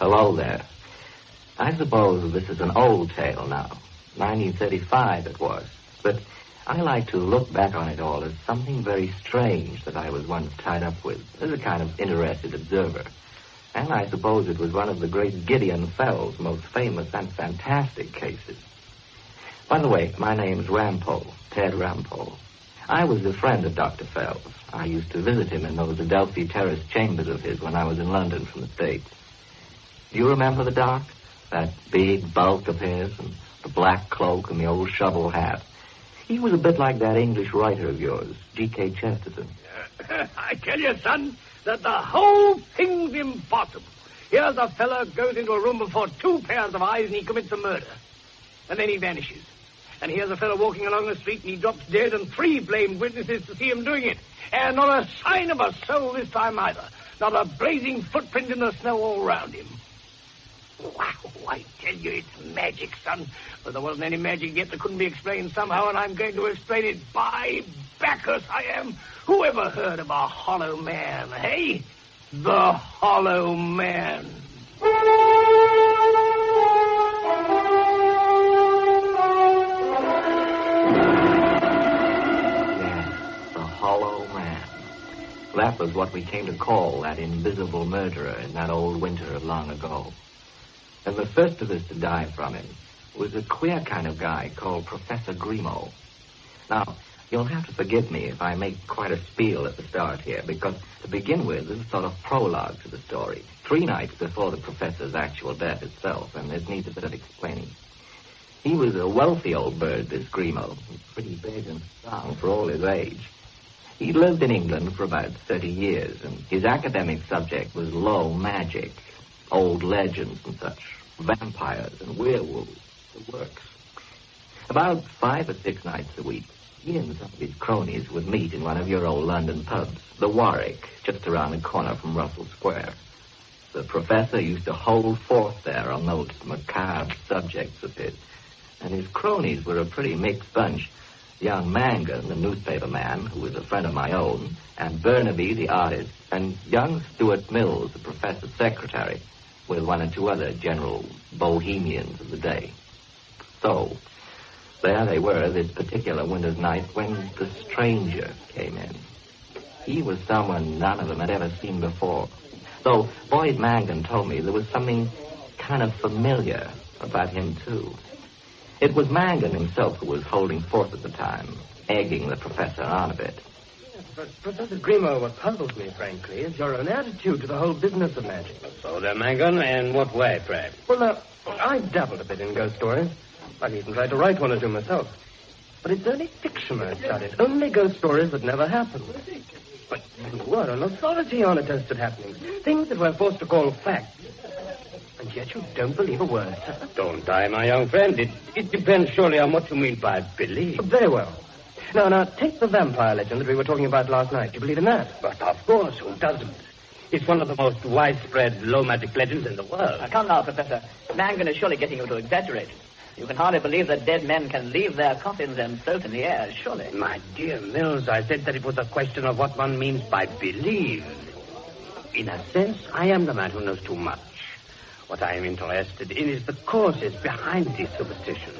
Hello there. I suppose this is an old tale now. 1935 it was. But I like to look back on it all as something very strange that I was once tied up with, as a kind of interested observer. And I suppose it was one of the great Gideon Fell's most famous and fantastic cases. By the way, my name's Rampo, Ted Rampo. I was a friend of Dr. Fell's. I used to visit him in those Adelphi Terrace chambers of his when I was in London from the States. Do you remember the Doc? That big bulk of his, and the black cloak and the old shovel hat. He was a bit like that English writer of yours, G.K. Chesterton. I tell you, son, that the whole thing's impossible. Here's a fella goes into a room before two pairs of eyes and he commits a murder. And then he vanishes. And here's a fellow walking along the street and he drops dead and three blamed witnesses to see him doing it. And not a sign of a soul this time either. Not a blazing footprint in the snow all round him. Wow, I tell you, it's magic, son. But there wasn't any magic yet that couldn't be explained somehow, and I'm going to explain it. By Bacchus, I am. Who ever heard of a hollow man, hey? The Hollow Man. Yes, the Hollow Man. That was what we came to call that invisible murderer in that old winter of long ago. And the first of us to die from him was a queer kind of guy called Professor Grimo. Now, you'll have to forgive me if I make quite a spiel at the start here, because to begin with, this is sort of prologue to the story. 3 nights before the professor's actual death itself, and it needs a bit of explaining. He was a wealthy old bird, this Grimo, pretty big and strong for all his age. He lived in England for about 30 years, and his academic subject was low magic, old legends and such, vampires and werewolves, the works. About 5 or 6 nights a week, he and some of his cronies would meet in one of your old London pubs, the Warwick, just around the corner from Russell Square. The professor used to hold forth there on those macabre subjects of his, and his cronies were a pretty mixed bunch. Young Mangan, the newspaper man, who was a friend of my own, and Burnaby, the artist, and young Stuart Mills, the professor's secretary, with 1 or 2 other general bohemians of the day. So, there they were this particular winter's night when the stranger came in. He was someone none of them had ever seen before. Though Boyd Mangan told me there was something kind of familiar about him, too. It was Mangan himself who was holding forth at the time, egging the professor on a bit. But, Professor Grimo, what puzzles me, frankly, is your own attitude to the whole business of magic. So there, Mangan, in what way, pray? Well, I've dabbled a bit in ghost stories. I've even tried to write 1 or 2 myself. But it's only fiction I've studied. Only ghost stories that never happened. But you were an authority on attested happenings. Things that we're forced to call facts. And yet you don't believe a word, sir. Don't I, my young friend? It depends surely on what you mean by belief. Very well. Now, take the vampire legend that we were talking about last night. Do you believe in that? But of course, who doesn't? It's one of the most widespread low magic legends in the world. Come now, Professor. Mangan is surely getting you to exaggerate. You can hardly believe that dead men can leave their coffins and float in the air, surely. My dear Mills, I said that it was a question of what one means by believe. In a sense, I am the man who knows too much. What I am interested in is the causes behind these superstitions.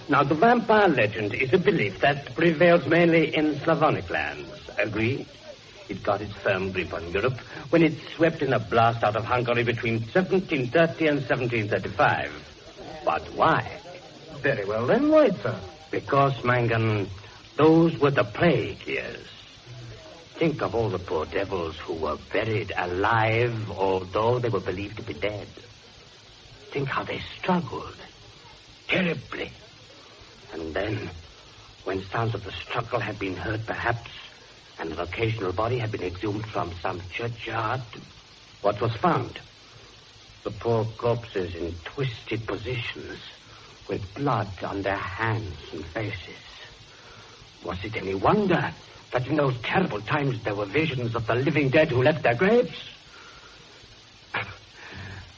Now, the vampire legend is a belief that prevails mainly in Slavonic lands. Agree? It got its firm grip on Europe when it swept in a blast out of Hungary between 1730 and 1735. But why? Very well, then, why, sir? Because, Mangan, those were the plague years. Think of all the poor devils who were buried alive, although they were believed to be dead. Think how they struggled. Terribly. And then, when sounds of the struggle had been heard, perhaps, and an occasional body had been exhumed from some churchyard, what was found? The poor corpses in twisted positions, with blood on their hands and faces. Was it any wonder that in those terrible times there were visions of the living dead who left their graves?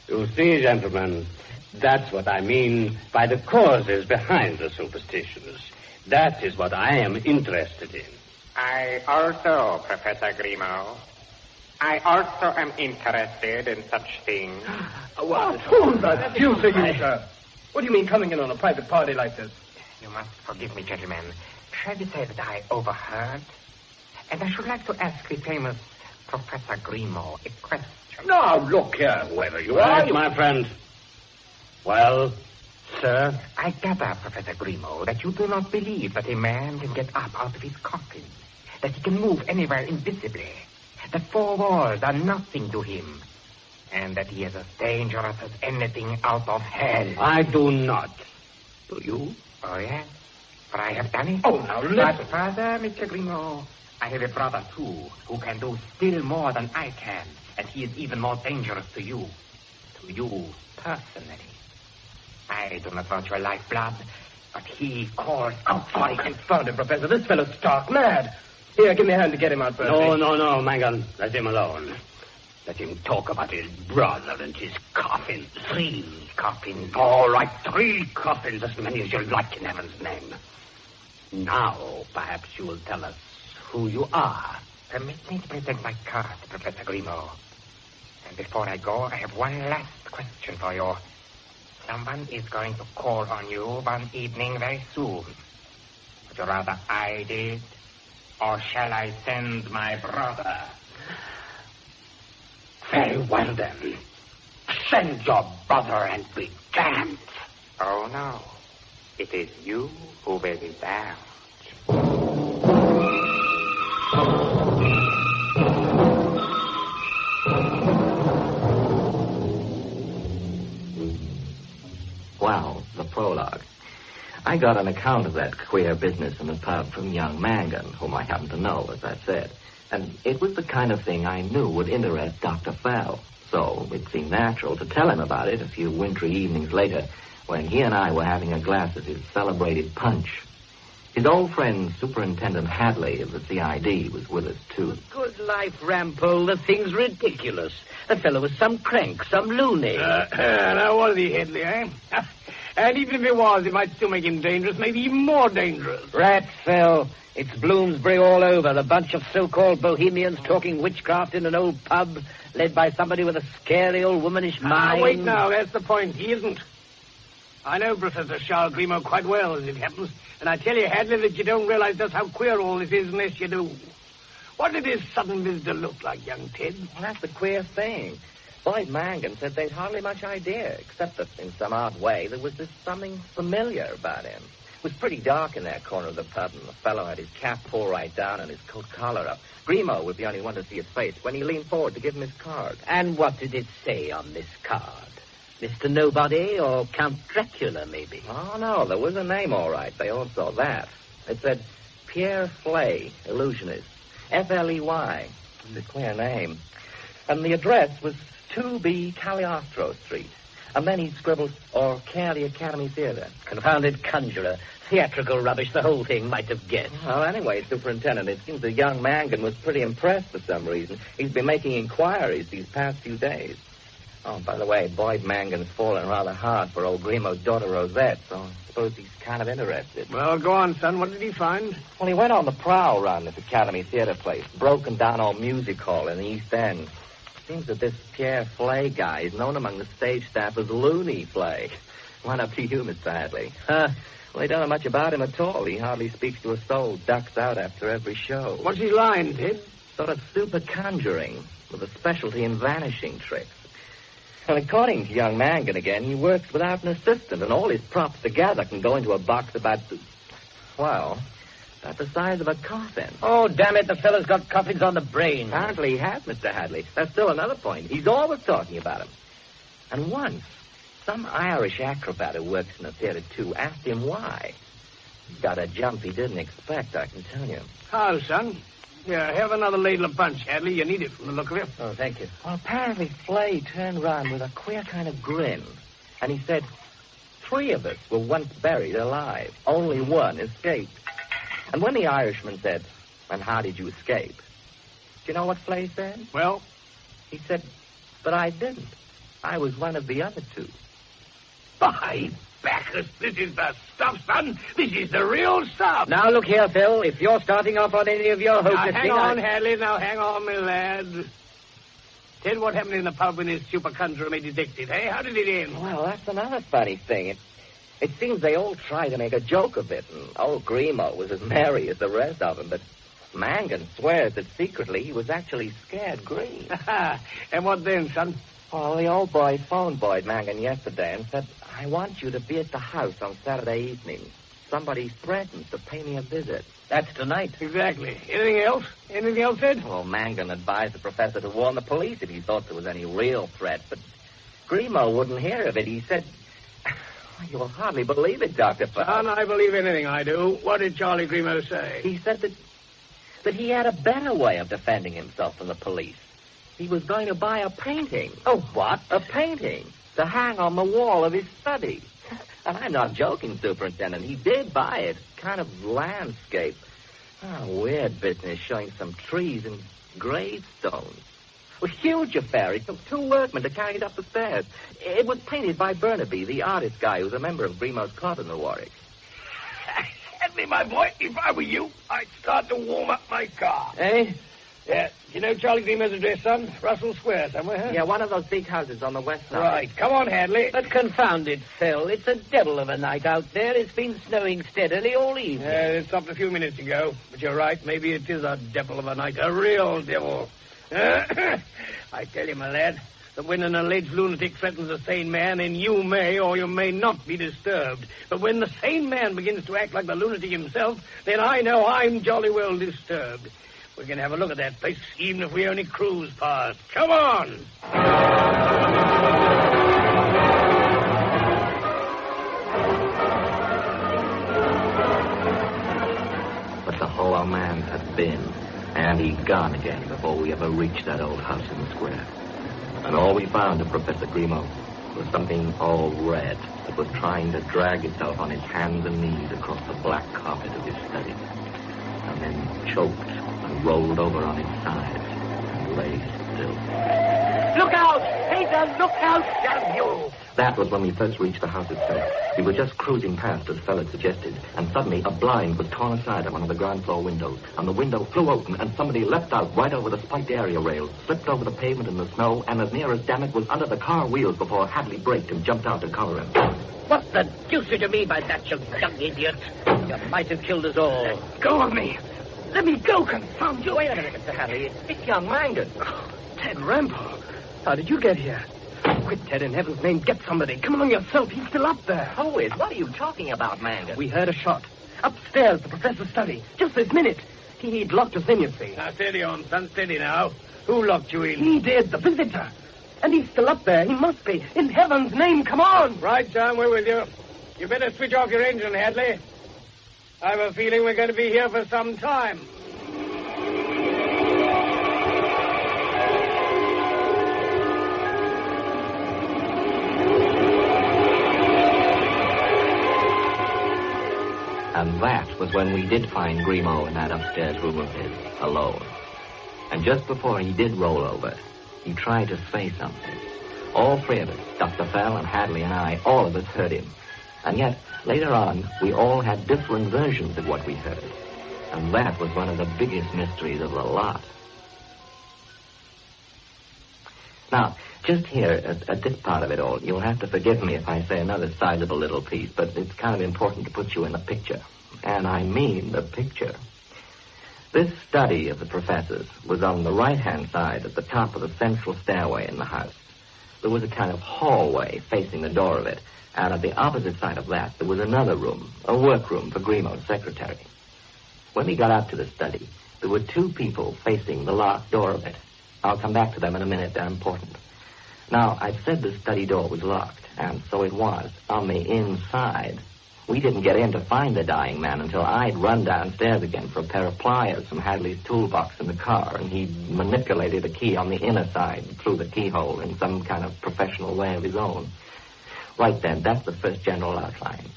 You see, gentlemen, that's what I mean by the causes behind the superstitions. That is what I am interested in. I also, Professor Grimo. I also am interested in such things. Who the deuce are you, sir? What do you mean coming in on a private party like this? You must forgive me, gentlemen. Shall we say that I overheard? And I should like to ask the famous Professor Grimaud a question. Now, look here, whoever you Right, are. my friend. Well, sir? I gather, Professor Grimaud, that you do not believe that a man can get up out of his coffin, that he can move anywhere invisibly, that four walls are nothing to him, and that he is as dangerous as anything out of hell. I do not. Do you? Oh, yes, but I have done it. Oh, now, listen. But, Father, Mr. Grimaud, I have a brother, too, who can do still more than I can, and he is even more dangerous to you personally. I do not want your lifeblood, but he calls out for it. Confound it, Professor. This fellow's stark mad. Here, give me a hand to get him out first. No, Mangan. Let him alone. Let him talk about his brother and his coffin. 3 coffins. All right, 3 coffins, as many as you like in heaven's name. Now, perhaps you will tell us who you are. Permit me to present my card, Professor Grimaud. And before I go, I have one last question for you. Someone is going to call on you one evening very soon. Would you rather I did, or shall I send my brother? Very well, then. Send your brother and be damned. Oh, no. It is you who will be damned. Well, the prologue. I got an account of that queer business in the pub from young Mangan, whom I happen to know, as I said. And it was the kind of thing I knew would interest Dr. Fell. So it seemed natural to tell him about it a few wintry evenings later when he and I were having a glass of his celebrated punch. His old friend, Superintendent Hadley of the CID, was with us, too. Good life, Rampole. The thing's ridiculous. The fellow was some crank, some loony. Now, was he, Headley, eh? And even if he was, it might still make him dangerous, maybe even more dangerous. Rats, Phil. It's Bloomsbury all over. A bunch of so-called bohemians talking witchcraft in an old pub, led by somebody with a scary old womanish mind. Wait now, that's the point. He isn't. I know Professor Charles Grimaud quite well, as it happens, and I tell you, Hadley, that you don't realize just how queer all this is unless you do. What did this sudden visitor look like, young Ted? Well, that's the queer thing. Boyd Mangan said they'd hardly much idea, except that in some odd way there was this something familiar about him. It was pretty dark in that corner of the pub, and the fellow had his cap pulled right down and his coat collar up. Grimaud was the only one to see his face when he leaned forward to give him his card. And what did it say on this card? Mr. Nobody or Count Dracula, maybe? Oh, no, there was a name, all right. They all saw that. It said Pierre Flay, illusionist. F-L-E-Y. It's a queer name. And the address was 2B Cagliostro Street. And then he scribbled, or care the Academy Theater. Confounded conjurer. Theatrical rubbish, the whole thing might have guessed. Well, anyway, Superintendent, it seems the young Mangan was pretty impressed for some reason. He's been making inquiries these past few days. Oh, by the way, Boyd Mangan's fallen rather hard for old Grimaud's daughter Rosette, so I suppose he's kind of interested. Well, go on, son. What did he find? Well, he went on the prowl around this Academy Theater place, broken down old music hall in the East End. Seems that this Pierre Flay guy is known among the stage staff as Looney Flay. One up to you, Mr. Hadley. Well, they don't know much about him at all. He hardly speaks to a soul, ducks out after every show. What's his line, Ted? Sort of super conjuring, with a specialty in vanishing tricks. And according to young Mangan again, he works without an assistant, and all his props together can go into a box about the size of a coffin. Oh, damn it, the fellow's got coffins on the brain. Apparently he has, Mr. Hadley. That's still another point. He's always talking about him. And once, some Irish acrobat who works in the theater, too, asked him why. He got a jump he didn't expect, I can tell you. How, son? Yeah, have another ladle of punch, Hadley. You need it from the look of it. Oh, thank you. Well, apparently Flay turned around with a queer kind of grin. And he said, 3 of us were once buried alive. Only one escaped. And when the Irishman said, and how did you escape? Do you know what Flay said? Well? He said, but I didn't. I was one of the other 2. By Bacchus, this is the stuff, son. This is the real stuff. Now, look here, Phil. If you're starting off on any of your hopeless Now, hang on, Hadley. Now, hang on, my lad. Tell what happened in the pub when his super conjurer made his exit, eh? How did it end? Well, that's another funny thing. It seems they all tried to make a joke of it, and old Grimo was as merry as the rest of them, but Mangan swears that secretly he was actually scared green. And what then, son? Well, the old boy phoned Boyd Mangan yesterday and said, I want you to be at the house on Saturday evening. Somebody threatens to pay me a visit. That's tonight. Exactly. Anything else? Anything else, Ed? Well, Mangan advised the professor to warn the police if he thought there was any real threat, but Grimo wouldn't hear of it. He said... You'll hardly believe it, Dr. Faust. Son, I believe anything I do. What did Charlie Grimo say? He said that he had a better way of defending himself from the police. He was going to buy a painting. Oh, what? A painting to hang on the wall of his study. And I'm not joking, Superintendent. He did buy it. Kind of landscape. Weird business, showing some trees and gravestones. A huge affair. It took 2 workmen to carry it up the stairs. It was painted by Burnaby, the artist guy who's a member of Grimo's club in the Warwick. Hadley, my boy, if I were you, I'd start to warm up my car. Eh? Yeah. Do you know Charlie Grimo's address, son? Russell Square somewhere, huh? Yeah, one of those big houses on the west side. Right. Come on, Hadley. But confound it, Phil. It's a devil of a night out there. It's been snowing steadily all evening. Yeah, it stopped a few minutes ago. But you're right. Maybe it is a devil of a night. A real devil. I tell you, my lad, that when an alleged lunatic threatens a sane man, then you may or you may not be disturbed. But when the sane man begins to act like the lunatic himself, then I know I'm jolly well disturbed. We're going to have a look at that place, even if we only cruise past. Come on! But the hollow man had been, and he'd gone again before we ever reached that old house in the square. And all we found of Professor Grimo was something all red that was trying to drag itself on its hands and knees across the black carpet of his study. And then choked and rolled over on its side and lay still. Look out! Peter, look out, damn you! That was when we first reached the house itself. We were just cruising past, as Fell had suggested, and suddenly a blind was torn aside at one of the ground floor windows, and the window flew open, and somebody leapt out right over the spiked area rails, slipped over the pavement in the snow, and as near as damn it was under the car wheels before Hadley braked and jumped out to cover him. What the deuce did you mean by that, you young idiot? You might have killed us all. Let go of me! Let me go, confound you! Wait a minute, Mr. Hadley. It's young Mangan. Ted Rampo. How did you get here? Quick, Ted, in heaven's name, get somebody. Come along yourself. He's still up there. Who is? What are you talking about, Mangan? We heard a shot. Upstairs, the professor's study. Just this minute. He'd locked us in, you see. Now, steady on, son, steady now. Who locked you in? He did, the visitor. And he's still up there. He must be. In heaven's name, come on. Right, John, we're with you. You better switch off your engine, Hadley. I have a feeling we're going to be here for some time. And that was when we did find Grimo in that upstairs room of his, alone. And just before he did roll over, he tried to say something. All 3 of us, Dr. Fell and Hadley and I, all of us heard him. And yet, later on, we all had different versions of what we heard. And that was one of the biggest mysteries of the lot. Now, just here, at this part of it all, you'll have to forgive me if I say another sizable little piece, but it's kind of important to put you in the picture. And I mean the picture. This study of the professor's was on the right-hand side at the top of the central stairway in the house. There was a kind of hallway facing the door of it, and at the opposite side of that, there was another room, a workroom for Grimo's secretary. When we got out to the study, there were 2 people facing the locked door of it. I'll come back to them in a minute. They're important. Now, I said the study door was locked, and so it was, on the inside. We didn't get in to find the dying man until I'd run downstairs again for a pair of pliers from Hadley's toolbox in the car, and he'd manipulated a key on the inner side through the keyhole in some kind of professional way of his own. Right then, that's the first general outline.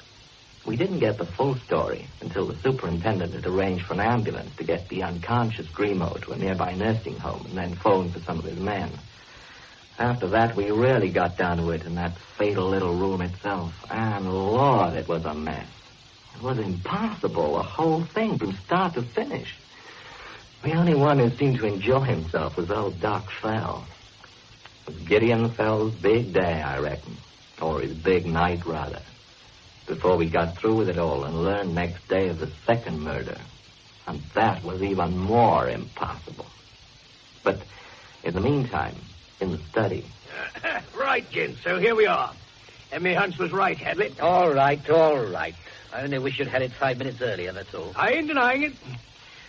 We didn't get the full story until the superintendent had arranged for an ambulance to get the unconscious Grimo to a nearby nursing home and then phone for some of his men. After that, we really got down to it in that fatal little room itself. And, Lord, it was a mess. It was impossible, the whole thing from start to finish. The only one who seemed to enjoy himself was old Doc Fell. It was Gideon Fell's big day, I reckon. Or his big night, rather. Before we got through with it all and learned next day of the second murder. And that was even more impossible. But in the meantime, in the study... Right, gents, so here we are. And me hunch was right, Hadley. All right, all right. I only wish you'd had it 5 minutes earlier, that's all. I ain't denying it.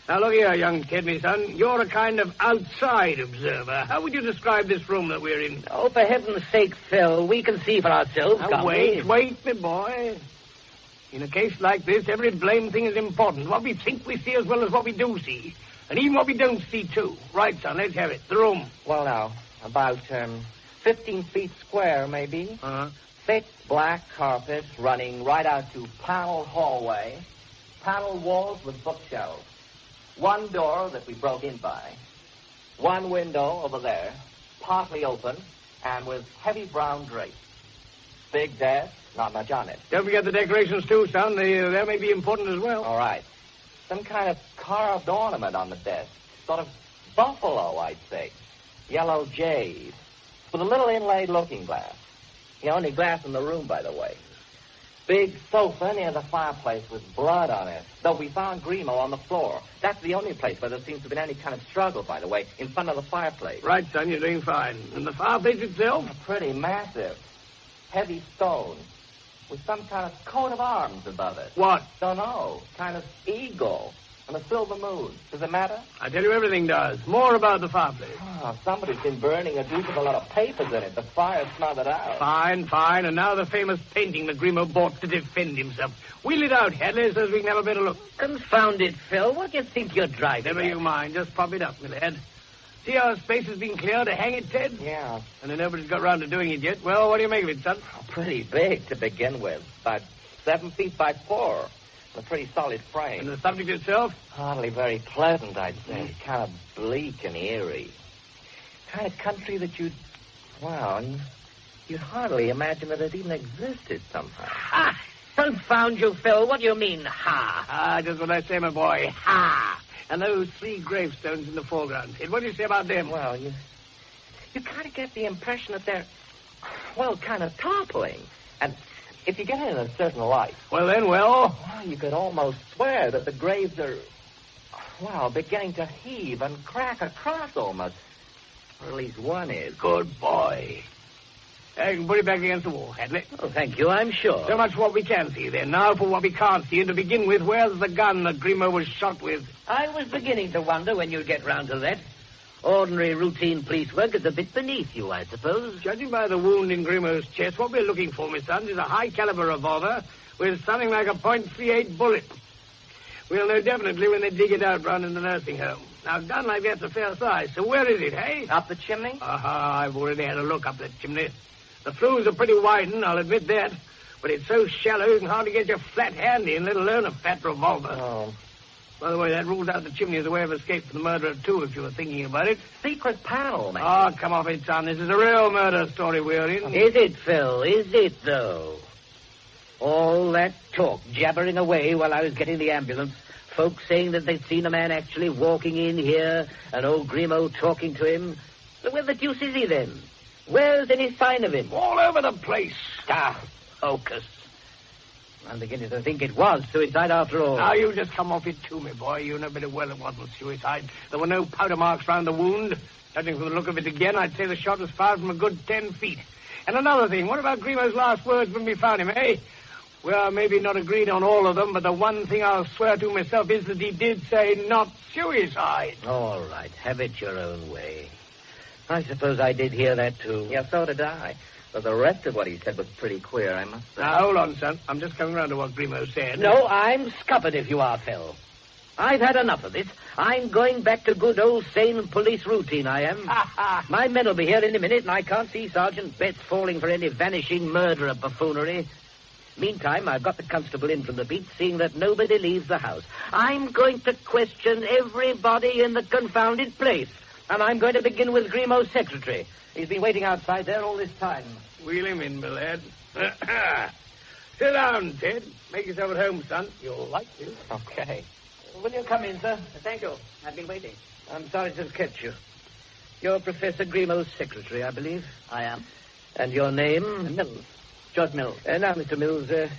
Now, look here, young Ted, me son. You're a kind of outside observer. How would you describe this room that we're in? Oh, for heaven's sake, Phil, we can see for ourselves. Now, wait, me boy. In a case like this, every blame thing is important. What we think we see as well as what we do see. And even what we don't see, too. Right, son, let's have it. The room. Well, now, about 15 feet square, maybe. Uh-huh. Thick black carpet running right out to paneled hallway. Paneled walls with bookshelves. One door that we broke in by. One window over there, partly open, and with heavy brown drapes. Big desk, not much on it. Don't forget the decorations, too, son. They may be important as well. All right. Some kind of carved ornament on the desk. Sort of buffalo, I'd say. Yellow jays. With a little inlaid looking glass. The only glass in the room, by the way. Big sofa near the fireplace with blood on it. Though we found Grimo on the floor. That's the only place where there seems to have been any kind of struggle, by the way, in front of the fireplace. Right, son, you're doing fine. And the fireplace itself? Pretty massive. Heavy stone. With some kind of coat of arms above it. What? Don't know. Kind of eagle. And a silver moon. Does it matter? I tell you, everything does. More about the fireplace. Oh, somebody's been burning a deuce of a lot of papers in it. The fire smothered out. Fine. And now the famous painting that Grimo bought to defend himself. Wheel it out, Hadley, so we can have a better look. Confound it, Phil. What do you think you're driving Never at? you mind. Just pop it up, my lad. See how space has been cleared to hang it, Ted? Yeah. And then nobody's got round to doing it yet. Well, what do you make of it, son? Pretty big to begin with. About 7 feet by 4. A pretty solid frame. And the subject itself? Hardly very pleasant, I'd say. Kind of bleak and eerie. Kind of country that you'd hardly imagine that it even existed somehow. Ha! Confound you, Phil. What do you mean, ha? Ah, just what I say, my boy. Ha! And those 3 gravestones in the foreground. Ted, what do you say about them? Well, you kind of get the impression that they're, kind of toppling. And if you get in a certain light... Well, then, you could almost swear that the graves are, beginning to heave and crack across almost. Or at least one is. Good boy. I can put it back against the wall, Hadley. Oh, thank you, I'm sure. So much for what we can see, then. Now for what we can't see. And to begin with, where's the gun that Grimo was shot with? I was beginning to wonder when you'd get round to that. Ordinary routine police work is a bit beneath you, I suppose. Judging by the wound in Grimo's chest, what we're looking for, my son, is a high-caliber revolver with something like a .38 bullet. We'll know definitely when they dig it out round in the nursing home. Now, a gun like that's a fair size, so where is it, hey? Up the chimney? Aha, I've already had a look up that chimney. The flues are pretty widened, I'll admit that. But it's so shallow you can hardly get your flat hand in, let alone a fat revolver. Oh. By the way, that rules out the chimney as a way of escape for the murderer, too, if you were thinking about it. Secret panel, man. Oh, come off it, son. This is a real murder story we're in. Is it, Phil? Is it, though? All that talk, jabbering away while I was getting the ambulance. Folks saying that they'd seen a man actually walking in here, and old Grimo talking to him. So where the deuce is he, then? Where's any sign of him? All over the place. Ah, hocus. I'm beginning to think it was suicide after all. Now, you just come off it too, my boy. You know better well it wasn't suicide. There were no powder marks round the wound. Judging from the look of it again, I'd say the shot was fired from a good 10 feet. And another thing, what about Grimo's last words when we found him, eh? Well, maybe not agreed on all of them, but the one thing I'll swear to myself is that he did say not suicide. All right, have it your own way. I suppose I did hear that, too. Yeah, so did I. But the rest of what he said was pretty queer, I must say. Now, hold on, son. I'm just coming round to what Grimo said. No, I'm scuppered if you are, Phil. I've had enough of this. I'm going back to good old sane police routine, I am. My men will be here in a minute, and I can't see Sergeant Betts falling for any vanishing murderer buffoonery. Meantime, I've got the constable in from the beat, seeing that nobody leaves the house. I'm going to question everybody in the confounded place. And I'm going to begin with Grimo's secretary. He's been waiting outside there all this time. Wheel him in, my lad. Sit down, Ted. Make yourself at home, son. You'll like this. Okay. Will you come in, sir? Thank you. I've been waiting. I'm sorry to have kept you. You're Professor Grimaud's secretary, I believe. I am. And your name? Mills. George Mills. Now, Mr. Mills,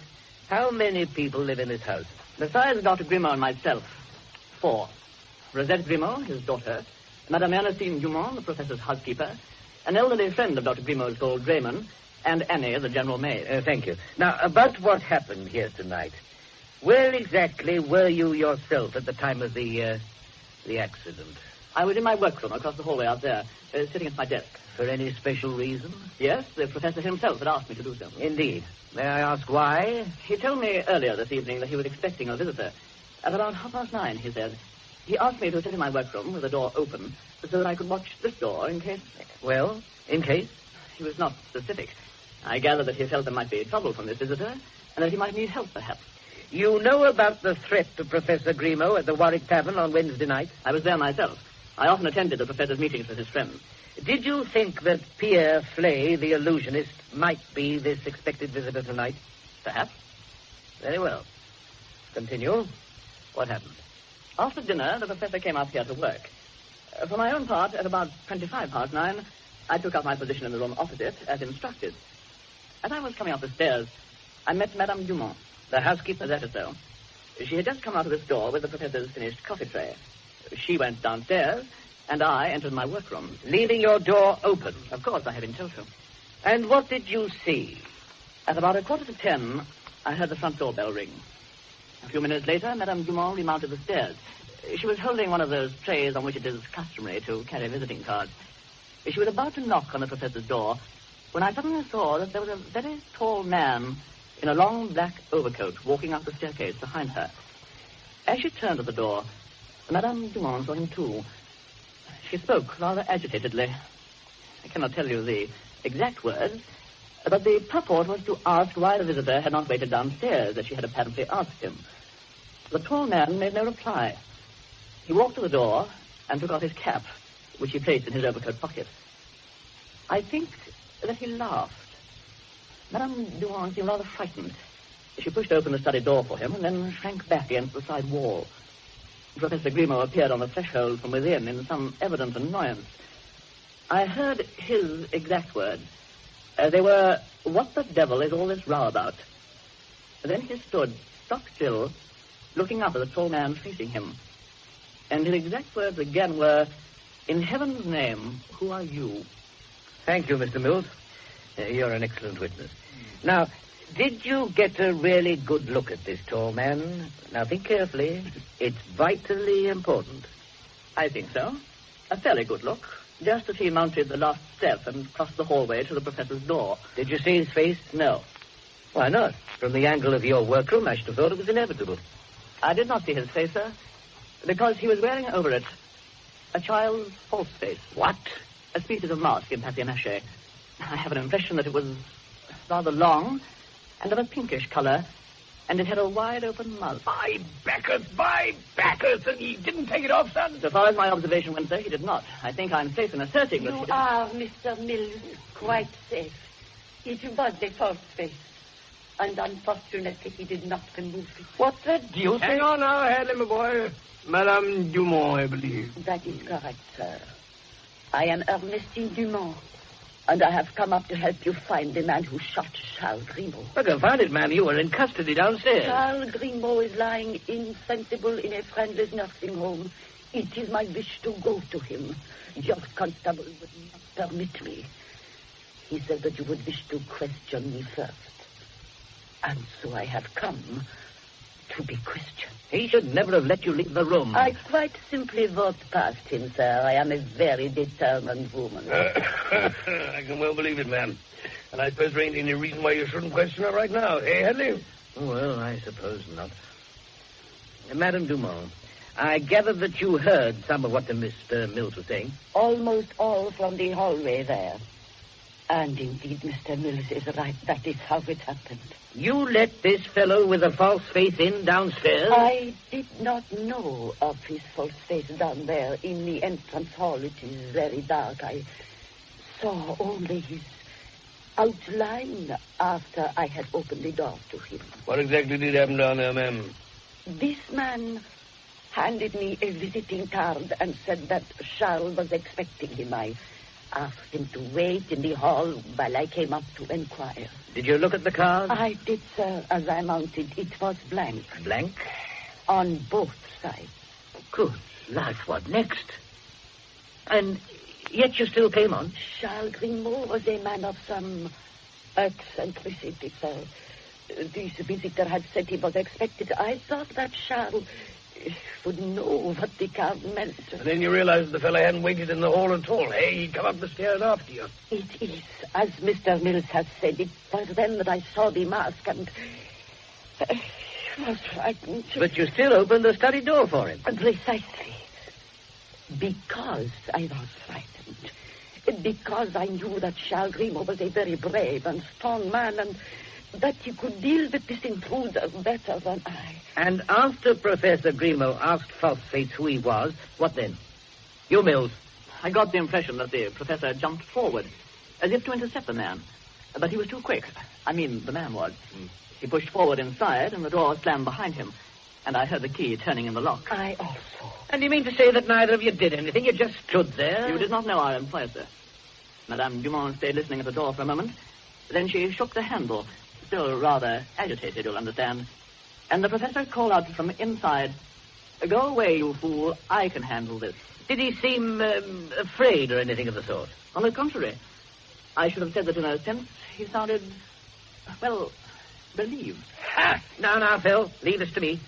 how many people live in this house? Besides Dr. Grimaud and myself, 4. Rosette Grimaud, his daughter, Madame Ernestine Dumont, the professor's housekeeper, an elderly friend of Dr. Grimaud's called Draymond, and Annie, the general maid. Thank you. Now, about what happened here tonight. Where exactly were you yourself at the time of the accident? I was in my workroom across the hallway out there, sitting at my desk. For any special reason? Yes, the professor himself had asked me to do so. Indeed. May I ask why? He told me earlier this evening that he was expecting a visitor. At about 9:30, he said. He asked me to sit in my workroom with the door open so that I could watch this door in case... Well, in case? He was not specific. I gathered that he felt there might be trouble from this visitor and that he might need help, perhaps. You know about the threat to Professor Grimaud at the Warwick Tavern on Wednesday night? I was there myself. I often attended the professor's meetings with his friends. Did you think that Pierre Flay, the illusionist, might be this expected visitor tonight? Perhaps. Very well. Continue. What happened? After dinner, the professor came up here to work. For my own part, at about 9:25, I took up my position in the room opposite, as instructed. As I was coming up the stairs, I met Madame Dumont, the housekeeper. That is so. She had just come out of this door with the professor's finished coffee tray. She went downstairs, and I entered my workroom. Leaving your door open? Of course, I had been told to. And what did you see? At about 9:45, I heard the front door bell ring. A few minutes later, Madame Dumont remounted the stairs. She was holding one of those trays on which it is customary to carry visiting cards. She was about to knock on the professor's door when I suddenly saw that there was a very tall man in a long black overcoat walking up the staircase behind her. As she turned to the door, Madame Dumont saw him too. She spoke rather agitatedly. I cannot tell you the exact words, but the purport was to ask why the visitor had not waited downstairs, as she had apparently asked him. The tall man made no reply. He walked to the door and took off his cap, which he placed in his overcoat pocket. I think that he laughed. Madame Dumont seemed rather frightened. She pushed open the study door for him and then shrank back against the side wall. Professor Grimaud appeared on the threshold from within in some evident annoyance. I heard his exact words. They were, "What the devil is all this row about?" Then he stood stock still, looking up at the tall man facing him. And his exact words again were, "In heaven's name, who are you?" Thank you, Mr. Mills. You're an excellent witness. Now, did you get a really good look at this tall man? Now, think carefully. It's vitally important. I think so. A fairly good look. Just as he mounted the last step and crossed the hallway to the professor's door. Did you see his face? No. Why not? From the angle of your workroom, I should have thought it was inevitable. I did not see his face, sir, because he was wearing over it a child's false face. What? A species of mask in papier-mâché. I have an impression that it was rather long and of a pinkish color, and it had a wide-open mouth. By Bacchus, and he didn't take it off, son? So far as my observation went, sir, he did not. I think I'm safe in asserting that he You did. are, Mr. Mills, quite safe. It was a false face. And unfortunately, he did not remove it. What the deuce? Hang on now, Hadley, my boy. Madame Dumont, I believe. That is correct, sir. I am Ernestine Dumont, and I have come up to help you find the man who shot Charles Grimaud. Well, confound it, ma'am. You were in custody downstairs. Charles Grimaud is lying insensible in a friendless nursing home. It is my wish to go to him. Your constable would not permit me. He said that you would wish to question me first. And so I have come to be questioned. He should never have let you leave the room. I quite simply walked past him, sir. I am a very determined woman. I can well believe it, ma'am. And I suppose there ain't any reason why you shouldn't question her right now, eh, Hadley? Well, I suppose not. Madame Dumont, I gather that you heard some of what Mr. Mills was saying. Almost all from the hallway there. And indeed, Mr. Mills is right. That is how it happened. You let this fellow with a false face in downstairs? I did not know of his false face down there in the entrance hall. It is very dark. I saw only his outline after I had opened the door to him. What exactly did happen down there, ma'am? This man handed me a visiting card and said that Charles was expecting him. I asked him to wait in the hall while I came up to inquire. Did you look at the card? I did, sir. As I mounted, it was blank. Blank? On both sides. Good life, what next? And yet you still came on? Charles Grimaud was a man of some eccentricity, sir. This visitor had said he was expected. I thought that Charles would know what the card meant. And then you realized the fellow hadn't waited in the hall at all, eh? He'd come up the stairs after you. It is, as Mr. Mills has said. It was then that I saw the mask and was frightened. But you still opened the study door for him. Precisely. Because I was frightened. Because I knew that Charles Grimaud was a very brave and strong man and that he could deal with this intruder better than I. And after Professor Grimaud asked False-Face who he was, what then? You, Mills. I got the impression that the professor jumped forward, as if to intercept the man. But he was too quick. I mean, the man was. He pushed forward inside, and the door slammed behind him. And I heard the key turning in the lock. I also. And you mean to say that neither of you did anything? You just stood there? You did not know our employer, sir. Madame Dumont stayed listening at the door for a moment. Then she shook the handle, still rather agitated, you'll understand. And the professor called out from inside, "Go away, you fool. I can handle this." Did he seem afraid or anything of the sort? On the contrary, I should have said that in a sense he sounded, well, relieved. Ha! Now, Phil, leave this to me.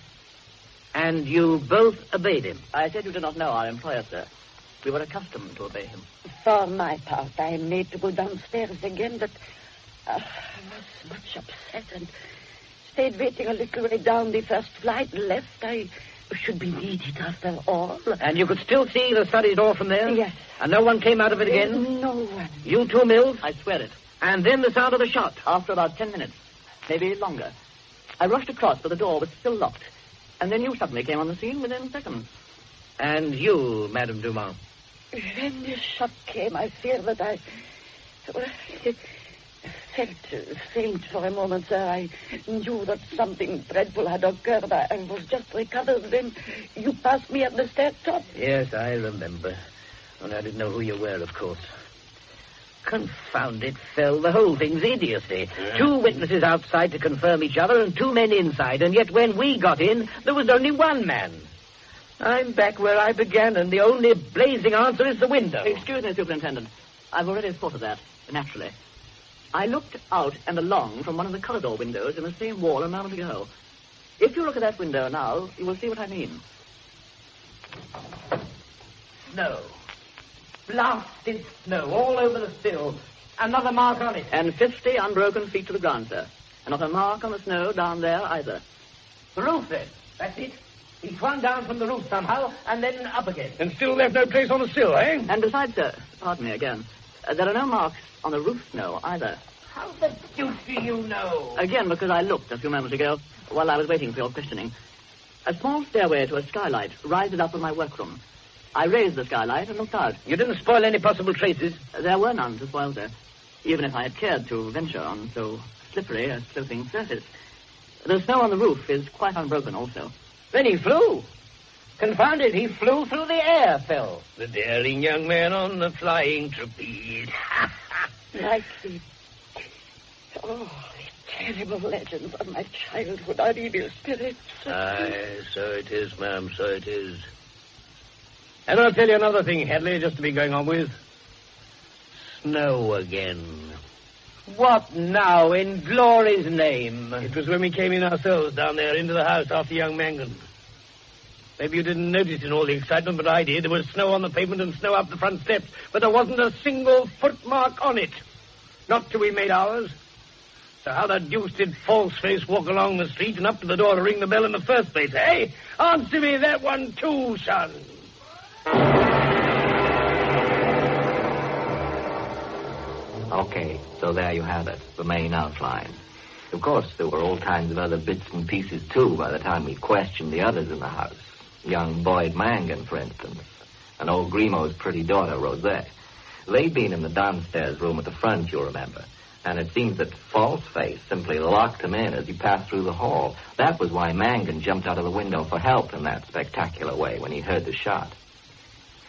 And you both obeyed him? I said you did not know our employer, sir. We were accustomed to obey him. For my part, I am made to go downstairs again, but I was much upset and stayed waiting a little way down the first flight. Left, I should be needed after all. And you could still see the study door from there? Yes. And no one came out of it again? No one. You too, Mills? I swear it. And then the sound of the shot? After about 10 minutes, maybe longer. I rushed across, but the door was still locked. And then you suddenly came on the scene within seconds. And you, Madame Dumont? When the shot came, I fear that I felt faint for a moment, sir. I knew that something dreadful had occurred. I was just recovered when you passed me at the stair top. Yes, I remember. Only I didn't know who you were, of course. Confound it, Phil. The whole thing's idiocy. Yeah. 2 witnesses outside to confirm each other and 2 men inside, and yet when we got in, there was only 1 man. I'm back where I began, and the only blazing answer is the window. Excuse me, Superintendent. I've already thought of that, naturally. I looked out and along from one of the corridor windows in the same wall a moment ago. If you look at that window now, you will see what I mean. Snow. Blasted snow all over the sill. Another mark on it. And 50 unbroken feet to the ground, sir. And not a mark on the snow down there either. The roof, then. That's it. He swung down from the roof somehow, and then up again. And still left no trace on the sill, eh? And besides, sir, pardon me again, there are no marks on the roof snow either. How the deuce do you know? Again, because I looked a few moments ago while I was waiting for your questioning. A small stairway to a skylight rises up in my workroom. I raised the skylight and looked out. You didn't spoil any possible traces? There were none to spoil, sir, even if I had cared to venture on so slippery a sloping surface. The snow on the roof is quite unbroken also. Then he flew. Confound it, he flew through the air, Phil. The daring young man on the flying trapeze. Like the terrible legends of my childhood are evil spirits. Aye, so it is, ma'am, so it is. And I'll tell you another thing, Hadley, just to be going on with. Snow again. What now, in glory's name? It was when we came in ourselves down there into the house after young Mangan. Maybe you didn't notice in all the excitement, but I did. There was snow on the pavement and snow up the front steps, but there wasn't a single footmark on it. Not till we made ours. So how the deuce did False-Face walk along the street and up to the door to ring the bell in the first place, eh? Answer me that one too, son. Okay, so there you have it, the main outline. Of course, there were all kinds of other bits and pieces, too, by the time we questioned the others in the house. Young Boyd Mangan, for instance, and old Grimaud's pretty daughter, Rosette. They'd been in the downstairs room at the front, you'll remember. And it seems that Falseface simply locked him in as he passed through the hall. That was why Mangan jumped out of the window for help in that spectacular way when he heard the shot.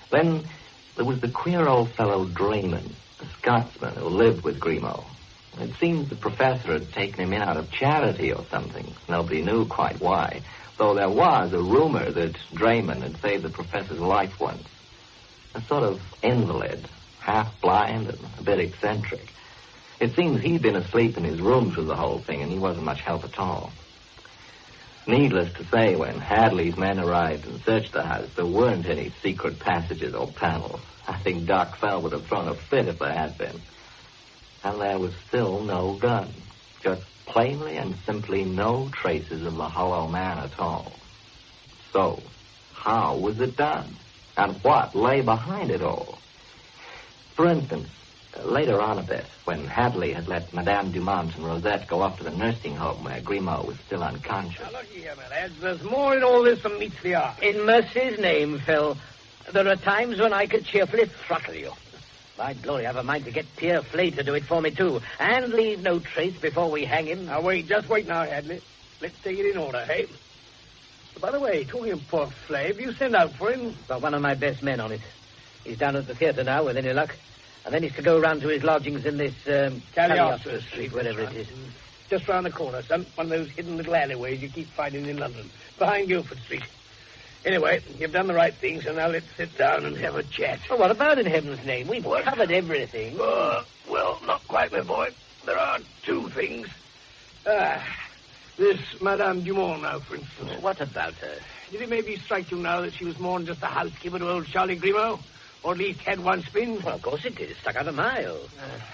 Then there was the queer old fellow Draymond, a Scotsman who lived with Grimo. It seems the professor had taken him in out of charity or something. Nobody knew quite why, though there was a rumor that Draymond had saved the professor's life once. A sort of invalid, half-blind and a bit eccentric. It seems he'd been asleep in his room through the whole thing, and he wasn't much help at all. Needless to say, when Hadley's men arrived and searched the house, there weren't any secret passages or panels. I think Doc Fell would have thrown a fit if there had been. And there was still no gun. Just plainly and simply no traces of the Hollow Man at all. So, how was it done? And what lay behind it all? For instance, later on a bit, when Hadley had let Madame Dumont and Rosette go off to the nursing home where Grimaud was still unconscious. Now, look here, my lads. There's more in all this than meets the eye. In mercy's name, Phil, there are times when I could cheerfully throttle you. By glory, I've a mind to get Pierre Flay to do it for me, too, and leave no trace before we hang him. Now, just wait now, Hadley. Let's take it in order, hey? By the way, talking of poor Flay, have you sent out for him? Got one of my best men on it. He's down at the theatre now, with any luck. And then he's to go round to his lodgings in this, Cagliostro Street, whatever it is. Just round the corner, son. One of those hidden little alleyways you keep finding in London. Behind Guildford Street. Anyway, you've done the right thing, so now let's sit down and have a chat. Well, what about in heaven's name? We've covered everything. Well, not quite, my boy. There are two things. This Madame Dumont now, for instance. What about her? Did it maybe strike you now that she was more than just a housekeeper to old Charlie Grimaud? Or at least had one spin? Well, of course it did. Stuck out a mile.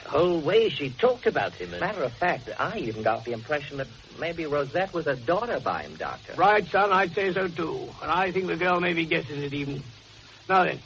The whole way she talked about him. Matter of fact, I even got the impression that maybe Rosette was a daughter by him, Doctor. Right, son. I'd say so, too. And I think the girl maybe guesses it even. Now then,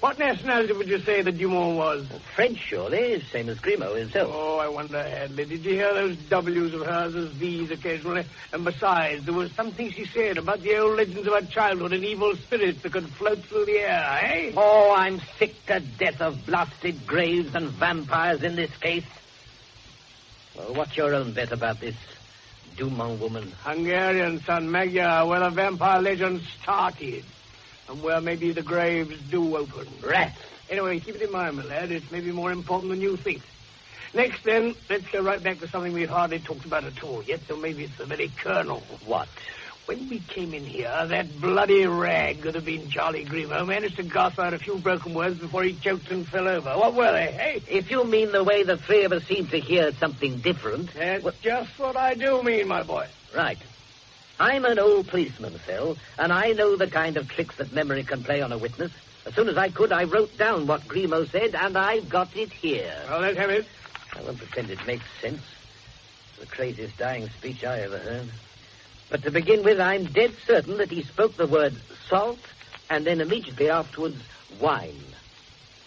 what nationality would you say that Dumont was? French, surely. Same as Grimaud himself. Oh, I wonder, Hadley. Did you hear those W's of hers as V's occasionally? And besides, there was something she said about the old legends of her childhood and evil spirits that could float through the air, eh? Oh, I'm sick to death of blasted graves and vampires in this case. Well, what's your own bet about this Dumont woman? Hungarian, son, Magyar, where the vampire legend started. And where maybe the graves do open. Rats. Anyway, keep it in mind, my lad. It's maybe more important than you think. Next, then, let's go right back to something we've hardly talked about at all yet, so maybe it's the very kernel. What? When we came in here, that bloody rag that had been Charlie Grimaud managed to gasp out a few broken words before he choked and fell over. What were they, hey? If you mean the way the three of us seem to hear something different... That's just what I do mean, my boy. Right. I'm an old policeman, Phil, and I know the kind of tricks that memory can play on a witness. As soon as I could, I wrote down what Grimaud said, and I've got it here. Well, let's have it. I won't pretend it makes sense. It's the craziest dying speech I ever heard. But to begin with, I'm dead certain that he spoke the word salt, and then immediately afterwards, wine.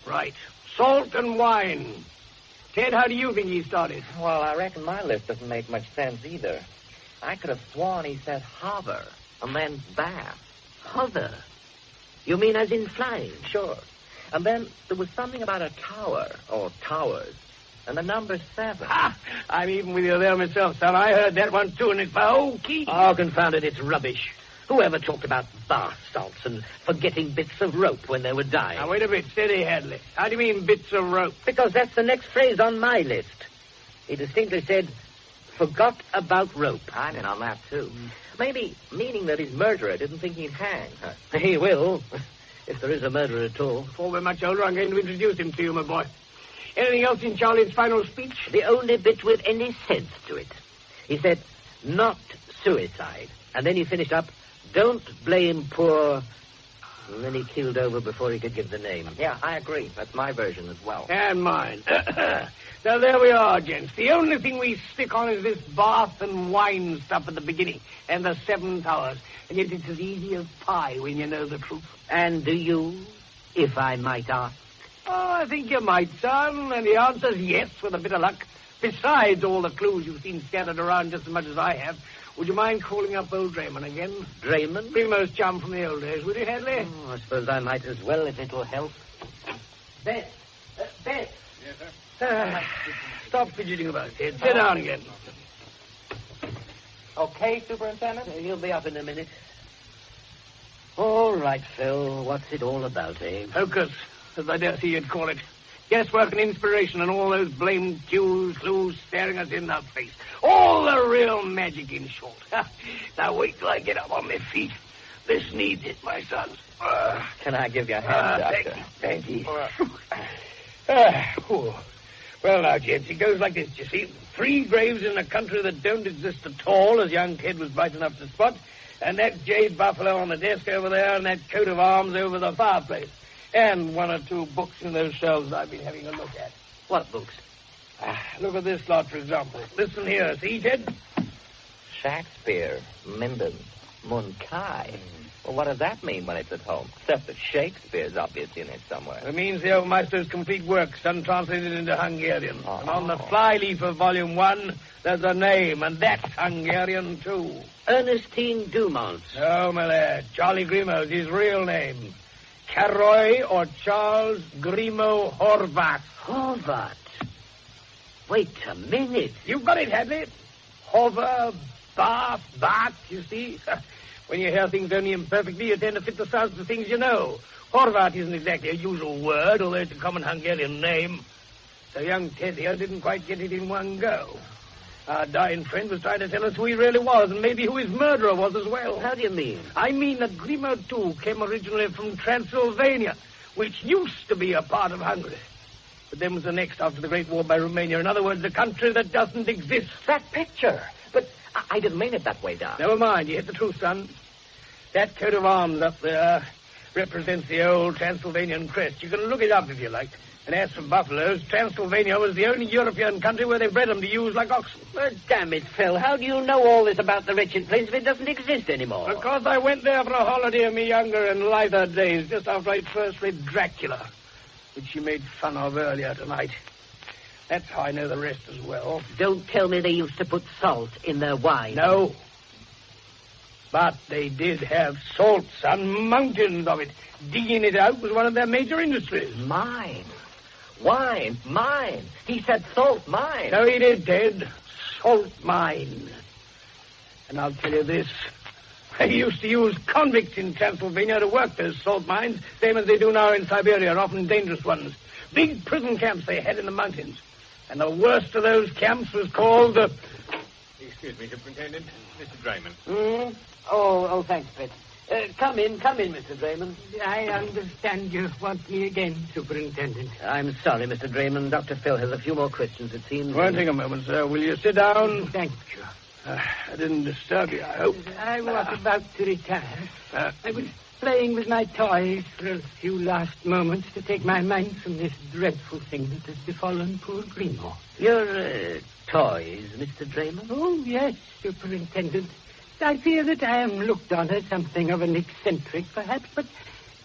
Right. Salt and wine. Ted, how do you think he started? Well, I reckon my list doesn't make much sense either. I could have sworn he said hover, and then bath. Hover? You mean as in flying? Sure. And then there was something about a tower, or towers, and the number 7. Ha! I'm even with you there myself, son. I heard that one, too, and it's my own key. Oh, confound it, it's rubbish. Whoever talked about bath salts and forgetting bits of rope when they were dying? Now, wait a bit. Steady, Hadley. How do you mean bits of rope? Because that's the next phrase on my list. He distinctly said... forgot about rope. I'm in on that, too. Maybe meaning that his murderer didn't think he'd hang. He will, if there is a murderer at all. Before we're much older, I'm going to introduce him to you, my boy. Anything else in Charlie's final speech? The only bit with any sense to it. He said, not suicide. And then he finished up, don't blame poor... And then he keeled over before he could give the name. Yeah, I agree. That's my version as well. And mine. So there we are, gents. The only thing we stick on is this bath and wine stuff at the beginning, and the 7 towers. And yet it's as easy as pie when you know the truth. And do you, if I might ask? Oh, I think you might, son. And the answer's yes, with a bit of luck. Besides all the clues you've seen scattered around just as much as I have. Would you mind calling up old Draymond again? Draymond? Grimaud's chum from the old days, would you, Hadley? Oh, I suppose I might as well, if it'll help. Beth. Beth. Yes, sir? stop fidgeting about, Ted. Sit down again. Okay, Superintendent? You'll be up in a minute. All right, Phil. What's it all about, eh? Hocus, as I dare see you'd call it. Guesswork and inspiration and all those blamed cues, clues staring us in the face. All the real magic, in short. Now wait till I get up on my feet. This needs it, my son. Can I give you a hand, Doctor? Thank you. Well, now, gents, it goes like this, you see. 3 graves in a country that don't exist at all, as young Ted was bright enough to spot, and that jade buffalo on the desk over there, and that coat of arms over the fireplace, and 1 or 2 books in those shelves I've been having a look at. What books? Look at this lot, for example. Listen here, see, Ted? Shakespeare, Minden, Munkai. Well, what does that mean when it's at home? Except that Shakespeare's obviously in it somewhere. It means the old master's complete works, untranslated into Hungarian. Oh. And on the flyleaf of Volume 1, there's a name, and that's Hungarian, too. Ernestine Dumont. No, my lad. Charlie Grimaud's his real name. Karoy or Charles Grimaud Horvat. Horvat? Wait a minute. You've got it, Hadley. Hover, bath, you see. When you hear things only imperfectly, you tend to fit the sounds to things you know. Horvat isn't exactly a usual word, although it's a common Hungarian name. So young Ted here didn't quite get it in one go. Our dying friend was trying to tell us who he really was, and maybe who his murderer was as well. How do you mean? I mean that Grimaud, too, came originally from Transylvania, which used to be a part of Hungary. But then was annexed after the Great War by Romania. In other words, the country that doesn't exist. That picture. But I didn't mean it that way, Doc. Never mind. You hit the truth, son. That coat of arms up there represents the old Transylvanian crest. You can look it up if you like. And as for buffaloes, Transylvania was the only European country where they bred them to use like oxen. Well, damn it, Phil. How do you know all this about the wretched place if it doesn't exist anymore? Because I went there for a holiday in my younger and lighter days, just after I'd first read Dracula, which you made fun of earlier tonight. That's how I know the rest as well. Don't tell me they used to put salt in their wine. No. But they did have salt, son, mountains of it. Digging it out was one of their major industries. Mine. Wine. Mine. He said salt mine. No, he did, Ted. Salt mine. And I'll tell you this. They used to use convicts in Transylvania to work those salt mines, same as they do now in Siberia, often dangerous ones. Big prison camps they had in the mountains. And the worst of those camps was called the... Excuse me, Superintendent. Mr. Draymond. Oh, thanks, Fred. Come in, Mr. Draymond. I understand you want me again, Superintendent. I'm sorry, Mr. Draymond. Dr. Phil has a few more questions, it seems. Won't take a moment, sir. Will you sit down? Thank you. I didn't disturb you, I hope. I was about to retire. I was playing with my toys for a few last moments to take my mind from this dreadful thing that has befallen poor Grimaud. Your toys, Mr. Draymond? Oh, yes, Superintendent. I fear that I am looked on as something of an eccentric, perhaps, but,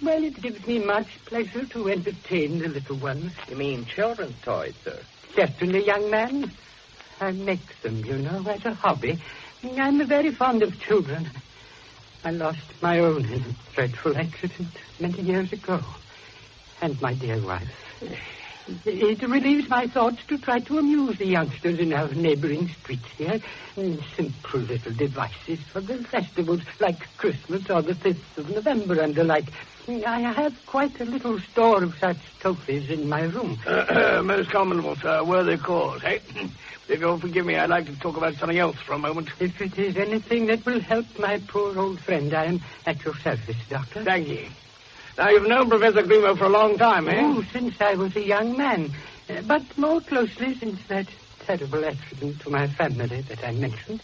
well, it gives me much pleasure to entertain the little ones. You mean children's toys, sir? Certainly, young man. I make them, you know, as a hobby. I'm very fond of children. I lost my own in a dreadful accident many years ago. And my dear wife. It relieves my thoughts to try to amuse the youngsters in our neighboring streets here. Simple little devices for the festivals like Christmas or the 5th of November and the like. I have quite a little store of such trophies in my room. Most commendable, sir. Worthy cause, eh? If you'll forgive me, I'd like to talk about something else for a moment. If it is anything that will help my poor old friend, I am at your service, Doctor. Thank you. Now, you've known Professor Grimaud for a long time, eh? Oh, since I was a young man. But more closely since that terrible accident to my family that I mentioned.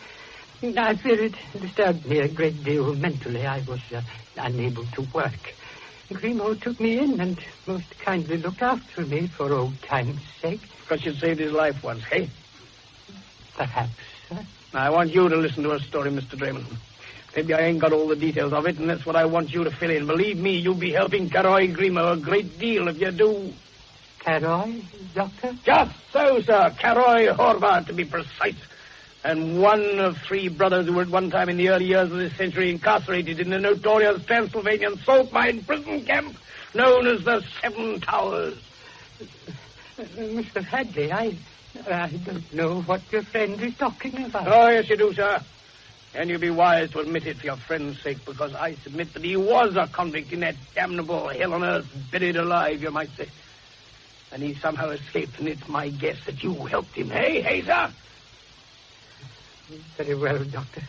I fear it disturbed me a great deal mentally. I was unable to work. Grimaud took me in and most kindly looked after me for old time's sake. Because you saved his life once, eh? Perhaps, sir. Now, I want you to listen to a story, Mr. Draymond. Maybe I ain't got all the details of it, and that's what I want you to fill in. Believe me, you'll be helping Karoy Grimaud a great deal if you do. Karoy, Doctor? Just so, sir. Karoy Horvat, to be precise. And one of 3 brothers who were at one time in the early years of this century incarcerated in the notorious Transylvanian salt mine prison camp known as the 7 Towers. Mr. Hadley, I I don't know what your friend is talking about. Oh, yes, you do, sir. And you'll be wise to admit it for your friend's sake, because I submit that he was a convict in that damnable hell on earth, buried alive, you might say. And he somehow escaped, and it's my guess that you helped him. Hey, sir? Very well, Doctor.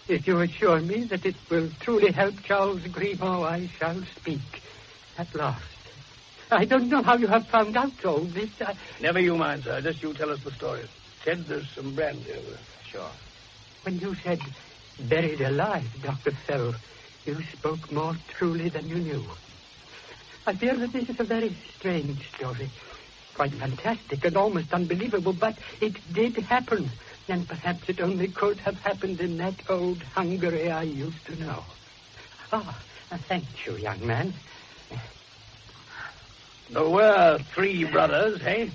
If you assure me that it will truly help Charles Grimaud, I shall speak at last. I don't know how you have found out all this. Never you mind, sir. Just you tell us the story. Ted, there's some brandy over. Sure. When you said buried alive, Dr. Fell, you spoke more truly than you knew. I fear that this is a very strange story. Quite fantastic and almost unbelievable, but it did happen. And perhaps it only could have happened in that old Hungary I used to know. Thank you, young man. There were 3 brothers, eh?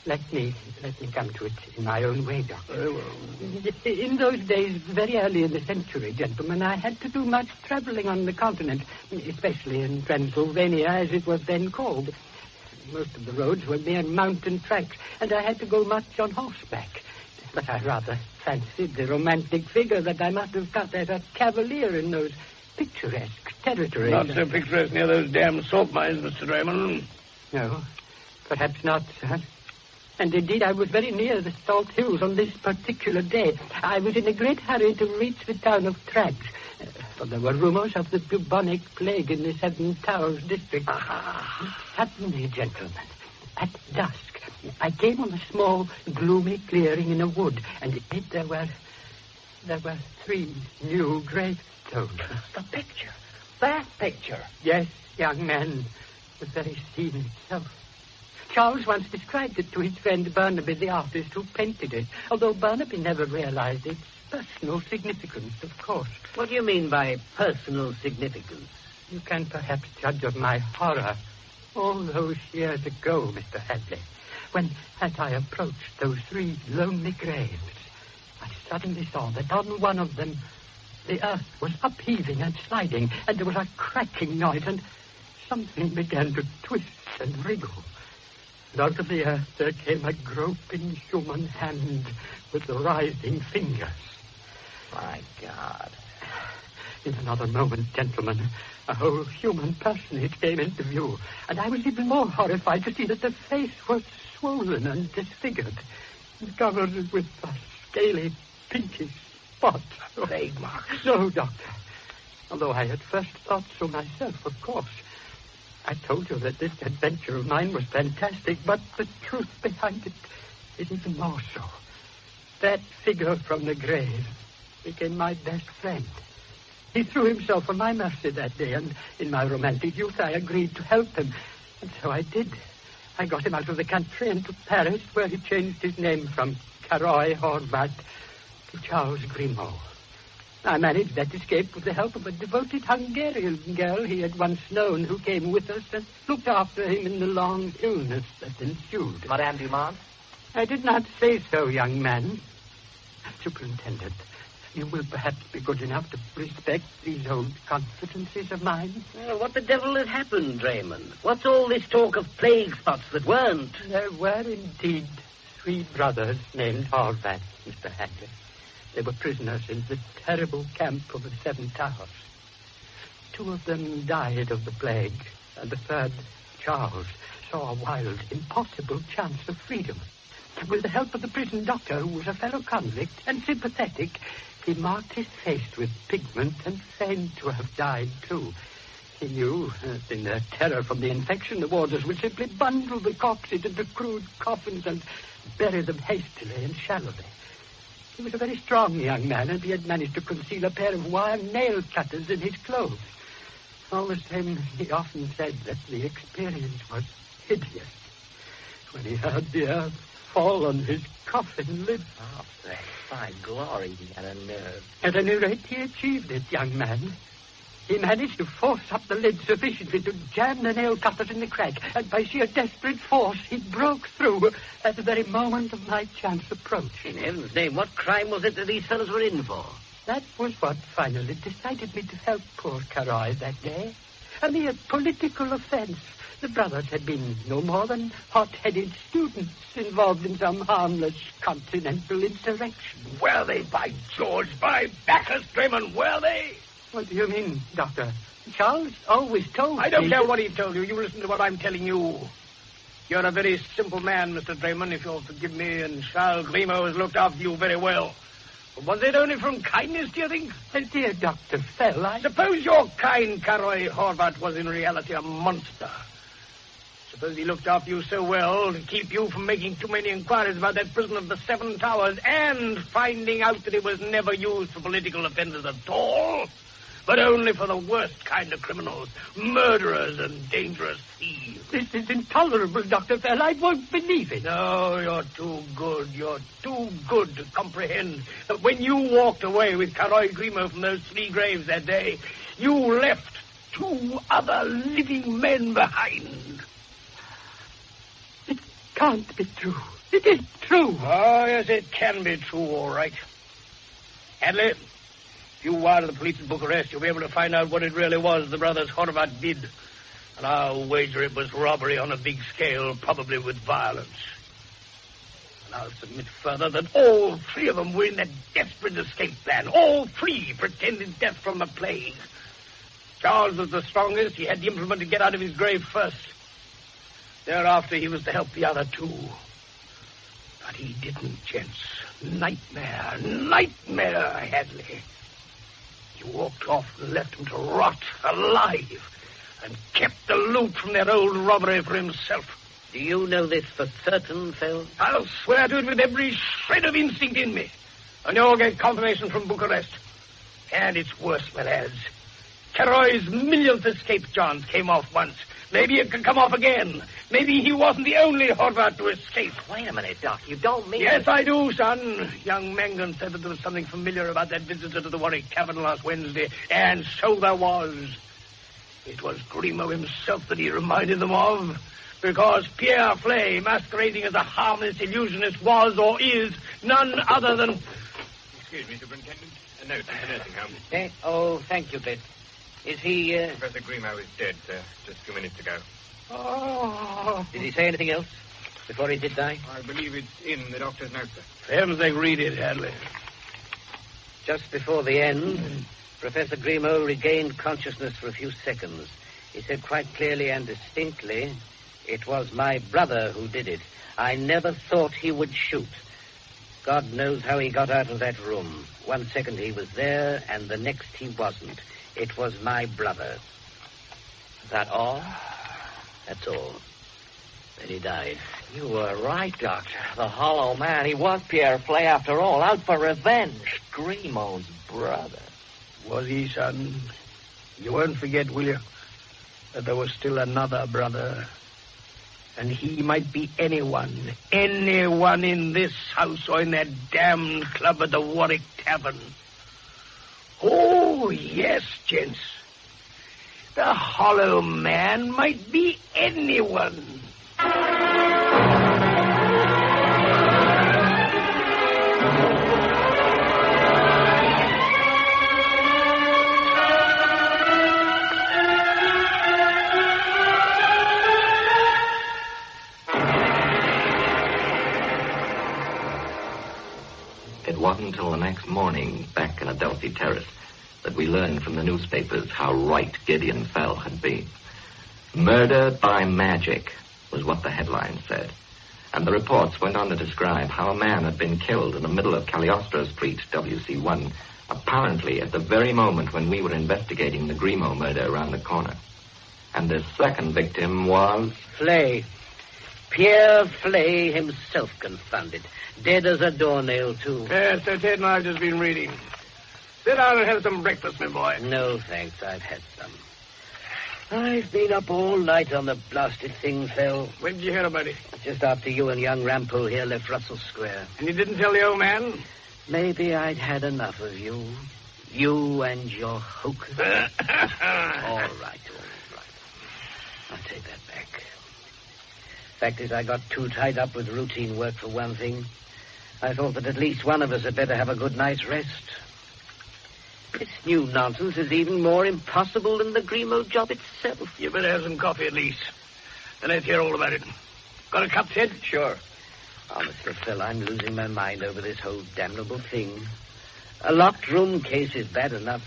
Let me come to it in my own way, Doctor. Very well. In those days, very early in the century, gentlemen, I had to do much traveling on the continent, especially in Transylvania, as it was then called. Most of the roads were mere mountain tracks, and I had to go much on horseback. But I rather fancied the romantic figure that I must have cut as a cavalier in those picturesque territories. Not so picturesque near those damn salt mines, Mr. Draymond. No, perhaps not, sir. And indeed, I was very near the Salt Hills on this particular day. I was in a great hurry to reach the town of Trags, for there were rumors of the bubonic plague in the Seven Towers district. Suddenly, gentlemen, at dusk, I came on a small, gloomy clearing in a wood, and in it there were 3 new gravestones. The picture. That picture. Yes, young man, the very scene itself. Charles once described it to his friend Burnaby, the artist who painted it, although Burnaby never realized its personal significance, of course. What do you mean by personal significance? You can perhaps judge of my horror all those years ago, Mr. Hadley, when, as I approached those 3 lonely graves, I suddenly saw that on one of them the earth was upheaving and sliding, and there was a cracking noise, and something began to twist and wriggle. And out of the earth there came a groping human hand with writhing fingers. My God. In another moment, gentlemen, a whole human personage came into view, and I was even more horrified to see that the face was swollen and disfigured, and covered with a scaly, pinkish spot. Plague marks. No, Doctor. Although I at first thought so myself, of course. I told you that this adventure of mine was fantastic, but the truth behind it is even more so. That figure from the grave became my best friend. He threw himself on my mercy that day, and in my romantic youth I agreed to help him. And so I did. I got him out of the country and to Paris, where he changed his name from Caroy Horvat to Charles Grimaud. I managed that escape with the help of a devoted Hungarian girl he had once known, who came with us and looked after him in the long illness that ensued. Madame Dumont? I did not say so, young man. Superintendent, you will perhaps be good enough to respect these old confidences of mine? Well, what the devil had happened, Draymond? What's all this talk of plague spots that weren't? There were indeed 3 brothers named Horvat, Mr. Hadley. They were prisoners in the terrible camp of the Seven Towers. 2 of them died of the plague, and the 3rd, Charles, saw a wild, impossible chance of freedom. With the help of the prison doctor, who was a fellow convict and sympathetic, he marked his face with pigment and feigned to have died, too. He knew that in their terror from the infection, the warders would simply bundle the corpses into crude coffins and bury them hastily and shallowly. He was a very strong young man, and he had managed to conceal a pair of wire nail cutters in his clothes. All the same, he often said that the experience was hideous. When he heard the earth fall on his coffin lid. Oh, by glory, he had a nerve. At any rate, he achieved it, young man. He managed to force up the lid sufficiently to jam the nail cutters in the crack, and by sheer desperate force, he broke through at the very moment of my chance approach. In heaven's name, what crime was it that these fellows were in for? That was what finally decided me to help poor Caroy that day. A mere political offense, The brothers had been no more than hot-headed students involved in some harmless continental insurrection. Were they, by George, by Bacchus, Draymond, were they? What do you mean, Doctor? Charles always told me... I don't care what he told you. You listen to what I'm telling you. You're a very simple man, Mr. Draymond, if you'll forgive me, and Charles Grimaud has looked after you very well. But was it only from kindness, do you think? Dear Dr. Fell, Suppose your kind Caroy Horvat was in reality a monster. Suppose he looked after you so well to keep you from making too many inquiries about that prison of the Seven Towers and finding out that it was never used for political offenses at all, but only for the worst kind of criminals, murderers and dangerous thieves. This is intolerable, Dr. Fell. I won't believe it. No, you're too good. You're too good to comprehend that when you walked away with Caroy Grimaud from those 3 graves that day, you left 2 other living men behind. It can't be true. It is true. Oh, yes, it can be true, all right. Hadley, if you wire to the police in Bucharest, you'll be able to find out what it really was the brothers Horvat did. And I'll wager it was robbery on a big scale, probably with violence. And I'll submit further that all 3 of them were in that desperate escape plan. All 3 pretended death from the plague. Charles was the strongest. He had the implement to get out of his grave first. Thereafter, he was to help the other 2. But he didn't, gents. Nightmare, Hadley. He walked off and left him to rot alive and kept the loot from that old robbery for himself. Do you know this for certain, Phil? I'll swear to it with every shred of instinct in me. And you'll get confirmation from Bucharest. And it's worse, my lads. Caroy's millionth escape chance came off once. Maybe it could come off again. Maybe he wasn't the only Horvat to escape. Wait a minute, Doc. You don't mean... Yes, I do, son. Young Mangan said that there was something familiar about that visitor to the Warwick Tavern last Wednesday. And so there was. It was Grimaud himself that he reminded them of. Because Pierre Flay, masquerading as a harmless illusionist, was or is none other than... Excuse me, Superintendent. A note from the nursing home. Thank you, Bit. Is he, Professor Grimaud is dead, sir. Just a few minutes ago. Oh. Did he say anything else before he did die? I believe it's in the doctor's note, sir. For heaven's sake, read it, Hadley. Just before the end, Professor Grimaud regained consciousness for a few seconds. He said quite clearly and distinctly, "It was my brother who did it. I never thought he would shoot. God knows how he got out of that room. 1 second he was there, and the next he wasn't. It was my brother." Is that all? That's all. Then he died. You were right, Doctor. The Hollow Man, he was Pierre Flay after all, out for revenge. Grimaud's brother. Was he, son? You won't forget, will you, that there was still another brother. And he might be anyone in this house or in that damned club at the Warwick Tavern. Oh, yes, gents. The Hollow Man might be anyone. It wasn't until the next morning, back in Adelphi Terrace, that we learned from the newspapers how right Gideon Fell had been. Murder by magic was what the headline said. And the reports went on to describe how a man had been killed in the middle of Cagliostro Street, WC1, apparently at the very moment when we were investigating the Grimaud murder around the corner. And the second victim was... Flay. Pierre Flay himself, confounded. Dead as a doornail, too. Yes, that's it, and I've just been reading. Sit down and have some breakfast, my boy. No, thanks. I've had some. I've been up all night on the blasted thing, Phil. When did you hear about it? Just after you and young Rampole here left Russell Square. And you didn't tell the old man? Maybe I'd had enough of you. You and your hookers. All right. I'll take that back. Fact is, I got too tied up with routine work for one thing. I thought that at least one of us had better have a good night's rest. This new nonsense is even more impossible than the Grimaud job itself. You better have some coffee at least. Then let's hear all about it. Got a cup, Sid? Sure. Honestly, Phil, I'm losing my mind over this whole damnable thing. A locked room case is bad enough.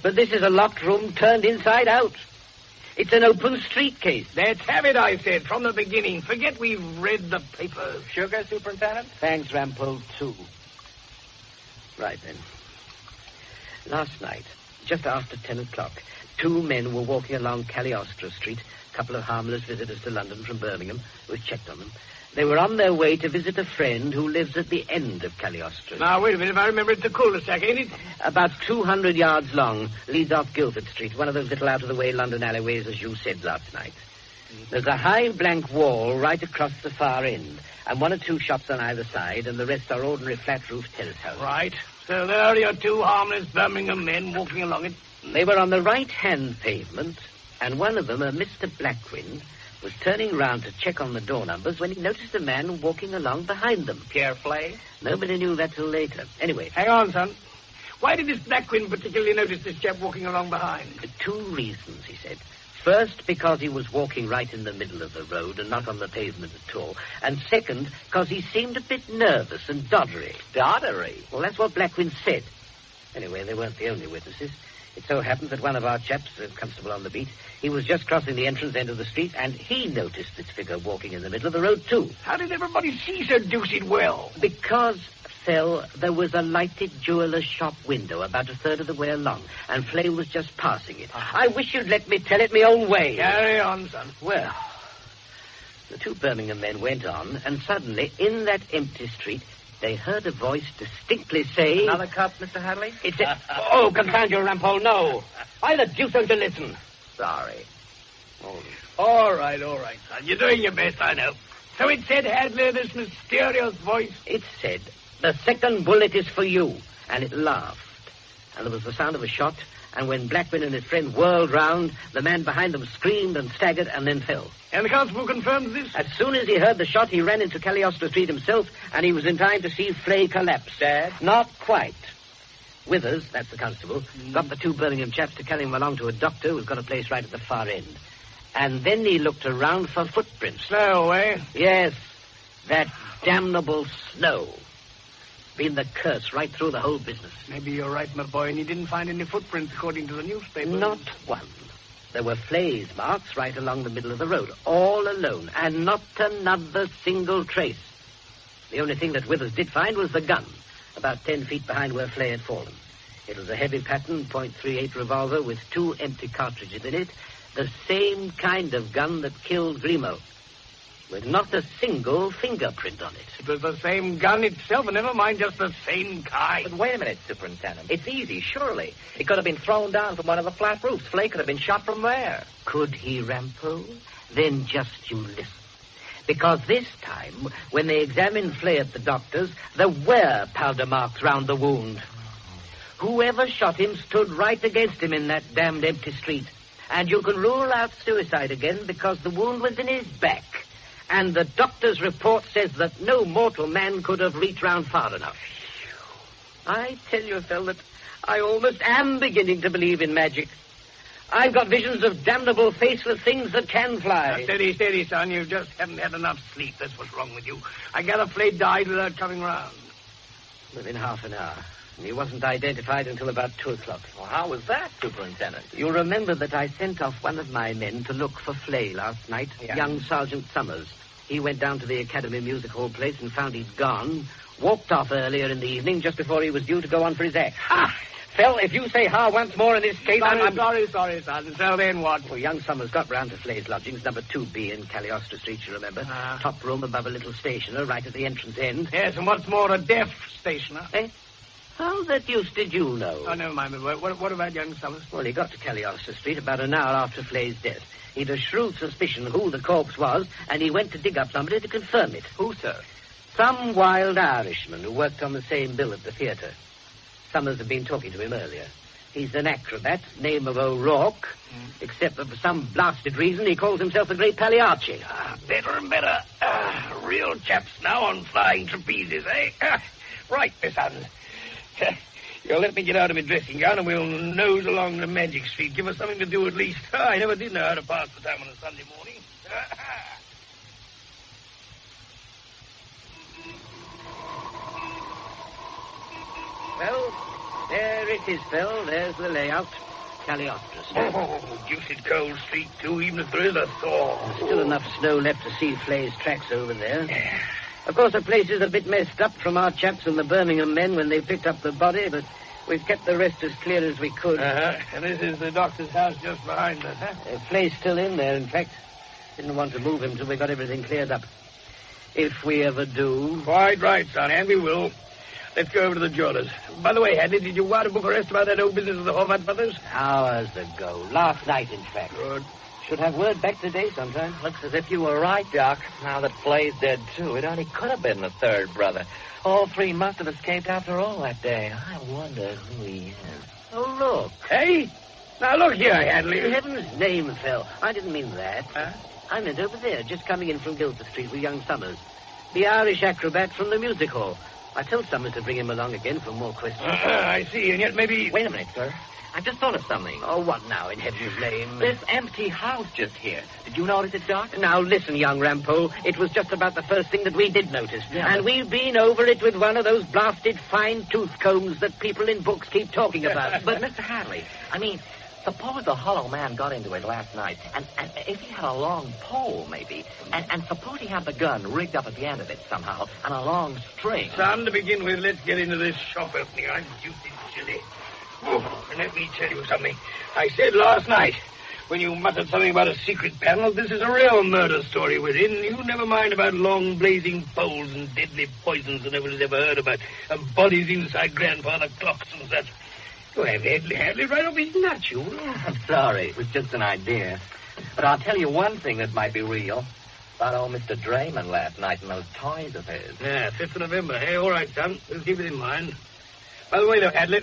But this is a locked room turned inside out. It's an open street case. Let's have it, I said, from the beginning. Forget we've read the papers. Sugar, Superintendent? Thanks, Rampole, too. Right, then. Last night, just after 10 o'clock, 2 men were walking along Cagliostro Street, a couple of harmless visitors to London from Birmingham, who had checked on them. They were on their way to visit a friend who lives at the end of Cagliostro. Now, wait a minute. If I remember, it's a cul-de-sac, ain't it? About 200 yards long, leads off Guildford Street, one of those little out-of-the-way London alleyways, as you said last night. There's a high blank wall right across the far end, and 1 or 2 shops on either side, and the rest are ordinary flat-roof terrace houses. Right. So there are your 2 harmless Birmingham men walking along it. They were on the right-hand pavement, and one of them, a Mr. Blackwind, was turning round to check on the door numbers when he noticed a man walking along behind them. Pierre Flay? Nobody knew that till later. Anyway. Hang on, son. Why did this Blackwind particularly notice this chap walking along behind? 2 reasons, he said. First, because he was walking right in the middle of the road and not on the pavement at all. And second, because he seemed a bit nervous and doddery. Doddery? Well, that's what Blackwind said. Anyway, they weren't the only witnesses. It so happened that one of our chaps, the constable on the beat, he was just crossing the entrance end of the street, and he noticed this figure walking in the middle of the road, too. How did everybody see so deuced well? Because, Phil, there was a lighted jeweller's shop window about a third of the way along, and Flay was just passing it. I wish you'd let me tell it my own way. Carry on, son. Well, the 2 Birmingham men went on, and suddenly, in that empty street, they heard a voice distinctly say... Another cup, Mr. Hadley? It's a... Oh, confound you, Rampole, no. Why the deuce don't you listen? Sorry. All right, son. You're doing your best, I know. So it said, Hadley, this mysterious voice? It said, the second bullet is for you. And it laughed. And there was the sound of a shot, and when Blackwind and his friend whirled round, the man behind them screamed and staggered and then fell. And the constable confirmed this? As soon as he heard the shot, he ran into Cagliostro Street himself, and he was in time to see Flay collapse. Dead? Not quite. Withers, that's the constable, got the 2 Birmingham chaps to carry him along to a doctor who's got a place right at the far end. And then he looked around for footprints. Snow, eh? Yes, that damnable snow. Been the curse right through the whole business. Maybe you're right, my boy, and you didn't find any footprints according to the newspaper. Not one. There were Flay's marks right along the middle of the road, all alone, and not another single trace. The only thing that Withers did find was the gun, about 10 feet behind where Flay had fallen. It was a heavy pattern .38 revolver with 2 empty cartridges in it, the same kind of gun that killed Grimo, with not a single fingerprint on it. It was the same gun itself, and never mind just the same kind. But wait a minute, Superintendent. It's easy, surely. It could have been thrown down from one of the flat roofs. Flay could have been shot from there. Could he, Rampole? Then just you listen. Because this time, when they examined Flay at the doctor's, there were powder marks round the wound. Whoever shot him stood right against him in that damned empty street. And you can rule out suicide again because the wound was in his back. And the doctor's report says that no mortal man could have reached round far enough. I tell you, Phil, that I almost am beginning to believe in magic. I've got visions of damnable faceless things that can fly. Now, steady, son. You just haven't had enough sleep. That's what's wrong with you. I gather Flay died without coming round. Within half an hour. He wasn't identified until about 2 o'clock. Well, how was that, Superintendent? You'll remember that I sent off one of my men to look for Flay last night, young Sergeant Summers. He went down to the Academy Music Hall place and found he'd gone, walked off earlier in the evening just before he was due to go on for his act. Ha! Phil, if you say ha once more in this case, I'm... Sorry, son. So then what? Well, young Summers got round to Flay's lodgings, number 2B in Cagliostro Street, you remember. Top room above a little stationer right at the entrance end. Yes, and what's more, a deaf stationer. Eh? How the deuce did you know? Oh, never mind. What about young Summers? Well, he got to Cagliostro Street about an hour after Flay's death. He'd a shrewd suspicion who the corpse was, and he went to dig up somebody to confirm it. Who, sir? Some wild Irishman who worked on the same bill at the theatre. Summers had been talking to him earlier. He's an acrobat, name of O'Rourke, except that for some blasted reason he calls himself the Great Pagliacci. Better and better. Real chaps now on flying trapezes, eh? Right, my son. You'll let me get out of my dressing gown and we'll nose along the Magic Street. Give us something to do at least. I never did know how to pass the time on a Sunday morning. Well, there it is, Phil. There's the layout. Cagliostro Street. Oh, deuced cold street, too, even if there is a thaw. There's still enough snow left to see Flay's tracks over there. Of course, the place is a bit messed up from our chaps and the Birmingham men when they picked up the body, but we've kept the rest as clear as we could. And this is the doctor's house just behind us, huh? Flay's still in there, in fact. Didn't want to move him till we got everything cleared up. If we ever do. Quite right, son, and we will. Let's go over to the jewelers. By the way, Hadley, did you wire to Bucharest about that old business of the Horvat brothers? Hours ago. Last night, in fact. Good. Should have word back today sometime. Looks as if you were right, Doc. Now that Flay's dead, too, it only could have been the third brother. All three must have escaped after all that day. I wonder who he is. Oh, look. Hey? Now, look here, Hadley. In heaven's name, Phil. I didn't mean that. Huh? I meant over there, just coming in from Guildford Street with young Summers. The Irish acrobat from the music hall. I told Summers to bring him along again for more questions. I see, and yet maybe... Wait a minute, sir. I just thought of something. Oh, what now, in heaven's name? This empty house just here. Did you notice it, Doc? Now, listen, young Rampo. It was just about the first thing that we did notice. Yeah, and we've been over it with one of those blasted fine tooth combs that people in books keep talking about. But, Mr. Hadley, I mean, suppose the hollow man got into it last night, and if he had a long pole, maybe, and suppose he had the gun rigged up at the end of it somehow, and a long string. Son, to begin with, let's get into this shop opening. I'm deuced chilly. Oh, and let me tell you something. I said last night, when you muttered something about a secret panel, this is a real murder story within. You never mind about long blazing poles and deadly poisons that nobody's ever heard about, and bodies inside grandfather clocks and such. You have Hadley right off his nuts, you. I'm sorry. It was just an idea. But I'll tell you one thing that might be real. About old Mr. Drayman last night and those toys of his. Yeah, 5th of November. Hey, all right, son. We'll keep it in mind. By the way, though, Hadley,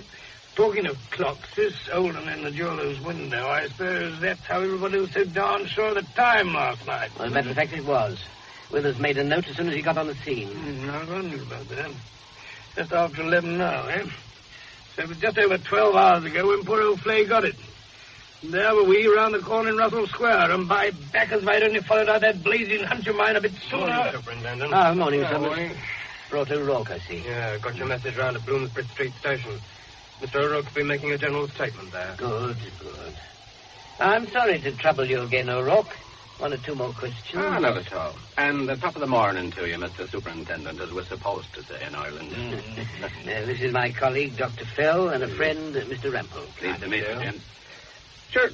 talking of clocks, this old one in the jeweler's window, I suppose that's how everybody was so darn sure of the time last night. Well, as a matter of fact, it was. Withers made a note as soon as he got on the scene. I wondered about that. Just after 11 now, eh? So it was just over 12 hours ago when poor old Flay got it. And there were we round the corner in Russell Square, and by backers, if I'd only followed out that blazing hunch of mine a bit sooner. Morning, Superintendent. Morning, Summers. Morning. Brought O'Rourke, I see. Yeah, got your message round at Bloomsbury Street Station. Mr. O'Rourke's been making a general statement there. Good. I'm sorry to trouble you again, O'Rourke. One or two more questions. Not at all. And the top of the morning to you, Mr. Superintendent, as we're supposed to say in Ireland. This is my colleague, Dr. Fell, and a friend, Mr. Rampo. Pleased to meet you, gents. Sure.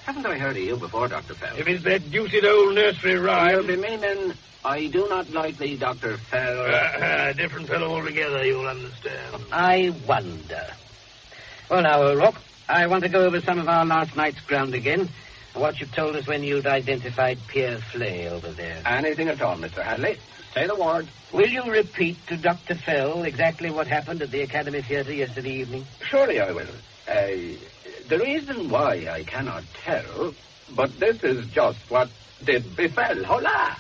Haven't I heard of you before, Dr. Fell? If it's that deuced old nursery rhyme. You'll be meaning, I do not like the Dr. Fell. Different fellow altogether, you'll understand. I wonder. Well, now, O'Rourke, I want to go over some of our last night's ground again. What you told us when you'd identified Pierre Flay over there. Anything at all, Mr. Hadley. Say the word. Will you repeat to Dr. Fell exactly what happened at the Academy Theatre yesterday evening? Surely I will. The reason why I cannot tell, but this is just what did befell. Hola!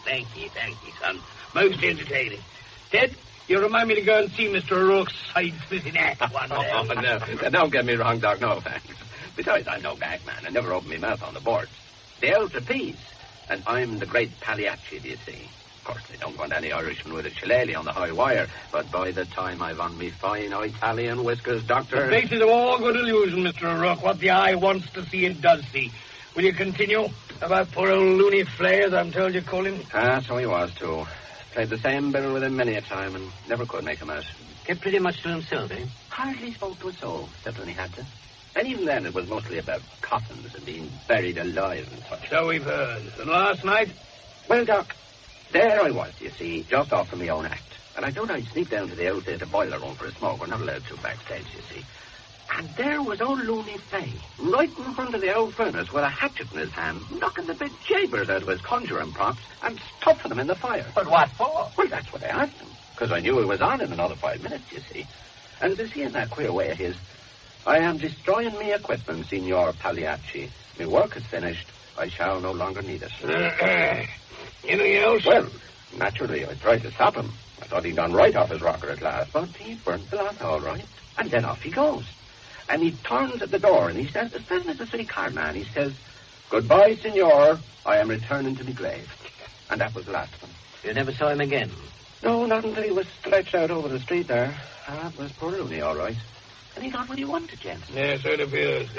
Thank you, son. Most entertaining. Ted, you remind me to go and see Mr. O'Rourke's side-splitting act one day. No, don't get me wrong, Doc. No thanks. Besides, I'm no gag man. I never open my mouth on the boards. The old trapeze. And I'm the great Pagliacci, do you see? Of course, they don't want any Irishman with a shillelagh on the high wire. But by the time I've on me fine Italian whiskers, Doctor... The basis of all good illusion, Mr. O'Rourke. What the eye wants to see, it does see. Will you continue about poor old Looney Flay, as I'm told you call him? So he was, too. Played the same bill with him many a time and never could make him out. Kept pretty much to himself, eh? Hardly spoke to a soul, except when he had to. And even then, it was mostly about coffins and being buried alive and such. So we've heard. And last night? Well, Doc, there I was, you see, just off from my own act. And I thought I'd sneak down to the old theatre boiler room for a smoke. We're not allowed to backstage, you see. And there was old Looney Flay, right in front of the old furnace with a hatchet in his hand, knocking the big jabers out of his conjuring props and stuffing them in the fire. But what for? Well, that's what I asked him, because I knew he was on in another 5 minutes, you see. And as you see in that queer way of his, I am destroying me equipment, Signor Pagliacci. My work is finished. I shall no longer need it. Anything else? Well, naturally, I tried to stop him. I thought he'd gone right off his rocker at last, but he burnt the lot all right. And then off he goes. And he turns at the door, and he says, as pleasant as a streetcar man, he says, "Goodbye, senor. I am returning to my grave." And that was the last of him. You never saw him again? No, not until he was stretched out over the street there. That was poor Looney, all right. And he got what he wanted, gents. Yes, so it appears.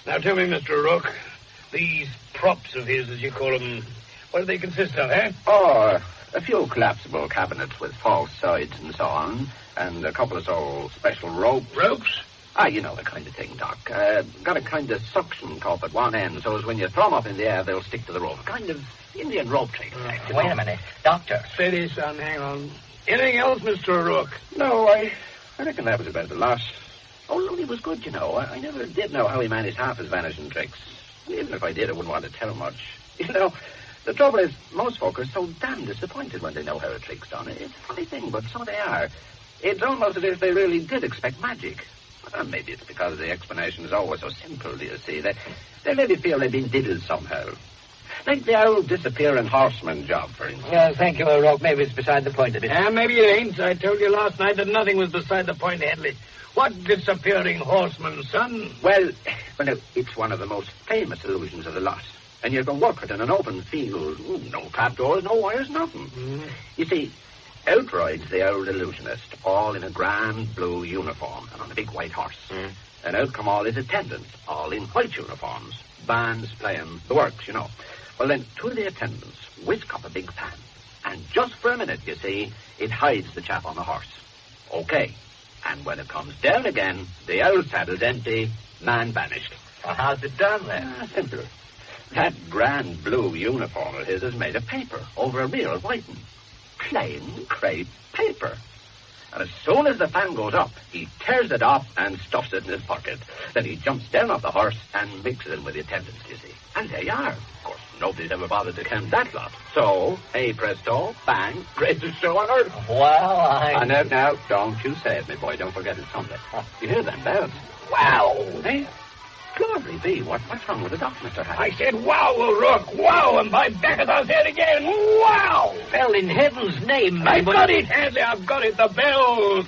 Now tell me, Mr. O'Rourke, these props of his, as you call them, what do they consist of, eh? Oh, a few collapsible cabinets with false sides and so on, and a couple of so special ropes. Ropes? You know the kind of thing, Doc. Got a kind of suction cup at one end, so as when you throw them up in the air, they'll stick to the rope. Kind of Indian rope trick. Wait a minute. Doctor. Steady, son, hang on. Anything else, Mr. O'Rourke? No, I reckon that was about the lot. Oh, Looney was good, you know. I never did know how he managed half his vanishing tricks. Even if I did, I wouldn't want to tell much. You know, the trouble is, most folk are so damn disappointed when they know how a trick's done. It's a funny thing, but so they are. It's almost as if they really did expect magic. Maybe it's because the explanation is always so simple, do you see? They maybe feel they've been diddled somehow. Like the old disappearing horseman job, for instance. Well, thank you, O'Rourke. Maybe it's beside the point of it. Maybe it ain't. I told you last night that nothing was beside the point, Hadley. What disappearing horseman, son? Well, it's one of the most famous illusions of the lot. And you can work it in an open field. No trapdoors, no wires, nothing. Mm. You see, out rides the old illusionist, all in a grand blue uniform and on a big white horse. Mm. And out come all his attendants, all in white uniforms. Bands playing the works, you know. Well, then, two of the attendants whisk up a big pan. And just for a minute, you see, it hides the chap on the horse. Okay. And when it comes down again, the old saddle's empty, man vanished. Well, how's it done, then? Simple. That grand blue uniform of his is made of paper over a real white one. Plain crepe paper. And as soon as the fan goes up, he tears it off and stuffs it in his pocket. Then he jumps down off the horse and mixes it with the attendants, you see. And there you are. Of course, nobody's ever bothered to count that lot. So, hey presto, bang, greatest show on earth. Well, Now, don't you say it, my boy. Don't forget it's Sunday. You hear them bells? Wow. Hey? Glory be, what's wrong with the doc, Mr. Hyde? I said, wow, O'Rourke, wow, and by Bacchus, I'll say it again, wow! Well, in heaven's name, I've got it, Hadley, I've got it, the bells.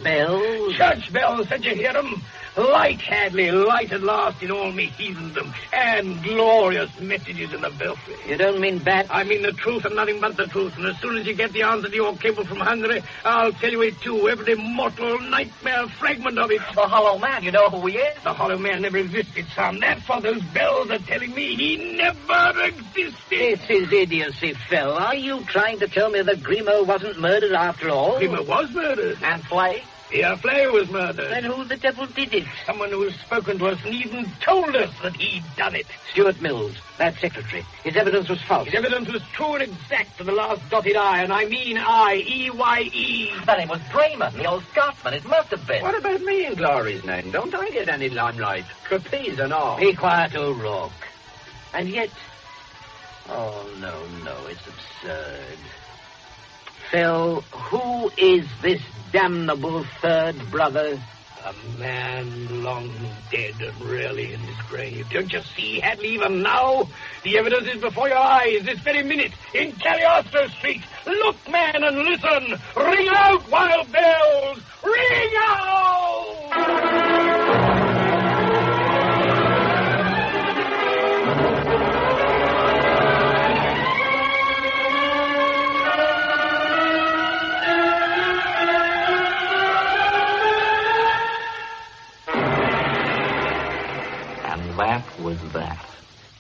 Bells? Church bells, did you hear them? Light, Hadley, light at last in all me heathendom, and glorious messages in the belfry. You don't mean that? I mean the truth and nothing but the truth, and as soon as you get the answer to your cable from Hungary, I'll tell you it too, every mortal nightmare fragment of it. The Hollow Man, you know who he is? The Hollow Man never existed, son. That's what those bells are telling me. He never existed. This is idiocy, Phil. Are you trying to tell me that Grimo wasn't murdered after all? Grimo was murdered. And Flay? Yeah, Flay was murdered. Then who the devil did it? Someone who has spoken to us and even told us that he'd done it. Stuart Mills, that secretary. His evidence was false. His evidence was true and exact to the last dotted I, and I mean I, E-Y-E. Then it was Brayman, the old Scotsman. It must have been. What about me in Glory's name? Don't I get any limelight? Trapeze and all. Be quiet, O'Rourke. And yet... Oh, no, it's absurd. Phil, who is this damnable third brother? A man long dead and really in his grave. Don't you see, Hadley, even now? The evidence is before your eyes this very minute in Cagliostro Street. Look, man, and listen. Ring out, wild bells! Ring out! That was that.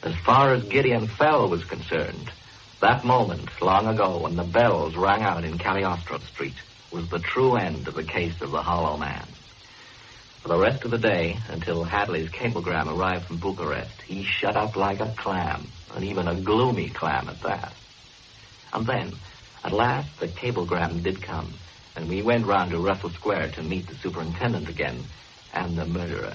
As far as Gideon Fell was concerned, that moment, long ago, when the bells rang out in Cagliostro Street, was the true end of the case of the Hollow Man. For the rest of the day, until Hadley's cablegram arrived from Bucharest, he shut up like a clam, and even a gloomy clam at that. And then, at last, the cablegram did come, and we went round to Russell Square to meet the superintendent again, and the murderer.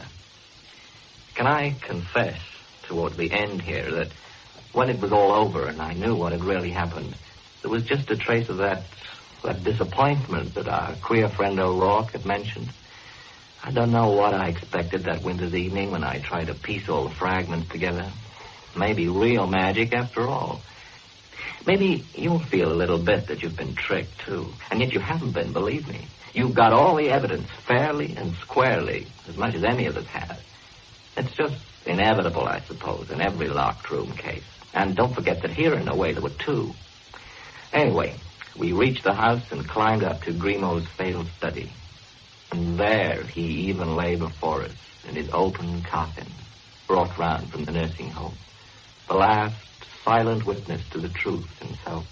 Can I confess, toward the end here, that when it was all over and I knew what had really happened, there was just a trace of that disappointment that our queer friend O'Rourke had mentioned. I don't know what I expected that winter's evening when I tried to piece all the fragments together. Maybe real magic after all. Maybe you'll feel a little bit that you've been tricked, too. And yet you haven't been, believe me. You've got all the evidence fairly and squarely, as much as any of us have. It's just inevitable, I suppose, in every locked room case. And don't forget that here, in a way, there were two. Anyway, we reached the house and climbed up to Grimaud's fatal study. And there he even lay before us in his open coffin, brought round from the nursing home. The last silent witness to the truth himself.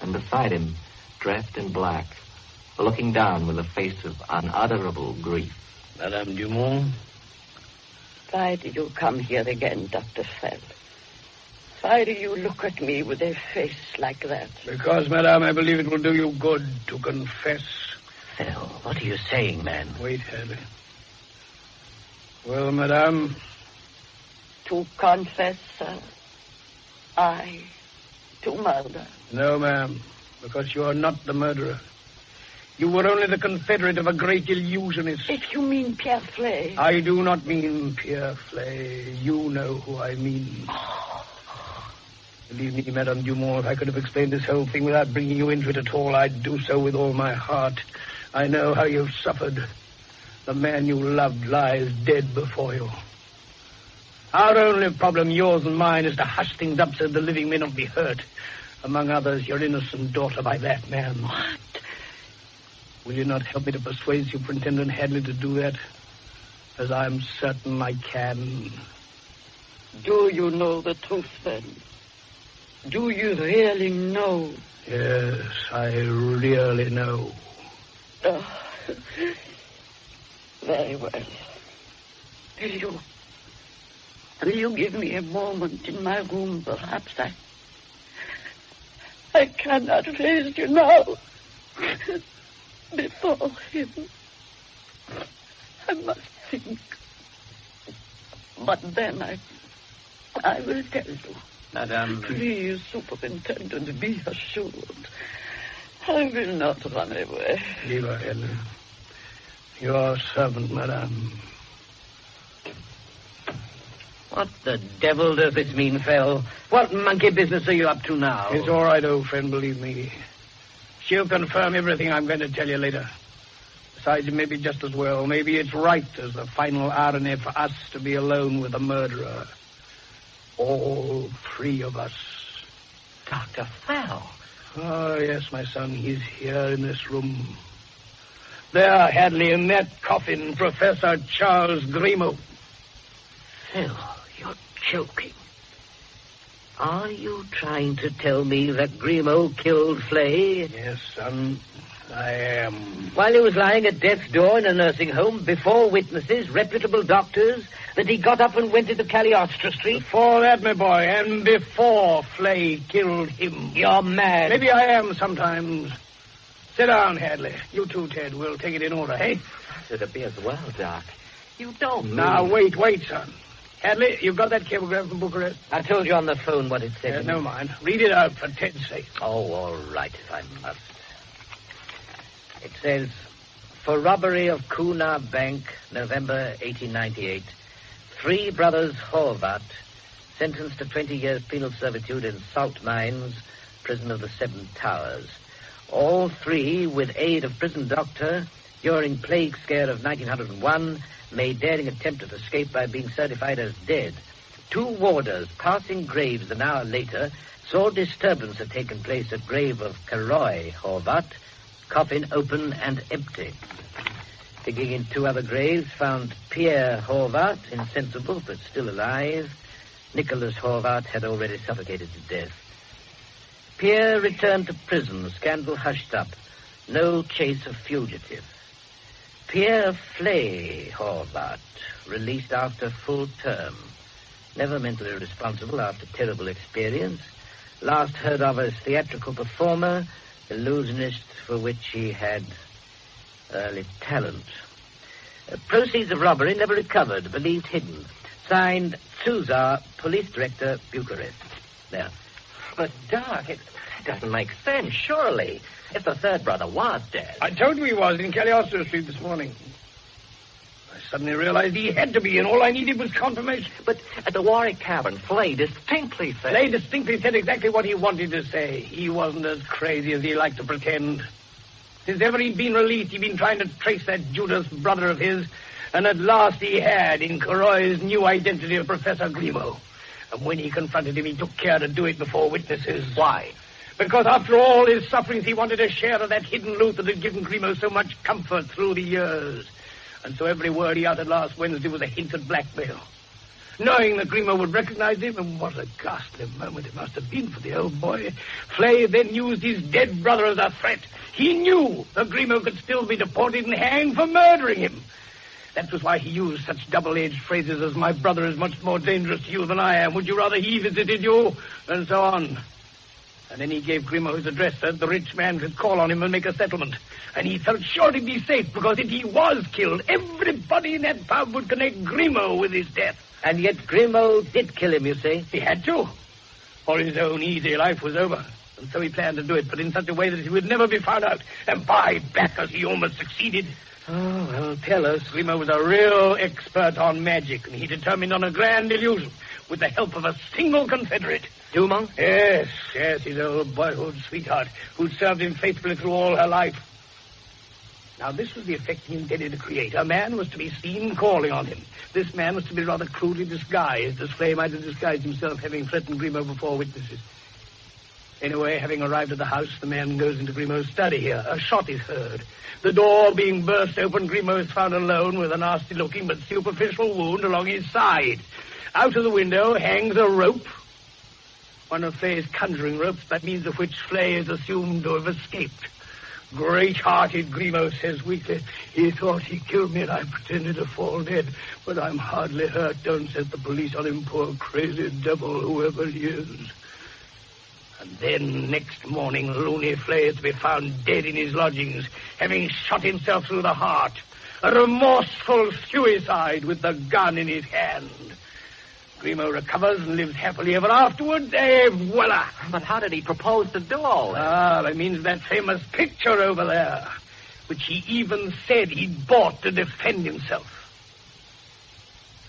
And beside him, dressed in black, looking down with a face of unutterable grief. Madame Dumont? Why do you come here again, Dr. Fell? Why do you look at me with a face like that? Because, madame, I believe it will do you good to confess. Fell, what are you saying, man? Wait, Hadley. Well, madame? To confess, sir? I to murder? No, ma'am, because you are not the murderer. You were only the confederate of a great illusionist. If you mean Pierre Flay. I do not mean Pierre Flay. You know who I mean. Believe me, Madame Dumont, if I could have explained this whole thing without bringing you into it at all, I'd do so with all my heart. I know how you've suffered. The man you loved lies dead before you. Our only problem, yours and mine, is to hush things up so the living may not be hurt. Among others, your innocent daughter by that man. What? Will you not help me to persuade Superintendent Hadley to do that? As I'm certain I can. Do you know the truth, then? Do you really know? Yes, I really know. Very well. Will you give me a moment in my room? Perhaps I cannot face you now. Before him. I must think. But then I will tell you. Madame. Please, Superintendent, be assured. I will not run away. Leave her, Helen. Your servant, madame. What the devil does this mean, Fell? What monkey business are you up to now? It's all right, old friend, believe me. She'll confirm everything I'm going to tell you later. Besides, it may be just as well. Maybe it's right as the final irony for us to be alone with the murderer. All three of us. Dr. Fell. Oh, yes, my son. He's here in this room. There, Hadley, in that coffin, Professor Charles Grimaud. Phil, you're joking. Are you trying to tell me that Grimaud killed Flay? Yes, son, I am. While he was lying at death's door in a nursing home, before witnesses, reputable doctors, that he got up and went into Cagliostro Street? Before that, my boy, and before Flay killed him. You're mad. Maybe I am sometimes. Sit down, Hadley. You too, Ted. We'll take it in order, eh? It appears well, Doc. You don't mean... Now, wait, son. Hadley, you got that cablegram from Bucharest? I told you on the phone what it said. Never mind. Read it out for Ted's sake. Oh, all right, if I must. It says, for robbery of Kuna Bank, November 1898, 3 brothers Horvat, sentenced to 20 years penal servitude in salt mines, prison of the 7 Towers. All 3, with aid of prison doctor, during plague scare of 1901, made daring attempt at escape by being certified as dead. 2 warders, passing graves an hour later, saw disturbance had taken place at grave of Karoy Horvat, coffin open and empty. Digging in 2 other graves, found Pierre Horvat, insensible but still alive. Nicholas Horvat had already suffocated to death. Pierre returned to prison, scandal hushed up. No chase of fugitive. Pierre Flay Horvat, released after full term. Never mentally responsible after terrible experience. Last heard of as theatrical performer, illusionist for which he had early talent. Proceeds of robbery never recovered, believed hidden. Signed, Suzar, Police Director, Bucharest. There. But, Doc, it doesn't make sense, surely. If the third brother was dead... I told you he was in Cagliostro Street this morning. I suddenly realized he had to be, and all I needed was confirmation. But at the Warwick cabin, Flay distinctly said... Flay distinctly said exactly what he wanted to say. He wasn't as crazy as he liked to pretend. Since ever he'd been released, he'd been trying to trace that Judas brother of his, and at last he had in Corroy's new identity of Professor Grimo. And when he confronted him, he took care to do it before witnesses. Why? Because after all his sufferings, he wanted a share of that hidden loot that had given Grimo so much comfort through the years. And so every word he uttered last Wednesday was a hint at blackmail. Knowing that Grimo would recognize him, and what a ghastly moment it must have been for the old boy, Flay then used his dead brother as a threat. He knew that Grimo could still be deported and hanged for murdering him. That was why he used such double-edged phrases as, my brother is much more dangerous to you than I am. Would you rather he visited you? And so on. And then he gave Grimo his address so that the rich man could call on him and make a settlement. And he felt sure he'd be safe, because if he was killed, everybody in that pub would connect Grimo with his death. And yet Grimo did kill him, you say? He had to, or his own easy life was over. And so he planned to do it, but in such a way that he would never be found out. And by backers, he almost succeeded. Oh, well, tell us. Grimo was a real expert on magic, and he determined on a grand illusion with the help of a single confederate. Dumont? Yes, his old boyhood sweetheart, who'd served him faithfully through all her life. Now, this was the effect he intended to create. A man was to be seen calling on him. This man was to be rather crudely disguised, as Flay might have disguised himself, having threatened Grimo before witnesses. Anyway, having arrived at the house, the man goes into Grimo's study here. A shot is heard. The door being burst open, Grimo is found alone with a nasty-looking but superficial wound along his side. Out of the window hangs a rope. One of Flay's conjuring ropes, by means of which Flay is assumed to have escaped. Great-hearted Grimo says weakly, he thought he killed me and I pretended to fall dead, but I'm hardly hurt. Don't set the police on him, poor crazy devil, whoever he is. And then next morning, loony Flay is to be found dead in his lodgings, having shot himself through the heart. A remorseful suicide with the gun in his hand. Grimo recovers and lives happily ever afterward. Voila! But how did he propose to do all that? That means that famous picture over there, which he even said he'd bought to defend himself.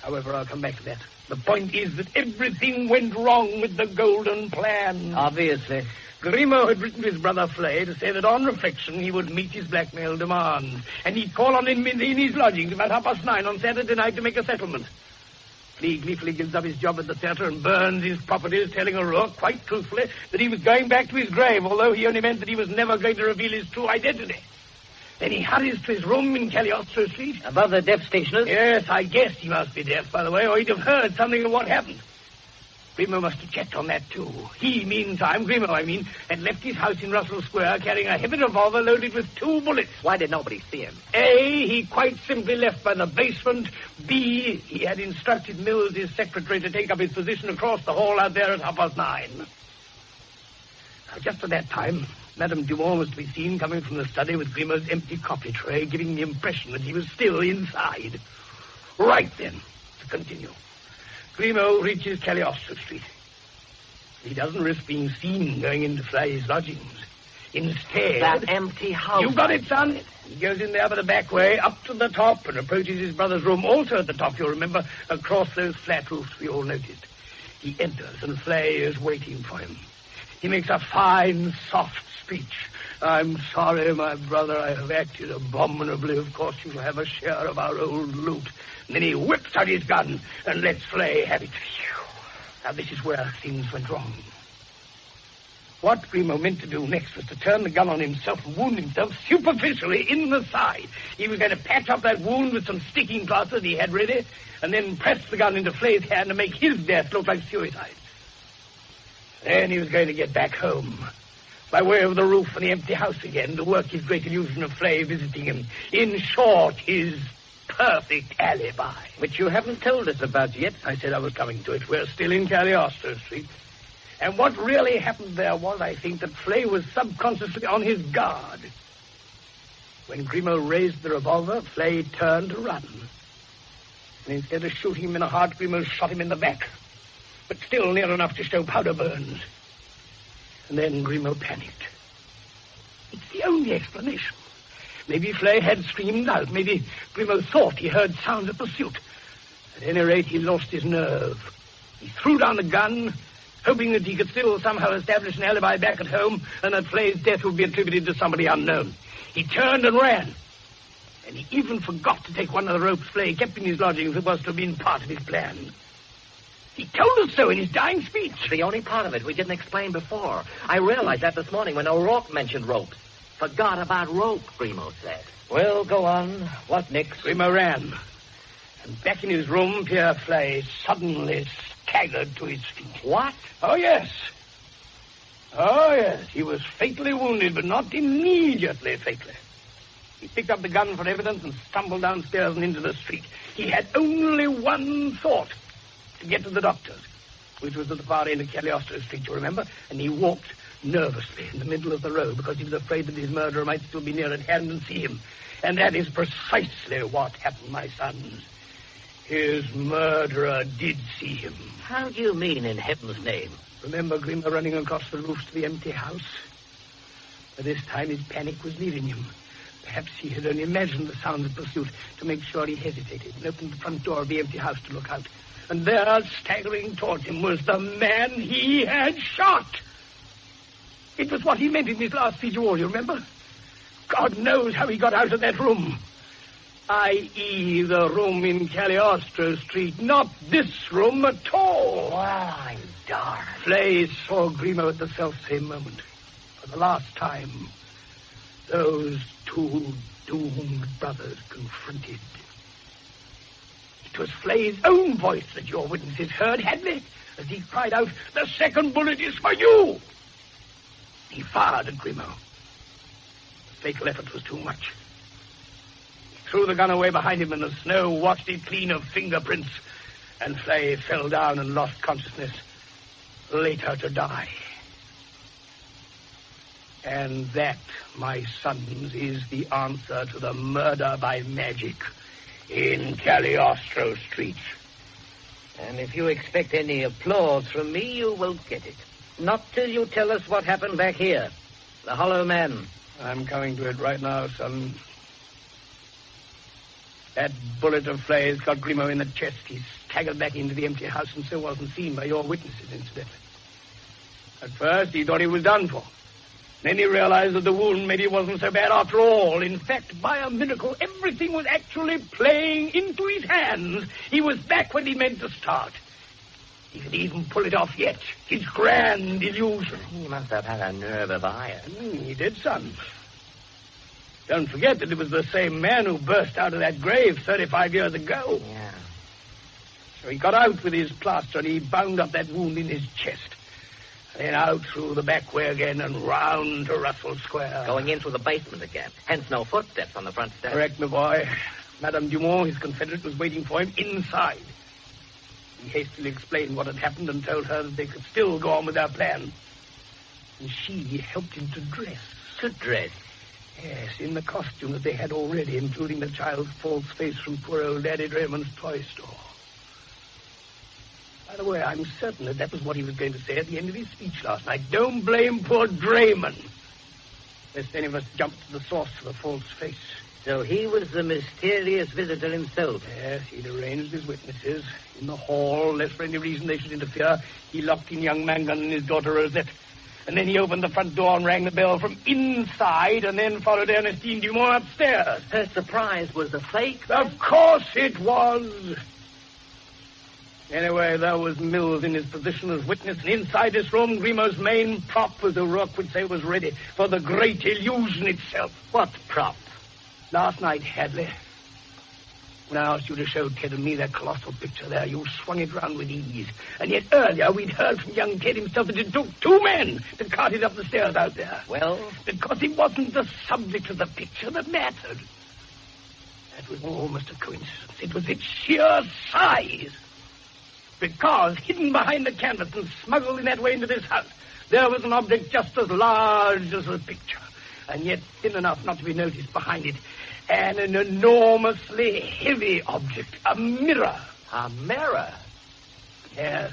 However, I'll come back to that. The point is that everything went wrong with the golden plan. Obviously. Grimo had written to his brother Flay to say that on reflection he would meet his blackmail demands, and he'd call on him in his lodgings about 9:30 on Saturday night to make a settlement. Flea gleefully gives up his job at the theatre and burns his properties, telling O'Rourke, quite truthfully, that he was going back to his grave, although he only meant that he was never going to reveal his true identity. Then he hurries to his room in Cagliostro Street. Above the deaf stationers? Yes, I guess he must be deaf, by the way, or he'd have heard something of what happened. Grimo must have checked on that, too. He, meantime, Grimo, had left his house in Russell Square carrying a heavy revolver loaded with 2 bullets. Why did nobody see him? A, he quite simply left by the basement. B, he had instructed Mills, his secretary, to take up his position across the hall out there at 9:30. Now, just at that time, Madame Dumont was to be seen coming from the study with Grimo's empty coffee tray, giving the impression that he was still inside. Right then, to continue. Grimo reaches Cagliostro Street. He doesn't risk being seen going into Flay's lodgings. Instead... That empty house. You got it, son. He goes in there by the back way, up to the top, and approaches his brother's room, also at the top, you'll remember, across those flat roofs we all noticed. He enters, and Flay is waiting for him. He makes a fine, soft speech. I'm sorry, my brother, I have acted abominably. Of course, you shall have a share of our old loot. And then he whips out his gun and lets Flay have it. Now, this is where things went wrong. What Grimo meant to do next was to turn the gun on himself and wound himself superficially in the side. He was going to patch up that wound with some sticking cloth that he had ready, and then press the gun into Flay's hand to make his death look like suicide. Then he was going to get back home, by way of the roof and the empty house again, to work his great illusion of Flay visiting him. In short, his perfect alibi. Which you haven't told us about yet. I said I was coming to it. We're still in Cagliostro Street. And what really happened there was, I think, that Flay was subconsciously on his guard. When Grimo raised the revolver, Flay turned to run. And instead of shooting him in the heart, Grimo shot him in the back, but still near enough to show powder burns. And then Grimo panicked. It's the only explanation. Maybe Flay had screamed out. Maybe Grimaud thought he heard sounds of pursuit. At any rate, he lost his nerve. He threw down the gun, hoping that he could still somehow establish an alibi back at home and that Flay's death would be attributed to somebody unknown. He turned and ran. And he even forgot to take one of the ropes Flay kept in his lodgings that was to have been part of his plan. He told us so in his dying speech. The only part of it we didn't explain before. I realized that this morning when O'Rourke mentioned ropes. Forgot about rope, Grimaud said. Well, go on. What next? Grimaud ran. And back in his room, Pierre Flay suddenly staggered to his feet. What? Oh, yes. Oh, yes. He was fatally wounded, but not immediately fatally. He picked up the gun for evidence and stumbled downstairs and into the street. He had only one thought, to get to the doctor's, which was at the far end of Cagliostro Street, you remember? And he walked nervously in the middle of the road because he was afraid that his murderer might still be near at hand and see him. And that is precisely what happened, my sons. His murderer did see him. How do you mean, in heaven's name? Remember Grimaud running across the roof to the empty house? By this time his panic was leaving him. Perhaps he had only imagined the sounds of pursuit to make sure he hesitated and opened the front door of the empty house to look out. And there, staggering towards him, was the man he had shot. It was what he meant in his last speech of all, you remember? God knows how he got out of that room. I.e. the room in Cagliostro Street, not this room at all. Why, darn. Flay saw Grimaud at the self-same moment. For the last time, those two doomed brothers confronted. It was Flay's own voice that your witnesses heard, Hadley, as he cried out, "The second bullet is for you!" He fired at Grimaud. The fatal effort was too much. He threw the gun away behind him, and the snow washed it clean of fingerprints, and Flay fell down and lost consciousness, later to die. And that, my sons, is the answer to the murder by magic in Cagliostro Street. And if you expect any applause from me, you won't get it. Not till you tell us what happened back here. The Hollow Man. I'm coming to it right now, son. That bullet of Flay's got Grimaud in the chest. He staggered back into the empty house and so wasn't seen by your witnesses, incidentally. At first, he thought he was done for. Then he realized that the wound maybe wasn't so bad after all. In fact, by a miracle, everything was actually playing into his hands. He was back when he meant to start. He could even pull it off yet. His grand illusion. He must have had a nerve of iron. He did, son. Don't forget that it was the same man who burst out of that grave 35 years ago. Yeah. So he got out with his plaster and he bound up that wound in his chest. Then out through the back way again and round to Russell Square. Going in through the basement again. Hence no footsteps on the front steps. Correct, my boy. Madame Dumont, his confederate, was waiting for him inside. He hastily explained what had happened and told her that they could still go on with their plan. And she helped him to dress. To dress? Yes, in the costume that they had already, including the child's false face from poor old Daddy Draymond's toy store. By the way, I'm certain that was what he was going to say at the end of his speech last night. Don't blame poor Draymond. Lest any of us jump to the source of the false face. So he was the mysterious visitor himself. Yes, he'd arranged his witnesses in the hall, lest for any reason they should interfere. He locked in young Mangan and his daughter Rosette. And then he opened the front door and rang the bell from inside, and then followed Ernestine Dumont upstairs. Her surprise was a fake? Of course it was. Anyway, there was Mills in his position as witness, and inside this room, Grimaud's main prop, as O'Rourke would say, was ready for the great illusion itself. What prop? Last night, Hadley, when I asked you to show Ted and me that colossal picture there, you swung it round with ease. And yet earlier, we'd heard from young Ted himself that it took 2 men to cart it up the stairs out there. Well? Because it wasn't the subject of the picture that mattered. That was almost a coincidence. It was its sheer size. Because, hidden behind the canvas and smuggled in that way into this house, there was an object just as large as the picture, and yet thin enough not to be noticed behind it, and an enormously heavy object, a mirror. A mirror? Yes,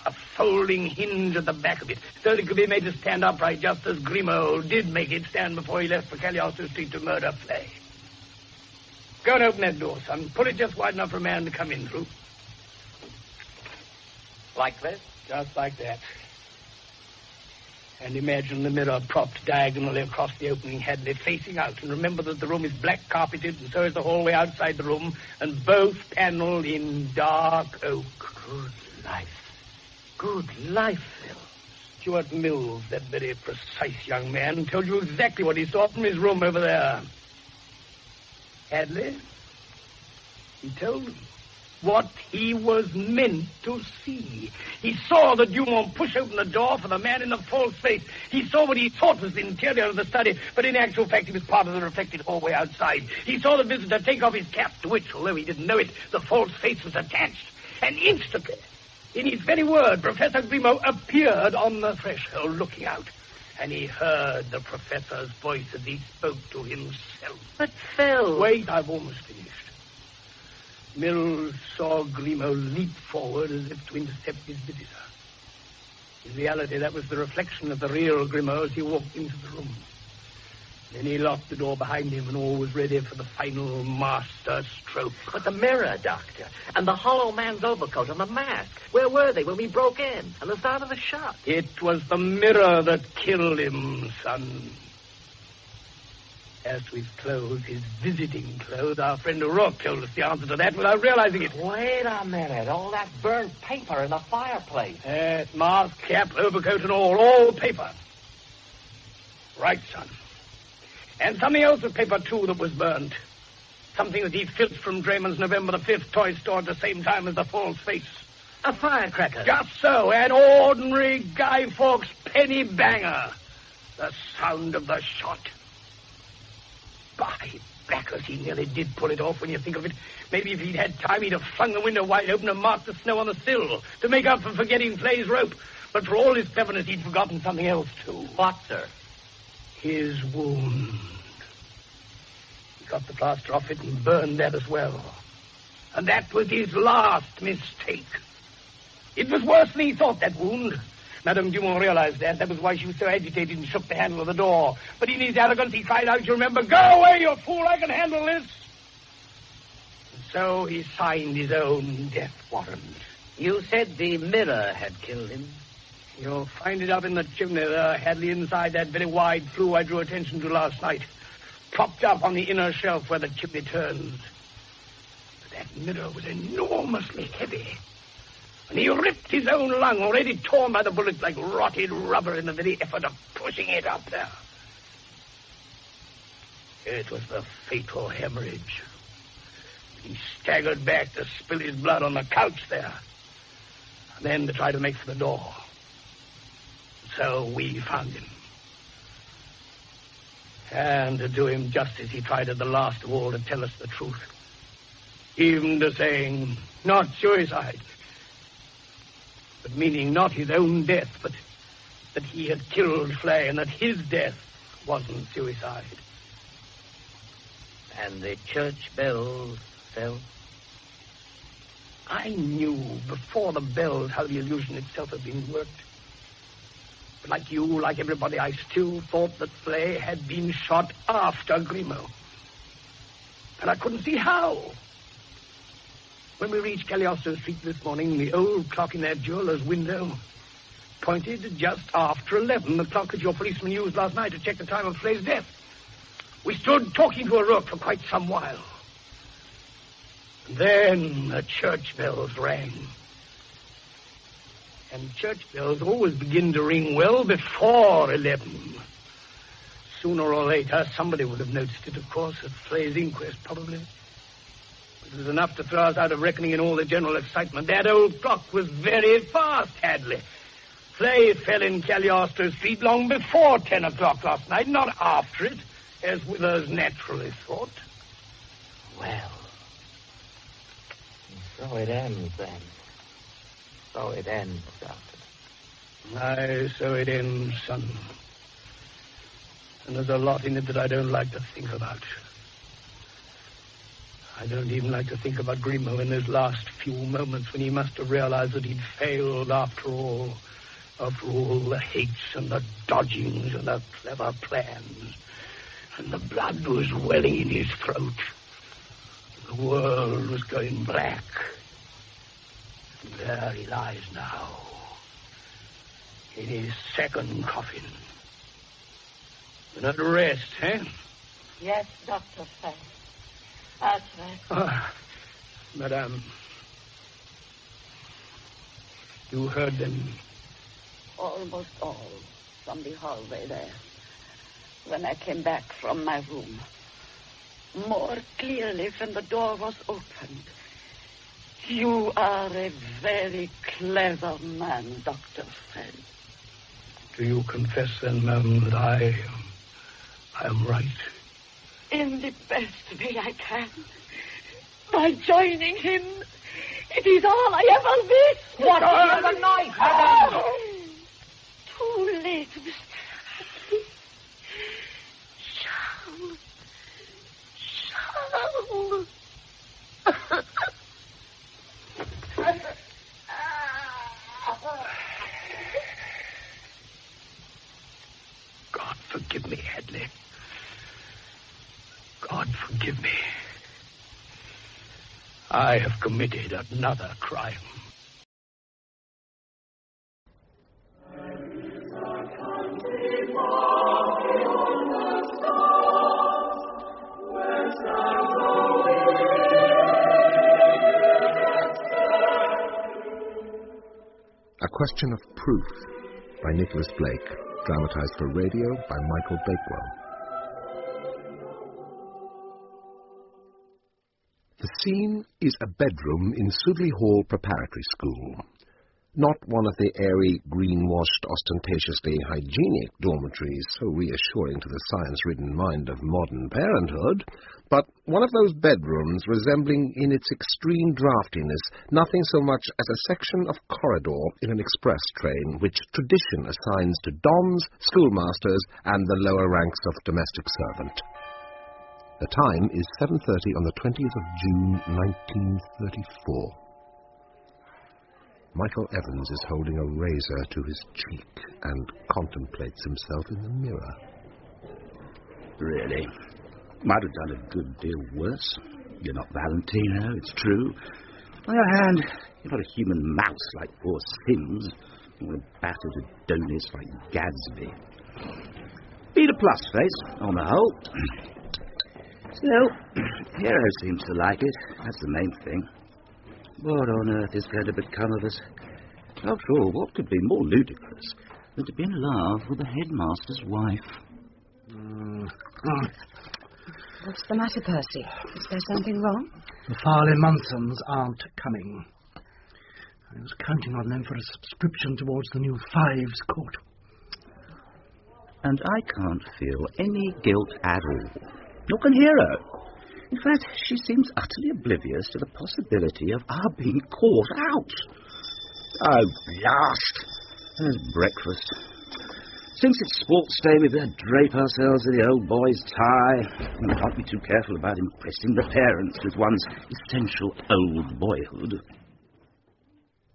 A folding hinge at the back of it, so that it could be made to stand upright, just as Grimaud did make it stand before he left for Cagliostro Street to murder Flay. Go and open that door, son. Pull it just wide enough for a man to come in through. Like this? Just like that. And imagine the mirror propped diagonally across the opening, Hadley, facing out. And remember that the room is black carpeted, and so is the hallway outside the room, and both panelled in dark oak. Good life. Good life, Phil. Stuart Mills, that very precise young man, told you exactly what he saw from his room over there. Hadley, he told him what he was meant to see. He saw the Dumont push open the door for the man in the false face. He saw what he thought was the interior of the study, but in actual fact he was part of the reflected hallway outside. He saw the visitor take off his cap, to which, although he didn't know it, the false face was attached. And instantly, in his very word, Professor Grimaud appeared on the threshold looking out. And he heard the professor's voice as he spoke to himself. But, Phil... Wait, I've almost finished. Mills saw Grimaud leap forward as if to intercept his visitor. In reality, that was the reflection of the real Grimaud as he walked into the room. Then he locked the door behind him, and all was ready for the final master stroke. But the mirror, Doctor, and the hollow man's overcoat and the mask. Where were they when we broke in? And the sound of the shot? It was the mirror that killed him, son. As to his clothes, his visiting clothes, our friend O'Rourke told us the answer to that without realizing it. Wait a minute. All that burnt paper in the fireplace. Mask, cap, overcoat, and all paper. Right, son. And something else of paper, too, that was burnt. Something that he filched from Draymond's November the 5th toy store at the same time as the false face. A firecracker. Just so. An ordinary Guy Fawkes penny banger. The sound of the shot. By backers, he nearly did pull it off when you think of it. Maybe if he'd had time, he'd have flung the window wide open and marked the snow on the sill to make up for forgetting Flay's rope. But for all his cleverness, he'd forgotten something else, too. What, sir? His wound. He got the plaster off it and burned that as well. And that was his last mistake. It was worse than he thought, that wound. Madame Dumont realized that. That was why she was so agitated and shook the handle of the door. But in his arrogance, he cried out, "You remember, go away, you fool, I can handle this." And so he signed his own death warrant. You said the mirror had killed him. You'll find it up in the chimney there, Hadley, inside that very wide flue I drew attention to last night. Propped up on the inner shelf where the chimney turns. But that mirror was enormously heavy. And he ripped his own lung, already torn by the bullets like rotted rubber, in the very effort of pushing it up there. It was the fatal hemorrhage. He staggered back to spill his blood on the couch there. And then to try to make for the door. So we found him. And to do him justice, he tried at the last of all to tell us the truth. Even to saying, not suicide, but meaning not his own death, but that he had killed Flay and that his death wasn't suicide. And the church bells fell? I knew before the bells how the illusion itself had been worked. But like you, like everybody, I still thought that Flay had been shot after Grimaud. And I couldn't see how. When we reached Cagliostro Street this morning, the old clock in that jeweler's window pointed just after 11, the clock that your policeman used last night to check the time of Flay's death. We stood talking to O'Rourke for quite some while. And then the church bells rang. And church bells always begin to ring well before 11. Sooner or later, somebody would have noticed it, of course, at Flay's inquest, probably. It was enough to throw us out of reckoning in all the general excitement. That old clock was very fast, Hadley. Flay fell in Cagliostro Street long before 10 o'clock last night, not after it, as Withers naturally thought. Well, so it ends, then. So it ends, Doctor. Aye, so it ends, son. And there's a lot in it that I don't like to think about. I don't even like to think about Grimaud in those last few moments when he must have realized that he'd failed after all. After all the hates and the dodgings and the clever plans. And the blood was welling in his throat. The world was going black. And there he lies now. In his second coffin. And at rest, eh? Yes, Dr. Fay. That's right. Madame. You heard them? Almost all from the hallway there. When I came back from my room. More clearly when the door was opened. You are a very clever man, Dr. Fay. Do you confess then, ma'am, that I am right? In the best way I can. By joining him. It is all I ever wish. What is the knife, madame? Too late, Mr. Hadley. Charles. God forgive me, Hadley. God forgive me. I have committed another crime. A Question of Proof by Nicholas Blake, dramatized for radio by Michael Bakewell. The scene is a bedroom in Sudley Hall Preparatory School. Not one of the airy, green-washed, ostentatiously hygienic dormitories so reassuring to the science-ridden mind of modern parenthood, but one of those bedrooms resembling in its extreme draftiness nothing so much as a section of corridor in an express train which tradition assigns to dons, schoolmasters, and the lower ranks of domestic servant. The time is 7:30 on the 20th of June, 1934. Michael Evans is holding a razor to his cheek and contemplates himself in the mirror. Really? Might have done a good deal worse. You're not Valentino, it's true. On the other hand, you're not a human mouse like poor Sims, or a battered Adonis like Gadsby. Be the plus face, on the whole. Still, Hero seems to like it. That's the main thing. What on earth is going to become of us? After all, what could be more ludicrous than to be in love with the headmaster's wife? What's the matter, Percy? Is there something wrong? The Farley Munsons aren't coming. I was counting on them for a subscription towards the new Fives Court. And I can't feel any guilt at all. Nor can Hero. In fact, she seems utterly oblivious to the possibility of our being caught out. Oh, blast! There's breakfast. Since it's sports day, we better drape ourselves in the old boy's tie. We can't be too careful about impressing the parents with one's essential old boyhood.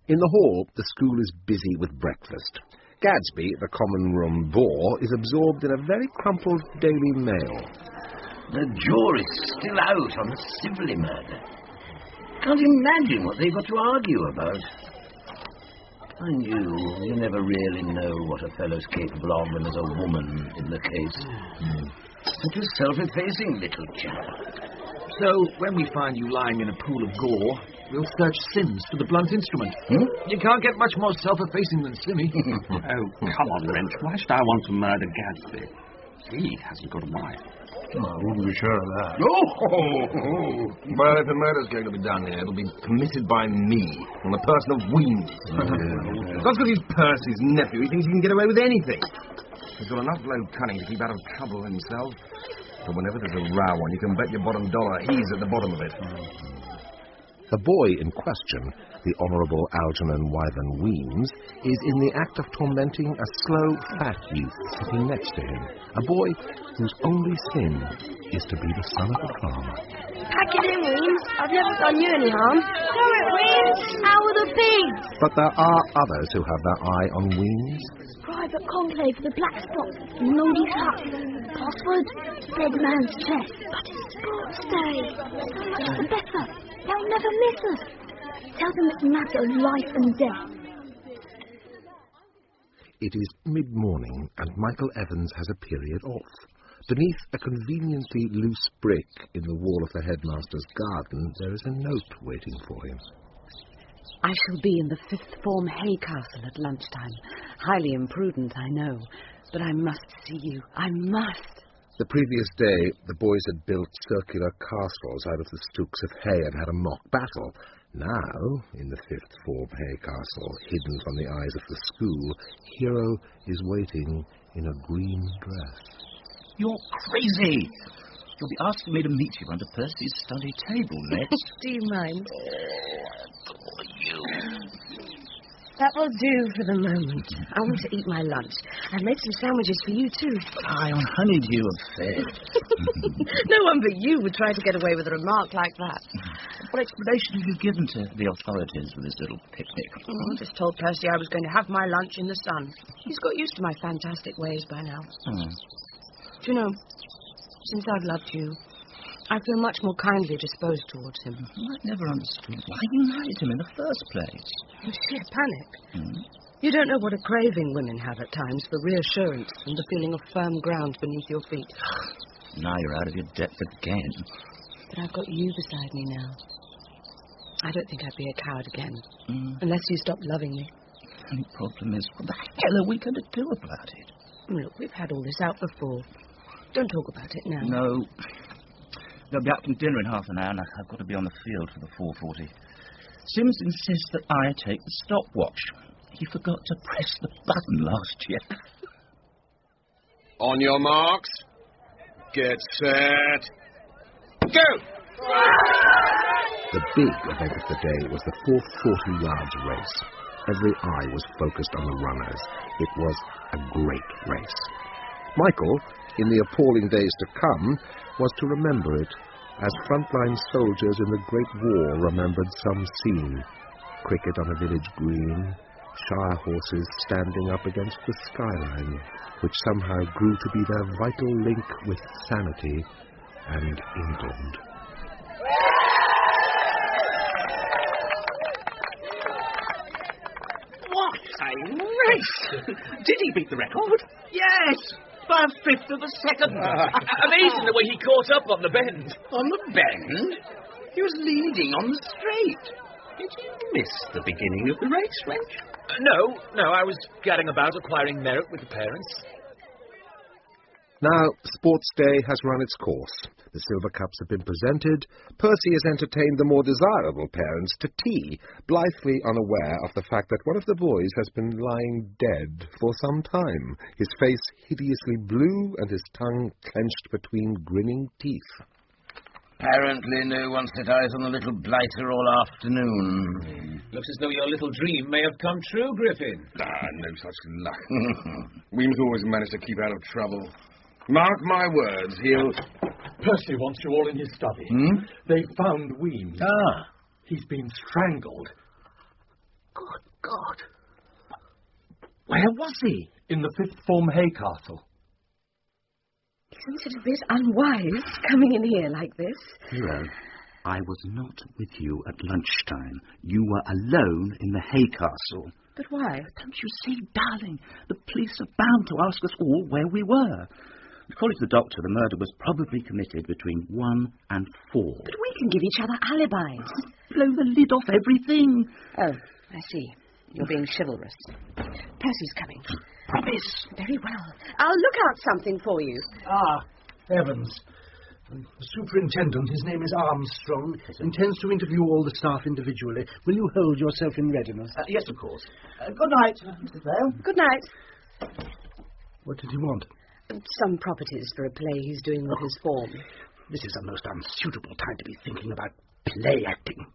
In the hall, the school is busy with breakfast. Gadsby, the common room bore, is absorbed in a very crumpled Daily Mail. The jury's still out on the Sibley murder. Can't imagine what they've got to argue about. Mind you never really know what a fellow's capable of when there's a woman in the case. Such a self-effacing little chap. So, when we find you lying in a pool of gore, we'll search Sims for the blunt instrument. You can't get much more self-effacing than Simmy. Oh, come on, Wrench. Why should I want to murder Gadsby? He hasn't got a wife. Oh, I wouldn't be sure of that. Oh! Well, if a murder's going to be done here, it'll be committed by me, on the person of Weems. That's because he's Percy's nephew. He thinks he can get away with anything. He's got enough low cunning to keep out of trouble himself. But whenever there's a row on, you can bet your bottom dollar he's at the bottom of it. The boy in question, the Honourable Algernon Wyvern Weems, is in the act of tormenting a slow, fat youth sitting next to him, a boy whose only sin is to be the son of a farmer. Pack it in, Weems. I've never done you any harm. Do it, Weems. How are the pigs? But there are others who have their eye on Weems. Private conclave for the black spot. Mouldy hut. Password, dead man's chest. But it's sports day. So much the better. They'll never miss us. Tell them it's a matter of life and death. It is mid-morning, and Michael Evans has a period off. Beneath a conveniently loose brick in the wall of the headmaster's garden, there is a note waiting for him. I shall be in the 5th Form Hay Castle at lunchtime. Highly imprudent, I know, but I must see you. I must. The previous day, the boys had built circular castles out of the stooks of hay and had a mock battle. Now, in the 5th Form Hay Castle, hidden from the eyes of the school, Hero is waiting in a green dress. You're crazy! You'll be asking me to meet you under Percy's study table next. Do you mind? Oh, I adore you. That will do for the moment. I want to eat my lunch. I've made some sandwiches for you, too. I honeyed you a fair. No one but you would try to get away with a remark like that. What explanation have you given to the authorities for this little picnic? I just told Percy I was going to have my lunch in the sun. He's got used to my fantastic ways by now. Do you know, since I've loved you, I feel much more kindly disposed towards him. I've never understood why you married him in the first place. Sheer panic. You don't know what a craving women have at times for reassurance and the feeling of firm ground beneath your feet. Now you're out of your depth again. But I've got you beside me now. I don't think I'd be a coward again, unless you stopped loving me. The only problem is, what the hell are we going to do about it? Look, we've had all this out before. Don't talk about it now. No. They'll be out from dinner in half an hour, and I've got to be on the field for the 4:40. Sims insists that I take the stopwatch. He forgot to press the button last year. On your marks. Get set. Go! The big event of the day was the 440 yards race. Every eye was focused on the runners. It was a great race. Michael, in the appalling days to come, was to remember it, as frontline soldiers in the Great War remembered some scene. Cricket on a village green, shire horses standing up against the skyline, which somehow grew to be their vital link with sanity and England. What a race! Did he beat the record? Yes! By a fifth of a second. Amazing the way he caught up on the bend. On the bend? He was leading on the straight. Did you miss the beginning of the race, Wrench? No, I was gadding about acquiring merit with the parents. Now, Sports Day has run its course. The Silver Cups have been presented. Percy has entertained the more desirable parents to tea, blithely unaware of the fact that one of the boys has been lying dead for some time, his face hideously blue and his tongue clenched between grinning teeth. Apparently no one set eyes on the little blighter all afternoon. Looks as though your little dream may have come true, Griffin. No such luck. Weems always managed to keep out of trouble. Mark my words, he'll... Percy wants you all in his study. They found Weems. He's been strangled. Good God. Where was he? In the 5th Form Hay Castle. Isn't it a bit unwise coming in here like this? Hero, I was not with you at lunchtime. You were alone in the hay castle. But why? Don't you see, darling? The police are bound to ask us all where we were. According to the doctor, the murder was probably committed between 1 and 4. But we can give each other alibis. Blow the lid off everything. Oh, I see. You're being chivalrous. Percy's coming. Promise. Very well. I'll look out something for you. Evans. The superintendent, his name is Armstrong, intends to interview all the staff individually. Will you hold yourself in readiness? Yes, of course. Good night, Mrs. Vale. Good night. What did he want? Some properties for a play he's doing with his form. This is a most unsuitable time to be thinking about play acting.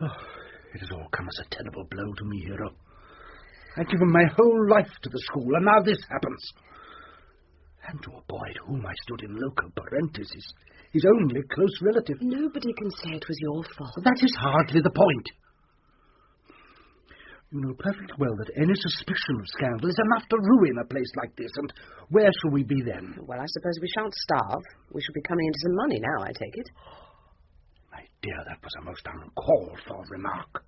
Oh, it has all come as a terrible blow to me, Hero. I've given my whole life to the school, and now this happens. And to a boy to whom I stood in loco parentis, his only close relative. Nobody can say it was your fault. That is hardly the point. You know perfectly well that any suspicion of scandal is enough to ruin a place like this, and where shall we be then? Well, I suppose we shan't starve. We shall be coming into some money now, I take it. My dear, that was a most uncalled-for remark.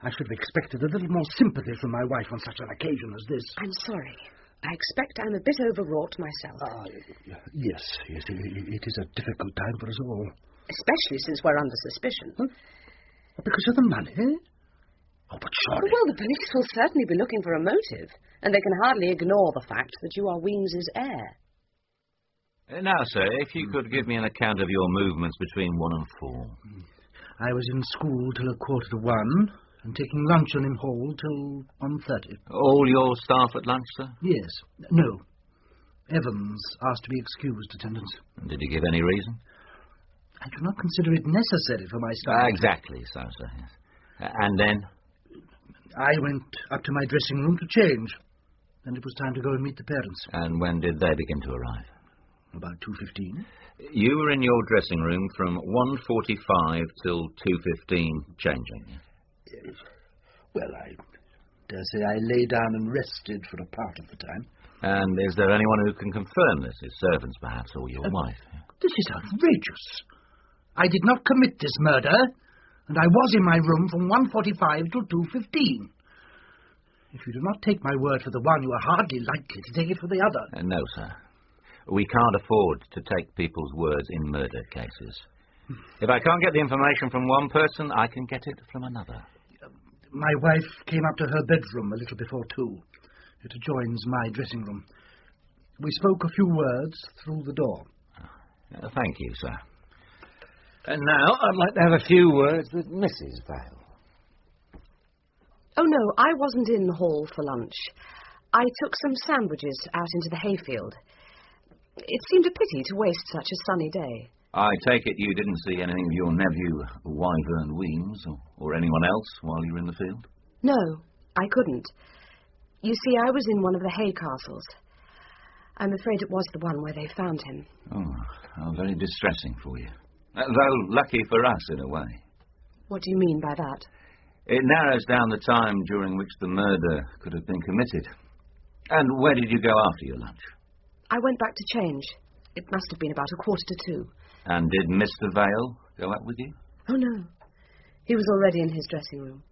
I should have expected a little more sympathy from my wife on such an occasion as this. I'm sorry. I expect I'm a bit overwrought myself. Yes, it is a difficult time for us all. Especially since we're under suspicion. Huh? Because of the money? Oh, but surely... Well, the police will certainly be looking for a motive, and they can hardly ignore the fact that you are Weems's heir. Now, sir, if you could give me an account of your movements between 1 and 4. I was in school till 1:45, and taking luncheon in hall till 1:30. All your staff at lunch, sir? Yes. No. Evans asked to be excused attendance. Did he give any reason? I do not consider it necessary for my staff. Exactly so, sir. Yes. And then? I went up to my dressing room to change. Then it was time to go and meet the parents. And when did they begin to arrive? About 2:15. You were in your dressing room from 1:45 till 2:15 changing. Yes. Well, I dare say I lay down and rested for a part of the time. And is there anyone who can confirm this? His servants, perhaps, or your wife? This is outrageous. I did not commit this murder, and I was in my room from 1:45 till 2:15. If you do not take my word for the one, you are hardly likely to take it for the other. No, sir. We can't afford to take people's words in murder cases. If I can't get the information from one person, I can get it from another. My wife came up to her bedroom a little before 2. It adjoins my dressing room. We spoke a few words through the door. Thank you, sir. And now I'd like to have a few words with Mrs. Vale. Oh, no, I wasn't in the hall for lunch. I took some sandwiches out into the hayfield. It seemed a pity to waste such a sunny day. I take it you didn't see anything of your nephew, Wyvern Weems, or anyone else while you were in the field? No, I couldn't. You see, I was in one of the hay castles. I'm afraid it was the one where they found him. Oh, how very distressing for you. Though lucky for us, in a way. What do you mean by that? It narrows down the time during which the murder could have been committed. And where did you go after your lunch? I went back to change. It must have been about 1:45. And did Mr. Vale go up with you? Oh, no. He was already in his dressing room.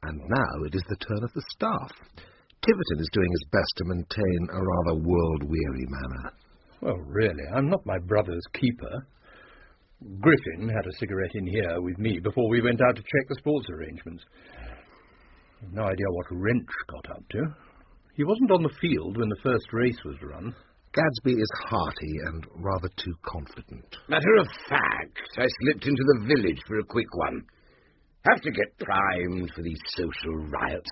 And now it is the turn of the staff. Tiverton is doing his best to maintain a rather world-weary manner. Well, really, I'm not my brother's keeper. Griffin had a cigarette in here with me before we went out to check the sports arrangements. I've no idea what Wrench got up to. He wasn't on the field when the first race was run. Gadsby is hearty and rather too confident. Matter of fact, I slipped into the village for a quick one. Have to get primed for these social riots.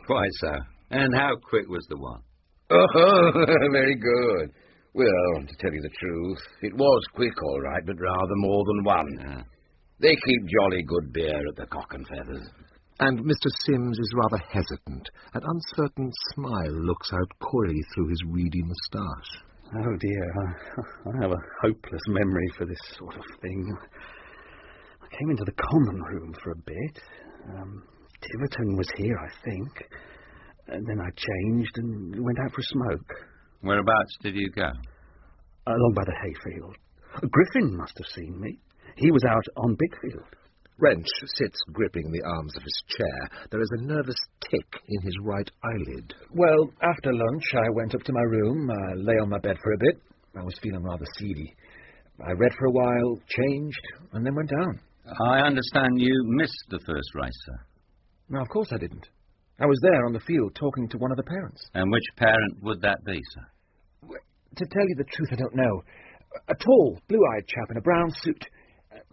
Quite so. And how quick was the one? Oh, very good. Well, to tell you the truth, it was quick, all right, but rather more than one. Yeah. They keep jolly good beer at the Cock and Feathers. And Mr. Sims is rather hesitant. An uncertain smile looks out coyly through his reedy moustache. Oh, dear, I have a hopeless memory for this sort of thing. I came into the common room for a bit. Tiverton was here, I think. And then I changed and went out for a smoke. Whereabouts did you go? Along by the hayfield. Griffin must have seen me. He was out on Bigfield. Wrench sits gripping the arms of his chair. There is a nervous tick in his right eyelid. Well, after lunch, I went up to my room. I lay on my bed for a bit. I was feeling rather seedy. I read for a while, changed, and then went down. I understand you missed the first race, sir. No, of course I didn't. I was there on the field talking to one of the parents. And which parent would that be, sir? To tell you the truth, I don't know. A tall, blue-eyed chap in a brown suit.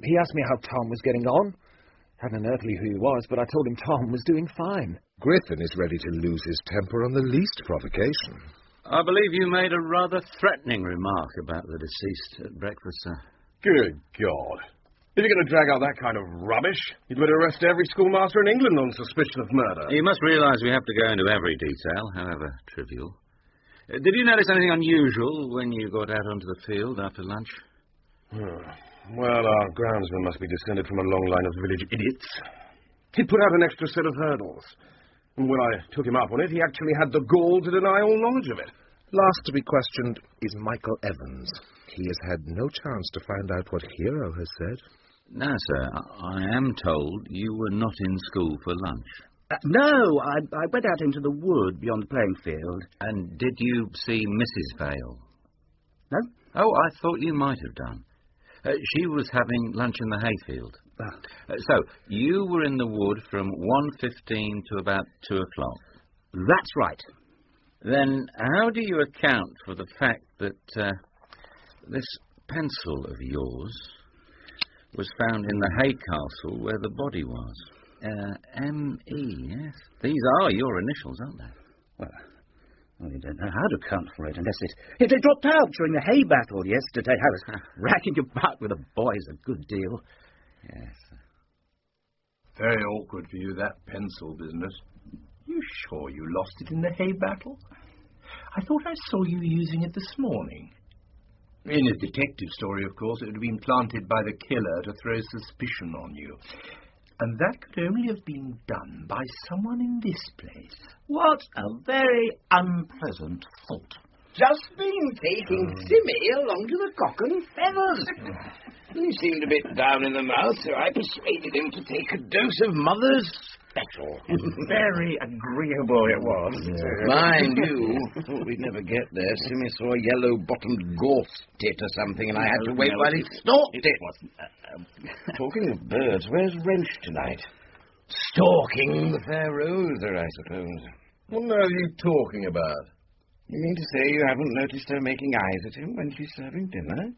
He asked me how Tom was getting on. Hadn't an earthly who he was, but I told him Tom was doing fine. Griffin is ready to lose his temper on the least provocation. I believe you made a rather threatening remark about the deceased at breakfast, sir. Good God. If you're going to drag out that kind of rubbish, you'd better arrest every schoolmaster in England on suspicion of murder. You must realise we have to go into every detail, however trivial. Did you notice anything unusual when you got out onto the field after lunch? Well, our groundsman must be descended from a long line of village idiots. He put out an extra set of hurdles. And when I took him up on it, he actually had the gall to deny all knowledge of it. Last to be questioned is Michael Evans. He has had no chance to find out what Hero has said. No, sir. I am told you were not in school for lunch. No, I went out into the wood beyond the playing field. And did you see Mrs. Vale? No. Oh, I thought you might have done. She was having lunch in the hayfield. So, you were in the wood from 1:15 to about 2 o'clock. That's right. Then how do you account for the fact that this pencil of yours was found in the hay castle where the body was? M.E., yes. These are your initials, aren't they? Well, you don't know how to account for it unless it dropped out during the hay battle yesterday. I was racking about with the boys a good deal. Yes. Very awkward for you, that pencil business. You sure you lost it in the hay battle? I thought I saw you using it this morning. In a detective story, of course, it would have been planted by the killer to throw suspicion on you. And that could only have been done by someone in this place. What a very unpleasant thought. Just been taking Simmy along to the Cock and Feathers. He seemed a bit down in the mouth, so I persuaded him to take a dose of Mother's Special. Very agreeable it was. Mind you, thought we'd never get there. Simmy saw a yellow-bottomed gorse tit or something, and I had to wait while he stalked it. Talking of birds, where's Wrench tonight? Stalking the fair Rosa, I suppose. What on earth are you talking about? You mean to say you haven't noticed her making eyes at him when she's serving dinner?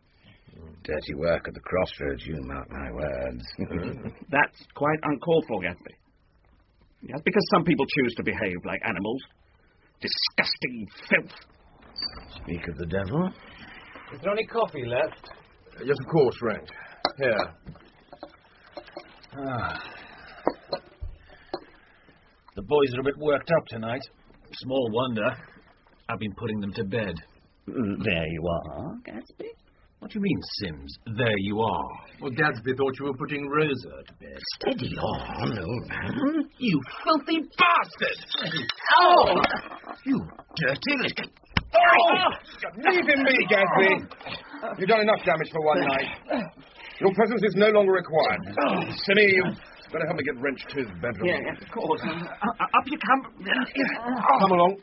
Dirty work at the crossroads, you mark my words. That's quite uncalled for, Gatsby. That's because some people choose to behave like animals. Disgusting filth. Speak of the devil. Is there any coffee left? Yes, of course, Wrench. Here. The boys are a bit worked up tonight. Small wonder. I've been putting them to bed. There you are, Gatsby. What do you mean, Sims? There you are. Well, Gadsby thought you were putting Rosa to bed. Steady on, old man. You filthy bastard! Oh! You dirty little... Oh! Leave him be, Gadsby. You've done enough damage for one night. Your presence is no longer required. Simmy, you've better help me get Wrench to his bedroom. Yeah, of course. Up you come. Come along.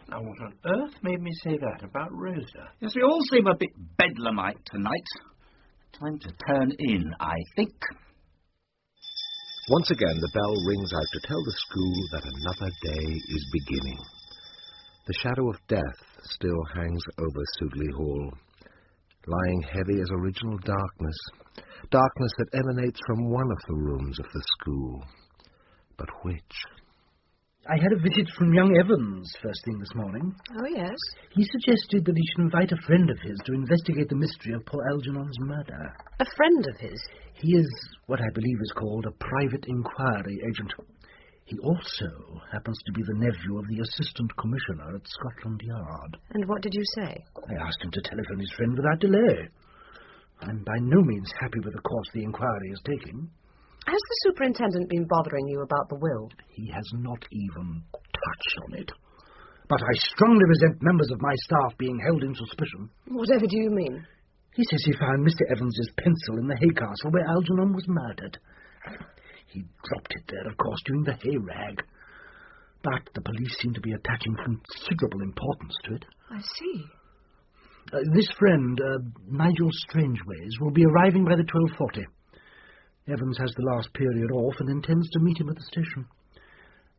Now, what on earth made me say that about Rosa? Yes, we all seem a bit bedlamite tonight. Time to turn in, I think. Once again, the bell rings out to tell the school that another day is beginning. The shadow of death still hangs over Sudeley Hall, lying heavy as original darkness, darkness that emanates from one of the rooms of the school. But which? I had a visit from young Evans first thing this morning. Oh, yes? He suggested that he should invite a friend of his to investigate the mystery of poor Algernon's murder. A friend of his? He is what I believe is called a private inquiry agent. He also happens to be the nephew of the assistant commissioner at Scotland Yard. And what did you say? I asked him to telephone his friend without delay. I'm by no means happy with the course the inquiry is taking. Has the superintendent been bothering you about the will? He has not even touched on it. But I strongly resent members of my staff being held in suspicion. Whatever do you mean? He says he found Mr. Evans's pencil in the hay castle where Algernon was murdered. He dropped it there, of course, during the hay rag. But the police seem to be attaching considerable importance to it. I see. This friend, Nigel Strangeways, will be arriving by the 12:40. Evans has the last period off and intends to meet him at the station.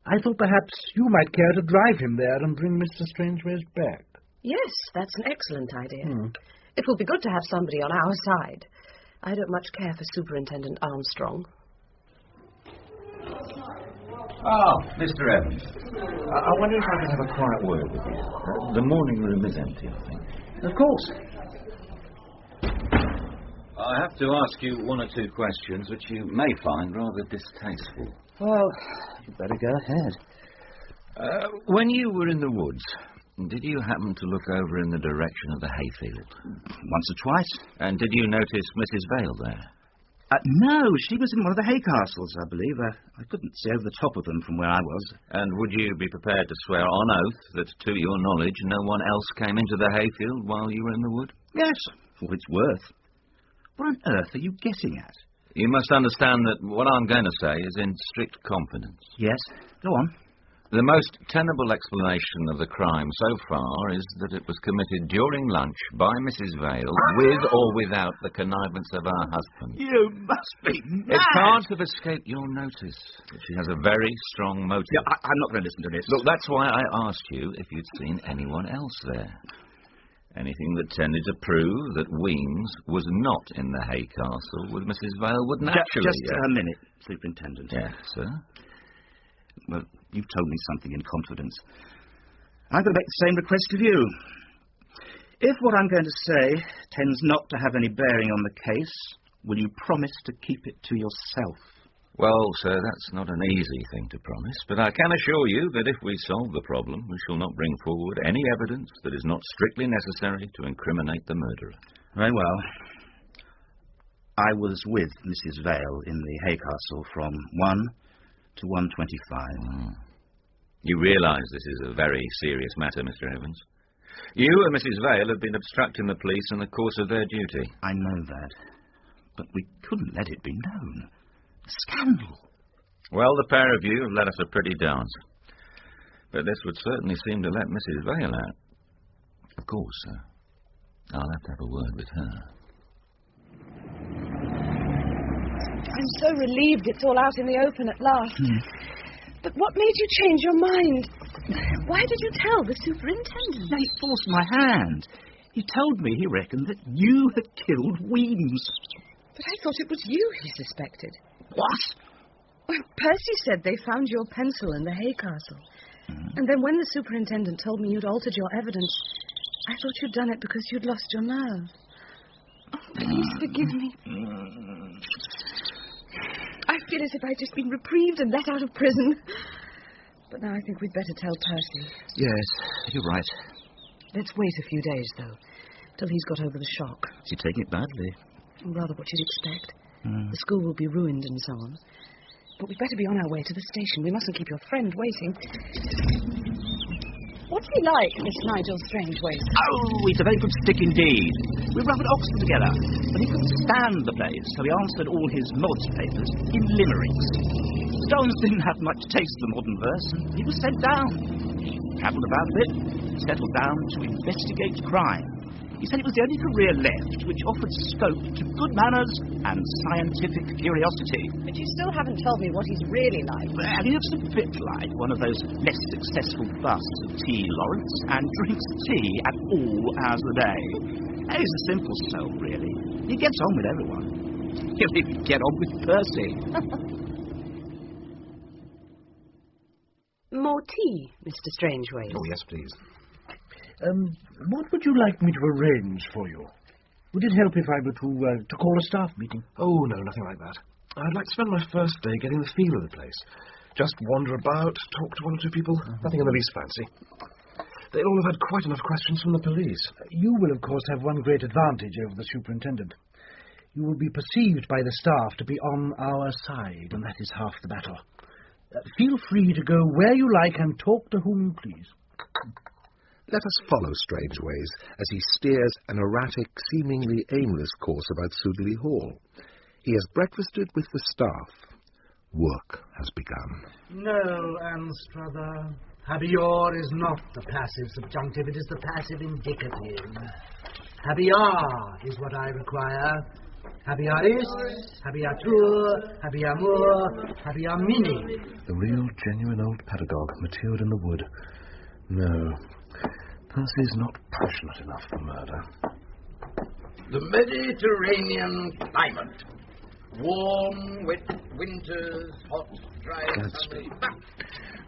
I thought perhaps you might care to drive him there and bring Mr. Strangeways back. Yes, that's an excellent idea. It will be good to have somebody on our side. I don't much care for Superintendent Armstrong. Oh, Mr. Evans. I wonder if I could have a quiet word with you. The morning room is empty, I think. Of course. I have to ask you one or two questions which you may find rather distasteful. Well, you better go ahead. When you were in the woods, did you happen to look over in the direction of the hayfield? Once or twice. And did you notice Mrs. Vale there? No, she was in one of the hay castles, I believe. I couldn't see over the top of them from where I was. And would you be prepared to swear on oath that, to your knowledge, no one else came into the hayfield while you were in the wood? Yes, for what it's worth. What on earth are you getting at? You must understand that what I'm going to say is in strict confidence. Yes, go on. The most tenable explanation of the crime so far is that it was committed during lunch by Mrs. Vale, with or without the connivance of her husband. You must be mad! It can't have escaped your notice that she has a very strong motive. Yeah, I'm not going to listen to this. Look, that's why I asked you if you'd seen anyone else there. Anything that tended to prove that Weems was not in the hay castle with Mrs. Vale would naturally... Just a minute, Superintendent. Yes, sir? Well, you've told me something in confidence. I'm going to make the same request of you. If what I'm going to say tends not to have any bearing on the case, will you promise to keep it to yourself? Well, sir, that's not an easy thing to promise, but I can assure you that if we solve the problem, we shall not bring forward any evidence that is not strictly necessary to incriminate the murderer. Very well. I was with Mrs. Vale in the hay castle from 1 to 1:25. You realise this is a very serious matter, Mr. Evans. You and Mrs. Vale have been obstructing the police in the course of their duty. I know that, but we couldn't let it be known. Scandal. Well, the pair of you have led us a pretty dance. But this would certainly seem to let Mrs. Vale out. Of course, sir. I'll have to have a word with her. I'm so relieved it's all out in the open at last. But what made you change your mind? Why did you tell the superintendent? He forced my hand. He told me he reckoned that you had killed Weems. But I thought it was you he suspected. What? Well, Percy said they found your pencil in the hay castle. And then when the superintendent told me you'd altered your evidence, I thought you'd done it because you'd lost your nerve. Oh, please forgive me. I feel as if I'd just been reprieved and let out of prison. But now I think we'd better tell Percy. Yes, you're right. Let's wait a few days, though, till he's got over the shock. Is he taking it badly? Rather what you'd expect. The school will be ruined and so on. But we'd better be on our way to the station. We mustn't keep your friend waiting. What's he like, Miss Nigel Strangeways? Oh, he's a very good stick indeed. We were up at Oxford together, but he couldn't stand the place, so he answered all his mods papers in limericks. Stones didn't have much taste for modern verse, and he was sent down. He travelled about a bit, settled down to investigate crime. He said it was the only career left which offered scope to good manners and scientific curiosity. But you still haven't told me what he's really like. Well, he looks a bit like one of those less successful busts of T. Lawrence and drinks tea at all hours of the day. He's a simple soul, really. He gets on with everyone. He'll even get on with Percy. More tea, Mr. Strangeways? Oh, yes, please. What would you like me to arrange for you? Would it help if I were to call a staff meeting? Oh, no, nothing like that. I'd like to spend my first day getting the feel of the place. Just wander about, talk to one or two people. Nothing in the least fancy. They'll all have had quite enough questions from the police. You will, of course, have one great advantage over the superintendent. You will be perceived by the staff to be on our side, and that is half the battle. Feel free to go where you like and talk to whom you please. Let us follow Strangeways as he steers an erratic, seemingly aimless course about Sudeley Hall. He has breakfasted with the staff. Work has begun. No, Anstruther. Habeor is not the passive subjunctive, it is the passive indicative. Habear is what I require. Habearis, habeatur, habeamur, habeamini. The real, genuine old pedagogue, matured in the wood. No, Percy's not passionate enough for murder. The Mediterranean climate. Warm, wet winters, hot, dry Gadsby.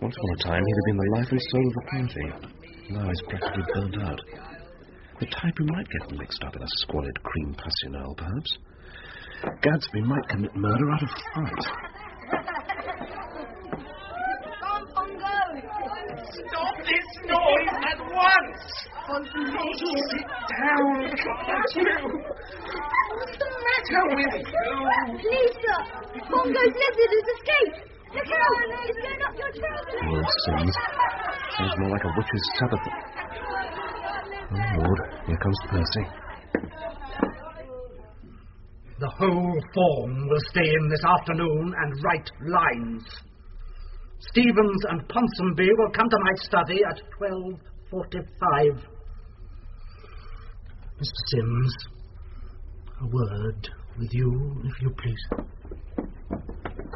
Once upon a time, he'd have been the life and soul of the party. Now he's practically burnt out. The type who might get mixed up in a squalid cream passional, perhaps. Gadsby might commit murder out of fright. Stop this noise at once! Sit down, can't you? What's the matter with you? Please, sir. Bongo's lizard has escaped. Look out! It's going up your chimney. Lord Sims. Sounds more like a witch's Sabbath. Oh, Lord, here comes Percy. The whole form will stay in this afternoon and write lines. Stevens and Ponsonby will come to my study at 12:45. Mr. Sims, a word with you, if you please.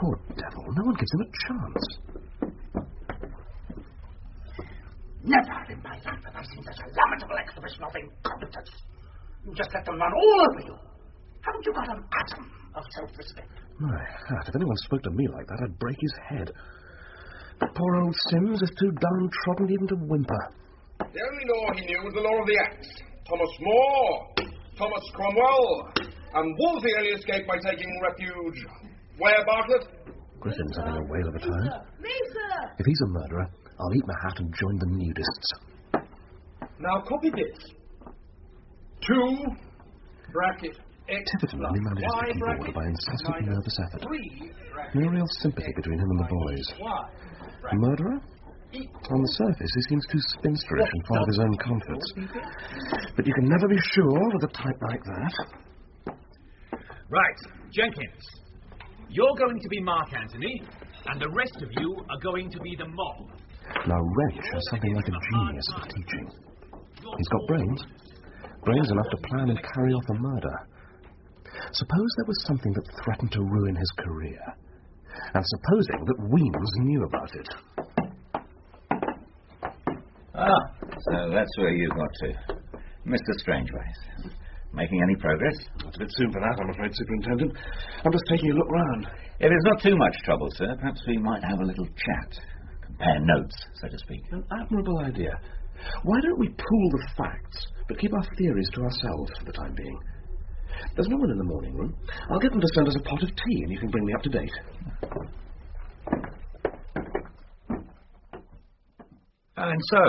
Poor devil, no one gives him a chance. Never in my life have I seen such a lamentable exhibition of incompetence. You just let them run all over you. Haven't you got an atom of self-respect? My hat, if anyone spoke to me like that, I'd break his head. But poor old Sims is too downtrodden even to whimper. The only law he knew was the law of the axe. Thomas More, Thomas Cromwell, and Wolsey only escaped by taking refuge. Where, Bartlett? Griffin's having a whale of a time. Me, sir. If he's a murderer, I'll eat my hat and join the nudists. Now copy this. 2 bracket X. Tiverton only manages to keep order by incessant nervous effort. No real sympathy between him and the boys. A murderer? On the surface, he seems too spinsterish and fond of his own comforts. But you can never be sure with a type like that. Right, Jenkins. You're going to be Mark Antony, and the rest of you are going to be the mob. Now, Wrench has something like a genius for teaching. He's got brains. Brains enough to plan and carry off a murder. Suppose there was something that threatened to ruin his career. And supposing that Weems knew about it. So that's where you got to. Mr. Strangeways. Making any progress? It's a bit soon for that, I'm afraid, Superintendent. I'm just taking a look round. If it's not too much trouble, sir, perhaps we might have a little chat. Compare notes, so to speak. An admirable idea. Why don't we pool the facts, but keep our theories to ourselves for the time being? There's no one in the morning room. I'll get them to send us a pot of tea, and you can bring me up to date. And so,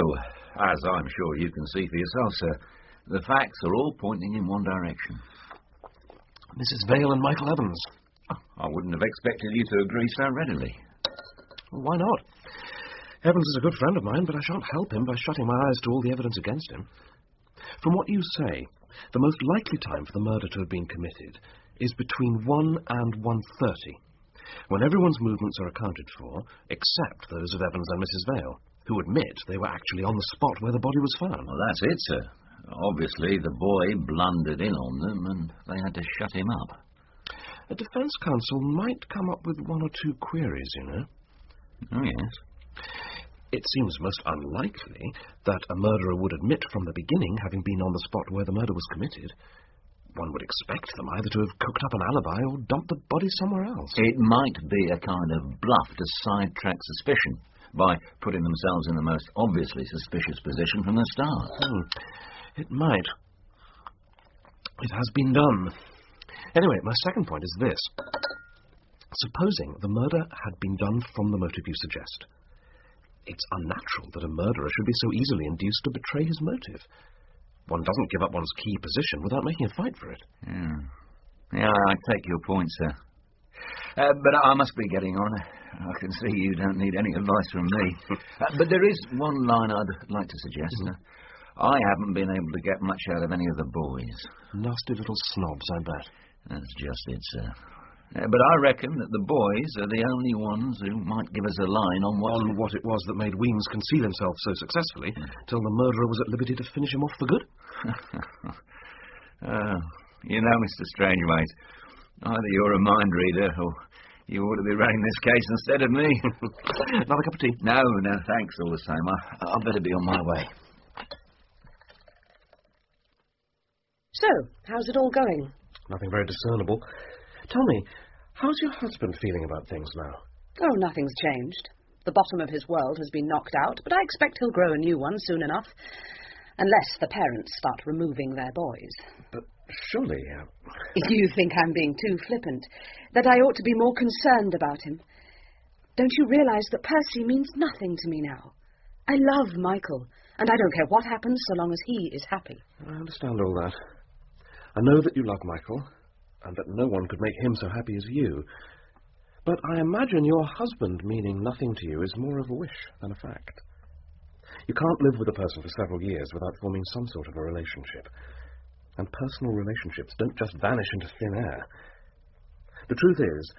as I'm sure you can see for yourself, sir, the facts are all pointing in one direction. Mrs. Vale and Michael Evans. I wouldn't have expected you to agree so readily. Well, why not? Evans is a good friend of mine, but I shan't help him by shutting my eyes to all the evidence against him. From what you say, the most likely time for the murder to have been committed is between 1 and 1:30, when everyone's movements are accounted for, except those of Evans and Mrs. Vale, who admit they were actually on the spot where the body was found. Well, that's it, sir. Obviously, the boy blundered in on them, and they had to shut him up. A defence counsel might come up with 1 or 2 queries, you know. Oh, yes. It seems most unlikely that a murderer would admit from the beginning having been on the spot where the murder was committed. One would expect them either to have cooked up an alibi or dumped the body somewhere else. It might be a kind of bluff to sidetrack suspicion by putting themselves in the most obviously suspicious position from the start. It might. It has been done. Anyway, my second point is this. Supposing the murder had been done from the motive you suggest, it's unnatural that a murderer should be so easily induced to betray his motive. One doesn't give up one's key position without making a fight for it. Yeah, I take your point, sir. But I must be getting on. I can see you don't need any advice from me. But there is one line I'd like to suggest. I haven't been able to get much out of any of the boys. Nasty little snobs, I bet. That's just it, sir. But I reckon that the boys are the only ones who might give us a line on what it was that made Weems conceal himself so successfully till the murderer was at liberty to finish him off for good. You know, Mr. Strangeways, either you're a mind reader or you ought to be running this case instead of me. Not a cup of tea? No, thanks all the same. I'll better be on my way. So, how's it all going? Nothing very discernible. Tell me, how's your husband feeling about things now? Oh, nothing's changed. The bottom of his world has been knocked out, but I expect he'll grow a new one soon enough. Unless the parents start removing their boys. But surely... If you think I'm being too flippant, that I ought to be more concerned about him. Don't you realize that Percy means nothing to me now? I love Michael, and I don't care what happens so long as he is happy. I understand all that. I know that you love Michael, and that no one could make him so happy as you. But I imagine your husband meaning nothing to you is more of a wish than a fact. You can't live with a person for several years without forming some sort of a relationship. And personal relationships don't just vanish into thin air. The truth is,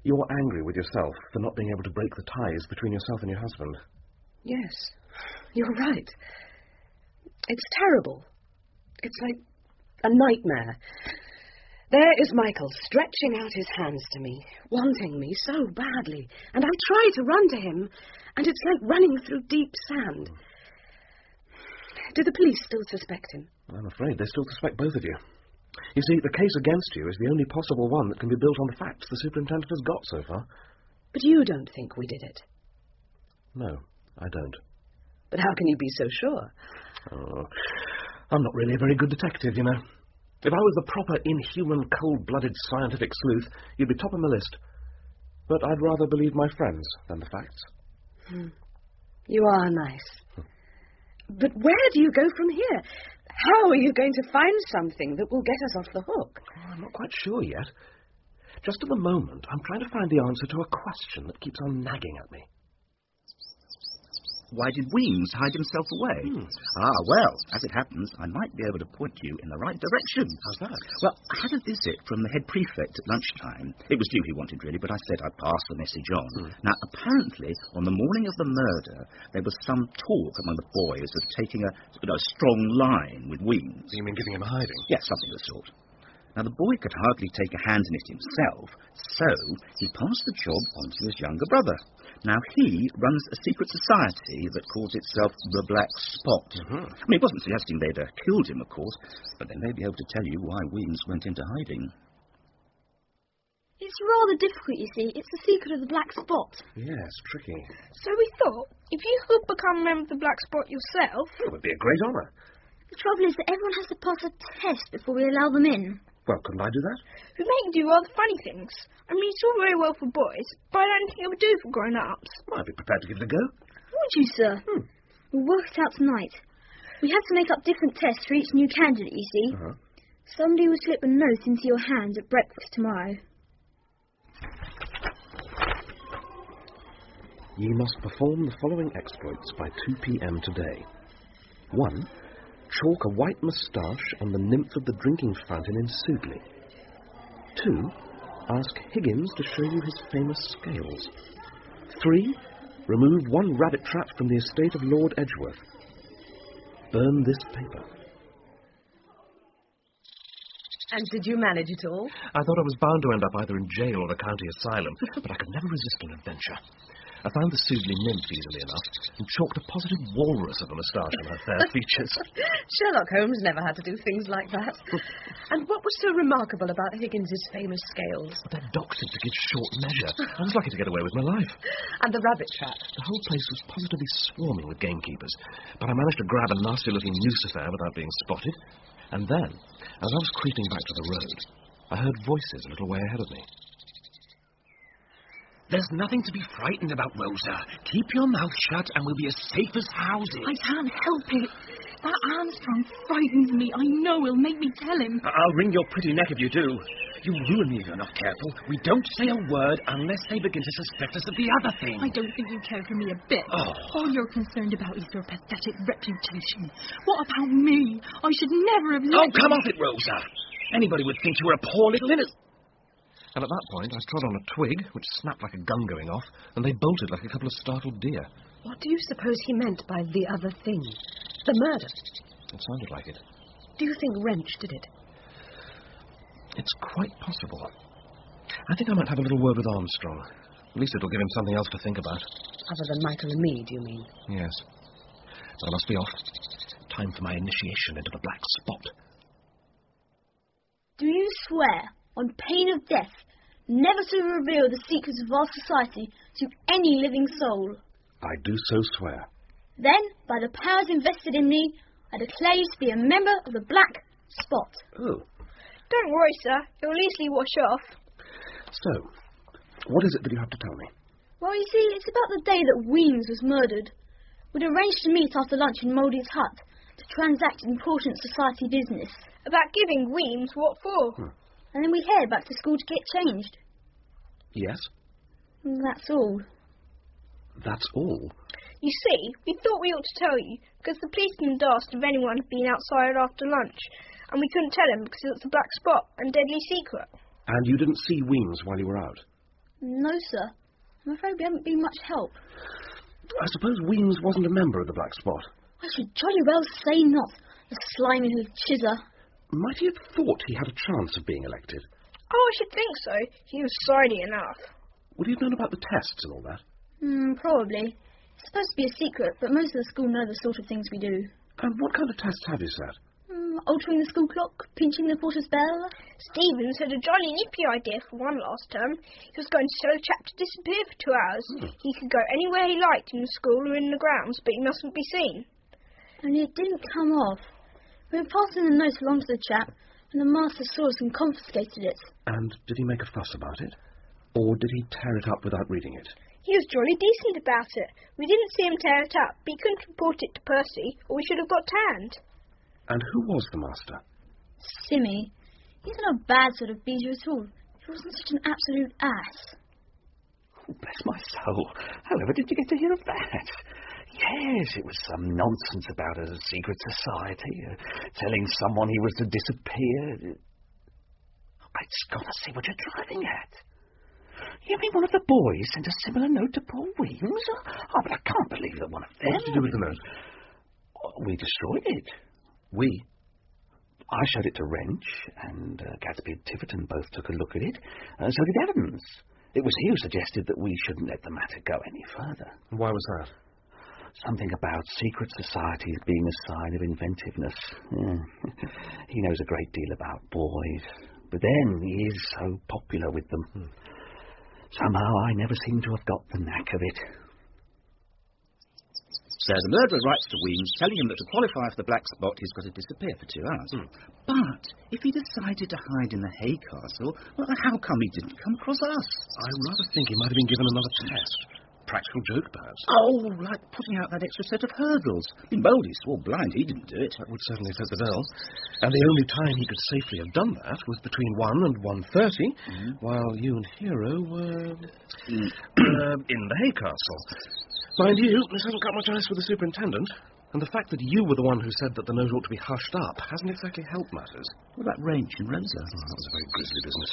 you're angry with yourself for not being able to break the ties between yourself and your husband. Yes, you're right. It's terrible. It's like a nightmare. There is Michael stretching out his hands to me, wanting me so badly, and I try to run to him, and it's like running through deep sand. Do the police still suspect him? I'm afraid they still suspect both of you. You see, the case against you is the only possible one that can be built on the facts the superintendent has got so far. But you don't think we did it? No, I don't. But how can you be so sure? Oh, I'm not really a very good detective, you know. If I was the proper, inhuman, cold-blooded scientific sleuth, you'd be top of my list. But I'd rather believe my friends than the facts. You are nice. But where do you go from here? How are you going to find something that will get us off the hook? I'm not quite sure yet. Just at the moment, I'm trying to find the answer to a question that keeps on nagging at me. Why did Weems hide himself away? Well, as it happens, I might be able to point you in the right direction. How's that? Well, I had a visit from the head prefect at lunchtime. It was you he wanted, really, but I said I'd pass the message on. Now, apparently, on the morning of the murder, there was some talk among the boys of taking a strong line with Weems. You mean giving him a hiding? Yes, something of the sort. Now, the boy could hardly take a hand in it himself, so he passed the job on to his younger brother. Now, he runs a secret society that calls itself the Black Spot. I mean, he wasn't suggesting they'd killed him, of course, but they may be able to tell you why Weems went into hiding. It's rather difficult, you see. It's the secret of the Black Spot. Yes, tricky. So we thought, if you could become a member of the Black Spot yourself... It would be a great honour. The trouble is that everyone has to pass a test before we allow them in. Well, couldn't I do that? We make do rather funny things. I mean, it's all very well for boys, but I don't think it would do for grown-ups. Well, I'd be prepared to give it a go. Would you, sir? We'll work it out tonight. We have to make up different tests for each new candidate, you see. Somebody will slip a note into your hands at breakfast tomorrow. Ye must perform the following exploits by 2 p.m. today. 1. Chalk a white moustache on the nymph of the drinking fountain in Sudeley. 2. Ask Higgins to show you his famous scales. 3. Remove 1 rabbit trap from the estate of Lord Edgeworth. Burn this paper. And did you manage it all? I thought I was bound to end up either in jail or a county asylum, but I could never resist an adventure. I found the Sudeley nymph easily enough and chalked a positive walrus of a moustache on her fair features. Sherlock Holmes never had to do things like that. And what was so remarkable about Higgins's famous scales? They're doctored to give short measure. I was lucky to get away with my life. And the rabbit trap? The whole place was positively swarming with gamekeepers, but I managed to grab a nasty-looking noose affair without being spotted. And then, as I was creeping back to the road, I heard voices a little way ahead of me. There's nothing to be frightened about, Rosa. Keep your mouth shut and we'll be as safe as houses. I can't help it. That Armstrong frightens me. I know he'll make me tell him. I'll wring your pretty neck if you do. You'll ruin me if you're not careful. We don't say a word unless they begin to suspect us of the other thing. I don't think you care for me a bit. All you're concerned about is your pathetic reputation. What about me? I should never have let come off it, Rosa. Anybody would think you were a poor little innocent. And at that point, I trod on a twig, which snapped like a gun going off, and they bolted like a couple of startled deer. What do you suppose he meant by the other thing? The murder? It sounded like it. Do you think Wrench did it? It's quite possible. I think I might have a little word with Armstrong. At least it'll give him something else to think about. Other than Michael and me, do you mean? Yes. I must be off. Time for my initiation into the Black Spot. Do you swear, on pain of death, never to reveal the secrets of our society to any living soul? I do so swear. Then, by the powers invested in me, I declare you to be a member of the Black Spot. Oh. Don't worry, sir. It'll easily wash off. So, what is it that you have to tell me? Well, you see, it's about the day that Weems was murdered. We'd arranged to meet after lunch in Mouldy's hut to transact important society business. About giving Weems? What for? And then we head back to school to get changed. Yes? That's all. That's all? You see, we thought we ought to tell you, because the policeman asked if anyone had been outside after lunch, and we couldn't tell him because it was a black spot and deadly secret. And you didn't see Weems while you were out? No, sir. I'm afraid we haven't been much help. I suppose Weems wasn't a member of the Black Spot. I should jolly well say not. The slimy little chizzer. Might he have thought he had a chance of being elected? Oh, I should think so. He was sorry enough. Would he have known about the tests and all that? Probably. It's supposed to be a secret, but most of the school know the sort of things we do. And what kind of tests have you set? Altering the school clock, pinching the porter's bell. Stevens had a jolly nippy idea for one last term. He was going to tell a chap to disappear for 2 hours. He could go anywhere he liked in the school or in the grounds, but he mustn't be seen. And it didn't come off. We were passing the note along to the chap, and the master saw us and confiscated it. And did he make a fuss about it? Or did he tear it up without reading it? He was jolly decent about it. We didn't see him tear it up, but he couldn't report it to Percy, or we should have got tanned. And who was the master? Simmy. He's not a bad sort of beater at all. He wasn't such an absolute ass. Oh, bless my soul. However did you get to hear of that? Yes, it was some nonsense about a secret society, telling someone he was to disappear. I'd gotta see what you're driving at. You mean one of the boys sent a similar note to Paul Weems? Oh, but I can't believe that one of them... What did you do with the note? We destroyed it. We? I showed it to Wrench, and Gatsby and Tiverton both took a look at it, and so did Evans. It was he who suggested that we shouldn't let the matter go any further. Why was that? Something about secret societies being a sign of inventiveness. He knows a great deal about boys, but then he is so popular with them. Somehow I never seem to have got the knack of it. So the murderer writes to Weems, telling him that to qualify for the Black Spot, he's got to disappear for 2 hours. But if he decided to hide in the Hay Castle, well, how come he didn't come across us? I rather think he might have been given another test. Practical joke, perhaps. Oh, like putting out that extra set of hurdles. In Mouldy swore blind he didn't do it. That would certainly fit the bill. And the only time he could safely have done that was between 1 and 1:30, while you and Hero were in the Hay Castle. Mind you, this hasn't got much ice with the superintendent, and the fact that you were the one who said that the note ought to be hushed up hasn't exactly helped matters. What about Wrench and Rosa? Oh, that was a very grisly business.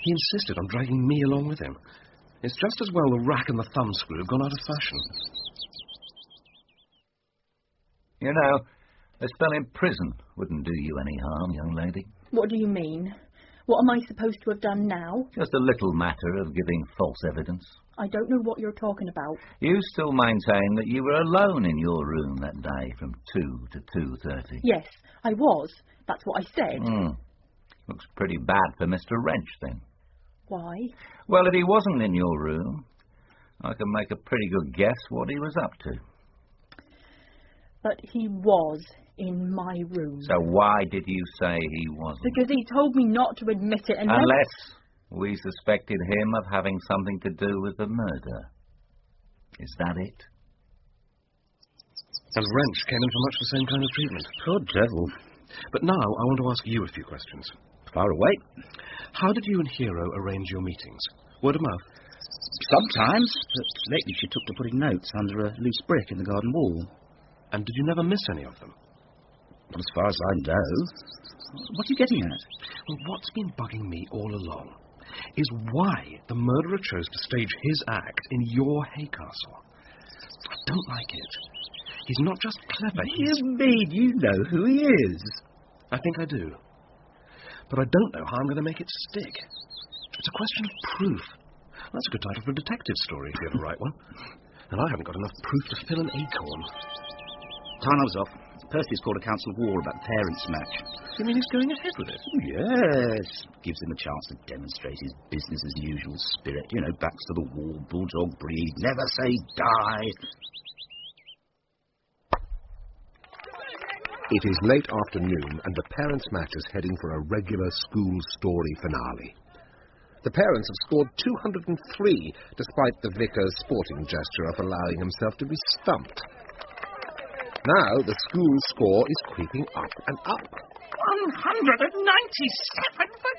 He insisted on dragging me along with him. It's just as well the rack and the thumbscrew have gone out of fashion. You know, a spell in prison wouldn't do you any harm, young lady. What do you mean? What am I supposed to have done now? Just a little matter of giving false evidence. I don't know what you're talking about. You still maintain that you were alone in your room that day from 2 to 2:30? Yes, I was. That's what I said. Looks pretty bad for Mr. Wrench, then. Why? Well, if he wasn't in your room, I can make a pretty good guess what he was up to. But he was in my room. So why did you say he wasn't? Because he told me not to admit it, and unless we suspected him of having something to do with the murder. Is that it? And Wrench came in for much the same kind of treatment. Poor devil. But now I want to ask you a few questions. Far away. How did you and Hero arrange your meetings? Word of mouth? Sometimes, but lately she took to putting notes under a loose brick in the garden wall. And did you never miss any of them? Well, as far as I know. What are you getting at? Well, what's been bugging me all along is why the murderer chose to stage his act in your Hay Castle. I don't like it. He's not just clever, You mean you know who he is? I think I do. But I don't know how I'm going to make it stick. It's a question of proof. That's a good title for a detective story, if you ever write one. And I haven't got enough proof to fill an acorn. Time off. Percy's called a council of war about the parents' match. You mean he's going ahead with it? Yes. Gives him a chance to demonstrate his business as usual spirit. You know, backs to the wall, bulldog breed, never say die. It is late afternoon, and the parents' match is heading for a regular school story finale. The parents have scored 203, despite the vicar's sporting gesture of allowing himself to be stumped. Now the school score is creeping up and up. 197 for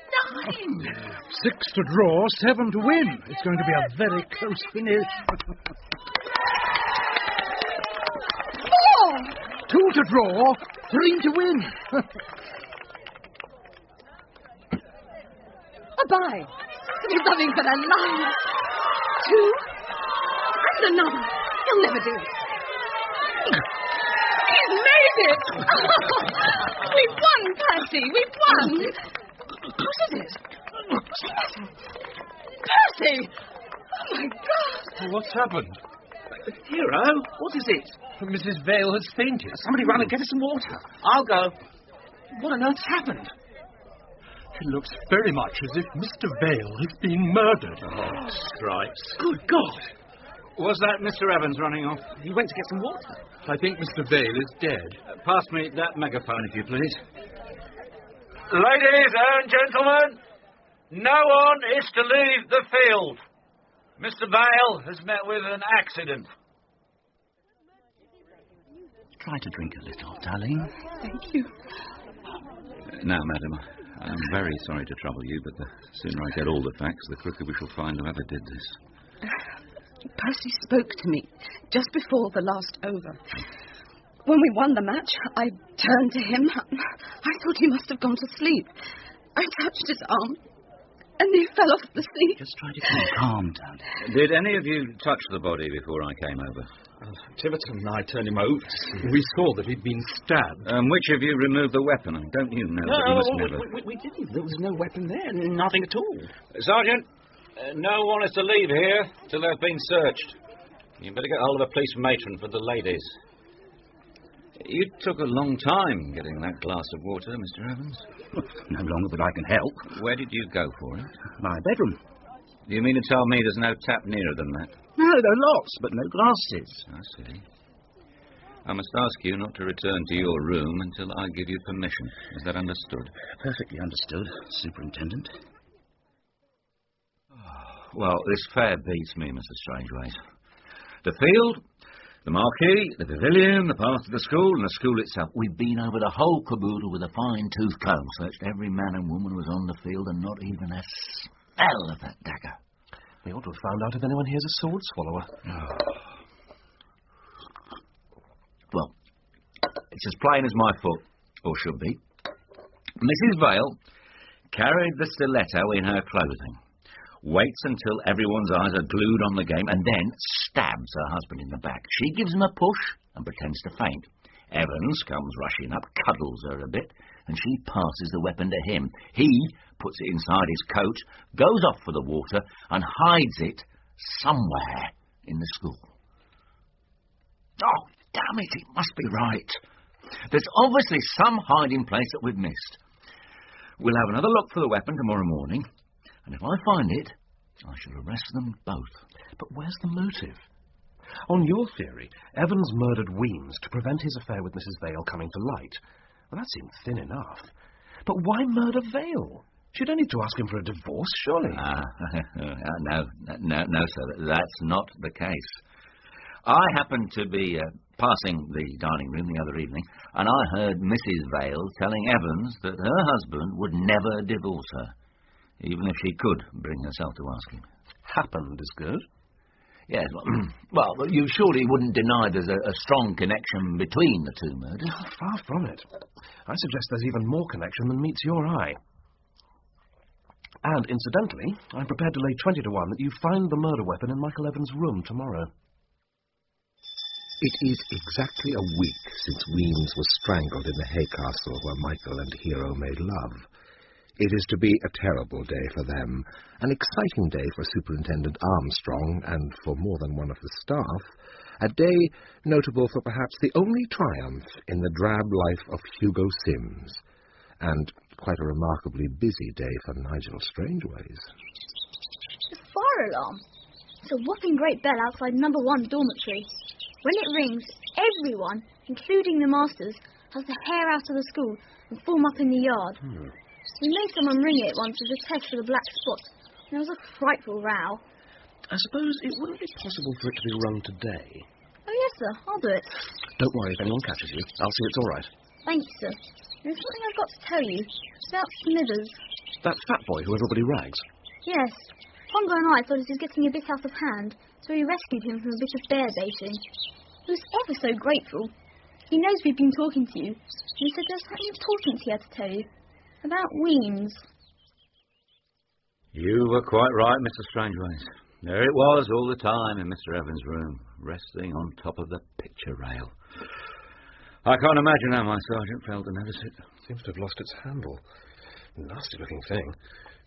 9. 6 to draw, 7 to win. It's going to be a very close finish. 4. 2 to draw, 3 to win. A bye. There's nothing but a line. 2. And another. He'll never do it. He's made it! We've won, Percy! We've won! What is it? What's the matter? Percy! Oh, my God! What's happened? Hero, what is it? Mrs. Vale has fainted. Somebody run and get her some water. I'll go. What on earth's happened? It looks very much as if Mr. Vale has been murdered. Oh, stripes. Good God! Was that Mr. Evans running off? He went to get some water. I think Mr. Vale is dead. Pass me that megaphone, if you please. Ladies and gentlemen, no one is to leave the field. Mr. Vale has met with an accident. Try to drink a little, darling. Thank you. Now, madam, I'm very sorry to trouble you, but the sooner I get all the facts, the quicker we shall find whoever did this. Percy spoke to me just before the last over. When we won the match, I turned to him. I thought he must have gone to sleep. I touched his arm, and he fell off the seat. Just try to keep calm, darling. Did any of you touch the body before I came over? Tiverton and I turned him over. We saw that he'd been stabbed. Which of you removed the weapon? Don't you know that you must never... We didn't. There was no weapon there. Nothing at all. Sergeant, no one is to leave here till they've been searched. You better get hold of a police matron for the ladies. You took a long time getting that glass of water, Mr. Evans. No longer, but I can help. Where did you go for it? My bedroom. Do you mean to tell me there's no tap nearer than that? No, there are lots, but no glasses. I see. I must ask you not to return to your room until I give you permission. Is that understood? Perfectly understood, Superintendent. Well, this fair beats me, Mr. Strangeways. The field, the marquee, the pavilion, the path to the school, and the school itself. We've been over the whole caboodle with a fine-tooth comb, searched every man and woman who was on the field, and not even a smell of that dagger. We ought to have found out if anyone here's a sword swallower. Well, it's as plain as my foot, or should be. Mrs. Vale carried the stiletto in her clothing, waits until everyone's eyes are glued on the game, and then stabs her husband in the back. She gives him a push and pretends to faint. Evans comes rushing up, cuddles her a bit, and she passes the weapon to him. He puts it inside his coat, goes off for the water, and hides it somewhere in the school. Oh, damn it must be right. There's obviously some hiding place that we've missed. We'll have another look for the weapon tomorrow morning, and if I find it, I shall arrest them both. But where's the motive? On your theory, Evans murdered Weems to prevent his affair with Mrs. Vale coming to light. Well, that seemed thin enough. But why murder Vale? She'd only to ask him for a divorce, surely. No, sir. That's not the case. I happened to be passing the dining room the other evening, and I heard Mrs. Vale telling Evans that her husband would never divorce her, even if she could bring herself to ask him. Happened is good. Yes, well, you surely wouldn't deny there's a strong connection between the two murders. Oh, far from it. I suggest there's even more connection than meets your eye. And, incidentally, I'm prepared to lay 20 to 1 that you find the murder weapon in Michael Evans' room tomorrow. It is exactly a week since Weems was strangled in the hay castle where Michael and Hero made love. It is to be a terrible day for them, an exciting day for Superintendent Armstrong and for more than one of the staff, a day notable for perhaps the only triumph in the drab life of Hugo Sims, and quite a remarkably busy day for Nigel Strangeways. The fire alarm. It's a whopping great bell outside number 1 dormitory. When it rings, everyone, including the masters, has the hair out of the school and form up in the yard. We made someone ring it once as a test for the black spot, and there was a frightful row. I suppose it wouldn't be possible for it to be rung today. Oh, yes, sir. I'll do it. Don't worry if anyone catches you. I'll see it's all right. Thank you, sir. There's something I've got to tell you. It's about Smithers. That fat boy who everybody rags? Yes. Pongo and I thought he was getting a bit out of hand, so we rescued him from a bit of bear baiting. He was ever so grateful. He knows we've been talking to you. He said there's something important he had to tell you. About Weems. You were quite right, Mr. Strangeways. There it was all the time in Mr. Evans' room, resting on top of the picture rail. I can't imagine how my sergeant failed to notice it. Seems to have lost its handle. Nasty-looking thing.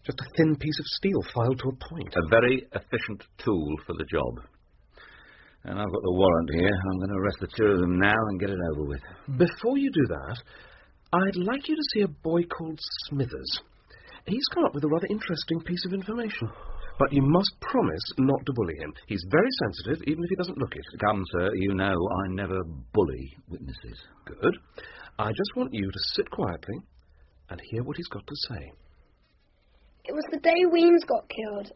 Just a thin piece of steel filed to a point. A very efficient tool for the job. And I've got the warrant here. I'm going to arrest the two of them now and get it over with. Before you do that, I'd like you to see a boy called Smithers. He's come up with a rather interesting piece of information. But you must promise not to bully him. He's very sensitive, even if he doesn't look it. Come, sir, you know I never bully witnesses. Good. I just want you to sit quietly and hear what he's got to say. It was the day Weems got killed.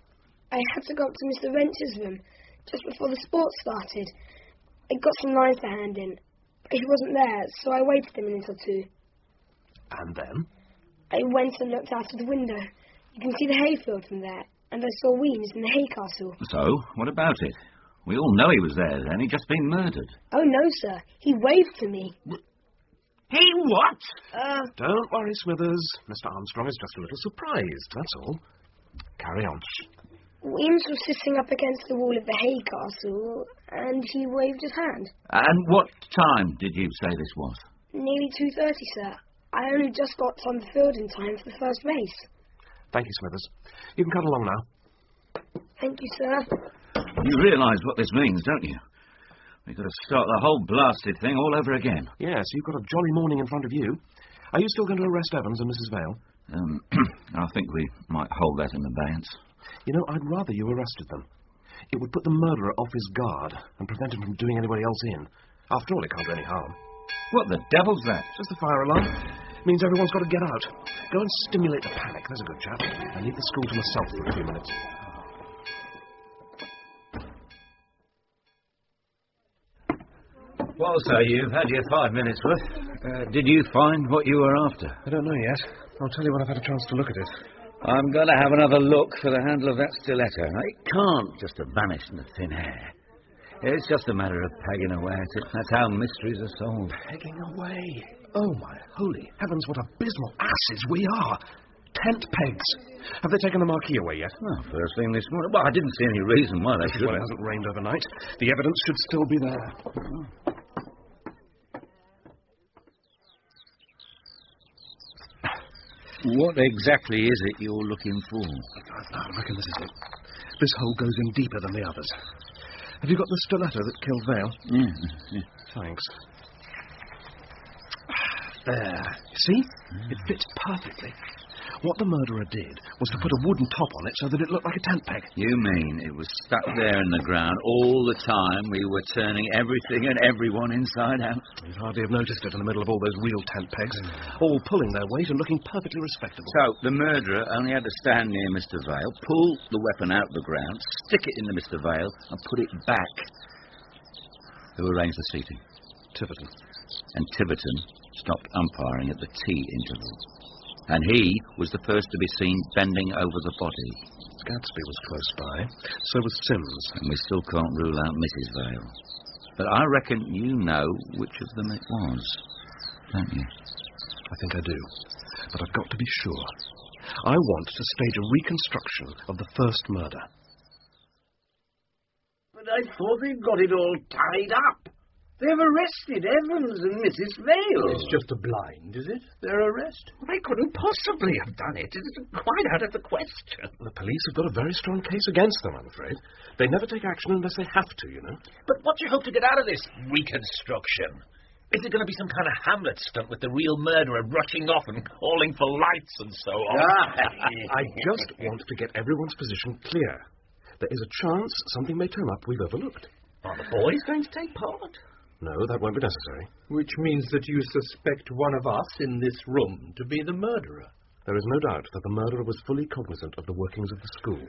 I had to go up to Mr. Wrench's room just before the sport started. I got some lines to hand in, but he wasn't there, so I waited a minute or two. And then? I went and looked out of the window. You can see the hayfield from there, and I saw Weems in the hay castle. So, what about it? We all know he was there then. He'd just been murdered. Oh, no, sir. He waved to me. He what? Don't worry, Smithers. Mr. Armstrong is just a little surprised, that's all. Carry on. Weems was sitting up against the wall of the hay castle, and he waved his hand. And what time did you say this was? Nearly 2:30, sir. I only just got on the field in time for the first race. Thank you, Smithers. You can cut along now. Thank you, sir. You realise what this means, don't you? We've got to start the whole blasted thing all over again. Yes, you've got a jolly morning in front of you. Are you still going to arrest Evans and Mrs. Vale? I think we might hold that in abeyance. You know, I'd rather you arrested them. It would put the murderer off his guard and prevent him from doing anybody else in. After all, it can't do any harm. What the devil's that? Just the fire alarm. Means everyone's got to get out. Go and stimulate the panic. There's a good chap. I leave the school to myself for a few minutes. Well, sir, you've had your 5 minutes worth. Did you find what you were after? I don't know yet. I'll tell you when I've had a chance to look at it. I'm going to have another look for the handle of that stiletto. It can't just have vanished in the thin air. It's just a matter of pegging away at it. That's how mysteries are solved. Pegging away? Oh, my holy heavens, what abysmal asses we are. Tent pegs. Have they taken the marquee away yet? Well, first thing this morning. Well, I didn't see any reason why they should. Well, it hasn't rained overnight. The evidence should still be there. What exactly is it you're looking for? I reckon this is it. This hole goes in deeper than the others. Have you got the stiletto that killed Vale? Yeah. Thanks. There. See? It fits perfectly. What the murderer did was to put a wooden top on it so that it looked like a tent peg. You mean it was stuck there in the ground all the time we were turning everything and everyone inside out? You'd hardly have noticed it in the middle of all those real tent pegs, all pulling their weight and looking perfectly respectable. So the murderer only had to stand near Mr. Vale, pull the weapon out of the ground, stick it into Mr. Vale, and put it back. Who arranged the seating? Tiverton. And Tiverton stopped umpiring at the tea interval. And he was the first to be seen bending over the body. Gadsby was close by. So was Sims. And we still can't rule out Mrs. Vale. But I reckon you know which of them it was, don't you? I think I do. But I've got to be sure. I want to stage a reconstruction of the first murder. But I thought they'd got it all tied up. They've arrested Evans and Mrs. Vale. It's just a blind, is it? Their arrest? They couldn't possibly have done it. It's quite out of the question. The police have got a very strong case against them, I'm afraid. They never take action unless they have to, you know. But what do you hope to get out of this reconstruction? Is it going to be some kind of Hamlet stunt with the real murderer rushing off and calling for lights and so on? I just want to get everyone's position clear. There is a chance something may turn up we've overlooked. Are the boys going to take part? No, that won't be necessary. Which means that you suspect one of us in this room to be the murderer. There is no doubt that the murderer was fully cognizant of the workings of the school.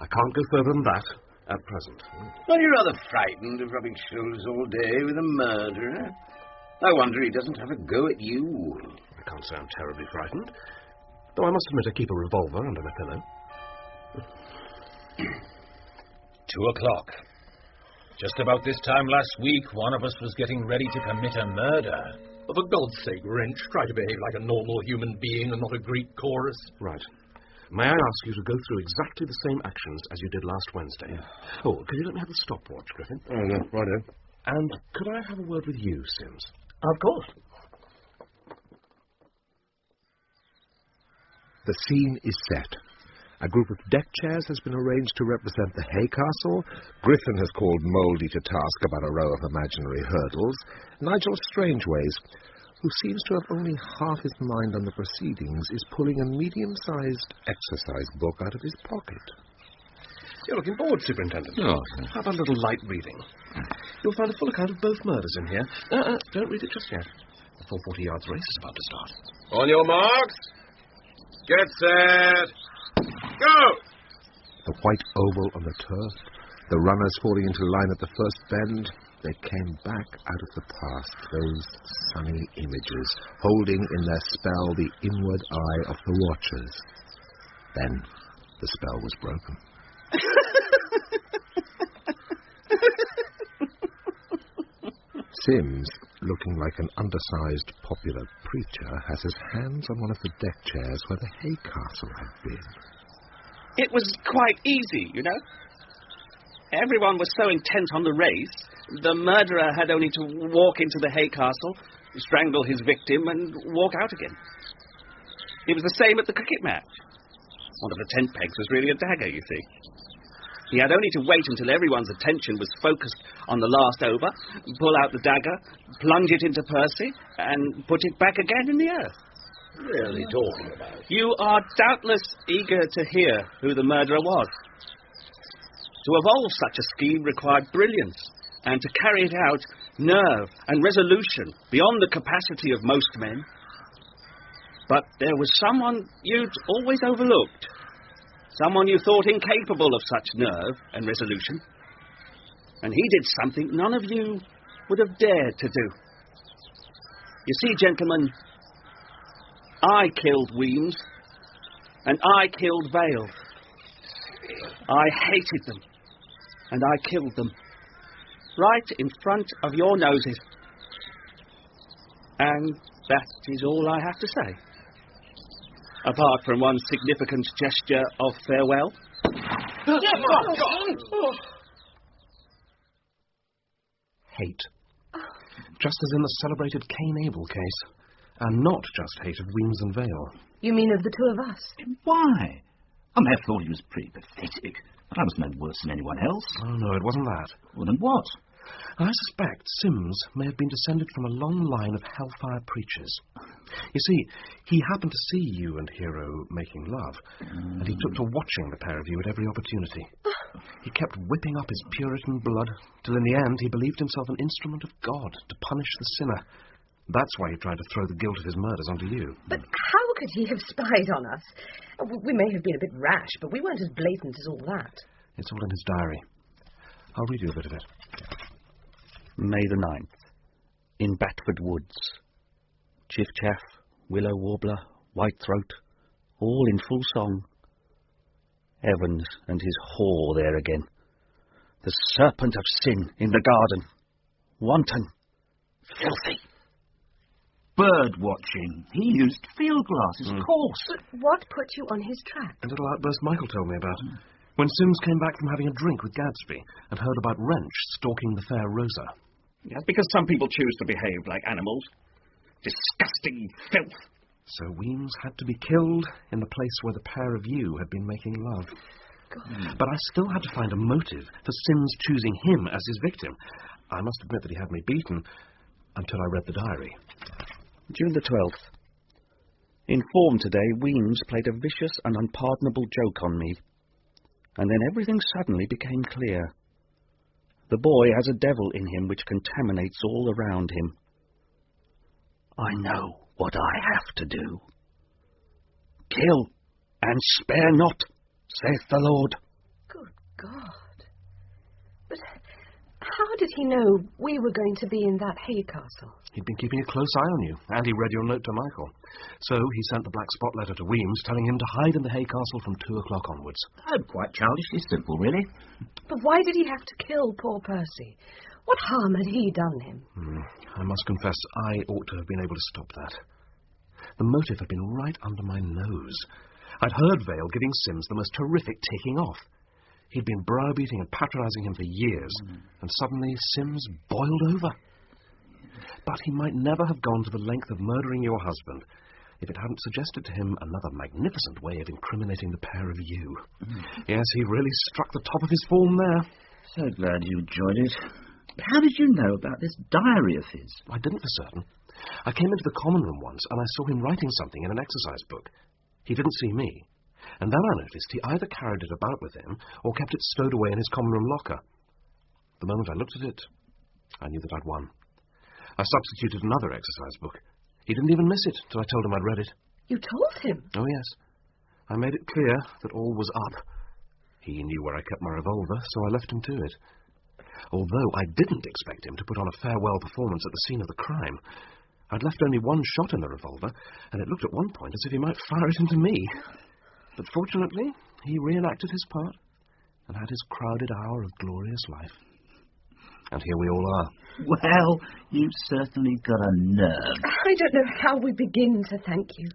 I can't go further than that at present. Well, you're rather frightened of rubbing shoulders all day with a murderer. I wonder he doesn't have a go at you. I can't say I'm terribly frightened, though I must admit I keep a revolver under my pillow. 2 o'clock. Just about this time last week, one of us was getting ready to commit a murder. For God's sake, Wrench, try to behave like a normal human being and not a Greek chorus. Right. May I ask you to go through exactly the same actions as you did last Wednesday? Oh, could you let me have the stopwatch, Griffin? Oh, no, righto. And could I have a word with you, Sims? Of course. The scene is set. A group of deck chairs has been arranged to represent the hay castle. Griffin has called Mouldy to task about a row of imaginary hurdles. Nigel Strangeways, who seems to have only half his mind on the proceedings, is pulling a medium-sized exercise book out of his pocket. You're looking bored, Superintendent. Oh. How about a little light reading? You'll find a full account of both murders in here. Don't read it just yet. The full 40 yards race is about to start. On your marks. Get set. Go! The white oval on the turf, the runners falling into line at the first bend. They came back out of the past, those sunny images, holding in their spell the inward eye of the watchers. Then the spell was broken. Sims, looking like an undersized popular preacher, has his hands on one of the deck chairs where the hay castle had been. It was quite easy, you know. Everyone was so intent on the race, the murderer had only to walk into the hay castle, strangle his victim, and walk out again. It was the same at the cricket match. One of the tent pegs was really a dagger, you see. He had only to wait until everyone's attention was focused on the last over, pull out the dagger, plunge it into Percy, and put it back again in the earth. Really talking about? You are doubtless eager to hear who the murderer was. To evolve such a scheme required brilliance, and to carry it out, nerve and resolution beyond the capacity of most men. But there was someone you'd always overlooked. Someone you thought incapable of such nerve and resolution. And he did something none of you would have dared to do. You see, gentlemen, I killed Weems, and I killed Vale. I hated them, and I killed them, right in front of your noses. And that is all I have to say. Apart from one significant gesture of farewell. Hate. Just as in the celebrated Cain Abel case. And not just hate of Weems and Vale. You mean of the two of us? Why? I may have thought he was pretty pathetic, but I was no worse than anyone else. Oh, no, it wasn't that. Well, then what? I suspect Sims may have been descended from a long line of hellfire preachers. You see, he happened to see you and Hero making love, and he took to watching the pair of you at every opportunity. He kept whipping up his Puritan blood, till in the end he believed himself an instrument of God to punish the sinner. That's why he tried to throw the guilt of his murders onto you. But how could he have spied on us? We may have been a bit rash, but we weren't as blatant as all that. It's all in his diary. I'll read you a bit of it. May the 9th. In Batford Woods. Chiff-chaff, willow warbler, whitethroat, all in full song. Evans and his whore there again. The serpent of sin in the garden. Wanton. Filthy. Bird watching. He used field glasses, of course. But what put you on his track? A little outburst Michael told me about. When Sims came back from having a drink with Gadsby and heard about Wrench stalking the fair Rosa. That's because some people choose to behave like animals. Disgusting filth. So Weems had to be killed in the place where the pair of you had been making love. God. But I still had to find a motive for Sims choosing him as his victim. I must admit that he had me beaten until I read the diary. June the 12th. Informed today, Weems played a vicious and unpardonable joke on me. And then everything suddenly became clear. The boy has a devil in him which contaminates all around him. I know what I have to do. Kill and spare not, saith the Lord. Good God. But how did he know we were going to be in that hay castle? He'd been keeping a close eye on you, and he read your note to Michael. So he sent the black spot letter to Weems, telling him to hide in the hay castle from 2 o'clock onwards. Quite childishly simple, really. But why did he have to kill poor Percy? What harm had he done him? I must confess, I ought to have been able to stop that. The motive had been right under my nose. I'd heard Vale giving Sims the most terrific taking off. He'd been browbeating and patronising him for years, and suddenly Sims boiled over. But he might never have gone to the length of murdering your husband if it hadn't suggested to him another magnificent way of incriminating the pair of you. Yes, he really struck the top of his form there. So glad you enjoyed it. How did you know about this diary of his? I didn't for certain. I came into the common room once, and I saw him writing something in an exercise book. He didn't see me. And then I noticed he either carried it about with him or kept it stowed away in his common room locker. The moment I looked at it, I knew that I'd won. I substituted another exercise book. He didn't even miss it till I told him I'd read it. You told him? Oh, yes. I made it clear that all was up. He knew where I kept my revolver, so I left him to it. Although I didn't expect him to put on a farewell performance at the scene of the crime. I'd left only one shot in the revolver, and it looked at one point as if he might fire it into me. But fortunately, he reenacted his part and had his crowded hour of glorious life. And here we all are. Well, you've certainly got a nerve. I don't know how we begin to thank you.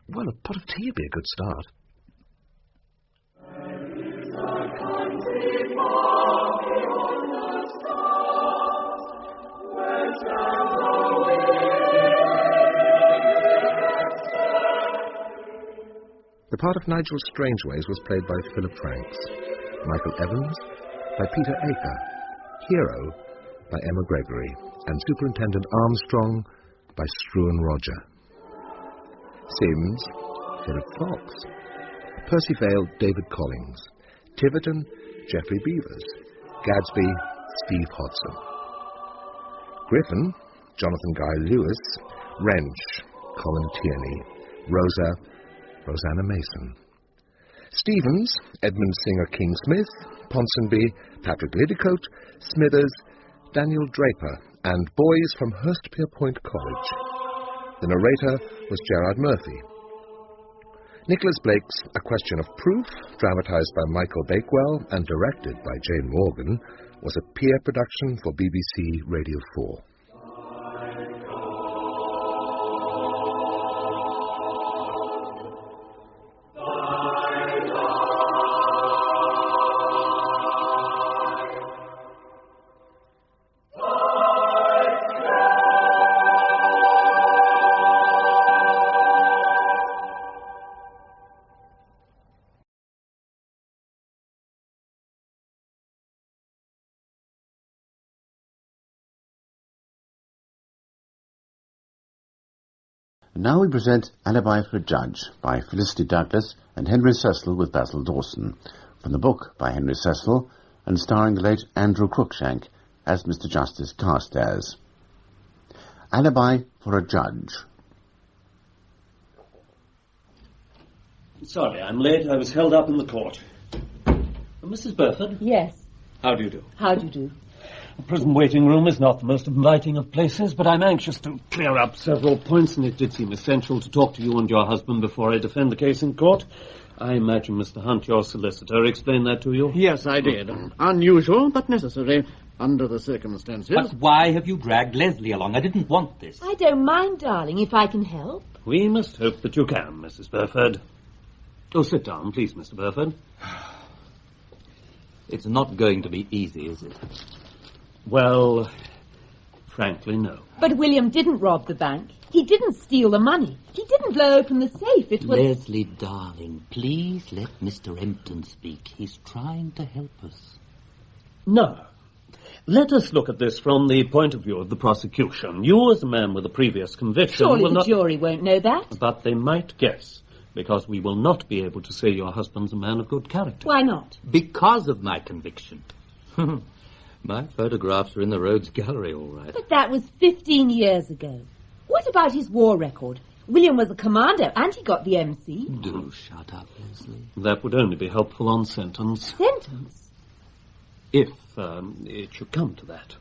Well, a pot of tea would be a good start. The part of Nigel Strangeways was played by Philip Franks, Michael Evans by Peter Aker, Hero by Emma Gregory, and Superintendent Armstrong by Struan Roger. Sims, Philip Fox. Percy Vale, David Collins. Tiverton, Geoffrey Beavers. Gadsby, Steve Hodson. Griffin, Jonathan Guy Lewis. Wrench, Colin Tierney. Rosa, Rosanna Mason. Stevens, Edmund Singer King-Smith. Ponsonby, Patrick Liddicote. Smithers, Daniel Draper, and boys from Hurstpierpoint College. The narrator was Gerard Murphy. Nicholas Blake's A Question of Proof, dramatised by Michael Bakewell and directed by Jane Morgan, was a peer production for BBC Radio 4. Now we present Alibi for a Judge by Felicity Douglas and Henry Cecil with Basil Dawson, from the book by Henry Cecil and starring the late Andrew Cruikshank as Mr. Justice Carstairs. Alibi for a Judge. Sorry, I'm late. I was held up in the court. Mrs. Burford? Yes. How do you do? How do you do? The prison waiting room is not the most inviting of places, but I'm anxious to clear up several points, and it did seem essential to talk to you and your husband before I defend the case in court. I imagine Mr. Hunt, your solicitor, explained that to you? Yes, I did. Unusual, but necessary under the circumstances. But why have you dragged Leslie along? I didn't want this. I don't mind, darling, if I can help. We must hope that you can, Mrs. Burford. Oh, sit down, please, Mr. Burford. It's not going to be easy, is it? Well, frankly, no. But William didn't rob the bank. He didn't steal the money. He didn't blow open the safe. It was... Leslie, darling, please let Mr. Empton speak. He's trying to help us. No. Let us look at this from the point of view of the prosecution. You, as a man with a previous conviction... Surely will the not... jury won't know that. But they might guess, because we will not be able to say your husband's a man of good character. Why not? Because of my conviction. My photographs are in the Rhodes Gallery, all right. But that was 15 years ago. What about his war record? William was a commando, and he got the MC. Do shut up, Leslie. That would only be helpful on sentence. Sentence? If it should come to that.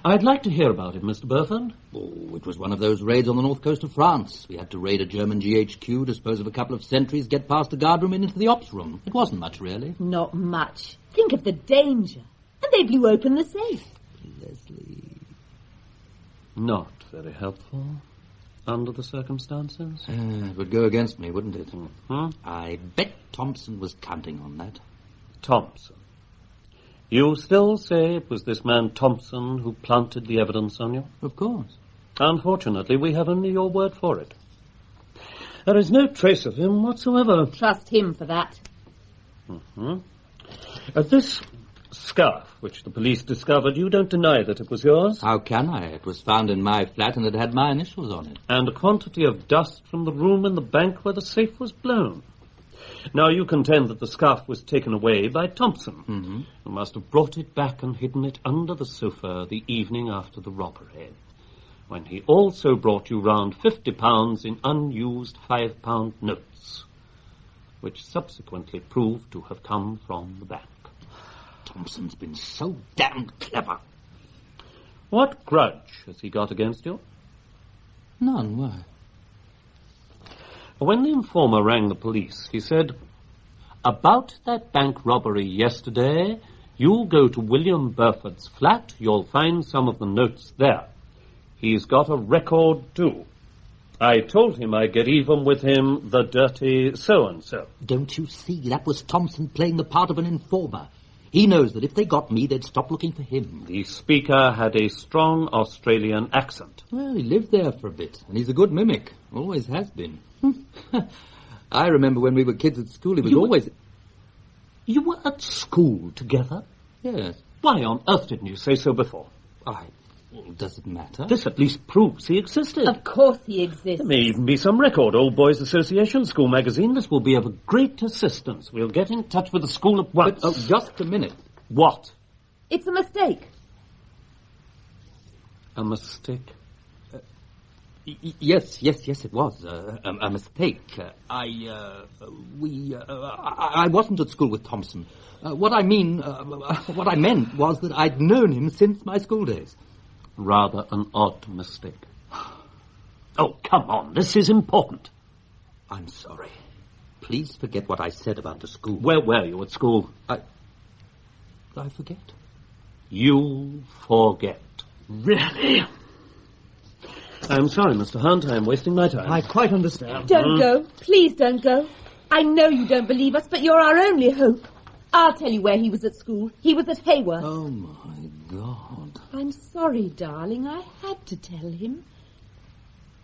I'd like to hear about it, Mr. Burford. Oh, it was one of those raids on the north coast of France. We had to raid a German GHQ, dispose of a couple of sentries, get past the guardroom and into the ops room. It wasn't much, really. Not much. Think of the danger. And they blew open the safe. Leslie. Not very helpful, under the circumstances. It would go against me, wouldn't it? Mm-hmm. I bet Thompson was counting on that. Thompson. You still say it was this man Thompson who planted the evidence on you? Of course. Unfortunately, we have only your word for it. There is no trace of him whatsoever. Trust him for that. Mm-hmm. This scarf, which the police discovered, you don't deny that it was yours? How can I? It was found in my flat and it had my initials on it. And a quantity of dust from the room in the bank where the safe was blown. Now, you contend that the scarf was taken away by Thompson. Mm-hmm. You must have brought it back and hidden it under the sofa the evening after the robbery, when he also brought you round £50 in unused £5 notes, which subsequently proved to have come from the bank. Thompson's been so damned clever. What grudge has he got against you? None, why? When the informer rang the police, he said, "About that bank robbery yesterday, you go to William Burford's flat, you'll find some of the notes there. He's got a record, too. I told him I'd get even with him, the dirty so-and-so." Don't you see? That was Thompson playing the part of an informer. He knows that if they got me, they'd stop looking for him. The speaker had a strong Australian accent. Well, he lived there for a bit, and he's a good mimic. Always has been. I remember when we were kids at school, he was always... You were at school together? Yes. Why on earth didn't you say so before? Does it matter? This at least proves he existed. Of course he exists. There may even be some record. Old Boys Association, school magazine. This will be of great assistance. We'll get in touch with the school at once. But, just a minute. What? It's a mistake. A mistake? Yes, it was a mistake. I wasn't at school with Thompson. What I meant was that I'd known him since my school days. Rather an odd mistake. Oh, come on, this is important. I'm sorry. Please forget what I said about the school. Where were you at school? I forget. You forget. Really? I'm sorry, Mr. Hunt. I'm wasting my time. I quite understand. Don't go. Please don't go. I know you don't believe us, but you're our only hope. I'll tell you where he was at school. He was at Haworth. Oh, my God. I'm sorry, darling. I had to tell him.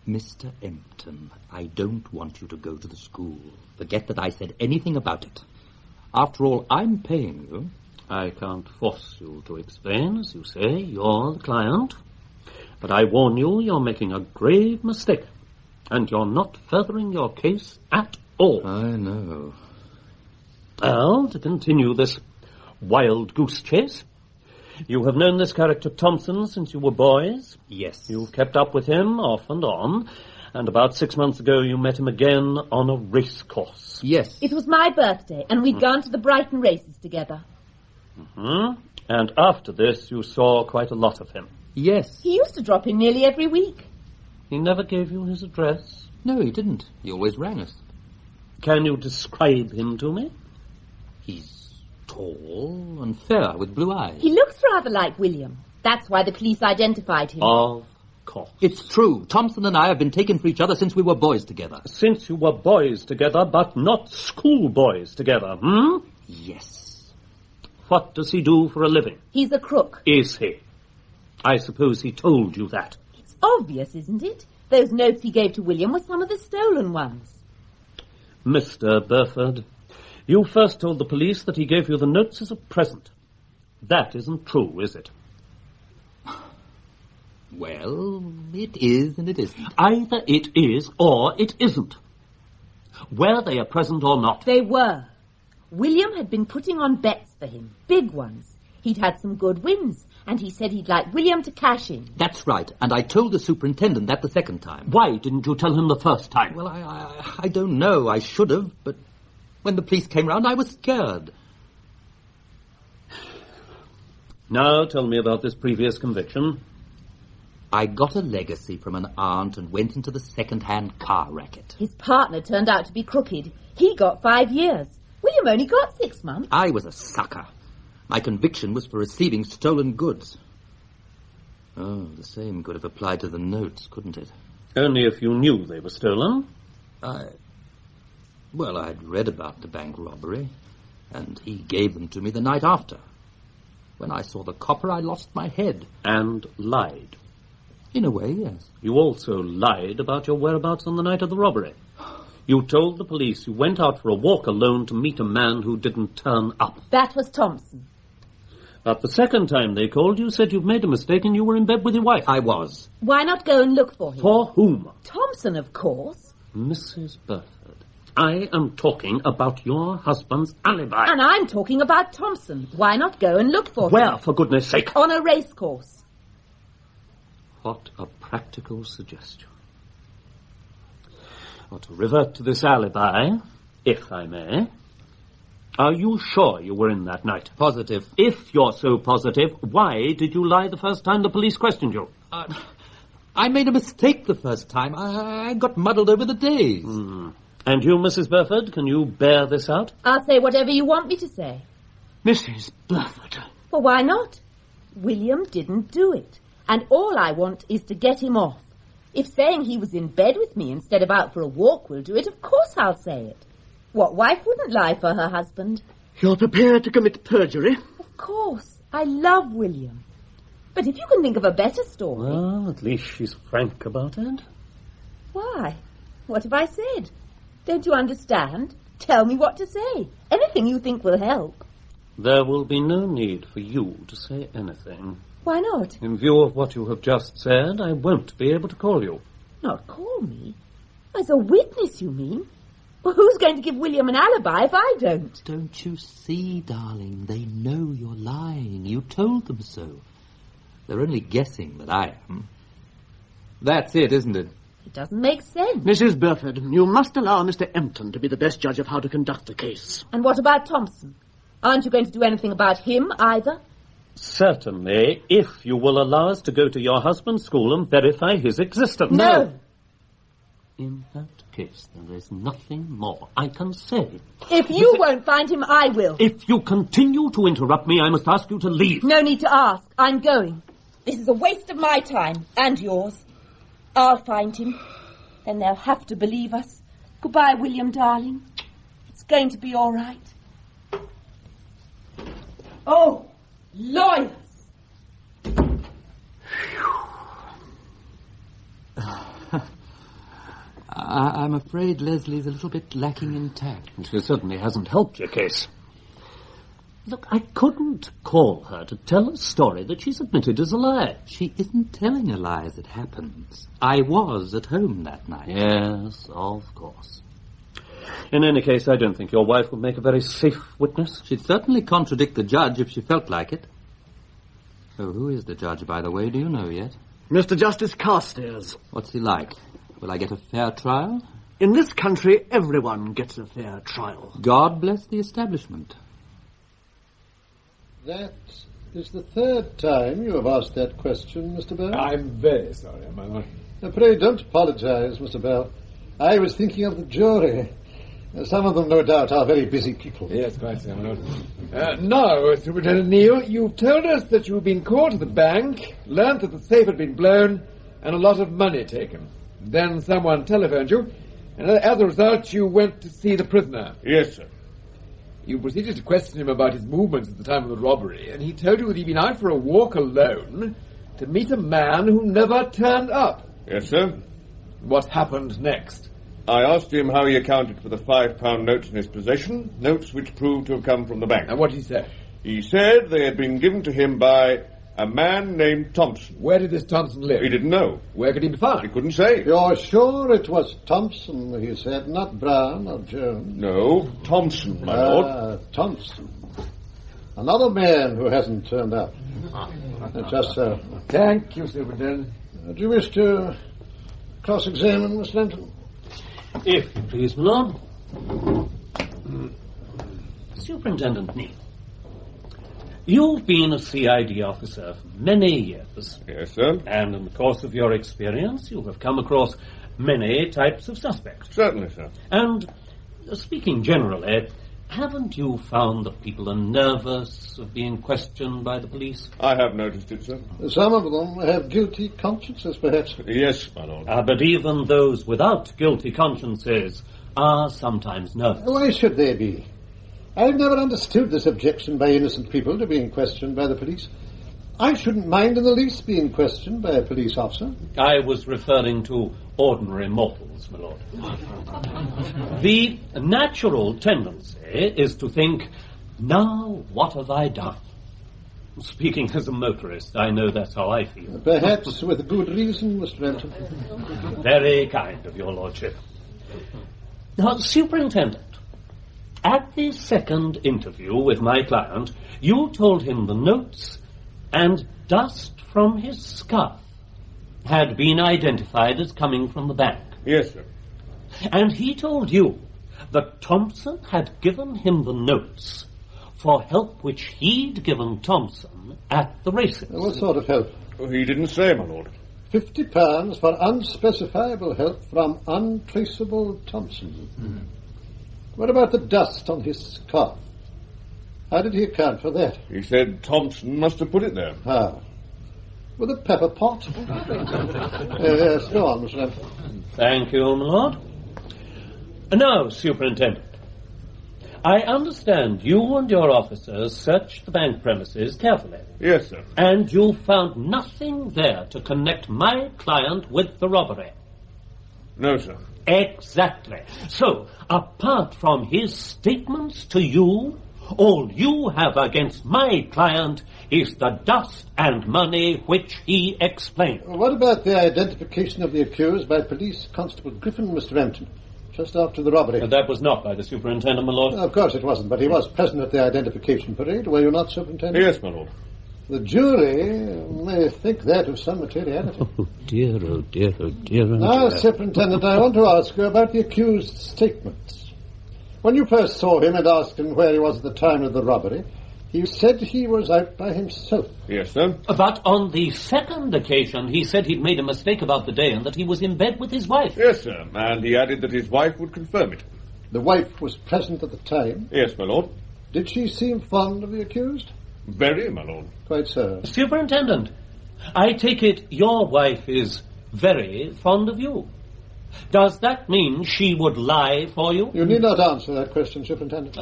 Mr. Empton, I don't want you to go to the school. Forget that I said anything about it. After all, I'm paying you. I can't force you to explain, as you say. You're the client. But I warn you, you're making a grave mistake. And you're not furthering your case at all. I know. Well, to continue this wild goose chase, you have known this character Thompson since you were boys? Yes. You've kept up with him off and on, and about 6 months ago you met him again on a race course. Yes. It was my birthday, and we'd gone to the Brighton races together. Mm-hmm. And after this you saw quite a lot of him. Yes. He used to drop in nearly every week. He never gave you his address? No, he didn't. He always rang us. Can you describe him to me? He's tall and fair with blue eyes. He looks rather like William. That's why the police identified him. Of course. It's true. Thompson and I have been taken for each other since we were boys together. Since you were boys together, but not schoolboys together, hmm? Yes. What does he do for a living? He's a crook. Is he? I suppose he told you that. It's obvious, isn't it? Those notes he gave to William were some of the stolen ones. Mr. Burford, you first told the police that he gave you the notes as a present. That isn't true, is it? Well, it is and it isn't. Either it is or it isn't. Were they a present or not? They were. William had been putting on bets for him, big ones. He'd had some good wins, and he said he'd like William to cash in. That's right, and I told the superintendent that the second time. Why didn't you tell him the first time? Well, I don't know. I should have, but when the police came round, I was scared. Now tell me about this previous conviction. I got a legacy from an aunt and went into the second-hand car racket. His partner turned out to be crooked. He got 5 years. William only got 6 months. I was a sucker. My conviction was for receiving stolen goods. Oh, the same could have applied to the notes, couldn't it? Only if you knew they were stolen. Well, I'd read about the bank robbery, and he gave them to me the night after. When I saw the copper, I lost my head. And lied. In a way, yes. You also lied about your whereabouts on the night of the robbery. You told the police you went out for a walk alone to meet a man who didn't turn up. That was Thompson. But the second time they called, you said you'd made a mistake and you were in bed with your wife. I was. Why not go and look for him? For whom? Thompson, of course. Mrs. Burford, I am talking about your husband's alibi. And I'm talking about Thompson. Why not go and look for him? Where, for goodness sake? On a racecourse. What a practical suggestion. Well, to revert to this alibi, if I may, are you sure you were in that night? Positive. If you're so positive, why did you lie the first time the police questioned you? I made a mistake the first time. I got muddled over the days. And you, Mrs. Burford, can you bear this out? I'll say whatever you want me to say. Mrs. Burford. Well, why not? William didn't do it. And all I want is to get him off. If saying he was in bed with me instead of out for a walk will do it, of course I'll say it. What wife wouldn't lie for her husband? You're prepared to commit perjury? Of course. I love William. But if you can think of a better story... Well, at least she's frank about it. Why? What have I said? Don't you understand? Tell me what to say. Anything you think will help. There will be no need for you to say anything. Why not? In view of what you have just said, I won't be able to call you. Not call me? As a witness, you mean? Well, who's going to give William an alibi if I don't? Don't you see, darling? They know you're lying. You told them so. They're only guessing that I am. That's it, isn't it? It doesn't make sense. Mrs. Burford, you must allow Mr. Empton to be the best judge of how to conduct the case. And what about Thompson? Aren't you going to do anything about him either? Certainly, if you will allow us to go to your husband's school and verify his existence. No. In that case, there is nothing more I can say. If you won't find him, I will. If you continue to interrupt me, I must ask you to leave. No need to ask. I'm going. This is a waste of my time and yours. I'll find him. Then they'll have to believe us. Goodbye, William, darling. It's going to be all right. Oh, lawyers! I'm afraid Leslie's a little bit lacking in tact. She certainly hasn't helped your case. Look, I couldn't call her to tell a story that she's admitted is a lie. She isn't telling a lie as it happens. I was at home that night. Yes, of course. In any case, I don't think your wife would make a very safe witness. She'd certainly contradict the judge if she felt like it. Oh, who is the judge, by the way? Do you know yet? Mr. Justice Carstairs. What's he like? Will I get a fair trial? In this country, everyone gets a fair trial. God bless the establishment. That is the third time you have asked that question, Mr. Bell. I'm very sorry, my lord. Pray don't apologize, Mr. Bell. I was thinking of the jury. Some of them, no doubt, are very busy people. Yes, quite so, my lord. Now, Superintendent Neal, you've told us that you've been called to the bank, learnt that the safe had been blown, and a lot of money taken. Then someone telephoned you, and as a result, you went to see the prisoner. Yes, sir. You proceeded to question him about his movements at the time of the robbery, and he told you that he'd been out for a walk alone to meet a man who never turned up. Yes, sir. What happened next? I asked him how he accounted for the £5 notes in his possession, notes which proved to have come from the bank. And what did he say? He said they had been given to him by a man named Thompson. Where did this Thompson live? He didn't know. Where could he be found? He couldn't say. You're sure it was Thompson, he said, not Brown or Jones? No, Thompson, my lord. Thompson. Another man who hasn't turned up. Just so. Thank you, Superintendent. Do you wish to cross-examine Miss Lenton? If you please, my Lord. Superintendent Neal, you've been a CID officer for many years. Yes, sir. And in the course of your experience, you have come across many types of suspects. Certainly, sir. And, speaking generally, haven't you found that people are nervous of being questioned by the police? I have noticed it, sir. Some of them have guilty consciences, perhaps. Yes, my lord. But even those without guilty consciences are sometimes nervous. Why should they be? I've never understood this objection by innocent people to being questioned by the police. I shouldn't mind in the least being questioned by a police officer. I was referring to ordinary mortals, my lord. The natural tendency is to think, now what have I done? Speaking as a motorist, I know that's how I feel. Perhaps with good reason, Mr. Renton. Very kind of your lordship. Now, Superintendent, at the second interview with my client, you told him the notes and dust from his scarf had been identified as coming from the bank. Yes, sir. And he told you that Thompson had given him the notes for help which he'd given Thompson at the races. What sort of help? Oh, he didn't say, my lord. £50 for unspecifiable help from untraceable Thompson. What about the dust on his scarf? How did he account for that? He said Thompson must have put it there. How? With a pepper pot? Yes, go on, Mr. Renton. Thank you, my lord. Now, Superintendent, I understand you and your officers searched the bank premises carefully. Yes, sir. And you found nothing there to connect my client with the robbery. No, sir. Exactly. So, apart from his statements to you, all you have against my client is the dust and money which he explained. What about the identification of the accused by Police Constable Griffin, Mr. Renton, just after the robbery? That was not by the Superintendent, my lord. Of course it wasn't, but he was present at the identification parade, were you not, Superintendent? Yes, my lord. The jury may think that of some materiality. Oh, dear, oh, dear, oh, dear. Now, Superintendent, I want to ask you about the accused's statements. When you first saw him and asked him where he was at the time of the robbery, he said he was out by himself. Yes, sir. But on the second occasion, he said he'd made a mistake about the day and that he was in bed with his wife. Yes, sir. And he added that his wife would confirm it. The wife was present at the time? Yes, my lord. Did she seem fond of the accused? Very, my lord. Quite so. Superintendent, I take it your wife is very fond of you. Does that mean she would lie for you? You need not answer that question, Superintendent.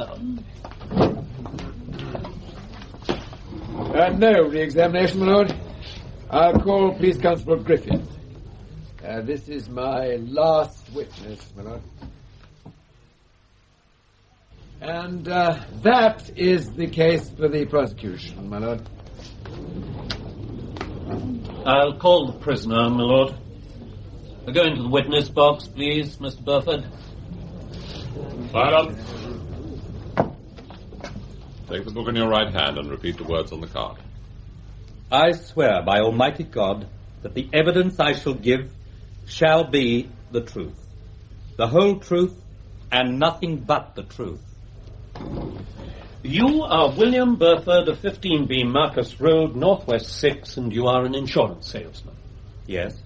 No re-examination, my lord. I'll call Police Constable Griffin. This is my last witness, my lord. And that is the case for the prosecution, my lord. I'll call the prisoner, my lord. Go into the witness box, please, Mr. Burford. Silence. Take the book in your right hand and repeat the words on the card. I swear by Almighty God that the evidence I shall give shall be the truth, the whole truth, and nothing but the truth. You are William Burford of 15B Marcus Road, Northwest 6, and you are an insurance salesman. Yes.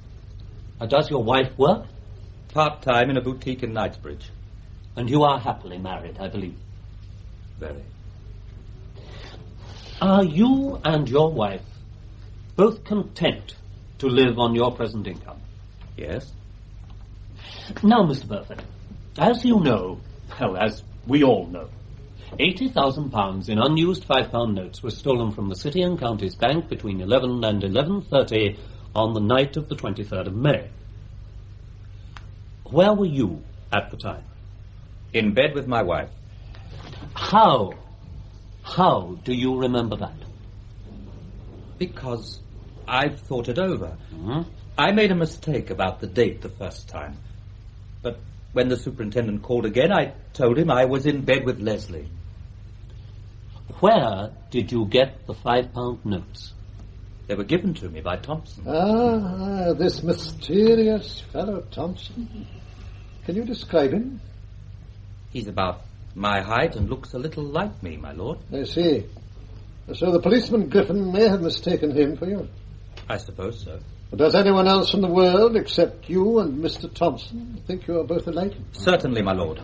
Does your wife work? Part-time in a boutique in Knightsbridge. And you are happily married, I believe. Very. Are you and your wife both content to live on your present income? Yes. Now, Mr. Burford, as you know, well, as we all know, £80,000 in unused £5 notes were stolen from the City and Counties Bank between 11 and 11:30 on the night of the 23rd of May. Where were you at the time? In bed with my wife. How do you remember that? Because I've thought it over. I made a mistake about the date the first time. But when the superintendent called again, I told him I was in bed with Leslie. Where did you get the £5 notes? They were given to me by Thompson. Ah, this mysterious fellow Thompson. Can you describe him? He's about my height and looks a little like me, my lord. I see. So the policeman Griffin may have mistaken him for you. I suppose so. But does anyone else in the world, except you and Mr. Thompson, think you are both alike? Certainly, my lord.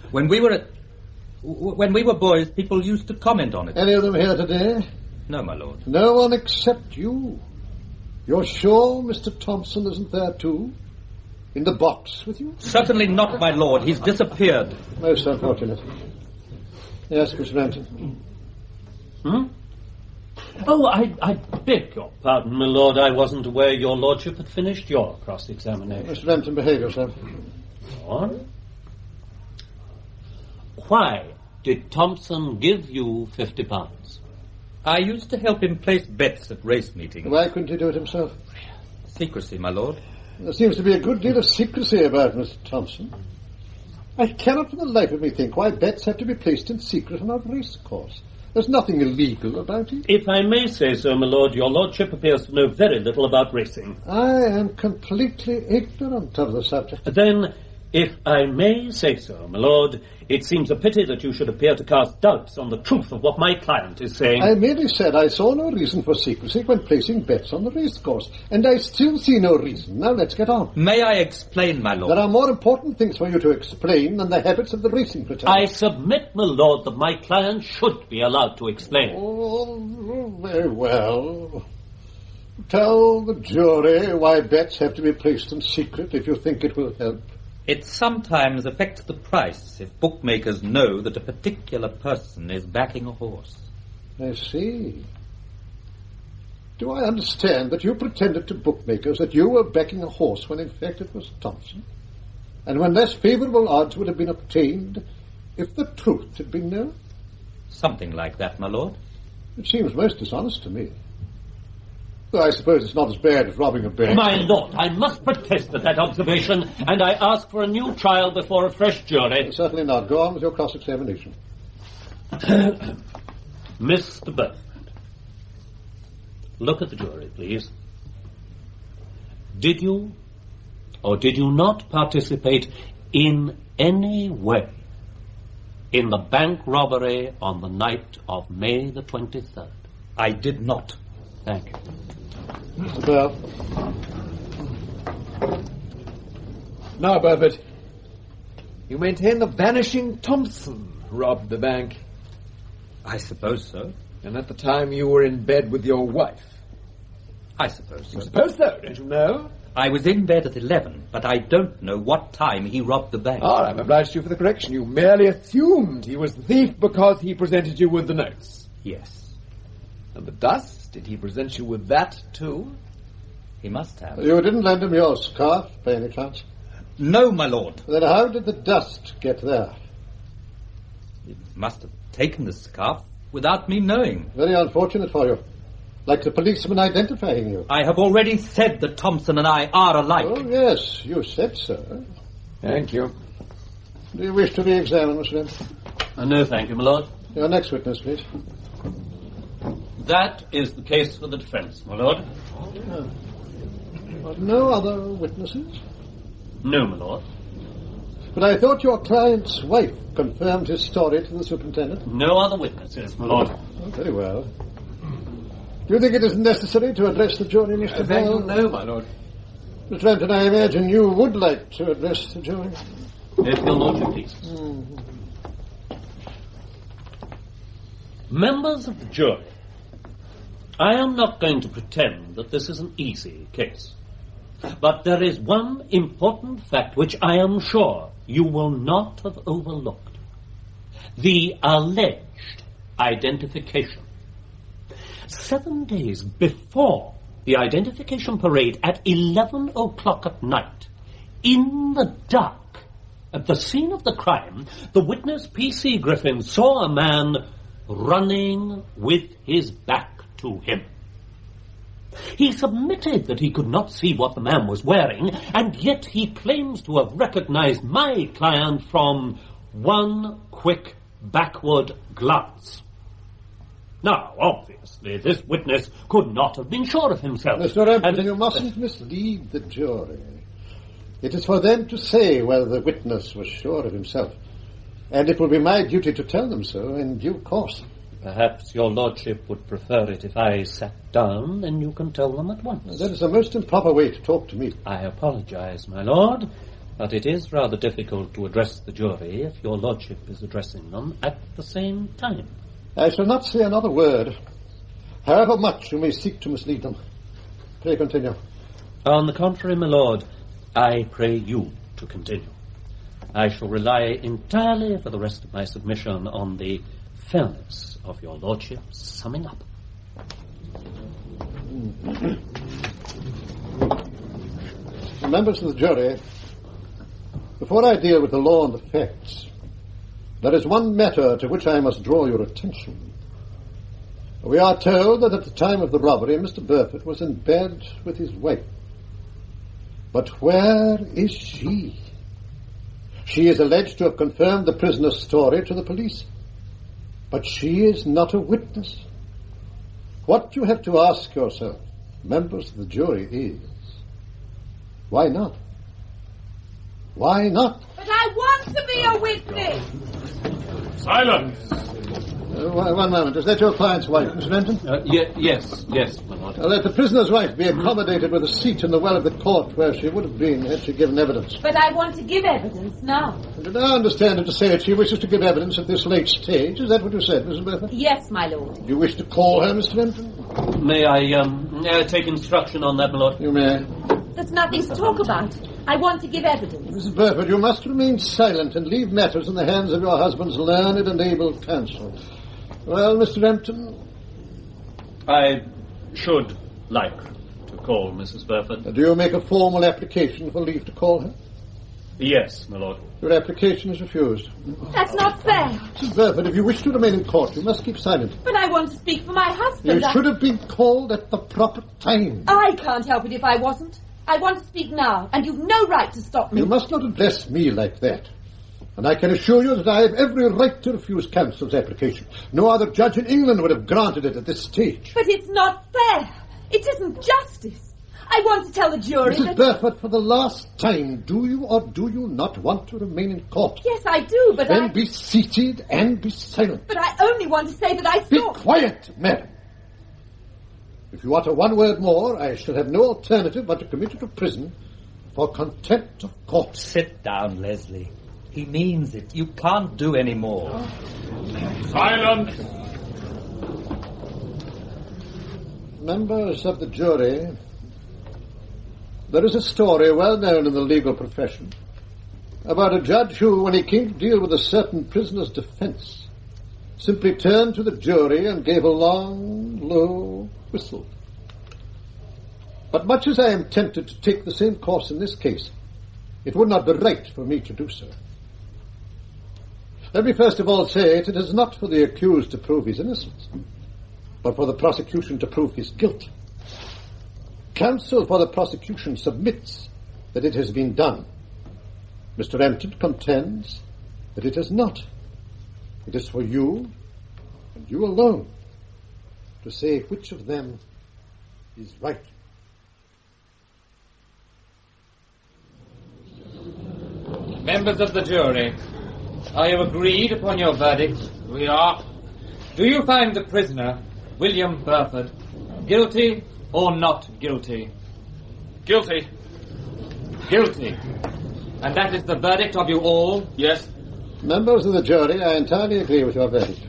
When we were boys, people used to comment on it. Any of them here today? No, my lord. No one except you. You're sure Mr. Thompson isn't there too? In the box with you? Certainly not, my lord. He's disappeared. Most unfortunate. Yes, Mr. Rampton. Oh, I beg your pardon, my lord. I wasn't aware your lordship had finished your cross-examination. Mr. Rampton, behave yourself. What? Why did Thompson give you £50? I used to help him place bets at race meetings. Why couldn't he do it himself? Secrecy, my lord. There seems to be a good deal of secrecy about Mr. Thompson. I cannot for the life of me think why bets have to be placed in secret on a race course. There's nothing illegal about it. If I may say so, my lord, your lordship appears to know very little about racing. I am completely ignorant of the subject. Then, if I may say so, my lord, it seems a pity that you should appear to cast doubts on the truth of what my client is saying. I merely said I saw no reason for secrecy when placing bets on the race course, and I still see no reason. Now let's get on. May I explain, my lord? There are more important things for you to explain than the habits of the racing fraternity. I submit, my lord, that my client should be allowed to explain. Oh, very well. Tell the jury why bets have to be placed in secret if you think it will help. It sometimes affects the price if bookmakers know that a particular person is backing a horse. I see. Do I understand that you pretended to bookmakers that you were backing a horse when in fact it was Thompson? And when less favourable odds would have been obtained if the truth had been known? Something like that, my lord. It seems most dishonest to me. Though I suppose it's not as bad as robbing a bank. My lord, I must protest at that observation, and I ask for a new trial before a fresh jury. Certainly not. Go on with your cross-examination. Mr. Burford, look at the jury, please. Did you or did you not participate in any way in the bank robbery on the night of May the 23rd? I did not. Thank you. Mr. Bell. Now, Burford, you maintain the vanishing Thompson robbed the bank. I suppose so. And at the time you were in bed with your wife. I suppose so. You suppose so, don't you know? I was in bed at 11, but I don't know what time he robbed the bank. Oh, I'm obliged to you for the correction. You merely assumed he was the thief because he presented you with the notes. Yes. And the dust? Did he present you with that, too? He must have. You didn't lend him your scarf, by any chance? No, my lord. Then how did the dust get there? He must have taken the scarf without me knowing. Very unfortunate for you. Like the policeman identifying you. I have already said that Thompson and I are alike. Oh, yes, you said so. Thank you. Do you wish to re-examine, Mr. Rampton? No, thank you, my lord. Your next witness, please. That is the case for the defence, my lord. No other witnesses? No, my lord. But I thought your client's wife confirmed his story to the superintendent? No other witnesses, my lord. Oh, very well. Do you think it is necessary to address the jury, Mr. Bell? No, my lord. Mr. Rampton, I imagine you would like to address the jury. If your lordship pleases. Members of the jury, I am not going to pretend that this is an easy case. But there is one important fact which I am sure you will not have overlooked. The alleged identification. 7 days before the identification parade at 11 o'clock at night, in the dark, at the scene of the crime, the witness P.C. Griffin saw a man running with his back to him. He submitted that he could not see what the man was wearing, and yet he claims to have recognized my client from one quick backward glance. Now, obviously, this witness could not have been sure of himself. Mr. Empton, you mustn't mislead the jury. It is for them to say whether the witness was sure of himself. And it will be my duty to tell them so in due course. Perhaps your lordship would prefer it if I sat down, and you can tell them at once. That is the most improper way to talk to me. I apologize, my lord, but it is rather difficult to address the jury if your lordship is addressing them at the same time. I shall not say another word, however much you may seek to mislead them. Pray continue. On the contrary, my lord, I pray you to continue. I shall rely entirely for the rest of my submission on the fairness of your lordship's summing up. Members of the jury, before I deal with the law and the facts, there is one matter to which I must draw your attention. We are told that at the time of the robbery, Mr. Burford was in bed with his wife. But where is she? She is alleged to have confirmed the prisoner's story to the police. But she is not a witness. What you have to ask yourself, members of the jury, is, why not? Why not? But I want to be a witness! Silence! One moment. Is that your client's wife, Mr. Renton? Yes, my lord. Let the prisoner's wife be accommodated with a seat in the well of the court where she would have been had she given evidence. But I want to give evidence now. Did I understand her to say that she wishes to give evidence at this late stage? Is that what you said, Mrs. Burford? Yes, my lord. Do you wish to call her, Mr. Renton? May I take instruction on that, my lord? You may. There's nothing to talk about. I want to give evidence. Mrs. Burford, you must remain silent and leave matters in the hands of your husband's learned and able counsel. Well, Mr. Empton? I should like to call Mrs. Burford. Do you make a formal application for leave to call her? Yes, my lord. Your application is refused. That's not fair. Mrs. Burford, if you wish to remain in court, you must keep silent. But I want to speak for my husband. You should have been called at the proper time. I can't help it if I wasn't. I want to speak now, and you've no right to stop me. You must not address me like that. And I can assure you that I have every right to refuse counsel's application. No other judge in England would have granted it at this stage. But it's not fair. It isn't justice. I want to tell the jury Mrs. Burford, for the last time, do you or do you not want to remain in court? Yes, I do, but Then be seated and be silent. But I only want to say that I saw... Be quiet, madam. If you utter one word more, I shall have no alternative but to commit you to prison for contempt of court. Sit down, Leslie. He means it. You can't do any more. Silence! Members of the jury, there is a story well known in the legal profession about a judge who, when he came to deal with a certain prisoner's defense, simply turned to the jury and gave a long, low whistle. But much as I am tempted to take the same course in this case, it would not be right for me to do so. Let me first of all say it is not for the accused to prove his innocence, but for the prosecution to prove his guilt. Counsel for the prosecution submits that it has been done. Mr. Empton contends that it has not. It is for you, and you alone, to say which of them is right. Members of the jury, are you agreed upon your verdict? We are. Do you find the prisoner, William Burford, guilty or not guilty? Guilty. Guilty. And that is the verdict of you all? Yes. Members of the jury, I entirely agree with your verdict.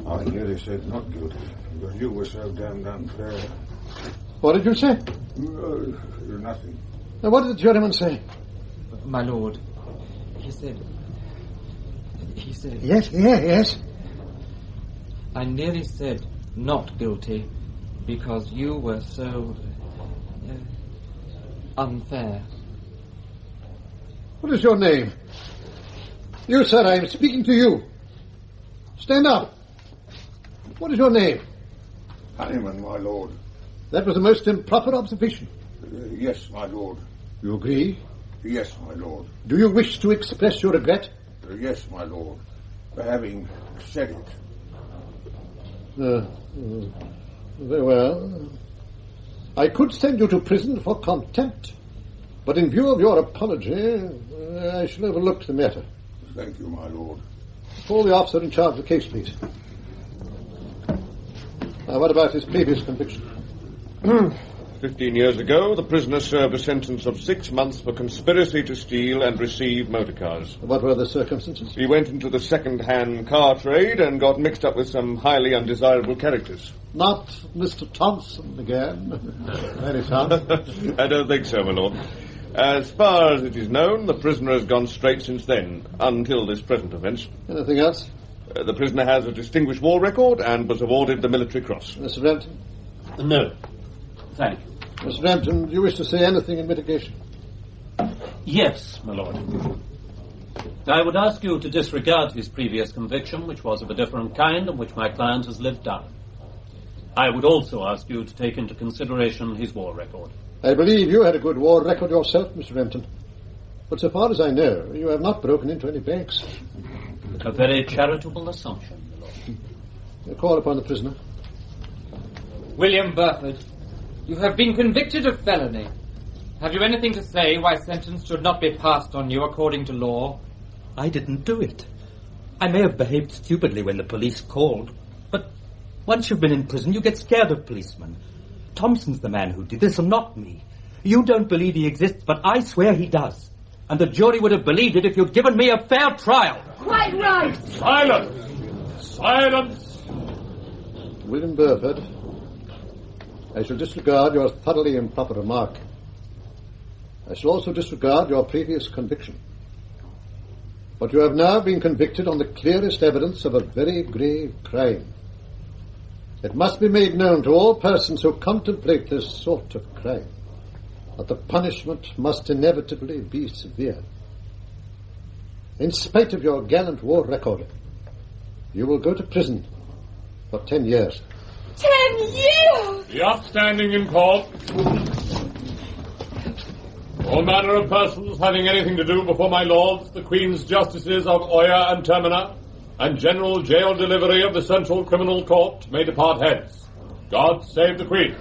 I nearly said not guilty, because you were so damned unfair. What did you say? Nothing. Now, what did the juryman say? My lord, he said... Yes. I nearly said not guilty because you were so... unfair. What is your name? You, sir, I am speaking to you. Stand up. What is your name? Honeyman, my lord. That was a most improper observation. Yes, my lord. You agree? Yes, my lord. Do you wish to express your regret? Yes, my lord, for having said it. Very well. I could send you to prison for contempt, but in view of your apology, I shall overlook the matter. Thank you, my lord. Call the officer in charge of the case, please. Now, what about his previous conviction? 15 years ago, the prisoner served a sentence of 6 months for conspiracy to steal and receive motor cars. What were the circumstances? He went into the second-hand car trade and got mixed up with some highly undesirable characters. Not Mr. Thompson again. Very fun. I don't think so, my lord. As far as it is known, the prisoner has gone straight since then, until this present offence. Anything else? The prisoner has a distinguished war record and was awarded the Military Cross. Mr. Rampton? No. Thank you. Mr. Rampton, do you wish to say anything in mitigation? Yes, my lord. I would ask you to disregard his previous conviction, which was of a different kind and which my client has lived down. I would also ask you to take into consideration his war record. I believe you had a good war record yourself, Mr. Rampton. But so far as I know, you have not broken into any banks. A very charitable assumption, my lord. Call upon the prisoner. William Burford, you have been convicted of felony. Have you anything to say why sentence should not be passed on you according to law? I didn't do it. I may have behaved stupidly when the police called, but once you've been in prison, you get scared of policemen. Thompson's the man who did this and not me. You don't believe he exists, but I swear he does. And the jury would have believed it if you'd given me a fair trial. Quite right. Silence! Silence! William Burford, I shall disregard your thoroughly improper remark. I shall also disregard your previous conviction. But you have now been convicted on the clearest evidence of a very grave crime. It must be made known to all persons who contemplate this sort of crime that the punishment must inevitably be severe. In spite of your gallant war record, you will go to prison for 10 years. 10 years! The upstanding in court. All manner of persons having anything to do before my lords, the Queen's Justices of Oyer and Termina, and General Jail Delivery of the Central Criminal Court may depart hence. God save the Queen.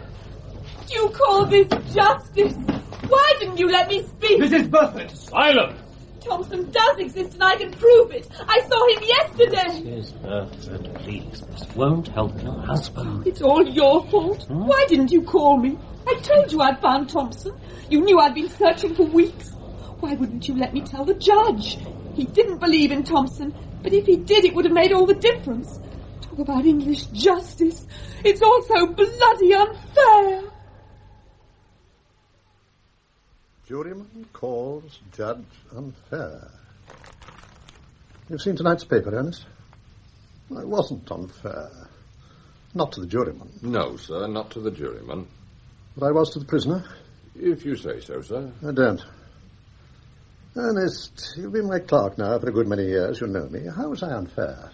Do you call this justice? Why didn't you let me speak? Mrs. Burford! Silence! Thompson does exist and I can prove it. I saw him yesterday. Mrs. Burford, please. This won't help your husband. It's all your fault. Why didn't you call me? I told you I'd found Thompson. You knew I'd been searching for weeks. Why wouldn't you let me tell the judge? He didn't believe in Thompson, but if he did, it would have made all the difference. Talk about English justice. It's all so bloody unfair. Juryman calls judge unfair. You've seen tonight's paper, Ernest? It wasn't unfair. Not to the juryman. No, sir, not to the juryman. But I was to the prisoner. If you say so, sir. I don't. Ernest, you've been my clerk now for a good many years. You know me. How was I unfair?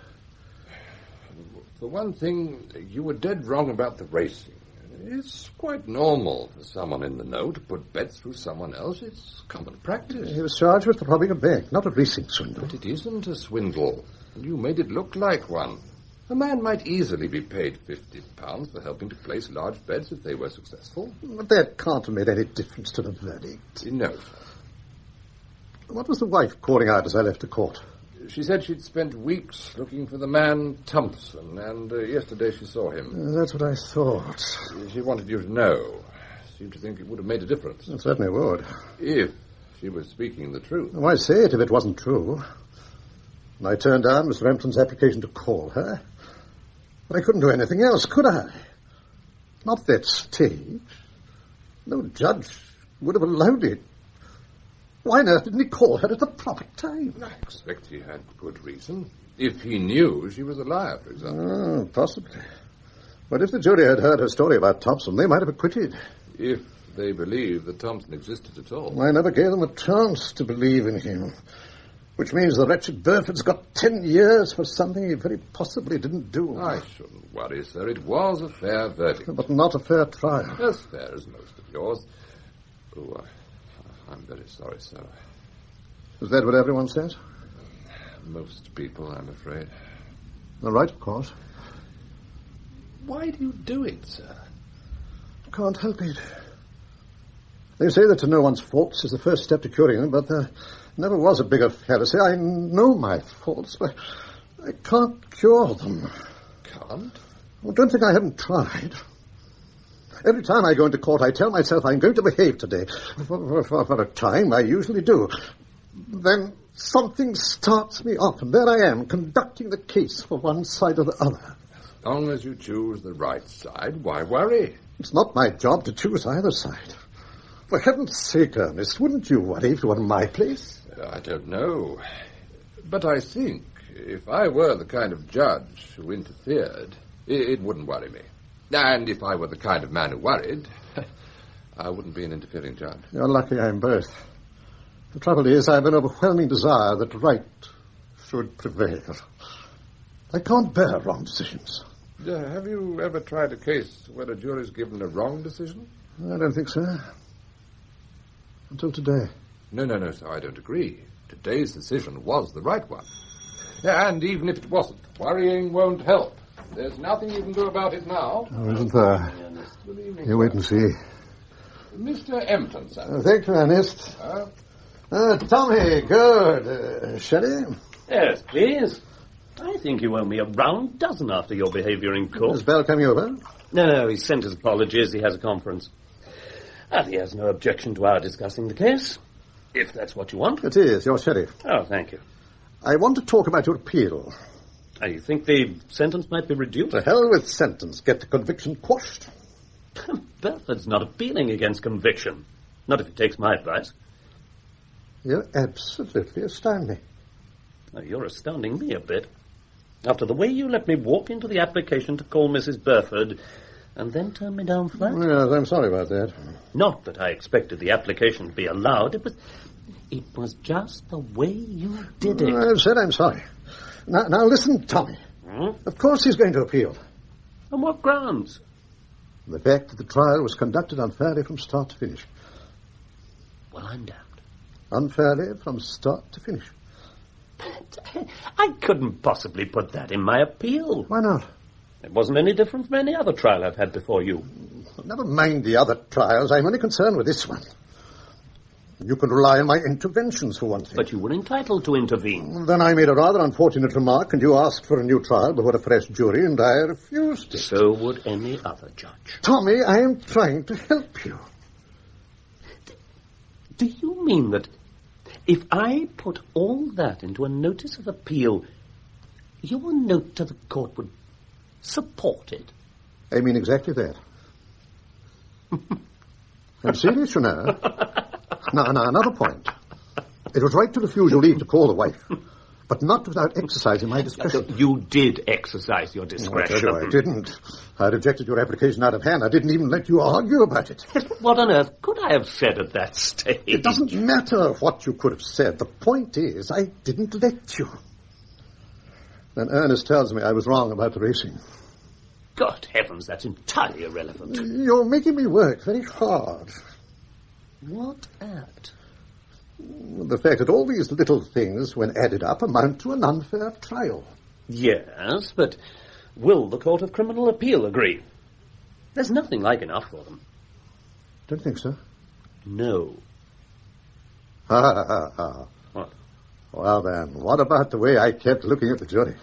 For one thing, you were dead wrong about the racing. It's quite normal for someone in the know to put bets through someone else. It's common practice. He was charged with robbing a bank, not a racing swindle. But it isn't a swindle. You made it look like one. A man might easily be paid £50 for helping to place large bets if they were successful. But that can't have made any difference to the verdict. No. What was the wife calling out as I left the court? She said she'd spent weeks looking for the man Thompson, and yesterday she saw him. That's what I thought. She wanted you to know. Seemed to think it would have made a difference. It certainly would. If she was speaking the truth. Why say it if it wasn't true? And I turned down Mr. Empton's application to call her. But I couldn't do anything else, could I? Not that stage. No judge would have allowed it. Why on earth didn't he call her at the proper time? I expect he had good reason. If he knew she was a liar, for example. Possibly. But if the jury had heard her story about Thompson, they might have acquitted. If they believed that Thompson existed at all. I never gave them a chance to believe in him. Which means the wretched Burford's got 10 years for something he very possibly didn't do. I shouldn't worry, sir. It was a fair verdict. But not a fair trial. As fair as most of yours. Oh, I'm very sorry, sir. Is that what everyone says? Most people, I'm afraid. All right, of course. Why do you do it, sir? Can't help it. They say that to know one's faults is the first step to curing them, but there never was a bigger fallacy. I know my faults, but I can't cure them. Can't? Well, don't think I haven't tried. Every time I go into court, I tell myself I'm going to behave today. For a time, I usually do. Then something starts me off, and there I am, conducting the case for one side or the other. As long as you choose the right side, why worry? It's not my job to choose either side. For heaven's sake, Ernest, wouldn't you worry if you were in my place? I don't know. But I think if I were the kind of judge who interfered, it wouldn't worry me. And if I were the kind of man who worried, I wouldn't be an interfering judge. You're lucky I'm both. The trouble is, I have an overwhelming desire that right should prevail. I can't bear wrong decisions. Have you ever tried a case where a jury's given a wrong decision? I don't think so. Until today. No, sir, I don't agree. Today's decision was the right one. And even if it wasn't, worrying won't help. There's nothing you can do about it now. Oh, isn't there? Good evening, You wait and see. Mr. Empton, sir. Thank you, Ernest. Tommy, good. Sherry? Yes, please. I think you owe me a round dozen after your behaviour in court. Is Bell coming over? No, he sent his apologies. He has a conference. And he has no objection to our discussing the case, if that's what you want. It is, your sheriff. Oh, thank you. I want to talk about your appeal. You think the sentence might be reduced? To hell with sentence. Get the conviction quashed. Belford's not appealing against conviction. Not if he takes my advice. You're absolutely astounding. Oh, you're astounding me a bit. After the way you let me walk into the application to call Mrs. Burford and then turn me down flat. Yes, I'm sorry about that. Not that I expected the application to be allowed. It was just the way you did it. I've said I'm sorry. Now listen, Tommy. Of course he's going to appeal. On what grounds? The fact that the trial was conducted unfairly from start to finish. Well, I'm damned. Unfairly from start to finish. I couldn't possibly put that in my appeal. Why not? It wasn't any different from any other trial I've had before you. Never mind the other trials. I'm only concerned with this one. You can rely on my interventions, for one thing. But you were entitled to intervene. Then I made a rather unfortunate remark, and you asked for a new trial before a fresh jury, and I refused it. So would any other judge. Tommy, I am trying to help you. Do you mean that if I put all that into a notice of appeal, your note to the court would support it? I mean exactly that. I'm serious, you know. Now, another point. It was right to refuse your leave to call the wife, but not without exercising my discretion. You did exercise your discretion. No, I didn't. I rejected your application out of hand. I didn't even let you argue about it. What on earth could I have said at that stage? It doesn't matter what you could have said. The point is, I didn't let you. Then Ernest tells me I was wrong about the racing. God heavens, that's entirely irrelevant. You're making me work very hard. What at? The fact that all these little things, when added up, amount to an unfair trial. Yes, but will the Court of Criminal Appeal agree? There's nothing like enough for them. Don't think so. No. What? Well, then, what about the way I kept looking at the jury?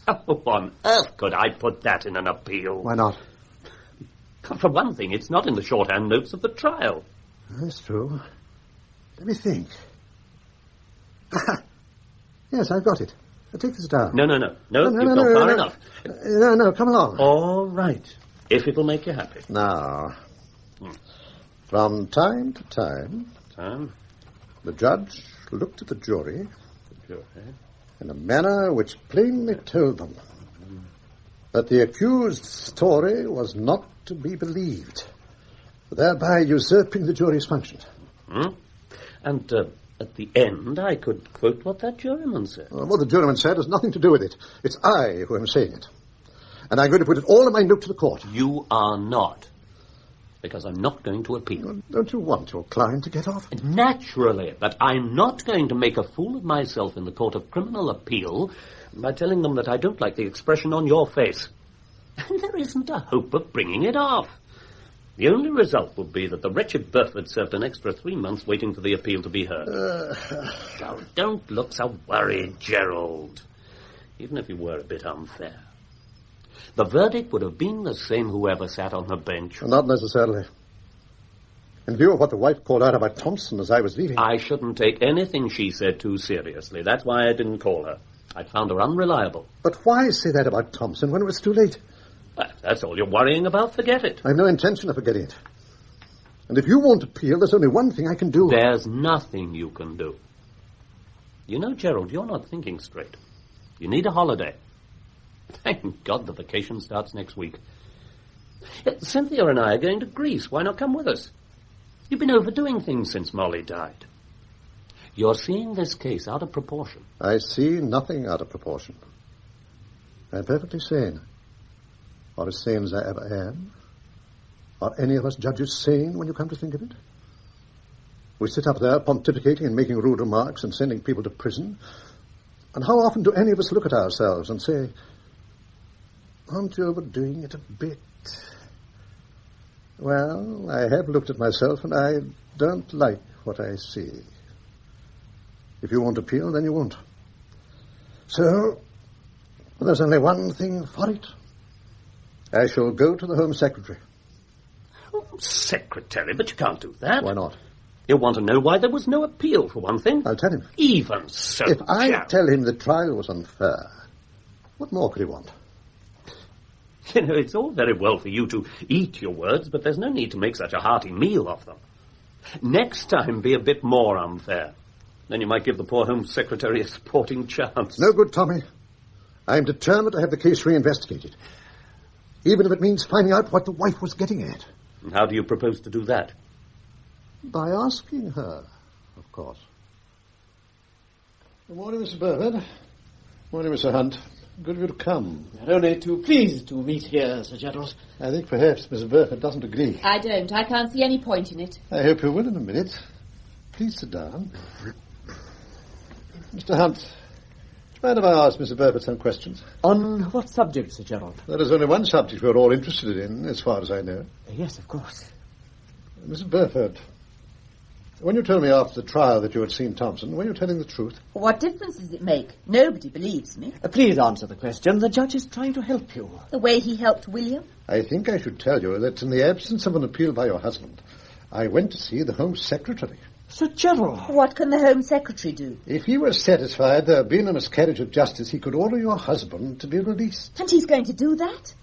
How on earth could I put that in an appeal? Why not? For one thing, it's not in the shorthand notes of the trial. That's true. Let me think. Yes, I've got it. Take this down. No, you've gone far enough. No, come along. All right, if it'll make you happy. Now, from time to time, the judge looked at the jury in a manner which plainly told them that the accused's story was not to be believed, thereby usurping the jury's function. And at the end, I could quote what that juryman said. What the juryman said has nothing to do with it. It's I who am saying it. And I'm going to put it all in my note to the court. You are not. Because I'm not going to appeal. Don't you want your client to get off? Naturally, but I'm not going to make a fool of myself in the Court of Criminal Appeal by telling them that I don't like the expression on your face. And there isn't a hope of bringing it off. The only result would be that the wretched Burford served an extra 3 months waiting for the appeal to be heard. Oh, don't look so worried, Gerald. Even if you were a bit unfair. The verdict would have been the same whoever sat on the bench. Not necessarily. In view of what the wife called out about Thompson as I was leaving... I shouldn't take anything she said too seriously. That's why I didn't call her. I'd found her unreliable. But why say that about Thompson when it was too late? Well, if that's all you're worrying about, forget it. I've no intention of forgetting it. And if you won't appeal, there's only one thing I can do. There's nothing you can do. You know, Gerald, you're not thinking straight. You need a holiday. Thank God the vacation starts next week. Cynthia and I are going to Greece. Why not come with us? You've been overdoing things since Molly died. You're seeing this case out of proportion. I see nothing out of proportion. I'm perfectly sane. Or as sane as I ever am. Are any of us judges sane when you come to think of it? We sit up there pontificating and making rude remarks and sending people to prison. And how often do any of us look at ourselves and say, aren't you overdoing it a bit? Well, I have looked at myself and I don't like what I see. If you won't appeal, then you won't. So, there's only one thing for it. I shall go to the Home Secretary. Home Secretary? But you can't do that. Why not? He'll want to know why there was no appeal, for one thing. I'll tell him. Even so, If I Gerald. tell him the trial was unfair, what more could he want? You know, it's all very well for you to eat your words, but there's no need to make such a hearty meal of them. Next time, be a bit more unfair. Then you might give the poor Home Secretary a sporting chance. No good, Tommy. I'm determined to have the case reinvestigated. Even if it means finding out what the wife was getting at. And how do you propose to do that? By asking her, of course. Good morning, Mr. Burford. Good morning, Mr. Hunt. Good of you to come. We're only too pleased to meet here, Sir Gerald. I think perhaps Mrs. Burford doesn't agree. I don't. I can't see any point in it. I hope you will in a minute. Please sit down. Mr. Hunt, do you mind if I ask Mr. Burford some questions? On what subject, Sir Gerald? There is only one subject we're all interested in, as far as I know. Yes, of course. Mrs. Burford, when you told me after the trial that you had seen Thompson, were you telling the truth? What difference does it make? Nobody believes me. Please answer the question. The judge is trying to help you. The way he helped William? I think I should tell you that in the absence of an appeal by your husband, I went to see the Home Secretary. Sir Gerald. What can the Home Secretary do? If he was satisfied there had been a miscarriage of justice, he could order your husband to be released. And he's going to do that?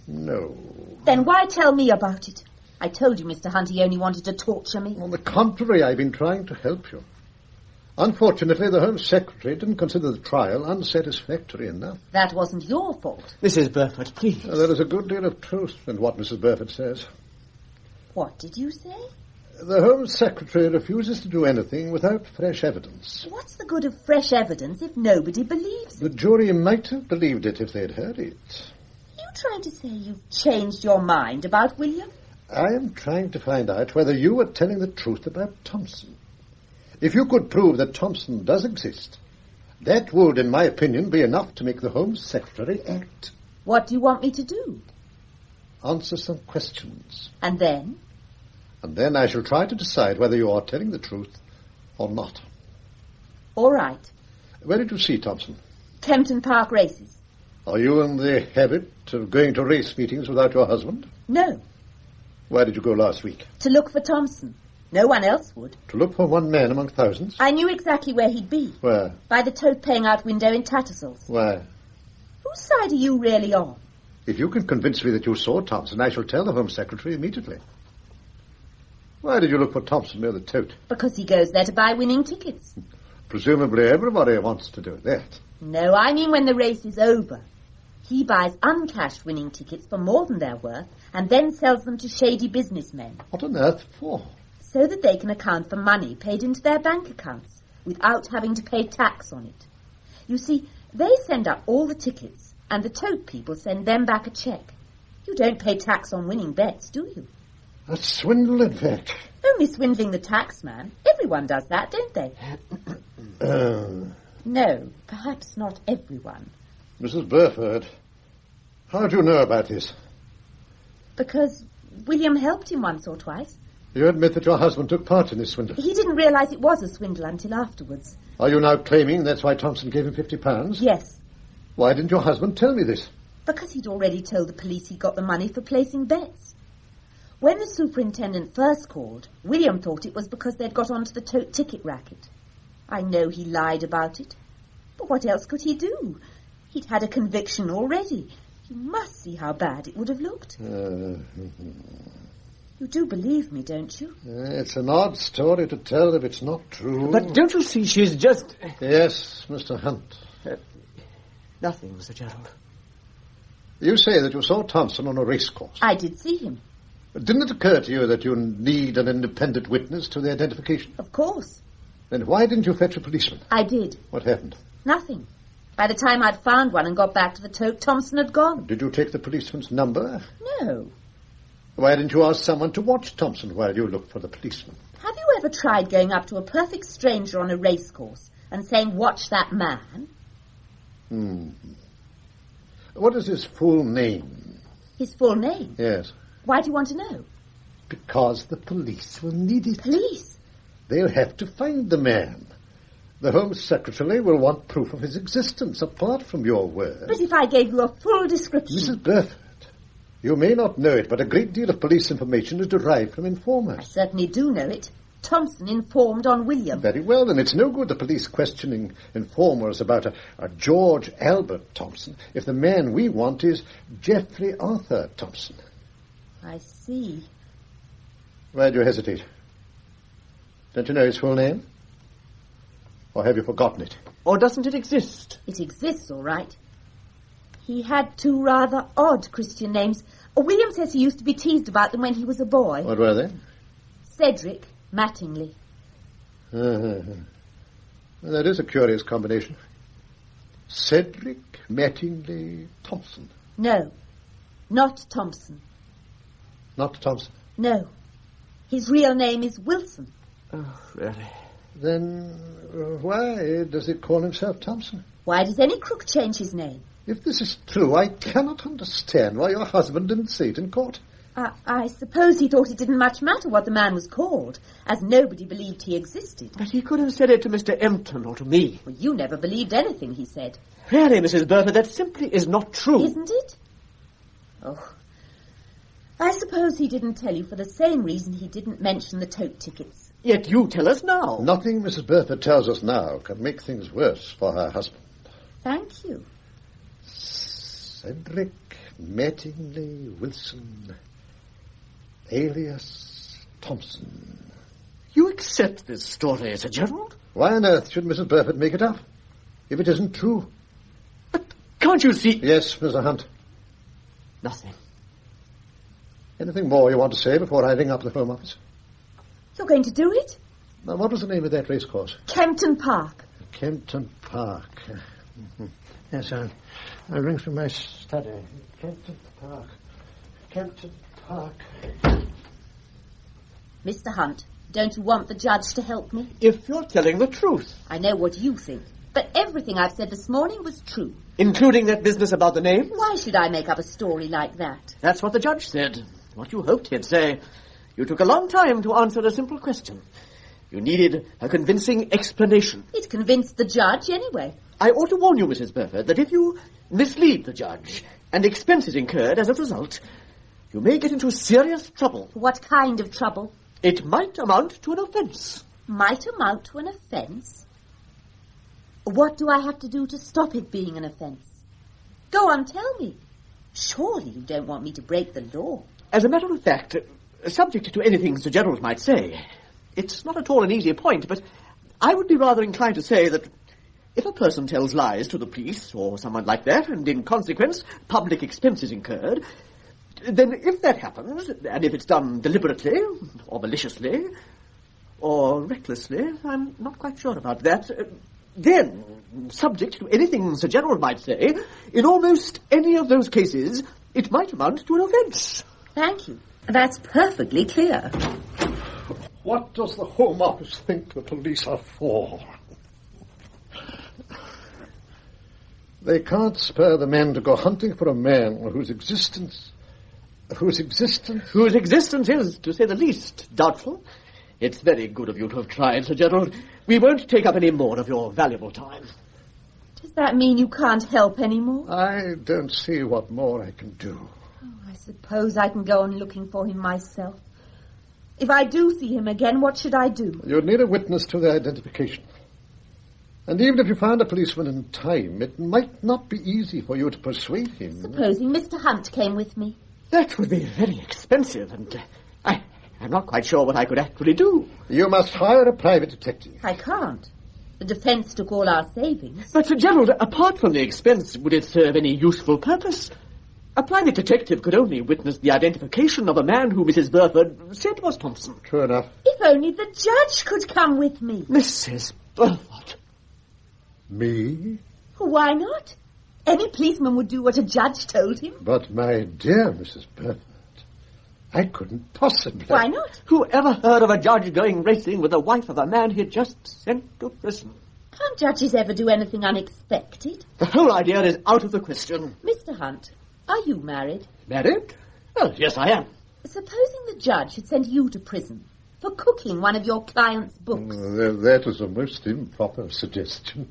No. Then why tell me about it? I told you, Mr. Hunt, he only wanted to torture me. On the contrary, I've been trying to help you. Unfortunately, the Home Secretary didn't consider the trial unsatisfactory enough. That wasn't your fault. Mrs. Burford, please. There is a good deal of truth in what Mrs. Burford says. What did you say? The Home Secretary refuses to do anything without fresh evidence. What's the good of fresh evidence if nobody believes it? The jury might have believed it if they'd heard it. Are you trying to say you've changed your mind about William? I am trying to find out whether you are telling the truth about Thompson. If you could prove that Thompson does exist, that would, in my opinion, be enough to make the Home Secretary act. What do you want me to do? Answer some questions. And then? And then I shall try to decide whether you are telling the truth or not. All right. Where did you see Thompson? Kempton Park races. Are you in the habit of going to race meetings without your husband? No. Where did you go last week? To look for Thompson. No one else would. To look for one man among thousands? I knew exactly where he'd be. Where? By the tote paying out window in Tattersall's. Why? Whose side are you really on? If you can convince me that you saw Thompson, I shall tell the Home Secretary immediately. Why did you look for Thompson near the tote? Because he goes there to buy winning tickets. Presumably everybody wants to do that. No, I mean when the race is over. He buys uncashed winning tickets for more than they're worth and then sells them to shady businessmen. What on earth for? So that they can account for money paid into their bank accounts without having to pay tax on it. You see, they send up all the tickets and the tote people send them back a cheque. You don't pay tax on winning bets, do you? That's swindle, in fact. Only swindling the taxman. Everyone does that, don't they? No, perhaps not everyone. Mrs. Burford, How do you know about this? Because William helped him once or twice. You admit that your husband took part in this swindle? He didn't realise it was a swindle until afterwards. Are you now claiming that's why Thompson gave him £50? Yes. Why didn't your husband tell me this? Because he'd already told the police he got the money for placing bets. When the superintendent first called, William thought it was because they'd got onto the tote ticket racket. I know he lied about it. But what else could he do? He'd had a conviction already. You must see how bad it would have looked. You do believe me, don't you? It's an odd story to tell if it's not true. But don't you see she's just... Yes, Mr. Hunt. Nothing, Mr. Gerald. You say that you saw Thompson on a racecourse. I did see him. Didn't it occur to you that you need an independent witness to the identification? Of course. Then why didn't you fetch a policeman? I did. What happened? Nothing. By the time I'd found one and got back to the tote, Thompson had gone. Did you take the policeman's number? No. Why didn't you ask someone to watch Thompson while you looked for the policeman? Have you ever tried going up to a perfect stranger on a racecourse and saying, "Watch that man"? What is his full name? His full name? Yes. Why do you want to know? Because the police will need it. Police? They'll have to find the man. The Home Secretary will want proof of his existence apart from your word. But if I gave you a full description... Mrs. Burford, you may not know it, but a great deal of police information is derived from informers. I certainly do know it. Thompson informed on William. Very well, then it's no good the police questioning informers about a George Albert Thompson if the man we want is Geoffrey Arthur Thompson. I see. Why do you hesitate? Don't you know his full name? Or have you forgotten it? Or doesn't it exist? It exists, all right. He had two rather odd Christian names. William says he used to be teased about them when he was a boy. What were they? Cedric Mattingly. Well, that is a curious combination. Cedric Mattingly Thompson. No, not Thompson. Not Thompson? No. His real name is Wilson. Oh, really? Then why does he call himself Thompson? Why does any crook change his name? If this is true, I cannot understand why your husband didn't say it in court. I suppose he thought it didn't much matter what the man was called, as nobody believed he existed. But he could have said it to Mr. Empton or to me. Well, you never believed anything he said. Really, Mrs. Burford, that simply is not true. Isn't it? Oh. I suppose he didn't tell you for the same reason he didn't mention the tote tickets. Yet you tell us now. Nothing Mrs. Burford tells us now can make things worse for her husband. Thank you. Cedric Mattingly Wilson, alias Thompson. You accept this story, Sir Gerald? Why on earth should Mrs. Burford make it up, if it isn't true? But can't you see... Yes, Mr. Hunt. Nothing. Anything more you want to say before I ring up the Home Office? You're going to do it? Now, what was the name of that racecourse? Kempton Park. Kempton Park. Yes, I'll ring from my study. Kempton Park. Kempton Park. Mr. Hunt, don't you want the judge to help me? If you're telling the truth. I know what you think, but everything I've said this morning was true. Including that business about the name? Why should I make up a story like that? That's what the judge said. What you hoped he'd say. You took a long time to answer a simple question. You needed a convincing explanation. It convinced the judge anyway. I ought to warn you, Mrs. Burford, that if you mislead the judge and expenses incurred as a result, you may get into serious trouble. What kind of trouble? It might amount to an offence. Might amount to an offence? What do I have to do to stop it being an offence? Go on, tell me. Surely you don't want me to break the law. As a matter of fact, subject to anything Sir Gerald might say, it's not at all an easy point, but I would be rather inclined to say that if a person tells lies to the police or someone like that, and in consequence public expenses incurred, then if that happens, and if it's done deliberately, or maliciously, or recklessly, I'm not quite sure about that, then, subject to anything Sir Gerald might say, in almost any of those cases, it might amount to an offence. Thank you. That's perfectly clear. What does the Home Office think the police are for? They can't spur the men to go hunting for a man whose existence is, to say the least, doubtful. It's very good of you to have tried, Sir Gerald. We won't take up any more of your valuable time. Does that mean you can't help any more? I don't see what more I can do. Oh, I suppose I can go on looking for him myself. If I do see him again, what should I do? You'd need a witness to the identification. And even if you found a policeman in time, it might not be easy for you to persuade him. Supposing Mr. Hunt came with me? That would be very expensive, and I'm not quite sure what I could actually do. You must hire a private detective. I can't. The defence took all our savings. But, Sir Gerald, apart from the expense, would it serve any useful purpose? A private detective could only witness the identification of a man who Mrs. Burford said was Thompson. True enough. If only the judge could come with me. Mrs. Burford? Me? Why not? Any policeman would do what a judge told him. But, my dear Mrs. Burford, I couldn't possibly... Why not? Who ever heard of a judge going racing with the wife of a man he had just sent to prison? Can't judges ever do anything unexpected? The whole idea is out of the question. Mr. Hunt, are you married? Married? Oh, yes, I am. Supposing the judge had sent you to prison for cooking one of your client's books. That is a most improper suggestion.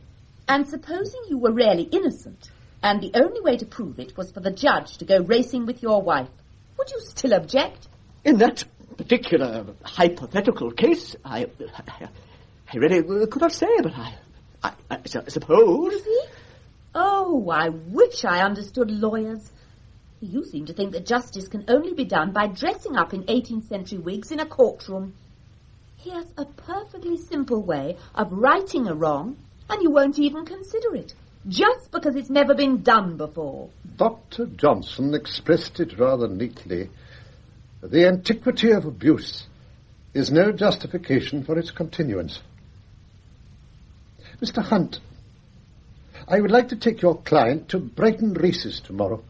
And supposing you were really innocent, and the only way to prove it was for the judge to go racing with your wife, would you still object? In that particular hypothetical case, I really could not say, but I suppose... You see? Oh, I wish I understood lawyers. You seem to think that justice can only be done by dressing up in 18th century wigs in a courtroom. Here's a perfectly simple way of righting a wrong, and you won't even consider it, just because it's never been done before. Dr. Johnson expressed it rather neatly. The antiquity of abuse is no justification for its continuance. Mr. Hunt, I would like to take your client to Brighton races tomorrow.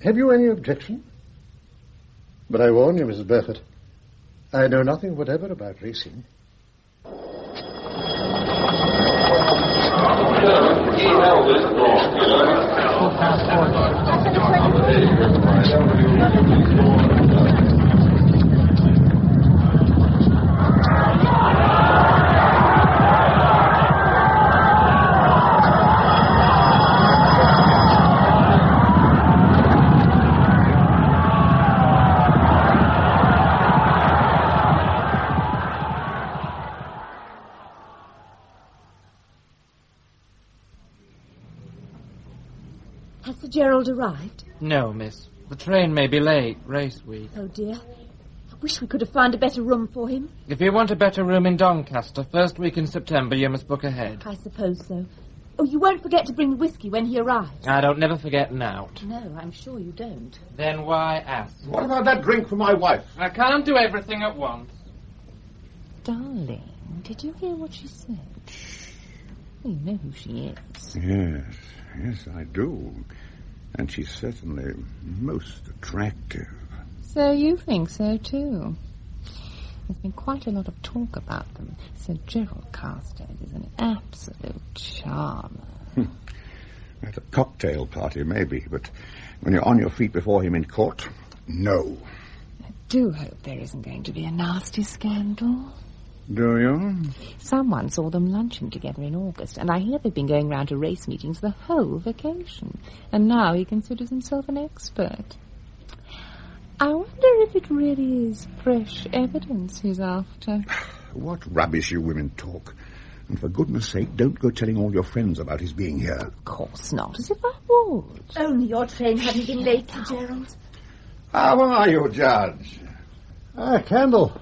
Have you any objection? But I warn you, Mrs. Burford, I know nothing whatever about racing. Has Sir Gerald arrived? No, miss. The train may be late. Race week. Oh, dear. I wish we could have found a better room for him. If you want a better room in Doncaster, first week in September, you must book ahead. I suppose so. Oh, you won't forget to bring the whiskey when he arrives. I don't never forget an out. No, I'm sure you don't. Then why ask? What about that drink for my wife? I can't do everything at once. Darling, did you hear what she said? You know who she is. Yes, I do. And she's certainly most attractive. So you think so, too? There's been quite a lot of talk about them. Sir Gerald Carstairs is an absolute charmer. At a cocktail party, maybe, but when you're on your feet before him in court, no. I do hope there isn't going to be a nasty scandal. Do you? Someone saw them lunching together in August, and I hear they've been going round to race meetings the whole vacation. And now he considers himself an expert. I wonder if it really is fresh evidence he's after. What rubbish you women talk. And for goodness sake, don't go telling all your friends about his being here. Of course not, as if I would. Only your train hadn't been late, Sir Gerald. How are you, Judge? Campbell.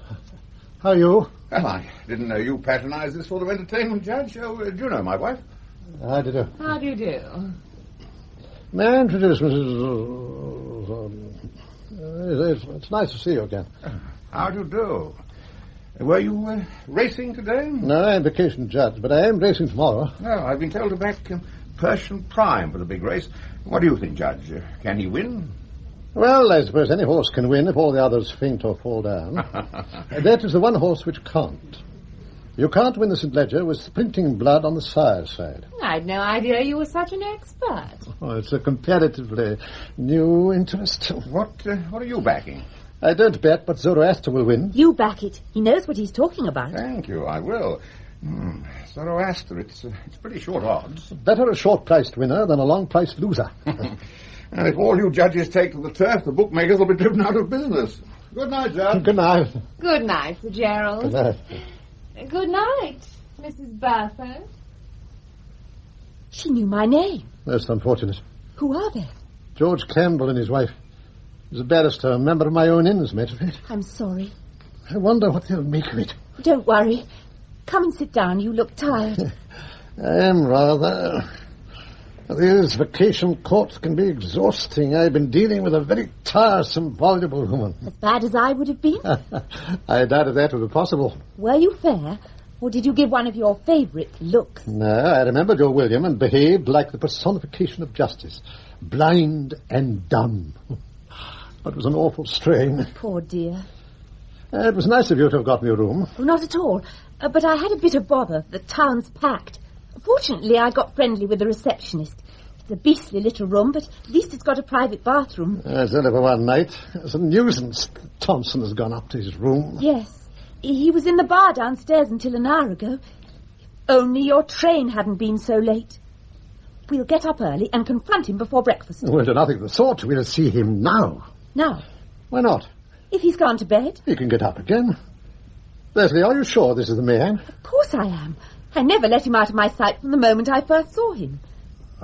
How are you? Well, I didn't know you patronised this sort of entertainment, Judge. Oh, do you know my wife? How do you do? How do you do? May I introduce Mrs. It's nice to see you again. How do you do? Were you racing today? No, I'm vacation judge, but I am racing tomorrow. No, I've been told to back Persian Prime for the big race. What do you think, Judge? Can he win? Well, I suppose any horse can win if all the others faint or fall down. That is the one horse which can't. You can't win the St. Ledger with sprinting blood on the sire's side. I'd no idea you were such an expert. Oh, it's a comparatively new interest. What are you backing? I don't bet, but Zoroaster will win. You back it. He knows what he's talking about. Thank you, I will. Zoroaster, it's pretty short odds. Better a short-priced winner than a long-priced loser. And if all you judges take to the turf, the bookmakers will be driven out of business. Good night, Judge. Good night. Good night, Sir Gerald. Good night. Good night, Mrs. Burford. She knew my name. That's unfortunate. Who are they? George Campbell and his wife. He's a barrister, a member of my own inn, as a matter of fact. I'm sorry. I wonder what they'll make of it. Don't worry. Come and sit down. You look tired. I am rather. These vacation courts can be exhausting. I've been dealing with a very tiresome, voluble woman. As bad as I would have been? I doubted that would be possible. Were you fair? Or did you give one of your favourite looks? No, I remembered your William and behaved like the personification of justice. Blind and dumb. But it was an awful strain. Poor dear. It was nice of you to have got me a room. Oh, not at all. But I had a bit of bother. The town's packed. Fortunately, I got friendly with the receptionist. It's a beastly little room, but at least it's got a private bathroom. It's only for one night. It's a nuisance. Thompson has gone up to his room. Yes. He was in the bar downstairs until an hour ago. If only your train hadn't been so late. We'll get up early and confront him before breakfast. We'll do nothing of the sort. We'll see him now. Now? Why not? If he's gone to bed? He can get up again. Leslie, are you sure this is the man? Of course I am. I never let him out of my sight from the moment I first saw him.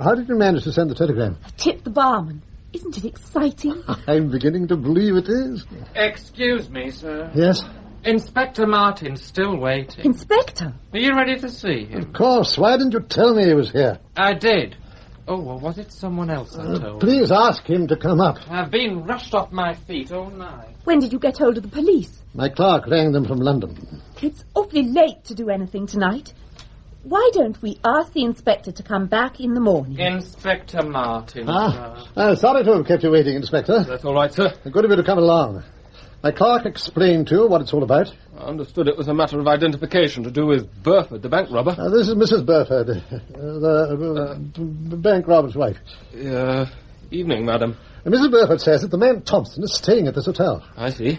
How did you manage to send the telegram? I tipped the barman. Isn't it exciting? I'm beginning to believe it is. Excuse me, sir. Yes? Inspector Martin's still waiting. Inspector? Are you ready to see him? Of course. Why didn't you tell me he was here? I did. Oh, well, was it someone else I told? Please ask him to come up. I've been rushed off my feet all night. When did you get hold of the police? My clerk rang them from London. It's awfully late to do anything tonight. Why don't we ask the inspector to come back in the morning? Inspector Martin. Sorry to have kept you waiting, Inspector. That's all right, sir. Good of you to come along. My clerk explained to you what it's all about. I understood it was a matter of identification to do with Burford, the bank robber. This is Mrs. Burford, the bank robber's wife. Evening, madam. Mrs. Burford says that the man Thompson is staying at this hotel. I see.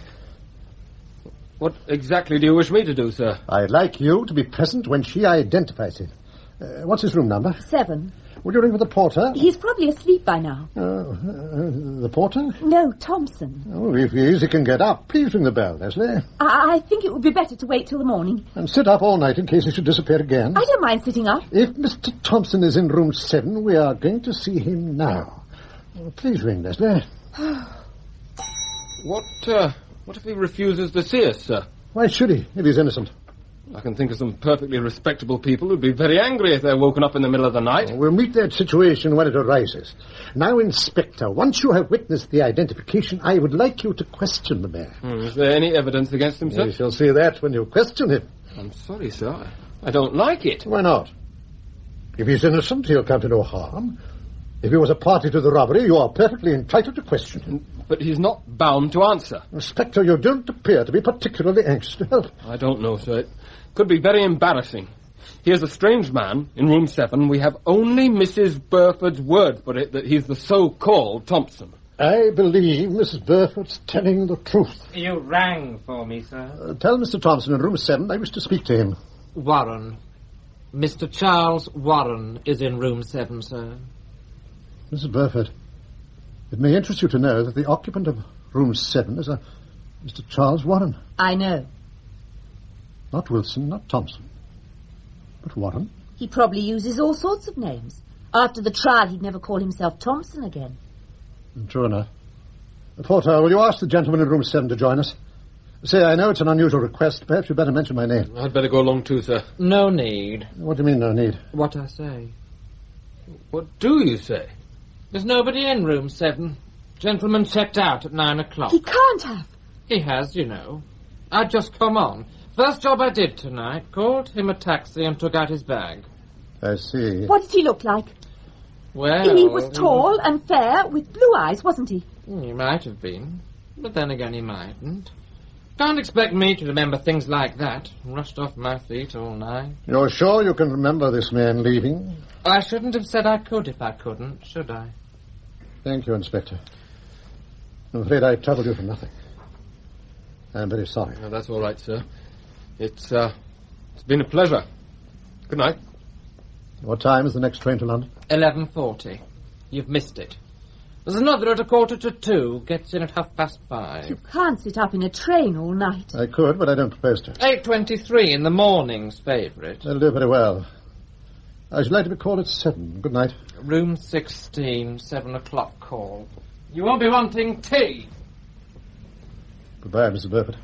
What exactly do you wish me to do, sir? I'd like you to be present when she identifies him. What's his room number? 7. Would you ring for the porter? He's probably asleep by now. The porter? No, Thompson. Oh, if he is, he can get up. Please ring the bell, Leslie. I think it would be better to wait till the morning. And sit up all night in case he should disappear again. I don't mind sitting up. If Mr. Thompson is in room 7, we are going to see him now. Please ring, Leslie. What if he refuses to see us, sir? Why should he, if he's innocent? I can think of some perfectly respectable people who'd be very angry if they're woken up in the middle of the night. We'll meet that situation when it arises. Now, Inspector, once you have witnessed the identification, I would like you to question the man. Is there any evidence against him, sir? We shall see that when you question him. I'm sorry, sir. I don't like it. Why not? If he's innocent, he'll come to no harm. If he was a party to the robbery, you are perfectly entitled to question him. But he's not bound to answer. Inspector, you don't appear to be particularly anxious to help. I don't know, sir. It could be very embarrassing. Here's a strange man in room 7. We have only Mrs. Burford's word for it that he's the so-called Thompson. I believe Mrs. Burford's telling the truth. You rang for me, sir. Tell Mr. Thompson in room 7 I wish to speak to him. Warren. Mr. Charles Warren is in room 7, sir. Mrs. Burford, it may interest you to know that the occupant of room 7 is a Mr. Charles Warren. I know. Not Wilson, not Thompson, but Warren. He probably uses all sorts of names. After the trial, he'd never call himself Thompson again. True enough. Porter, will you ask the gentleman in room 7 to join us? Say, I know it's an unusual request. Perhaps you'd better mention my name. I'd better go along too, sir. No need. What do you mean, no need? What I say. What do you say? There's nobody in room 7. Gentleman checked out at 9 o'clock. He can't have. He has, you know. I'd just come on. First job I did tonight. Called him a taxi and took out his bag. I see. What did he look like? Well... He was tall and fair with blue eyes, wasn't he? He might have been. But then again, he mightn't. Can't expect me to remember things like that. Rushed off my feet all night. You're sure you can remember this man leaving? I shouldn't have said I could if I couldn't, should I? Thank you, Inspector. I'm afraid I troubled you for nothing. I'm very sorry. No, that's all right, sir. It's been a pleasure. Good night. What time is the next train to London? 11:40. You've missed it. There's another at 1:45. Gets in at 5:30. You can't sit up in a train all night. I could, but I don't propose to. 8:23 in the morning's favourite. That'll do very well. I should like to be called at 7. Good night. Room 16, 7 o'clock call. You won't be wanting tea. Goodbye, Mrs. Burford.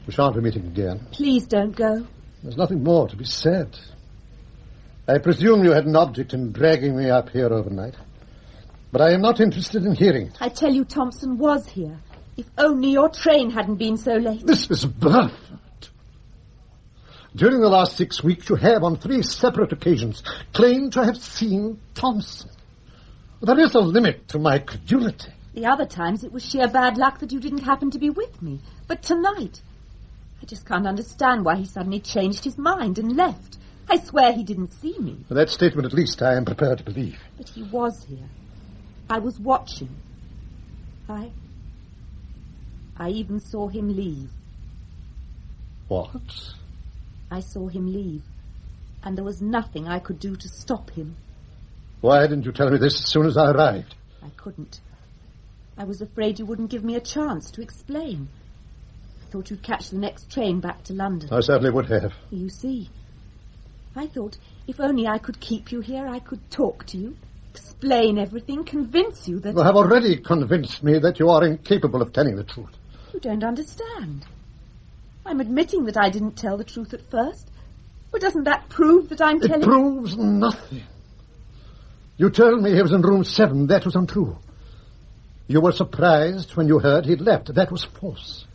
We shan't be meeting again. Please don't go. There's nothing more to be said. I presume you had an object in dragging me up here overnight. But I am not interested in hearing it. I tell you, Thompson was here. If only your train hadn't been so late. Mrs. Burford. During the last 6 weeks, you have, on 3 separate occasions, claimed to have seen Thompson. There is a limit to my credulity. The other times it was sheer bad luck that you didn't happen to be with me. But tonight, I just can't understand why he suddenly changed his mind and left. I swear he didn't see me. For that statement, at least, I am prepared to believe. But he was here. I was watching. I even saw him leave. What? I saw him leave, and there was nothing I could do to stop him. Why didn't you tell me this as soon as I arrived? I couldn't. I was afraid you wouldn't give me a chance to explain. I thought you'd catch the next train back to London. I certainly would have. You see, I thought if only I could keep you here, I could talk to you, explain everything, convince you that... You have already convinced me that you are incapable of telling the truth. You don't understand. I'm admitting that I didn't tell the truth at first. Well, doesn't that prove that I'm telling... It proves nothing. You told me he was in room 7. That was untrue. You were surprised when you heard he'd left. That was false.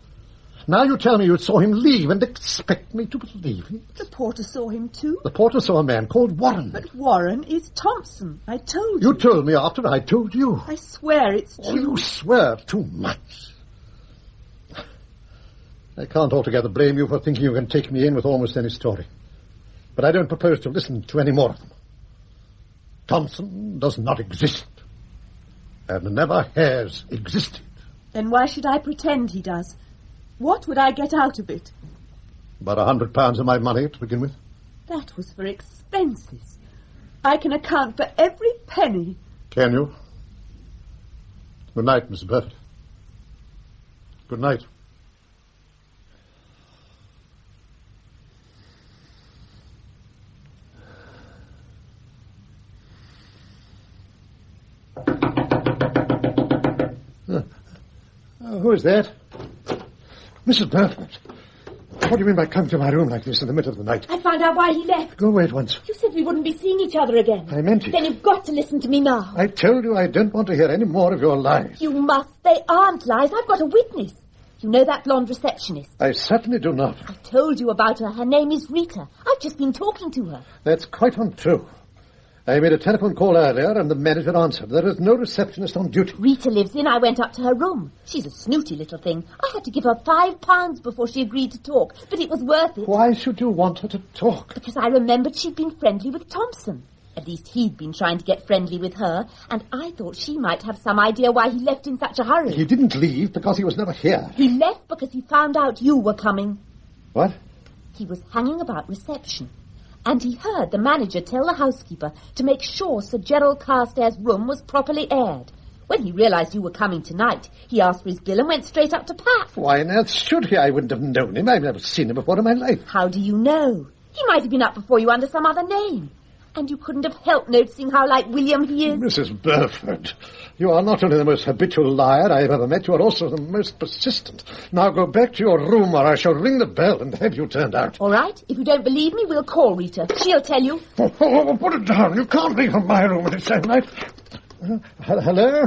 Now you tell me you saw him leave and expect me to believe it. The porter saw him too. The porter saw a man called Warren. But Warren is Thompson. I told you. You told me after I told you. I swear it's true. Oh, you swear too much. I can't altogether blame you for thinking you can take me in with almost any story. But I don't propose to listen to any more of them. Thompson does not exist. And never has existed. Then why should I pretend he does? What would I get out of it? About £100 of my money to begin with. That was for expenses. I can account for every penny. Can you? Good night, Miss Burford. Good night. Who is that? Mrs. Burford. What do you mean by coming to my room like this in the middle of the night? I found out why he left. Go away at once. You said we wouldn't be seeing each other again. I meant it. Then you've got to listen to me now. I told you I don't want to hear any more of your lies. You must. They aren't lies. I've got a witness. You know that blonde receptionist? I certainly do not. I told you about her. Her name is Rita. I've just been talking to her. That's quite untrue. I made a telephone call earlier and the manager answered. There is no receptionist on duty. Rita lives in. I went up to her room. She's a snooty little thing. I had to give her £5 before she agreed to talk, but it was worth it. Why should you want her to talk? Because I remembered she'd been friendly with Thompson. At least he'd been trying to get friendly with her, and I thought she might have some idea why he left in such a hurry. He didn't leave because he was never here. He left because he found out you were coming. What? He was hanging about reception. And he heard the manager tell the housekeeper to make sure Sir Gerald Carstairs' room was properly aired. When he realised you were coming tonight, he asked for his bill and went straight up to Pat. Why on earth should he? I wouldn't have known him. I've never seen him before in my life. How do you know? He might have been up before you under some other name. And you couldn't have helped noticing how like William he is. Mrs. Burford, you are not only the most habitual liar I have ever met, you are also the most persistent. Now go back to your room or I shall ring the bell and have you turned out. All right. If you don't believe me, we'll call Rita. She'll tell you. Oh, put it down. You can't leave from my room at this time of night. Hello?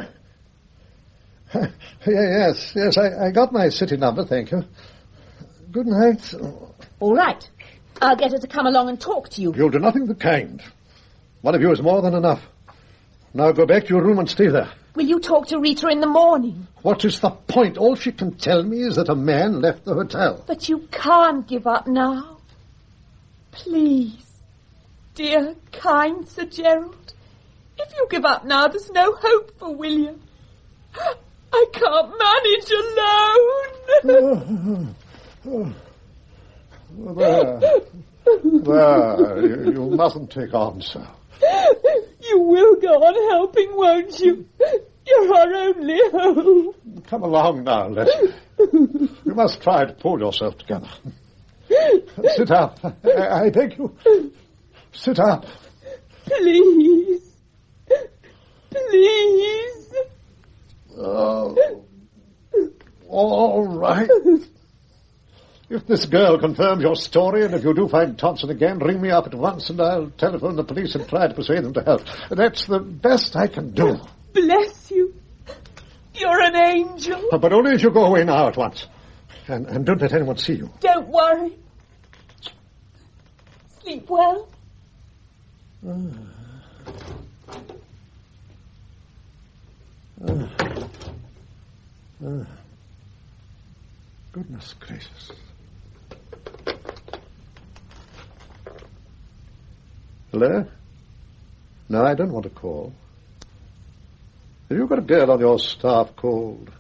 Yes, I got my city number, thank you. Good night. All right. I'll get her to come along and talk to you. You'll do nothing of the kind. One of you is more than enough. Now go back to your room and stay there. Will you talk to Rita in the morning? What is the point? All she can tell me is that a man left the hotel. But you can't give up now. Please, dear, kind Sir Gerald. If you give up now, there's no hope for William. I can't manage alone. There. You mustn't take on so. You will go on helping, won't you? You're our only hope. Come along now, Leslie. You must try to pull yourself together. Sit up. I beg you. Sit up. Please. Please. Oh. All right. If this girl confirms your story, and if you do find Thompson again, ring me up at once and I'll telephone the police and try to persuade them to help. That's the best I can do. Bless you. You're an angel. But only if you go away now at once. And don't let anyone see you. Don't worry. Sleep well. Goodness gracious. Hello? No, I don't want to call. Have you got a girl on your staff called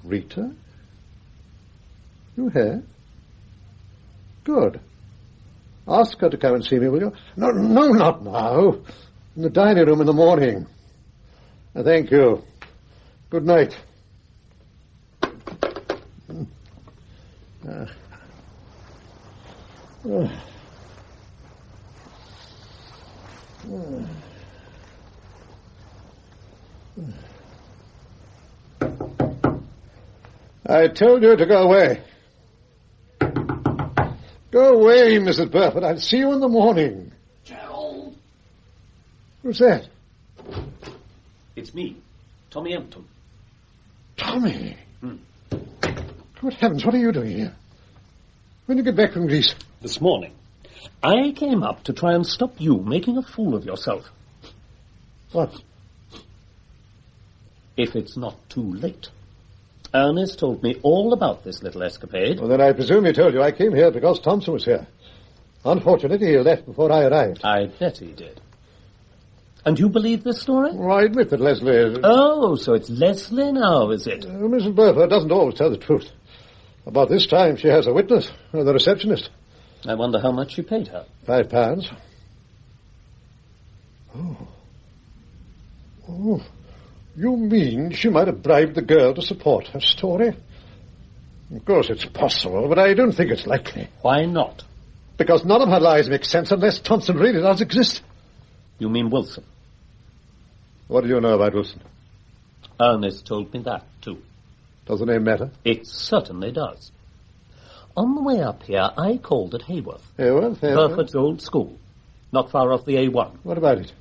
Rita? You have? Good. Ask her to come and see me, will you? No, not now. In the dining room in the morning. Thank you. Good night. I told you to go away. Go away, Mrs. Burford. I'll see you in the morning. Gerald! Who's that? It's me, Tommy Empton. Tommy? Good heavens, what are you doing here? When did you get back from Greece? This morning. I came up to try and stop you making a fool of yourself. What? If it's not too late. Ernest told me all about this little escapade. Well, then I presume he told you I came here because Thompson was here. Unfortunately, he left before I arrived. I bet he did. And you believe this story? Well, I admit that Leslie... Oh, so it's Leslie now, is it? Mrs. Burford doesn't always tell the truth. About this time, she has a witness, the receptionist. I wonder how much you paid her. £5. Oh, you mean she might have bribed the girl to support her story? Of course it's possible, but I don't think it's likely. Why not? Because none of her lies make sense unless Thompson really does exist. You mean Wilson? What do you know about Wilson? Ernest told me that, too. Does the name matter? It certainly does. On the way up here, I called at Hayworth. Hayworth? Burford's old school, not far off the A1. What about it?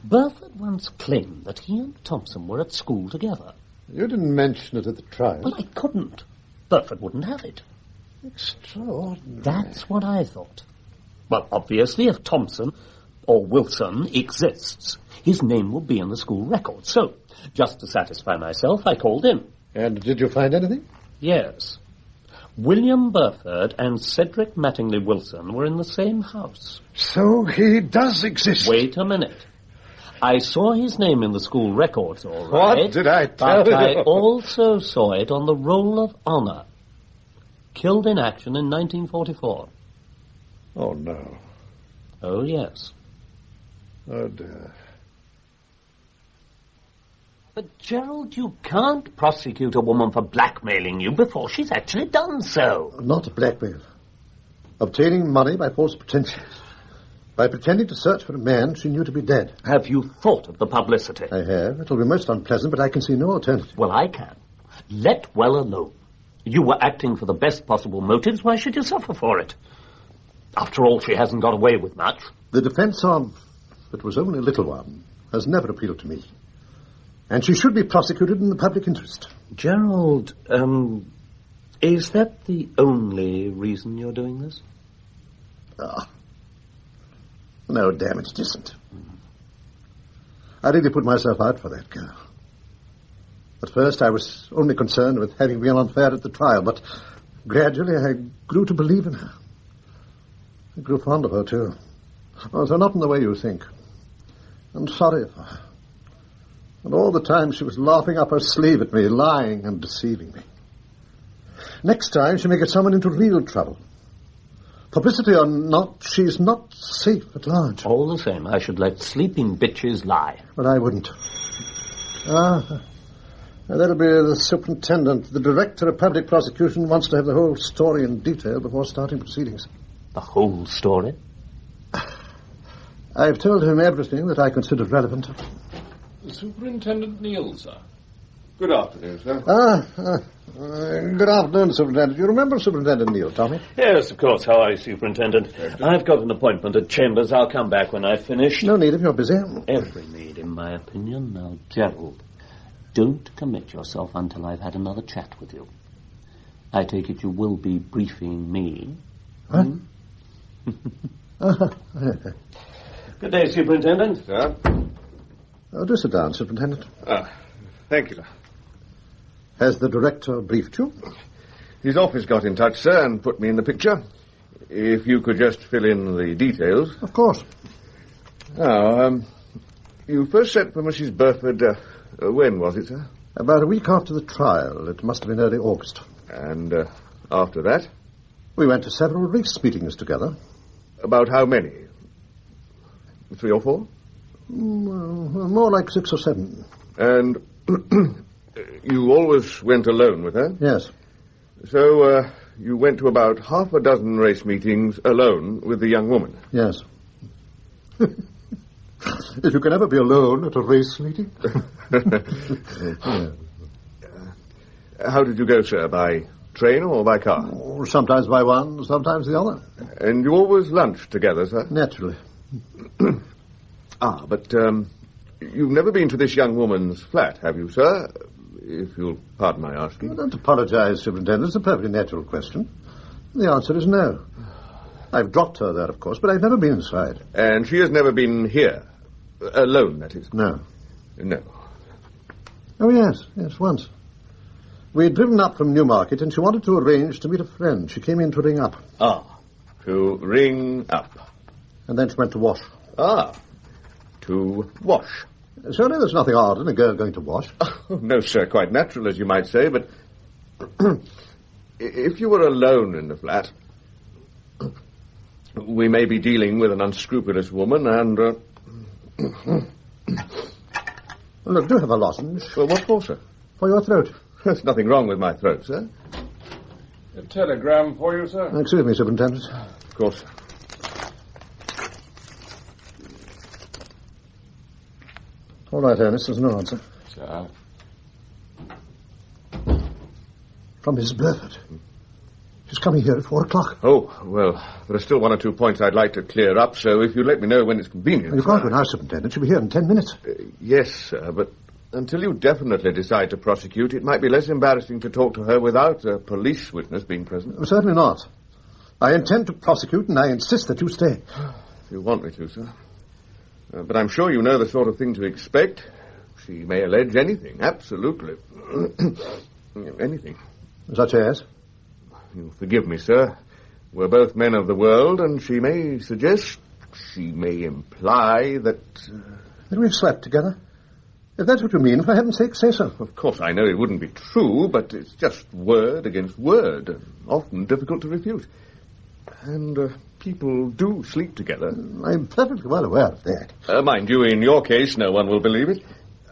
Burford once claimed that he and Thompson were at school together. You didn't mention it at the trial. Well, I couldn't. Burford wouldn't have it. Extraordinary. That's what I thought. Well, obviously, if Thompson or Wilson exists, his name will be in the school record. So, just to satisfy myself, I called in. And did you find anything? Yes. William Burford and Cedric Mattingly Wilson were in the same house. So he does exist. Wait a minute. I saw his name in the school records, all right. What did I tell you? But I also saw it on the Roll of Honor. Killed in action in 1944. Oh, no. Oh, yes. Oh, dear. But, Gerald, you can't prosecute a woman for blackmailing you before she's actually done so. Not blackmail. Obtaining money by false pretenses. By pretending to search for a man she knew to be dead. Have you thought of the publicity? I have. It'll be most unpleasant, but I can see no alternative. Well, I can. Let well alone. You were acting for the best possible motives. Why should you suffer for it? After all, she hasn't got away with much. The defence of, it was only a little one, has never appealed to me. And she should be prosecuted in the public interest. Gerald, is that the only reason you're doing this? No, damn it, it isn't. I really put myself out for that girl. At first I was only concerned with having been unfair at the trial, but gradually I grew to believe in her. I grew fond of her, too. Although not in the way you think. I'm sorry for her. And all the time she was laughing up her sleeve at me, lying and deceiving me. Next time she may get someone into real trouble. Publicity or not, she's not safe at large. All the same, I should let sleeping bitches lie. But I wouldn't. That'll be the superintendent. The director of public prosecution wants to have the whole story in detail before starting proceedings. The whole story? I've told him everything that I consider relevant. Superintendent Neal, sir. Good afternoon, sir. Good afternoon, Superintendent. You remember Superintendent Neal, Tommy? Yes, of course. How are you, Superintendent? I've got an appointment at Chambers. I'll come back when I've finished. No need if you're busy. Every need, in my opinion. Now, Gerald, don't commit yourself until I've had another chat with you. I take it you will be briefing me. Huh? Good day, Superintendent. Sir? Do sit down, Superintendent. Thank you, sir. Has the director briefed you? His office got in touch, sir, and put me in the picture. If you could just fill in the details. Of course. Now, you first sent for Mrs. Burford, when was it, sir? About a week after the trial. It must have been early August. And after that? We went to several race meetings together. About how many? 3 or 4? More like 6 or 7. And you always went alone with her? Yes. So, you went to about half a dozen race meetings alone with the young woman? Yes. If you can ever be alone at a race meeting. How did you go, sir? By train or by car? Sometimes by one, sometimes the other. And you always lunched together, sir? Naturally. But you've never been to this young woman's flat, have you, sir? If you'll pardon my asking. Don't apologize, Superintendent. It's a perfectly natural question. The answer is no. I've dropped her there, of course, but I've never been inside. And she has never been here? Alone, that is? No. No. Oh, yes, once. We had driven up from Newmarket, and she wanted to arrange to meet a friend. She came in to ring up. To ring up. And then she went to wash. To wash. Surely there's nothing odd in a girl going to wash. Oh, no, sir, quite natural, as you might say, but if you were alone in the flat, we may be dealing with an unscrupulous woman, and... Look, do have a lozenge. Well, what for, sir? For your throat. There's nothing wrong with my throat, sir. A telegram for you, sir? Excuse me, Superintendent. Of course, sir. All right, Ernest, there's no answer. Sir? From Mrs. Burford. She's coming here at 4 o'clock. Oh, well, there are still 1 or 2 points I'd like to clear up, so if you let me know when it's convenient... You can't go now, Superintendent. She'll be here in 10 minutes. Yes, sir, but until you definitely decide to prosecute, it might be less embarrassing to talk to her without a police witness being present. Certainly not. I intend to prosecute, and I insist that you stay. If you want me to, sir. But I'm sure you know the sort of thing to expect. She may allege anything, absolutely. Anything. Such as? You'll forgive me, sir. We're both men of the world, and she may suggest, she may imply that... That we've slept together? If that's what you mean, for heaven's sake, say so. Of course, I know it wouldn't be true, but it's just word against word, and often difficult to refute. And people do sleep together. I'm perfectly well aware of that. Mind you, in your case, no one will believe it.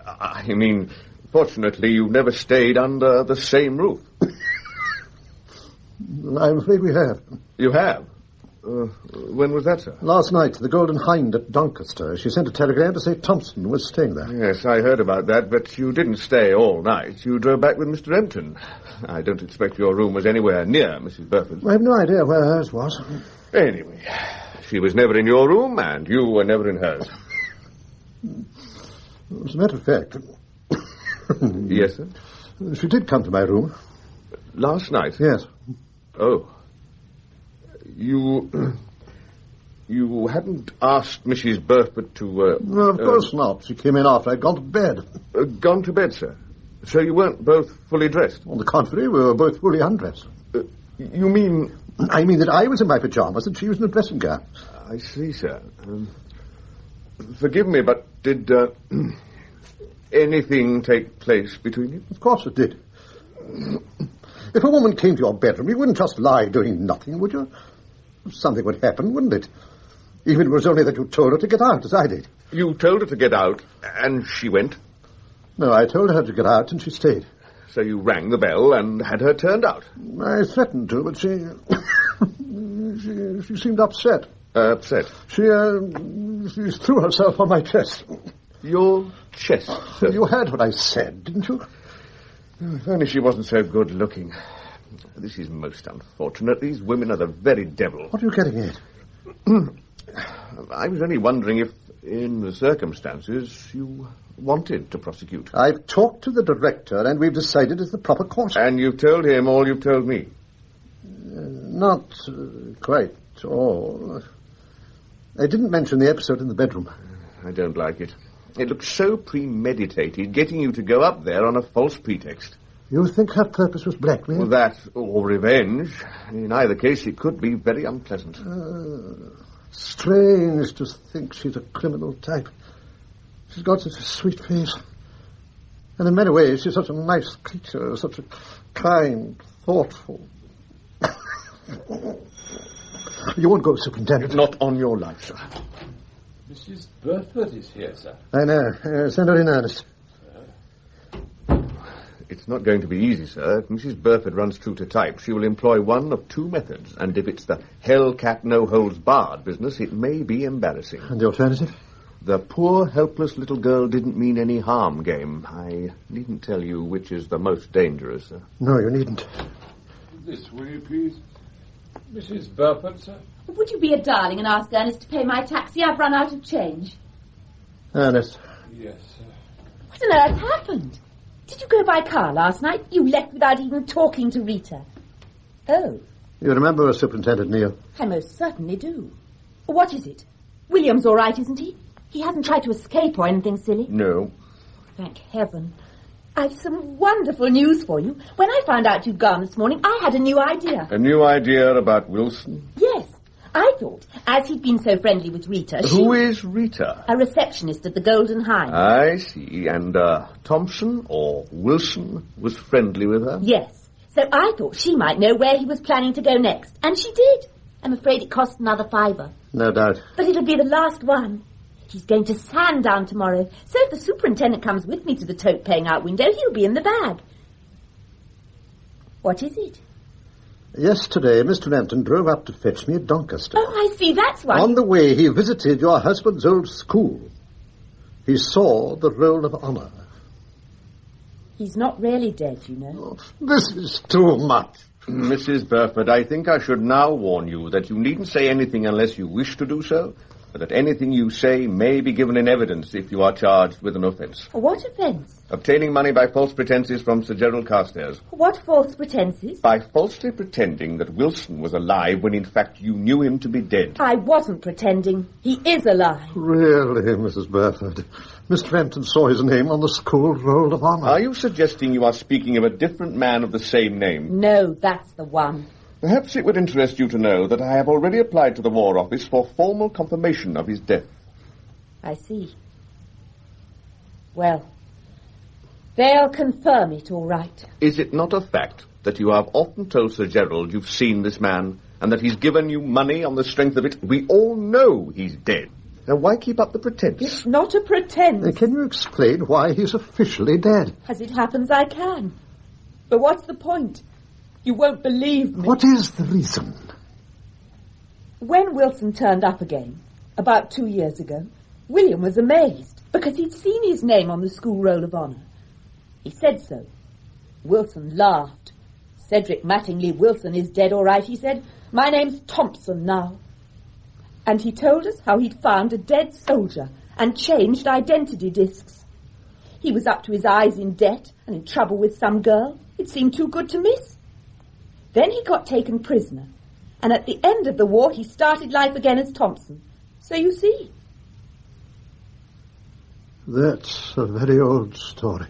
I mean, fortunately, you've never stayed under the same roof. I'm afraid we have. You have? When was that, sir? Last night, the Golden Hind at Doncaster. She sent a telegram to say Thompson was staying there. Yes, I heard about that, but you didn't stay all night. You drove back with Mr. Empton. I don't expect your room was anywhere near Mrs. Burford's. I have no idea where hers was. Anyway, she was never in your room, and you were never in hers. As a matter of fact... Yes, sir? She did come to my room. Last night? Yes. Oh. You You hadn't asked Mrs. Burford to... No, of course not. She came in after I'd gone to bed. Gone to bed, sir? So you weren't both fully dressed? On the contrary, we were both fully undressed. You mean... I mean that I was in my pyjamas and she was in a dressing gown. I see, sir. Forgive me, but did anything take place between you? Of course it did. If a woman came to your bedroom, you wouldn't just lie doing nothing, would you? Something would happen, wouldn't it? Even if it was only that you told her to get out, as I did. You told her to get out, and she went? No, I told her to get out, and she stayed. So you rang the bell and had her turned out? I threatened to, but she seemed upset. Upset? She threw herself on my chest. Your chest, sir? You heard what I said, didn't you? If only she wasn't so good looking. This is most unfortunate. These women are the very devil. What are you getting at? I was only wondering if, in the circumstances, you wanted to prosecute. I've talked to the director, and we've decided it's the proper course. And you've told him all you've told me? Not quite all. I didn't mention the episode in the bedroom. I don't like it. It looks so premeditated, getting you to go up there on a false pretext. You think her purpose was blackmail? Well, that, or revenge. In either case, it could be very unpleasant. Strange to think she's a criminal type. She's got such a sweet face. And in many ways, she's such a nice creature, such a kind, thoughtful... You won't go, Superintendent. Not on your life, sir. Mrs. Burford is here, sir. I know. Send her in earnest. It's not going to be easy, sir. If Mrs. Burford runs true to type, she will employ one of two methods. And if it's the hellcat no-holds-barred business, it may be embarrassing. And the alternative? The poor, helpless little girl didn't mean any harm game. I needn't tell you which is the most dangerous, sir. No, you needn't. This way, please. Mrs. Burford, sir? Would you be a darling and ask Ernest to pay my taxi? I've run out of change. Ernest? Yes, sir. What on earth happened? Did you go by car last night? You left without even talking to Rita. Oh. You remember Superintendent Neal? I most certainly do. What is it? William's all right, isn't he? He hasn't tried to escape or anything silly? No. Thank heaven. I've some wonderful news for you. When I found out you'd gone this morning, I had a new idea. A new idea about Wilson? Yes. I thought, as he'd been so friendly with Rita... Who is Rita? A receptionist at the Golden Hind. I see. And Thompson or Wilson was friendly with her? Yes. So I thought she might know where he was planning to go next. And she did. I'm afraid it cost another $5. No doubt. But it'll be the last one. He's going to Sandown tomorrow. So if the superintendent comes with me to the tote paying out window, he'll be in the bag. What is it? Yesterday, Mr. Rampton drove up to fetch me at Doncaster. Oh, I see, that's why... On the way, he visited your husband's old school. He saw the roll of honour. He's not really dead, you know. This is too much. Mrs. Burford, I think I should now warn you that you needn't say anything unless you wish to do so, but that anything you say may be given in evidence if you are charged with an offence. What offence? Obtaining money by false pretences from Sir Gerald Carstairs. What false pretences? By falsely pretending that Wilson was alive when in fact you knew him to be dead. I wasn't pretending. He is alive. Really, Mrs. Burford. Mr. Rampton saw his name on the school roll of honour. Are you suggesting you are speaking of a different man of the same name? No, that's the one. Perhaps it would interest you to know that I have already applied to the War Office for formal confirmation of his death. I see. Well, they'll confirm it, all right. Is it not a fact that you have often told Sir Gerald you've seen this man, and that he's given you money on the strength of it? We all know he's dead. Now, why keep up the pretense? It's not a pretense. Can you explain why he's officially dead? As it happens, I can. But what's the point? You won't believe me. What is the reason? When Wilson turned up again, about 2 years ago, William was amazed because he'd seen his name on the school roll of honour. He said so. Wilson laughed. Cedric Mattingly Wilson is dead, all right, he said. My name's Thompson now. And he told us how he'd found a dead soldier and changed identity discs. He was up to his eyes in debt and in trouble with some girl. It seemed too good to miss. Then he got taken prisoner, And at the end of the war, he started life again as Thompson. So you see. That's a very old story.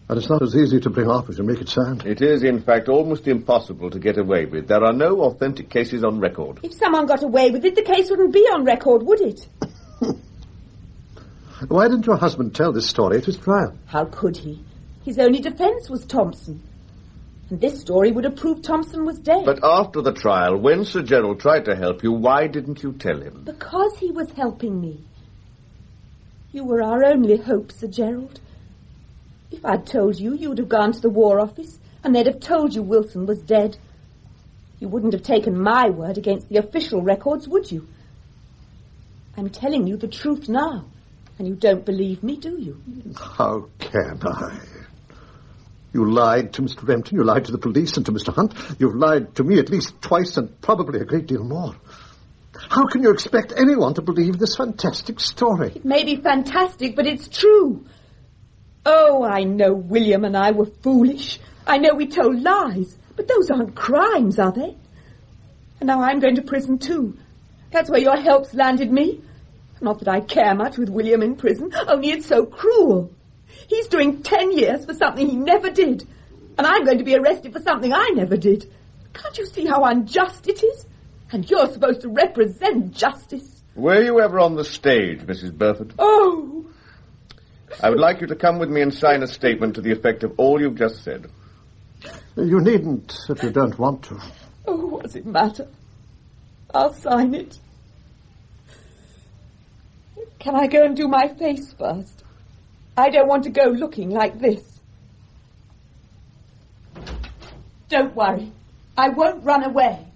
And it's not as easy to bring off as you make it sound. It is, in fact, almost impossible to get away with. There are no authentic cases on record. If someone got away with it, the case wouldn't be on record, would it? Why didn't your husband tell this story at his trial? How could he? His only defence was Thompson. And this story would have proved Thompson was dead. But after the trial, when Sir Gerald tried to help you, why didn't you tell him? Because he was helping me. You were our only hope, Sir Gerald. If I'd told you, you'd have gone to the War Office, and they'd have told you Wilson was dead. You wouldn't have taken my word against the official records, would you? I'm telling you the truth now, and you don't believe me, do you? How can I? You lied to Mr. Rempton, you lied to the police and to Mr. Hunt. You've lied to me at least twice and probably a great deal more. How can you expect anyone to believe this fantastic story? It may be fantastic, but it's true. Oh, I know William and I were foolish. I know we told lies, but those aren't crimes, are they? And now I'm going to prison too. That's where your help's landed me. Not that I care much with William in prison, only it's so cruel. He's doing 10 years for something he never did, and I'm going to be arrested for something I never did. Can't you see how unjust it is? And you're supposed to represent justice. Were you ever on the stage, Mrs. Burford? Oh! I would like you to come with me and sign a statement to the effect of all you've just said. You needn't if you don't want to. Oh, what does it matter? I'll sign it. Can I go and do my face first? I don't want to go looking like this. Don't worry. I won't run away.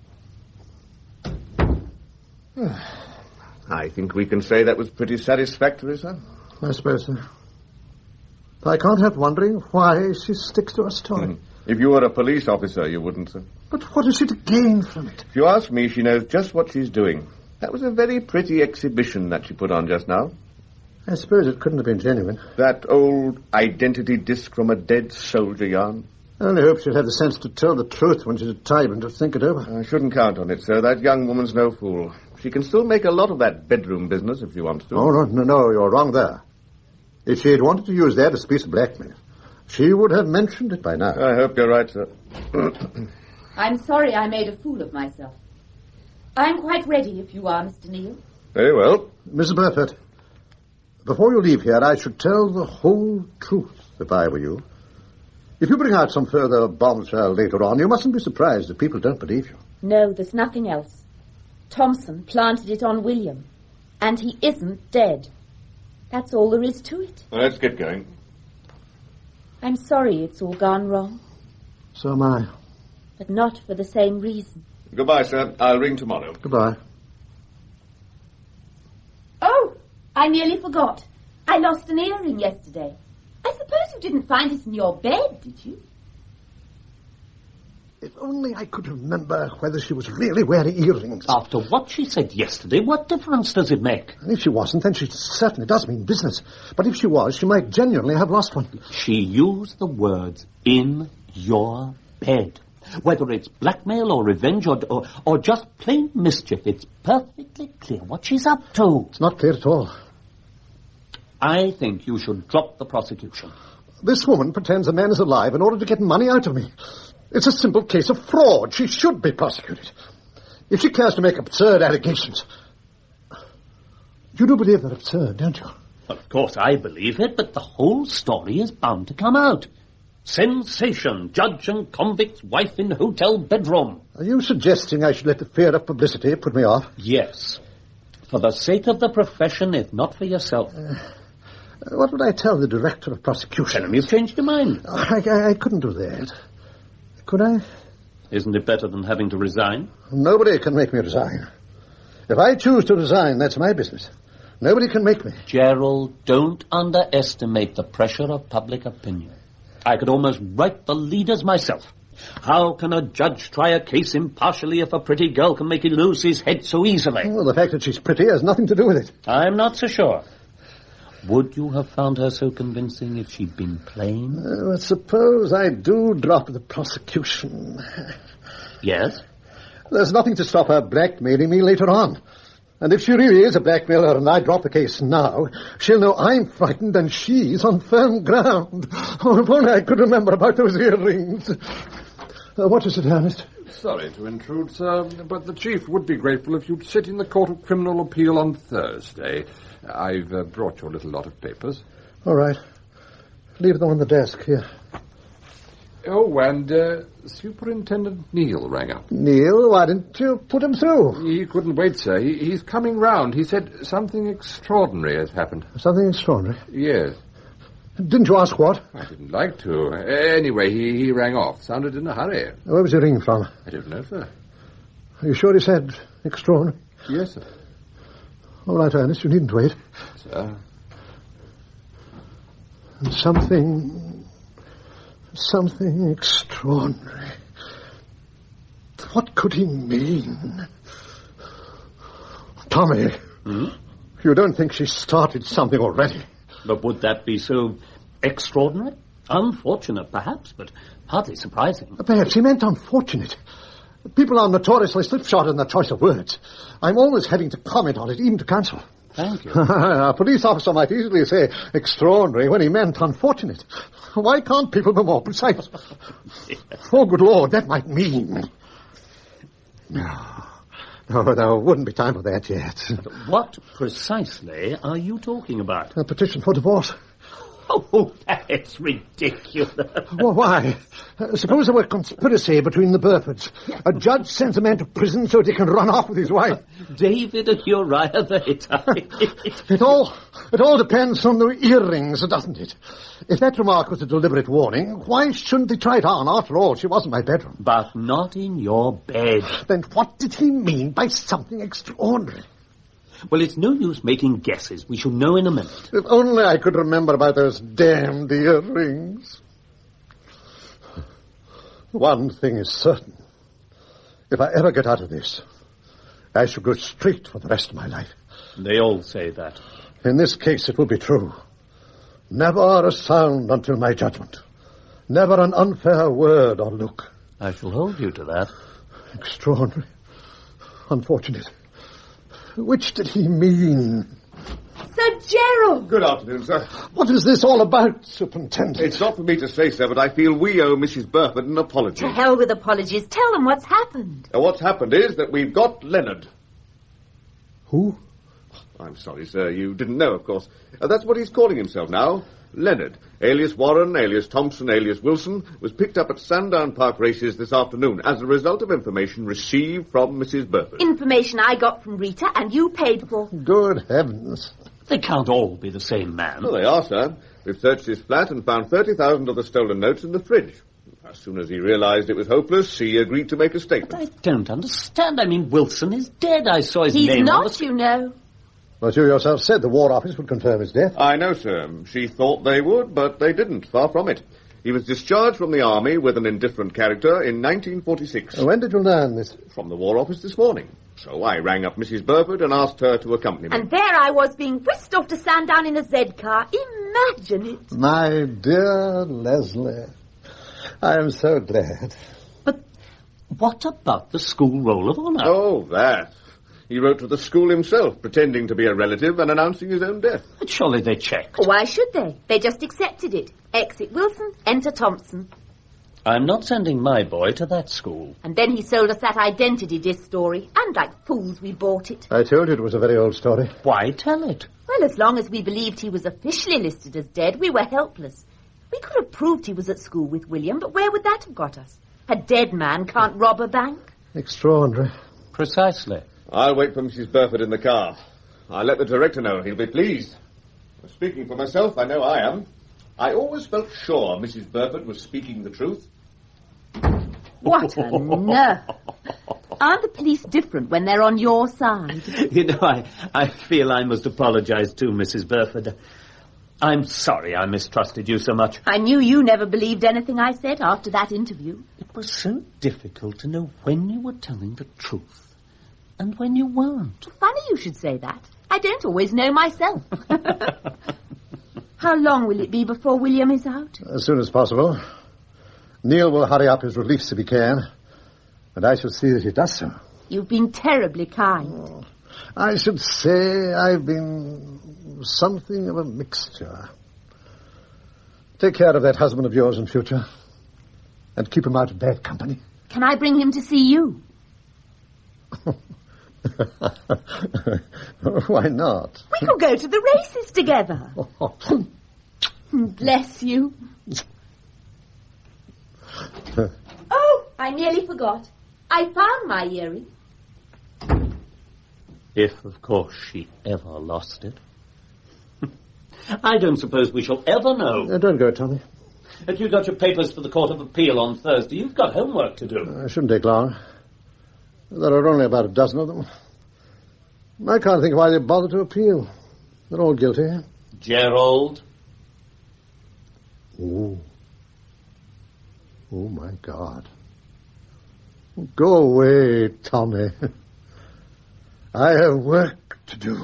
I think we can say that was pretty satisfactory, sir. I suppose so. I can't help wondering why she sticks to her story. If you were a police officer, you wouldn't, sir. But what is she to gain from it? If you ask me, she knows just what she's doing. That was a very pretty exhibition that she put on just now. I suppose it couldn't have been genuine. That old identity disc from a dead soldier yarn. I only hope she'll have the sense to tell the truth when she's at time and to think it over. I shouldn't count on it, sir. That young woman's no fool. She can still make a lot of that bedroom business if she wants to. Oh, no, you're wrong there. If she had wanted to use that as a piece of blackmail, she would have mentioned it by now. I hope you're right, sir. I'm sorry I made a fool of myself. I'm quite ready if you are, Mr. Neal. Very well. Mrs. Burford, before you leave here, I should tell the whole truth if I were you. If you bring out some further bombshell later on, you mustn't be surprised if people don't believe you. No, there's nothing else. Thompson planted it on William, and he isn't dead. That's all there is to it. Let's get going. I'm sorry it's all gone wrong. So am I. But not for the same reason. Goodbye, sir. I'll ring tomorrow. Goodbye. Oh, I nearly forgot. I lost an earring yesterday. I suppose you didn't find it in your bed, did you? If only I could remember whether she was really wearing earrings. After what she said yesterday, what difference does it make? And if she wasn't, then she certainly does mean business. But if she was, she might genuinely have lost one. She used the words, in your bed. Whether it's blackmail or revenge or just plain mischief, it's perfectly clear what she's up to. It's not clear at all. I think you should drop the prosecution. This woman pretends a man is alive in order to get money out of me. It's a simple case of fraud. She should be prosecuted. If she cares to make absurd allegations... You do believe they're absurd, don't you? Of course I believe it, but the whole story is bound to come out. Sensation. Judge and convict's wife in hotel bedroom. Are you suggesting I should let the fear of publicity put me off? Yes. For the sake of the profession, if not for yourself. What would I tell the director of prosecution? Tell him you've changed your mind. I couldn't do that. Could I? Isn't it better than having to resign? Nobody can make me resign. If I choose to resign, that's my business. Nobody can make me. Gerald, don't underestimate the pressure of public opinion. I could almost write the leaders myself. How can a judge try a case impartially if a pretty girl can make him lose his head so easily? Well, the fact that she's pretty has nothing to do with it. I'm not so sure. Would you have found her so convincing if she'd been plain? Suppose I do drop the prosecution. Yes? There's nothing to stop her blackmailing me later on. And if she really is a blackmailer and I drop the case now, she'll know I'm frightened and she's on firm ground. Oh, if only I could remember about those earrings. What is it, Ernest? Sorry to intrude, sir, but the Chief would be grateful if you'd sit in the Court of Criminal Appeal on Thursday. I've brought your little lot of papers. All right. Leave them on the desk here. Oh, and Superintendent Neal rang up. Neil, why didn't you put him through? He couldn't wait, sir. He's coming round. He said something extraordinary has happened. Something extraordinary? Yes. Didn't you ask what? I didn't like to. Anyway, he rang off. Sounded in a hurry. Where was he ringing from? I don't know, sir. Are you sure he said extraordinary? Yes, sir. All right, Ernest, you needn't wait. Sir. And something extraordinary. What could he mean? Tommy, you don't think she started something already? But would that be so extraordinary? Unfortunate, perhaps, but hardly surprising. Perhaps he meant unfortunate. People are notoriously slipshod in their choice of words. I'm always having to comment on it, even to counsel. Thank you. A police officer might easily say extraordinary when he meant unfortunate. Why can't people be more precise? Oh, good Lord, that might mean... No, there wouldn't be time for that yet. What precisely are you talking about? A petition for divorce. Oh, that's ridiculous. Well, why? Suppose there were conspiracy between the Burfords. A judge sends a man to prison so that he can run off with his wife. David and Uriah the Hittite. It all depends on the earrings, doesn't it? If that remark was a deliberate warning, why shouldn't they try it on? After all, she was in my bedroom. But not in your bed. Then what did he mean by something extraordinary? Well, it's no use making guesses. We shall know in a minute. If only I could remember about those damned earrings. One thing is certain. If I ever get out of this, I shall go straight for the rest of my life. They all say that. In this case, it will be true. Never a sound until my judgment. Never an unfair word or look. I shall hold you to that. Extraordinary. Unfortunate. Which did he mean? Sir Gerald! Good afternoon, sir. What is this all about, Superintendent? It's not for me to say, sir, but I feel we owe Mrs. Burford an apology. To hell with apologies. Tell them what's happened. What's happened is that we've got Leonard. Who? I'm sorry, sir. You didn't know, of course. That's what he's calling himself now. Leonard, alias Warren, alias Thompson, alias Wilson, was picked up at Sandown Park races this afternoon as a result of information received from Mrs. Burford. Information I got from Rita and you paid for. Good heavens. They can't all be the same man. Well, they are, sir. We've searched his flat and found 30,000 of the stolen notes in the fridge. As soon as he realized it was hopeless, he agreed to make a statement. But I don't understand. I mean, Wilson is dead. I saw his name. He's not, you know. But you yourself said the War Office would confirm his death. I know, sir. She thought they would, but they didn't. Far from it. He was discharged from the army with an indifferent character in 1946. When did you learn this? From the War Office this morning. So I rang up Mrs. Burford and asked her to accompany me. And there I was being whisked off to Sandown in a Z-car. Imagine it. My dear Leslie, I am so glad. But what about the school roll of honour? Oh, that. He wrote to the school himself, pretending to be a relative and announcing his own death. But surely they checked. Why should they? They just accepted it. Exit Wilson, enter Thompson. I'm not sending my boy to that school. And then he sold us that identity disc story, and like fools we bought it. I told you it was a very old story. Why tell it? Well, as long as we believed he was officially listed as dead, we were helpless. We could have proved he was at school with William, but where would that have got us? A dead man can't rob a bank. Extraordinary. Precisely. I'll wait for Mrs. Burford in the car. I'll let the director know. He'll be pleased. Speaking for myself, I know I am. I always felt sure Mrs. Burford was speaking the truth. What a nerve. Aren't the police different when they're on your side? You know, I feel I must apologise to Mrs. Burford. I'm sorry I mistrusted you so much. I knew you never believed anything I said after that interview. It was so difficult to know when you were telling the truth and when you weren't. Funny you should say that. I don't always know myself. How long will it be before William is out? As soon as possible. Neil will hurry up his release if he can. And I shall see that he does so. You've been terribly kind. I should say I've been something of a mixture. Take care of that husband of yours in future. And keep him out of bad company. Can I bring him to see you? Why not? We could go to the races together. Bless you. Oh, I nearly forgot. I found my earring. If, of course, she ever lost it. I don't suppose we shall ever know. Don't go, Tommy. Have you got your papers for the Court of Appeal on Thursday? You've got homework to do. It shouldn't take long. There are only about a dozen of them. I can't think why they bother to appeal. They're all guilty. Gerald? Oh, my God. Go away, Tommy. I have work to do.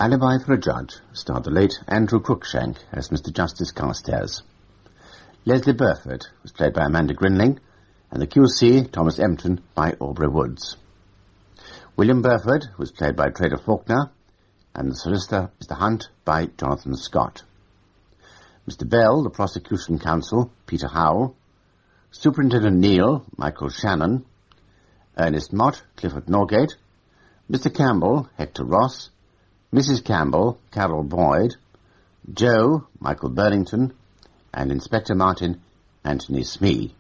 Alibi for a Judge starred the late Andrew Cruikshank as Mr. Justice Carstairs. Leslie Burford was played by Amanda Grinling, and the QC, Thomas Empton, by Aubrey Woods. William Burford was played by Trader Faulkner, and the solicitor, Mr. Hunt, by Jonathan Scott. Mr. Bell, the prosecution counsel, Peter Howell. Superintendent Neal, Michael Shannon. Ernest Mott, Clifford Norgate. Mr. Campbell, Hector Ross. Mrs. Campbell, Carol Boyd. Joe, Michael Burlington. And Inspector Martin, Anthony Smee.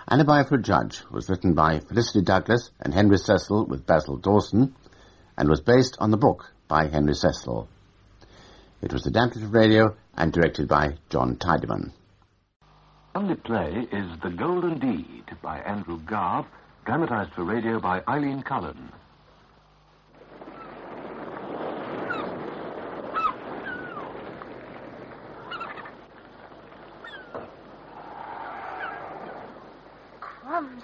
Alibi for a Judge was written by Felicity Douglas and Henry Cecil with Basil Dawson, and was based on the book by Henry Cecil. It was adapted to radio and directed by John Tiedemann. Only play is The Golden Deed by Andrew Garb, dramatized for radio by Eileen Cullen. Crumbs.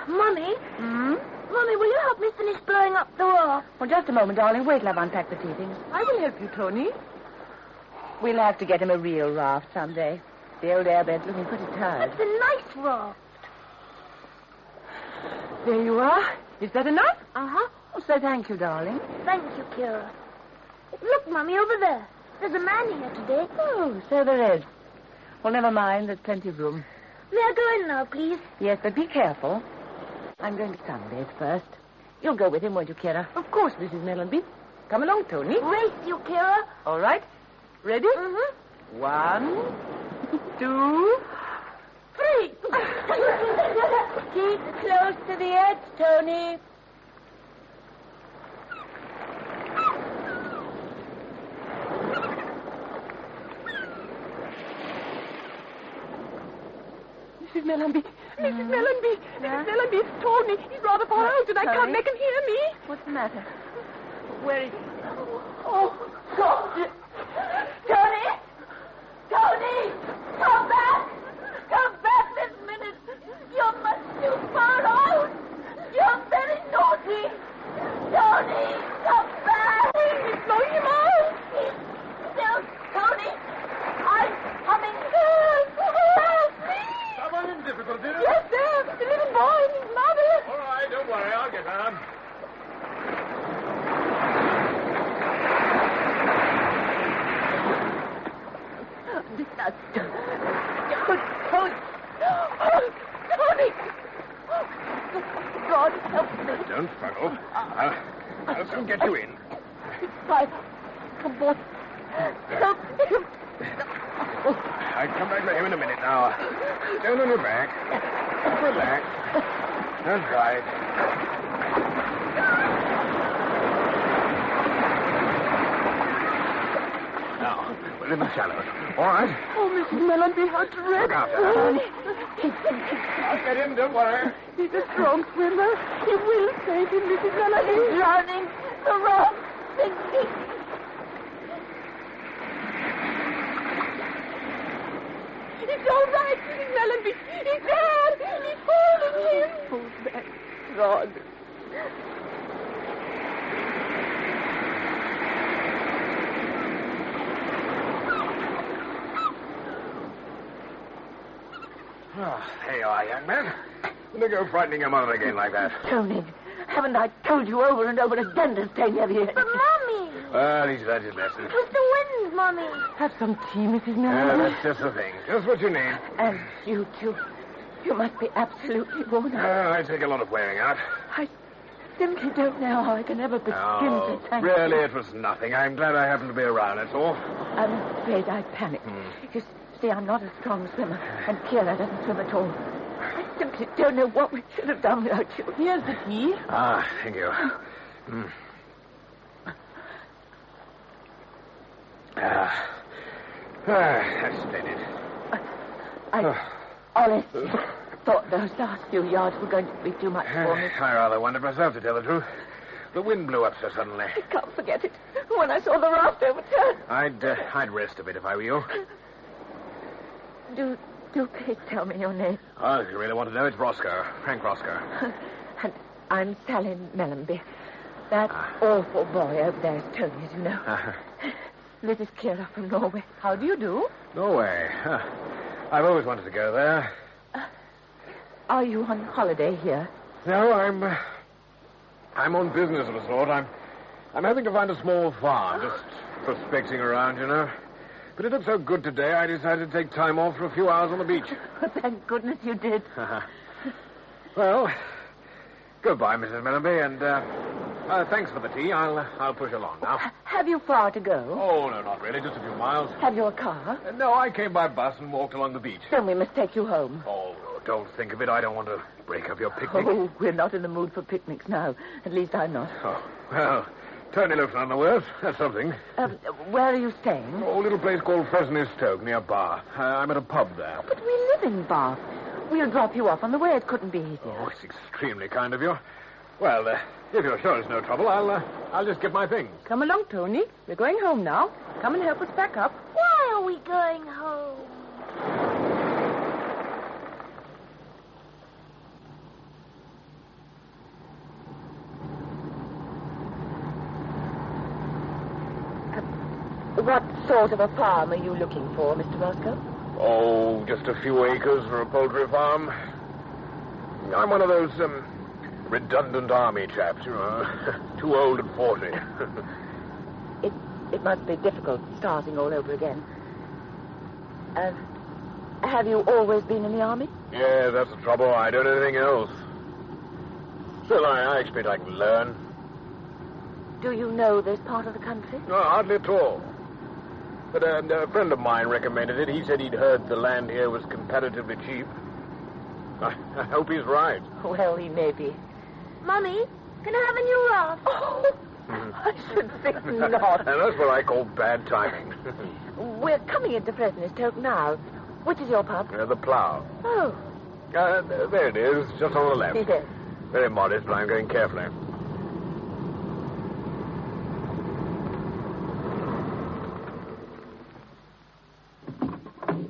Mummy? Mummy, will you help me finish blowing up the raft? Well, just a moment, darling. Wait till I've unpacked the tea things. I will help you, Tony. We'll have to get him a real raft someday. The old airbed's looking pretty tired. It's a nice raft. There you are. Is that enough? Uh-huh. Oh, so thank you, darling. Thank you, Kira. Look, Mummy, over there. There's a man here today. Oh, so there is. Well, never mind. There's plenty of room. May I go in now, please? Yes, but be careful. I'm going to sunbathe first. You'll go with him, won't you, Kira? Of course, Mrs. Mellenby. Come along, Tony. Race you, Kira. All right. Ready? Mm-hmm. 1, 2, 3. Keep close to the edge, Tony. Mrs. Mellenby. Mrs. Mellenby. Mrs. Mellenby, it's Tony. He's rather far out and I can't make him hear me. What's the matter? Where is he? Oh, God. Tony! Tony! Come back! Come back this minute! You're much too far out! You're very naughty! Tony! Come back! He's blowing him out! He's still... Tony! I'm coming! Help me! Someone in difficulty? Yes, sir! The little boy and his mother! All right, don't worry, I'll get her. Tony! God, help me. Don't struggle. I'll soon get you in. Right. Come on. Help him. I'll come back for him in a minute now. Down on your back. Relax. That's right. Now, we're in the shallows. All right? Oh, Mrs. Mellenby, how dreadful. Look out there. I'll get him, don't worry. He's a strong swimmer. He will save him, Mrs. Mellenby. He's drowning. The raft sinking. It's all right, Mrs. Mellenby. He's there. He's holding him. Oh, thank God. There you are, young man. Don't go frightening your mother again like that. Tony, haven't I told you over and over again to stay near the edge? But, Mummy! Well, he's learned his lesson. It was the wind, Mummy. Have some tea, Mrs. Miller. That's just the thing. Just what you need. And you too. You must be absolutely worn out. I take a lot of wearing out. I simply don't know how I can ever begin to thank you. Really, it was nothing. I'm glad I happened to be around, that's all. I'm afraid I panicked. You see, I'm not a strong swimmer, and Kira doesn't swim at all. I simply don't know what we should have done without you. Here's the tea. Thank you. That's splendid. I honestly thought those last few yards were going to be too much for me. I rather wondered myself, to tell the truth. The wind blew up so suddenly. I can't forget it. When I saw the raft overturn. I'd rest a bit if I were you. Do please tell me your name. Oh, if you really want to know, it's Roscoe. Frank Roscoe. And I'm Sally Mellenby. That awful boy over there is Tony, as you know. This is Kira from Norway. How do you do? Norway. I've always wanted to go there. Are you on holiday here? No, I'm on business of a sort. I'm having to find a small farm, just prospecting around, you know. But it looked so good today, I decided to take time off for a few hours on the beach. Thank goodness you did. Well, goodbye, Mrs. Mellenby, and thanks for the tea. I'll push along now. Have you far to go? Oh, no, not really, just a few miles. Have you a car? No, I came by bus and walked along the beach. Then we must take you home. Oh, don't think of it. I don't want to break up your picnic. Oh, we're not in the mood for picnics now. At least I'm not. Oh, well, Tony looks none the worse. That's something. Where are you staying? Oh, a little place called Fresney Stoke, near Bath. I'm at a pub there. But we live in Bath. We'll drop you off on the way. It couldn't be easier. Oh, it's extremely kind of you. Well, if you're sure it's no trouble, I'll just get my things. Come along, Tony. We're going home now. Come and help us pack up. Why are we going home? What sort of a farm are you looking for, Mr. Roscoe? Oh, just a few acres for a poultry farm. I'm one of those, redundant army chaps, you know. Too old at 40. It must be difficult starting all over again. Have you always been in the army? Yeah, that's the trouble. I don't know anything else. Still, I expect I can learn. Do you know this part of the country? No, hardly at all. But a friend of mine recommended it. He said he'd heard the land here was comparatively cheap. I hope he's right. Well, he may be. Mummy, can I have a new raft? Oh, I should think not. And that's what I call bad timing. We're coming into Fresney Stoke now. Which is your pub? The Plough. Oh. There it is, just on the left. Yes. Very modest, but I'm going carefully.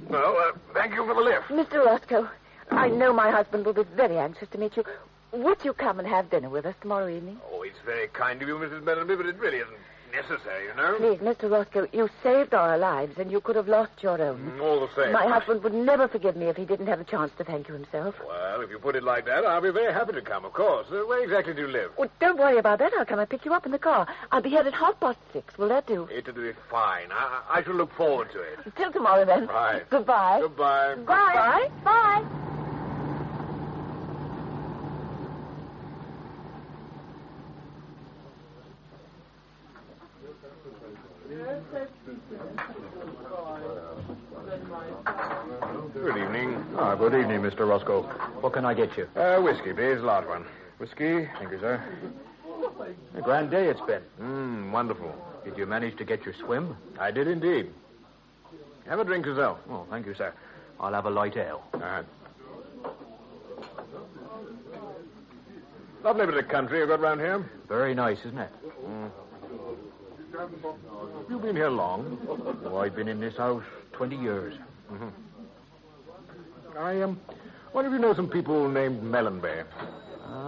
Well, thank you for the lift. Mr. Roscoe, I know my husband will be very anxious to meet you. Would you come and have dinner with us tomorrow evening? Oh, it's very kind of you, Mrs. Mellenby, but it really isn't necessary, you know. Please, Mr. Roscoe, you saved our lives, and you could have lost your own. All the same. My husband would never forgive me if he didn't have a chance to thank you himself. Well, if you put it like that, I'll be very happy to come, of course. Where exactly do you live? Oh, don't worry about that. I'll come and pick you up in the car. I'll be here at 6:30. Will that do? It'll be fine. I shall look forward to it. Till tomorrow, then. Right. Goodbye. Goodbye. Bye. Bye. Good evening. Good evening, Mr. Roscoe. What can I get you? Whiskey, please. Large one. Whiskey. Thank you, sir. A grand day it's been. Wonderful. Did you manage to get your swim? I did indeed. Have a drink yourself. Oh, thank you, sir. I'll have a light ale. Lovely bit of country you've got round here. Very nice, isn't it? You been here long? Oh, I've been in this house 20 years. I wonder if you know some people named Mellenby.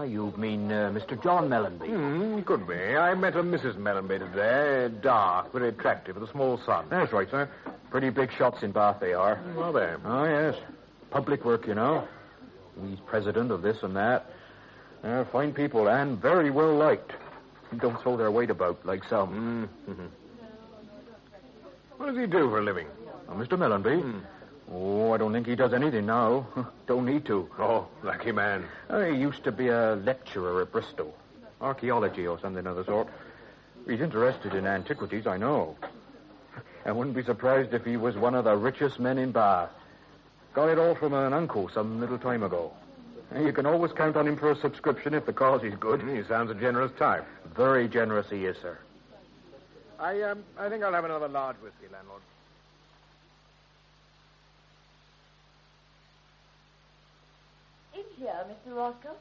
You mean Mr. John Mellenby? Could be. I met a Mrs. Mellenby today. Dark, very attractive, with a small son. That's right, sir. Pretty big shots in Bath they are. Are they? Oh, yes. public work, you know. He's president of this and that. Fine people and very well liked. Don't throw their weight about like some. Mm-hmm. What does he do for a living? Mr. Mellenby? Oh, I don't think he does anything now. Don't need to. Oh, lucky man. He used to be a lecturer at Bristol. Archaeology or something of the sort. He's interested in antiquities, I know. I wouldn't be surprised if he was one of the richest men in Bath. Got it all from an uncle some little time ago. You can always count on him for a subscription if the cause is good. He sounds a generous type. Very generous he is, sir. I think I'll have another large whiskey, landlord. In here, Mr. Roscoe.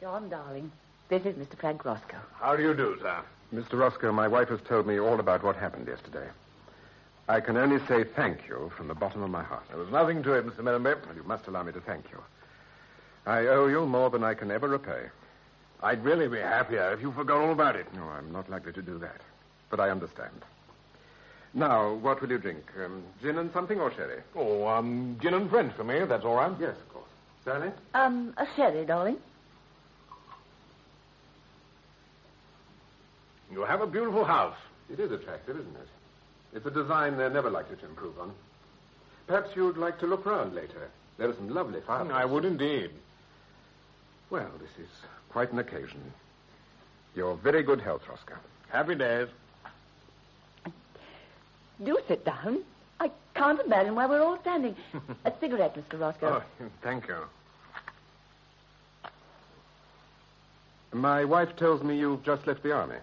John, darling, this is Mr. Frank Roscoe. How do you do, sir? Mr. Roscoe, my wife has told me all about what happened yesterday. I can only say thank you from the bottom of my heart. There was nothing to it, Mr. Mellenby. Well, you must allow me to thank you. I owe you more than I can ever repay. I'd really be happier if you forgot all about it. No, I'm not likely to do that. But I understand. Now, what will you drink? Gin and something or sherry? Oh, gin and French for me, if that's all right. Yes, of course. Sally? A sherry, darling. You have a beautiful house. It is attractive, isn't it? It's a design they're never likely to improve on. Perhaps you'd like to look round later. There are some lovely fireplaces. I would indeed. Well, this is quite an occasion. Your very good health, Roscoe. Happy days. Do sit down. I can't imagine why we're all standing. A cigarette, Mr. Roscoe. Oh, thank you. My wife tells me you've just left the army.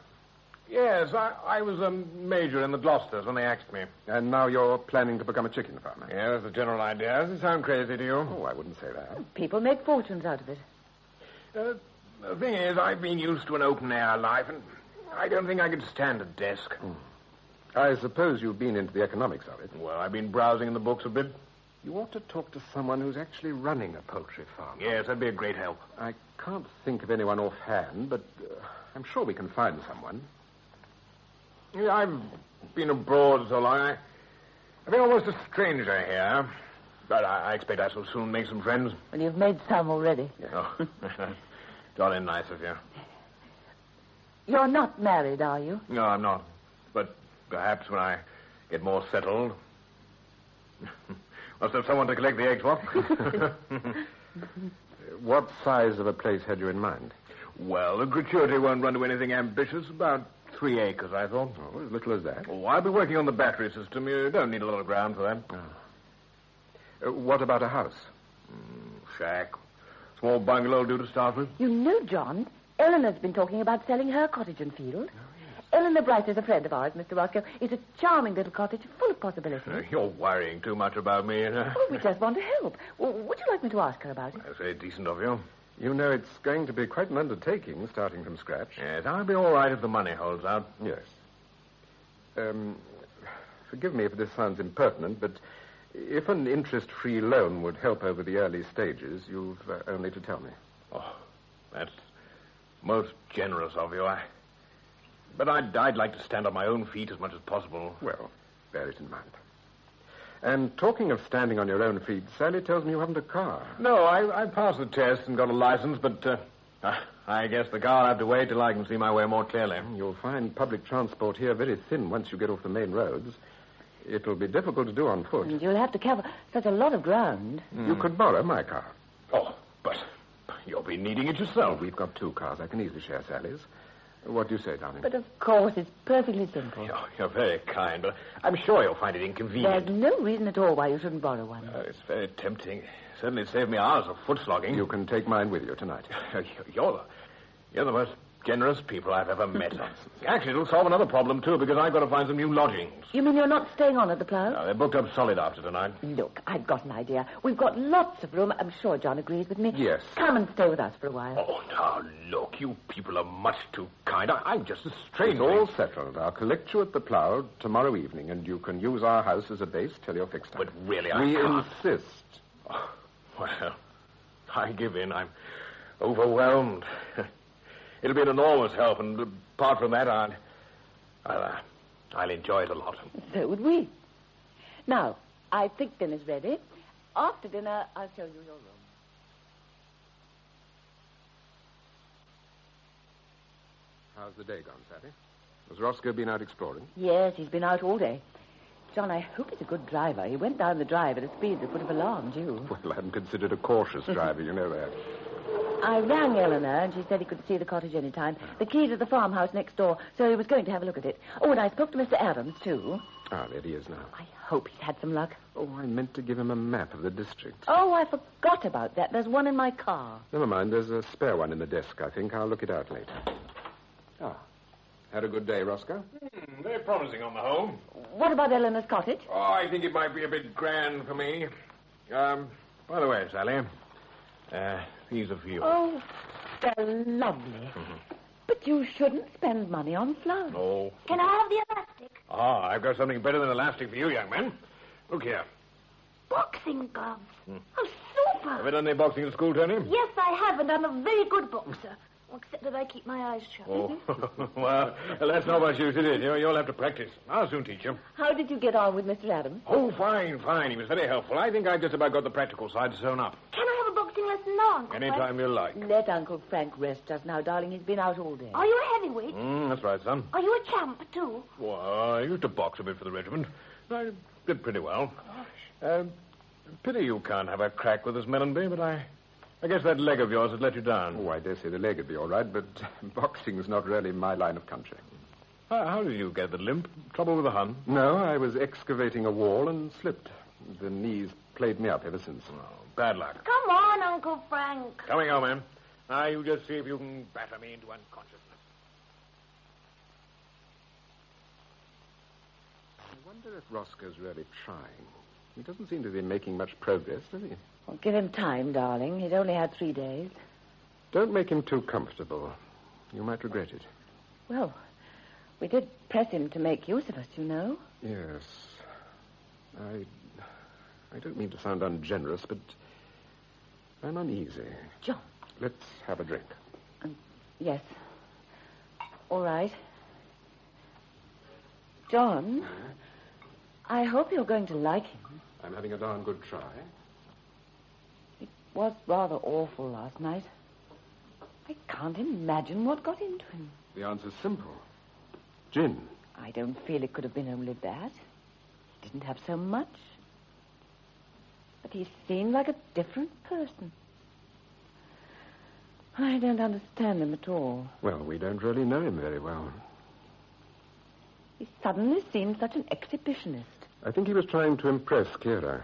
Yes, I was a major in the Gloucesters when they axed me. And now you're planning to become a chicken farmer. Yeah, that's the general idea. Does it sound crazy to you? Oh, I wouldn't say that. People make fortunes out of it. The thing is, I've been used to an open-air life, and I don't think I could stand a desk. I suppose you've been into the economics of it. Well, I've been browsing in the books a bit. You ought to talk to someone who's actually running a poultry farm. Yes, that'd be a great help. I can't think of anyone offhand, but I'm sure we can find someone. Yeah, I've been abroad so long. I've been almost a stranger here. But I expect I shall soon make some friends. Well, you've made some already. Oh, jolly nice of you. You're not married, are you? No, I'm not. But perhaps when I get more settled. Must have someone to collect the eggs, what? What size of a place had you in mind? Well, the gratuity won't run to anything ambitious. About 3 acres, I thought. Oh, as little as that? Oh, I'll be working on the battery system. You don't need a lot of ground for that. Oh. What about a house? Shack. Small bungalow do to start with. You know, John, Eleanor's been talking about selling her cottage and field. Eleanor Bright is a friend of ours, Mr. Roscoe. It's a charming little cottage full of possibilities. You're worrying too much about me. Oh, we just want to help. Well, would you like me to ask her about it? That's very decent of you. You know, it's going to be quite an undertaking, starting from scratch. Yes, I'll be all right if the money holds out. Yes. Forgive me if this sounds impertinent, but if an interest-free loan would help over the early stages, you've only to tell me. Oh, that's most generous of you. But I'd like to stand on my own feet as much as possible. Well, bear it in mind. And talking of standing on your own feet, Sally tells me you haven't a car. No, I passed the test and got a license, but I guess the car will have to wait till I can see my way more clearly. You'll find public transport here very thin once you get off the main roads. It'll be difficult to do on foot. You'll have to cover such a lot of ground. You could borrow my car. Oh, but you'll be needing it yourself. We've got 2 cars. I can easily share Sally's. What do you say, darling? But of course, it's perfectly simple. You're very kind, but I'm sure you'll find it inconvenient. There's no reason at all why you shouldn't borrow one. It's very tempting. Certainly saved me hours of foot slogging. You can take mine with you tonight. You're the most generous people I've ever met. Actually, it'll solve another problem, too, because I've got to find some new lodgings. You mean you're not staying on at the Plough? No, they're booked up solid after tonight. Look, I've got an idea. We've got lots of room. I'm sure John agrees with me. Yes. Come and stay with us for a while. Oh, now, look, you people are much too kind. I'm just a stranger. It's all settled. I'll collect you at the Plough tomorrow evening, and you can use our house as a base till you're fixed up. But really, We insist. Oh, well, I give in. I'm overwhelmed. It'll be an enormous help, and apart from that, I'll enjoy it a lot. So would we. Now, I think dinner's ready. After dinner, I'll show you your room. How's the day gone, Sally? Has Roscoe been out exploring? Yes, he's been out all day. John, I hope he's a good driver. He went down the drive at a speed that would have alarmed you. Well, I'm considered a cautious driver, you know that. I rang Eleanor, and she said he could see the cottage any time. The key to the farmhouse next door, so he was going to have a look at it. Oh, and I spoke to Mr. Adams, too. Ah, there he is now. I hope he's had some luck. Oh, I meant to give him a map of the district. Oh, I forgot about that. There's one in my car. Never mind, there's a spare one in the desk, I think. I'll look it out later. Ah. Had a good day, Roscoe? Very promising on the whole. What about Eleanor's cottage? Oh, I think it might be a bit grand for me. By the way, Sally, these are for you. Oh, they're lovely. But you shouldn't spend money on flowers. Oh. Can I have the elastic? Ah, I've got something better than elastic for you, young man. Look here. Boxing gloves. Oh, super. Have you done any boxing at school, Tony? Yes, I have, and I'm a very good boxer. Except that I keep my eyes shut. Oh, well, that's not much use, is it? You'll have to practice. I'll soon teach you. How did you get on with Mr. Adams? Oh, fine. He was very helpful. I think I just about got the practical side sewn up. Can I have a boxing lesson now, Uncle Anytime you like. Let Uncle Frank rest just now, darling. He's been out all day. Are you a heavyweight? That's right, son. Are you a champ, too? Well, I used to box a bit for the regiment. I did pretty well. Pity you can't have a crack with us, Mellenby, but I guess that leg of yours has let you down. Oh, I dare say the leg would be all right, but boxing's not really my line of country. How did you get the limp? Trouble with the Hun? No, I was excavating a wall and slipped. The knees played me up ever since. Oh, bad luck. Come on, Uncle Frank. Coming on, man. Now, you just see if you can batter me into unconsciousness. I wonder if Roscoe's really trying. He doesn't seem to be making much progress, does he? Well, give him time, darling. He's only had 3 days. Don't make him too comfortable. You might regret it. Well, we did press him to make use of us, you know. Yes. I don't mean to sound ungenerous, but I'm uneasy. John. Let's have a drink. Yes. All right. John, I hope you're going to like him. I'm having a darn good try. It was rather awful last night. I can't imagine what got into him. The answer's simple. Gin. I don't feel it could have been only that. He didn't have so much. But he seemed like a different person. I don't understand him at all. Well, we don't really know him very well. He suddenly seemed such an exhibitionist. I think he was trying to impress Kira.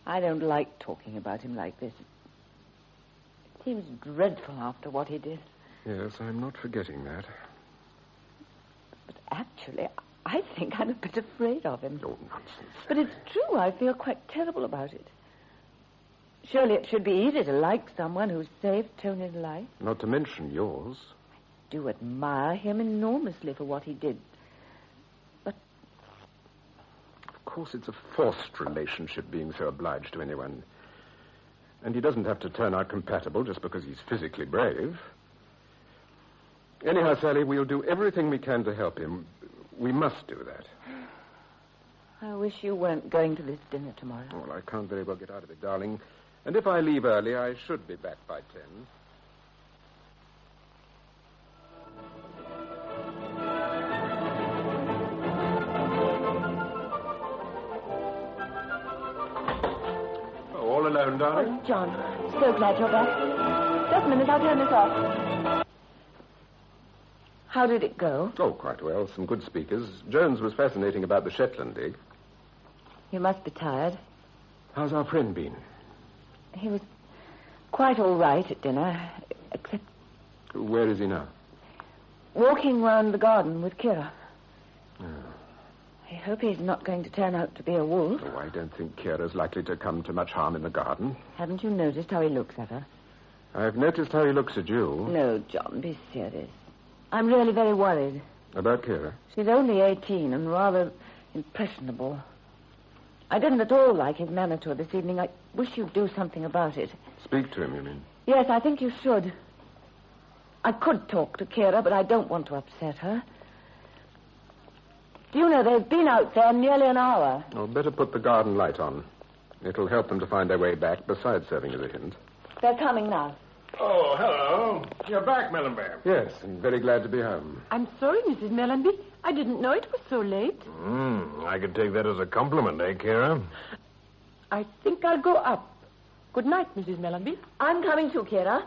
I don't like talking about him like this. It seems dreadful after what he did. Yes, I'm not forgetting that. But actually, I think I'm a bit afraid of him. Oh, nonsense. But it's true, I feel quite terrible about it. Surely it should be easy to like someone who saved Tony's life. Not to mention yours. I do admire him enormously for what he did. But... Of course, it's a forced relationship being so obliged to anyone. And he doesn't have to turn out compatible just because he's physically brave. Anyhow, Sally, we'll do everything we can to help him. We must do that. I wish you weren't going to this dinner tomorrow. Well, I can't very well get out of it, darling. And if I leave early, I should be back by 10. All alone, darling? Oh, John, so glad you're back. Just a minute, I'll turn this off. How did it go? Oh, quite well. Some good speakers. Jones was fascinating about the Shetland dig. You must be tired. How's our friend been? He was quite all right at dinner, except... Where is he now? Walking round the garden with Kira. Oh. I hope he's not going to turn out to be a wolf. Oh, I don't think Kira's likely to come to much harm in the garden. Haven't you noticed how he looks at her? I've noticed how he looks at you. No, John, be serious. I'm really very worried. About Kira? She's only 18 and rather impressionable. I didn't at all like his manner to her this evening. I wish you'd do something about it. Speak to him, you mean? Yes, I think you should. I could talk to Kira, but I don't want to upset her. Do you know, they've been out there nearly an hour. Oh, better put the garden light on. It'll help them to find their way back, besides serving as a hint. They're coming now. Oh, hello. You're back, Mellenby. Yes, and very glad to be home. I'm sorry, Mrs. Mellenby. I didn't know it was so late. I could take that as a compliment, eh, Kira? I think I'll go up. Good night, Mrs. Mellenby. I'm coming too, Kira.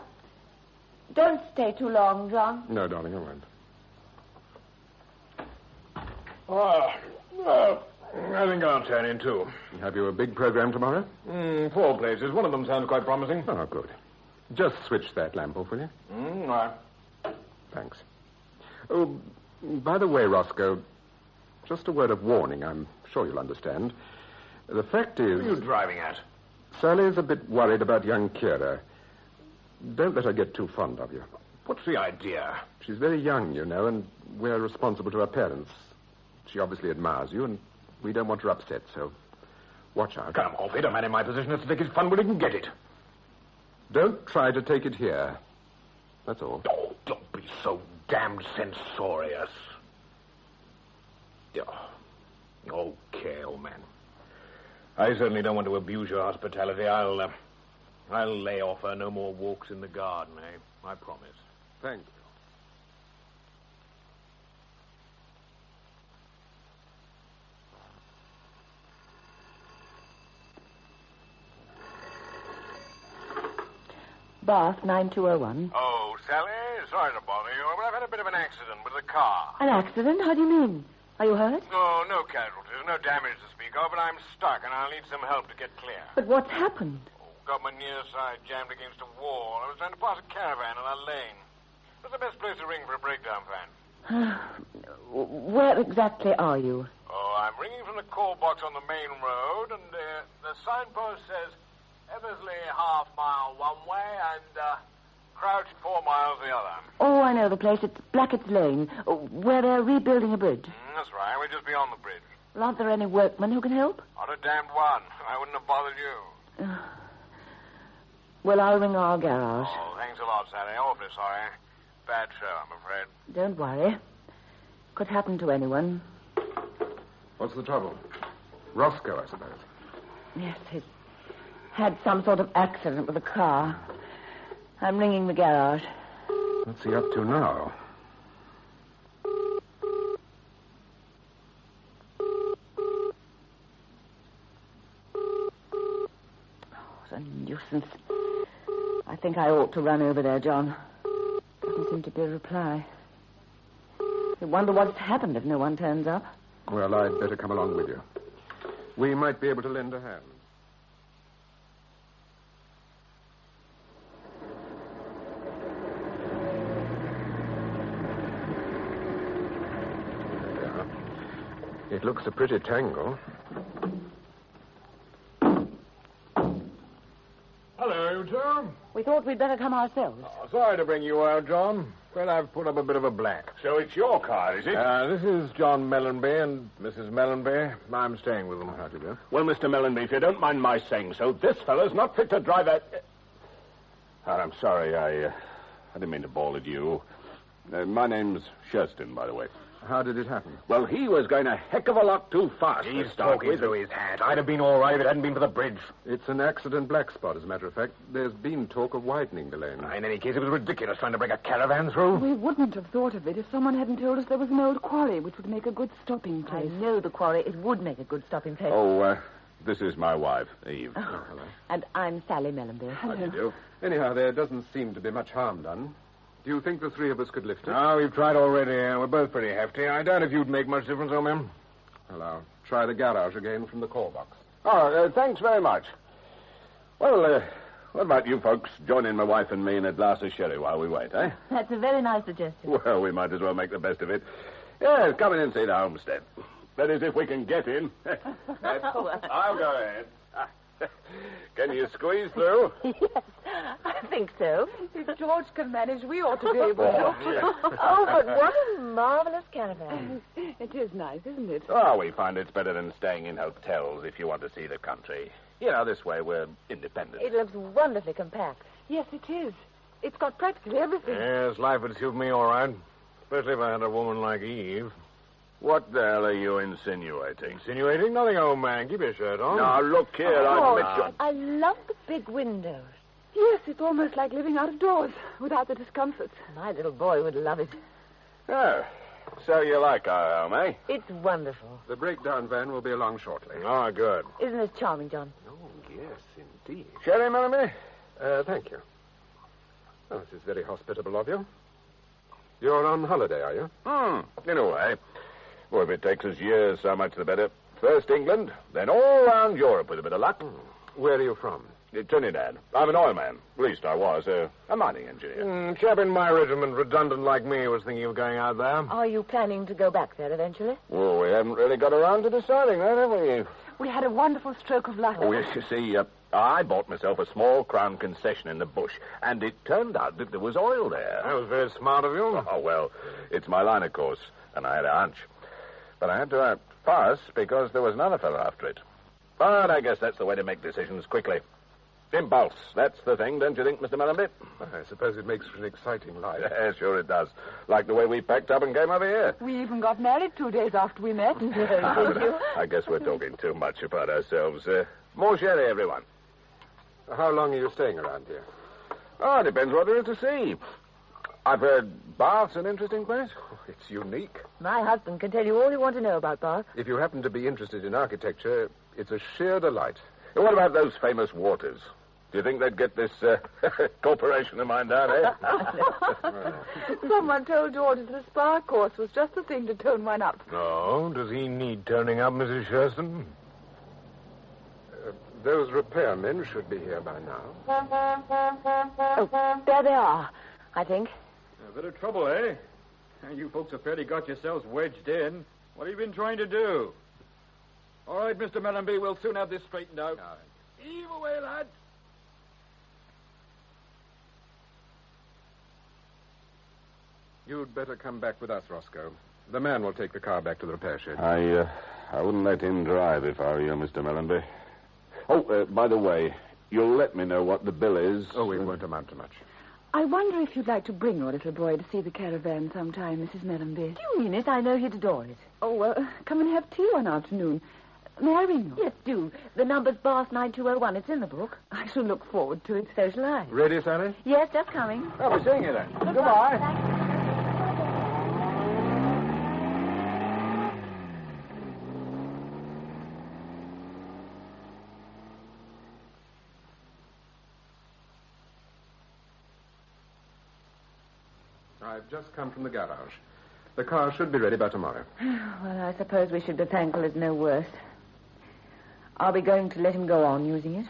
Don't stay too long, John. No, darling, I won't. I think I'll turn in, too. Have you a big program tomorrow? 4 places. One of them sounds quite promising. Oh, good. Just switch that lamp off, will you? Right. Thanks. Oh, by the way, Roscoe, just a word of warning. I'm sure you'll understand. The fact is... What are you driving at? Sally's a bit worried about young Kira. Don't let her get too fond of you. What's the idea? She's very young, you know, and we're responsible to her parents. She obviously admires you, and we don't want her upset, so watch out. Come off it. A man in my position has to take his fun when he can get it. Don't try to take it here. That's all. Oh, don't be so damned censorious. Okay, old man. I certainly don't want to abuse your hospitality. I'll lay off her. No more walks in the garden, eh? I promise. Thank you. Bath 9201. Oh, Sally, sorry to bother you, but I've had a bit of an accident with the car. An accident? How do you mean? Are you hurt? No casualties, no damage to speak of, but I'm stuck and I'll need some help to get clear. But what's happened? Got my near side jammed against a wall. I was trying to pass a caravan in a lane. What's the best place to ring for a breakdown van? Where exactly are you? Oh, I'm ringing from the call box on the main road, and the signpost says Eversley half-mile one way and Crouch 4 miles the other. Oh, I know the place. It's Blackett's Lane, where they're rebuilding a bridge. That's right. We're just beyond the bridge. Well, aren't there any workmen who can help? Not a damned one. I wouldn't have bothered you. Well, I'll ring our garage. Oh, thanks a lot, Sally. Awfully sorry. Bad show, I'm afraid. Don't worry. Could happen to anyone. What's the trouble? Roscoe, I suppose. Yes, he's had some sort of accident with a car. I'm ringing the garage. What's he up to now? What a nuisance. I think I ought to run over there, John. Doesn't seem to be a reply. I wonder what's happened if no one turns up. Well, I'd better come along with you. We might be able to lend a hand. It looks a pretty tangle. Hello, you two. We thought we'd better come ourselves. Oh, sorry to bring you out, John. But I've put up a bit of a black. So it's your car, is it? This is John Mellenby and Mrs. Mellenby. I'm staying with them. How do you do? Well, Mr. Mellenby, if you don't mind my saying so, this fellow's not fit to drive a... I'm sorry, I didn't mean to bawl at you. My name's Sherston, by the way. How did it happen? Well, he was going a heck of a lot too fast. He's talking through his hat. I'd have been all right if it hadn't been for the bridge. It's an accident black spot, as a matter of fact. There's been talk of widening the lane. In any case, it was ridiculous trying to bring a caravan through. We wouldn't have thought of it if someone hadn't told us there was an old quarry which would make a good stopping place. I know the quarry. It would make a good stopping place. Oh, this is my wife, Eve. Oh, hello. And I'm Sally Mellenby. How do you do? Anyhow, there doesn't seem to be much harm done. Do you think the three of us could lift it? No, we've tried already. We're both pretty hefty. I doubt if you'd make much difference, old man. Well, I'll try the garage again from the call box. Oh, thanks very much. Well, what about you folks joining my wife and me in a glass of sherry while we wait, eh? That's a very nice suggestion. Well, we might as well make the best of it. Yes, come in and see the homestead. That is, if we can get in. I'll go ahead. Can you squeeze through? Yes, I think so. If George can manage, we ought to be able to. Oh, but what a marvelous caravan. It is nice, isn't it? Oh, we find it's better than staying in hotels if you want to see the country. You know, this way we're independent. It looks wonderfully compact. Yes, it is. It's got practically everything. Yes, life would suit me all right. Especially if I had a woman like Eve. What the hell are you insinuating? Insinuating nothing, old man. Keep your shirt on. Now, look here, I admit you... I love the big windows. Yes, it's almost like living out of doors without the discomforts. My little boy would love it. Oh, so you like our home, eh? It's wonderful. The breakdown van will be along shortly. Oh, good. Isn't it charming, John? Oh, yes, indeed. Sherry, Melanie? Thank you. Oh, this is very hospitable of you. You're on holiday, are you? In a way. Well, if it takes us years, so much the better. First England, then all round Europe with a bit of luck. Where are you from? Trinidad. I'm an oil man. At least I was. A mining engineer. Chap in my regiment, redundant like me, was thinking of going out there. Are you planning to go back there eventually? Well, we haven't really got around to deciding that, have we? We had a wonderful stroke of luck. Oh, yes, you see, I bought myself a small Crown concession in the bush, and it turned out that there was oil there. That was very smart of you. Oh, well, it's my line of course, and I had a hunch. But I had to act fast because there was another fellow after it. But I guess that's the way to make decisions quickly. Impulse, that's the thing, don't you think, Mr. Mellenby? I suppose it makes for an exciting life. Yeah, sure it does. Like the way we packed up and came over here. We even got married 2 days after we met. I guess we're talking too much about ourselves. More sherry, everyone. How long are you staying around here? Oh, it depends what there is to see. I've heard Bath's an interesting place. Oh, it's unique. My husband can tell you all you want to know about Bath. If you happen to be interested in architecture, it's a sheer delight. And what about those famous waters? Do you think they'd get this corporation of mine down, eh? Someone told George that a spa course was just the thing to tone one up. Oh, does he need toning up, Mrs. Shurston? Those repairmen should be here by now. Oh, there they are, I think. A bit of trouble, eh? You folks have fairly got yourselves wedged in. What have you been trying to do? All right, Mr. Mellenby, we'll soon have this straightened out. Heave away, lads. You'd better come back with us, Roscoe. The man will take the car back to the repair shed. I wouldn't let him drive if I were you, Mr. Mellenby. Oh, by the way, you'll let me know what the bill is. Oh, it won't amount to much. I wonder if you'd like to bring your little boy to see the caravan sometime, Mrs. Mellenby. Do you mean it? I know he'd adore it. Oh, well, come and have tea one afternoon. May I ring you? Yes, do. The number's Bath 9201. It's in the book. I shall look forward to it. So shall I. Ready, Sally? Yes, just coming. I'll be seeing you then. Goodbye. I've just come from the garage. The car should be ready by tomorrow. Well, I suppose we should be thankful it's no worse. Are we going to let him go on using it?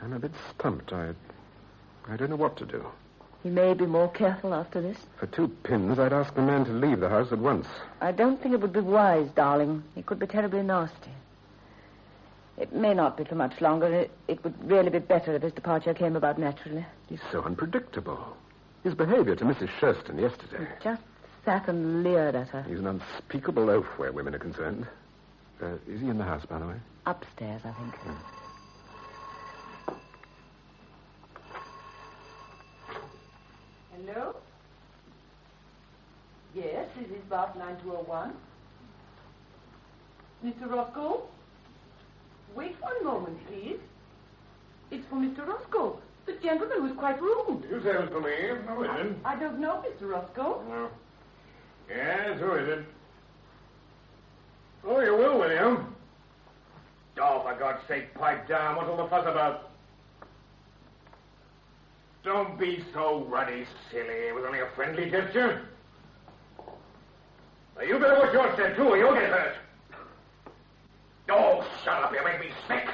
I'm a bit stumped. I don't know what to do. He may be more careful after this. For 2 pins, I'd ask the man to leave the house at once. I don't think it would be wise, darling. He could be terribly nasty. It may not be for much longer. It would really be better if his departure came about naturally. He's so unpredictable. His behavior to Mrs. Shurston yesterday. He just sat and leered at her. He's an unspeakable oaf where women are concerned. Is he in the house, by the way? Upstairs, I think. Hello? Yes, this is Bath 9201. Mr. Roscoe? Wait 1 moment, please. It's for Mr. Roscoe. The gentleman was quite rude. You say it was for me. Who is it? I don't know, Mr. Roscoe. No. Yes, who is it? Oh, you will, William. Oh, for God's sake, pipe down. What's all the fuss about? Don't be so ruddy, silly. It was only a friendly gesture. Now, you better watch your step, too, or you'll get hurt. Oh, shut up. You make me sick.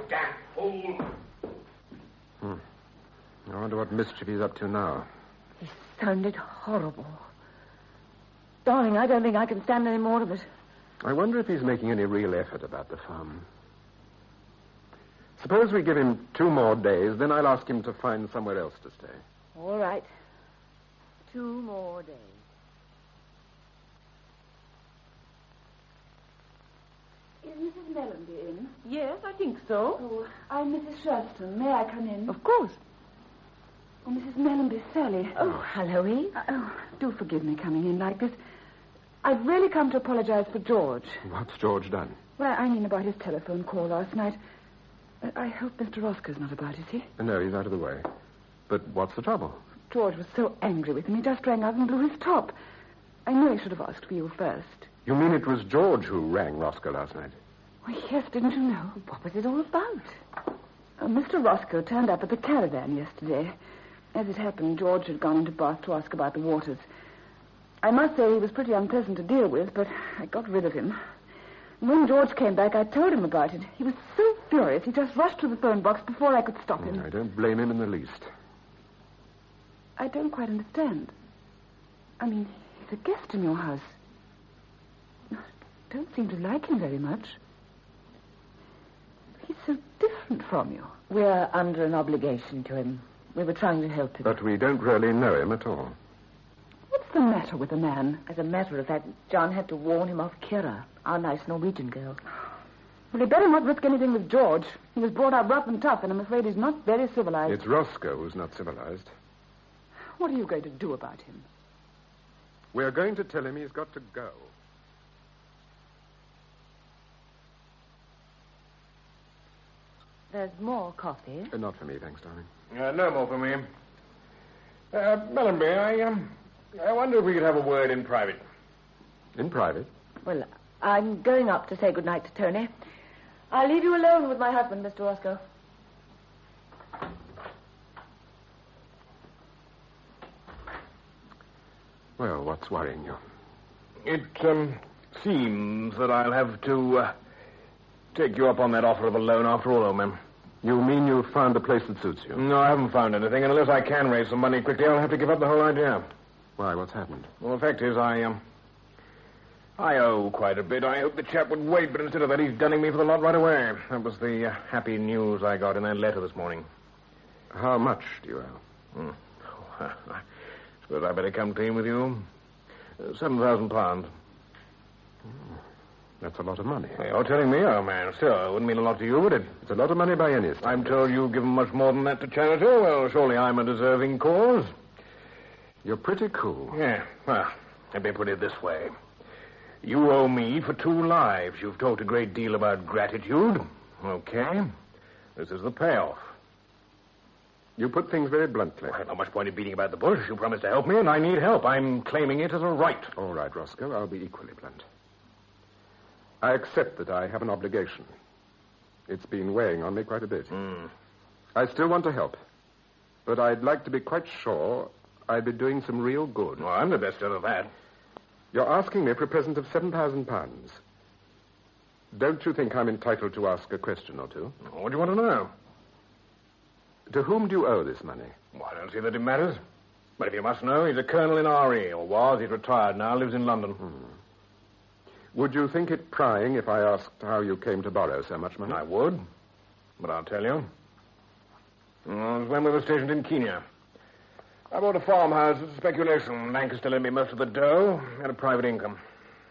Damn fool. I wonder what mischief he's up to now. He sounded horrible. Darling, I don't think I can stand any more of it. I wonder if he's making any real effort about the farm. Suppose we give him 2 more days, then I'll ask him to find somewhere else to stay. All right. 2 more days. Is Mrs. Mellenby in? Yes, I think so. Oh, I'm Mrs. Shurston. May I come in? Of course. Oh, Mrs. Mellenby, Sally. Oh, hello, Eve. Do forgive me coming in like this. I've really come to apologize for George. What's George done? Well, I mean about his telephone call last night. I hope Mr. Roscoe's not about, is he? No, he's out of the way. But what's the trouble? George was so angry with him, he just rang up and blew his top. I knew he should have asked for you first. You mean it was George who rang Roscoe last night? Well, yes, didn't you know? What was it all about? Mr. Roscoe turned up at the caravan yesterday. As it happened, George had gone into Bath to ask about the waters. I must say he was pretty unpleasant to deal with, but I got rid of him. When George came back, I told him about it. He was so furious, he just rushed to the phone box before I could stop him. I don't blame him in the least. I don't quite understand. I mean, he's a guest in your house. I don't seem to like him very much. He's so different from you. We're under an obligation to him. We were trying to help him. But we don't really know him at all. What's the matter with the man? As a matter of fact, John had to warn him off Kira, our nice Norwegian girl. Well, he better not risk anything with George. He was brought up rough and tough, and I'm afraid he's not very civilized. It's Roscoe who's not civilized. What are you going to do about him? We're going to tell him he's got to go. There's more coffee. Not for me, thanks, darling. No more for me. Mellenby, I wonder if we could have a word in private. In private? Well, I'm going up to say goodnight to Tony. I'll leave you alone with my husband, Mr. Roscoe. Well, what's worrying you? It seems that I'll have to take you up on that offer of a loan after all, old man. You mean you've found a place that suits you? No, I haven't found anything, and unless I can raise some money quickly, I'll have to give up the whole idea. Why, what's happened? Well, the fact is, I owe quite a bit. I hoped the chap would wait, but instead of that, he's dunning me for the lot right away. That was the happy news I got in that letter this morning. How much do you owe? I suppose I better come clean with you. £7,000. That's a lot of money. Well, you're telling me, old man. Still, it wouldn't mean a lot to you, would it? It's a lot of money by any standard. I'm told you've given much more than that to charity. Well, surely I'm a deserving cause. You're pretty cool. Yeah. Well, let me put it this way. You owe me for 2 lives. You've talked a great deal about gratitude. Okay. This is the payoff. You put things very bluntly. Well, not much point in beating about the bush. You promised to help me, and I need help. I'm claiming it as a right. All right, Roscoe. I'll be equally blunt. I accept that I have an obligation. It's been weighing on me quite a bit. I still want to help. But I'd like to be quite sure I'd be doing some real good. Well, I'm the best out of that. You're asking me for a present of £7,000. Don't you think I'm entitled to ask a question or two? What do you want to know? To whom do you owe this money? Well, I don't see that it matters. But if you must know, he's a colonel in RE, or was. He's retired now, lives in London. Would you think it prying if I asked how you came to borrow so much money? I would. But I'll tell you. It was when we were stationed in Kenya. I bought a farmhouse as a speculation. Lancaster lent me most of the dough. Had a private income.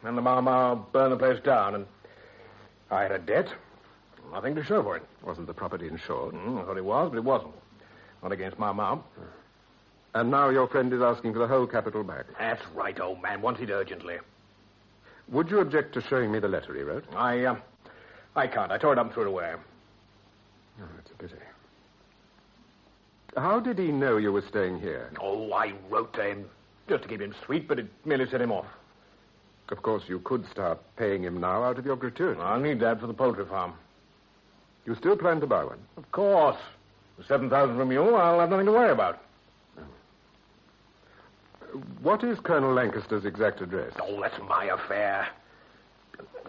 And the Mau burned the place down, and I had a debt. Nothing to show for it. Wasn't the property insured? I thought it was, but it wasn't. Not against Mau. And now your friend is asking for the whole capital back. That's right, old man. Wants it urgently. Would you object to showing me the letter he wrote? I can't. I tore it up and threw it away. Oh, it's a pity. How did he know you were staying here? Oh, I wrote to him just to keep him sweet, but it merely set him off. Of course, you could start paying him now out of your gratuity. I'll need that for the poultry farm. You still plan to buy one? Of course. With 7,000 from you, I'll have nothing to worry about. What is Colonel Lancaster's exact address? Oh, that's my affair.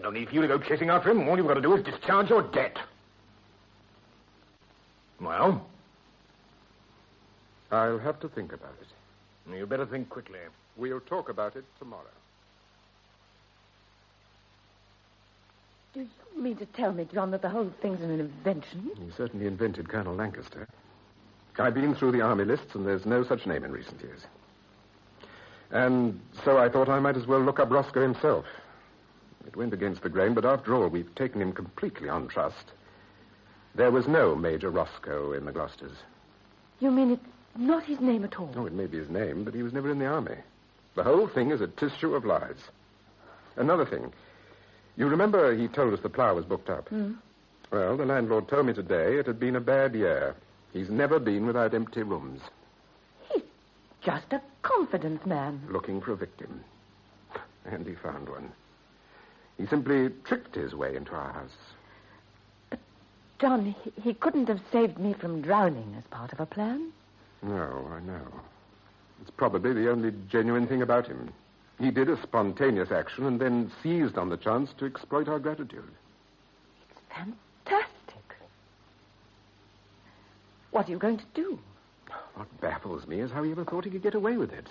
No need for you to go chasing after him. All you've got to do is discharge your debt. Well? I'll have to think about it. You better think quickly. We'll talk about it tomorrow. Do you mean to tell me, John, that the whole thing's an invention? He certainly invented Colonel Lancaster. I've been through the army lists, and there's no such name in recent years. And so I thought I might as well look up Roscoe himself. It went against the grain, but after all, we've taken him completely on trust. There was no Major Roscoe in the Gloucesters. You mean it's not his name at all? Oh, it may be his name, but he was never in the army. The whole thing is a tissue of lies. Another thing. You remember he told us the plough was booked up? Well, the landlord told me today it had been a bad year. He's never been without empty rooms. He's just a confidence man. Looking for a victim. And he found one. He simply tricked his way into our house. But, John, he couldn't have saved me from drowning as part of a plan. No, I know. It's probably the only genuine thing about him. He did a spontaneous action and then seized on the chance to exploit our gratitude. It's fantastic. What are you going to do? What baffles me is how he ever thought he could get away with it.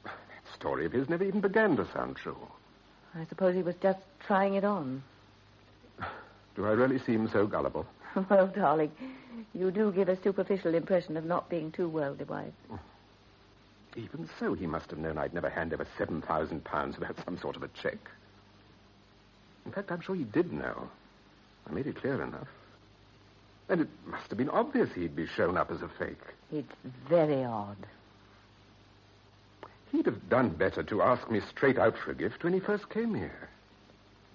That story of his never even began to sound true. I suppose he was just trying it on. Do I really seem so gullible? Well, darling, you do give a superficial impression of not being too worldly wise. Even so, he must have known I'd never hand over £7,000 without some sort of a check. In fact, I'm sure he did know. I made it clear enough. And it must have been obvious he'd be shown up as a fake. It's very odd. He'd have done better to ask me straight out for a gift when he first came here.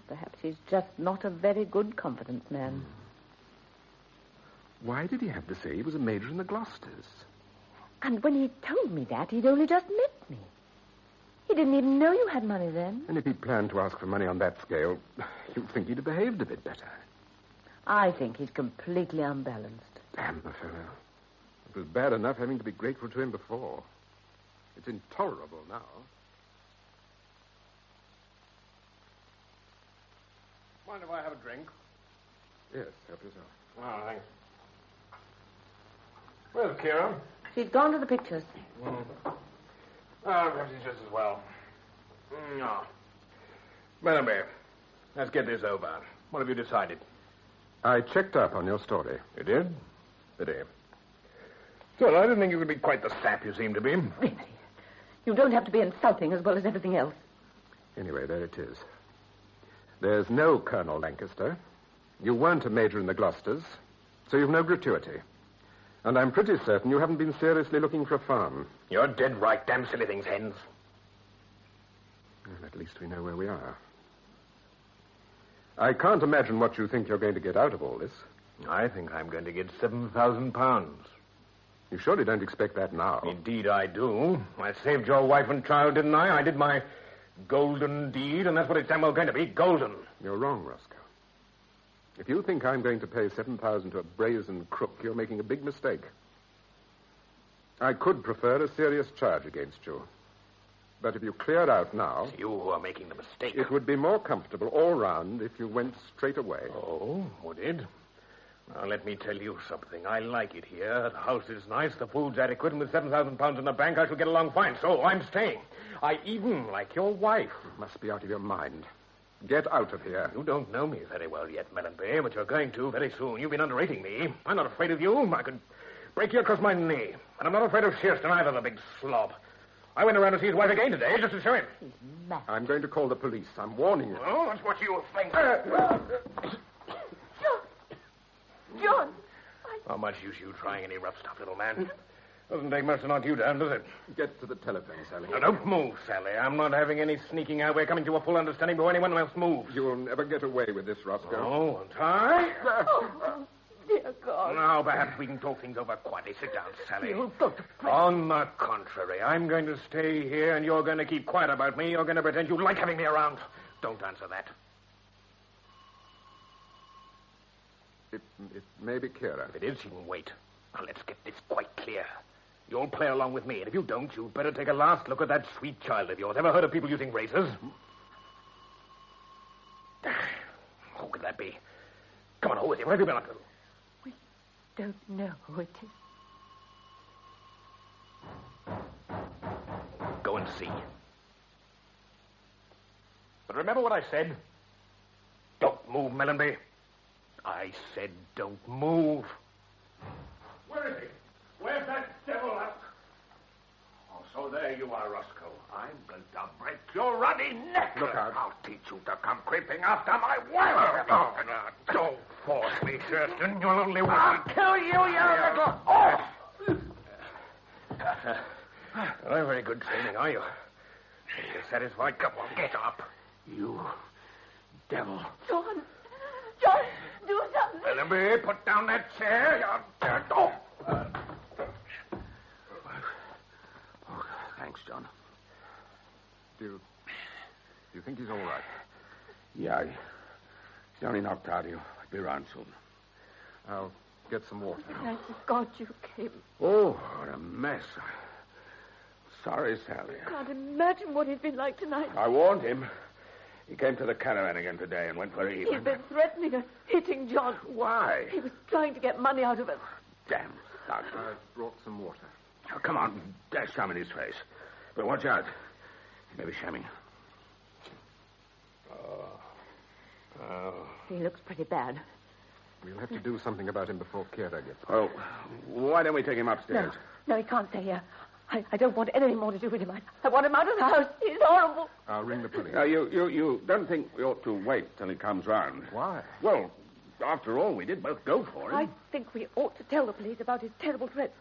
Perhaps he's just not a very good confidence man. Why did he have to say he was a major in the Gloucesters? And when he told me that, he'd only just met me. He didn't even know you had money then. And if he'd planned to ask for money on that scale, you'd think he'd have behaved a bit better. I think he's completely unbalanced. Damn the fellow. It was bad enough having to be grateful to him before. It's intolerable now. Mind if I have a drink? Yes, help yourself. Oh, thanks. Where's Kira? She's gone to the pictures. Perhaps it's just as well. No. Mellenby, let's get this over. What have you decided? I checked up on your story. You did? Pity. So I didn't think you could be quite the sap you seem to be. Really? You don't have to be insulting as well as everything else. Anyway, there it is. There's no Colonel Lancaster. You weren't a major in the Gloucesters, so you've no gratuity. And I'm pretty certain you haven't been seriously looking for a farm. You're dead right, damn silly things, hens. Well, at least we know where we are. I can't imagine what you think you're going to get out of all this. I think I'm going to get £7,000. You surely don't expect that now. Indeed I do. I saved your wife and child, didn't I? I did my golden deed, and that's what it's damn well going to be, golden. You're wrong, Roscoe. If you think I'm going to pay $7,000 to a brazen crook, you're making a big mistake. I could prefer a serious charge against you. But if you cleared out now... It's you who are making the mistake. It would be more comfortable all round if you went straight away. Oh, would it? Now, let me tell you something. I like it here. The house is nice, the food's adequate, and with £7,000 in the bank, I shall get along fine. So I'm staying. I even like your wife. You must be out of your mind. Get out of here. You don't know me very well yet, Mellenby, but you're going to very soon. You've been underrating me. I'm not afraid of you. I could break you across my knee. And I'm not afraid of Shearston either, the big slob. I went around to see his wife again today, just to show him. He's mad. I'm going to call the police. I'm warning you. Oh, that's what you think. John! How much use you trying any rough stuff, little man? Doesn't take much to knock you down, does it? Get to the telephone, Sally. Now, don't move, Sally. I'm not having any sneaking out. We're coming to a full understanding before anyone else moves. You'll never get away with this, Roscoe. Oh, won't I? Oh, dear God. Now, perhaps we can talk things over quietly. Sit down, Sally. You'll go to prison. On the contrary, I'm going to stay here, and you're going to keep quiet about me. You're going to pretend you like having me around. Don't answer that. It may be clearer. If it is, you can wait. Now, let's get this quite clear. You'll play along with me, and if you don't, you'd better take a last look at that sweet child of yours. Ever heard of people using razors? Who could that be? Come on, who is he? Where have you been up to? We don't know who it is. Go and see. But remember what I said. Don't move, Mellenby. I said don't move. Where is he? Where's that devil up? Oh, so there you are, Roscoe. I'm going to break your ruddy neck. Look out. I'll teach you to come creeping after my wife. Oh, no, don't force me, Shearston. You'll only want I'll kill you, you little... Not very good training, are you? You're satisfied? Come on, get up. You devil. John, do something. Willoughby, put down that chair. You're dog. Thanks, John. Do you think he's all right? Yeah, he's only knocked out. He'll be around soon. I'll get some water. Thank God you came. Oh, what a mess. Sorry, Sally. I can't imagine what he's been like tonight. I warned him. He came to the caravan again today and went for even. He's been threatening us, hitting John. Why? He was trying to get money out of us. Damn. I've brought some water. Oh, come on, dash some in his face. But watch out. He may be shamming. Oh. He looks pretty bad. We'll have to do something about him before Kira gets back. Oh, why don't we take him upstairs? No, he can't stay here. I don't want anything more to do with him. I want him out of the house. He's horrible. I'll ring the police. You don't think we ought to wait till he comes round? Why? Well, after all, we did both go for him. I think we ought to tell the police about his terrible threats.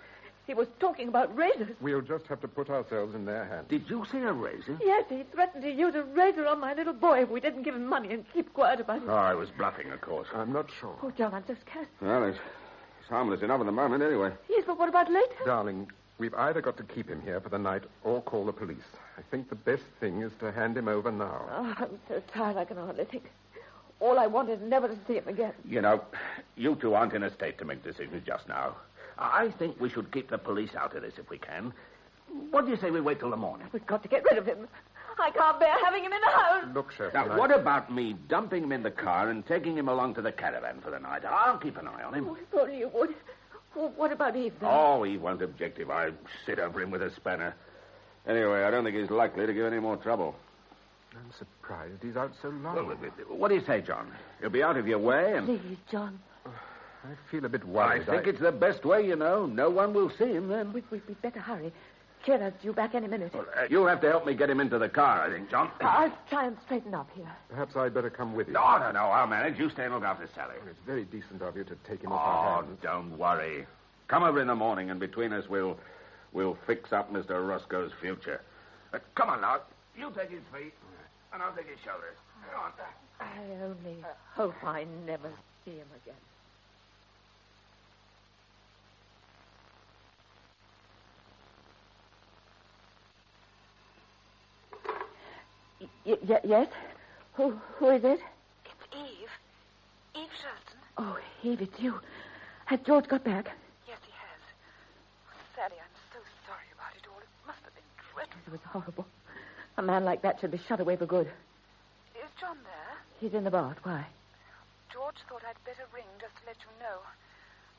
He was talking about razors. We'll just have to put ourselves in their hands. Did you say a razor? Yes, he threatened to use a razor on my little boy if we didn't give him money and keep quiet about it. Oh, I was bluffing, of course. I'm not sure. Oh, John, I'm so scared. Well, it's harmless enough at the moment, anyway. Yes, but what about later? Darling, we've either got to keep him here for the night or call the police. I think the best thing is to hand him over now. Oh, I'm so tired I can hardly think. All I want is never to see him again. You know, you two aren't in a state to make decisions just now. I think we should keep the police out of this if we can. What do you say we wait till the morning? We've got to get rid of him. I can't bear having him in the house. Look, Sheriff. Now, what about me dumping him in the car and taking him along to the caravan for the night? I'll keep an eye on him. Oh, if only you would. Well, what about Eve, then? Oh, he won't object if I sit over him with a spanner. Anyway, I don't think he's likely to give any more trouble. I'm surprised he's out so long. Well, what do you say, John? You'll be out of your way and... Please, John. I feel a bit worried. I think it's the best way, you know. No one will see him then. We'd better hurry. Kira's due back any minute. Well, you'll have to help me get him into the car, I think, John. I'll try and straighten up here. Perhaps I'd better come with you. No, I'll manage. You stay and look after Sally. It's very decent of you to take him off our hands. Don't worry. Come over in the morning, and between us, we'll fix up Mr. Roscoe's future. Come on, now. You take his feet, and I'll take his shoulders. Come on. I only hope I never see him again. Yes? Who is it? It's Eve. Eve Shelton. Oh, Eve, it's you. Has George got back? Yes, he has. Sally, I'm so sorry about it all. It must have been dreadful. It was horrible. A man like that should be shut away for good. Is John there? He's in the bath. Why? George thought I'd better ring just to let you know.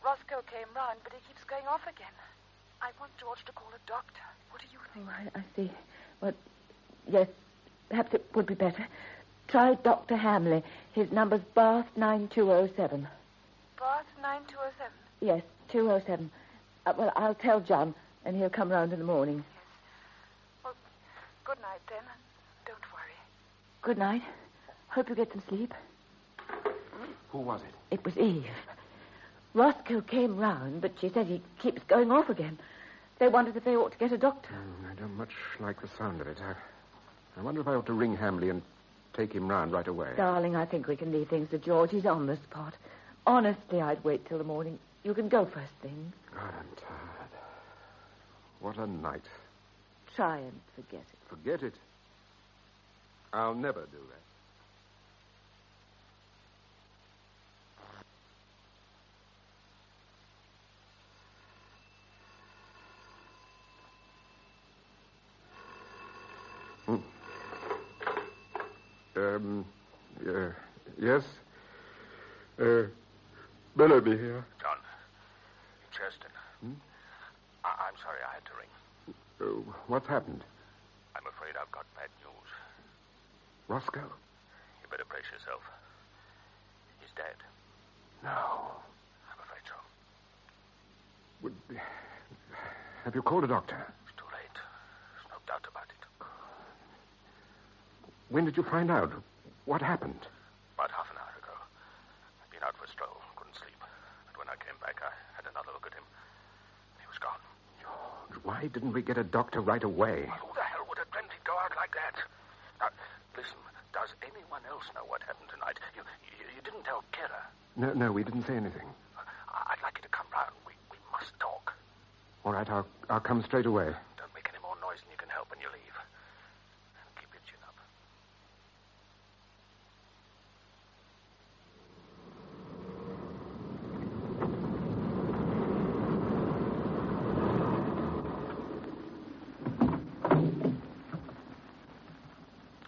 Roscoe came round, but he keeps going off again. I want George to call a doctor. What do you think? Oh, I see. Well, yes, perhaps it would be better. Try Dr. Hamley. His number's Bath 9207. Bath 9207? Yes, 207. Well, I'll tell John, and he'll come round in the morning. Yes. Well, good night, then. Don't worry. Good night. Hope you get some sleep. Who was it? It was Eve. Roscoe came round, but she said he keeps going off again. They wondered if they ought to get a doctor. I don't much like the sound of it. I wonder if I ought to ring Hamley and take him round right away. Darling, I think we can leave things to George. He's on the spot. Honestly, I'd wait till the morning. You can go first thing. God, I'm tired. What a night. Try and forget it. Forget it? I'll never do that. Yes? Willoughby here. John. Cheston. I'm sorry I had to ring. What's happened? I'm afraid I've got bad news. Roscoe? You better brace yourself. He's dead. No. I'm afraid so. Have you called a doctor? It's too late. There's no doubt about it. When did you find out? What happened? About half an hour ago. I'd been out for a stroll. Couldn't sleep. But when I came back, I had another look at him. He was gone. George, why didn't we get a doctor right away? Who the hell would have dreamt he'd go out like that? Now, listen. Does No, we didn't say anything. I'd like you to come round. We must talk. All right, I'll come straight away. Don't make any more noise than you can help when you leave. And keep your chin up.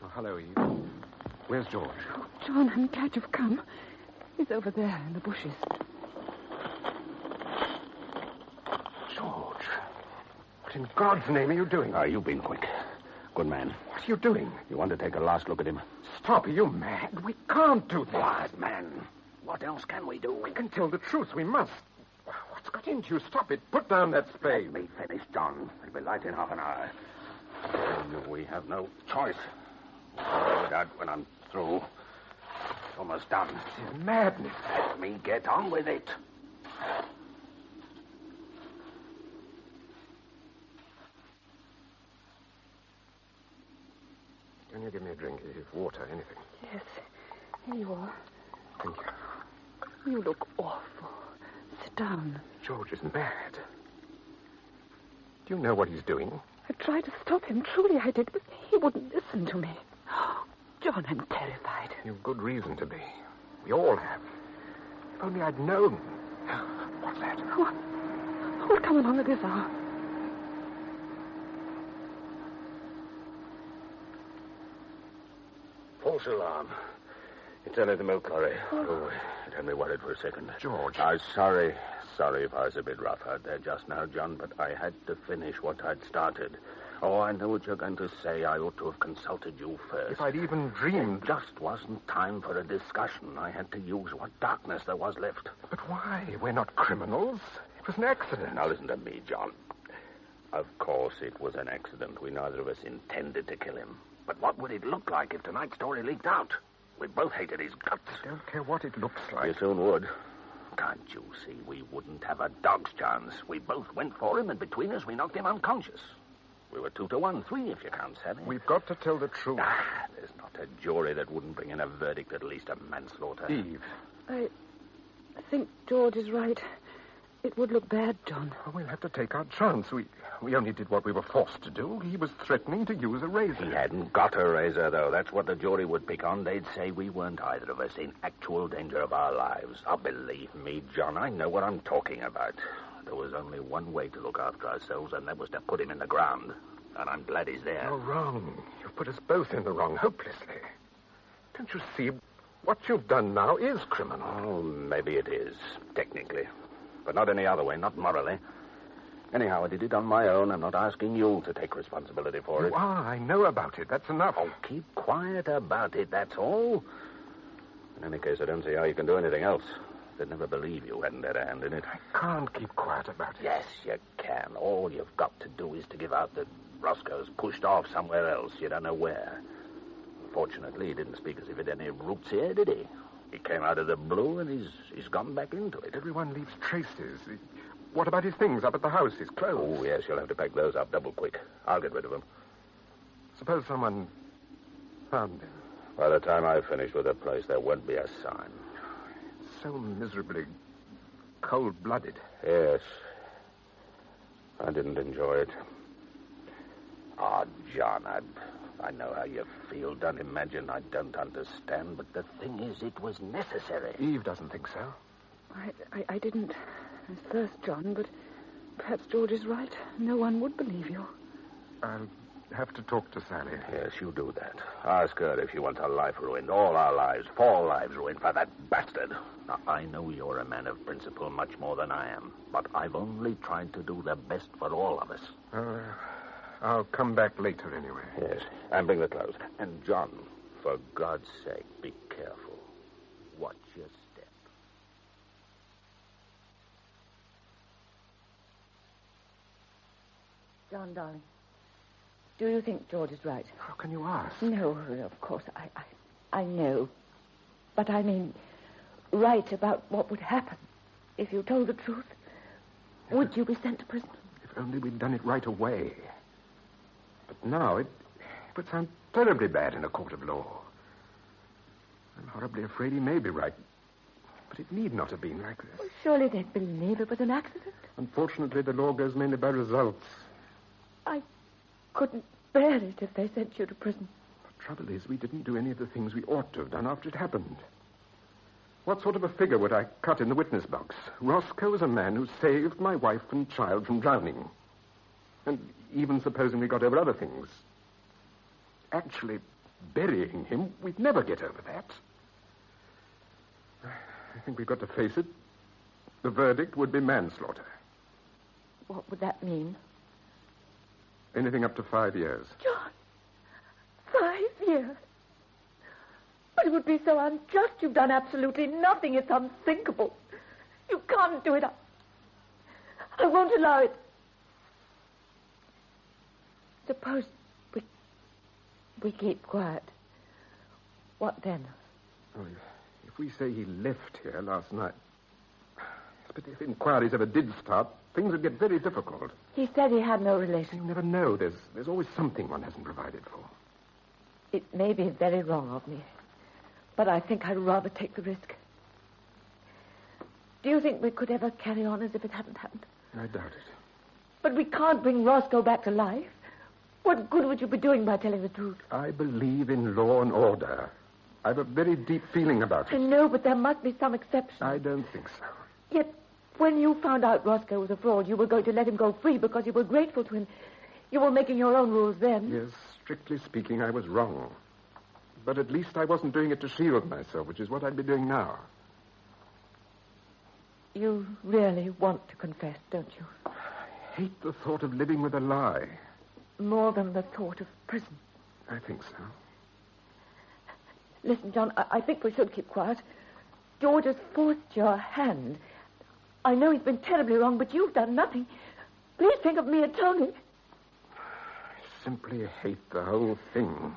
Oh, hello, Eve. Where's George? Oh, John, I'm glad you've come. He's over there in the bushes. George. What in God's name are you doing? You've been quick. Good man. What are you doing? You want to take a last look at him? Stop, are you mad? We can't do this. Wise man. What else can we do? We can tell the truth. We must. What's got into you? Stop it. Put down that spade. Let me finish, John. It'll be light in half an hour. We have no choice. I'll do that when I'm through. It's almost done. This is madness. Let me get on with it. Can you give me a drink, Eve? Water, anything? Yes. Here you are. Thank you. You look awful. Sit down. George is mad. Do you know what he's doing? I tried to stop him. Truly I did, but he wouldn't listen to me. John, I'm terrified. You've good reason to be. We all have. If only I'd known. What's that? Who'll come along at this hour? False alarm. It's only the milk lorry. Oh, it had me worried for a second. George. I'm sorry. Sorry if I was a bit rough out there just now, John, but I had to finish what I'd started. Oh, I know what you're going to say. I ought to have consulted you first. If I'd even dreamed... It just wasn't time for a discussion. I had to use what darkness there was left. But why? We're not criminals. It was an accident. Now listen to me, John. Of course it was an accident. We neither of us intended to kill him. But what would it look like if tonight's story leaked out? We both hated his guts. I don't care what it looks like. You soon would. Can't you see we wouldn't have a dog's chance? We both went for him, and between us we knocked him unconscious. We were 2-1, 3 if you count Sally. We've got to tell the truth. There's not a jury that wouldn't bring in a verdict at least of manslaughter. Eve. I think George is right. It would look bad, John. Oh, we'll have to take our chance. We only did what we were forced to do. He was threatening to use a razor. He hadn't got a razor, though. That's what the jury would pick on. They'd say we weren't either of us in actual danger of our lives. Oh, believe me, John, I know what I'm talking about. There was only one way to look after ourselves, and that was to put him in the ground. And I'm glad he's there. You're wrong. You've put us both in the wrong, hopelessly. Don't you see? What you've done now is criminal. Oh, maybe it is, technically. But not any other way, not morally. Anyhow, I did it on my own. I'm not asking you to take responsibility for it. You are. I know about it. That's enough. Oh, keep quiet about it, that's all. In any case, I don't see how you can do anything else. They'd never believe you hadn't had a hand in it. I can't keep quiet about it. Yes, you can. All you've got to do is to give out that Roscoe's pushed off somewhere else. You don't know where. Fortunately, he didn't speak as if it had any roots here, did he? He came out of the blue, and he's gone back into it. Everyone leaves traces. What about his things up at the house, his clothes? Oh, yes, you'll have to pack those up double quick. I'll get rid of them. Suppose someone found them. By the time I finish with the place, there won't be a sign. So miserably cold-blooded. Yes. I didn't enjoy it. Oh, John, I know how you feel. Don't imagine I don't understand. But the thing is, it was necessary. Eve doesn't think so. I didn't at first, John, but perhaps George is right. No one would believe you. I'll have to talk to Sally. Yes, you do that. Ask her if she wants her life ruined. All our lives. 4 lives ruined for that bastard. Now, I know you're a man of principle much more than I am. But I've only tried to do the best for all of us. I'll come back later anyway. Yes, and bring the clothes. And, John, for God's sake, be careful. Watch your step. John, darling, do you think George is right? How can you ask? No, of course, I know. But I mean, right about what would happen if you told the truth. Would you be sent to prison? If only we'd done it right away. But now it would sound terribly bad in a court of law. I'm horribly afraid he may be right. But it need not have been like this. Well, surely they'd believe it was an accident. Unfortunately, the law goes mainly by results. I couldn't bear it if they sent you to prison. The trouble is, we didn't do any of the things we ought to have done after it happened. What sort of a figure would I cut in the witness box? Roscoe was a man who saved my wife and child from drowning. And even supposing we got over other things, actually burying him, we'd never get over that. I think we've got to face it. The verdict would be manslaughter. What would that mean? Anything up to 5 years. John, 5 years? But it would be so unjust. You've done absolutely nothing. It's unthinkable. You can't do it. I won't allow it. Suppose we keep quiet. What then? Oh, if we say he left here last night... But if inquiries ever did start, things would get very difficult. He said he had no relation. You never know. There's always something one hasn't provided for. It may be very wrong of me, but I think I'd rather take the risk. Do you think we could ever carry on as if it hadn't happened? I doubt it. But we can't bring Roscoe back to life. What good would you be doing by telling the truth? I believe in law and order. I have a very deep feeling about it. I know, but there must be some exception. I don't think so. Yet, when you found out Roscoe was a fraud, you were going to let him go free because you were grateful to him. You were making your own rules then. Yes, strictly speaking, I was wrong. But at least I wasn't doing it to shield myself, which is what I'd be doing now. You really want to confess, don't you? I hate the thought of living with a lie. More than the thought of prison. I think so. Listen, John, I think we should keep quiet. George has forced your hand. I know he's been terribly wrong, but you've done nothing. Please think of me and Tony. I simply hate the whole thing.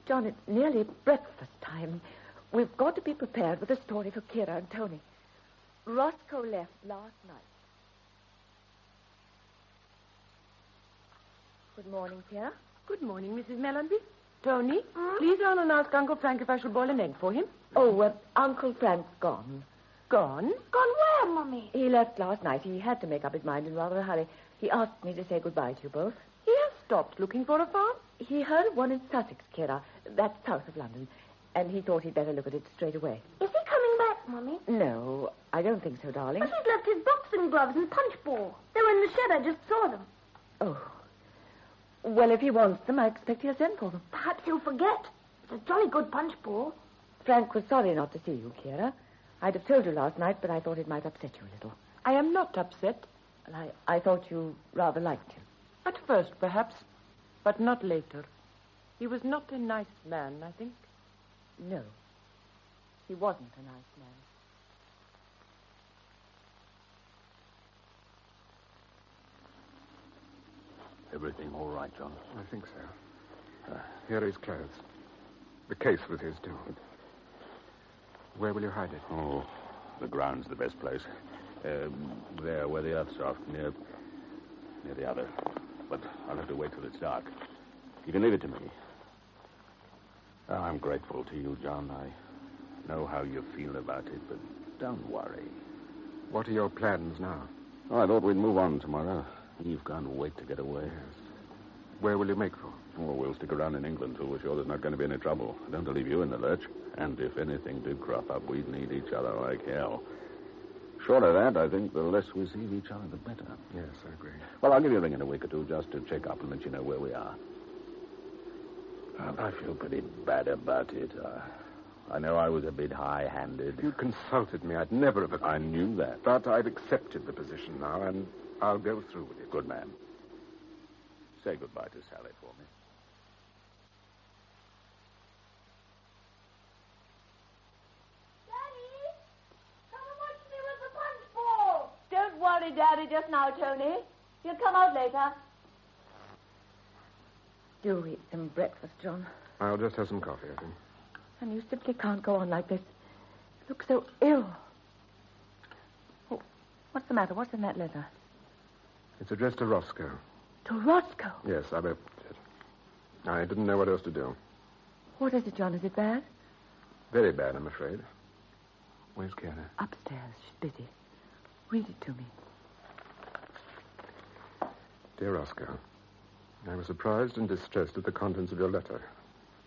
John, it's nearly breakfast time. We've got to be prepared with a story for Kira and Tony. Roscoe left last night. Good morning, Kira. Good morning, Mrs. Mellanby. Tony, please run and ask Uncle Frank if I shall boil an egg for him. Oh, Uncle Frank's gone. Gone? Gone where, Mummy? He left last night. He had to make up his mind in rather a hurry. He asked me to say goodbye to you both. He has stopped looking for a farm? He heard of one in Sussex, Kira. That's south of London. And he thought he'd better look at it straight away. Is he coming back, Mummy? No, I don't think so, darling. But he's left his boxing gloves and punch ball. They were in the shed. I just saw them. Oh. Well, if he wants them, I expect he'll send for them. Perhaps he'll forget. It's a jolly good punch ball. Frank was sorry not to see you, Kira. I'd have told you last night, but I thought it might upset you a little. I am not upset. Well, I thought you rather liked him. At first, perhaps, but not later. He was not a nice man, I think. No, he wasn't a nice man. Everything all right, John? I think so. Here are his clothes. The case was his, too. Where will you hide it? Oh, the ground's the best place. There, where the earth's soft, near the other. But I'll have to wait till it's dark. You can leave it to me. Oh, I'm grateful to you, John. I know how you feel about it, but don't worry. What are your plans now? Oh, I thought we'd move on tomorrow. Eve can't wait to get away. Yes. Where will you make for? Oh, we'll stick around in England till we're sure there's not going to be any trouble. I don't leave you in the lurch. And if anything did crop up, we'd need each other like hell. Short of that, I think the less we see of each other, the better. Yes, I agree. Well, I'll give you a ring in a week or two just to check up and let you know where we are. I feel pretty bad about it. I know I was a bit high-handed. If you'd consulted me, I'd never have... I knew that. But I've accepted the position now, and I'll go through with it. Good man. Say goodbye to Sally for me. Daddy, come and watch me with the punch ball. Don't worry, Daddy, just now, Tony. He'll come out later. Do eat some breakfast, John. I'll just have some coffee, I think. And you simply can't go on like this. You look so ill. Oh, what's the matter? What's in that letter? It's addressed to Roscoe. To Roscoe? Yes, I've opened it. I didn't know what else to do. What is it, John? Is it bad? Very bad, I'm afraid. Where's Kara? Upstairs. She's busy. Read it to me. Dear Oscar, I was surprised and distressed at the contents of your letter.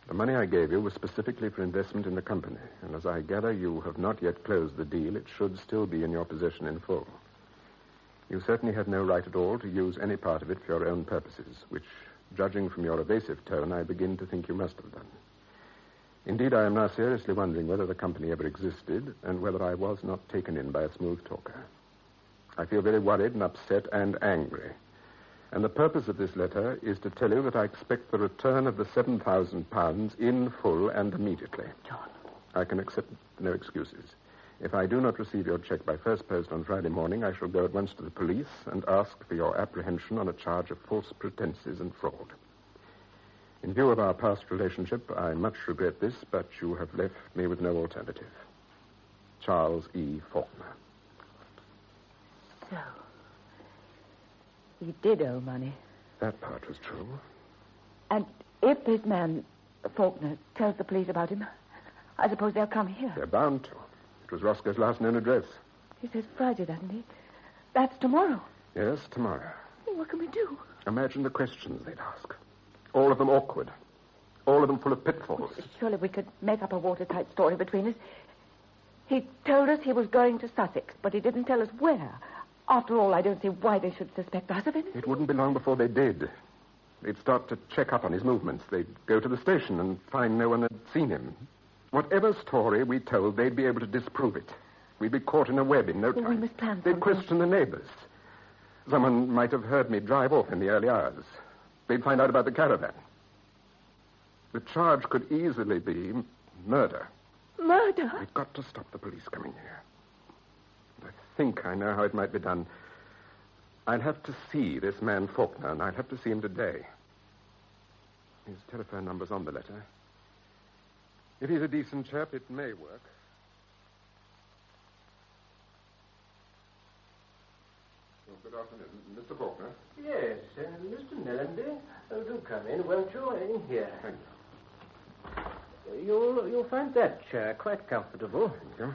The money I gave you was specifically for investment in the company, and as I gather you have not yet closed the deal, it should still be in your possession in full. You certainly had no right at all to use any part of it for your own purposes, which, judging from your evasive tone, I begin to think you must have done. Indeed, I am now seriously wondering whether the company ever existed and whether I was not taken in by a smooth talker. I feel very worried and upset and angry. And the purpose of this letter is to tell you that I expect the return of the £7,000 in full and immediately. John. I can accept no excuses. If I do not receive your check by first post on Friday morning, I shall go at once to the police and ask for your apprehension on a charge of false pretenses and fraud. In view of our past relationship, I much regret this, but you have left me with no alternative. Charles E. Faulkner. So, he did owe money. That part was true. And if this man, Faulkner, tells the police about him, I suppose they'll come here. They're bound to. It was Roscoe's last known address. He says Friday, doesn't he? That's tomorrow. Yes, tomorrow. What can we do? Imagine the questions they'd ask. All of them awkward. All of them full of pitfalls. Surely we could make up a watertight story between us. He told us he was going to Sussex, but he didn't tell us where. After all, I don't see why they should suspect us of anything. It wouldn't be long before they did. They'd start to check up on his movements. They'd go to the station and find no one had seen him. Whatever story we told, they'd be able to disprove it. We'd be caught in a web in no time. We must plan They'd something. question the neighbors. Someone might have heard me drive off in the early hours. They'd find out about the caravan. The charge could easily be murder. Murder? We've got to stop the police coming here. I think I know how it might be done. I'll have to see this man Faulkner, and I'll have to see him today. His telephone number's on the letter. If he's a decent chap, it may work. Well, good afternoon. Mr. Faulkner? Yes, Mr. Mellenby. Oh, do come in, won't you? In here. Thank you. You'll find that chair quite comfortable. Thank you.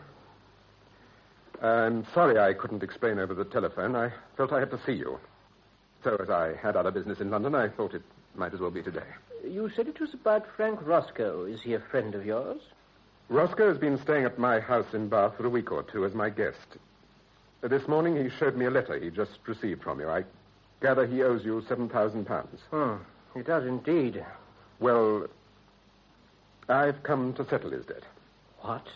I'm sorry I couldn't explain over the telephone. I felt I had to see you. So as I had other business in London, I thought it might as well be today. You said it was about Frank Roscoe. Is he a friend of yours? Roscoe has been staying at my house in Bath for a week or two as my guest. This morning he showed me a letter he just received from you. I gather he owes you £7,000. He does indeed. Well, I've come to settle his debt. What?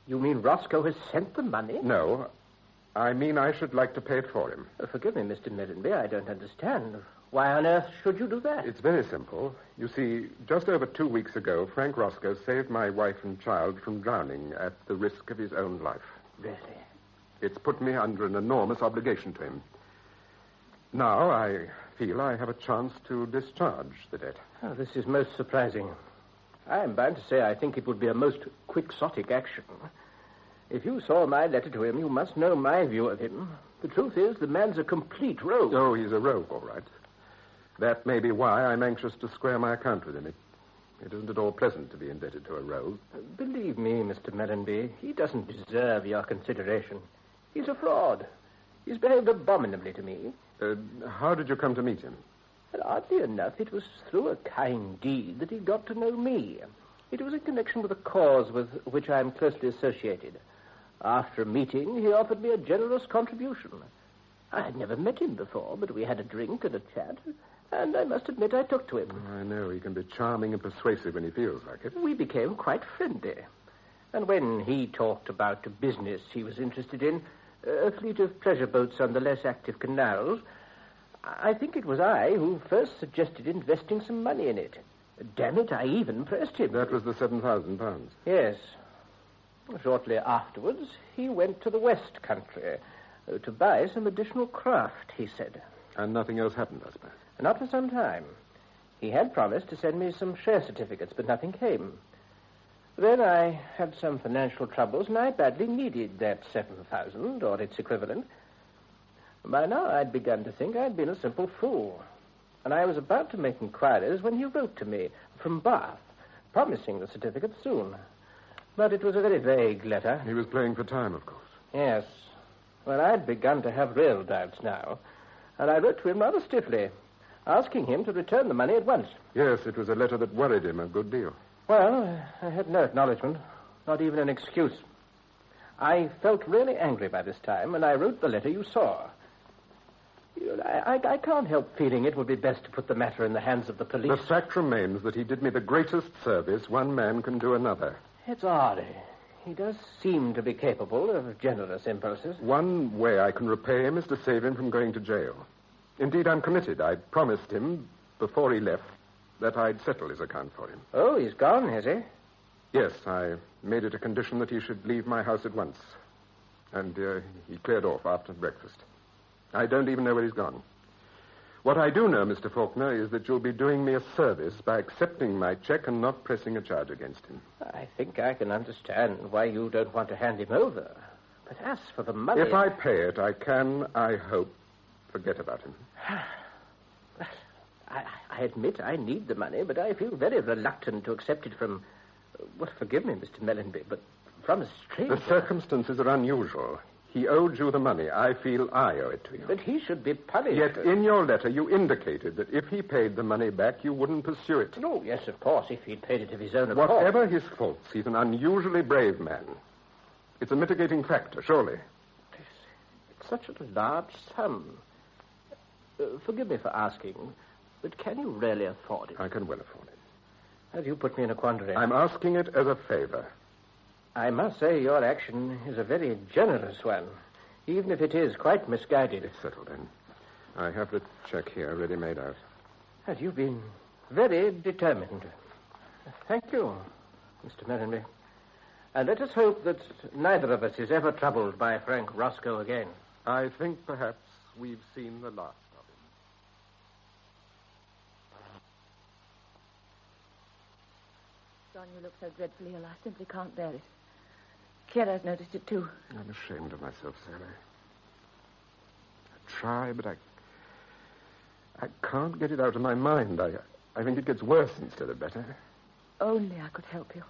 You mean Roscoe has sent the money? No. I mean I should like to pay it for him. Forgive me, Mr. Mellenby, I don't understand. Why on earth should you do that? It's very simple. You see, just over 2 weeks ago, Frank Roscoe saved my wife and child from drowning at the risk of his own life. Really? It's put me under an enormous obligation to him. Now I feel I have a chance to discharge the debt. Oh, this is most surprising. I am bound to say I think it would be a most quixotic action. If you saw my letter to him, you must know my view of him. The truth is, the man's a complete rogue. Oh, he's a rogue, all right. That may be why I'm anxious to square my account with him. It isn't at all pleasant to be indebted to a rogue. Believe me, Mr. Mellenby, he doesn't deserve your consideration. He's a fraud. He's behaved abominably to me. How did you come to meet him? Well, oddly enough, it was through a kind deed that he got to know me. It was in connection with a cause with which I am closely associated. After a meeting, he offered me a generous contribution. I had never met him before, but we had a drink and a chat, and I must admit I took to him. I know. He can be charming and persuasive when he feels like it. We became quite friendly. And when he talked about a business he was interested in, a fleet of pleasure boats on the less active canals, I think it was I who first suggested investing some money in it. Damn it, I even pressed him. That was the £7,000. Yes. Shortly afterwards, he went to the West Country to buy some additional craft, he said. And nothing else happened, I suppose? Not for some time. He had promised to send me some share certificates, but nothing came. Then I had some financial troubles, and I badly needed that $7,000, or its equivalent. By now, I'd begun to think I'd been a simple fool. And I was about to make inquiries when he wrote to me from Bath, promising the certificate soon. But it was a very vague letter. He was playing for time, of course. Yes. Well, I'd begun to have real doubts now, and I wrote to him rather stiffly, asking him to return the money at once. Yes, it was a letter that worried him a good deal. Well, I had no acknowledgement, not even an excuse. I felt really angry by this time, and I wrote the letter you saw. I can't help feeling it would be best to put the matter in the hands of the police. The fact remains that he did me the greatest service one man can do another. It's odd. He does seem to be capable of generous impulses. One way I can repay him is to save him from going to jail. Indeed, I'm committed. I promised him, before he left, that I'd settle his account for him. Oh, he's gone, has he? Yes, I made it a condition that he should leave my house at once. And he cleared off after breakfast. I don't even know where he's gone. What I do know, Mr. Faulkner, is that you'll be doing me a service by accepting my check and not pressing a charge against him. I think I can understand why you don't want to hand him over. But as for the money... If I pay it, I can, I hope, forget about him. I admit I need the money, but I feel very reluctant to accept it from... Well, forgive me, Mr. Mellenby, but from a stranger. The circumstances are unusual. He owed you the money. I feel I owe it to you. But he should be punished. Yet in your letter you indicated that if he paid the money back, you wouldn't pursue it. No, yes, of course, if he'd paid it of his own accord. Whatever his faults, he's an unusually brave man. It's a mitigating factor, surely. It's such a large sum. Forgive me for asking, but can you really afford it? I can well afford it. Have you put me in a quandary? I'm asking it as a favor. I must say your action is a very generous one, even if it is quite misguided. It's settled, then. I have the check here, ready made out. And you've been very determined. Thank you, Mr. Mellenby. And let us hope that neither of us is ever troubled by Frank Roscoe again. I think perhaps we've seen the last of him. John, you look so dreadfully ill. I simply can't bear it. Kira's noticed it, too. I'm ashamed of myself, Sally. I try, but I can't get it out of my mind. I think it gets worse instead of better. Only I could help you.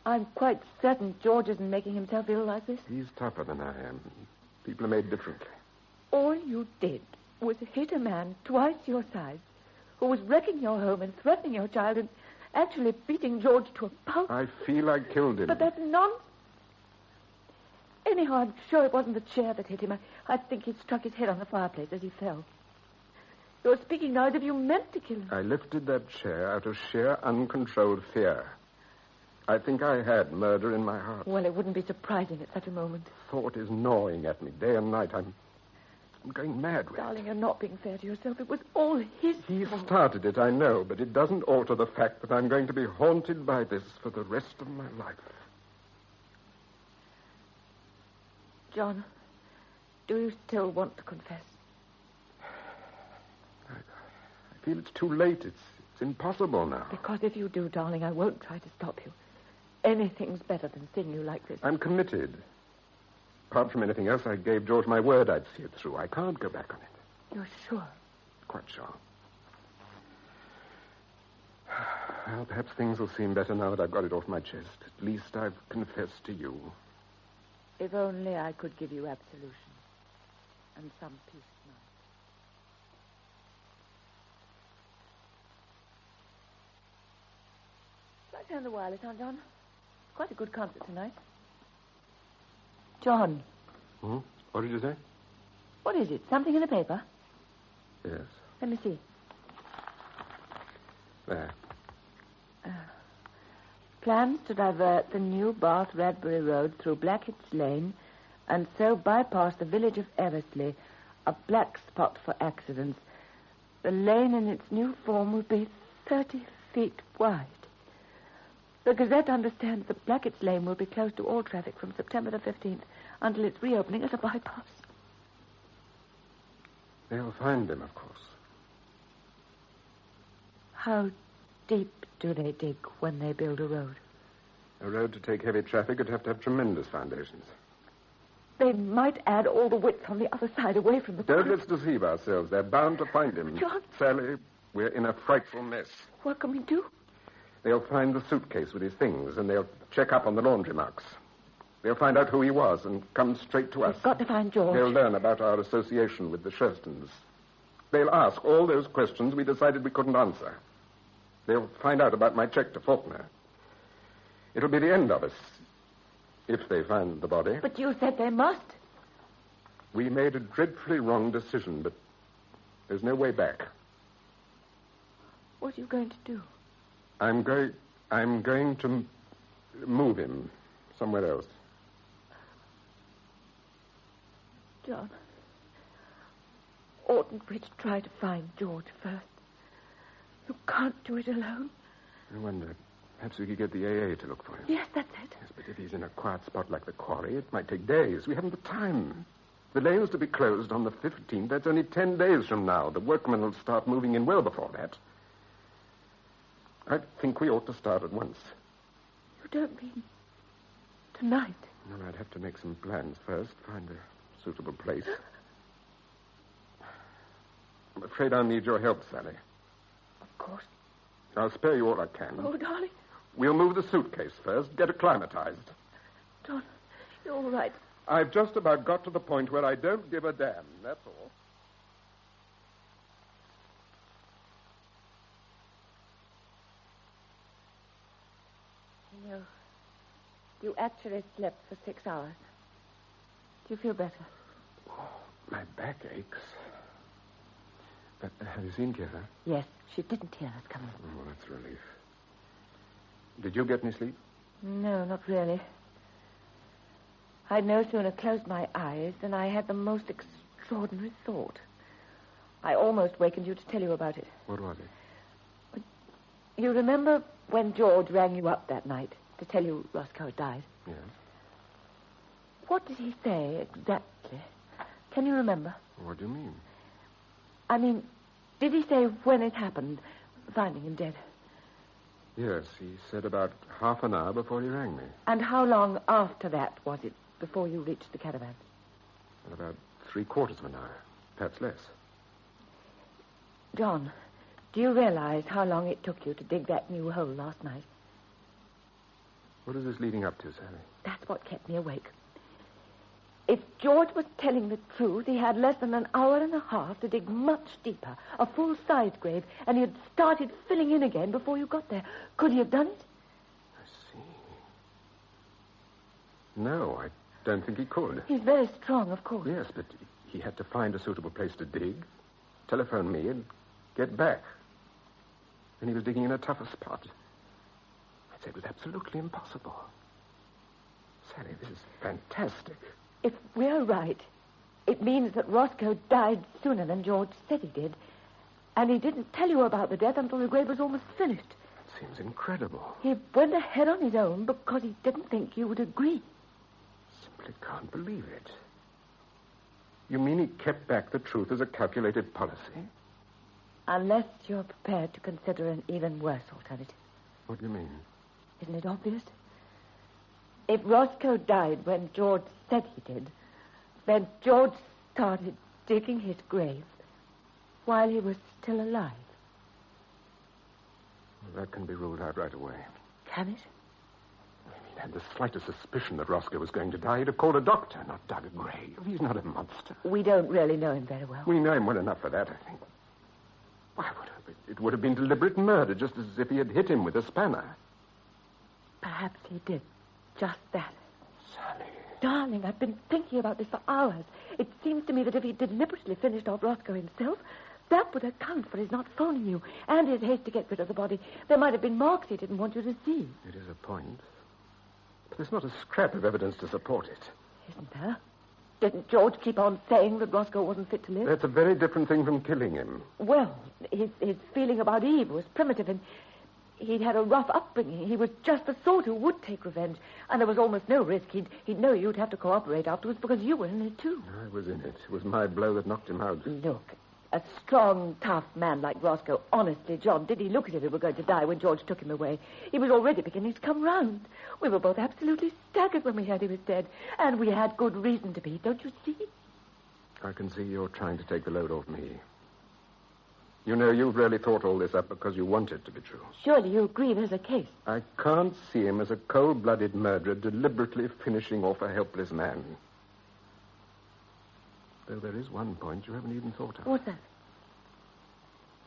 I'm quite certain George isn't making himself ill like this. He's tougher than I am. People are made differently. All you did was hit a man twice your size who was wrecking your home and threatening your child and actually beating George to a pulp. I feel I killed him. But that's nonsense. Anyhow, I'm sure it wasn't the chair that hit him. I think he struck his head on the fireplace as he fell. You're speaking now as if you meant to kill him. I lifted that chair out of sheer uncontrolled fear. I think I had murder in my heart. Well, it wouldn't be surprising at such a moment. Thought is gnawing at me day and night. I'm going mad with Darling, you're not being fair to yourself. It was all his He fault. started it, I know, but it doesn't alter the fact that I'm going to be haunted by this for the rest of my life. John, do you still want to confess? I feel it's too late. It's impossible now. Because if you do, darling, I won't try to stop you. Anything's better than seeing you like this. I'm committed. Apart from anything else, I gave George my word I'd see it through. I can't go back on it. You're sure? Quite sure. Well, perhaps things will seem better now that I've got it off my chest. At least I've confessed to you. If only I could give you absolution and some peace of mind. Shall I turn the wireless on, John? Quite a good concert tonight. John. Hmm? What did you say? What is it? Something in the paper? Yes. Let me see. There. Plans to divert the new Bath Radbury Road through Blackett's Lane and so bypass the village of Eversley, a black spot for accidents. The lane in its new form will be 30 feet wide. The Gazette understands that Blackett's Lane will be closed to all traffic from September the 15th until its reopening as a bypass. They'll find him, of course. How deep do they dig when they build a road? A road to take heavy traffic would have to have tremendous foundations. They might add all the width on the other side away from the Don't let's deceive ourselves. They're bound to find him. John. Sally, we're in a frightful mess. What can we do? They'll find the suitcase with his things, and they'll check up on the laundry marks. They'll find out who he was and come straight to us. We've got to find George. They'll learn about our association with the Sherstons. They'll ask all those questions we decided we couldn't answer. They'll find out about my check to Faulkner. It'll be the end of us, if they find the body. But you said they must. We made a dreadfully wrong decision, but there's no way back. What are you going to do? I'm going to move him somewhere else. John, oughtn't we to try to find George first? You can't do it alone. I wonder, perhaps we could get the AA to look for him. Yes, that's it. Yes, but if he's in a quiet spot like the quarry, it might take days. We haven't the time. The lane's to be closed on the 15th. That's only 10 days from now. The workmen will start moving in well before that. I think we ought to start at once. You don't mean tonight? No, I'd have to make some plans first, find a suitable place. I'm afraid I'll need your help, Sally. Of course. I'll spare you all I can. Oh, darling. We'll move the suitcase first, get acclimatized. John, you're all right. I've just about got to the point where I don't give a damn, that's all. You know, you actually slept for 6 hours. Do you feel better? Oh, my back aches. Have you seen Kira? Yes, she didn't hear us coming. Oh, that's a relief. Did you get any sleep? No, not really. I'd no sooner closed my eyes than I had the most extraordinary thought. I almost wakened you to tell you about it. What was it? You remember when George rang you up that night to tell you Roscoe had died? Yes. What did he say exactly? Can you remember? What do you mean? I mean, did he say when it happened, finding him dead? Yes, he said about half an hour before he rang me. And how long after that was it before you reached the caravan? About 3/4 of an hour, perhaps less. John, do you realize how long it took you to dig that new hole last night? What is this leading up to, Sally? That's what kept me awake. If George was telling the truth, he had less than an hour and a half to dig much deeper, a full-size grave, and he had started filling in again before you got there. Could he have done it? I see. No, I don't think he could. He's very strong, of course. Yes, but he had to find a suitable place to dig, telephone me, and get back. And he was digging in a tougher spot. I'd say it was absolutely impossible. Sally, this is fantastic. If we're right, it means that Roscoe died sooner than George said he did. And he didn't tell you about the death until the grave was almost finished. It seems incredible. He went ahead on his own because he didn't think you would agree. Simply can't believe it. You mean he kept back the truth as a calculated policy? Unless you're prepared to consider an even worse alternative. What do you mean? Isn't it obvious? If Roscoe died when George said he did, then George started digging his grave while he was still alive. Well, that can be ruled out right away. Can it? If he had the slightest suspicion that Roscoe was going to die, he'd have called a doctor, not dug a grave. He's not a monster. We don't really know him very well. We know him well enough for that, I think. Why would it would have been deliberate murder, just as if he had hit him with a spanner. Perhaps he did just that. Sally. Darling, I've been thinking about this for hours. It seems to me that if he deliberately finished off Roscoe himself, that would account for his not phoning you and his haste to get rid of the body. There might have been marks he didn't want you to see. It is a point. But there's not a scrap of evidence to support it. Isn't there? Didn't George keep on saying that Roscoe wasn't fit to live? That's a very different thing from killing him. Well, his feeling about Eve was primitive, and he'd had a rough upbringing. He was just the sort who would take revenge, and there was almost no risk. He'd know you'd have to cooperate afterwards because you were in it, too. I was in it. It was my blow that knocked him out. Look, a strong, tough man like Roscoe, honestly, John, did he look as if he were going to die when George took him away? He was already beginning to come round. We were both absolutely staggered when we heard he was dead, and we had good reason to be, don't you see? I can see you're trying to take the load off me. You know, you've really thought all this up because you want it to be true. Surely you agree there's a case. I can't see him as a cold-blooded murderer deliberately finishing off a helpless man. Though there is one point you haven't even thought of. What's that?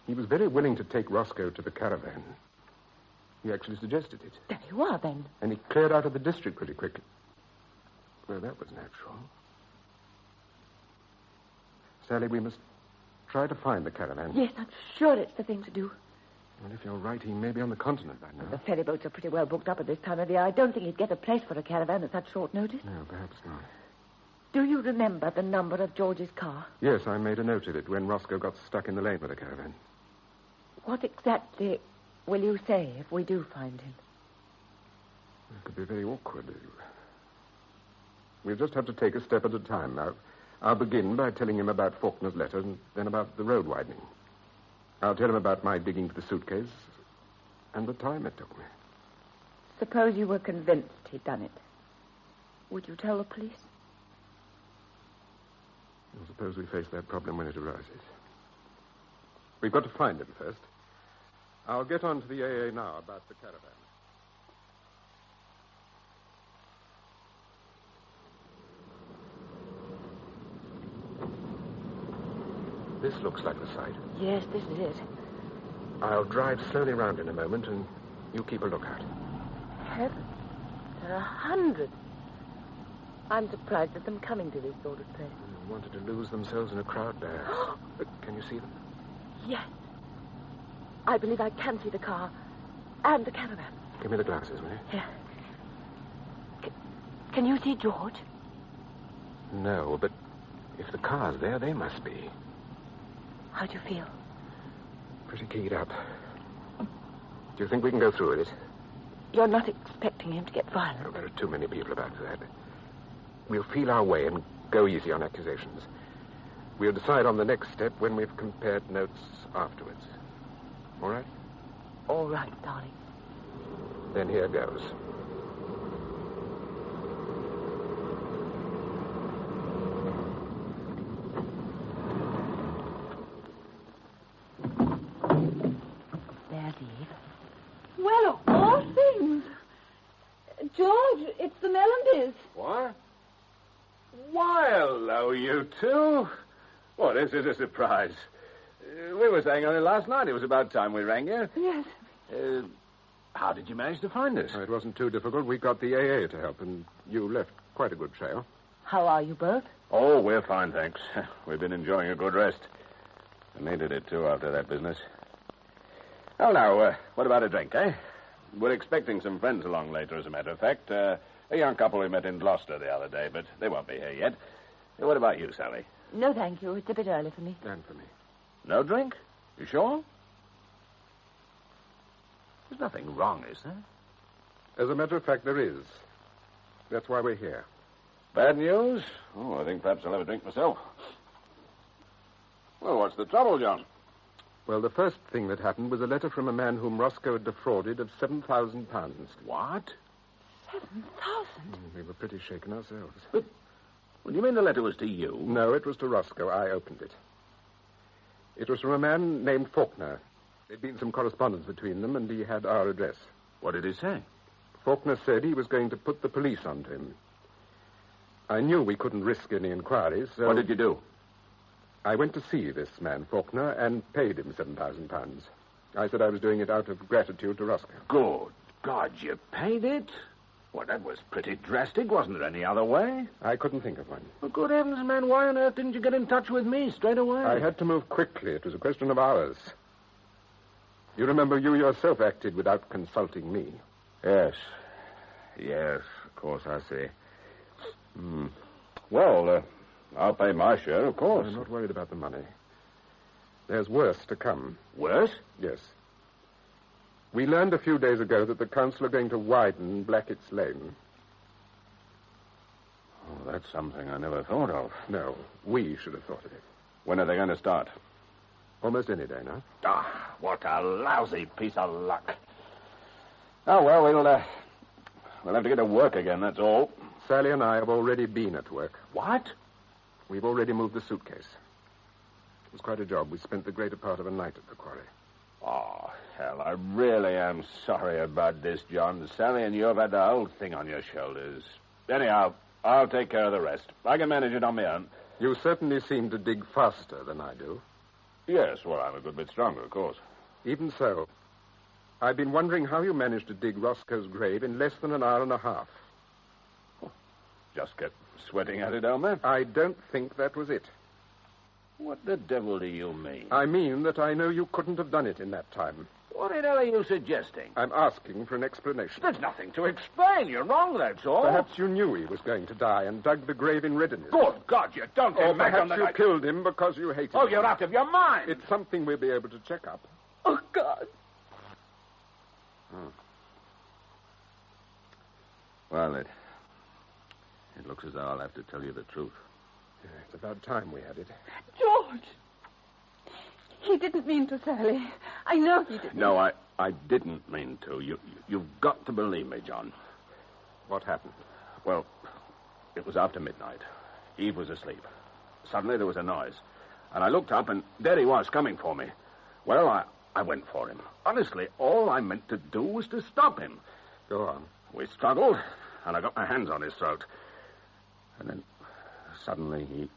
He was very willing to take Roscoe to the caravan. He actually suggested it. There you are, then. And he cleared out of the district pretty quickly. Well, that was natural. Sally, we must try to find the caravan. Yes, I'm sure it's the thing to do. Well, if you're right, he may be on the continent by now. The ferry boats are pretty well booked up at this time of the year. I don't think he'd get a place for a caravan at such short notice. No, perhaps not. Do you remember the number of George's car? Yes, I made a note of it when Roscoe got stuck in the lane with the caravan. What exactly will you say if we do find him? It could be very awkward. We'll just have to take a step at a time now. I'll begin by telling him about Faulkner's letter and then about the road widening. I'll tell him about my digging for the suitcase and the time it took me. Suppose you were convinced he'd done it. Would you tell the police? I suppose we face that problem when it arises. We've got to find him first. I'll get on to the AA now about the caravan. This looks like the site. Yes, this is it. I'll drive slowly round in a moment, and you keep a lookout. Heavens, there are hundreds. I'm surprised at them coming to this sort of place. They wanted to lose themselves in a crowd there. Can you see them? Yes. I believe I can see the car and the caravan. Give me the glasses, will you? Here. Can you see George? No, but if the car's there, they must be. How do you feel? Pretty keyed up. Do you think we can go through with it? You're not expecting him to get violent. Oh, there are too many people about for that. We'll feel our way and go easy on accusations. We'll decide on the next step when we've compared notes afterwards. All right? All right, darling. Then here goes. There's Eve. Well, of all things. George, it's the Mellandys. What? Why, hello, you two. Well, this is a surprise. We were saying only last night it was about time we rang you. Yes. How did you manage to find us? Oh, it wasn't too difficult. We got the AA to help, and you left quite a good trail. How are you both? Oh, we're fine, thanks. We've been enjoying a good rest. I needed it, too, after that business. Well, now, what about a drink, eh? We're expecting some friends along later, as a matter of fact. A young couple we met in Gloucester the other day, but they won't be here yet. What about you, Sally? No, thank you. It's a bit early for me. And for me. No drink? You sure? There's nothing wrong, is there? As a matter of fact, there is. That's why we're here. Bad news? Oh, I think perhaps I'll have a drink myself. Well, what's the trouble, John? Well, the first thing that happened was a letter from a man whom Roscoe had defrauded of £7,000. What? 7,000? We were pretty shaken ourselves. But, well, you mean the letter was to you? No, it was to Roscoe. I opened it. It was from a man named Faulkner. There'd been some correspondence between them, and he had our address. What did he say? Faulkner said he was going to put the police onto him. I knew we couldn't risk any inquiries, so... What did you do? I went to see this man, Faulkner, and paid him £7,000. I said I was doing it out of gratitude to Roscoe. Good God, you paid it? Well, that was pretty drastic. Wasn't there any other way? I couldn't think of one. Well, good heavens, man, why on earth didn't you get in touch with me straight away? I had to move quickly. It was a question of hours. You remember you yourself acted without consulting me. Yes. Yes, of course, I see. Well, I'll pay my share, of course. I'm not worried about the money. There's worse to come. Worse? Yes. We learned a few days ago that the council are going to widen Blackett's Lane. Oh, that's something I never thought of. No, we should have thought of it. When are they going to start? Almost any day now. Ah, what a lousy piece of luck. Oh, well, we'll have to get to work again, that's all. Sally and I have already been at work. What? We've already moved the suitcase. It was quite a job. We spent the greater part of a night at the quarry. Oh, hell, I really am sorry about this, John. Sally and you have had the whole thing on your shoulders. Anyhow, I'll take care of the rest. I can manage it on my own. You certainly seem to dig faster than I do. Yes, well, I'm a good bit stronger, of course. Even so, I've been wondering how you managed to dig Roscoe's grave in less than an hour and a half. Just kept sweating at it, old man. I don't think that was it. What the devil do you mean? I mean that I know you couldn't have done it in that time. What the hell are you suggesting? I'm asking for an explanation. There's nothing to explain. You're wrong, that's all. Perhaps you knew he was going to die and dug the grave in readiness. Good God, you don't Or get back on perhaps the... you killed him because you hated him. Oh, you're out of your mind. It's something we'll be able to check up. Oh, God. Well, it looks as though I'll have to tell you the truth. Yeah, it's about time we had it. George! He didn't mean to, Sally. I know he didn't. No, I didn't mean to. You've got to believe me, John. What happened? Well, it was after midnight. Eve was asleep. Suddenly there was a noise. And I looked up, and there he was, coming for me. Well, I went for him. Honestly, all I meant to do was to stop him. Go on. We struggled, and I got my hands on his throat. And then suddenly he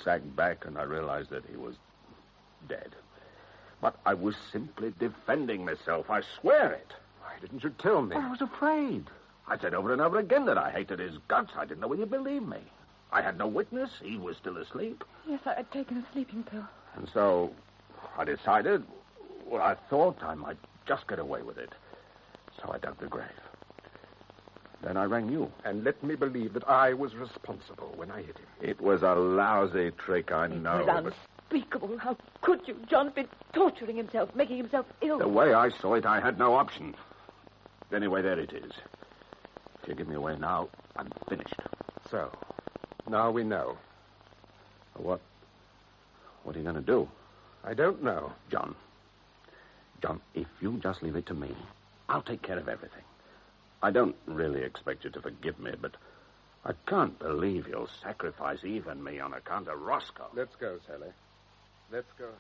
sagged back, and I realized that he was dead. But I was simply defending myself. I swear it. Why didn't you tell me? Well, I was afraid. I said over and over again that I hated his guts. I didn't know whether you'd believe me. I had no witness. He was still asleep. Yes, I had taken a sleeping pill. And so I decided, well, I thought I might just get away with it. So I dug the grave. Then I rang you. And let me believe that I was responsible when I hit him. It was a lousy trick, I know. It was unspeakable. How could you? John's been torturing himself, making himself ill. The way I saw it, I had no option. Anyway, there it is. If you give me away now, I'm finished. So, now we know. What are you going to do? I don't know. John, if you just leave it to me, I'll take care of everything. I don't really expect you to forgive me, but I can't believe you'll sacrifice Eve and me on account of Roscoe. Let's go, Sally. Let's go home.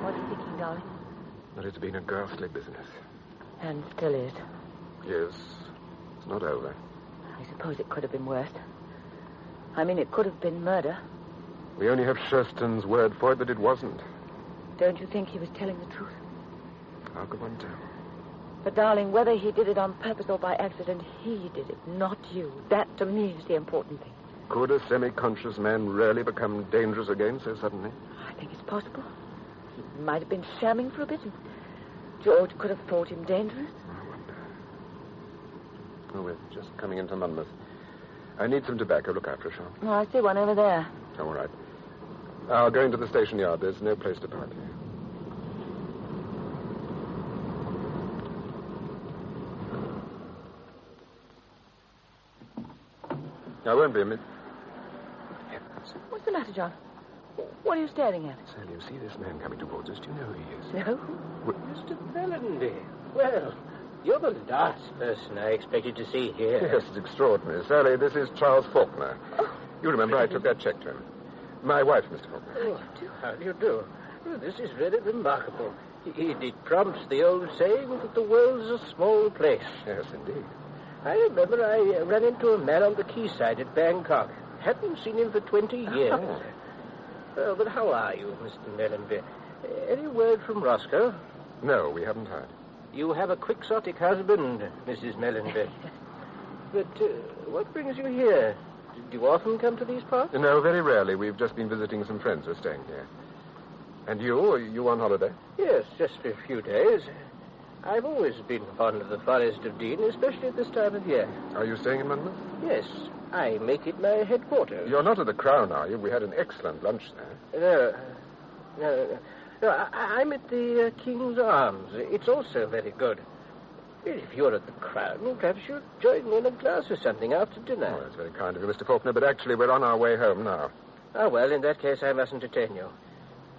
What are you thinking, darling? But it's been a ghastly business. And still is. Yes. It's not over. I suppose it could have been worse. I mean, it could have been murder. We only have Shersten's word for it that it wasn't. Don't you think he was telling the truth? How could one tell? But, darling, whether he did it on purpose or by accident, he did it, not you. That, to me, is the important thing. Could a semi-conscious man really become dangerous again so suddenly? I think it's possible. He might have been shamming for a bit, and George could have thought him dangerous. I wonder. Oh, we're just coming into Monmouth. I need some tobacco. Look after it, Sean. Oh, I see one over there. All right. I'll go into the station yard. There's no place to park here. I won't be a minute. Heavens. What's the matter, John? What are you staring at? Sally, you see this man coming towards us? Do you know who he is? No. Mr. Mellanby. Well, you're the last person I expected to see here. Yes, it's extraordinary. Sally, this is Charles Faulkner. You remember I took that check to him. My wife, Mr. Faulkner. Oh, how do you do? Well, this is very remarkable. It prompts the old saying that the world's a small place. Yes, indeed. I remember I ran into a man on the quayside at Bangkok. Hadn't seen him for 20 years. Well, but how are you, Mr. Mellanby? Any word from Roscoe? No, we haven't heard. You have a quixotic husband, Mrs. Mellanby. But what brings you here? Do you often come to these parts? No, very rarely. We've just been visiting some friends who are staying here. And you? Are you on holiday? Yes, just for a few days. I've always been fond of the Forest of Dean, especially at this time of year. Are you staying in Monmouth? Yes, I make it my headquarters. You're not at the Crown, are you? We had an excellent lunch there. No, I'm at the King's Arms. It's also very good. If you're at the Crown, perhaps you'll join me in a glass or something after dinner. Oh, that's very kind of you, Mr. Faulkner, but actually we're on our way home now. Ah, well, in that case, I mustn't detain you.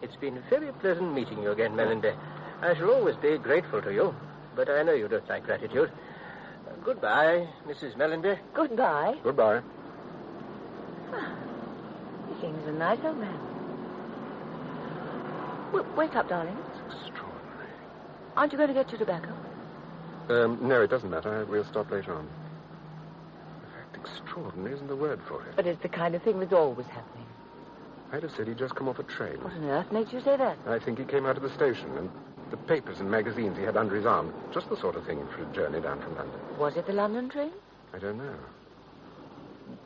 It's been very pleasant meeting you again, Mellanby. I shall always be grateful to you, but I know you don't like gratitude. Goodbye, Mrs. Mellenby. Goodbye. Goodbye. He seems a nice old man. Wake up, darling. It's extraordinary. Aren't you going to get your tobacco? No, it doesn't matter. We'll stop later on. In fact, extraordinary isn't the word for it. But it's the kind of thing that's always happening. I'd have said he'd just come off a train. What on earth makes you say that? I think he came out of the station, and the papers and magazines he had under his arm. Just the sort of thing for a journey down from London. Was it the London train? I don't know.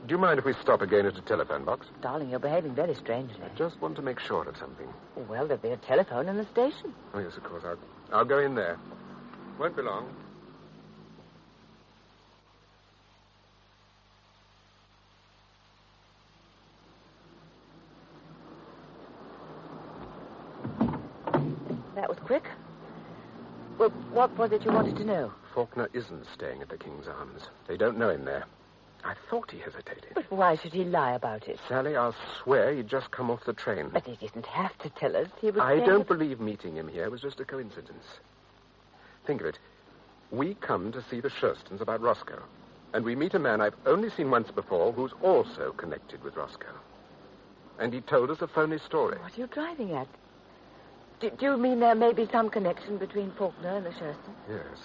Do you mind if we stop again at a telephone box? Darling, you're behaving very strangely. I just want to make sure of something. Well, there'll be a telephone in the station. Oh, yes, of course. I'll go in there. Won't be long. That was quick. Well, what was it you wanted to know? Faulkner isn't staying at the King's Arms. They don't know him there. I thought he hesitated. But why should he lie about it? Sally, I'll swear he'd just come off the train. But he didn't have to tell us. He was I saying don't believe meeting him here was just a coincidence. Think of it. We come to see the Shurstons about Roscoe. And we meet a man I've only seen once before who's also connected with Roscoe. And he told us a phony story. What are you driving at? Do you mean there may be some connection between Faulkner and the Shurstons? Yes,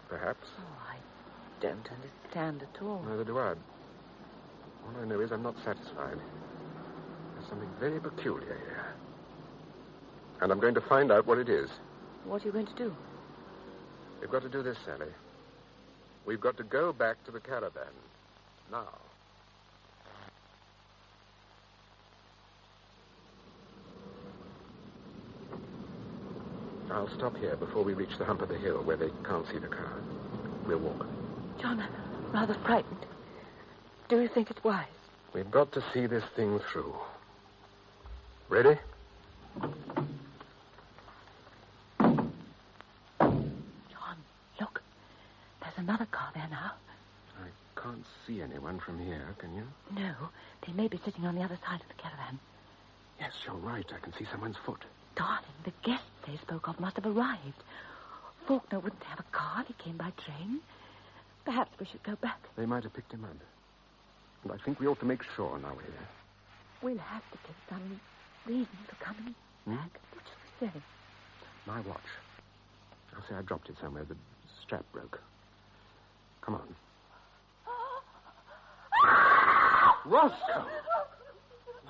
perhaps. Oh, I don't understand at all. Neither do I. All I know is I'm not satisfied. There's something very peculiar here. And I'm going to find out what it is. What are you going to do? We've got to do this, Sally. We've got to go back to the caravan. Now. I'll stop here before we reach the hump of the hill where they can't see the car. We'll walk. John, I'm rather frightened. Do you think it's wise? We've got to see this thing through. Ready? John, look. There's another car there now. I can't see anyone from here, can you? No, they may be sitting on the other side of the caravan. Yes, you're right. I can see someone's foot. Darling, the guests they spoke of must have arrived. Faulkner wouldn't have a car. He came by train. Perhaps we should go back. They might have picked him up. And I think we ought to make sure now we're here. We'll have to give some reason for coming back. What shall we say? My watch. I'll say I dropped it somewhere. The strap broke. Come on. Roscoe!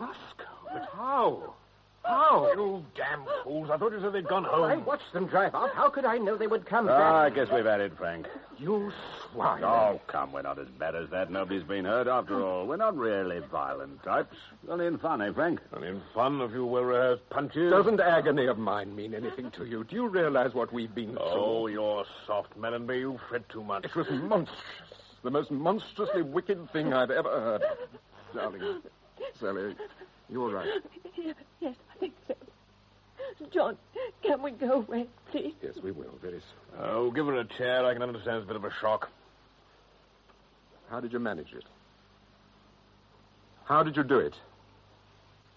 Roscoe? But how? How? You damn fools. I thought you said they'd gone home. I watched them drive out. How could I know they would come back? I guess we've had it, Frank. You swine. Oh, come, we're not as bad as that. Nobody's been hurt after all. We're not really violent types. Only in fun, eh, Frank? Only in fun, a few well-rehearsed punches. Doesn't agony of mine mean anything to you? Do you realize what we've been through? Oh, you're soft, Mellenby. You fret too much. It was monstrous. The most monstrously wicked thing I've ever heard. Darling, Sally, you're right. Yes, I think so. John, can we go away, please? Yes, we will, very soon. Oh, give her a chair. I can understand it's a bit of a shock. How did you manage it? How did you do it?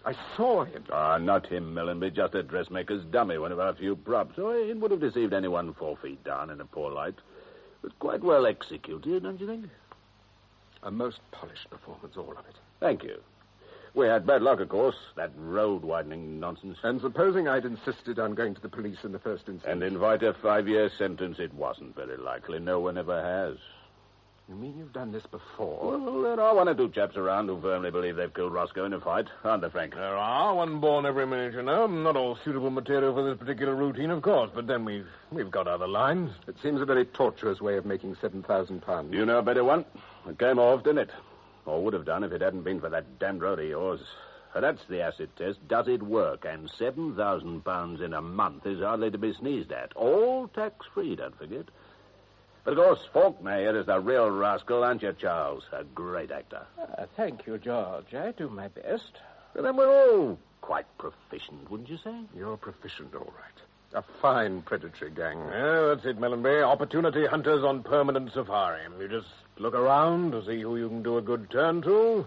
I saw him. Ah, not him, Mellenby. Just a dressmaker's dummy, one of our few props. Oh, it would have deceived anyone 4 feet down in a poor light. It was quite well executed, don't you think? A most polished performance, all of it. Thank you. We had bad luck, of course. That road-widening nonsense. And supposing I'd insisted on going to the police in the first instance? And invite a 5-year sentence, it wasn't very likely. No one ever has. You mean you've done this before? Well, there are 1 or 2 chaps around who firmly believe they've killed Roscoe in a fight, aren't there, Frank? There are. One born every minute, you know. Not all suitable material for this particular routine, of course. But then we've got other lines. It seems a very tortuous way of making £7,000. You know a better one. It came off, didn't it? Or would have done if it hadn't been for that damned road of yours. That's the acid test. Does it work? And £7,000 in a month is hardly to be sneezed at. All tax-free, don't forget. But, of course, Faulkner here is the real rascal, aren't you, Charles? A great actor. Thank you, George. I do my best. But then we're all quite proficient, wouldn't you say? You're proficient, all right. A fine predatory gang. Yeah, that's it, Mellenby. Opportunity hunters on permanent safari. You just look around to see who you can do a good turn to.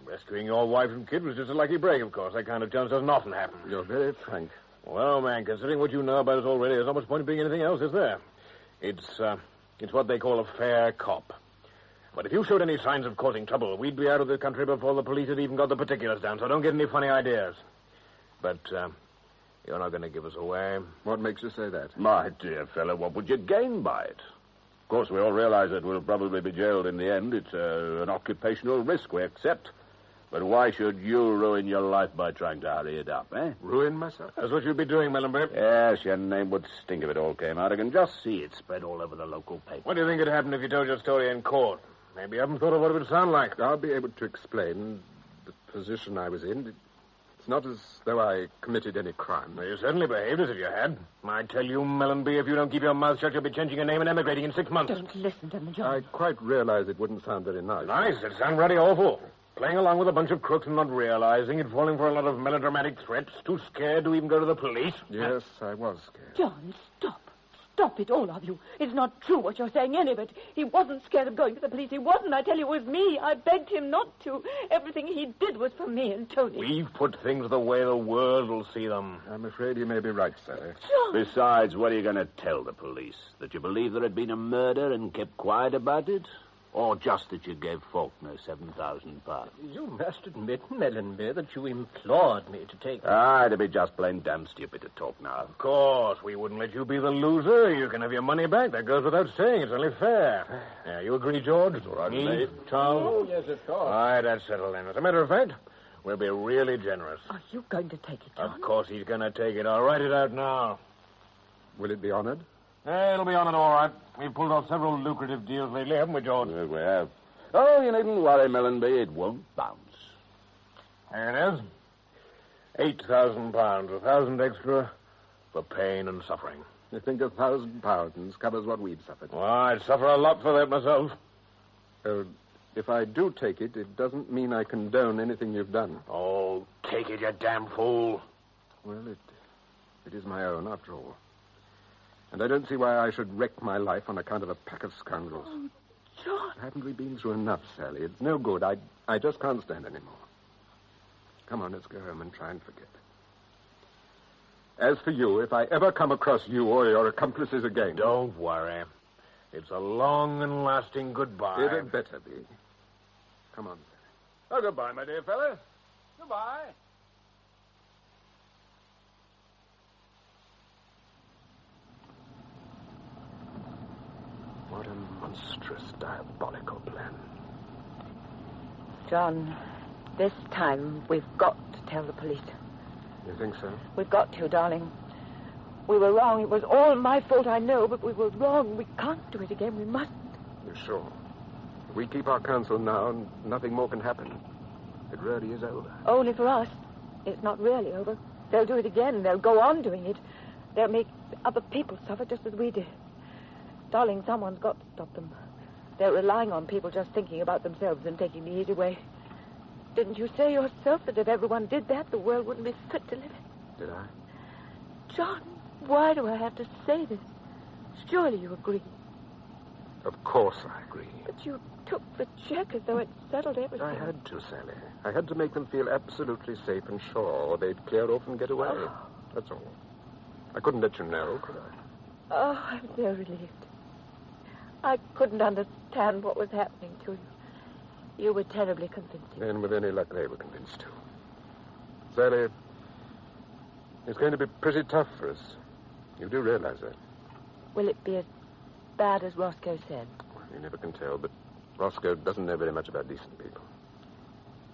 Rescuing your wife and kid was just a lucky break, of course. That kind of chance doesn't often happen. You're very frank. Well, man, considering what you know about us already, there's not much point in being anything else, is there? It's It's what they call a fair cop. But if you showed any signs of causing trouble, we'd be out of the country before the police had even got the particulars down, so don't get any funny ideas. But, you're not going to give us away. What makes you say that? My dear fellow, what would you gain by it? Of course, we all realize that we'll probably be jailed in the end. It's an occupational risk we accept. But why should you ruin your life by trying to hurry it up, eh? Ruin myself? That's what you'd be doing, Mellenby. Yes, your name would stink if it all came out. I can just see it spread all over the local paper. What do you think would happen if you told your story in court? Maybe you haven't thought of what it would sound like. I'll be able to explain the position I was in. It's not as though I committed any crime. Well, you certainly behaved as if you had. I tell you, Mellenby, if you don't keep your mouth shut, you'll be changing your name and emigrating in 6 months. Don't listen to me, John. I quite realize it wouldn't sound very nice. Nice? It sounds bloody awful. Playing along with a bunch of crooks and not realizing it, falling for a lot of melodramatic threats, too scared to even go to the police. Yes, I was scared. John, stop. Stop it, all of you. It's not true what you're saying, any of it. He wasn't scared of going to the police. He wasn't. I tell you, it was me. I begged him not to. Everything he did was for me and Tony. We've put things the way the world will see them. I'm afraid you may be right, Sally. John! Besides, what are you going to tell the police? That you believe there had been a murder and kept quiet about it? Or just that you gave Faulkner £7,000? You must admit, Mellenby, that you implored me to take... It'd be just plain damn stupid to talk now. Of course, we wouldn't let you be the loser. You can have your money back. That goes without saying. It's only fair. Yeah, you agree, George? All right, Me, mate. Charles? Oh, yes, of course. All right, that's settled then. As a matter of fact, we'll be really generous. Are you going to take it, John? Of course he's going to take it. I'll write it out now. Will it be honored? It'll be on it all right. We've pulled off several lucrative deals lately, haven't we, George? Yes, we have. Oh, you needn't worry, Mellenby. It won't bounce. There it is. £8,000, 1,000 extra for pain and suffering. You think £1,000 covers what we've suffered? Well, I'd suffer a lot for that myself. If I do take it, it doesn't mean I condone anything you've done. Oh, take it, you damn fool. Well, it is my own, after all. And I don't see why I should wreck my life on account of a pack of scoundrels. Oh, John. Haven't we been through enough, Sally? It's no good. I just can't stand anymore. Come on, let's go home and try and forget. As for you, if I ever come across you or your accomplices again... Don't worry. It's a long and lasting goodbye. It had better be. Come on, Sally. Oh, goodbye, my dear fellow. Goodbye. What a monstrous, diabolical plan. John, this time we've got to tell the police. You think so? We've got to, darling. We were wrong. It was all my fault, I know, but we were wrong. We can't do it again. We must. You're sure? If we keep our counsel now, nothing more can happen. It really is over. Only for us. It's not really over. They'll do it again. They'll go on doing it. They'll make other people suffer just as we did. Darling, someone's got to stop them. They're relying on people just thinking about themselves and taking the easy way. Didn't you say yourself that if everyone did that, the world wouldn't be fit to live in? Did I? John, why do I have to say this? Surely you agree. Of course I agree. But you took the check as though it settled everything. I had to, Sally. I had to make them feel absolutely safe and sure, or they'd clear off and get away. Oh. That's all. I couldn't let you know, could I? Oh, I'm so relieved. I couldn't understand what was happening to you. You were terribly convincing. And with any luck, they were convinced too. Sally, it's going to be pretty tough for us. You do realize that? Will it be as bad as Roscoe said? Well, you never can tell, but Roscoe doesn't know very much about decent people.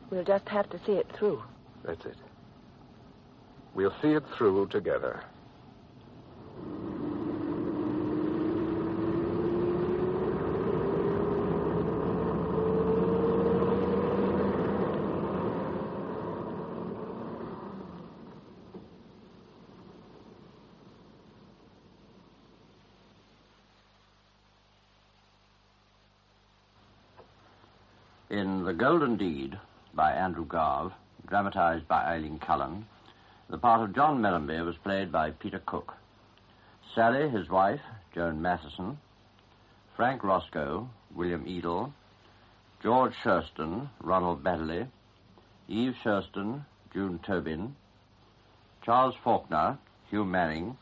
We'll just have to see it through. That's it. We'll see it through together. In The Golden Deed by Andrew Garve, dramatized by Eileen Cullen, the part of John Mellenby was played by Peter Cook. Sally, his wife, Joan Matheson, Frank Roscoe, William Edel, George Shurston, Ronald Batterley, Eve Shurston, June Tobin, Charles Faulkner, Hugh Manning,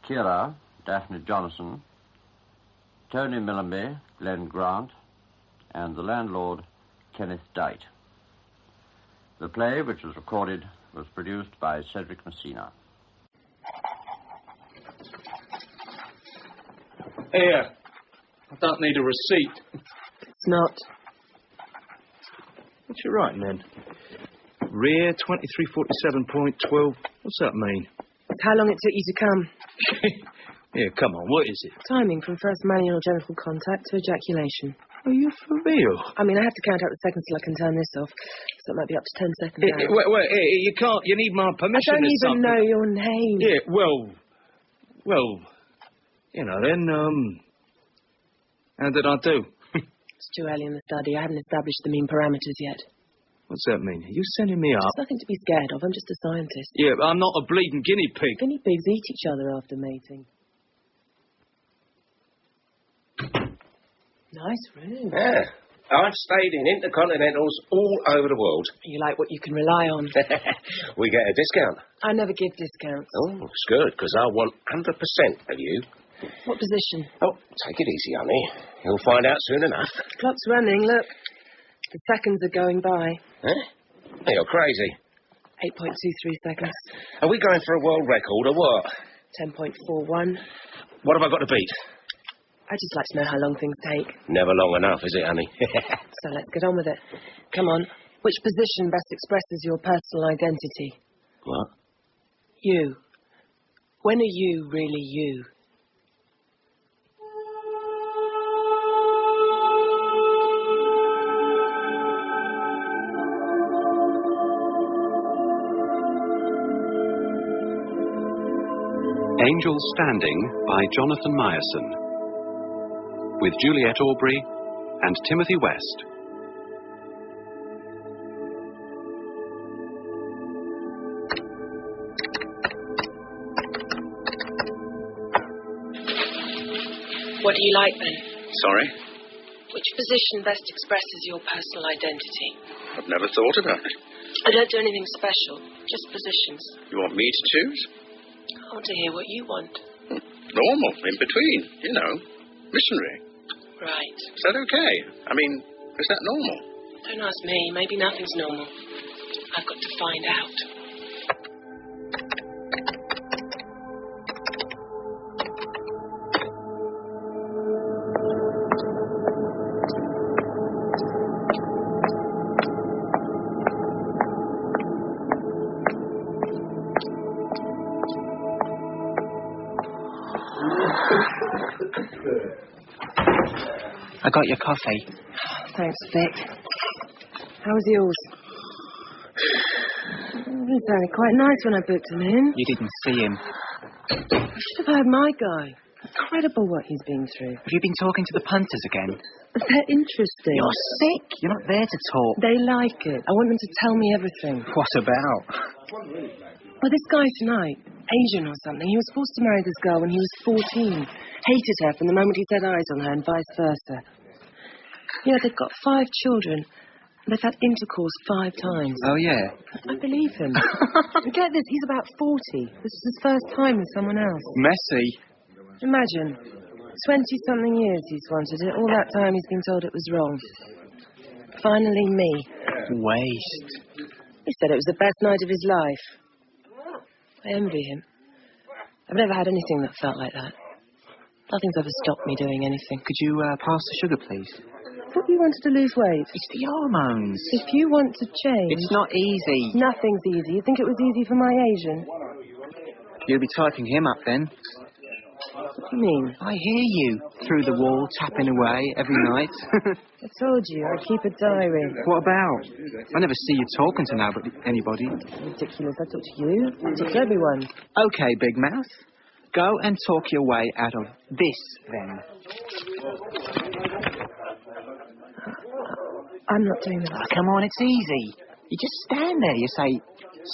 Kira, Daphne Jonasson, Tony Millenby, Glenn Grant, and the landlord, Kenneth Dite. The play, which was recorded, was produced by Cedric Messina. Here. I don't need a receipt. It's not. What's you writing then? Rear 2347.12. What's that mean? It's how long it took you to come. Yeah, come on, what is it? Timing from first manual genital contact to ejaculation. Are you for real? I mean, I have to count out the seconds till I can turn this off, so it might be up to 10 seconds out. Wait, you can't. You need my permission. I don't even something. know your name. Yeah, well, you know, then, how did I do? It's too early in the study. I haven't established the mean parameters yet. What's that mean? Are you sending me up? There's nothing to be scared of. I'm just a scientist. Yeah, but I'm not a bleeding guinea pig. Guinea pigs eat each other after mating. Nice room. Yeah. I've stayed in intercontinentals all over the world. You like what you can rely on. We get a discount. I never give discounts. Oh, it's good, because I want 100% of you. What position? Oh, take it easy, honey. You'll find out soon enough. Clock's running, look. The seconds are going by. Huh? You're crazy. 8.23 seconds. Are we going for a world record or what? 10.41. What have I got to beat? I just like to know how long things take. Never long enough, is it, honey? So let's get on with it. Come on. Which position best expresses your personal identity? What? You. When are you really you? Angels Standing by Jonathan Meyerson, with Juliette Aubrey and Timothy West. What do you like then? Sorry? Which position best expresses your personal identity? I've never thought about it. I don't do anything special, just positions. You want me to choose? I want to hear what you want. Normal, in between, you know. Missionary. Right. Is that okay? I mean, is that normal? Don't ask me. Maybe nothing's normal. I've got to find out. I got your coffee. Thanks, Vic. How was yours? He sounded quite nice when I booked him in. You didn't see him. I should have heard my guy. Incredible what he's been through. Have you been talking to the punters again? They're interesting. You're sick. You're not there to talk. They like it. I want them to tell me everything. What about? Well, this guy tonight, Asian or something, he was forced to marry this girl when he was 14. Hated her from the moment he set eyes on her and vice versa. You know, they've got 5 children. They've had intercourse 5 times. Oh, yeah? I believe him. Get this, he's about 40. This is his first time with someone else. Messy. Imagine, 20-something years he's wanted it. All that time he's been told it was wrong. Finally, me. Waste. He said it was the best night of his life. I envy him. I've never had anything that felt like that. Nothing's ever stopped me doing anything. Could you pass the sugar, please? I thought you wanted to lose weight. It's the hormones. If you want to change... It's not easy. Nothing's easy. You think it was easy for my Asian? You'll be typing him up then. What do you mean? I hear you. Through the wall, tapping away every night. I told you, I keep a diary. What about? I never see you talking to anybody. Ridiculous. I talk to you. I talk to everyone. Okay, Big Mouth. Go and talk your way out of this, then. I'm not doing that. Oh, come on, it's easy. You just stand there. You say,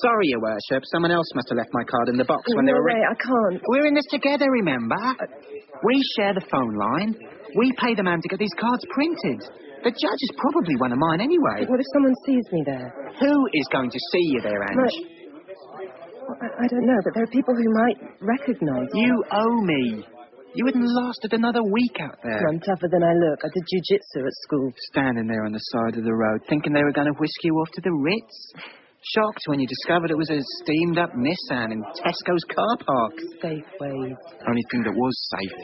"Sorry, Your Worship, someone else must have left my card in the box when they were..." No way, I can't. We're in this together, remember? We share the phone line. We pay the man to get these cards printed. The judge is probably one of mine anyway. But what if someone sees me there? Who is going to see you there, Ange? I don't know, but there are people who might recognise me. You owe me. You wouldn't lasted another week out there. I'm tougher than I look. I did jiu-jitsu at school. Standing there on the side of the road, thinking they were going to whisk you off to the Ritz. Shocked when you discovered it was a steamed-up Nissan in Tesco's car park. Safeways. Only thing that was safe.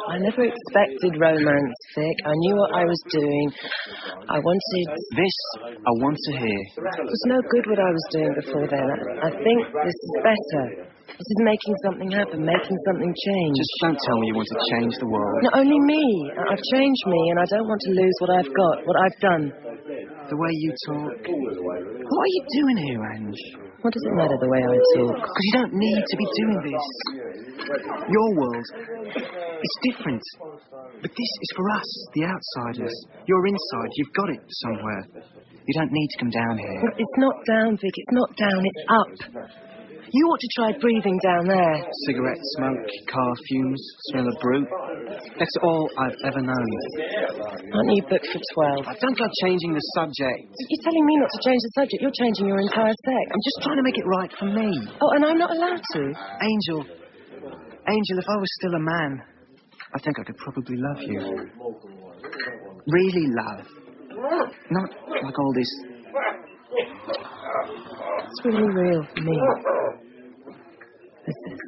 I never expected romance, Vic. I knew what I was doing. I wanted... This I want to hear. It was no good what I was doing before then. I think this is better. This is making something happen, making something change. Just don't tell me you want to change the world. No, only me. I've changed me, and I don't want to lose what I've got, what I've done. The way you talk. What are you doing here, Ange? What does it matter the way I talk? Because you don't need to be doing this. Your world is different. But this is for us, the outsiders. You're inside. You've got it somewhere. You don't need to come down here. It's not down, Vic. It's not down. It's up. You ought to try breathing down there. Cigarette smoke, car fumes, smell of brute. That's all I've ever known. Aren't you booked for 12? I don't like changing the subject. You're telling me not to change the subject. You're changing your entire sex. I'm just trying to make it right for me. Oh, and I'm not allowed to? Angel, if I was still a man, I think I could probably love you. Really love. Not like all this... It's really real for me. This is.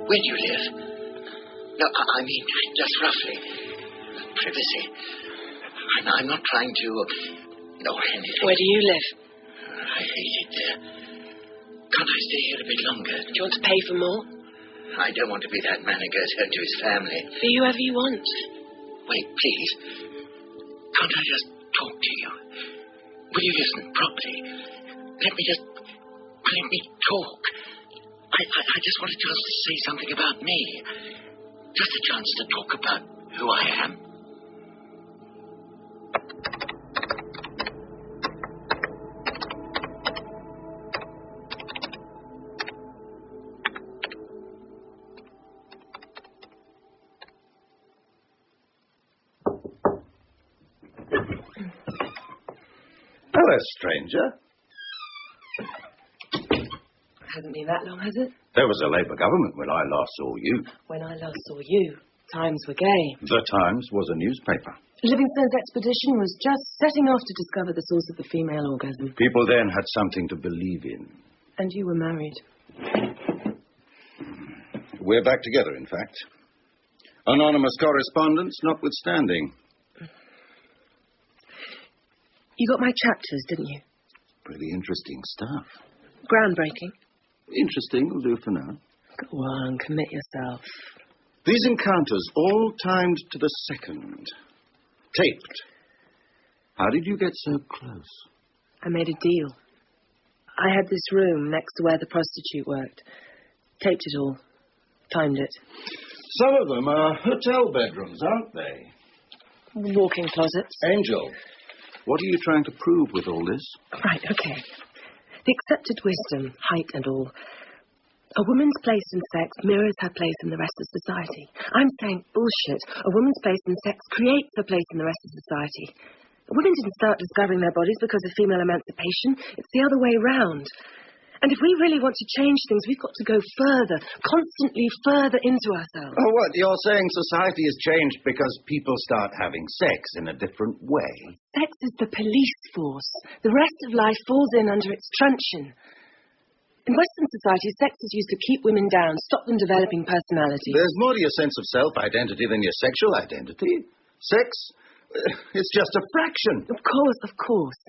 Where do you live? No, I mean, just roughly. Privacy. I'm not trying to... No, anything. Where do you live? I hate it there. Can't I stay here a bit longer? Do you want to pay for more? I don't want to be that man who goes home to his family. Be whoever you want. Wait, please. Can't I just talk to you? Will you listen properly? Let me talk. I just want a chance to say something about me. Just a chance to talk about who I am. Hello, stranger. Hasn't been that long, has it? There was a Labour government when I last saw you. When I last saw you, times were gay. The Times was a newspaper. Livingstone's expedition was just setting off to discover the source of the female orgasm. People then had something to believe in. And you were married. We're back together, in fact. Anonymous correspondence notwithstanding. You got my chapters, didn't you? Pretty interesting stuff. Groundbreaking. Interesting will do for now. Go on, commit yourself. These encounters all timed to the second. Taped. How did you get so close? I made a deal. I had this room next to where the prostitute worked. Taped it all. Timed it. Some of them are hotel bedrooms, aren't they? Walk-in closets. Angel, what are you trying to prove with all this? Right, okay. The accepted wisdom, height and all. A woman's place in sex mirrors her place in the rest of society. I'm saying bullshit. A woman's place in sex creates her place in the rest of society. Women didn't start discovering their bodies because of female emancipation. It's the other way round. And if we really want to change things, we've got to go further, constantly further into ourselves. Oh, what? You're saying society has changed because people start having sex in a different way? Sex is the police force. The rest of life falls in under its truncheon. In Western society, sex is used to keep women down, stop them developing personality. There's more to your sense of self-identity than your sexual identity. Sex, it's just a fraction. Of course.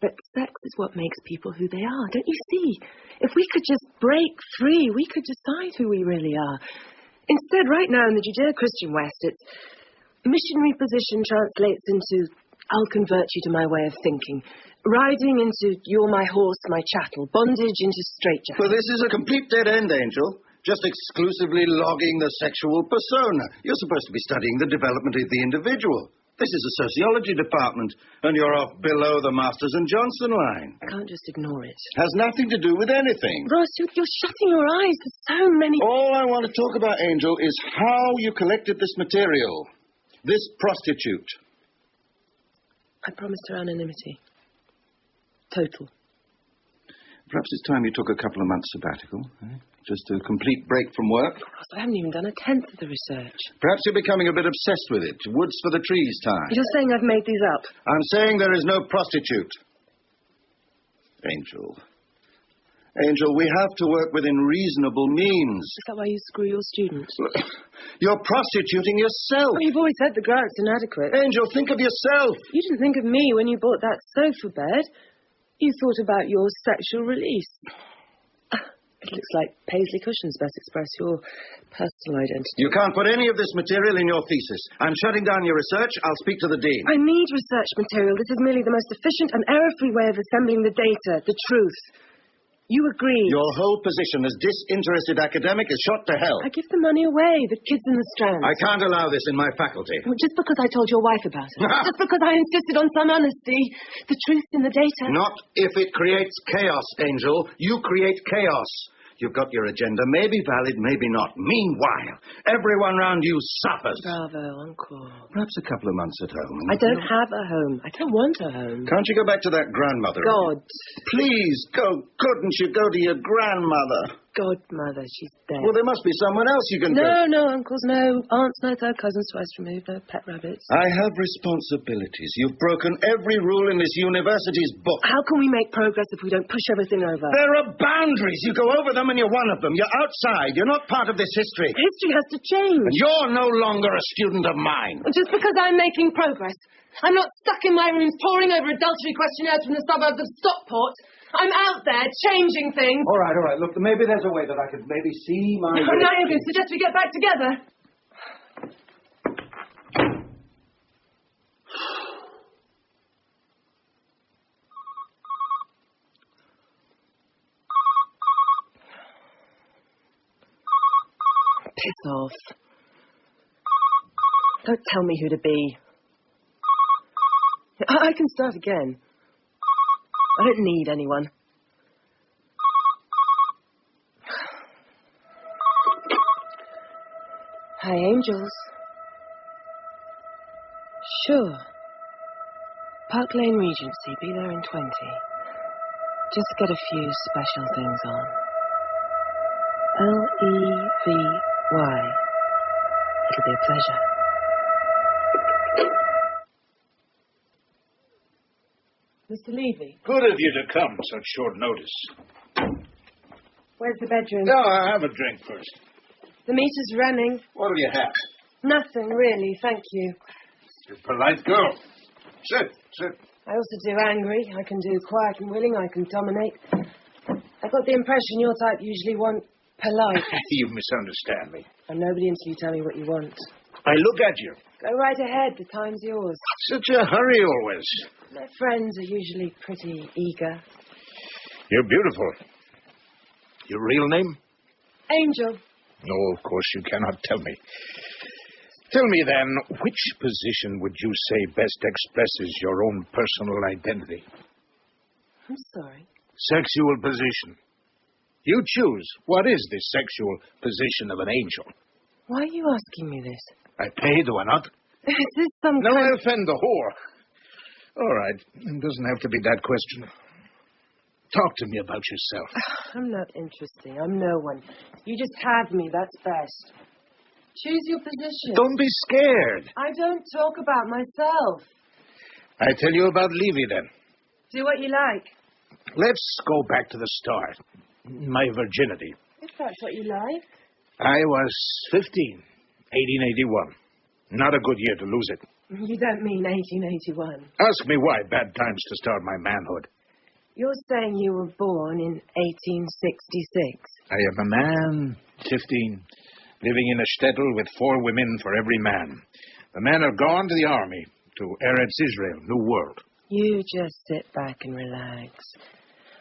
But sex is what makes people who they are. Don't you see? If we could just break free, we could decide who we really are. Instead, right now in the Judeo-Christian West, it's missionary position translates into I'll convert you to my way of thinking. Riding into you're my horse, my chattel. Bondage into straitjacket. Well, this is a complete dead end, Angel. Just exclusively logging the sexual persona. You're supposed to be studying the development of the individual. This is a sociology department, and you're off below the Masters and Johnson line. I can't just ignore it. Has nothing to do with anything. Ross, you're shutting your eyes to so many... All I want to talk about, Angel, is how you collected this material. This prostitute. I promised her anonymity. Total. Perhaps it's time you took a couple of months sabbatical, eh? Just a complete break from work. Ross, I haven't even done a tenth of the research. Perhaps you're becoming a bit obsessed with it. Woods for the trees time. You're saying I've made these up? I'm saying there is no prostitute. Angel. Angel, we have to work within reasonable means. Is that why you screw your students? You're prostituting yourself. Well, you've always said the grant's inadequate. Angel, think of yourself. You didn't think of me when you bought that sofa bed. You thought about your sexual release. It looks like Paisley cushions best express your personal identity. You can't put any of this material in your thesis. I'm shutting down your research. I'll speak to the dean. I need research material. This is merely the most efficient and error-free way of assembling the data, the truth. You agree. Your whole position as disinterested academic is shot to hell. I give the money away, the kids in the Strand. I can't allow this in my faculty. Well, just because I told your wife about it. Just because I insisted on some honesty. The truth's in the data. Not if it creates chaos, Angel. You create chaos. You've got your agenda. Maybe valid, maybe not. Meanwhile, everyone round you suffers. Bravo, Uncle. Perhaps a couple of months at home. I don't have a home. I don't want a home. Can't you go back to that grandmother? God. Please, go. Couldn't you go to your grandmother? Godmother, she's dead. Well, there must be someone else you can go. No, uncles, no. Aunts, no third cousins twice removed, no pet rabbits. I have responsibilities. You've broken every rule in this university's book. How can we make progress if we don't push everything over? There are boundaries. You go over them and you're one of them. You're outside. You're not part of this history. History has to change. And you're no longer a student of mine. Just because I'm making progress. I'm not stuck in my rooms poring over adultery questionnaires from the suburbs of Stockport. I'm out there changing things. All right. Look, maybe there's a way that I could maybe see my... No, you can suggest we get back together. Piss off. Don't tell me who to be. I can start again. I don't need anyone. Hi, angels. Sure. Park Lane Regency, be there in 20. Just get a few special things on. Levy. It'll be a pleasure. Mr. Levy. Good of you to come such short notice. Where's the bedroom? No, I'll have a drink first. The meter's running. What'll you have? Nothing, really, thank you. You're a polite girl. Sit. I also do angry. I can do quiet and willing. I can dominate. I got the impression your type usually want polite. You misunderstand me. I'm nobody until you tell me what you want. I look at you. Go right ahead. The time's yours. Such a hurry always. My friends are usually pretty eager. You're beautiful. Your real name? Angel. No, of course you cannot tell me. Tell me then, which position would you say best expresses your own personal identity? I'm sorry. Sexual position. You choose. What is the sexual position of an angel? Why are you asking me this? I pay, do I not? Is this some No, I offend the whore. All right. It doesn't have to be that question. Talk to me about yourself. I'm not interesting. I'm no one. You just have me. That's best. Choose your position. Don't be scared. I don't talk about myself. I tell you about Levy, then. Do what you like. Let's go back to the start. My virginity. If that's what you like. I was 15, 1881. Not a good year to lose it. You don't mean 1881. Ask me why. Bad times to start my manhood. You're saying you were born in 1866. I am a man, 15, living in a shtetl with 4 women for every man. The men are gone to the army, to Eretz Israel, New World. You just sit back and relax.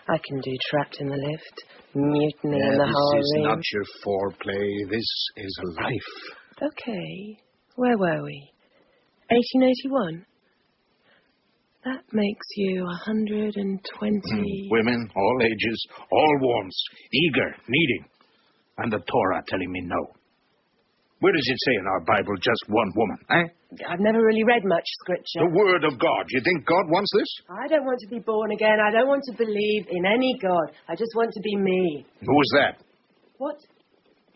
I can do trapped in the lift, mutiny in the harem. This is not your foreplay. This is a life. Okay. Where were we? 1881? That makes you 120... Women, all ages, all warmths, eager, needing. And the Torah telling me no. Where does it say in our Bible just one woman, eh? I've never really read much scripture. The Word of God. You think God wants this? I don't want to be born again. I don't want to believe in any God. I just want to be me. Who was that? What?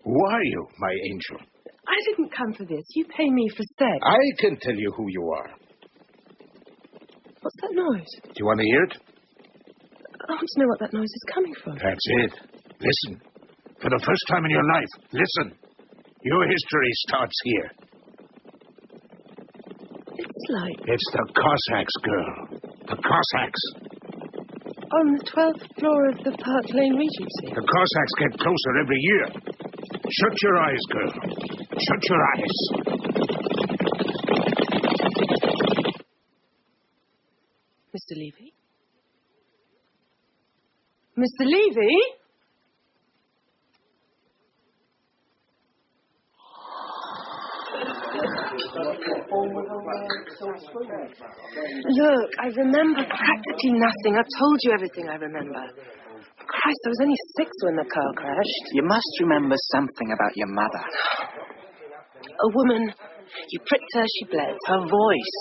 Who are you, my angel? I didn't come for this. You pay me for sex. I can tell you who you are. What's that noise? Do you want to hear it? I want to know what that noise is coming from. That's it. Listen. For the first time in your life, listen. Your history starts here. It's like... It's the Cossacks, girl. The Cossacks. On the 12th floor of the Park Lane Regency. The Cossacks get closer every year. Shut your eyes, girl. Shut your eyes. Mr. Levy? Mr. Levy? Look, I remember practically nothing. I've told you everything I remember. Christ, I was only 6 when the car crashed. You must remember something about your mother. A woman. You pricked her, she bled. Her voice.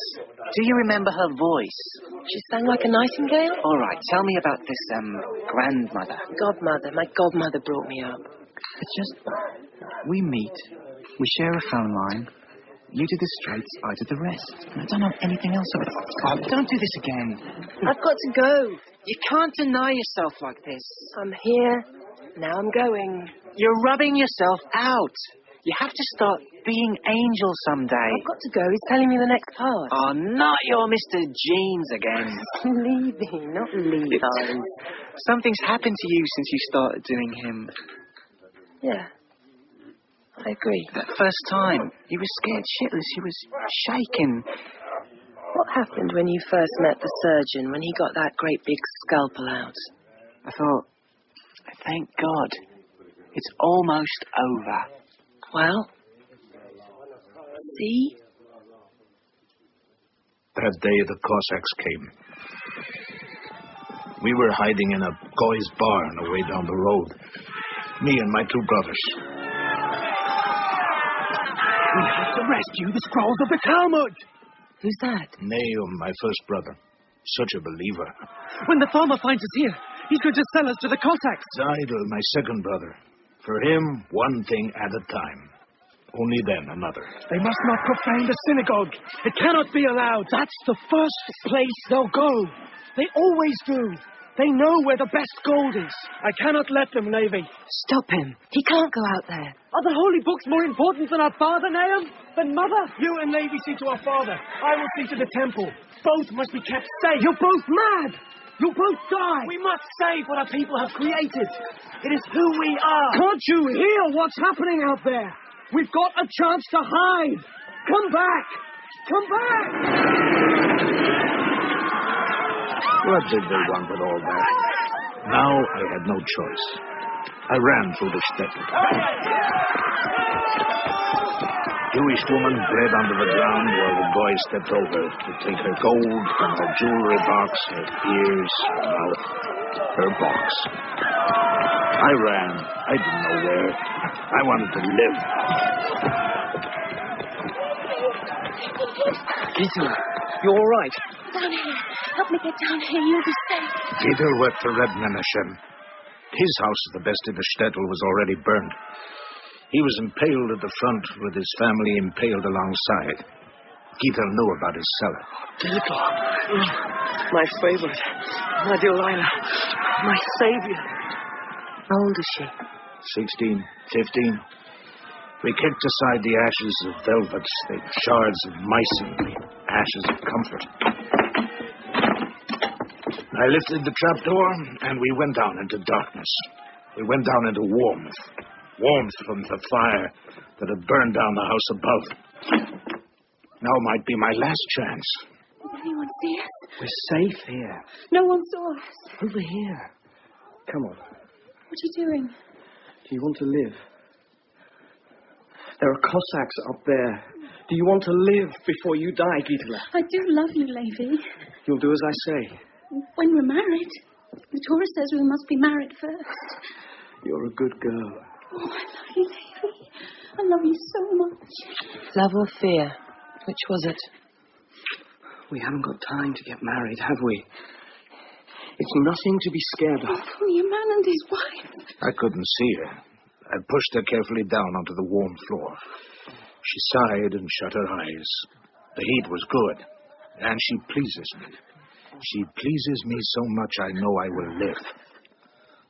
Do you remember her voice? She sang like a nightingale? All right, tell me about this, grandmother. Godmother. My godmother brought me up. It's just, we meet, we share a phone line. You do the straights, I do the rest. I don't know anything else about it. Oh, don't do this again. I've got to go. You can't deny yourself like this. I'm here. Now I'm going. You're rubbing yourself out. You have to start being angel someday. I've got to go. He's telling me the next part. Oh, not your Mr. Jeans again. Levy, not Levi. Something's happened to you since you started doing him. Yeah. I agree. That first time, you were scared shitless. You was shaking. What happened when you first met the surgeon, when he got that great big scalpel out? I thought, thank God, it's almost over. Well, see? That day the Cossacks came. We were hiding in a guy's barn away down the road. Me and my 2 brothers. We have to rescue the scrolls of the Talmud. Who's that? Nahum, my first brother. Such a believer. When the farmer finds us here, he's going to sell us to the Cossacks. Zidel, my second brother. For him, one thing at a time. Only then another. They must not profane the synagogue. It cannot be allowed. That's the first place they'll go. They always do. They know where the best gold is. I cannot let them, Levi. Stop him. He can't go out there. Are the holy books more important than our father, Nahum? Than mother? You and Levi see to our father. I will see to the temple. Both must be kept safe. You're both mad. You'll both die. We must save what our people have created. It is who we are. Can't you hear what's happening out there? We've got a chance to hide. Come back. Come back. What did they want with all that? Now I had no choice. I ran through the shtetl. Jewish woman bled under the ground while the boy stepped over to take her gold from her jewelry box, her ears, her mouth, her box. I ran. I didn't know where. I wanted to live. Gisela, you all right? Down here. Help me get down here. You'll be safe. Gidel wept for Reb Menachem. His house, the best of the shtetl, was already burned. He was impaled at the front with his family impaled alongside. Gidel knew about his cellar. Gidel. My favorite. My Delilah. My savior. How old is she? 16, 15. We kicked aside the ashes of velvets, the shards of mycin, the ashes of comfort. I lifted the trapdoor, and we went down into darkness. We went down into warmth. Warmth from the fire that had burned down the house above. Now might be my last chance. Did anyone see us? We're safe here. No one saw us. Over here. Come on. What are you doing? Do you want to live? There are Cossacks up there. Do you want to live before you die, Gitela? I do love you, Levi. You'll do as I say. When we're married. The Torah says we must be married first. You're a good girl. Oh, I love you, Levi. I love you so much. Love or fear? Which was it? We haven't got time to get married, have we? It's nothing to be scared of. It's only a man and his wife. I couldn't see her. I pushed her carefully down onto the warm floor. She sighed and shut her eyes. The heat was good, and she pleases me. She pleases me so much I know I will live.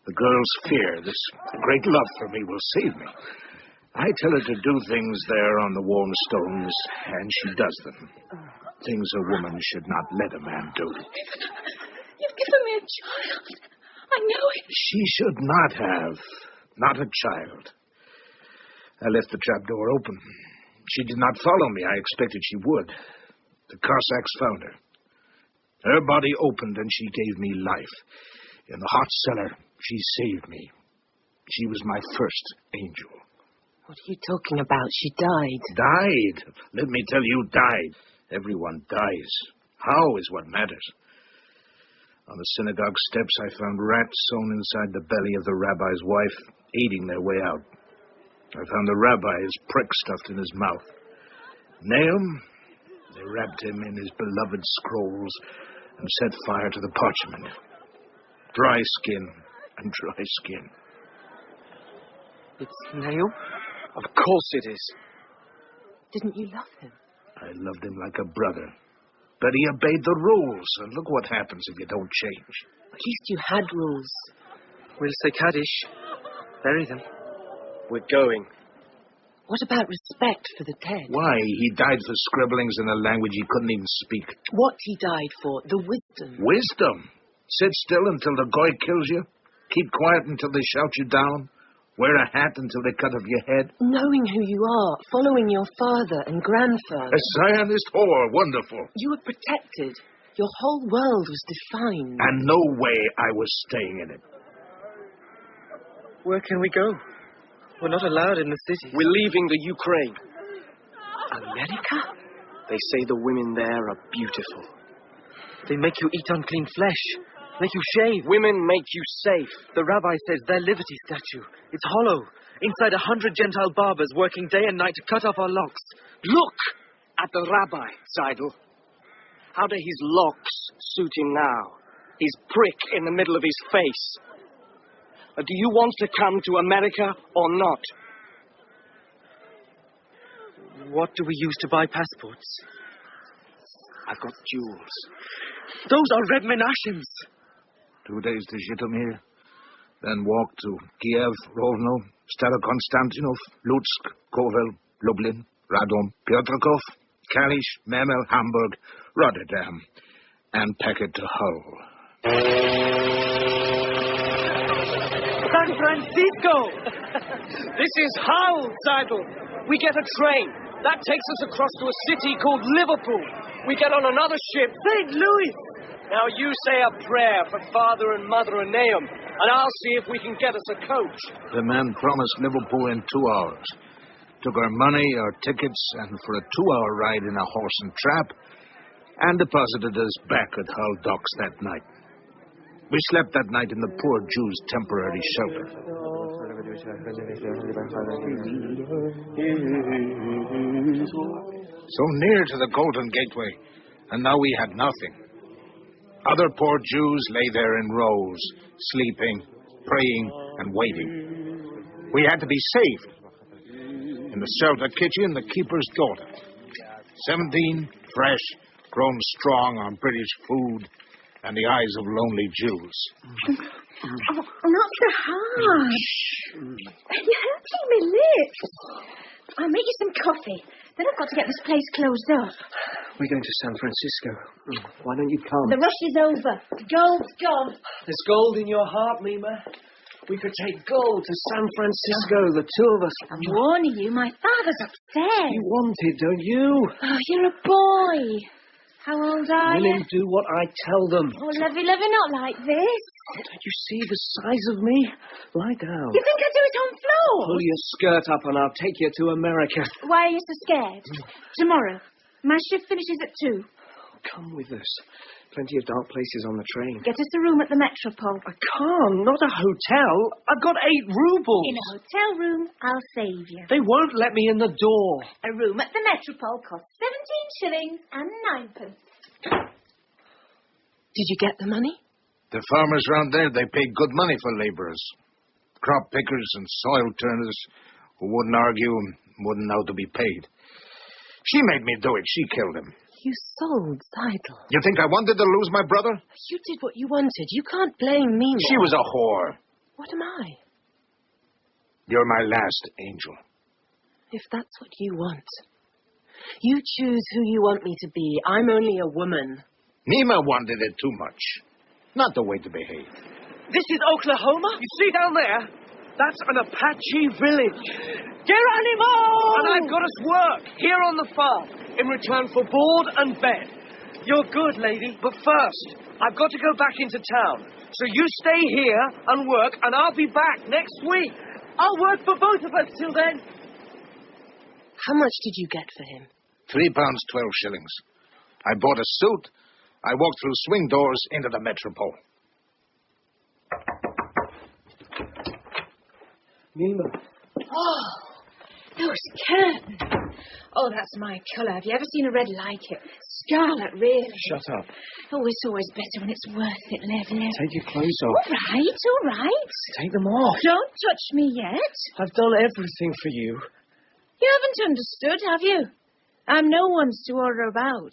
The girl's fear, this great love for me, will save me. I tell her to do things there on the warm stones, and she does them. Things a woman should not let a man do. You've given me a child. I know it. She should not have. Not a child. I left the trapdoor open. She did not follow me. I expected she would. The Cossacks found her. Her body opened and she gave me life. In the hot cellar, she saved me. She was my first angel. What are you talking about? She died. Died? Let me tell you, died. Everyone dies. How is what matters. On the synagogue steps, I found rats sewn inside the belly of the rabbi's wife, eating their way out. I found the rabbi's prick stuffed in his mouth. Nahum, they wrapped him in his beloved scrolls and set fire to the parchment. Dry skin and dry skin. It's Nahum? Of course it is. Didn't you love him? I loved him like a brother. But he obeyed the rules, and look what happens if you don't change. At least you had rules. We'll say Kaddish. Bury them. We're going. What about respect for the dead? Why? He died for scribblings in a language he couldn't even speak. What he died for? The wisdom. Wisdom? Sit still until the goy kills you? Keep quiet until they shout you down? Wear a hat until they cut off your head? Knowing who you are, following your father and grandfather. A Zionist whore, wonderful. You were protected. Your whole world was defined. And no way I was staying in it. Where can we go? We're not allowed in the city. We're leaving the Ukraine. America? They say the women there are beautiful. They make you eat unclean flesh. Make you shave. Women make you safe. The rabbi says their liberty statue. It's hollow. Inside 100 Gentile barbers working day and night to cut off our locks. Look at the rabbi, Seidel. How do his locks suit him now? His prick in the middle of his face. Do you want to come to America or not? What do we use to buy passports? I've got jewels. Those are red Menashems. 2 days to Zhytomyr, then walk to Kiev, Rovno, Starokonstantinov, Lutsk, Kovel, Lublin, Radom, Piotrkov, Kalisz, Memel, Hamburg, Rotterdam, and pack it to Hull. San Francisco! This is Hull, Seidel. We get a train. That takes us across to a city called Liverpool. We get on another ship, St. Louis. Now you say a prayer for Father and Mother and Nahum, and I'll see if we can get us a coach. The man promised Liverpool in 2 hours. Took our money, our tickets, and for a 2-hour ride in a horse and trap, and deposited us back at Hull docks that night. We slept that night in the poor Jews' temporary shelter. So near to the Golden Gateway, and now we had nothing. Other poor Jews lay there in rows, sleeping, praying, and waiting. We had to be saved. In the shelter kitchen, the keeper's daughter. 17, fresh, grown strong on British food, and the eyes of lonely Jews. Oh, not so harsh. You're hurting my lips. I'll make you some coffee. Then I've got to get this place closed up. We're going to San Francisco. Why don't you come? The rush is over. The gold's gone. There's gold in your heart, Mima. We could take gold to San Francisco, the two of us. I'm warning you, my father's upset. You want it, don't you? Oh, you're a boy. How old are you? Women do what I tell them. Oh, lovey, not like this. Don't you see the size of me? Lie down. You think I'd do it on floor? Pull your skirt up and I'll take you to America. Why are you so scared? Tomorrow. My shift finishes at 2. come with us. Plenty of dark places on the train. Get us a room at the Metropole. I can't. Not a hotel. I've got 8 rubles. In a hotel room, I'll save you. They won't let me in the door. A room at the Metropole costs 17 shillings and 9 pence. Did you get the money? The farmers round there, they pay good money for labourers. Crop pickers and soil turners who wouldn't argue and wouldn't know to be paid. She made me do it. She killed him. You sold Seidel. You think I wanted to lose my brother? You did what you wanted. You can't blame me. She was a whore. What am I? You're my last angel. If that's what you want. You choose who you want me to be. I'm only a woman. Nima wanted it too much. Not the way to behave. This is Oklahoma? You see down there? That's an Apache village. Geronimo! And I've got us work here on the farm in return for board and bed. You're good, lady, but first, I've got to go back into town. So you stay here and work, and I'll be back next week. I'll work for both of us till then. How much did you get for him? £3.12. I bought a suit. I walked through swing doors into the Metropole. Nima. Oh, those curtains. Oh, that's my colour. Have you ever seen a red like it? Scarlet, really. Shut up. Oh, it's always better when it's worth it, Lev. Take your clothes off. All right. Take them off. Don't touch me yet. I've done everything for you. You haven't understood, have you? I'm no one's to order about.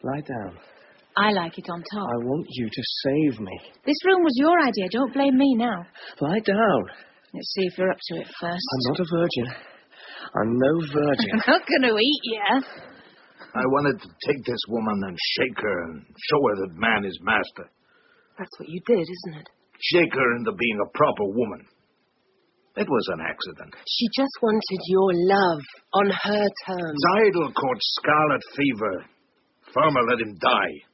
Lie down. I like it on top. I want you to save me. This room was your idea. Don't blame me now. Lie down. Let's see if you're up to it first. I'm not a virgin. I'm no virgin. I'm not going to eat you. I wanted to take this woman and shake her and show her that man is master. That's what you did, isn't it? Shake her into being a proper woman. It was an accident. She just wanted your love on her terms. Seidel caught scarlet fever. Farmer let him die.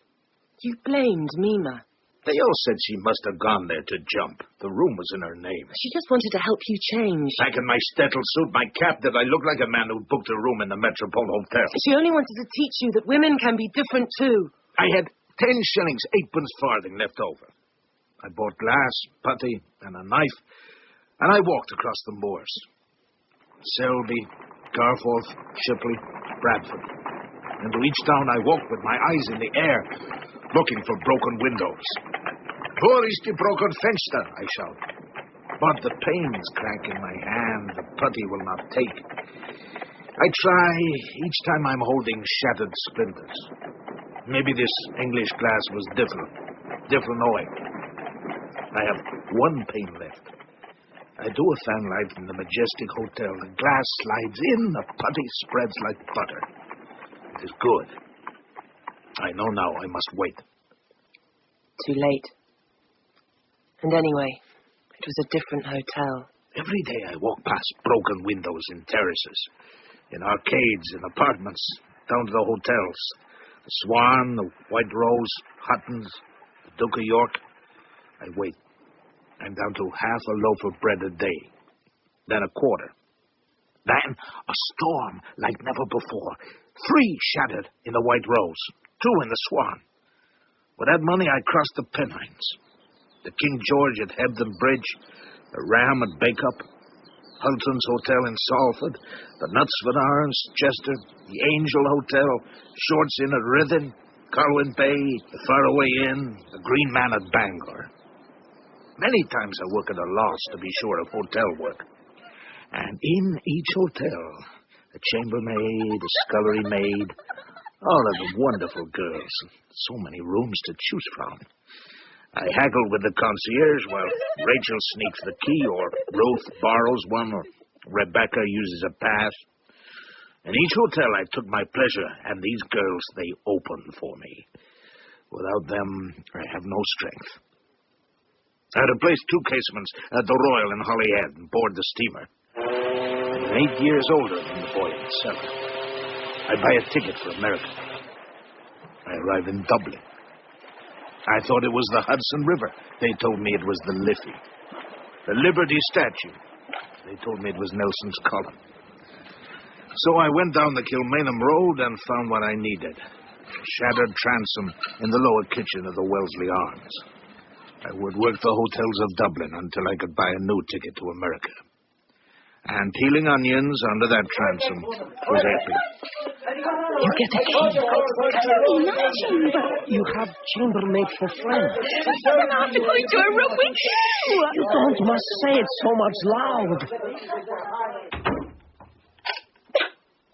You blamed Mima. They all said she must have gone there to jump. The room was in her name. She just wanted to help you change. Back in my stettel suit, my cap, did I look like a man who booked a room in the Metropole Hotel? She only wanted to teach you that women can be different too. I had 10 shillings, 8 pence farthing left over. I bought glass, putty, and a knife, and I walked across the moors. Selby, Garforth, Shipley, Bradford. Into each town I walked with my eyes in the air, looking for broken windows. Where is the broken fenster? I shout. But the pains crack in my hand, the putty will not take. I try each time I'm holding shattered splinters. Maybe this English glass was different knowing. I have one pane left. I do a fanlight in the Majestic Hotel. The glass slides in, the putty spreads like butter. It is good. I know now I must wait. Too late. And anyway, it was a different hotel. Every day I walk past broken windows in terraces, in arcades, in apartments, down to the hotels. The Swan, the White Rose, Hutton's, the Duke of York. I wait. I'm down to half a loaf of bread a day. Then a quarter. Then a storm like never before. 3 shattered in the White Rose. 2 in the Swan. With that money, I crossed the Pennines. The King George at Hebden Bridge, the Ram at Bacup, Hulton's Hotel in Salford, the Knutsford Arms, Chester, the Angel Hotel, Short's Inn at Rithin, Colwyn Bay, the Faraway Inn, the Green Man at Bangor. Many times I work at a loss to be sure of hotel work. And in each hotel, a chambermaid, a scullery maid, all of them wonderful girls. So many rooms to choose from. I haggle with the concierge while Rachel sneaks the key, or Ruth borrows one, or Rebecca uses a pass. In each hotel I took my pleasure, and these girls, they opened for me. Without them, I have no strength. I had to place 2 casements at the Royal in Holyhead and board the steamer. I'm 8 years older than the boy in the cellar. I buy a ticket for America. I arrive in Dublin. I thought it was the Hudson River. They told me it was the Liffey. The Liberty Statue. They told me it was Nelson's column. So I went down the Kilmainham Road and found what I needed. A shattered transom in the lower kitchen of the Wellesley Arms. I would work the hotels of Dublin until I could buy a new ticket to America. And peeling onions under that transom was epic. You get a key. You have chambermaid for friends. I'm not going to a room with you. You don't must say it so much loud.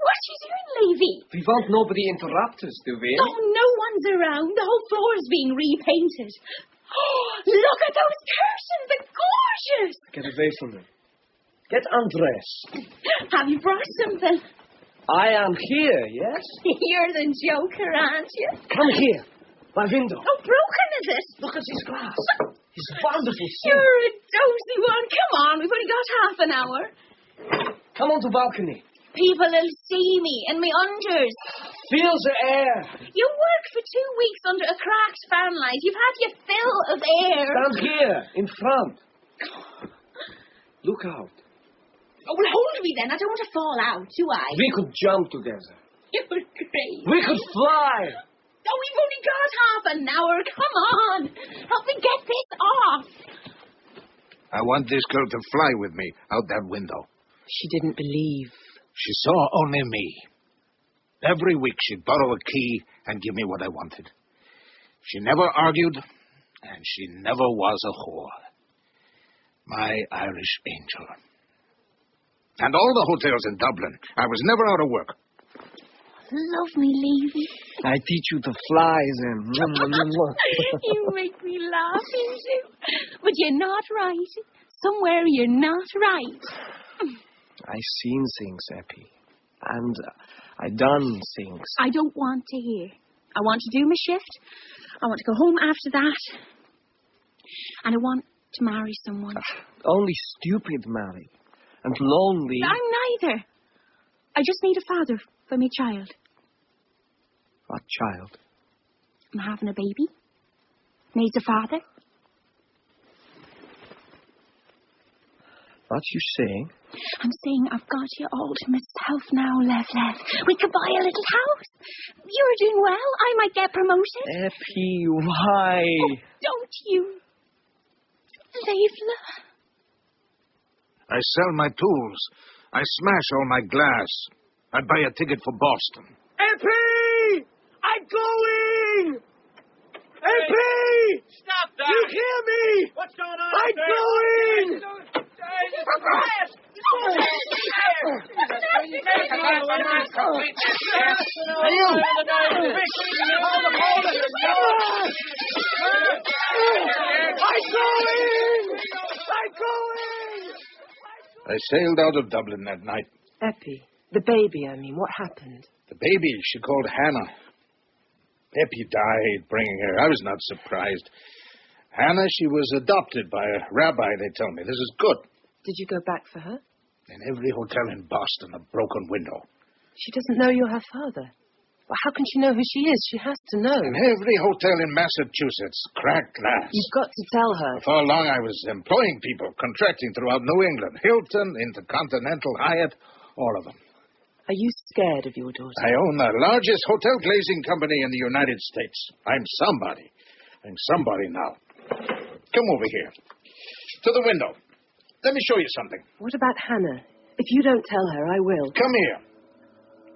What are you doing, Levy? We want nobody interrupt us, do we? Oh, no one's around. The whole floor is being repainted. Oh, look at those curtains. They're gorgeous. Get away from me. Get undressed. Have you brought something? I am here, yes? You're the joker, aren't you? Come here. My window. How broken is it? Look at this glass. It's wonderful. You're a dozy one. Come on, we've only got half an hour. Come on to balcony. People will see me in my unders. Feel the air. You work for 2 weeks under a cracked fanlight. You've had your fill of air. Stand here, in front. Look out. Oh, well, hold me then. I don't want to fall out, do I? We could jump together. You're great. We could fly. Oh, we've only got half an hour. Come on. Help me get this off. I want this girl to fly with me out that window. She didn't believe. She saw only me. Every week she'd borrow a key and give me what I wanted. She never argued, and she never was a whore. My Irish angel. And all the hotels in Dublin. I was never out of work. Love me, Levy. I teach you to fly, then. You make me laugh, you. But you're not right. Somewhere you're not right. I seen things, Eppie. And I done things. I don't want to hear. I want to do my shift. I want to go home after that. And I want to marry someone. Only stupid marry. And lonely. I'm neither. I just need a father for my child. What child? I'm having a baby. Needs a father. What you saying? I'm saying I've got you all to myself now, Lev. We could buy a little house. You're doing well. I might get promoted. Eppie, why? Oh, don't you? Lev. I sell my tools. I smash all my glass. I buy a ticket for Boston. Eppie! I'm going! Eppie! Stop that! You hear me? What's going on? I'm going! I sailed out of Dublin that night. Eppie, the baby, I mean, what happened? The baby she called Hannah. Eppie died bringing her. I was not surprised. Hannah, she was adopted by a rabbi, they tell me. This is good. Did you go back for her? In every hotel in Boston, a broken window. She doesn't know you're her father. Well, how can she know who she is? She has to know. In every hotel in Massachusetts, cracked glass. You've got to tell her. Before long, I was employing people, contracting throughout New England. Hilton, Intercontinental, Hyatt, all of them. Are you scared of your daughter? I own the largest hotel glazing company in the United States. I'm somebody. I'm somebody now. Come over here. To the window. Let me show you something. What about Hannah? If you don't tell her, I will. Come here.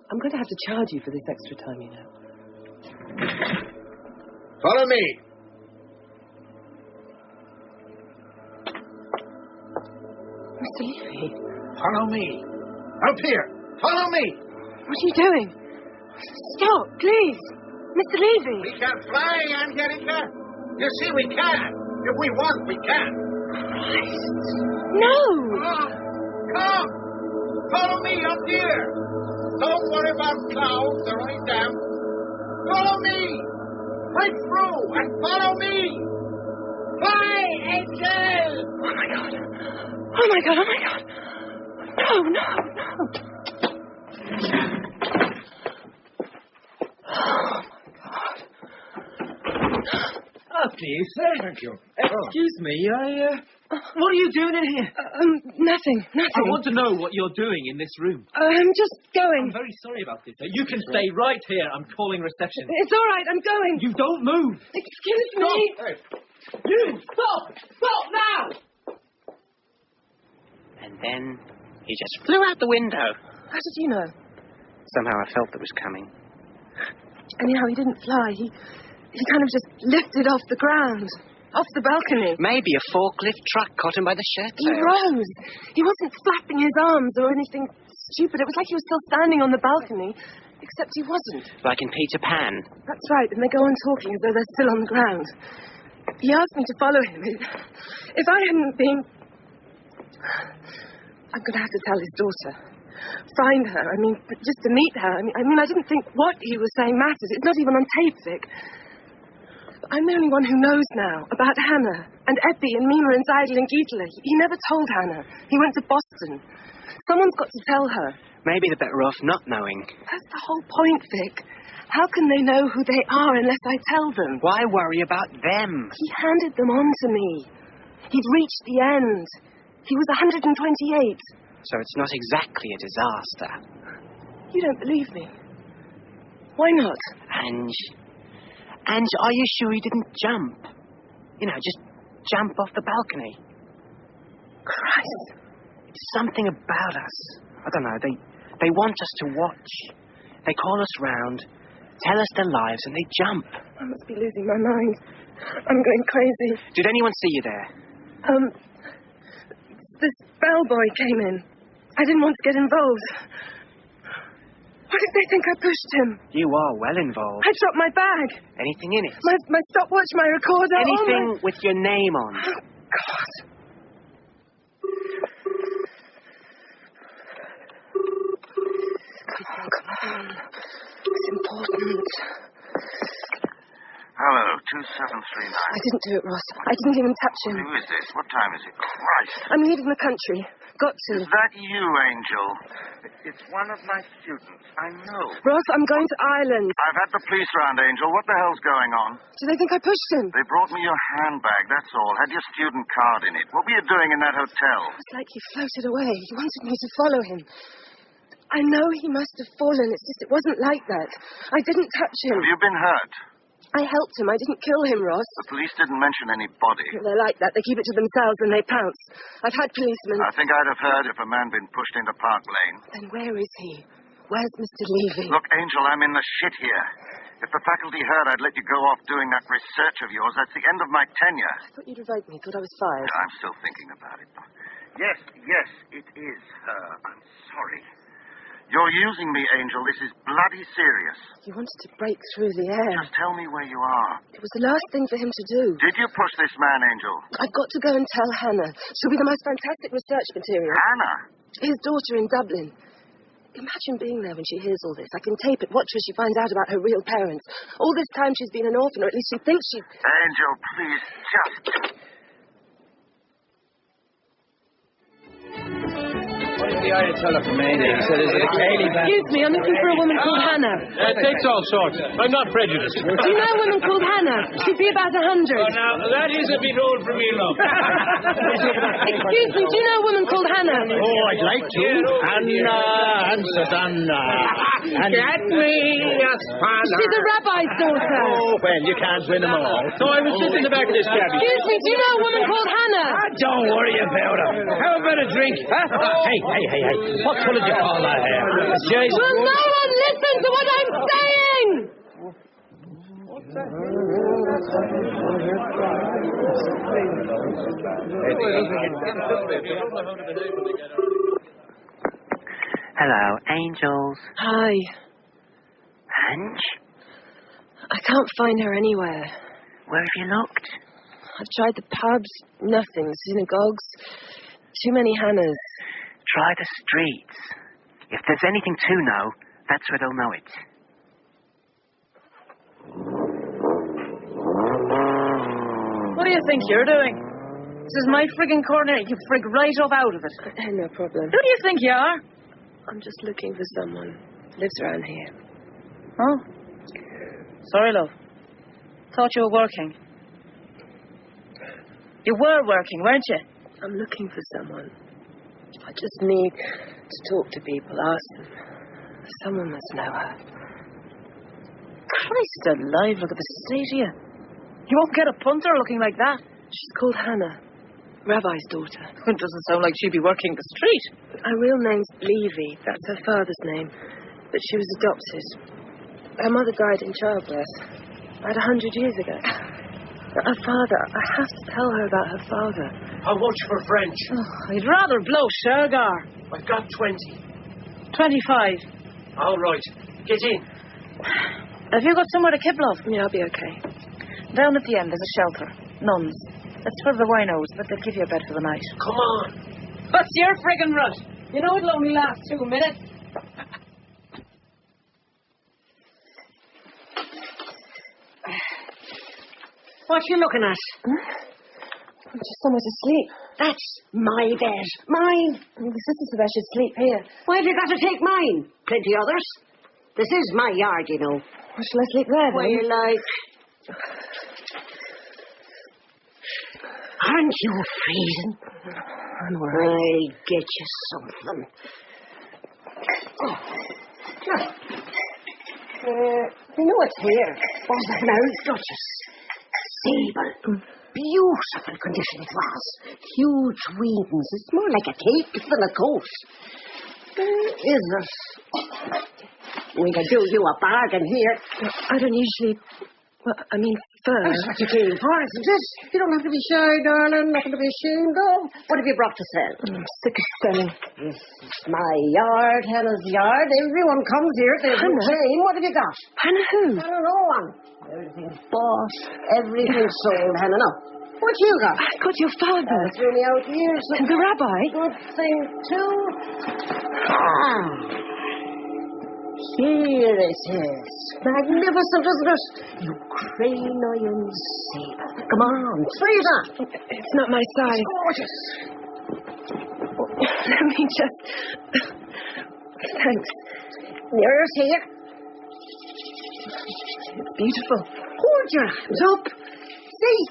I'm going to have to charge you for this extra time, you know. Follow me. Mr. Levy. Follow me. Up here. Follow me. What are you doing? Stop, please. Mr. Levy. We can fly, Angelica. You see, we can. If we want, we can. No. Come. Follow me up here. Don't worry about clouds. They're only damp. Follow me. Break through and follow me. Fly, Angel. Oh, my God. Oh, my God. Oh, my God. No, no, no. Oh, my God. Ah, please. Thank you. Excuse me, What are you doing in here? Nothing. I want to know what you're doing in this room. I'm just going. I'm very sorry about this. You can stay right here. I'm calling reception. It's all right, I'm going. You don't move. Excuse me. Stop. Hey. You, stop! Stop now! And then he just flew out the window. How did you know? Somehow I felt it was coming. Anyhow, he didn't fly. He kind of just lifted off the ground. Off the balcony. Maybe a forklift truck caught him by the shirt He tail. rose. He wasn't flapping his arms or anything stupid. It was like he was still standing on the balcony, except he wasn't. Like in Peter Pan. That's right, and they go on talking as though they're still on the ground. He asked me to follow him. If I hadn't been... I'm going to have to tell his daughter. Find her. I mean, just to meet her. I mean, I didn't think what he was saying matters. It's not even on tape, Vic. I'm the only one who knows now about Hannah and Eppie and Mima and Zeidel and Gisela. He never told Hannah. He went to Boston. Someone's got to tell her. Maybe they're better off not knowing. That's the whole point, Vic. How can they know who they are unless I tell them? Why worry about them? He handed them on to me. He'd reached the end. He was 128. So it's not exactly a disaster. You don't believe me. Why not? Ange, are you sure he didn't jump? You know, just jump off the balcony. Christ. It's something about us. I don't know, they want us to watch. They call us round, tell us their lives, and they jump. I must be losing my mind. I'm going crazy. Did anyone see you there? This bellboy came in. I didn't want to get involved. What did they think I pushed him? You are well involved. I dropped my bag. Anything in it? My stopwatch, my recorder. Anything with your name on? Oh, God. Come on. It's important. Hello, 2739. I didn't do it, Ross. I didn't even touch him. Who is this? What time is it? Christ. I'm leaving the country. Got to. Is that you, Angel? It's one of my students. I know. Ross, I'm going to Ireland. I've had the police round, Angel. What the hell's going on? Do they think I pushed him? They brought me your handbag, that's all. Had your student card in it. What were you doing in that hotel? It was like he floated away. He wanted me to follow him. I know he must have fallen. It's just it wasn't like that. I didn't touch him. Have you been hurt? I helped him. I didn't kill him, Ross. The police didn't mention any body. They're like that. They keep it to themselves and they pounce. I've had policemen. I think I'd have heard if a man been pushed into Park Lane. Then where is he? Where's Mr. Levy? Look, Angel, I'm in the shit here. If the faculty heard I'd let you go off doing that research of yours, that's the end of my tenure. I thought you'd revoke me. Thought I was fired. Yeah, I'm still thinking about it. Yes, it is her. I'm sorry. You're using me, Angel. This is bloody serious. You wanted to break through the air. Just tell me where you are. It was the last thing for him to do. Did you push this man, Angel? I've got to go and tell Hannah. She'll be the most fantastic research material. Hannah? His daughter in Dublin. Imagine being there when she hears all this. I can tape it, watch her as she finds out about her real parents. All this time she's been an orphan, or at least she thinks she's... Angel, please, just... The Irish fellow from Maine, he said, is it a Cayley band? Excuse me, I'm looking for a woman called Hannah. It takes all sorts. I'm not prejudiced. Do you know a woman called Hannah? She'd be about 100. Oh, now, that is a bit old for me, love. Excuse me, do you know a woman called Hannah? Oh, I'd like to. Anna and Susanna. And Get me a spanner. She's a rabbi's daughter. Oh, well, you can't win them all. So I was just in the back of this cab. Excuse me, do you know a woman called Hannah? Don't worry about her. How about a drink? Huh? Hey. What colour do you call that hair? Jason. Will no one listen to what I'm saying? Hello, Angels. Hi. Ange? I can't find her anywhere. Where have you looked? I've tried the pubs, nothing. Synagogues, too many Hannahs. Try the streets. If there's anything to know, that's where they'll know it. What do you think you're doing? This is my frigging corner. You frig right up out of it. No problem. Who do you think you are? I'm just looking for someone. Lives around here. Oh. Sorry, love. Thought you were working. You were working, weren't you? I'm looking for someone. I just need to talk to people, ask them. Someone must know her. Christ alive, look at the state of you. You won't get a punter looking like that. She's called Hannah, Rabbi's daughter. It doesn't sound like she'd be working the street. Her real name's Levy. That's her father's name. But she was adopted. Her mother died in childbirth about 100 years ago. Her father, I have to tell her about her father. How much for French? Oh, I'd rather blow Shergar. I've got 20. 25. All right. Get in. Have you got somewhere to kibble off? Yeah, I'll be okay. Down at the end, there's a shelter. Nuns. That's for the winos, but they'll give you a bed for the night. Come on. What's your friggin' rut? You know it'll only last 2 minutes. What you looking at? Just somewhere to sleep. That's my bed. Mine. The sister said I should sleep here. Why have you got to take mine? Plenty others. This is my yard, you know. Well, shall I sleep there, then? Where you like. Aren't you freezing? I'm all right. I'll get you something. You know what's here? Was the Mary Duchess. Sable. Beautiful condition it was. Huge wings. It's more like a cake than a coat. Is it? We can do you a bargain here. I don't usually... Well, I mean, fur. That's what you came for, isn't it? You don't have to be shy, darling. Nothing to be ashamed of. What have you brought to sell? I'm sick of selling. This is my yard, Hannah's yard. Everyone comes here. There's no shame. What have you got? Hannah who? Hannah, no one. Everything's bought. Everything's sold, Hannah. No. What you got? I got your father. Threw me out years. And the rabbi. Good thing, too. Here it is. Magnificent, isn't it? You crane iron sabre. Come on, freeze on. It's not my size. It's gorgeous. Let me just... Thanks. Yours here. It's beautiful. Hold your hands up. See?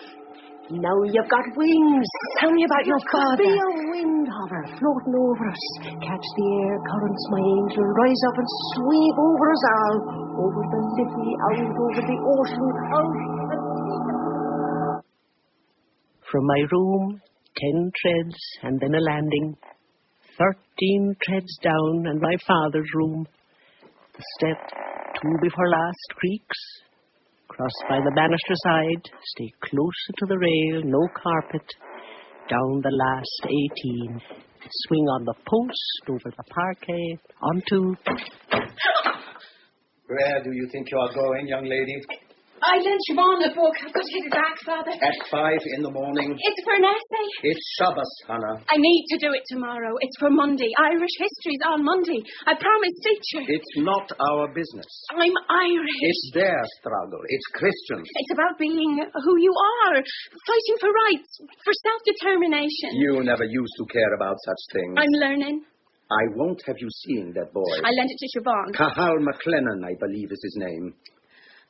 Now you've got wings. Tell me about your father. Be a wind hover floating over us. Catch the air currents, my angel. Rise up and sweep over us all. Over the Liffey, out over the ocean, out. From my room, 10 treads and then a landing. 13 treads down and my father's room. The step, 2 before last, creaks. Cross by the banister side, stay closer to the rail, no carpet. Down the last 18. Swing on the post, over the parquet, onto... Where do you think you are going, young lady? I lent Siobhan a book. I've got to get it back, Father. At 5 in the morning. It's for an essay. It's Shabbos, Hannah. I need to do it tomorrow. It's for Monday. Irish history's on Monday. I promised teacher. It's not our business. I'm Irish. It's their struggle. It's Christians. It's about being who you are. Fighting for rights. For self-determination. You never used to care about such things. I'm learning. I won't have you seeing that boy. I lent it to Siobhan. Cahal McLennan, I believe is his name.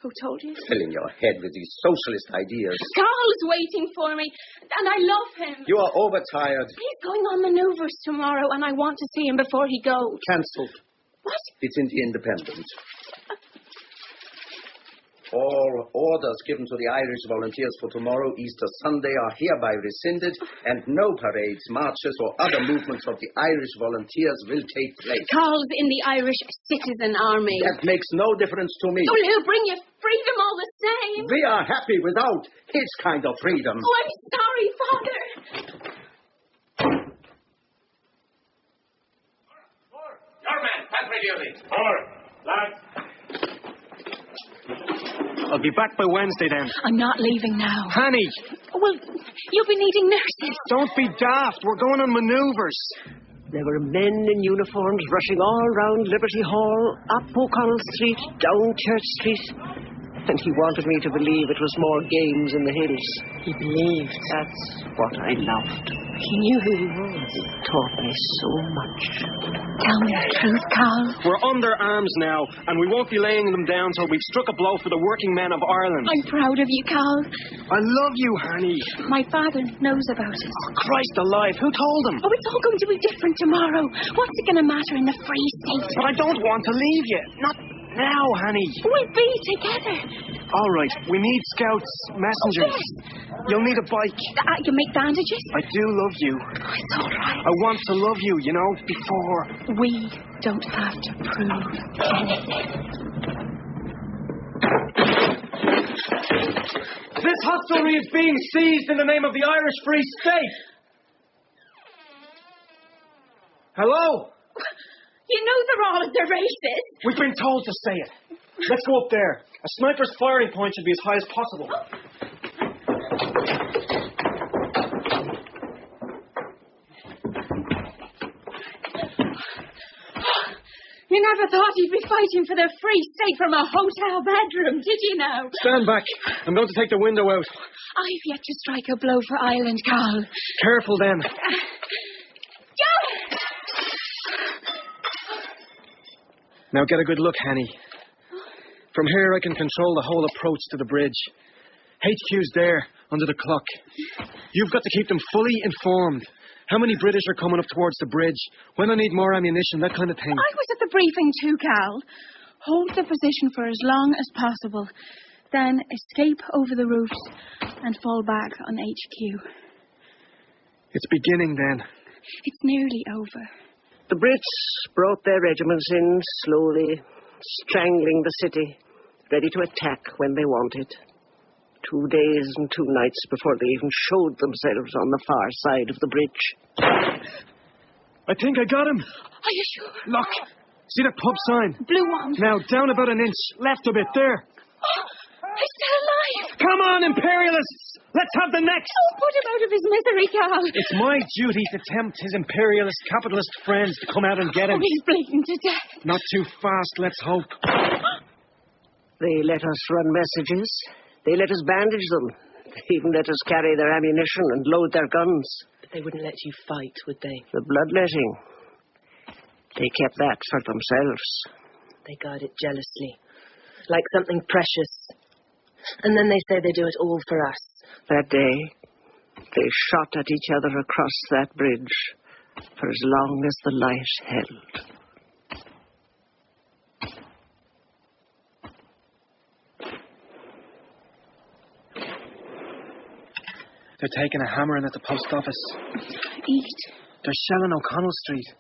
Who told you? Filling your head with these socialist ideas. Carl's waiting for me, and I love him. You are overtired. He's going on maneuvers tomorrow, and I want to see him before he goes. Cancelled. What? It's in the Independent. All orders given to the Irish volunteers for tomorrow, Easter Sunday, are hereby rescinded, and no parades, marches, or other movements of the Irish volunteers will take place. Carl's in the Irish Citizen Army. That makes no difference to me. Well, he'll bring you freedom all the same. We are happy without his kind of freedom. Oh, I'm sorry, Father. Your man, pantry duty. Forward. Lads. I'll be back by Wednesday, then. I'm not leaving now. Hanny! Well, you'll be needing nurses. Don't be daft. We're going on manoeuvres. There were men in uniforms rushing all round Liberty Hall, up O'Connell Street, down Church Street. And he wanted me to believe it was more games in the hills. He believed. That's what I loved. He knew who he was. He taught me so much. Tell me the truth, Carl. We're under arms now, and we won't be laying them down till we've struck a blow for the working men of Ireland. I'm proud of you, Carl. I love you, Hanny. My father knows about it. Oh, Christ alive, who told him? Oh, it's all going to be different tomorrow. What's it going to matter in the Free State? But I don't want to leave you. Not now, Hanny. We'll be together. All right, we need scouts, messengers. Oh, yes. You'll need a bike. You make bandages? I do love you. Oh, it's all right. I want to love you, you know, before. We don't have to prove anything. This hostelry is being seized in the name of the Irish Free State. Hello? You know they're all at their races. We've been told to say it. Let's go up there. A sniper's firing point should be as high as possible. You never thought you'd be fighting for the Free State from a hotel bedroom, did you now? Stand back. I'm going to take the window out. I've yet to strike a blow for Ireland, Carl. Careful then. Joe! Now get a good look, Hanny. From here I can control the whole approach to the bridge. HQ's there, under the clock. You've got to keep them fully informed. How many British are coming up towards the bridge? When I need more ammunition, that kind of thing. I was at the briefing too, Carl. Hold the position for as long as possible. Then escape over the roofs and fall back on HQ. It's beginning then. It's nearly over. The Brits brought their regiments in slowly, strangling the city, ready to attack when they wanted. 2 days and 2 nights before they even showed themselves on the far side of the bridge. I think I got him. Are you sure? Look, see that pub sign? Blue one. Now, down about an inch, left a bit, there. Oh, he's still alive. Come on, imperialists! Let's have the next! Oh, put him out of his misery, Carl. It's my duty to tempt his imperialist capitalist friends to come out and get him. Oh, he's bleeding to death. Not too fast, let's hope. They let us run messages. They let us bandage them. They even let us carry their ammunition and load their guns. But they wouldn't let you fight, would they? The bloodletting. They kept that for themselves. They guard it jealously, like something precious. And then they say they do it all for us. That day, they shot at each other across that bridge for as long as the light held. They're taking a hammer in at the post office. Eat. They're shelling O'Connell Street.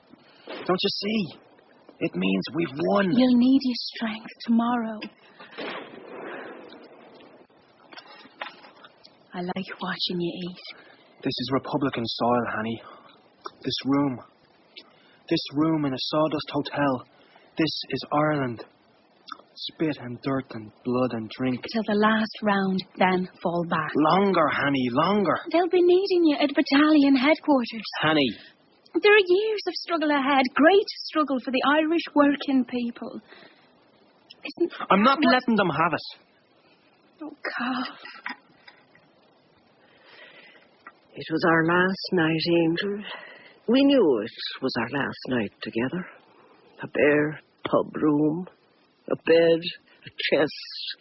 Don't you see? It means we've won. You'll need your strength tomorrow. I like watching you eat. This is Republican soil, Hanny. This room in a sawdust hotel. This is Ireland. Spit and dirt and blood and drink. Till the last round, then fall back. Longer, Hanny, longer. They'll be needing you at battalion headquarters. Hanny. There are years of struggle ahead. Great struggle for the Irish working people. I'm not letting them have it. Oh, Carl. It was our last night, Angel. We knew it was our last night together. A bare pub room, a bed, a chest,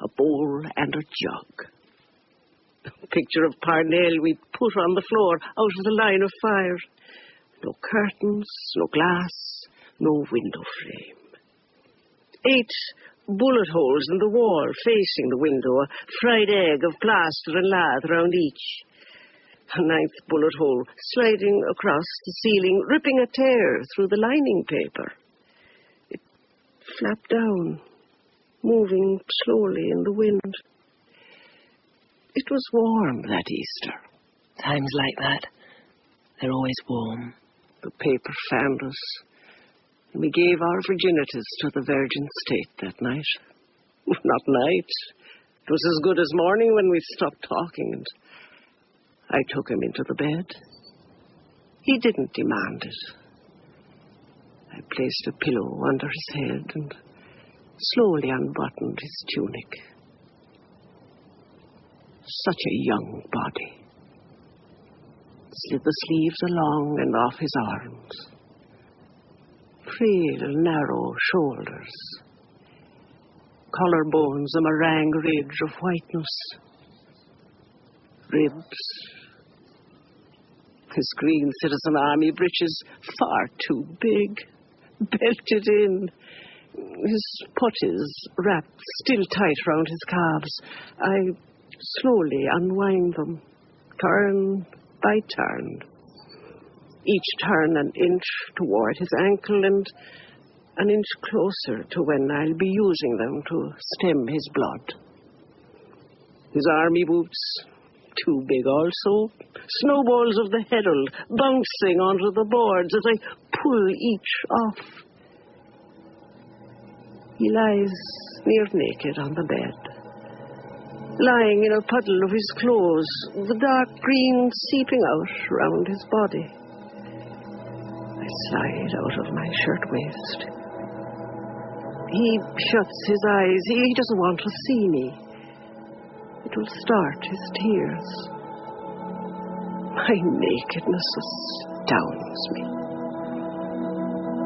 a bowl and a jug. A picture of Parnell we'd put on the floor out of the line of fire. No curtains, no glass, no window frame. 8 bullet holes in the wall facing the window, a fried egg of plaster and lath round each. A 9th bullet hole sliding across the ceiling, ripping a tear through the lining paper. It flapped down, moving slowly in the wind. It was warm that Easter. Times like that, they're always warm. The paper fanned us, and we gave our virginities to the virgin state that night. Not night. It was as good as morning when we stopped talking, and I took him into the bed. He didn't demand it. I placed a pillow under his head and slowly unbuttoned his tunic. Such a young body. Slid the sleeves along and off his arms. Frail, narrow shoulders. Collarbones, a meringue ridge of whiteness. Ribs. His green citizen army breeches far too big. Belted in. His puttees wrapped still tight round his calves. I slowly unwind them, turn by turn. Each turn an inch toward his ankle and an inch closer to when I'll be using them to stem his blood. His army boots, too big also. Snowballs of the herald bouncing onto the boards as I pull each off. He lies near naked on the bed, lying in a puddle of his clothes, the dark green seeping out round his body. I slide out of my shirtwaist. He shuts his eyes. He doesn't want to see me. It will start his tears. My nakedness astounds me.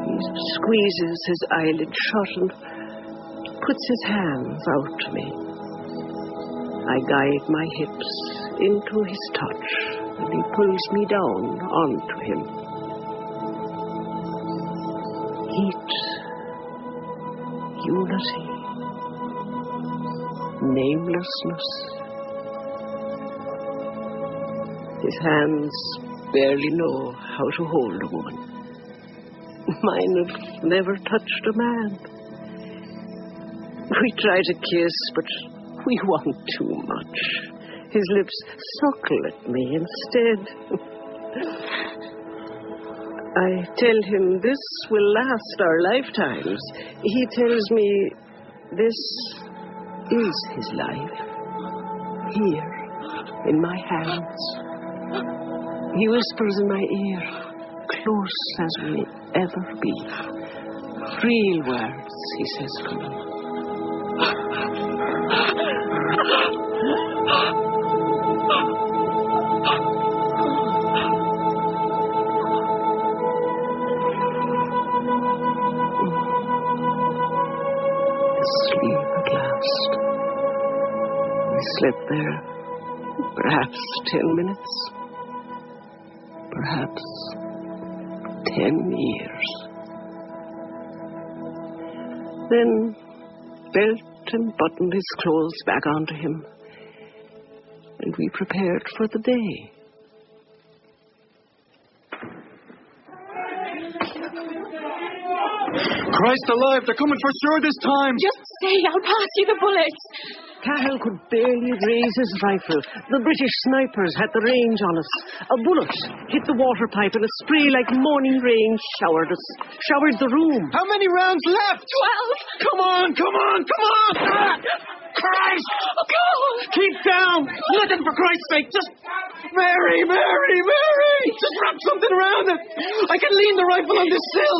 He squeezes his eyelid shut and puts his hands out to me. I guide my hips into his touch, and he pulls me down onto him. Heat, unity, namelessness. His hands barely know how to hold a woman. Mine have never touched a man. We try to kiss, but we want too much. His lips suckle at me instead. I tell him this will last our lifetimes. He tells me this is his life. Here, in my hands. He whispers in my ear, close as we'll ever be. Real words, he says to me. Sleep at last. We slept there perhaps 10 minutes, perhaps 10 years. Then belt and buttoned his clothes back onto him, and we prepared for the day. Christ alive, they're coming for sure this time. Just stay, I'll pass you the bullets. Cahill could barely raise his rifle. The British snipers had the range on us. A bullet hit the water pipe and a spray like morning rain showered us. Showered the room. How many rounds left? 12. Come on, come on, come on! Ah! Christ! Oh, God! Keep down! Nothing for Christ's sake, just... Mary! Just wrap something around it! I can lean the rifle on this sill!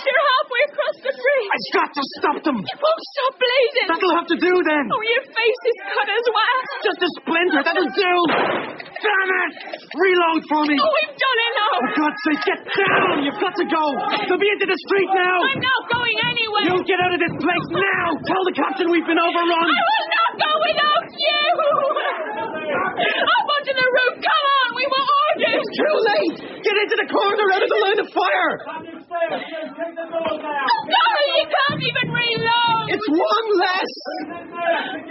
You're halfway across the bridge! I've got to stop them! You won't stop blazing! That'll have to do then! Oh, your face is cut as wax! Just a splinter, that'll do! Damn it! Reload for me! Oh, we've done enough! For God's sake, get down! You've got to go! They'll be into the street now! I'm not going anywhere! You get out of this place now! Tell the captain we've been overrun! I will not go without you! Up onto the roof! Come on! We were orders! It's too late! Get into the corner out of the line of fire! Oh, golly, you can't even reload! It's one less!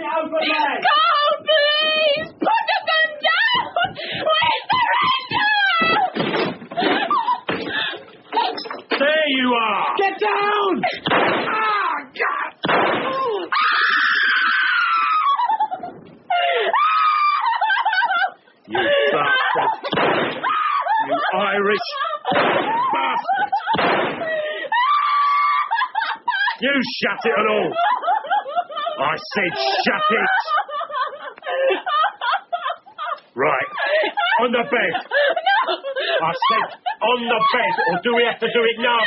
Call, please! Put the gun down! Where's the rest? There you are! Get down! Ah, God! You bastard! You Irish bastard! You shut it and all! I said shut it! Right, on the bed! No! I said on the bed, or do we have to do it now?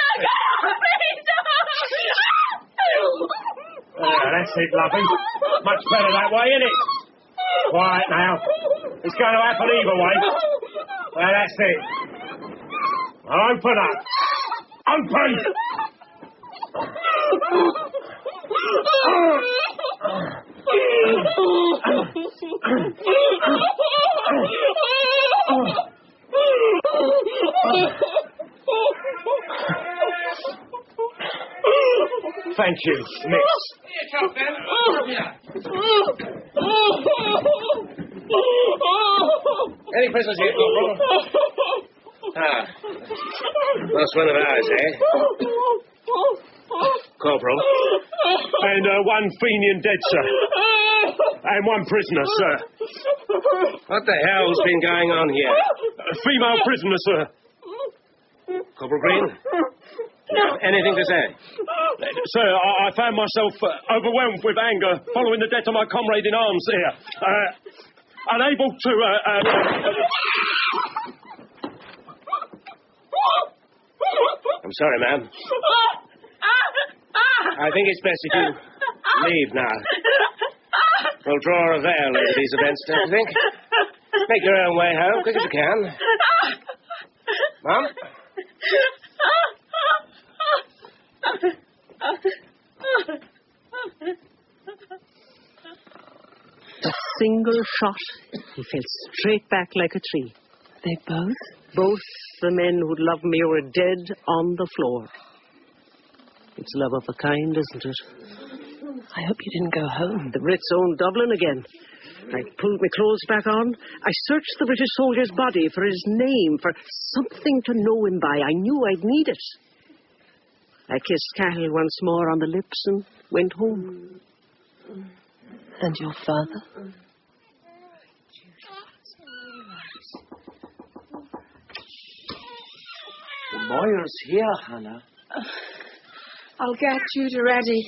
No, That's it, lovey. Much better that way, isn't it? Quiet now. It's going to happen either way. Well, that's it. Open up. Open! Thank you, miss. Any prisoners here, Corporal? Last one of ours, eh? Corporal. And one Fenian dead, sir. And one prisoner, sir. What the hell's been going on here? A female prisoner, sir. Corporal Green? Anything to say? Sir, I found myself overwhelmed with anger following the death of my comrade in arms here. Unable to... I'm sorry, ma'am. I think it's best if you leave now. We'll draw a veil over these events, don't you think? Make your own way home, quick as you can. Mum? A single shot, he fell straight back like a tree. They both? Both the men who'd loved me were dead on the floor. It's love of a kind, isn't it? I hope you didn't go home. The Brits owned Dublin again. I pulled my clothes back on. I searched the British soldier's body for his name, for something to know him by. I knew I'd need it. I kissed Cahill once more on the lips and went home. And your father? The lawyer's here, Hannah. I'll get Judah ready.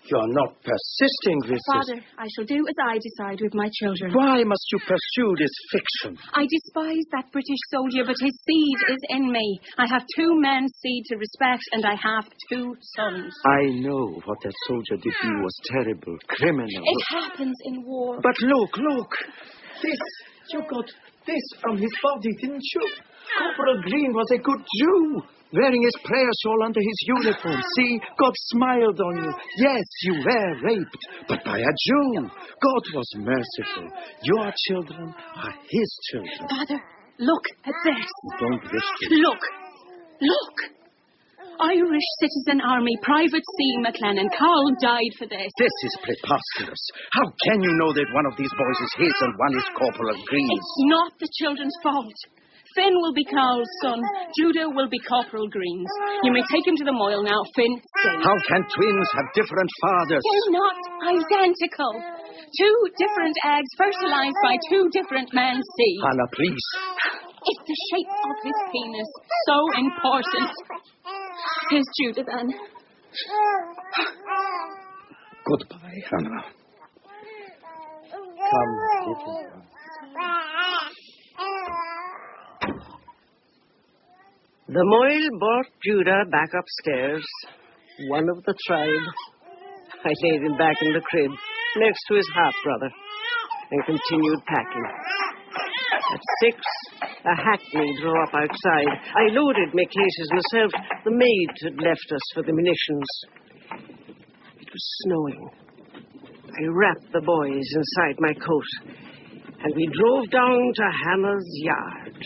You're not persisting with Father, I shall do as I decide with my children. Why must you pursue this fiction? I despise that British soldier, but his seed is in me. I have 2 men's seed to respect, and I have 2 sons. I know what that soldier did to you was terrible, criminal. It happens in war. But look. You got this from his body, didn't you? Corporal Green was a good Jew, wearing his prayer shawl under his uniform. See, God smiled on you. Yes, you were raped, but by a Jew. God was merciful. Your children are his children. Father, look at this. Don't whisper. Look. Irish Citizen Army, Private C. McLennan. Carl died for this. This is preposterous. How can you know that one of these boys is his and one is Corporal Green's? It's not the children's fault. Finn will be Carl's son. Judah will be Corporal Green's. You may take him to the Moyle now. Finn, stay. How can twins have different fathers? They're not identical. 2 different eggs fertilized by 2 different men's seed. Hannah, please. Is the shape of his penis so important? Here's Judah, then. Goodbye, Hannah. Come, little one. The Moyle brought Judah back upstairs, one of the tribe. I laid him back in the crib, next to his half-brother, and continued packing. At 6, a hackney drew up outside. I loaded my cases myself. The maid had left us for the munitions. It was snowing. I wrapped the boys inside my coat, and we drove down to Hannah's yard.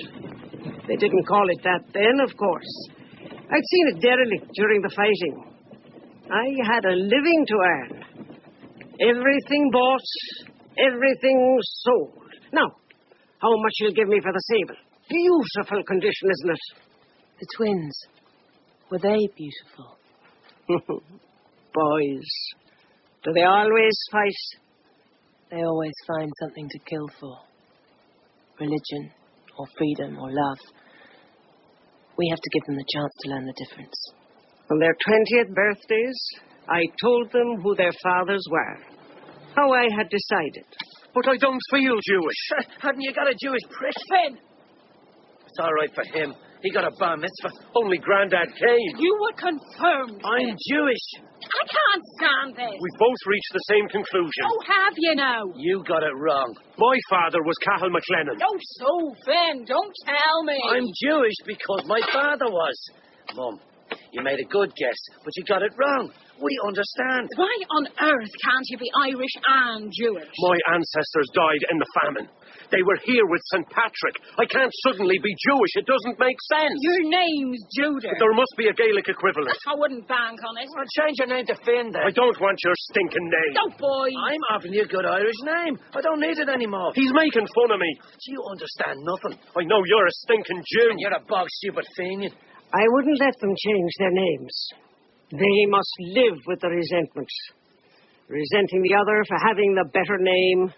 They didn't call it that then, of course. I'd seen it derelict during the fighting. I had a living to earn. Everything bought, everything sold. Now, how much you'll give me for the sable? Beautiful condition, isn't it? The twins, were they beautiful? Boys. Do they always fight? They always find something to kill for. Religion, or freedom, or love. We have to give them the chance to learn the difference. On their 20th birthdays, I told them who their fathers were. How I had decided. But I don't feel Jewish. Haven't you got a Jewish prick? Finn! It's all right for him. He got a bar mitzvah. Only Grandad came. You were confirmed. I'm Jewish. I can't stand this. We both reached the same conclusion. Oh, have you now? You got it wrong. My father was Cathal MacLennan. Oh, so, Finn, don't tell me. I'm Jewish because my father was. Mum, you made a good guess, but you got it wrong. We understand. Why on earth can't you be Irish and Jewish? My ancestors died in the famine. They were here with St. Patrick. I can't suddenly be Jewish. It doesn't make sense. Your name's Judah. There must be a Gaelic equivalent. I wouldn't bank on it. Well, change your name to Finn, then. I don't want your stinking name. Don't, boy. I'm offering you a good Irish name. I don't need it anymore. He's making fun of me. Do you understand nothing? I know you're a stinking Jew. And you're a bog stupid Fenian. I wouldn't let them change their names. They must live with the resentment. Resenting the other for having the better name,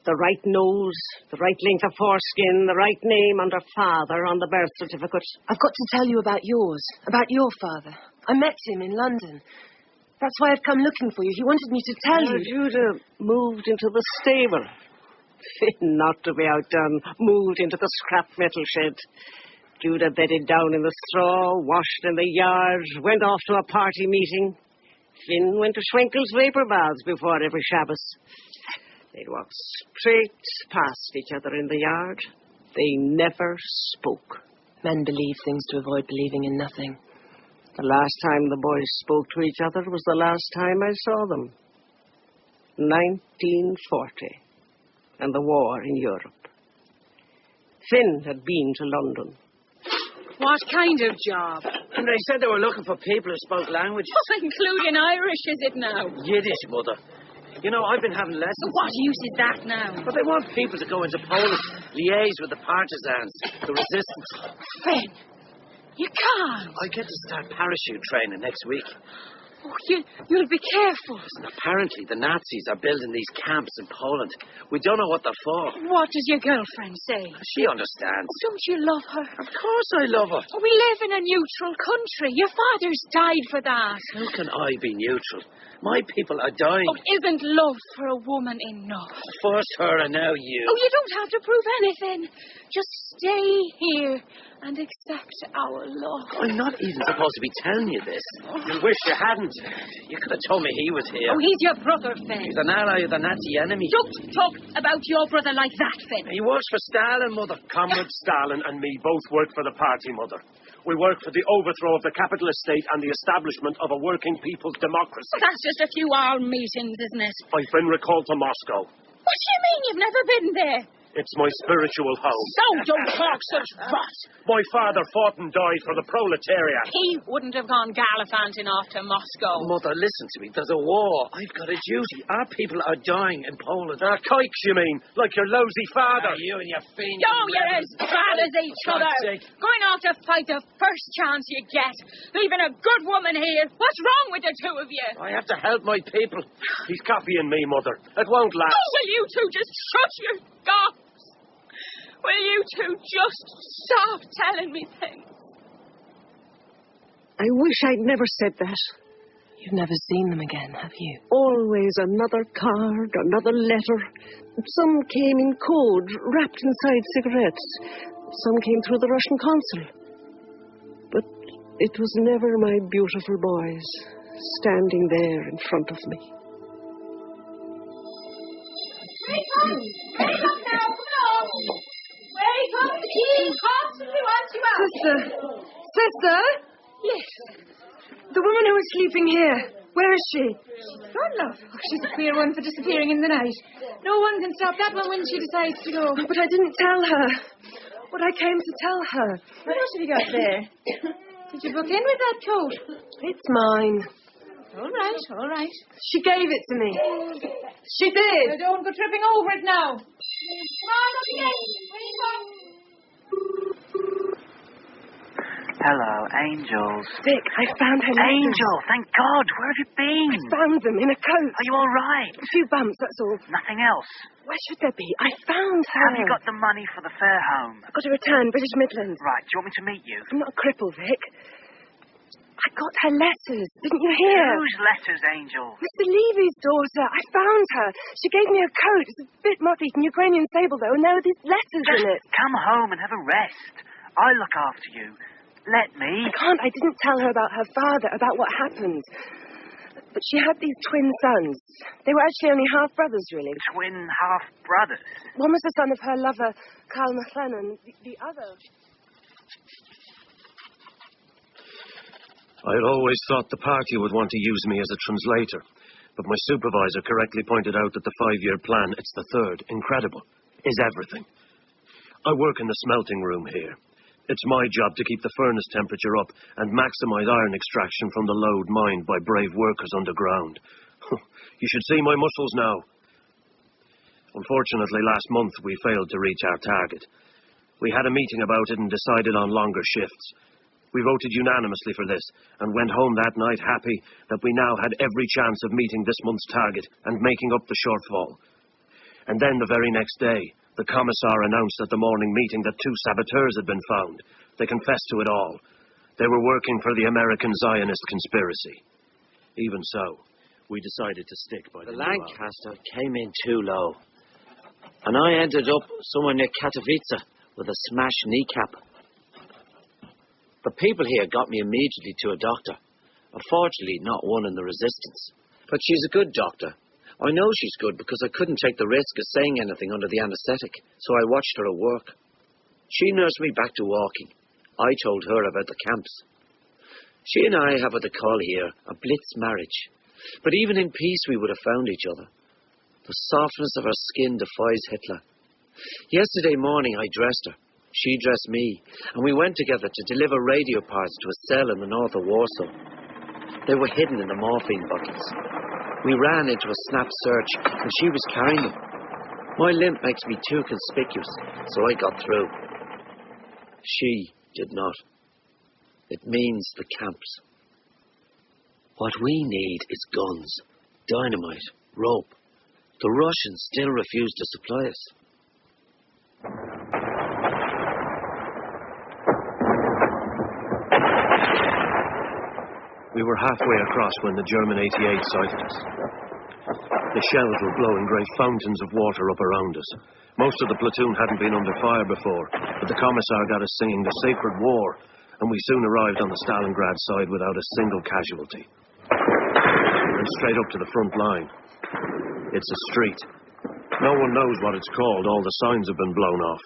the right nose, the right length of foreskin, the right name under father on the birth certificate. I've got to tell you about yours, about your father. I met him in London. That's why I've come looking for you. He wanted me to tell you. Judah moved into the stable. Finn, not to be outdone, moved into the scrap metal shed. Judah bedded down in the straw, washed in the yard, went off to a party meeting. Finn went to Schwenkel's vapor baths before every Shabbos. They'd walk straight past each other in the yard. They never spoke. Men believe things to avoid believing in nothing. The last time the boys spoke to each other was the last time I saw them. 1940. And the war in Europe. Finn had been to London. What kind of job? And they said they were looking for people who spoke languages. Including Irish, is it now? Yiddish, Mother. You know, I've been having lessons. What use is that now? But they want people to go into Poland, liaise with the partisans, the resistance. Finn, you can't. I get to start parachute training next week. Oh, you'll be careful. Listen, apparently the Nazis are building these camps in Poland. We don't know what they're for. What does your girlfriend say? She understands. Oh, don't you love her? Of course I love her. We live in a neutral country. Your father's died for that. How can I be neutral? My people are dying. Oh, isn't love for a woman enough? First her and now you. Oh, you don't have to prove anything. Just stay here and accept our love. I'm not even supposed to be telling you this. You wish you hadn't. You could have told me he was here. Oh, he's your brother, Finn. He's an ally of the Nazi enemy. Don't talk about your brother like that, Finn. He works for Stalin, Mother. Comrade Stalin and me both work for the party, Mother. We work for the overthrow of the capitalist state and the establishment of a working people's democracy. Well, that's just a few hour meetings, isn't it? I've been recalled to Moscow. What do you mean you've never been there? It's my spiritual home. So don't talk such rot. My father fought and died for the proletariat. He wouldn't have gone gallivanting off to Moscow. Mother, listen to me. There's a war. I've got a duty. Our people are dying in Poland. Kikes, you mean? Like your lousy father. You and your fiend. No, you're as bad as each other. Going off to fight the first chance you get. Leaving a good woman here. What's wrong with the two of you? I have to help my people. He's copying me, Mother. It won't last. Oh, will you two just shut your gob? Will you two just stop telling me things? I wish I'd never said that. You've never seen them again, have you? Always another card, another letter. Some came in code, wrapped inside cigarettes. Some came through the Russian consul. But it was never my beautiful boys standing there in front of me. Wake up, the king constantly wants you out. Sister? Yes. The woman who was sleeping here. Where is she? God, love. Oh, she's a queer one for disappearing in the night. No one can stop that one when she decides to go. But I didn't tell her what I came to tell her. What else have you got there? Did you book in with that coat? It's mine. All right, all right. She gave it to me. She did. Now don't go tripping over it now. Come on, up again. Where you going? Hello, angels. Dick, I found her letters. Angel, thank God. Where have you been? I found them in a coat. Are you all right? A few bumps, that's all. Nothing else? Where should there be? I found her. Have you got the money for the fare home? I've got to return, British Midlands. Right, do you want me to meet you? I'm not a cripple, Vic. I got her letters. Didn't you hear? Whose letters, Angel? Mr. Levy's daughter. I found her. She gave me a coat. It's a bit moth-eaten Ukrainian sable, though, and there are these letters in it. Come home and have a rest. I'll look after you. Let me. I can't. I didn't tell her about her father, about what happened. But she had these twin sons. They were actually only half-brothers, really. Twin half-brothers? One was the son of her lover, Carl McLennan. The other... I had always thought the party would want to use me as a translator, but my supervisor correctly pointed out that the 5-year plan, it's the third, incredible, is everything. I work in the smelting room here. It's my job to keep the furnace temperature up and maximize iron extraction from the lode mined by brave workers underground. You should see my muscles now. Unfortunately, last month we failed to reach our target. We had a meeting about it and decided on longer shifts. We voted unanimously for this and went home that night happy that we now had every chance of meeting this month's target and making up the shortfall. And then the very next day, the commissar announced at the morning meeting that 2 saboteurs had been found. They confessed to it all. They were working for the American Zionist conspiracy. Even so, we decided to stick by the Lancaster came in too low. And I ended up somewhere near Katowice with a smashed kneecap. The people here got me immediately to a doctor. Unfortunately, not one in the resistance. But she's a good doctor. I know she's good because I couldn't take the risk of saying anything under the anaesthetic, so I watched her at work. She nursed me back to walking. I told her about the camps. She and I have what they call here a blitz marriage. But even in peace we would have found each other. The softness of her skin defies Hitler. Yesterday morning I dressed her. She dressed me, and we went together to deliver radio parts to a cell in the north of Warsaw. They were hidden in the morphine buckets. We ran into a snap search, and she was carrying them. My limp makes me too conspicuous, so I got through. She did not. It means the camps. What we need is guns, dynamite, rope. The Russians still refuse to supply us. We were halfway across when the German 88 sighted us. The shells were blowing great fountains of water up around us. Most of the platoon hadn't been under fire before, but the commissar got us singing the Sacred War, and we soon arrived on the Stalingrad side without a single casualty. We went straight up to the front line. It's a street. No one knows what it's called. All the signs have been blown off.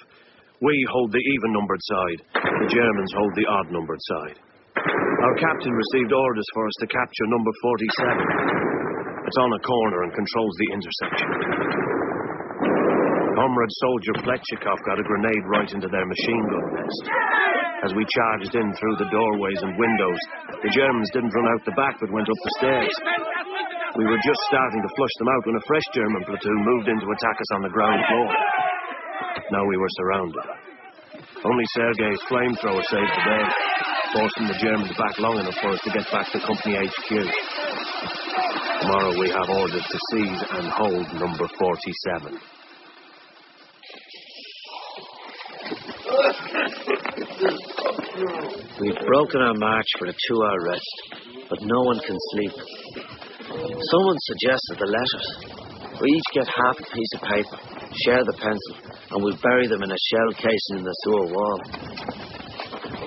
We hold the even-numbered side. The Germans hold the odd-numbered side. Our captain received orders for us to capture number 47. It's on a corner and controls the intersection. Comrade soldier Fletchikov got a grenade right into their machine gun nest. As we charged in through the doorways and windows, the Germans didn't run out the back but went up the stairs. We were just starting to flush them out when a fresh German platoon moved in to attack us on the ground floor. Now we were surrounded. Only Sergei's flamethrower saved the day, forcing the Germans back long enough for us to get back to Company HQ. Tomorrow we have orders to seize and hold number 47. We've broken our march for a 2-hour rest, but no one can sleep. Someone suggested the letters. We each get half a piece of paper, share the pencil, and we bury them in a shell casing in the sewer wall.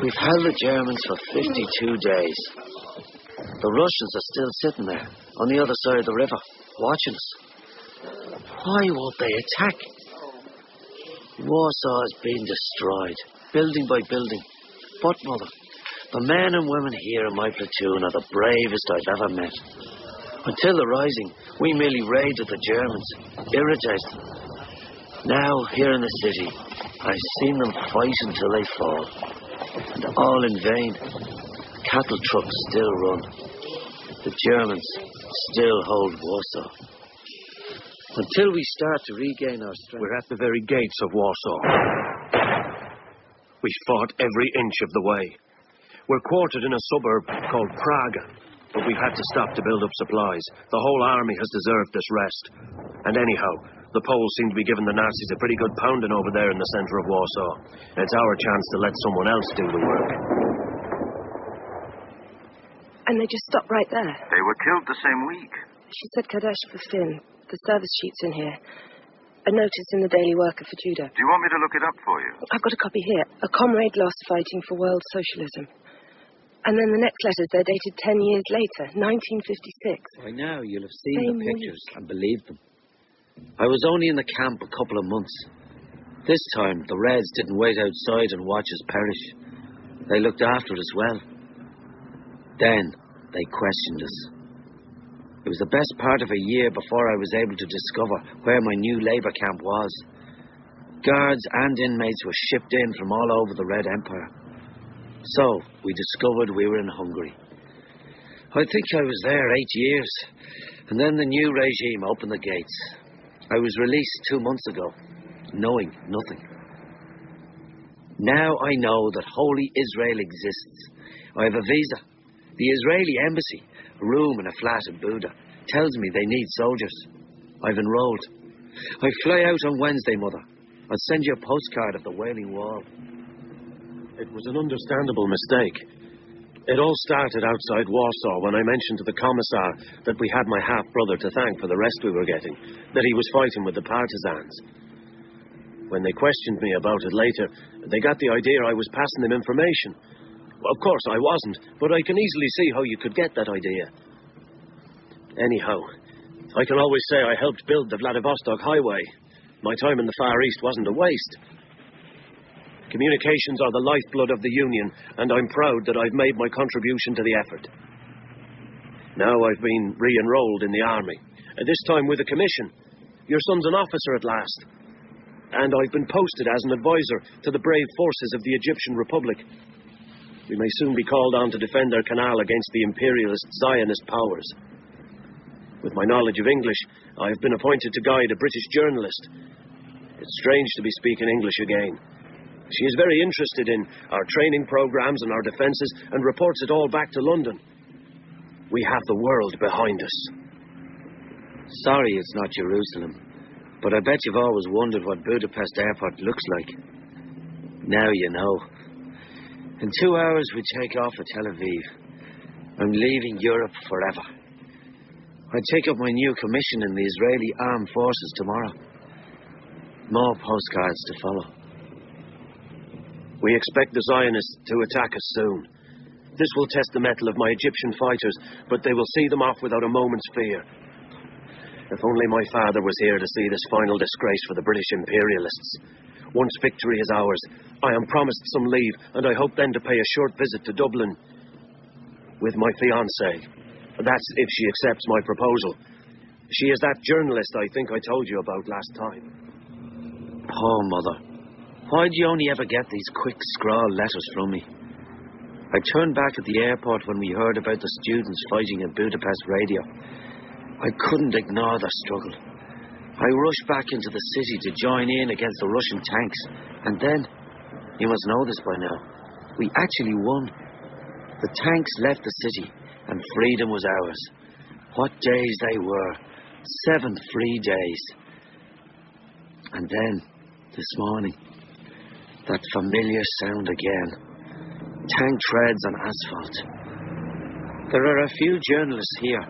We've held the Germans for 52 days. The Russians are still sitting there, on the other side of the river, watching us. Why won't they attack? Warsaw is being destroyed, building by building. But, Mother, the men and women here in my platoon are the bravest I've ever met. Until the rising, we merely raided the Germans, irritated them. Now, here in the city, I've seen them fight until they fall. And all in vain. Cattle trucks still run. The Germans still hold Warsaw. Until we start to regain our strength. We're at the very gates of Warsaw. We fought every inch of the way. We're quartered in a suburb called Praga, but we've had to stop to build up supplies. The whole army has deserved this rest. And anyhow, the Poles seem to be giving the Nazis a pretty good pounding over there in the centre of Warsaw. And it's our chance to let someone else do the work. And they just stopped right there? They were killed the same week. She said Kadesh for Finn. The service sheet's in here. A notice in the Daily Worker for Judah. Do you want me to look it up for you? I've got a copy here. A comrade lost fighting for world socialism. And then the next letters, they're dated 10 years later, 1956. By now, you'll have seen Same the pictures and believed them. I was only in the camp a couple of months. This time, the Reds didn't wait outside and watch us perish. They looked after it as well. Then, they questioned us. It was the best part of a year before I was able to discover where my new Labour camp was. Guards and inmates were shipped in from all over the Red Empire. So, we discovered we were in Hungary. I think I was there 8 years, and then the new regime opened the gates. I was released 2 months ago, knowing nothing. Now I know that Holy Israel exists. I have a visa. The Israeli embassy, a room and a flat in Buda, tells me they need soldiers. I've enrolled. I fly out on Wednesday, Mother. I'll send you a postcard of the Wailing Wall. It was an understandable mistake. It all started outside Warsaw when I mentioned to the commissar that we had my half-brother to thank for the rest we were getting, that he was fighting with the partisans. When they questioned me about it later, they got the idea I was passing them information. Well, of course, I wasn't, but I can easily see how you could get that idea. Anyhow, I can always say I helped build the Vladivostok Highway. My time in the Far East wasn't a waste. Communications are the lifeblood of the Union, and I'm proud that I've made my contribution to the effort. Now I've been re-enrolled in the army, this time with a commission. Your son's an officer at last. And I've been posted as an advisor to the brave forces of the Egyptian Republic. We may soon be called on to defend our canal against the imperialist Zionist powers. With my knowledge of English, I have been appointed to guide a British journalist. It's strange to be speaking English again. She is very interested in our training programs and our defenses and reports it all back to London. We have the world behind us. Sorry it's not Jerusalem, but I bet you've always wondered what Budapest Airport looks like. Now you know. In 2 hours we take off for Tel Aviv. I'm leaving Europe forever. I take up my new commission in the Israeli Armed Forces tomorrow. More postcards to follow. We expect the Zionists to attack us soon. This will test the mettle of my Egyptian fighters, but they will see them off without a moment's fear. If only my father was here to see this final disgrace for the British imperialists. Once victory is ours, I am promised some leave, and I hope then to pay a short visit to Dublin with my fiancée. That's if she accepts my proposal. She is that journalist I think I told you about last time. Oh, Mother. Why do you only ever get these quick scrawl letters from me? I turned back at the airport when we heard about the students fighting at Budapest radio. I couldn't ignore their struggle. I rushed back into the city to join in against the Russian tanks. And then, you must know this by now, we actually won. The tanks left the city and freedom was ours. What days they were. 7 free days. And then, this morning, that familiar sound again. Tank treads on asphalt. There are a few journalists here.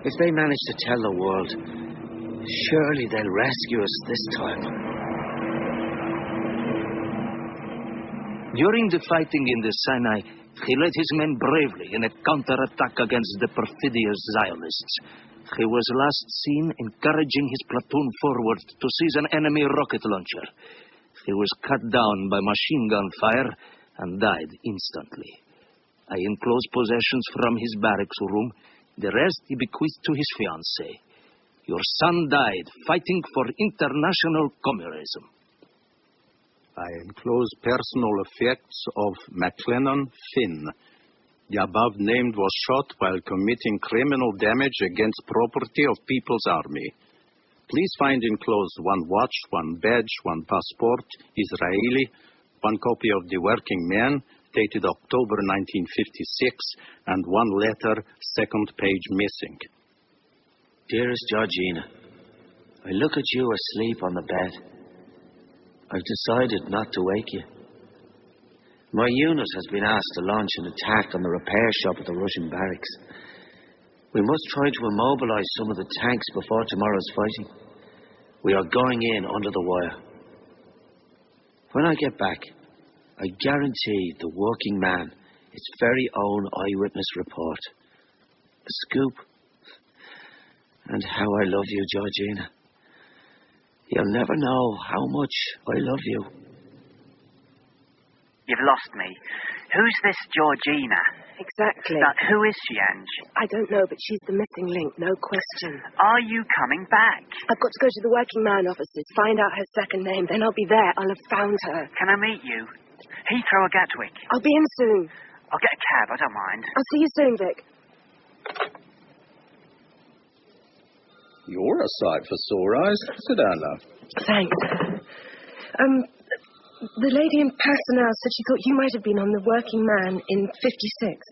If they manage to tell the world, surely they'll rescue us this time. During the fighting in the Sinai, he led his men bravely in a counterattack against the perfidious Zionists. He was last seen encouraging his platoon forward to seize an enemy rocket launcher. He was cut down by machine gun fire and died instantly. I enclosed possessions from his barracks room. The rest he bequeathed to his fiancée. Your son died fighting for international communism. I enclose personal effects of McLennan Finn. The above named was shot while committing criminal damage against property of People's Army. Please find enclosed 1 watch, 1 badge, 1 passport, Israeli, 1 copy of The Working Man, dated October 1956, and 1 letter, 2nd page missing. Dearest Georgina, I look at you asleep on the bed. I've decided not to wake you. My unit has been asked to launch an attack on the repair shop at the Russian barracks. We must try to immobilize some of the tanks before tomorrow's fighting. We are going in under the wire. When I get back, I guarantee the working man its very own eyewitness report. The scoop. And how I love you, Georgina. You'll never know how much I love you. You've lost me. Who's this Georgina? Exactly. Now, who is she, Ange? I don't know, but she's the missing link, no question. Are you coming back? I've got to go to the working man offices, find out her second name, then I'll be there. I'll have found her. Can I meet you? Heathrow or Gatwick? I'll be in soon. I'll get a cab, I don't mind. I'll see you soon, Vic. You're a sight for sore eyes. Sit down, love. Thanks. The lady in personnel said she thought you might have been on the working man in 56.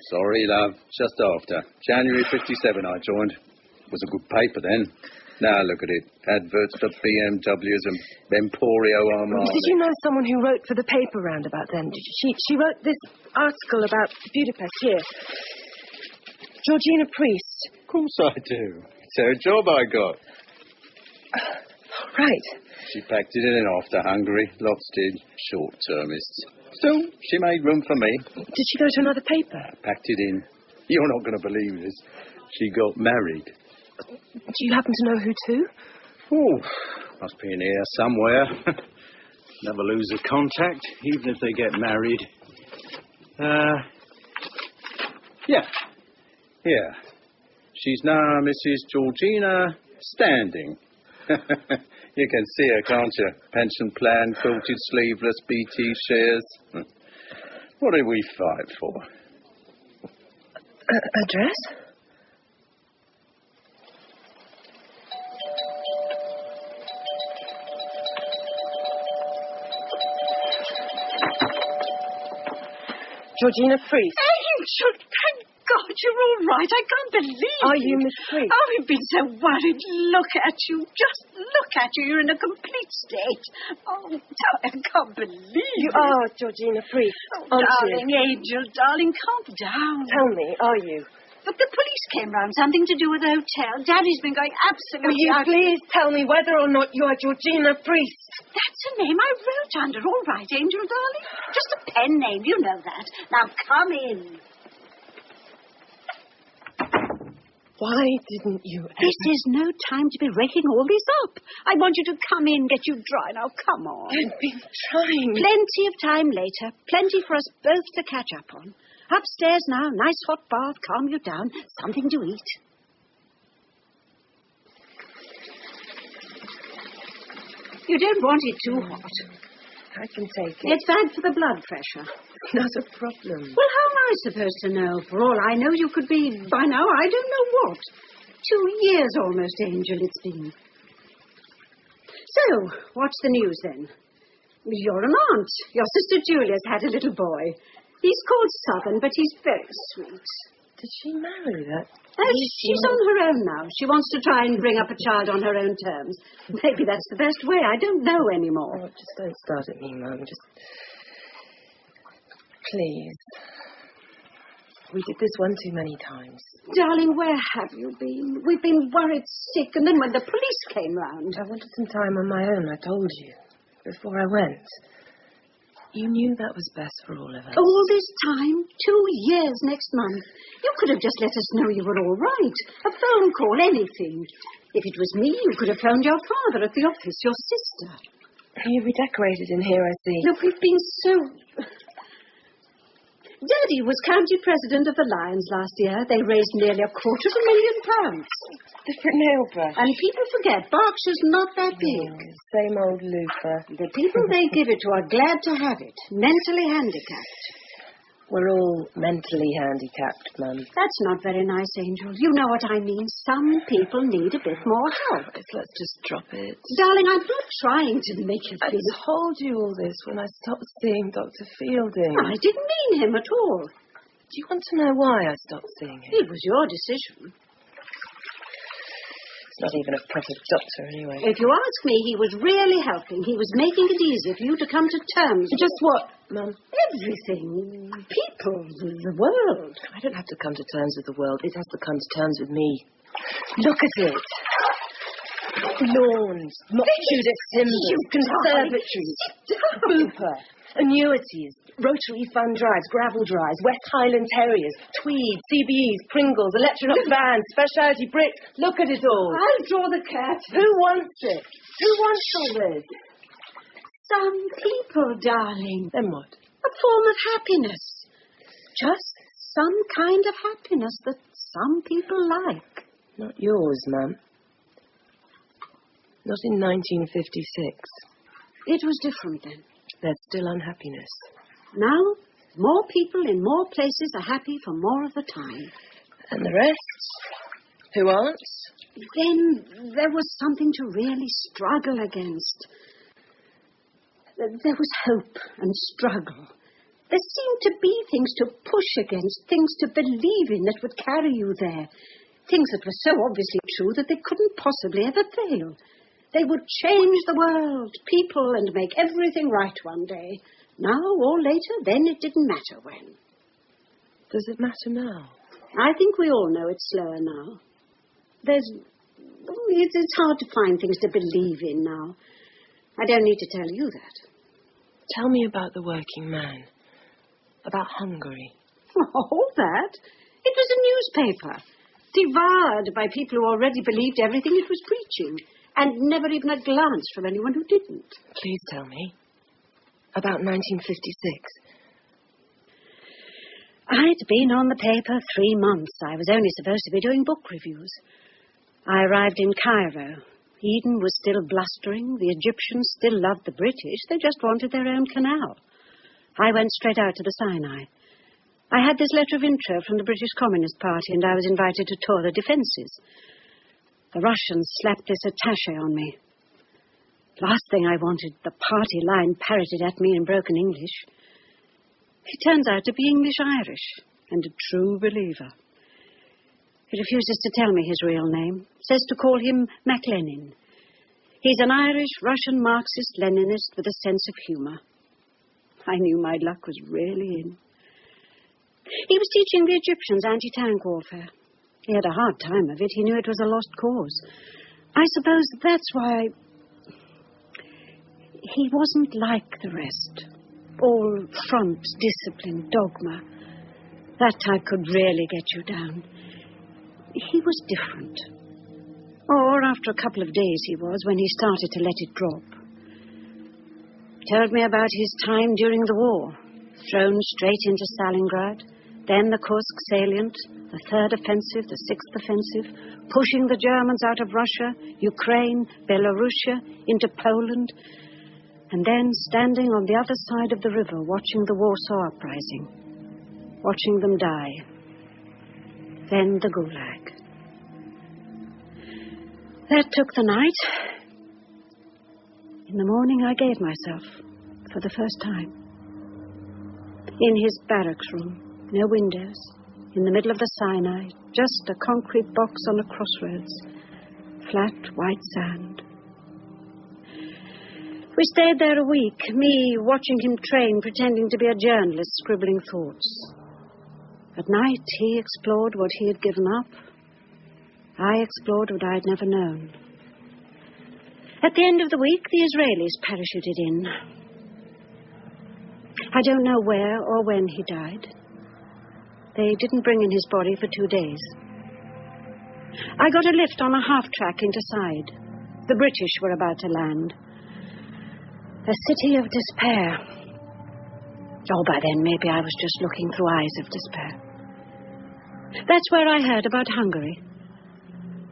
Sorry, love. Just after. January 57 I joined. It was a good paper then. Now look at it. Adverts for BMWs and Emporio Armani. Did you know someone who wrote for the paper round about then? She wrote this article about Budapest here. Georgina Priest. Of course I do. It's her job I got. Right. She packed it in and off to Hungary. Lots did. Short-termists. Still, she made room for me. Did she go to another paper? Packed it in. You're not going to believe this. She got married. Do you happen to know who to? Oh, must be in here somewhere. Never lose a contact, even if they get married. Yeah. Here. She's now Mrs. Georgina Standing. You can see her, can't you? Pension plan, quilted sleeveless, BT shares. What did we fight for? Address? Georgina Priest. Angel, thank God you're all right. I can't believe Are you Miss Priest? Oh, we've been so worried. Look at you. Just look at you. You're in a complete state. Oh, I can't believe You are Georgina Priest, aren't darling, you? Angel, darling, calm down. Tell me, are you? But the police came round. Something to do with the hotel. Daddy's been going absolutely... Will you please tell me whether or not you are Georgina Priest? That's a name I wrote under. All right, Angel, darling. Just a pen name. You know that. Now, come in. Why didn't you ever... This is no time to be raking all this up. I want you to come in, get you dry. Now, come on. I've been trying. Plenty of time later. Plenty for us both to catch up on. Upstairs now. Nice hot bath. Calm you down. Something to eat. You don't want it too hot. I can take it. It's bad for the blood pressure. Not a problem. Well, how am I supposed to know? For all I know, you could be, by now, I don't know what. 2 years almost, Angel, it's been. So, what's the news then? You're an aunt. Your sister Julia's had a little boy. He's called Southern, but he's very sweet. Did she marry that? She's on her own now. She wants to try and bring up a child on her own terms. Maybe that's the best way. I don't know anymore. Oh, just don't start at me, Mum. Just... Please. We did this one too many times. Darling, where have you been? We've been worried sick, and then when the police came round... I wanted some time on my own, I told you. Before I went. You knew that was best for all of us. All this time? 2 years next month. You could have just let us know you were all right. A phone call, anything. If it was me, you could have phoned your father at the office, your sister. You'll be decorated in here, I see. Look, we've been so... Daddy was county president of the Lions last year. They raised nearly £250,000. Different nail brush. And people forget, Berkshire's not that big. Same old looper. The people they give it to are glad to have it. Mentally handicapped. We're all mentally handicapped, Mum. That's not very nice, Angel. You know what I mean. Some people need a bit more help. Let's just drop it. Darling, I'm not trying to make you feel... I told you all this when I stopped seeing Dr. Fielding. I didn't mean him at all. Do you want to know why I stopped seeing him? It was your decision. It's not even a proper doctor, anyway. If you ask me, he was really helping. He was making it easy for you to come to terms with... Just what, Mum? Everything. People. The world. I don't have to come to terms with the world. It has to come to terms with me. Look at it. Lawns, not Tudor timbers, conservatories, Booper, annuities, rotary fund drives, gravel drives, West Highland Terriers, Tweeds, CBEs, Pringles, Electrolux vans, specialty bricks. Look at it all. I'll draw the curtain. Who wants it? Who wants all this? Some people, darling. Then what? A form of happiness. Just some kind of happiness that some people like. Not yours, Mum. Not in 1956. It was different then. There's still unhappiness. Now, more people in more places are happy for more of the time. And the rest? Who aren't? Then there was something to really struggle against. There was hope and struggle. There seemed to be things to push against, things to believe in that would carry you there. Things that were so obviously true that they couldn't possibly ever fail. They would change the world, people, and make everything right one day. Now or later, then it didn't matter when. Does it matter now? I think we all know it's slower now. It's hard to find things to believe in now. I don't need to tell you that. Tell me about the working man. About Hungary. All that? It was a newspaper, devoured by people who already believed everything it was preaching, and never even a glance from anyone who didn't. Please tell me. About 1956. I'd been on the paper 3 months. I was only supposed to be doing book reviews. I arrived in Cairo. Eden was still blustering. The Egyptians still loved the British. They just wanted their own canal. I went straight out to the Sinai. I had this letter of intro from the British Communist Party, and I was invited to tour the defences. The Russians slapped this attaché on me. Last thing I wanted, the party line parroted at me in broken English. He turns out to be English-Irish and a true believer. He refuses to tell me his real name, says to call him MacLennan. He's an Irish-Russian Marxist-Leninist with a sense of humour. I knew my luck was really in. He was teaching the Egyptians anti-tank warfare. He had a hard time of it. He knew it was a lost cause. I suppose that's why he wasn't like the rest. All front, discipline, dogma. That type could really get you down. He was different. Or after a couple of days he was, when he started to let it drop. Told me about his time during the war. Thrown straight into Stalingrad. Then the Kursk salient, the 3rd offensive, the 6th offensive, pushing the Germans out of Russia, Ukraine, Belarusia, into Poland, and then standing on the other side of the river watching the Warsaw Uprising, watching them die. Then the Gulag. That took the night. In the morning I gave myself, for the first time. In his barracks room. No windows, in the middle of the Sinai, just a concrete box on a crossroads, flat white sand. We stayed there a week, me watching him train, pretending to be a journalist, scribbling thoughts. At night, he explored what he had given up. I explored what I had never known. At the end of the week, the Israelis parachuted in. I don't know where or when he died. They didn't bring in his body for 2 days. I got a lift on a half-track into Side. The British were about to land. A city of despair. Oh, by then, maybe I was just looking through eyes of despair. That's where I heard about Hungary.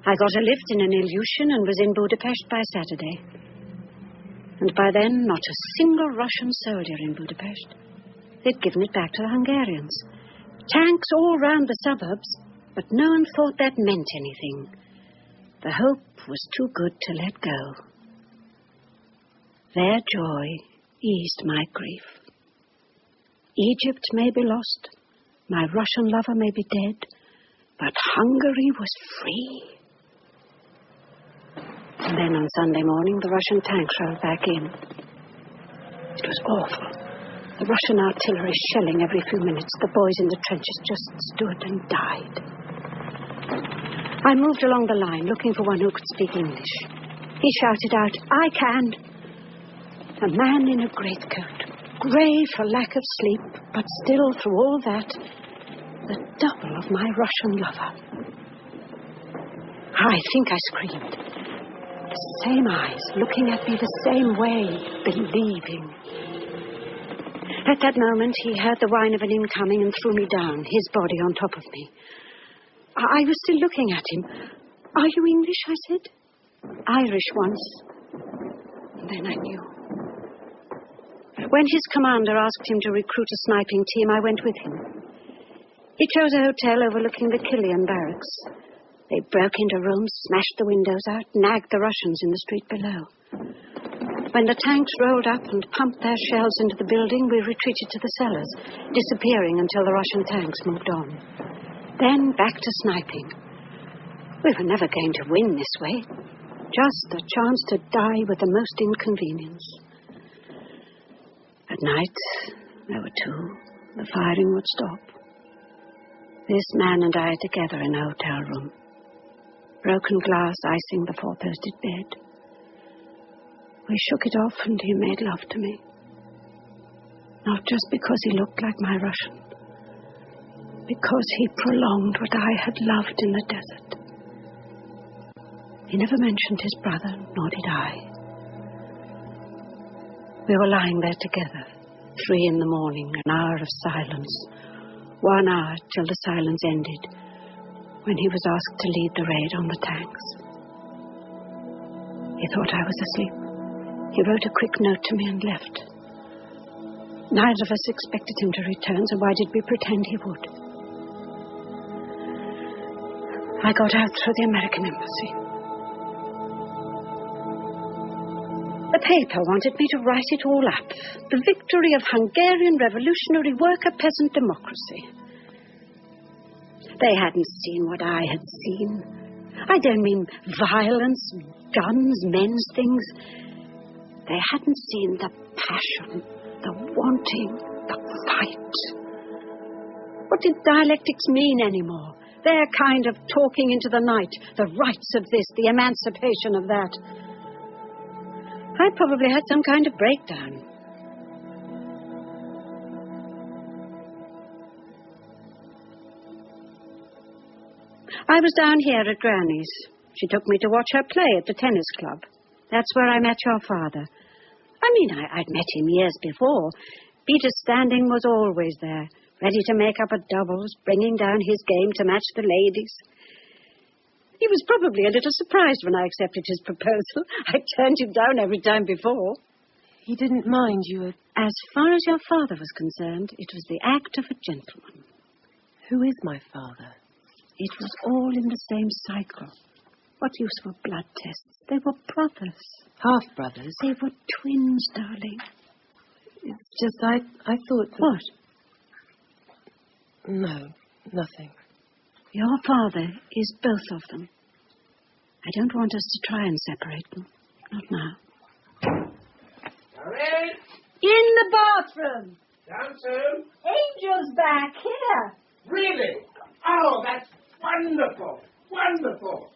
I got a lift in an Ilyushin and was in Budapest by Saturday. And by then, not a single Russian soldier in Budapest. They'd given it back to the Hungarians. Tanks all round the suburbs, but no one thought that meant anything. The hope was too good to let go. Their joy eased my grief. Egypt may be lost, my Russian lover may be dead, but Hungary was free. And then on Sunday morning, the Russian tanks rolled back in. It was awful. The Russian artillery shelling every few minutes. The boys in the trenches just stood and died. I moved along the line, looking for one who could speak English. He shouted out, "I can." A man in a greatcoat, grey for lack of sleep, but still, through all that, the double of my Russian lover. I think I screamed. The same eyes, looking at me the same way, believing. At that moment, he heard the whine of an incoming and threw me down, his body on top of me. I was still looking at him. "Are you English?" I said. "Irish once." And then I knew. When his commander asked him to recruit a sniping team, I went with him. He chose a hotel overlooking the Killian barracks. They broke into rooms, smashed the windows out, nagged the Russians in the street below. When the tanks rolled up and pumped their shells into the building, we retreated to the cellars, disappearing until the Russian tanks moved on. Then back to sniping. We were never going to win this way. Just a chance to die with the most inconvenience. At night, there were two. The firing would stop. This man and I together in a hotel room. Broken glass icing the four-posted bed. We shook it off and he made love to me. Not just because he looked like my Russian. Because he prolonged what I had loved in the desert. He never mentioned his brother, nor did I. We were lying there together, 3 a.m, an hour of silence. 1 hour till the silence ended, when he was asked to lead the raid on the tanks. He thought I was asleep. He wrote a quick note to me and left. Neither of us expected him to return, so why did we pretend he would? I got out through the American embassy. The paper wanted me to write it all up. The victory of Hungarian revolutionary worker peasant democracy. They hadn't seen what I had seen. I don't mean violence, guns, men's things. They hadn't seen the passion, the wanting, the fight. What did dialectics mean anymore? Their kind of talking into the night, the rights of this, the emancipation of that. I probably had some kind of breakdown. I was down here at Granny's. She took me to watch her play at the tennis club. That's where I met your father. I mean, I'd met him years before. Peter Standing was always there, ready to make up a doubles, bringing down his game to match the ladies. He was probably a little surprised when I accepted his proposal. I turned him down every time before. He didn't mind you? As far as your father was concerned, it was the act of a gentleman. Who is my father? It was all in the same cycle. What use were blood tests? They were brothers. Half-brothers? They were twins, darling. It's just I thought... That... What? No, nothing. Your father is both of them. I don't want us to try and separate them. Not now. Hurry! In the bathroom. Down soon. Angel's back here. Really? Oh, that's wonderful. Wonderful.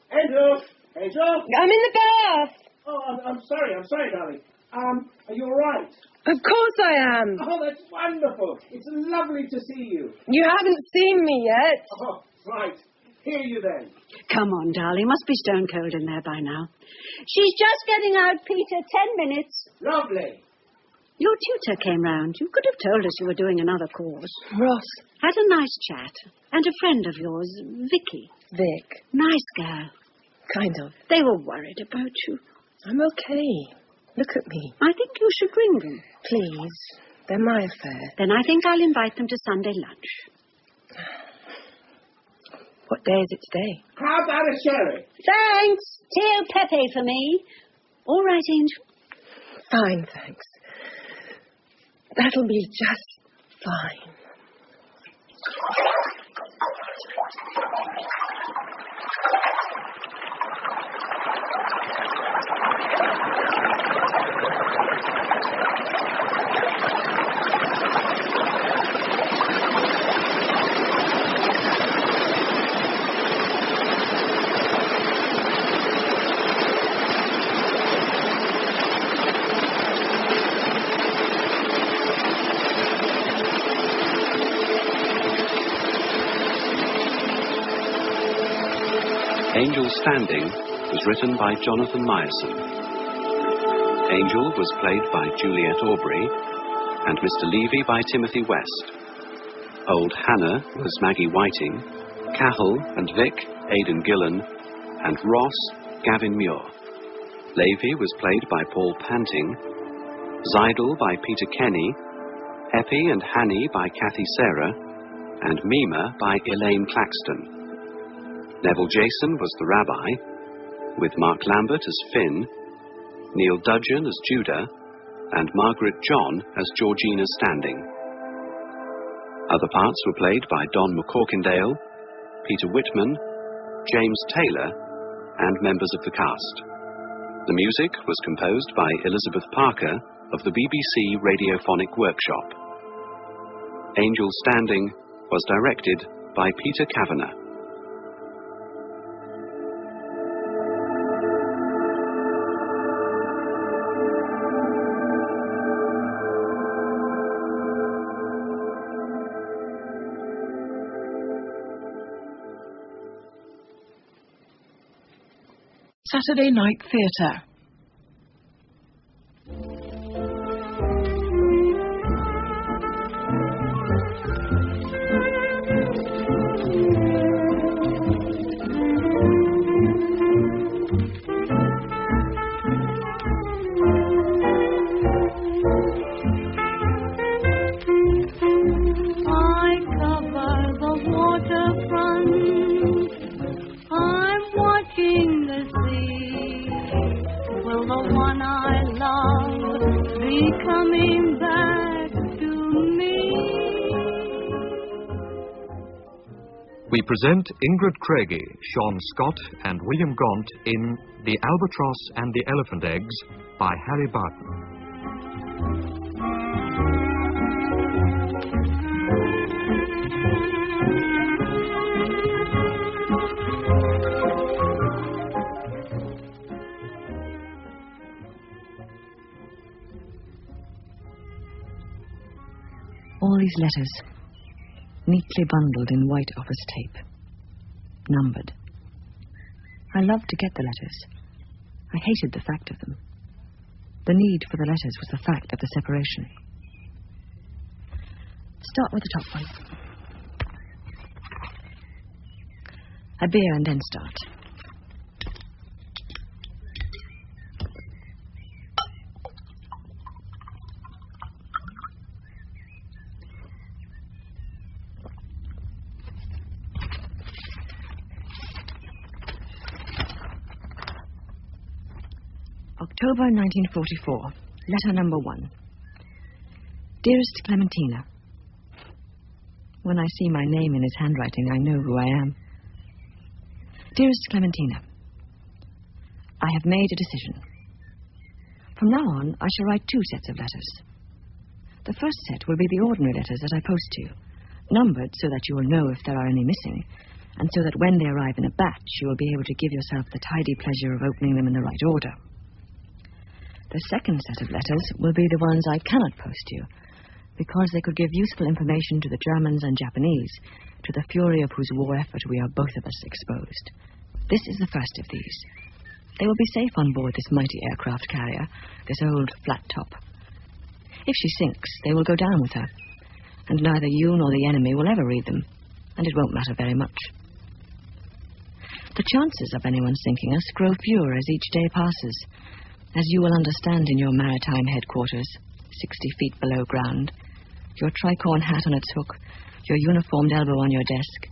Angel. Angel. I'm in the bath. Oh, I'm sorry, darling. Are you all right? Of course I am. Oh, that's wonderful. It's lovely to see you. You haven't seen me yet. Oh, right. Here you then. Come on, darling. Must be stone cold in there by now. She's just getting out, Peter. 10 minutes. Lovely. Your tutor came round. You could have told us you were doing another course. Ross. Had a nice chat. And a friend of yours, Vicky. Vic. Nice girl. Kind of. They were worried about you. I'm okay. Look at me. I think you should ring them. Please. They're my affair. Then I think I'll invite them to Sunday lunch. What day is it today? How about a sherry? Thanks. Tio Pepe for me. All right, Angel. Fine, thanks. That'll be just fine. Angel Standing was written by Jonathan Meyerson. Angel was played by Juliet Aubrey, and Mr. Levy by Timothy West. Old Hannah was Maggie Whiting, Cahill and Vic, Aidan Gillan, and Ross, Gavin Muir. Levy was played by Paul Panting, Zeidel by Peter Kenny, Eppie and Hanny by Kathy Sarah, and Mima by Elaine Claxton. Neville Jason was the rabbi, with Mark Lambert as Finn, Neil Dudgeon as Judah, and Margaret John as Georgina Standing. Other parts were played by Don McCorkindale, Peter Whitman, James Taylor, and members of the cast. The music was composed by Elizabeth Parker of the BBC Radiophonic Workshop. Angel Standing was directed by Peter Kavanagh. Saturday Night Theatre. I cover the waterfront. I'm watching the sea. Will the one I love be coming back to me? We present Ingrid Craigie, Sean Scott, and William Gaunt in The Albatross and the Elephant Eggs by Harry Barton. All these letters, neatly bundled in white office tape, numbered. I loved to get the letters. I hated the fact of them. The need for the letters was the fact of the separation. Start with the top one. A beer and then start. October 1944, letter number 1. Dearest Clementina, when I see my name in his handwriting, I know who I am. Dearest Clementina, I have made a decision. From now on, I shall write 2 sets of letters. The first set will be the ordinary letters that I post to you, numbered so that you will know if there are any missing, and so that when they arrive in a batch, you will be able to give yourself the tidy pleasure of opening them in the right order. The second set of letters will be the ones I cannot post to you, because they could give useful information to the Germans and Japanese, to the fury of whose war effort we are both of us exposed. This is the first of these. They will be safe on board this mighty aircraft carrier, this old flat top. If she sinks, they will go down with her, and neither you nor the enemy will ever read them, and it won't matter very much. The chances of anyone sinking us grow fewer as each day passes, as you will understand in your maritime headquarters, 60 feet below ground, your tricorn hat on its hook, your uniformed elbow on your desk,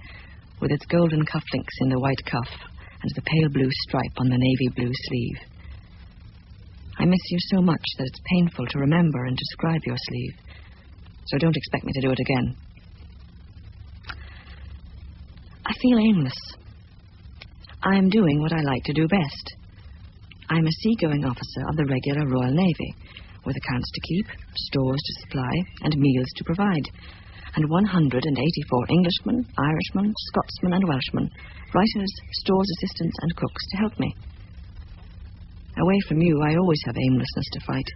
with its golden cufflinks in the white cuff and the pale blue stripe on the navy blue sleeve. I miss you so much that it's painful to remember and describe your sleeve, so don't expect me to do it again. I feel aimless. I am doing what I like to do best. I am a seagoing officer of the regular Royal Navy, with accounts to keep, stores to supply, and meals to provide, and 184 Englishmen, Irishmen, Scotsmen, and Welshmen, writers, stores assistants, and cooks to help me. Away from you, I always have aimlessness to fight,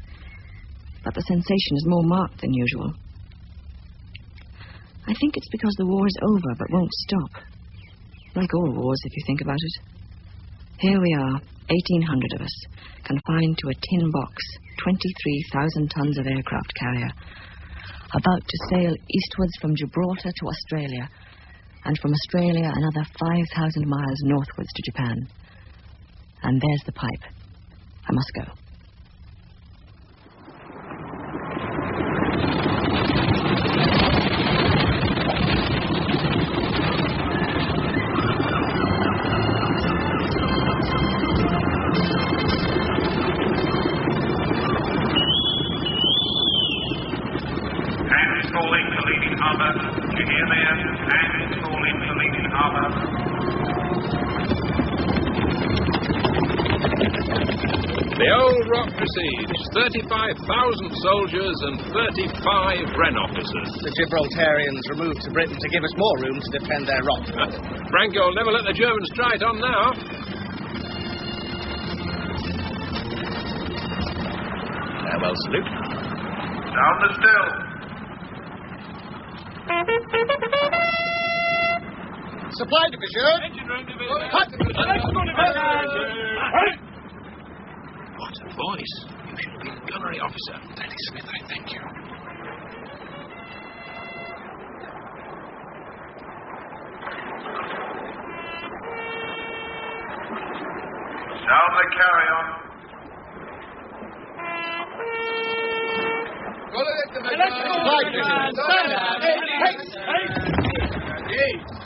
but the sensation is more marked than usual. I think it's because the war is over but won't stop. Like all wars, if you think about it. Here we are, 1,800 of us, confined to a tin box, 23,000 tons of aircraft carrier, about to sail eastwards from Gibraltar to Australia, and from Australia another 5,000 miles northwards to Japan. And there's the pipe. I must go. The old rock besieged, 35,000 soldiers and 35 Wren officers. The Gibraltarians removed to Britain to give us more room to defend their rock. Franco will never let the Germans try it on now. Farewell, salute. Down the still. Supply division. Engine room division. What a voice. You should have been a gunnery officer. Daddy Smith, I thank you. Down the carry-on. Supply division.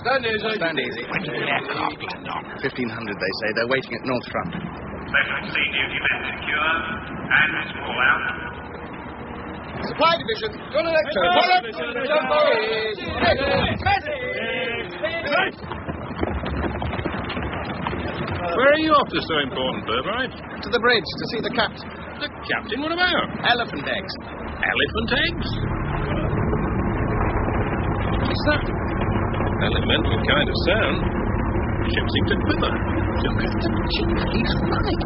Stand easy. Stand easy. When did the aircraft land on? 1,500, they say. They're waiting at North Front. Special sea duty men secure and fall out. Supply division. Where are you off to so important, Burbright? To the bridge to see the captain. The captain? What about? Elephant eggs. Elephant eggs? What's that? Elemental kind of sound. The ship seemed to quiver. Look at the chief. He's right.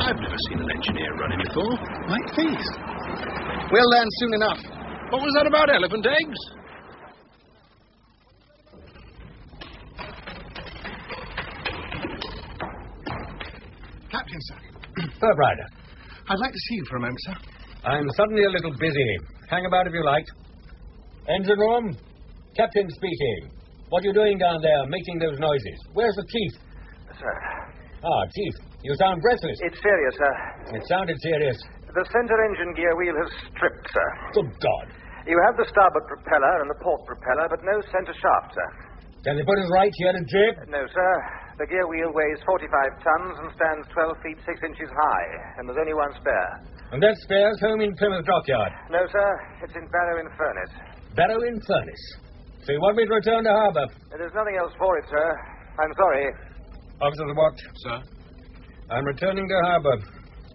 I've never seen an engineer running before. Like these. We'll learn soon enough. What was that about elephant eggs? Captain, sir. Burbrider. I'd like to see you for a moment, sir. I'm suddenly a little busy. Hang about if you like. Engine room? Captain speaking. What are you doing down there, making those noises? Where's the chief? Sir. Ah, chief. You sound breathless. It's serious, sir. It sounded serious. The center engine gear wheel has stripped, sir. Good God. You have the starboard propeller and the port propeller, but no center shaft, sir. Can they put us right here in jib? No, sir. The gear wheel weighs 45 tons and stands 12 feet 6 inches high, and there's only one spare. And that spare's home in Plymouth Dockyard? No, sir. It's in Barrow-in-Furness. Barrow-in-Furness. So you want me to return to harbour? There's nothing else for it, sir. I'm sorry. Officer of the watch. Sir? I'm returning to harbour.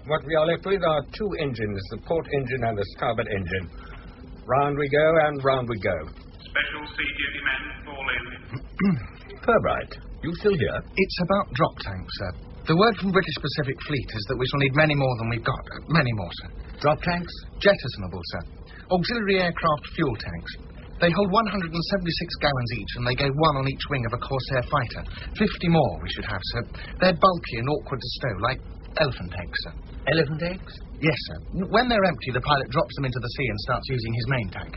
What we are left with are two engines, the port engine and the starboard engine. Round we go and round we go. Special sea duty men fall in. Burbright, you still here? It's about drop tanks, sir. The word from British Pacific Fleet is that we shall need many more than we've got. Many more, sir. Drop tanks? Jettisonable, sir. Auxiliary aircraft fuel tanks. They hold 176 gallons each, and they go one on each wing of a Corsair fighter. 50 more we should have, sir. They're bulky and awkward to stow, like elephant eggs, sir. Elephant eggs? Yes, sir. When they're empty, the pilot drops them into the sea and starts using his main tank.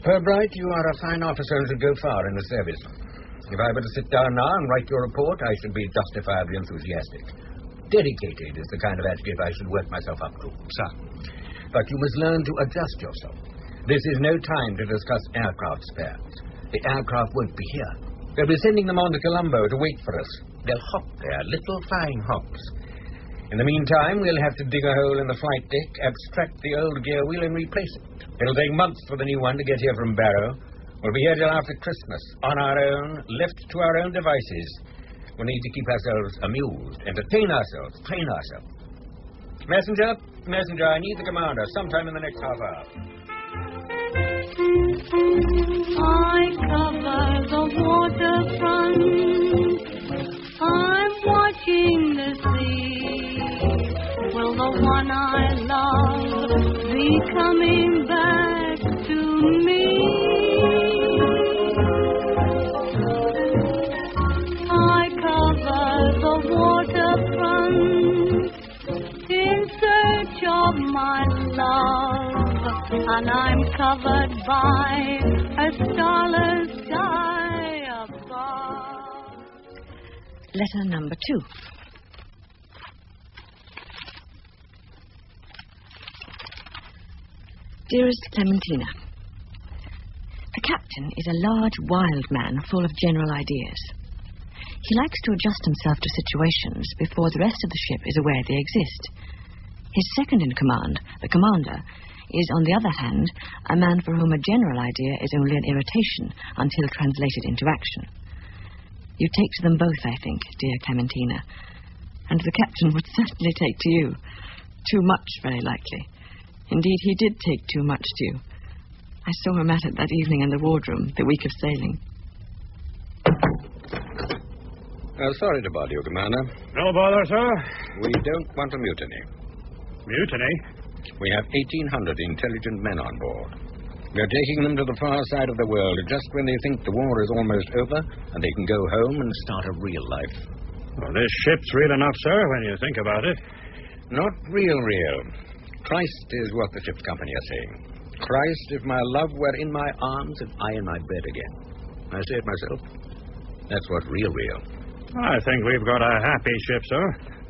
Burbright, you are a fine officer and should go far in the service. If I were to sit down now and write your report, I should be justifiably enthusiastic. Dedicated is the kind of adjective I should work myself up to. Sir. But you must learn to adjust yourself. This is no time to discuss aircraft spares. The aircraft won't be here. They'll be sending them on to Colombo to wait for us. They'll hop there, little flying hops. In the meantime, we'll have to dig a hole in the flight deck, abstract the old gear wheel and replace it. It'll take months for the new one to get here from Barrow. We'll be here till after Christmas, on our own, left to our own devices. We'll need to keep ourselves amused, entertain ourselves, train ourselves. Messenger, I need the commander sometime in the next half hour. I cover the waterfront. I'm watching the sea. Will the one I love be coming back to me? I cover and I'm covered by a starless sky above. Letter number 2. Dearest Clementina, the captain is a large, wild man full of general ideas. He likes to adjust himself to situations before the rest of the ship is aware they exist. His second in command, the commander, is, on the other hand, a man for whom a general idea is only an irritation until translated into action. You take to them both, I think, dear Clementina, and the captain would certainly take to you. Too much, very likely. Indeed, he did take too much to you. I saw him at it that evening in the wardroom, the week of sailing. Sorry to bother you, Commander. No bother, sir. We don't want a mutiny. Mutiny? We have 1,800 intelligent men on board. We're taking them to the far side of the world just when they think the war is almost over and they can go home and start a real life. Well, this ship's real enough, sir, when you think about it. Not real. Christ is what the ship's company are saying. Christ, if my love were in my arms and I in my bed again. I say it myself. That's what real. I think we've got a happy ship, sir.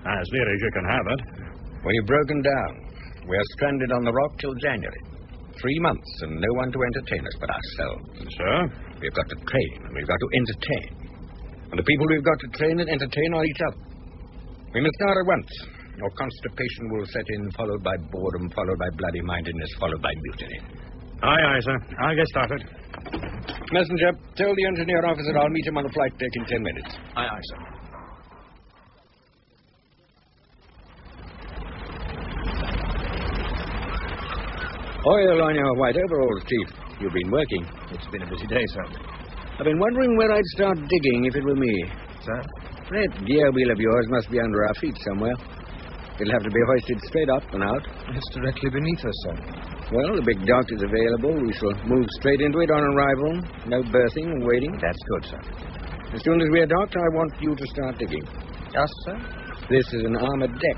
As near as you can have it. We've broken down. We're stranded on the rock till January. 3 months and no one to entertain us but ourselves. Sir? We've got to train and we've got to entertain. And the people we've got to train and entertain are each other. We must start at once, or constipation will set in, followed by boredom, followed by bloody-mindedness, followed by mutiny. Aye, sir. I'll get started. Messenger, tell the engineer officer I'll meet him on the flight deck in 10 minutes. Aye, sir. Oil on your white overalls, Chief. You've been working. It's been a busy day, sir. I've been wondering where I'd start digging if it were me. Sir? That gear wheel of yours must be under our feet somewhere. It'll have to be hoisted straight up and out. It's directly beneath us, sir. Well, the big dock is available. We shall move straight into it on arrival. No berthing and waiting. That's good, sir. As soon as we're docked, I want you to start digging. Yes, sir? This is an armored deck.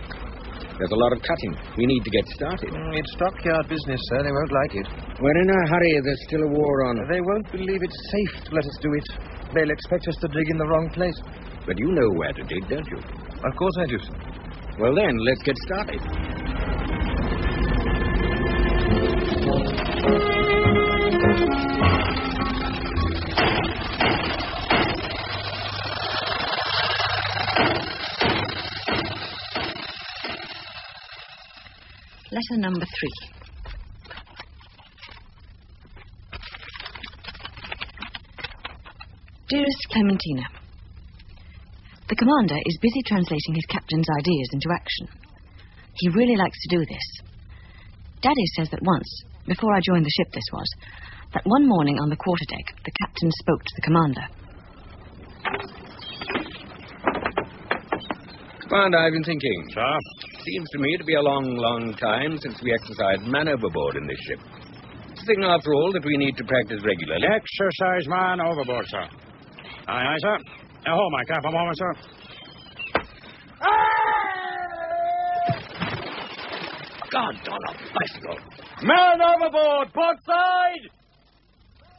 There's a lot of cutting. We need to get started. It's stockyard business, sir. They won't like it. We're in a hurry. There's still a war on. They won't believe it's safe to let us do it. They'll expect us to dig in the wrong place. But you know where to dig, don't you? Of course I do, sir. Well then, let's get started. Letter number 3. Dearest Clementina, the commander is busy translating his captain's ideas into action. He really likes to do this. Daddy says that once, before I joined the ship this was, that one morning on the quarterdeck, the captain spoke to the commander. Commander, I've been thinking. Sir? Seems to me to be a long time since we exercised man overboard in this ship. It's a thing, after all, that we need to practice regularly. Exercise man overboard, sir. Aye, sir. Hold my cap a moment, sir. God, on a bicycle. Man overboard! Port side!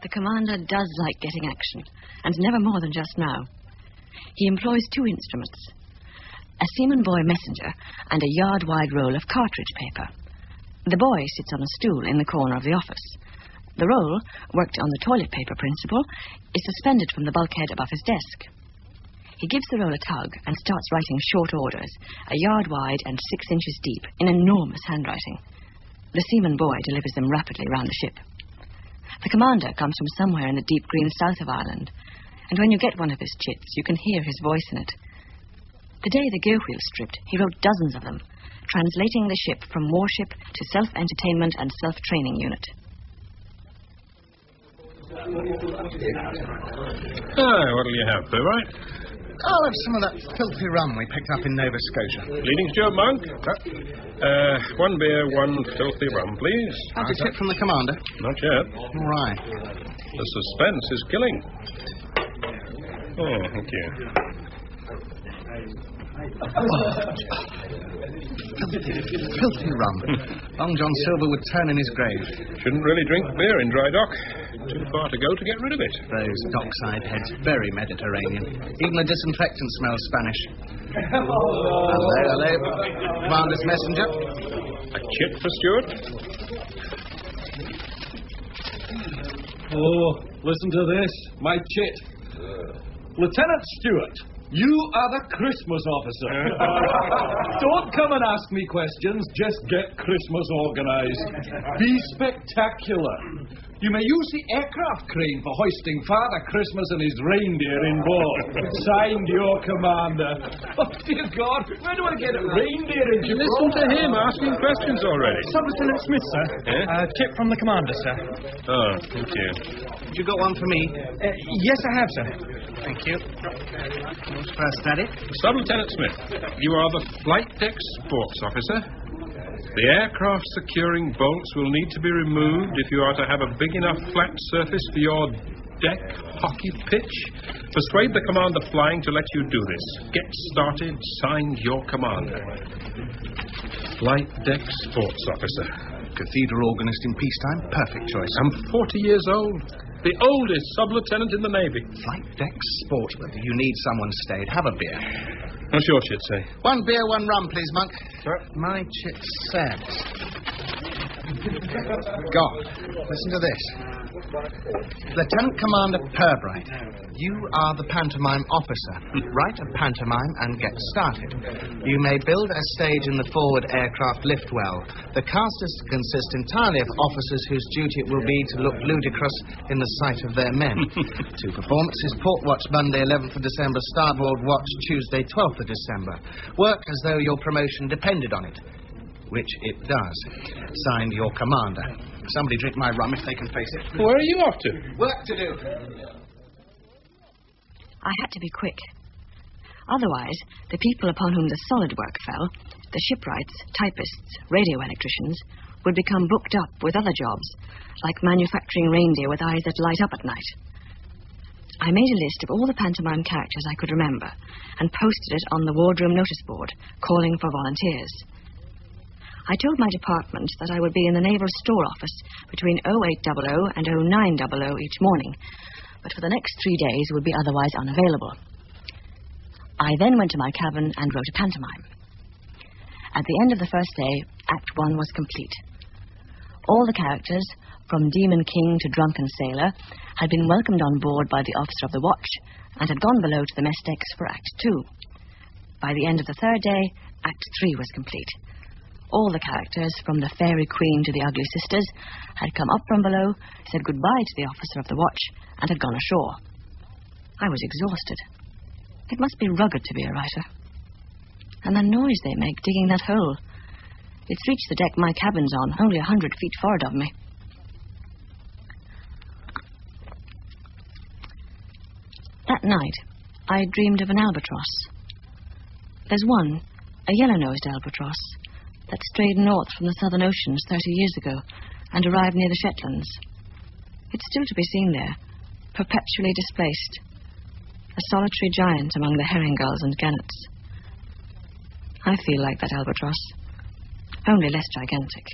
The commander does like getting action, and never more than just now. He employs 2 instruments. A seaman boy messenger and a yard-wide roll of cartridge paper. The boy sits on a stool in the corner of the office. The roll, worked on the toilet paper principle, is suspended from the bulkhead above his desk. He gives the roll a tug and starts writing short orders, a yard wide and 6 inches deep, in enormous handwriting. The seaman boy delivers them rapidly round the ship. The commander comes from somewhere in the deep green south of Ireland, and when you get one of his chits, you can hear his voice in it. The day the gear wheel stripped, he wrote dozens of them, translating the ship from warship to self-entertainment and self-training unit. What'll you have, Pooh? I'll have some of that filthy rum we picked up in Nova Scotia. Leading steward, Monk? 1 beer, 1 filthy rum, please. How's a tip from the commander? Not yet. All right. The suspense is killing. Oh, thank you. Filthy rum. Long John Silver would turn in his grave. Shouldn't really drink beer in dry dock. Too far to go to get rid of it. Those dockside heads, very Mediterranean. Even the disinfectant smells Spanish. Hello. Commander's messenger. A chit for Stuart? Oh, listen to this. My chit. Lieutenant Stewart, you are the Christmas officer. Don't come and ask me questions. Just get Christmas organized. Be spectacular. You may use the aircraft crane for hoisting Father Christmas and his reindeer inboard. Signed, your commander. Oh, dear God, where do I get a reindeer in Gibraltar? Listen to him asking questions already. Sub-Lieutenant Smith, sir. Eh? Tip from the commander, sir. Oh, thank you. Have you got one for me? Yes, I have, sir. Thank you. Who's first, Daddy? Sub-Lieutenant Smith, you are the flight deck sports officer. The aircraft securing bolts will need to be removed if you are to have a big enough flat surface for your deck hockey pitch. Persuade the commander flying to let you do this. Get started. Signed, your commander. Flight deck sports officer. Cathedral organist in peacetime? Perfect choice. I'm 40 years old. The oldest sub-lieutenant in the Navy. Flight deck sportsman. You need someone stayed. Have a beer. What's your chit say? One beer, one rum, please, Monk. Sir? My chit says... God, listen to this. Lieutenant Commander Purbright, you are the pantomime officer. Write a pantomime and get started. You may build a stage in the forward aircraft lift well. The cast is to consist entirely of officers whose duty it will be to look ludicrous in the sight of their men. 2 performances: port watch Monday 11th of December, starboard watch Tuesday 12th of December. Work as though your promotion depended on it. Which it does. Signed, your commander. Somebody drink my rum if they can face it. Where are you off to? Work to do. I had to be quick. Otherwise, the people upon whom the solid work fell, the shipwrights, typists, radio electricians, would become booked up with other jobs, like manufacturing reindeer with eyes that light up at night. I made a list of all the pantomime characters I could remember and posted it on the wardroom notice board, calling for volunteers. I told my department that I would be in the Naval Store Office between 0800 and 0900 each morning, but for the next 3 days would be otherwise unavailable. I then went to my cabin and wrote a pantomime. At the end of the first day, Act 1 was complete. All the characters, from Demon King to Drunken Sailor, had been welcomed on board by the officer of the watch and had gone below to the mess decks for Act 2. By the end of the third day, Act 3 was complete. All the characters, from the Fairy Queen to the Ugly Sisters, had come up from below, said goodbye to the officer of the watch, and had gone ashore. I was exhausted. It must be rugged to be a writer. And the noise they make digging that hole. It's reached the deck my cabin's on, only 100 feet forward of me. That night, I dreamed of an albatross. There's one, a yellow-nosed albatross, that strayed north from the Southern Oceans 30 years ago and arrived near the Shetlands. It's still to be seen there, perpetually displaced, a solitary giant among the herring gulls and gannets. I feel like that albatross, only less gigantic,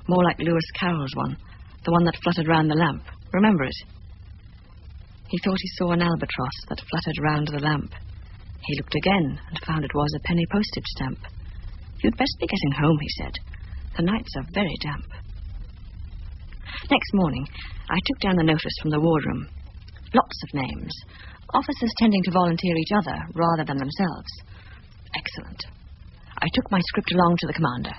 more like Lewis Carroll's one, the one that fluttered round the lamp. Remember it? He thought he saw an albatross that fluttered round the lamp. He looked again and found it was a penny postage stamp. You'd best be getting home, he said. The nights are very damp. Next morning, I took down the notice from the wardroom. Lots of names. Officers tending to volunteer each other rather than themselves. Excellent. I took my script along to the commander.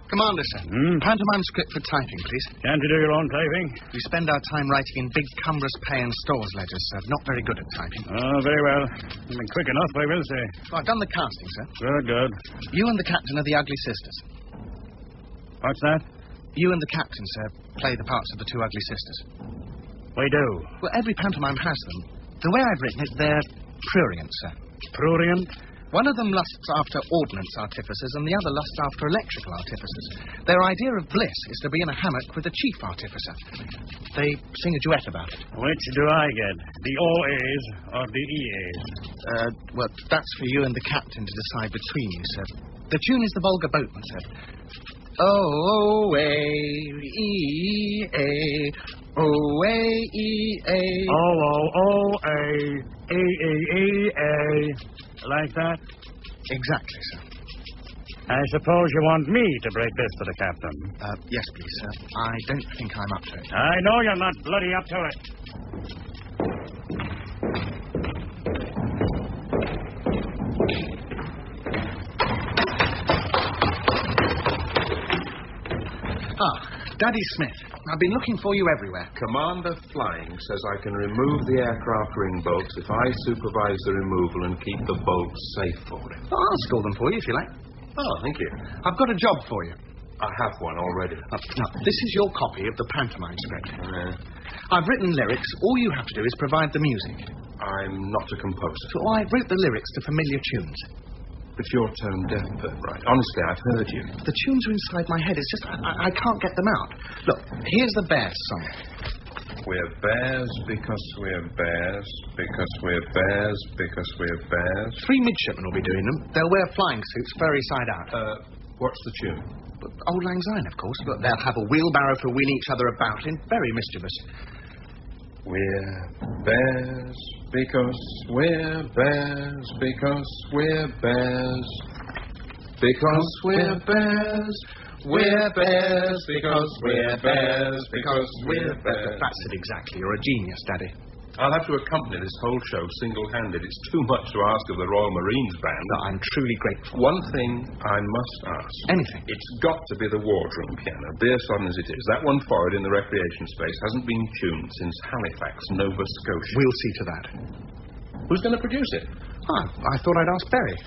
Commander, sir. Pantomime script for typing, please. Can't you do your own typing? We spend our time writing in big, cumbrous pay and stores ledgers, sir. Not very good at typing. Oh, very well. You've been quick enough, I will say. Well, I've done the casting, sir. Good, good. You and the captain are the Ugly Sisters. What's that? You and the captain, sir, play the parts of the 2 ugly sisters. We do. Well, every pantomime has them. The way I've written it, they're prurient, sir. Prurient? One of them lusts after ordnance artificers and the other lusts after electrical artificers. Their idea of bliss is to be in a hammock with the chief artificer. They sing a duet about it. Which do I get? The OAs or the EAs? Well, that's for you and the captain to decide between you, sir. The tune is the Volga Boatman, sir. O-A-E-A, O-A-E-A. O-O-O-A-E-E-A. Like that? Exactly, sir. I suppose you want me to break this for the captain. Yes, please, sir. I don't think I'm up to it. I know you're not bloody up to it. Daddy Smith, I've been looking for you everywhere. Commander Flying says I can remove the aircraft ring bolts if I supervise the removal and keep the bolts safe for him. Well, I'll store them for you if you like. Oh, thank you. I've got a job for you. I have one already. Now, this is your copy of the pantomime script. I've written lyrics. All you have to do is provide the music. I'm not a composer. So I wrote the lyrics to familiar tunes. But you're tone deaf, right? Honestly, I've heard you. The tunes are inside my head. It's just I can't get them out. Look, here's the Bears song. We're bears because we're bears, because we're bears, because we're bears. 3 midshipmen will be doing them. They'll wear flying suits, furry side out. What's the tune? Old Lang Syne, of course. Look, they'll have a wheelbarrow for wheeling each other about in. Very mischievous. We're bears because we're bears, because we're bears, because we're bears, we're bears, because we're bears, because we're bears. That's it exactly. You're a genius, Daddy. I'll have to accompany this whole show single-handed. It's too much to ask of the Royal Marines Band. No, I'm truly grateful. One thing I must ask. Anything? It's got to be the wardroom piano, beer sodden as it is. That one forward in the recreation space hasn't been tuned since Halifax, Nova Scotia. We'll see to that. Who's going to produce it? I thought I'd ask Berry.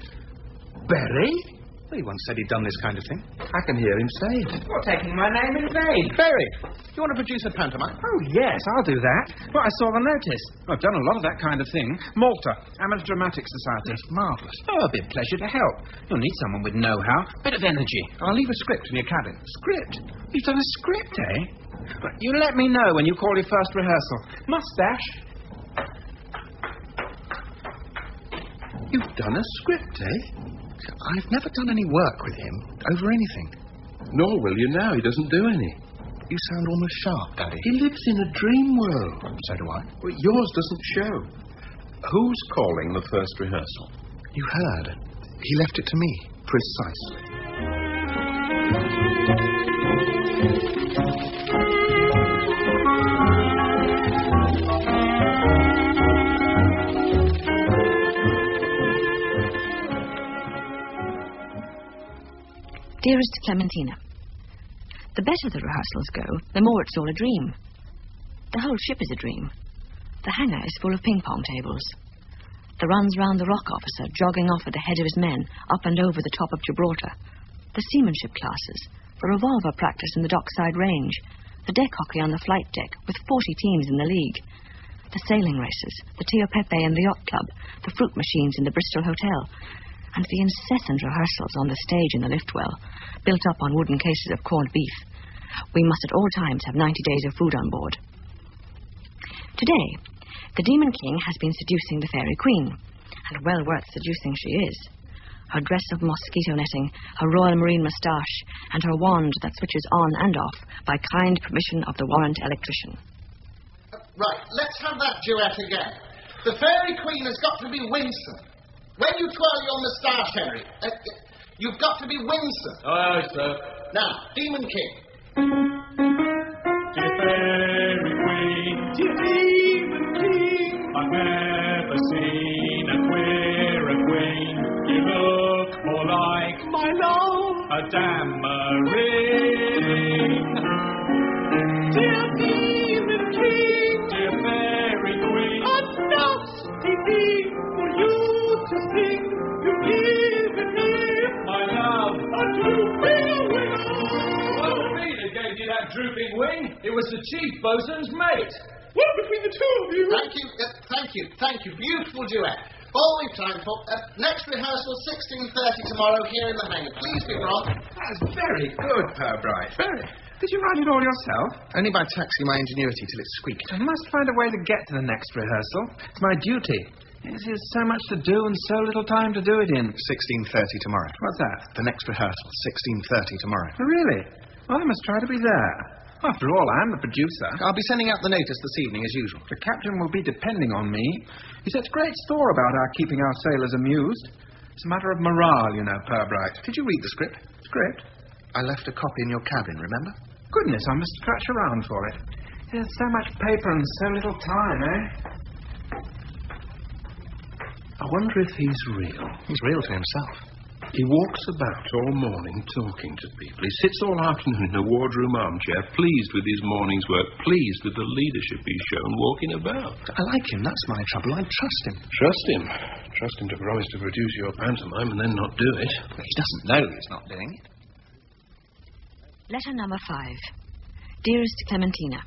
Berry? Well, he once said he'd done this kind of thing. I can hear him say it. You're taking my name in vain. Berry, you want to produce a pantomime? Oh, yes, I'll do that. Well, I saw the notice. I've done a lot of that kind of thing. Malta, Amateur Dramatic Society. That's marvellous. Oh, it'll be a pleasure to help. You'll need someone with know-how, bit of energy. I'll leave a script in your cabin. Script? You've done a script, eh? You let me know when you call your first rehearsal. Mustache? You've done a script, eh? I've never done any work with him, over anything. Nor will you now. He doesn't do any. You sound almost sharp, Daddy. He lives in a dream world. So do I. Well, yours doesn't show. Who's calling the first rehearsal? You heard. He left it to me. Precisely. Dearest Clementina, the better the rehearsals go, the more it's all a dream. The whole ship is a dream. The hangar is full of ping-pong tables. The runs round the rock officer, jogging off at the head of his men, up and over the top of Gibraltar. The seamanship classes, the revolver practice in the dockside range, the deck hockey on the flight deck, with 40 teams in the league. The sailing races, the Tio Pepe and the yacht club, the fruit machines in the Bristol Hotel, and the incessant rehearsals on the stage in the lift well, built up on wooden cases of corned beef. We must at all times have 90 days of food on board. Today, the Demon King has been seducing the Fairy Queen, and well worth seducing she is. Her dress of mosquito netting, her Royal Marine moustache, and her wand that switches on and off by kind permission of the warrant electrician. Right, let's have that duet again. The Fairy Queen has got to be winsome. When you twirl your moustache, Henry, you've got to be winsome. Aye, sir. Now, Demon King. Dear Fairy Queen, dear Demon King, I've never seen a queerer queen. You look more like my love, a damarin. Dear Demon King, dear Fairy Queen, a nasty thing for you to sing. You've given me my love, a drooping wing. Wasn't me that gave you that drooping wing. It was the chief bosun's mate. What between the two of you? Thank you. Beautiful duet. all we've time for. Next rehearsal, 16:30 tomorrow, here in the hangar. Please be prompt. That's very good, Purbright. Very. Did you write it all yourself? Only by taxing my ingenuity till it squeaked. I must find a way to get to the next rehearsal. It's my duty. There's so much to do and so little time to do it in. 16:30 tomorrow. What's that? The next rehearsal, 16:30 tomorrow. Oh, really? Well, I must try to be there. After all, I'm the producer. I'll be sending out the notice this evening, as usual. The captain will be depending on me. He sets great store about our keeping our sailors amused. It's a matter of morale, you know, Purbright. Did you read the script? Script? I left a copy in your cabin, remember? Goodness, I must scratch around for it. There's so much paper and so little time, eh? I wonder if he's real. He's real to himself. He walks about all morning talking to people. He sits all afternoon in a wardroom armchair, pleased with his morning's work, pleased with the leadership he's shown walking about. I like him, that's my trouble. I trust him. Trust him? Trust him to promise to produce your pantomime and then not do it? He doesn't know he's not doing it. Letter number 5. Dearest Clementina,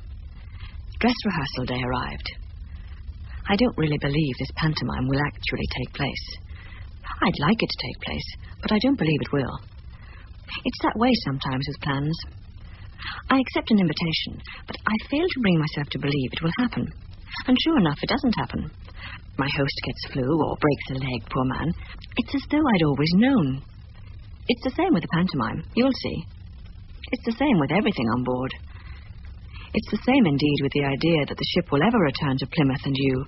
dress rehearsal day arrived. I don't really believe this pantomime will actually take place. I'd like it to take place, but I don't believe it will. It's that way sometimes with plans. I accept an invitation, but I fail to bring myself to believe it will happen. And sure enough, it doesn't happen. My host gets flu or breaks a leg, poor man. It's as though I'd always known. It's the same with the pantomime, you'll see. It's the same with everything on board. It's the same, indeed, with the idea that the ship will ever return to Plymouth and you,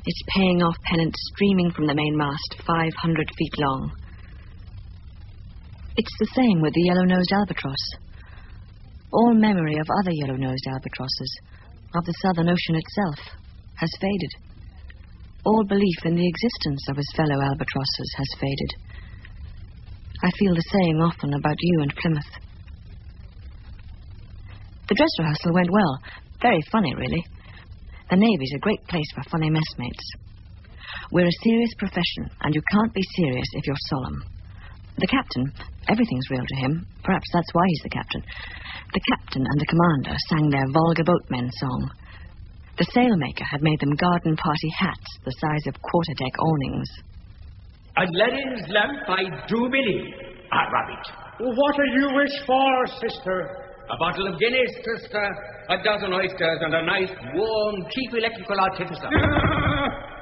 its paying off pennant streaming from the mainmast 500 feet long. It's the same with the yellow-nosed albatross. All memory of other yellow-nosed albatrosses, of the Southern Ocean itself, has faded. All belief in the existence of his fellow albatrosses has faded. I feel the same often about you and Plymouth. The dress rehearsal went well. Very funny, really. The Navy's a great place for funny messmates. We're a serious profession, and you can't be serious if you're solemn. The captain, everything's real to him. Perhaps that's why he's the captain. The captain and the commander sang their vulgar boatmen song. The sailmaker had made them garden party hats the size of quarter-deck awnings. Aladdin's lamp, I do believe. Rabbit. What do you wish for, sister? A bottle of Guinness, sister, a dozen oysters, and a nice, warm, cheap electrical artificer.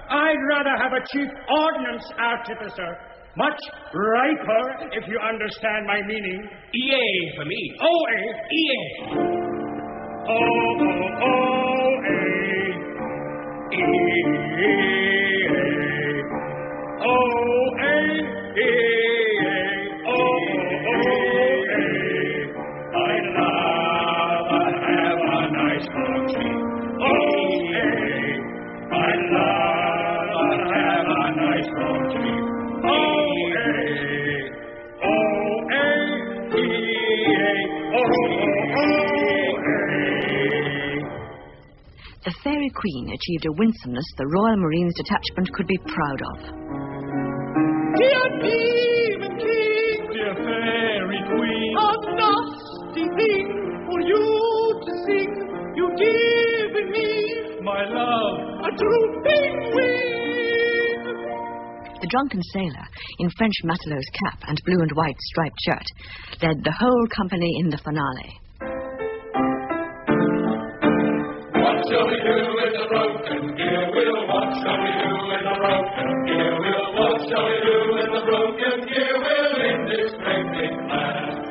I'd rather have a cheap ordnance artificer. Much riper, if you understand my meaning. EA for me. O-A. EA. O-O-O-A. E-A. O-A. E-A. O-O-O-A. I'd rather have a nice country. O-A. I'd rather have a nice country. The Fairy Queen achieved a winsomeness the Royal Marines Detachment could be proud of. Dear Demon King, dear Fairy Queen, a nasty thing for you to sing. You give me, my love, a drooping wing. The drunken sailor, in French matelot's cap and blue and white striped shirt, led the whole company in the finale. What shall we do with the broken gear wheel? What shall we do with the broken gear wheel? What shall we do with the broken gear wheel in this great big land?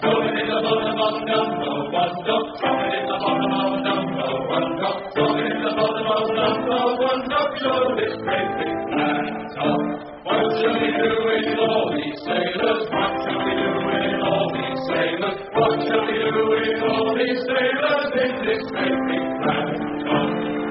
Throw it in the bottom of number one, throw it in the bottom of number one, throw it in the bottom of number one, show this great big land. What shall we do with all these sailors? What shall we do with all these sailors? What shall we do with all these sailors in this great big land?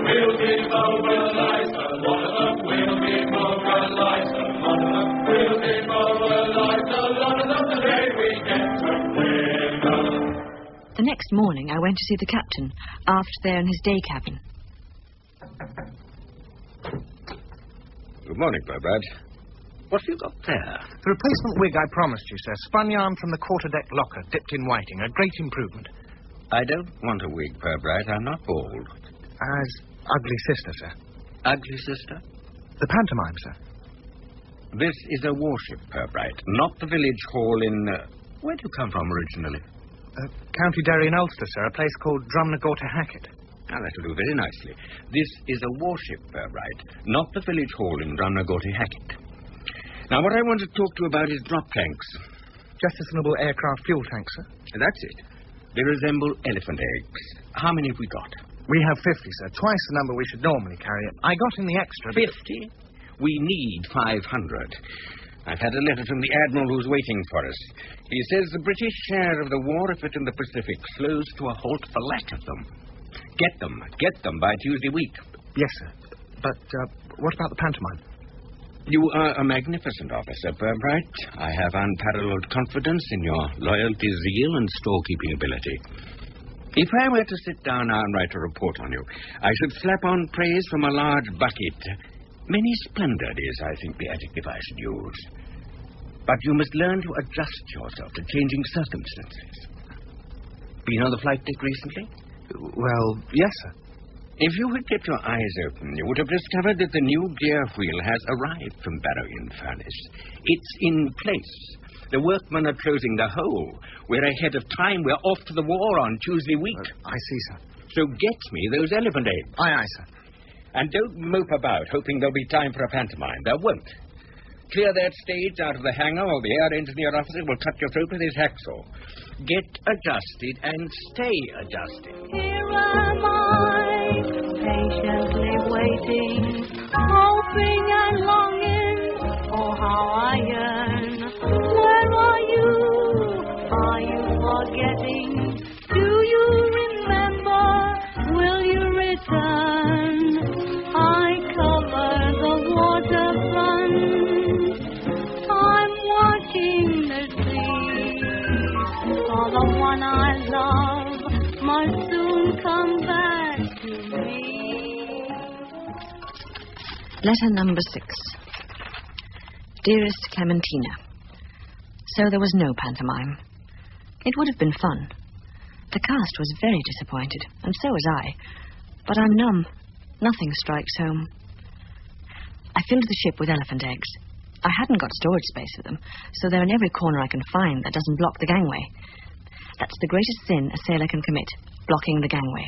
We'll demobilize a lot of them. We'll demobilize a lot of them. We'll demobilize a lot of them the day we get to Plymouth. The next morning, I went to see the captain, aft there in his day cabin. Good morning, Purbright. What have you got there? The replacement wig I promised you, sir. Spun yarn from the quarter-deck locker, dipped in whiting. A great improvement. I don't want a wig, Purbright. I'm not bald. As ugly sister, sir. Ugly sister? The pantomime, sir. This is a warship, Purbright, not the village hall in... where do you come from originally? County Derry in Ulster, sir. A place called Drumnagorta-Hackett. Ah, that will do very nicely. This is a warship, Purbright, not the village hall in Drumnagorta-Hackett. Now, what I want to talk to you about is drop tanks. Jettisonable aircraft fuel tanks, sir? That's it. They resemble elephant eggs. How many have we got? We have 50, sir. Twice the number we should normally carry. I got in the extra... 50? We need 500. I've had a letter from the Admiral who's waiting for us. He says the British share of the war effort in the Pacific slows to a halt for lack of them. Get them by Tuesday week. Yes, sir. But what about the pantomime? You are a magnificent officer, Purbright. I have unparalleled confidence in your loyalty, zeal, and storekeeping ability. If I were to sit down now and write a report on you, I should slap on praise from a large bucket. Many splendid is, I think, the adjective I should use. But you must learn to adjust yourself to changing circumstances. Been on the flight deck recently? Well, yes, sir. If you had kept your eyes open, you would have discovered that the new gear wheel has arrived from Barrow-in-Furness. It's in place. The workmen are closing the hole. We're ahead of time. We're off to the war on Tuesday week. I see, sir. So get me those elephant eggs. Aye, sir. And don't mope about, hoping there'll be time for a pantomime. There won't. Clear that stage out of the hangar, or the air engineer officer will cut your throat with his hacksaw. Get adjusted and stay adjusted. Here am I, patiently waiting, hoping and longing, oh how I yearn. Where are you? Are you forgetting? Do you remember? Will you return? I cover the waterfront. I'm watching the sea, for the one I love must soon come back to me. Letter number 6. Dearest Clementina, so there was no pantomime. It would have been fun. The cast was very disappointed, and so was I. But I'm numb. Nothing strikes home. I filled the ship with elephant eggs. I hadn't got storage space for them, so they're in every corner I can find that doesn't block the gangway. That's the greatest sin a sailor can commit, blocking the gangway.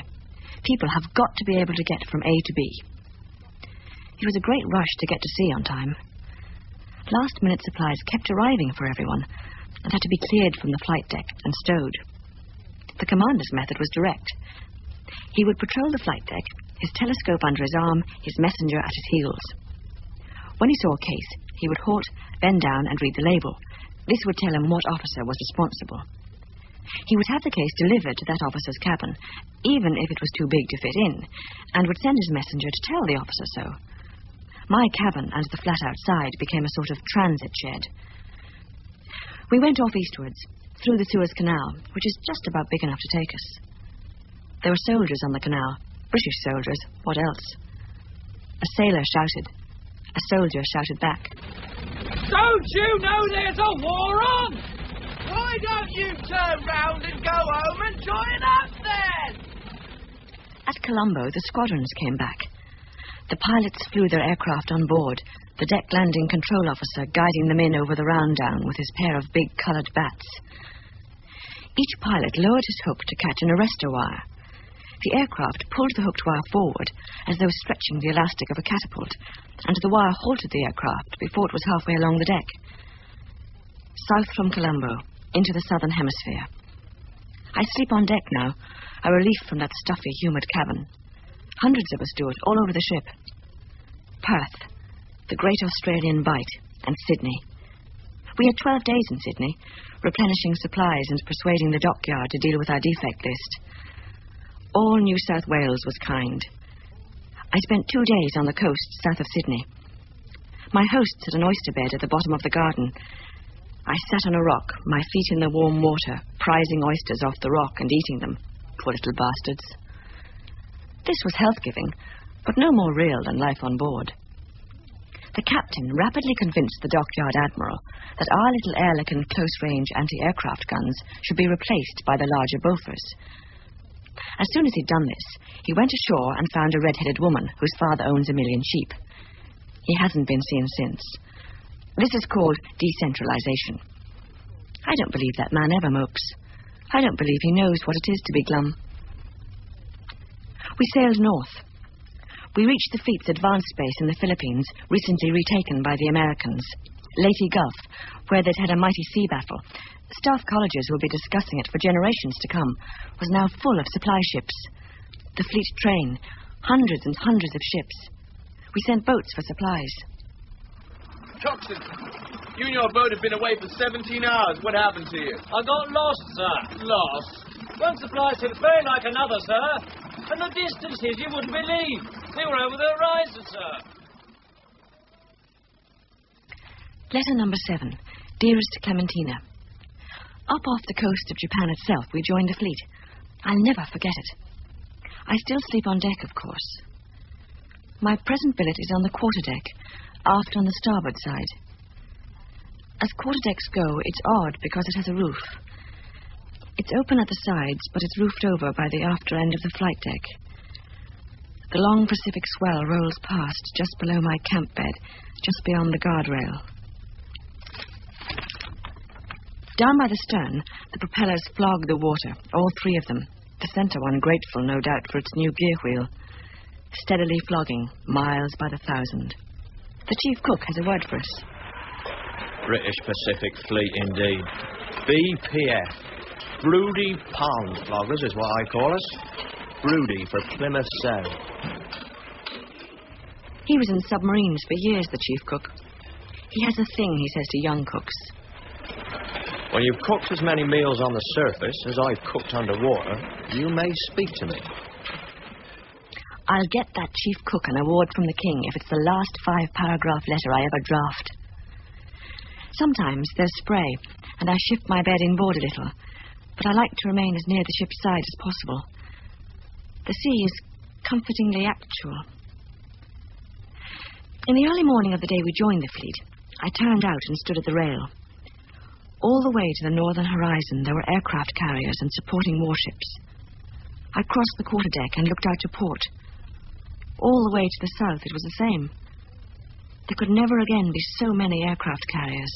People have got to be able to get from A to B. It was a great rush to get to sea on time. Last-minute supplies kept arriving for everyone and had to be cleared from the flight deck and stowed. The commander's method was direct. He would patrol the flight deck, his telescope under his arm, his messenger at his heels. When he saw a case, he would halt, bend down, and read the label. This would tell him what officer was responsible. He would have the case delivered to that officer's cabin, even if it was too big to fit in, and would send his messenger to tell the officer so. My cabin and the flat outside became a sort of transit shed. We went off eastwards, through the Suez Canal, which is just about big enough to take us. There were soldiers on the canal, British soldiers, what else? A sailor shouted. A soldier shouted back. Don't you know there's a war on? Why don't you turn round and go home and join us then? At Colombo, the squadrons came back. The pilots flew their aircraft on board, the deck landing control officer guiding them in over the round down with his pair of big coloured bats. Each pilot lowered his hook to catch an arrestor wire. The aircraft pulled the hooked wire forward as though stretching the elastic of a catapult, and the wire halted the aircraft before it was halfway along the deck. South from Colombo, into the southern hemisphere. I sleep on deck now, a relief from that stuffy, humid cabin. Hundreds of us do it, all over the ship. Perth, the great Australian Bight, and Sydney. We had 12 days in Sydney, replenishing supplies and persuading the dockyard to deal with our defect list. All New South Wales was kind. I spent 2 days on the coast south of Sydney. My hosts had an oyster bed at the bottom of the garden. I sat on a rock, my feet in the warm water, prizing oysters off the rock and eating them. Poor little bastards. This was health-giving, but no more real than life on board. The captain rapidly convinced the dockyard admiral that our little Airlickin close-range anti-aircraft guns should be replaced by the larger Bofors. As soon as he'd done this, he went ashore and found a red-headed woman whose father owns 1 million sheep. He hasn't been seen since. This is called decentralization. I don't believe that man ever mopes. I don't believe he knows what it is to be glum. We sailed north. We reached the fleet's advanced base in the Philippines, recently retaken by the Americans. Leyte Gulf, where they'd had a mighty sea battle. Staff colleges will be discussing it for generations to come, was now full of supply ships. The fleet train, hundreds and hundreds of ships. We sent boats for supplies. Coxswain, you and your boat have been away for 17 hours. What happened to you? I got lost, sir. Lost? One supply ship's very like another, sir. And the distances you wouldn't believe. They were over the horizon, sir. Letter number 7. Dearest Clementina. Up off the coast of Japan itself, we joined the fleet. I'll never forget it. I still sleep on deck, of course. My present billet is on the quarterdeck, aft on the starboard side. As quarterdecks go, it's odd because it has a roof. It's open at the sides, but it's roofed over by the after end of the flight deck. The long Pacific swell rolls past just below my camp bed, just beyond the guardrail. Down by the stern, the propellers flog the water, all three of them, the centre one grateful, no doubt, for its new gear wheel. Steadily flogging, miles by the thousand. The chief cook has a word for us. British Pacific Fleet, indeed. BPF. Broody Pond Floggers is what I call us. Broody for Plymouth Sound. He was in submarines for years, the chief cook. He has a thing, he says to young cooks. When you've cooked as many meals on the surface as I've cooked underwater, you may speak to me. I'll get that chief cook an award from the king if it's the last 5-paragraph letter I ever draft. Sometimes there's spray, and I shift my bed inboard a little, but I like to remain as near the ship's side as possible. The sea is comfortingly actual. In the early morning of the day we joined the fleet, I turned out and stood at the rail. All the way to the northern horizon, there were aircraft carriers and supporting warships. I crossed the quarterdeck and looked out to port. All the way to the south, it was the same. There could never again be so many aircraft carriers.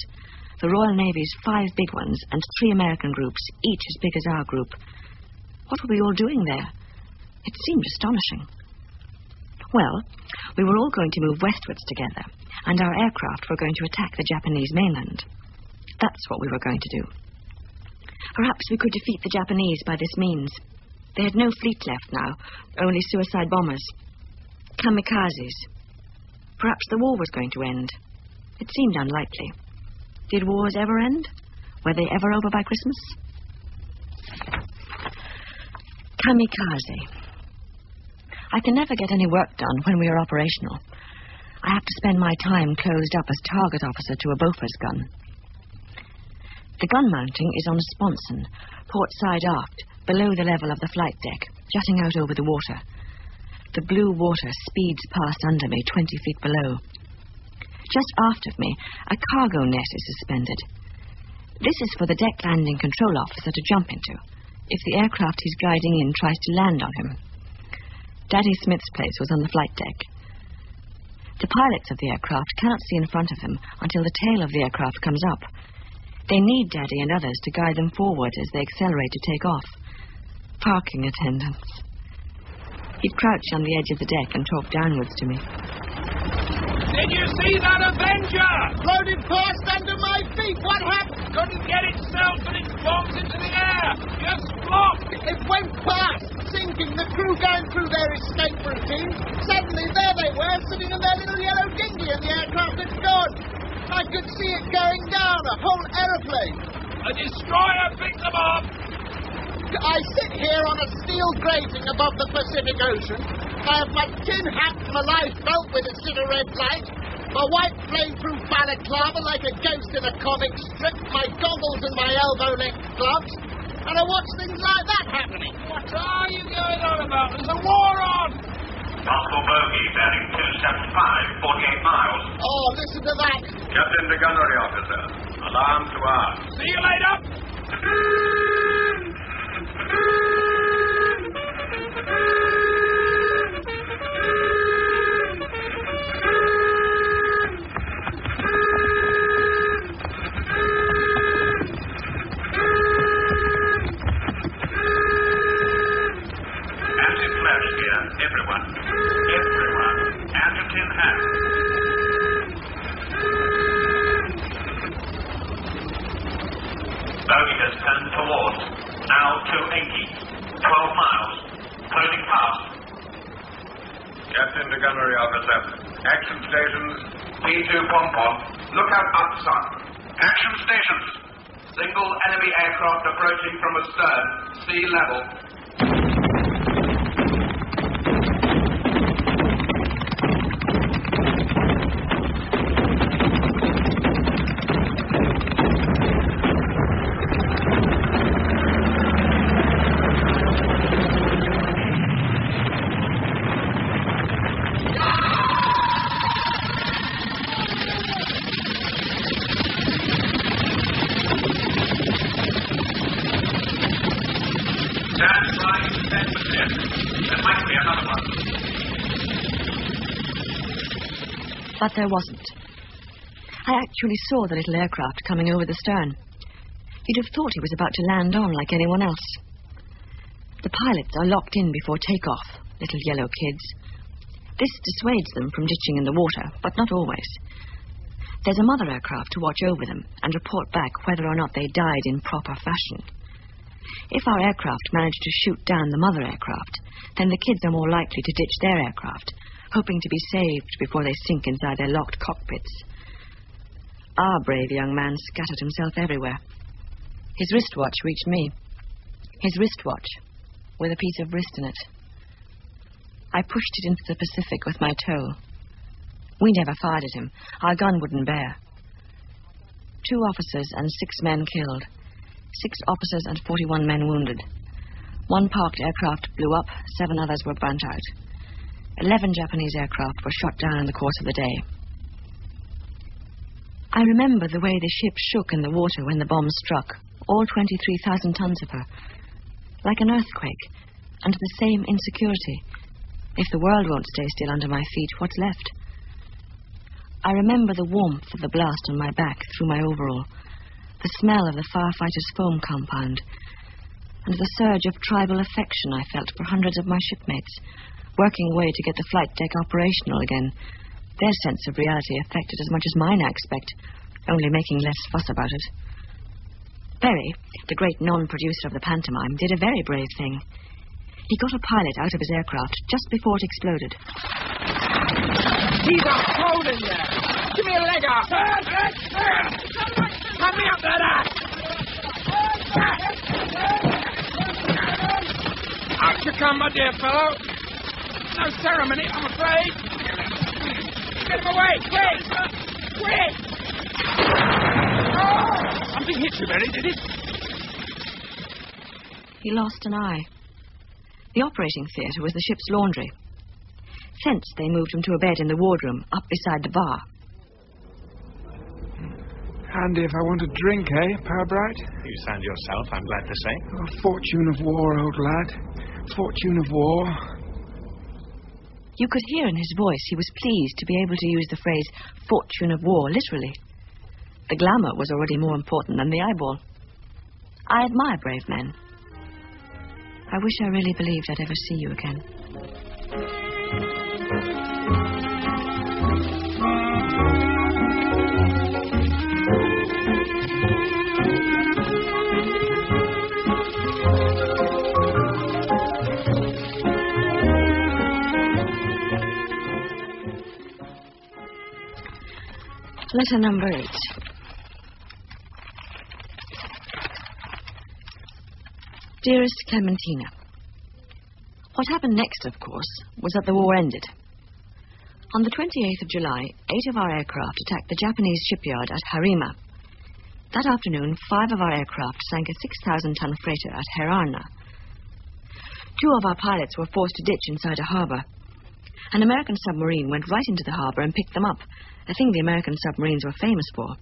The Royal Navy's 5 big ones and 3 American groups, each as big as our group. What were we all doing there? It seemed astonishing. Well, we were all going to move westwards together, and our aircraft were going to attack the Japanese mainland. That's what we were going to do. Perhaps we could defeat the Japanese by this means. They had no fleet left now, only suicide bombers. Kamikazes. Perhaps the war was going to end. It seemed unlikely. Did wars ever end? Were they ever over by Christmas? Kamikaze. I can never get any work done when we are operational. I have to spend my time closed up as target officer to a Bofors gun. The gun mounting is on a sponson, port side aft, below the level of the flight deck, jutting out over the water. The blue water speeds past under me, 20 feet below. Just aft of me, a cargo net is suspended. This is for the deck landing control officer to jump into, if the aircraft he's guiding in tries to land on him. Daddy Smith's place was on the flight deck. The pilots of the aircraft cannot see in front of them until the tail of the aircraft comes up. They need Daddy and others to guide them forward as they accelerate to take off. Parking attendants. He'd crouch on the edge of the deck and talk downwards to me. Did you see that Avenger? Floated past under my feet. What happened? Couldn't get itself and its bombs into the air. Just flopped. It went past, sinking. The crew going through their escape routine. Suddenly, there they were, sitting in their little yellow dinghy, and the aircraft had gone. I could see it going down, a whole aeroplane. A destroyer picked them up. I sit here on a steel grating above the Pacific Ocean. I have my tin hat and my lifebelt with its little red light, my white flame-proof balaclava like a ghost in a comic strip, my goggles and my elbow-length gloves, and I watch things like that happening. What are you going on about? There's a war on! Possible bogey, bearing 275, 48 miles. Oh, listen to that. Captain the gunnery officer. Alarm to arm. See you later. Action stations. P2 Pom-Pom. Look out up, son. Action stations. Single enemy aircraft approaching from astern. Sea level. But there wasn't. I actually saw the little aircraft coming over the stern. You'd have thought he was about to land on like anyone else. The pilots are locked in before takeoff, little yellow kids. This dissuades them from ditching in the water, but not always. There's a mother aircraft to watch over them and report back whether or not they died in proper fashion. If our aircraft manage to shoot down the mother aircraft, then the kids are more likely to ditch their aircraft, hoping to be saved before they sink inside their locked cockpits. Our brave young man scattered himself everywhere. His wristwatch reached me. His wristwatch, with a piece of wrist in it. I pushed it into the Pacific with my toe. We never fired at him. Our gun wouldn't bear. 2 officers and 6 men killed. 6 officers and 41 men wounded. 1 parked aircraft blew up, 7 others were burnt out. 11 Japanese aircraft were shot down in the course of the day. I remember the way the ship shook in the water when the bomb struck, all 23,000 tons of her. Like an earthquake, and the same insecurity. If the world won't stay still under my feet, what's left? I remember the warmth of the blast on my back through my overall, the smell of the firefighters' foam compound, and the surge of tribal affection I felt for hundreds of my shipmates, working away to get the flight deck operational again. Their sense of reality affected as much as mine, I expect, only making less fuss about it. Berry, the great non-producer of the pantomime, did a very brave thing. He got a pilot out of his aircraft just before it exploded. He's exploding there! Give me a leg up! Come me up that ass! Out you come, my dear fellow. No ceremony, I'm afraid. Get him away, quick! Quick! Oh! Something hit you, Berry, did it? He lost an eye. The operating theatre was the ship's laundry. Thence they moved him to a bed in the wardroom, up beside the bar. Handy if I want a drink, eh, Pirbright? You sound yourself, I'm glad to say. Oh, fortune of war, old lad. Fortune of war. You could hear in his voice he was pleased to be able to use the phrase fortune of war literally. The glamour was already more important than the eyeball. I admire brave men. I wish I really believed I'd ever see you again. Letter number 8. Dearest Clementina, what happened next, of course, was that the war ended. On the 28th of July, 8 of our aircraft attacked the Japanese shipyard at Harima. That afternoon, 5 of our aircraft sank a 6,000-ton freighter at Herarna. 2 of our pilots were forced to ditch inside a harbor. An American submarine went right into the harbor and picked them up, a thing the American submarines were famous for.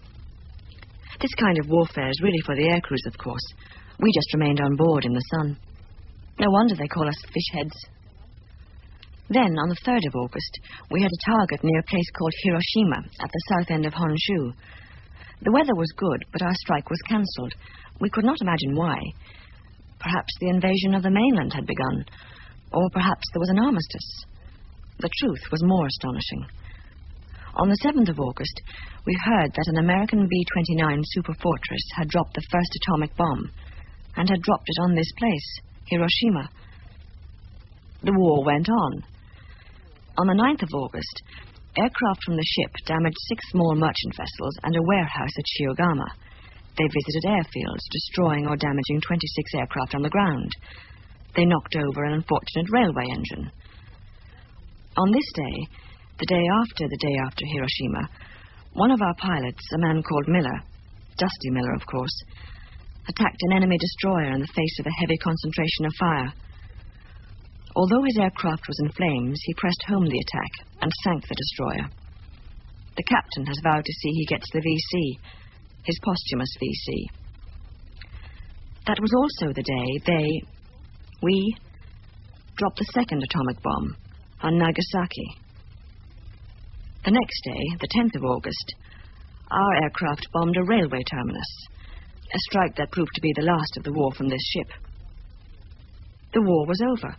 This kind of warfare is really for the air crews, of course. We just remained on board in the sun. No wonder they call us fish heads. Then, on the 3rd of August, we had a target near a place called Hiroshima at the south end of Honshu. The weather was good, but our strike was cancelled. We could not imagine why. Perhaps the invasion of the mainland had begun, or perhaps there was an armistice. The truth was more astonishing. On the 7th of August, we heard that an American B-29 superfortress had dropped the first atomic bomb, and had dropped it on this place, Hiroshima. The war went on. On the 9th of August, Aircraft from the ship damaged 6 small merchant vessels and a warehouse at Shiogama. They visited airfields, destroying or damaging 26 aircraft on the ground. They knocked over an unfortunate railway engine. On this day, the day after Hiroshima, one of our pilots, a man called Miller, Dusty Miller, of course, attacked an enemy destroyer in the face of a heavy concentration of fire. Although his aircraft was in flames, he pressed home the attack and sank the destroyer. The captain has vowed to see he gets the VC, his posthumous VC. That was also the day we dropped the second atomic bomb on Nagasaki. The next day, the 10th of August, our aircraft bombed a railway terminus, a strike that proved to be the last of the war from this ship. The war was over,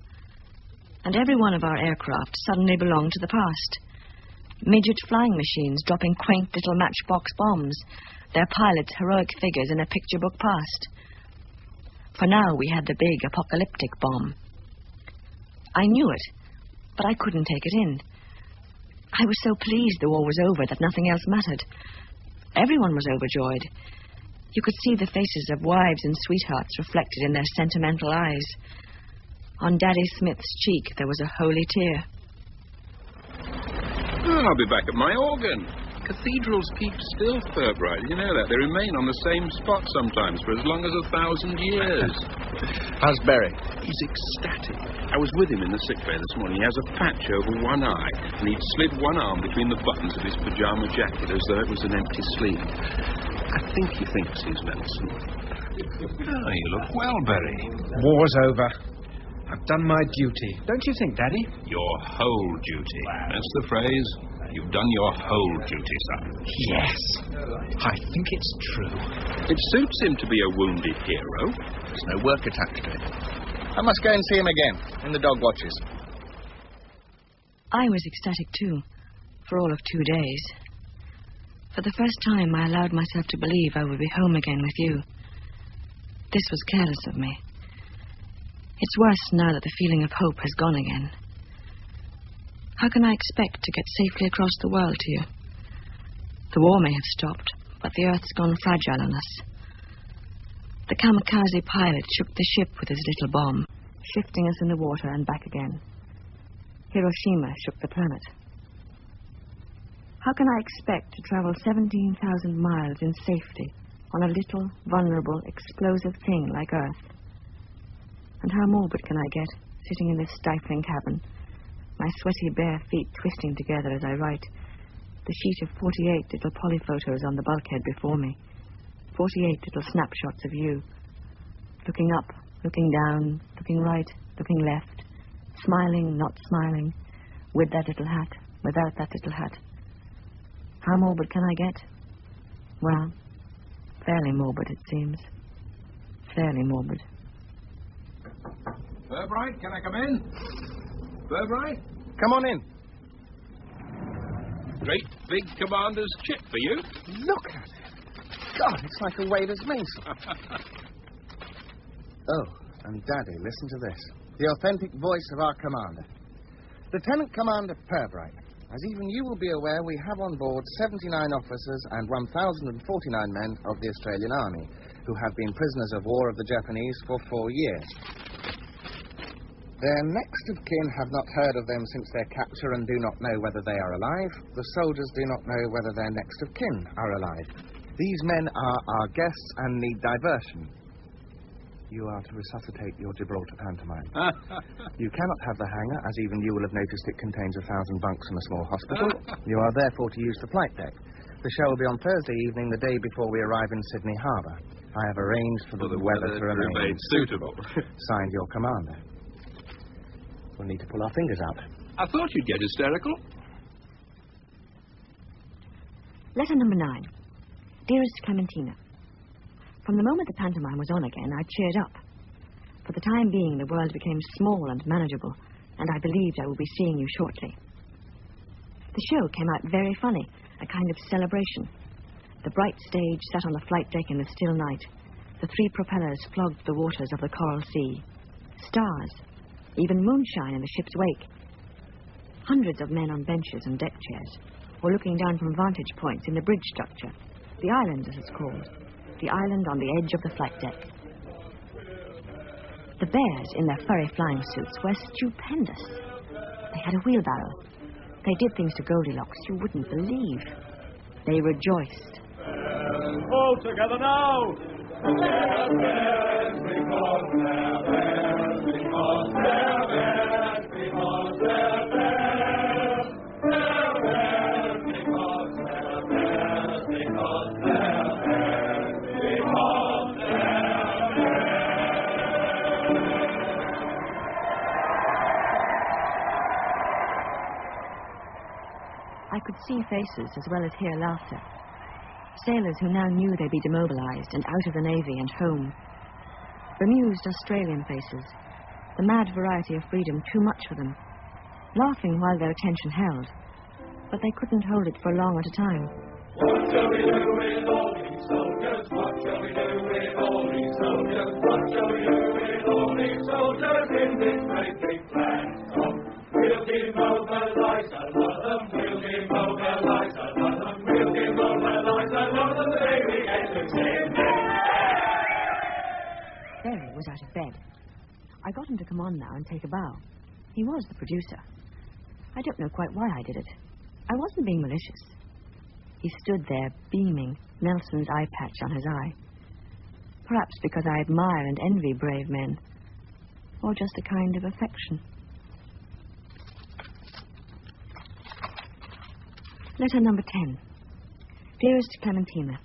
and every one of our aircraft suddenly belonged to the past. Midget flying machines dropping quaint little matchbox bombs, their pilots heroic figures in a picture book past. For now we had the big apocalyptic bomb. I knew it, but I couldn't take it in. I was so pleased the war was over that nothing else mattered. Everyone was overjoyed. You could see the faces of wives and sweethearts reflected in their sentimental eyes. On Daddy Smith's cheek there was a holy tear. I'll be back at my organ. Cathedrals keep still, Furbright. You know that. They remain on the same spot sometimes for as long as 1,000 years. How's Berry? He's ecstatic. I was with him in the sick bay this morning. He has a patch over one eye, and he'd slid one arm between the buttons of his pyjama jacket as though it was an empty sleeve. I think he thinks he's medicine. Oh, you look well, Berry. War's over. I've done my duty. Don't you think, Daddy? Your whole duty. That's the phrase. You've done your whole duty, son. Yes. I think it's true. It suits him to be a wounded hero. There's no work attached to it. I must go and see him again, in the dog watches. I was ecstatic, too, for all of 2 days. For the first time, I allowed myself to believe I would be home again with you. This was careless of me. It's worse now that the feeling of hope has gone again. How can I expect to get safely across the world to you? The war may have stopped, but the Earth's gone fragile on us. The kamikaze pilot shook the ship with his little bomb, shifting us in the water and back again. Hiroshima shook the planet. How can I expect to travel 17,000 miles in safety on a little, vulnerable, explosive thing like Earth? And how morbid can I get, sitting in this stifling cabin, my sweaty bare feet twisting together as I write, the sheet of 48 little polyphotos on the bulkhead before me, 48 little snapshots of you, looking up, looking down, looking right, looking left, smiling, not smiling, with that little hat, without that little hat. How morbid can I get? Well, fairly morbid, it seems. Fairly morbid. Furbright, can I come in? Furbright? Come on in. Great big commander's chip for you. Look at it. God, it's like a wader's mace. Oh, and Daddy, listen to this. The authentic voice of our commander. Lieutenant Commander Purbright. As even you will be aware, we have on board 79 officers and 1,049 men of the Australian Army, who have been prisoners of war of the Japanese for 4 years. Their next of kin have not heard of them since their capture and do not know whether they are alive. The soldiers do not know whether their next of kin are alive. These men are our guests and need diversion. You are to resuscitate your Gibraltar pantomime. You cannot have the hangar, as even you will have noticed it contains 1,000 bunks and a small hospital. You are therefore to use the flight deck. The show will be on Thursday evening, the day before we arrive in Sydney Harbour. I have arranged for the weather to remain suitable. Signed, your commander. We'll need to pull our fingers out. I thought you'd get hysterical. Letter number 9. Dearest Clementina, from the moment the pantomime was on again, I cheered up. For the time being, the world became small and manageable, and I believed I would be seeing you shortly. The show came out very funny, a kind of celebration. The bright stage sat on the flight deck in the still night. The 3 propellers flogged the waters of the Coral Sea. Stars, even moonshine in the ship's wake. Hundreds of men on benches and deck chairs, or looking down from vantage points in the bridge structure. The island, as it's called. The island on the edge of the flight deck. The bears, in their furry flying suits, were stupendous. They had a wheelbarrow. They did things to Goldilocks you wouldn't believe. They rejoiced. All together now! I could see faces as well as hear laughter. Sailors who now knew they'd be demobilized and out of the Navy and home. Bemused Australian faces, the mad variety of freedom too much for them, laughing while their attention held, but they couldn't hold it for long at a time. What shall we do with all these soldiers? What shall we do with all these soldiers? What shall we do with all these soldiers in this great big land? We'll demobilize a lot of them. We'll demobilize a lot of them. We'll demobilize a lot of them the day we get to see. Barry was out of bed. I got him to come on now and take a bow. He was the producer. I don't know quite why I did it. I wasn't being malicious. He stood there, beaming, Nelson's eye patch on his eye. Perhaps because I admire and envy brave men. Or just a kind of affection. Letter number 10. Dearest Clementina,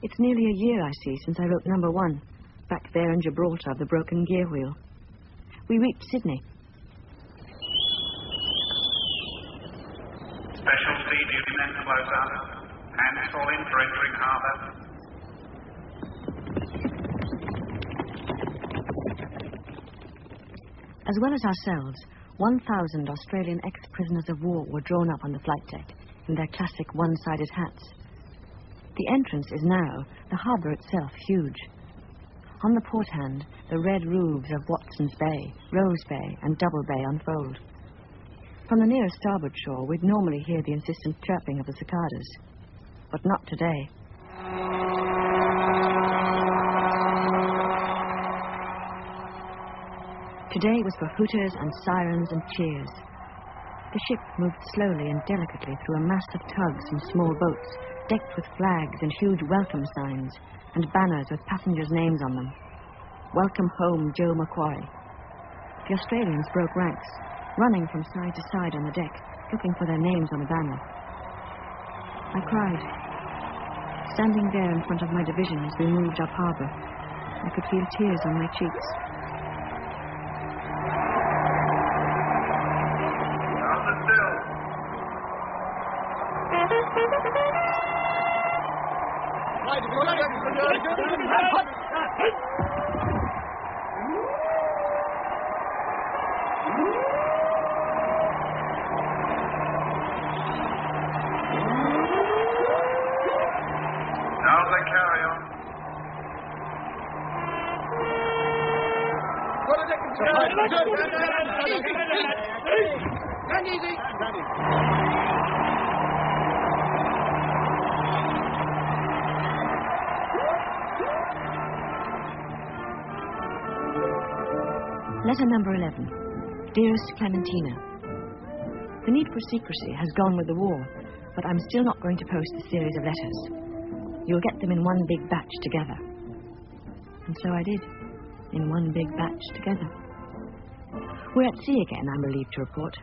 it's nearly a year, I see, since I wrote number 1, back there in Gibraltar of the broken gear wheel. We reached Sydney. Special sea duty men close up. Hands fall in for entering harbour. As well as ourselves, 1,000 Australian ex-prisoners of war were drawn up on the flight deck in their classic one-sided hats. The entrance is now, the harbour itself, huge. On the port hand, the red roofs of Watson's Bay, Rose Bay, and Double Bay unfold. From the nearest starboard shore, we'd normally hear the insistent chirping of the cicadas. But not today. Today was for hooters and sirens and cheers. The ship moved slowly and delicately through a mass of tugs and small boats, decked with flags and huge welcome signs, and banners with passengers' names on them. Welcome home, Joe Macquarie. The Australians broke ranks, running from side to side on the deck, looking for their names on the banner. I cried. Standing there in front of my division as we moved up harbour, I could feel tears on my cheeks. Letter number 11. Dearest Clementina, the need for secrecy has gone with the war, but I'm still not going to post a series of letters. You'll get them in one big batch together. And so I did, in one big batch together. We're at sea again, I'm relieved to report.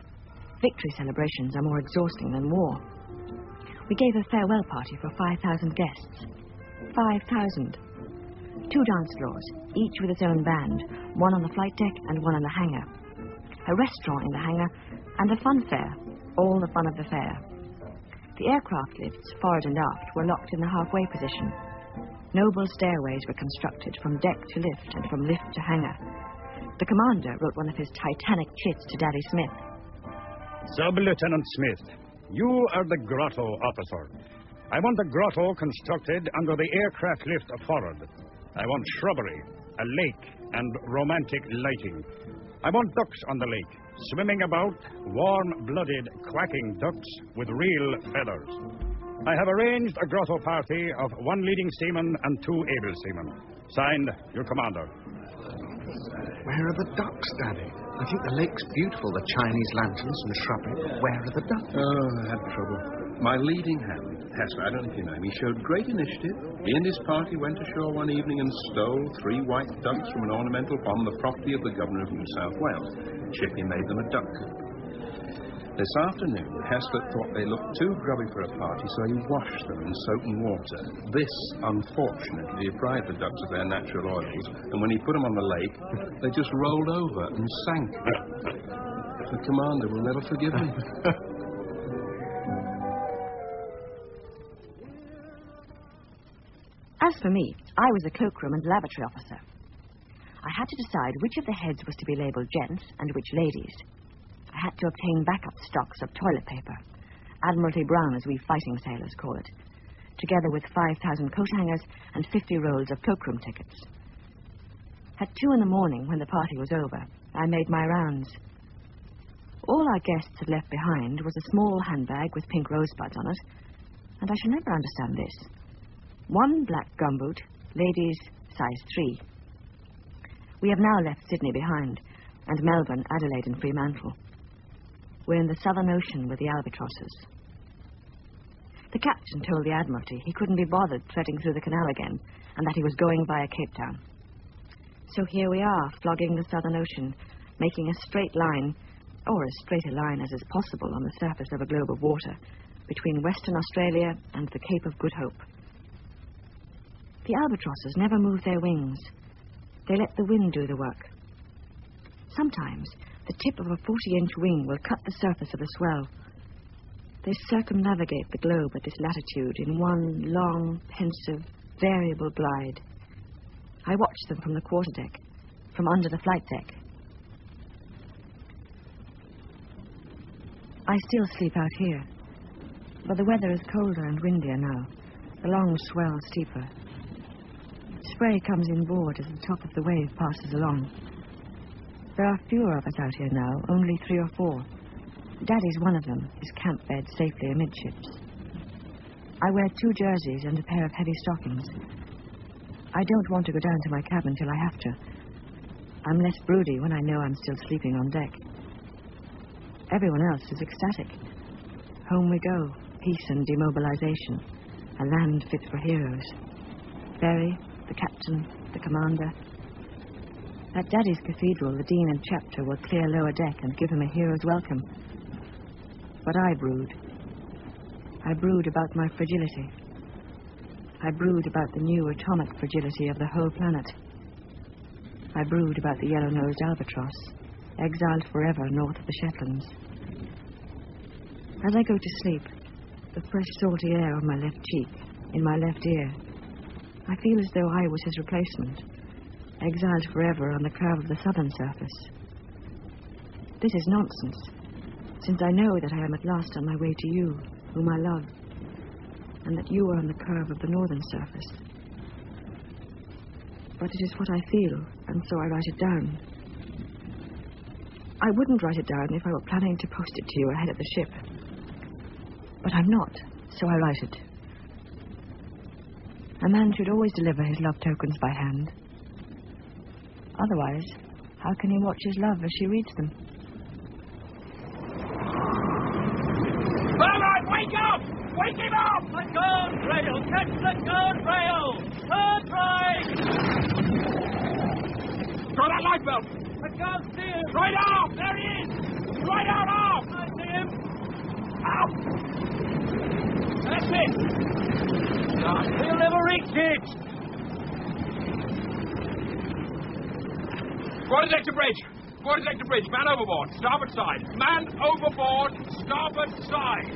Victory celebrations are more exhausting than war. We gave a farewell party for 5,000 guests. 5,000. 2 dance floors, each with its own band, one on the flight deck and one on the hangar. A restaurant in the hangar, and a fun fair, all the fun of the fair. The aircraft lifts, forward and aft, were locked in the halfway position. Noble stairways were constructed from deck to lift and from lift to hangar. The commander wrote one of his titanic chits to Daddy Smith. Sub-Lieutenant Smith, you are the grotto officer. I want the grotto constructed under the aircraft lift forward. I want shrubbery, a lake, and romantic lighting. I want ducks on the lake, swimming about, warm-blooded, quacking ducks with real feathers. I have arranged a grotto party of 1 leading seaman and 2 able seamen. Signed, your commander. Where are the ducks, Daddy? I think the lake's beautiful, the Chinese lanterns and shrubbery. Where are the ducks? Oh, I had trouble. My leading hand, Hesper, I don't know if you know him, he showed great initiative. He and his party went ashore one evening and stole 3 white ducks from an ornamental pond, the property of the Governor of New South Wales. Chippy made them a duck coop. This afternoon, Hesper thought they looked too grubby for a party, so he washed them in soap and water. This, unfortunately, deprived the ducks of their natural oils, and when he put them on the lake, they just rolled over and sank. The commander will never forgive me. As for me, I was a cloakroom and lavatory officer. I had to decide which of the heads was to be labelled gents and which ladies. I had to obtain backup stocks of toilet paper, Admiralty Brown as we fighting sailors call it, together with 5,000 coat hangers and 50 rolls of cloakroom tickets. At 2 in the morning, when the party was over, I made my rounds. All our guests had left behind was a small handbag with pink rosebuds on it, and I shall never understand this. 1 black gumboot, ladies size 3. We have now left Sydney behind, and Melbourne, Adelaide and Fremantle. We're in the Southern Ocean with the albatrosses. The captain told the Admiralty he couldn't be bothered threading through the canal again, and that he was going via Cape Town. So here we are, flogging the Southern Ocean, making a straight line, or as straight a line as is possible on the surface of a globe of water, between Western Australia and the Cape of Good Hope. The albatrosses never move their wings. They let the wind do the work. Sometimes the tip of a 40-inch wing will cut the surface of the swell. They circumnavigate the globe at this latitude in one long, pensive, variable glide. I watch them from the quarterdeck, from under the flight deck. I still sleep out here, but the weather is colder and windier now, the long swell steeper. Spray comes inboard as the top of the wave passes along. There are fewer of us out here now, only 3 or 4. Daddy's one of them, his camp bed safely amidships. I wear 2 jerseys and a pair of heavy stockings. I don't want to go down to my cabin till I have to. I'm less broody when I know I'm still sleeping on deck. Everyone else is ecstatic. Home we go, peace and demobilization, a land fit for heroes. Berry, the captain, the commander. At Daddy's cathedral, the dean and chapter will clear lower deck and give him a hero's welcome. But I brood. I brood about my fragility. I brood about the new atomic fragility of the whole planet. I brood about the yellow-nosed albatross, exiled forever north of the Shetlands. As I go to sleep, the fresh salty air on my left cheek, in my left ear, I feel as though I was his replacement, exiled forever on the curve of the southern surface. This is nonsense, since I know that I am at last on my way to you, whom I love, and that you are on the curve of the northern surface. But it is what I feel, and so I write it down. I wouldn't write it down if I were planning to post it to you ahead of the ship. But I'm not, so I write it. A man should always deliver his love tokens by hand. Otherwise, how can he watch his love as she reads them? All right, wake up! Wake him up! The guard rail! Catch the guard rail! Third right! Throw that lifebelt! I can't see him! Right off! There he is! Right out off! I see him! Out! That's it! He'll never reach it! Quarterdeck to bridge! Quarterdeck to bridge! Man overboard! Starboard side! Man overboard! Starboard side!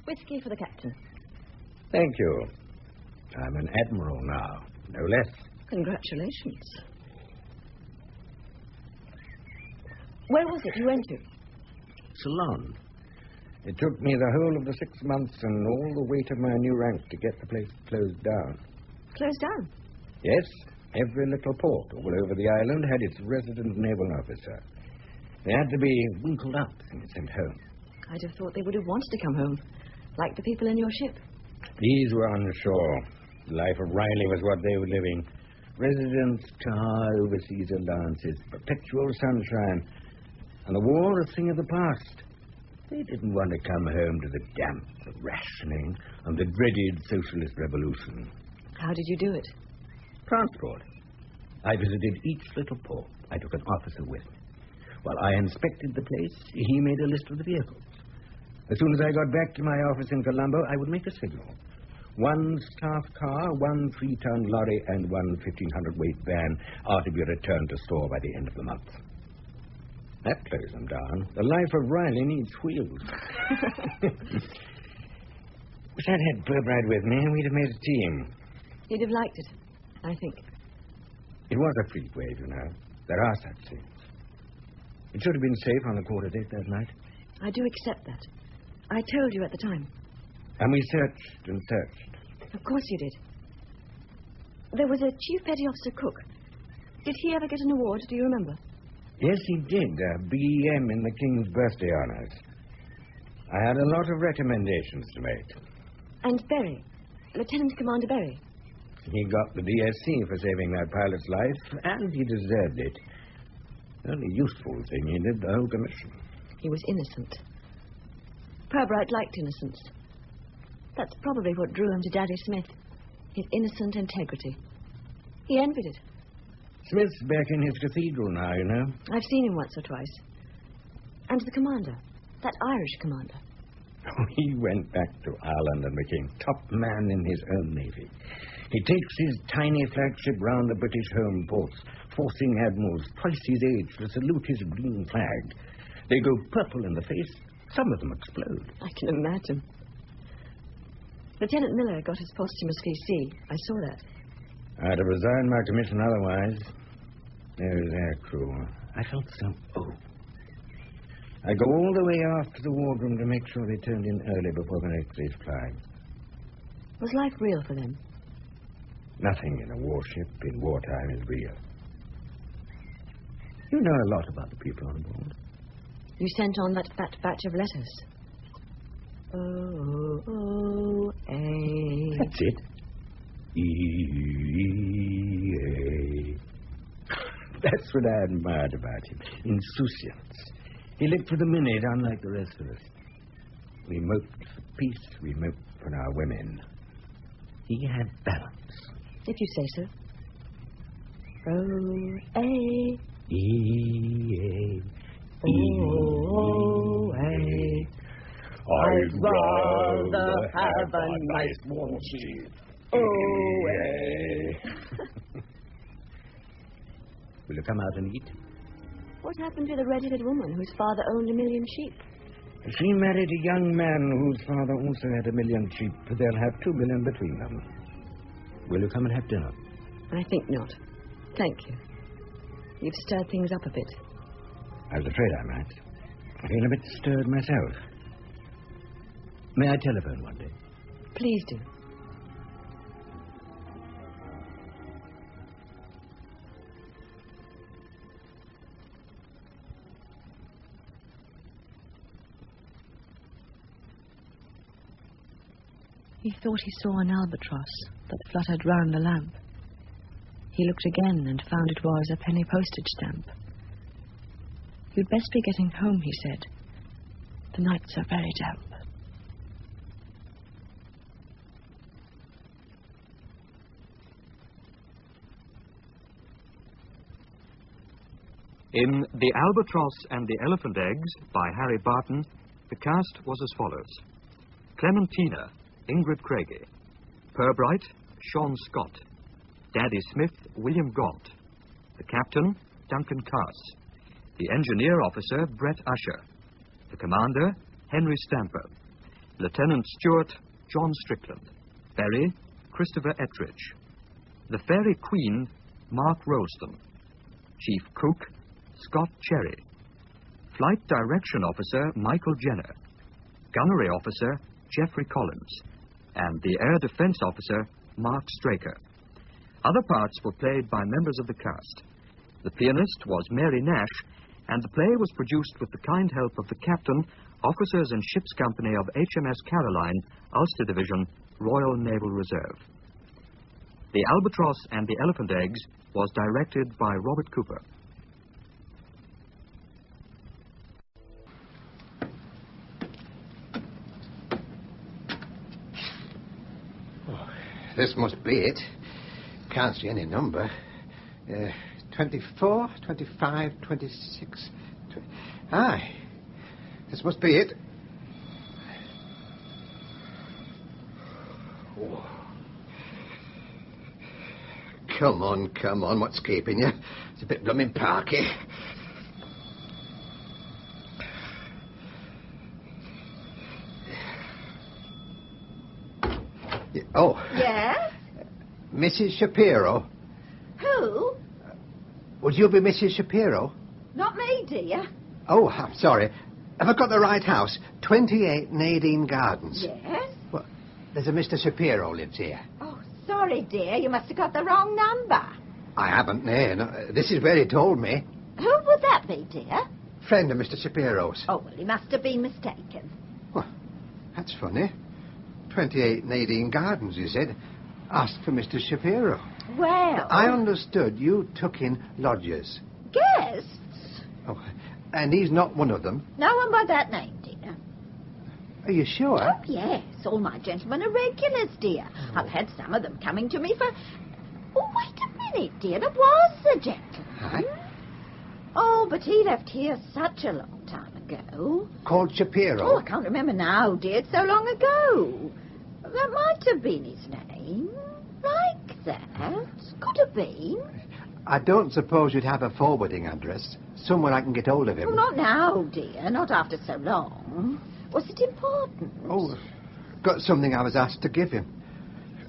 Whiskey for the captain. Thank you. I'm an admiral now, no less. Congratulations. Where was it you went to? Ceylon. It took me the whole of the 6 months and all the weight of my new rank to get the place closed down. Closed down? Yes, every little port all over the island had its resident naval officer. They had to be winkled up and sent home. I'd have thought they would have wanted to come home, like the people in your ship. These were on shore. The life of Riley was what they were living. Residence, car, overseas allowances, perpetual sunshine. And the war, a thing of the past. They didn't want to come home to the damp, the rationing, and the dreaded socialist revolution. How did you do it? Transport. I visited each little port. I took an officer with me. While I inspected the place, he made a list of the vehicles. As soon as I got back to my office in Colombo, I would make a signal. 1 staff car, 1 3-ton lorry, and 1 1,500-weight van are to be returned to store by the end of the month. That closed them down. The life of Riley needs wheels. Wish I'd had Burbride with me. We'd have made a team. You'd have liked it, I think. It was a freak wave, you know. There are such things. It should have been safe on the quarter-deck that night. I do accept that. I told you at the time. And we searched and searched. Of course you did. There was a Chief Petty Officer Cook. Did he ever get an award, do you remember? Yes, he did. BEM in the King's birthday honours. I had a lot of recommendations to make. And Berry? Lieutenant Commander Berry? He got the DSC for saving that pilot's life, and he deserved it. The only useful thing he did the whole commission. He was innocent. Pirbright liked innocence. That's probably what drew him to Daddy Smith. His innocent integrity. He envied it. Smith's back in his cathedral now, you know. I've seen him once or twice. And the commander. That Irish commander. He went back to Ireland and became top man in his own navy. He takes his tiny flagship round the British home ports, forcing admirals twice his age to salute his green flag. They go purple in the face. Some of them explode. I can imagine. Lieutenant Miller got his posthumous VC. I saw that. I'd have resigned my commission otherwise. Those air crew. I felt so old. I go all the way aft to the wardroom to make sure they turned in early before the next day's flying. Was life real for them? Nothing in a warship in wartime is real. You know a lot about the people on board. You sent on that fat batch of letters. O-O-A. That's it. E-A. That's what I admired about him. Insouciance. He lived for the minute, unlike the rest of us. We moped for peace. We moped for our women. He had balance. If you say so. O-A. E-A. O-O-A. I'd rather have a nice warm sheep. O-A. Will you come out and eat? What happened to the red-headed woman whose father owned 1 million sheep? She married a young man whose father also had 1 million sheep. They'll have 2 million between them. Will you come and have dinner? I think not. Thank you. You've stirred things up a bit. I was afraid I might. I feel a bit stirred myself. May I telephone one day? Please do. He thought he saw an albatross that fluttered round the lamp. He looked again and found it was a penny postage stamp. You'd best be getting home, he said. The nights are very damp. In The Albatross and the Elephant Eggs by Harry Barton, the cast was as follows. Clementina, Ingrid Craigie. Pirbright, Sean Scott. Daddy Smith, William Gaunt. The captain, Duncan Cass. The engineer officer, Brett Usher. The commander, Henry Stamper. Lieutenant Stewart, John Strickland. Berry, Christopher Ettridge. The Fairy Queen, Mark Ralston. Chief Cook, Scott Cherry. Flight Direction Officer, Michael Jenner. gunnery officer Geoffrey Collins, and the air defense officer Mark Straker. Other parts were played by members of the cast. The pianist was Mary Nash, and the play was produced with the kind help of the captain, officers and ship's company of HMS Caroline, Ulster Division, Royal Naval Reserve. The Albatross and the Elephant Eggs was directed by Robert Cooper. This must be it. Can't see any number. 24, 25, 26... Aye. This must be it. Oh. Come on. What's keeping you? It's a bit blooming parky. Oh. Yes? Mrs. Shapiro. Who? Would you be Mrs. Shapiro? Not me, dear. Oh, I'm sorry. Have I got the right house? 28 Nadine Gardens. Yes? Well, there's a Mr. Shapiro lives here. Oh, sorry, dear. You must have got the wrong number. I haven't, no. This is where he told me. Who would that be, dear? Friend of Mr. Shapiro's. Oh, well, he must have been mistaken. Well, that's funny. 28 Nadine Gardens, you said. Ask for Mr. Shapiro. Well... I understood you took in lodgers. Guests? Oh, and he's not one of them. No one by that name, dear. Are you sure? Oh, yes. All my gentlemen are regulars, dear. Oh. I've had some of them coming to me for... Oh, wait a minute, dear. It was the gentleman. Huh? Oh, but he left here such a long time ago. Called Shapiro? Oh, I can't remember now, dear. It's so long ago. That might have been his name. Like that. Could have been. I don't suppose you'd have a forwarding address. Somewhere I can get hold of him. Oh, not now, dear. Not after so long. Was it important? Oh, got something I was asked to give him.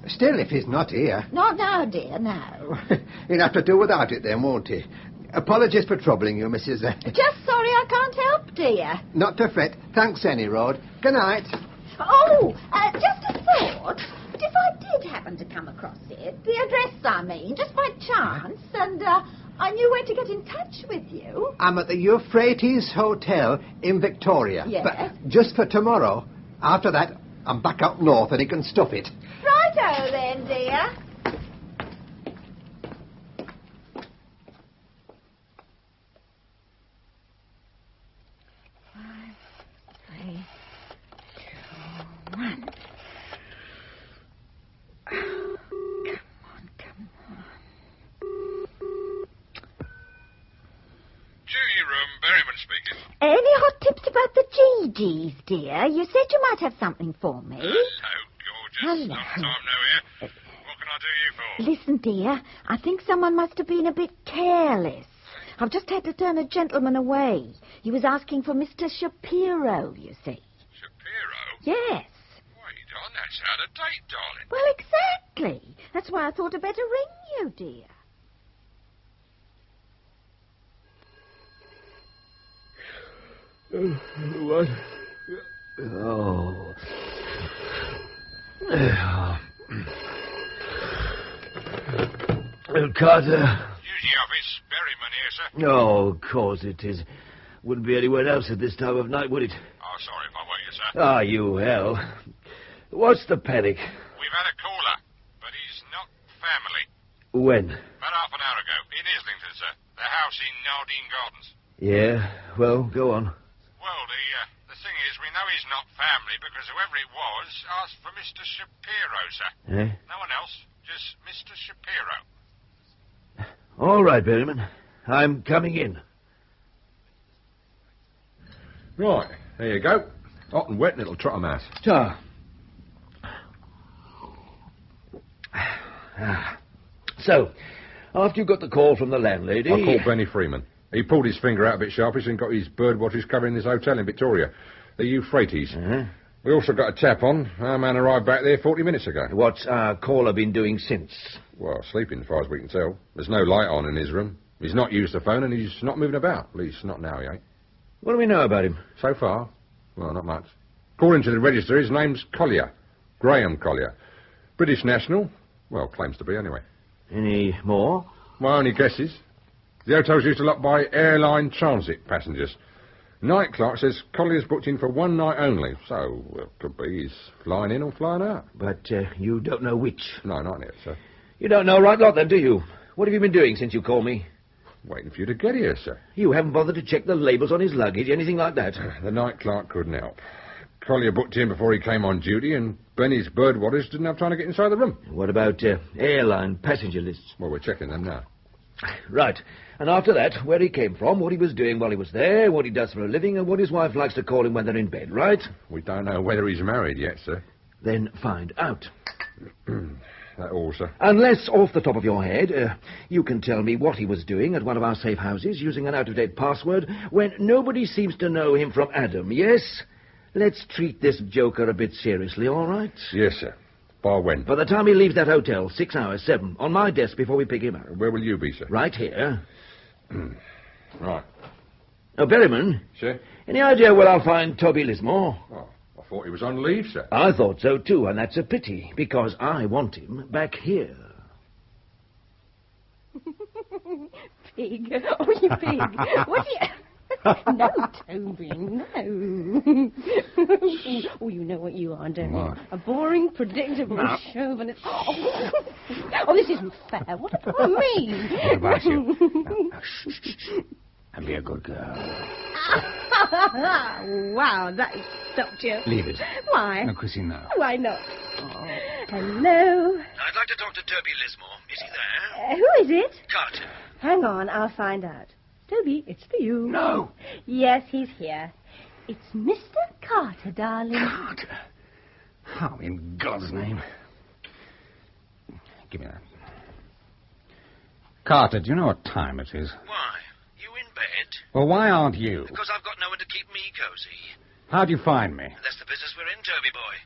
Still, if he's not here... Not now, dear, no. He'll have to do without it then, won't he? Apologies for troubling you, Mrs... Just sorry I can't help, dear. Not to fret. Thanks, any road. Good night. Oh, just a thought. But if I did happen to come across it, the address, I mean, just by chance, and I knew where to get in touch with you. I'm at the Euphrates Hotel in Victoria. Yes. But just for tomorrow. After that, I'm back up north and he can stuff it. Righto then, dear. Speaking. Any hot tips about the GGs, dear? You said you might have something for me. Hello, gorgeous. Hello. Long time no here. What can I do you for? Listen, dear, I think someone must have been a bit careless. I've just had to turn a gentleman away. He was asking for Mr. Shapiro, you see. Shapiro? Yes. Wait on, that's out of date, darling. Well, exactly. That's why I thought I'd better ring you, dear. What? Oh. Carter. Use the office. Berryman here, sir. Oh, of course it is. Wouldn't be anywhere else at this time of night, would it? Oh, sorry if I wake you, sir. Ah, you hell. What's the panic? We've had a caller, but he's not family. When? About half an hour ago, in Islington, sir. The house in Nardine Gardens. Yeah, well, go on. Well, the thing is, we know he's not family because whoever it was asked for Mr. Shapiro, sir. Eh? No one else, just Mr. Shapiro. All right, Berryman. I'm coming in. Right, there you go. Hot and wet, and it'll trot 'em out. So, after you got the call from the landlady... I called Benny Freeman. He pulled his finger out a bit sharpish and got his bird watchers covering this hotel in Victoria, the Euphrates. We also got a tap on. Our man arrived back there 40 minutes ago. What's our caller been doing since? Well, sleeping, as far as we can tell. There's no light on in his room. He's not used the phone and he's not moving about. At least, not now, he ain't. What do we know about him? So far? Well, not much. According to the register, his name's Collier. Graham Collier. British national. Well, claims to be, anyway. Any more? My only guesses. The hotel's used a lot by airline transit passengers. Night clerk says Collier's booked in for one night only, so well, could be he's flying in or flying out. But you don't know which? No, not yet, sir. You don't know right lot then, do you? What have you been doing since you called me? Waiting for you to get here, sir. You haven't bothered to check the labels on his luggage, anything like that? The night clerk couldn't help. Collier booked in before he came on duty, and Benny's bird watchers didn't have time to get inside the room. What about airline passenger lists? Well, we're checking them now. Right. And after that, where he came from, what he was doing while he was there, what he does for a living, and what his wife likes to call him when they're in bed, right? We don't know whether he's married yet, sir. Then find out. That all, sir. Unless, off the top of your head, you can tell me what he was doing at one of our safe houses using an out-of-date password when nobody seems to know him from Adam, yes? Let's treat this joker a bit seriously, all right? Yes, sir. By when? By the time he leaves that hotel, 6 hours, 7, on my desk before we pick him up. Where will you be, sir? Right here. Right. Now, Berryman. Sir? Any idea where I'll find Toby Lismore? Oh, I thought he was on leave, sir. I thought so, too, and that's a pity, because I want him back here. Pig. Oh, you pig. What do you... No, Toby, no. Oh, you know what you are, don't you? A boring, predictable chauvinist. Oh, this isn't fair. What about me? What about you? No, shh. And be a good girl. Wow, that stopped you. Leave it. Why? No, Chrissy, no. Why not? Oh. Hello? I'd like to talk to Toby Lismore. Is he there? Who is it? Carter. Hang on, I'll find out. Toby, it's for you. No. Yes, he's here. It's Mr. Carter, darling. Carter? How in God's name? Give me that. Carter, do you know what time it is? Why? You in bed? Well, why aren't you? Because I've got no one to keep me cozy. How'd you find me? That's the business we're in, Toby boy.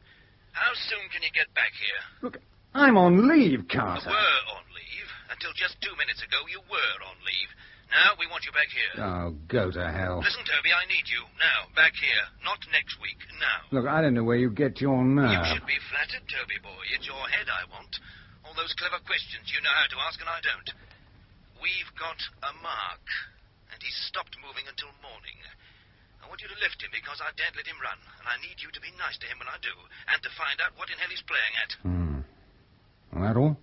How soon can you get back here? Look, I'm on leave, Carter. You were on leave. Until just 2 minutes ago, you were on leave. Now, we want you back here. Oh, go to hell. Listen, Toby, I need you. Now, back here. Not next week. Now. Look, I don't know where you get your nerve. You should be flattered, Toby boy. It's your head I want. All those clever questions you know how to ask and I don't. We've got a mark, and he's stopped moving until morning. I want you to lift him because I daren't let him run, and I need you to be nice to him when I do, and to find out what in hell he's playing at. Well, that all?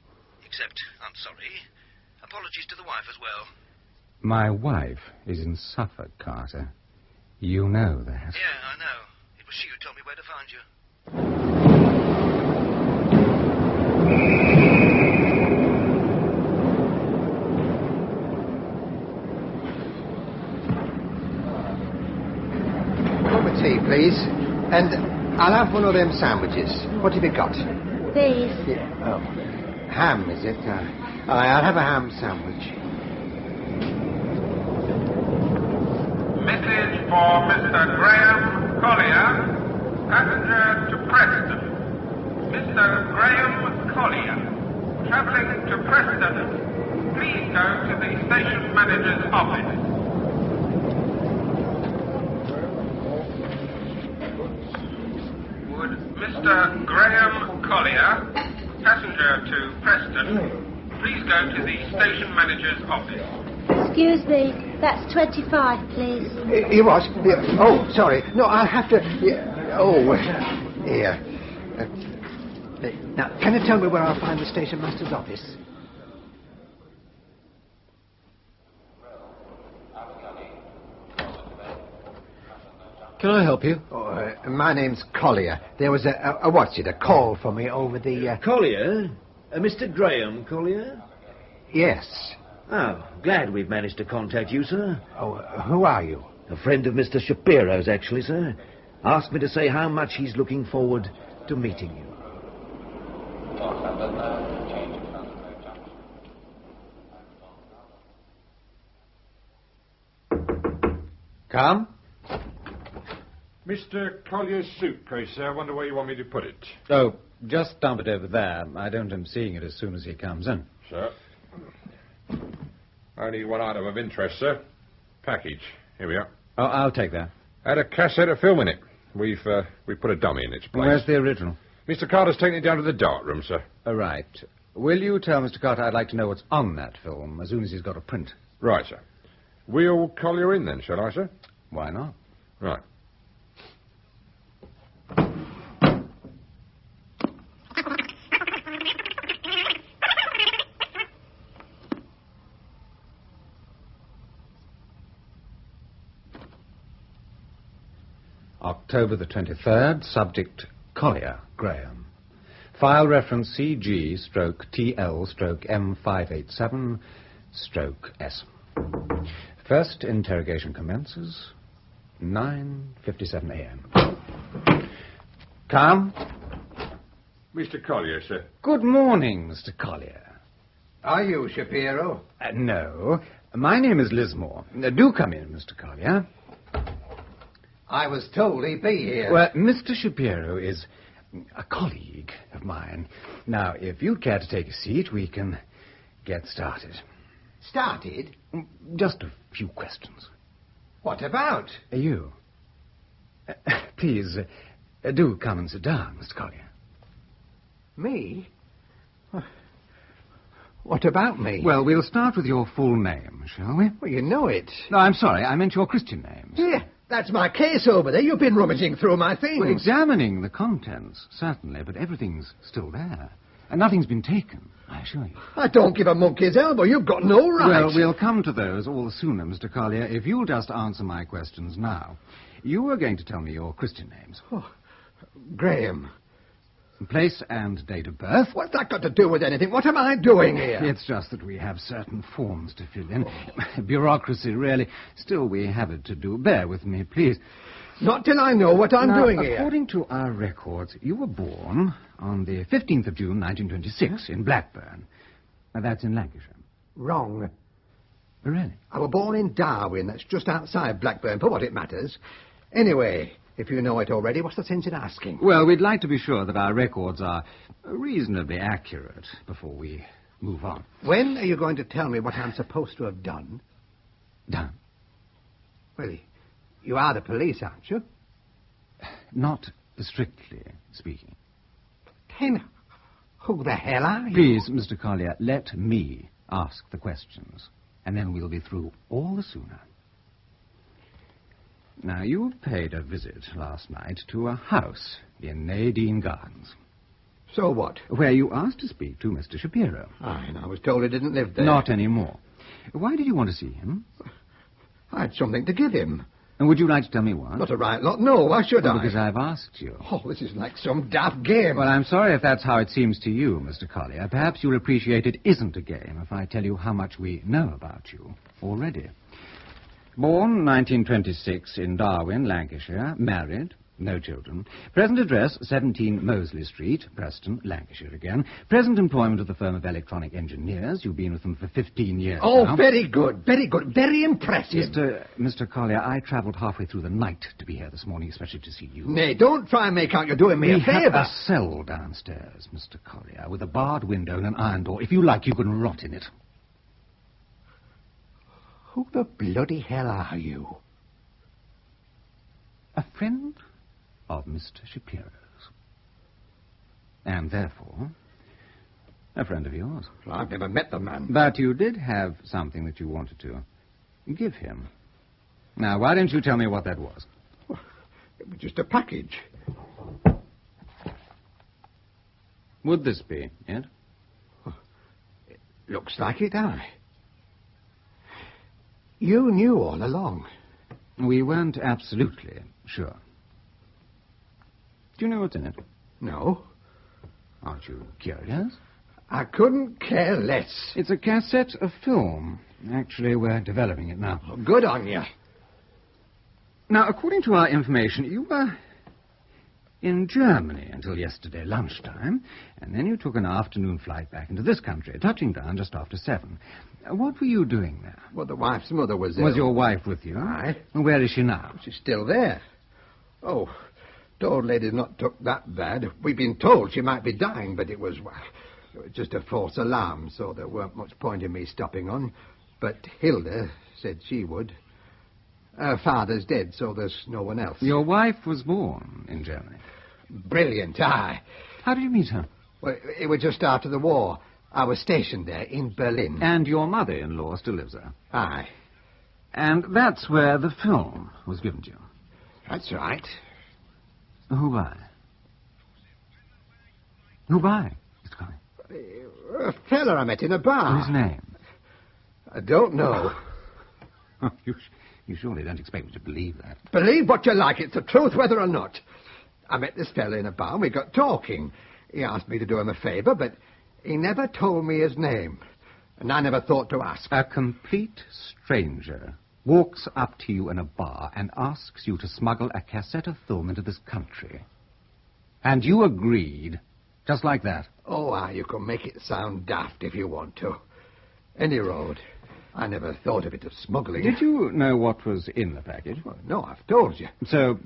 Except, I'm sorry, apologies to the wife as well. My wife is in Suffolk, Carter. You know that. Yeah, I know. It was she who told me where to find you. Cup of tea, please. And I'll have one of them sandwiches. What have you got? Beef. Oh, ham, is it? I'll have a ham sandwich. Message for Mr. Graham Collier, passenger to Preston. Mr. Graham Collier, travelling to Preston. Please go to the station manager's office. Would Mr. Graham Collier, passenger to Preston, please go to the station manager's office. Excuse me. That's 25, please. You what? Oh, sorry. No, I'll have to... Here. Now, can you tell me where I'll find the station master's office? Can I help you? Oh, my name's Collier. There was a call for me over the... Collier? Mr. Graham Collier? Yes. Oh, glad we've managed to contact you, sir. Oh, who are you? A friend of Mr. Shapiro's, actually, sir. Asked me to say how much he's looking forward to meeting you. Come. Mr. Collier's suitcase, sir. I wonder where you want me to put it. Oh, just dump it over there. I don't am seeing it as soon as he comes in. Sir. Only one item of interest, sir. Package. Here we are. Oh, I'll take that. Had a cassette of film in it. We put a dummy in its place. Where's the original? Mr. Carter's taken it down to the dark room, sir. Right. Will you tell Mr. Carter I'd like to know what's on that film as soon as he's got a print? Right, sir. We'll collier in then, shall I, sir? Why not? Right. October the 23rd, subject Collier, Graham. File reference CG/TL/M587/S. First interrogation commences 9:57 a.m. Come. Mr. Collier, sir. Good morning, Mr. Collier. Are you Shapiro? No. My name is Lismore. Do come in, Mr. Collier. I was told he'd be here. Well, Mr. Shapiro is a colleague of mine. Now, if you'd care to take a seat, we can get started. Started? Just a few questions. What about? You. Please, do come and sit down, Mr. Collier. Me? What about me? Well, we'll start with your full name, shall we? Well, you know it. No, I'm sorry. I meant your Christian names. Here, that's my case over there. You've been rummaging through my things. Well, examining the contents, certainly, but everything's still there. And nothing's been taken, I assure you. I don't give a monkey's elbow. You've got no right. Well, we'll come to those all the sooner, Mr. Collier, if you'll just answer my questions now. You were going to tell me your Christian names. Oh, Graham. Place and date of birth. What's that got to do with anything? What am I doing here? It's just that we have certain forms to fill in. Bureaucracy, really. Still, we have it to do. Bear with me, please. Not till I know what I'm doing here. According to our records, you were born on the 15th of June, 1926, in Blackburn. Now, that's in Lancashire. Wrong. Really? I was born in Darwin. That's just outside Blackburn, for what it matters. Anyway, if you know it already, what's the sense in asking? Well, we'd like to be sure that our records are reasonably accurate before we move on. When are you going to tell me what I'm supposed to have done? Done? Well, you are the police, aren't you? Not strictly speaking. Then who the hell are you? Please, Mr. Collier, let me ask the questions, and then we'll be through all the sooner. Now, you paid a visit last night to a house in Nadine Gardens. So what? Where you asked to speak to Mr. Shapiro. Aye, and I was told he didn't live there. Not anymore. Why did you want to see him? I had something to give him. And would you like to tell me what? Not a right lot, no. Why should I? Because I've asked you. Oh, this is like some daft game. Well, I'm sorry if that's how it seems to you, Mr. Collier. Perhaps you'll appreciate it isn't a game if I tell you how much we know about you already. Born 1926 in Darwin, Lancashire. Married. No children. Present address, 17 Mosley Street, Preston, Lancashire again. Present employment of the firm of electronic engineers. You've been with them for 15 years Oh, now. very good, very good, very impressive. Mr. Collier, I travelled halfway through the night to be here this morning, especially to see you. Nay, don't try and make out you're doing me a favour. We have a cell downstairs, Mr. Collier, with a barred window and an iron door. If you like, you can rot in it. Who the bloody hell are you? A friend of Mr. Shapiro's. And therefore, a friend of yours. Well, I've never met the man. But you did have something that you wanted to give him. Now, why didn't you tell me what that was? Well, it was just a package. Would this be it? It looks like it, aye. You knew all along. We weren't absolutely sure. Do you know what's in it? No. Aren't you curious? I couldn't care less. It's a cassette of film. Actually, we're developing it now. Oh, good on you. Now, according to our information, you were in Germany until yesterday lunchtime, and then you took an afternoon flight back into this country, touching down just after 7. What were you doing there? Well, the wife's mother was there. Was your wife with you? Aye. And where is she now? She's still there. Oh, the old lady's not took that bad. We've been told she might be dying, but it was just a false alarm, so there weren't much point in me stopping on. But Hilda said she would. Her father's dead, so there's no one else. Your wife was born in Germany. Brilliant, aye. How did you meet her? Well, it was just after the war. I was stationed there in Berlin. And your mother-in-law still lives there? Aye. And that's where the film was given to you? That's right. Who by? Who by, Mr. Colley? A fella I met in a bar. His name? I don't know. You surely don't expect me to believe that. Believe what you like. It's the truth, whether or not. I met this fella in a bar and we got talking. He asked me to do him a favour, but he never told me his name. And I never thought to ask. A complete stranger walks up to you in a bar and asks you to smuggle a cassette of film into this country. And you agreed, just like that. Oh, aye, you can make it sound daft if you want to. Any road. I never thought of it as smuggling. Did you know what was in the package? Well, no, I've told you. So,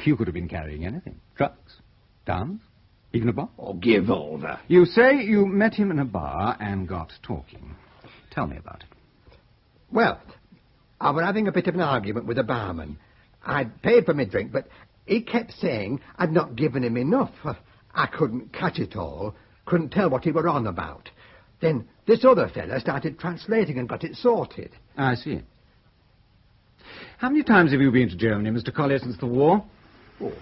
you could have been carrying anything. Trucks, towns, even a bomb. Oh, give over. You say you met him in a bar and got talking. Tell me about it. Well, I was having a bit of an argument with the barman. I'd paid for my drink, but he kept saying I'd not given him enough. I couldn't catch it all, couldn't tell what he were on about. Then this other fella started translating and got it sorted. I see. How many times have you been to Germany, Mr. Collier, since the war? Oh,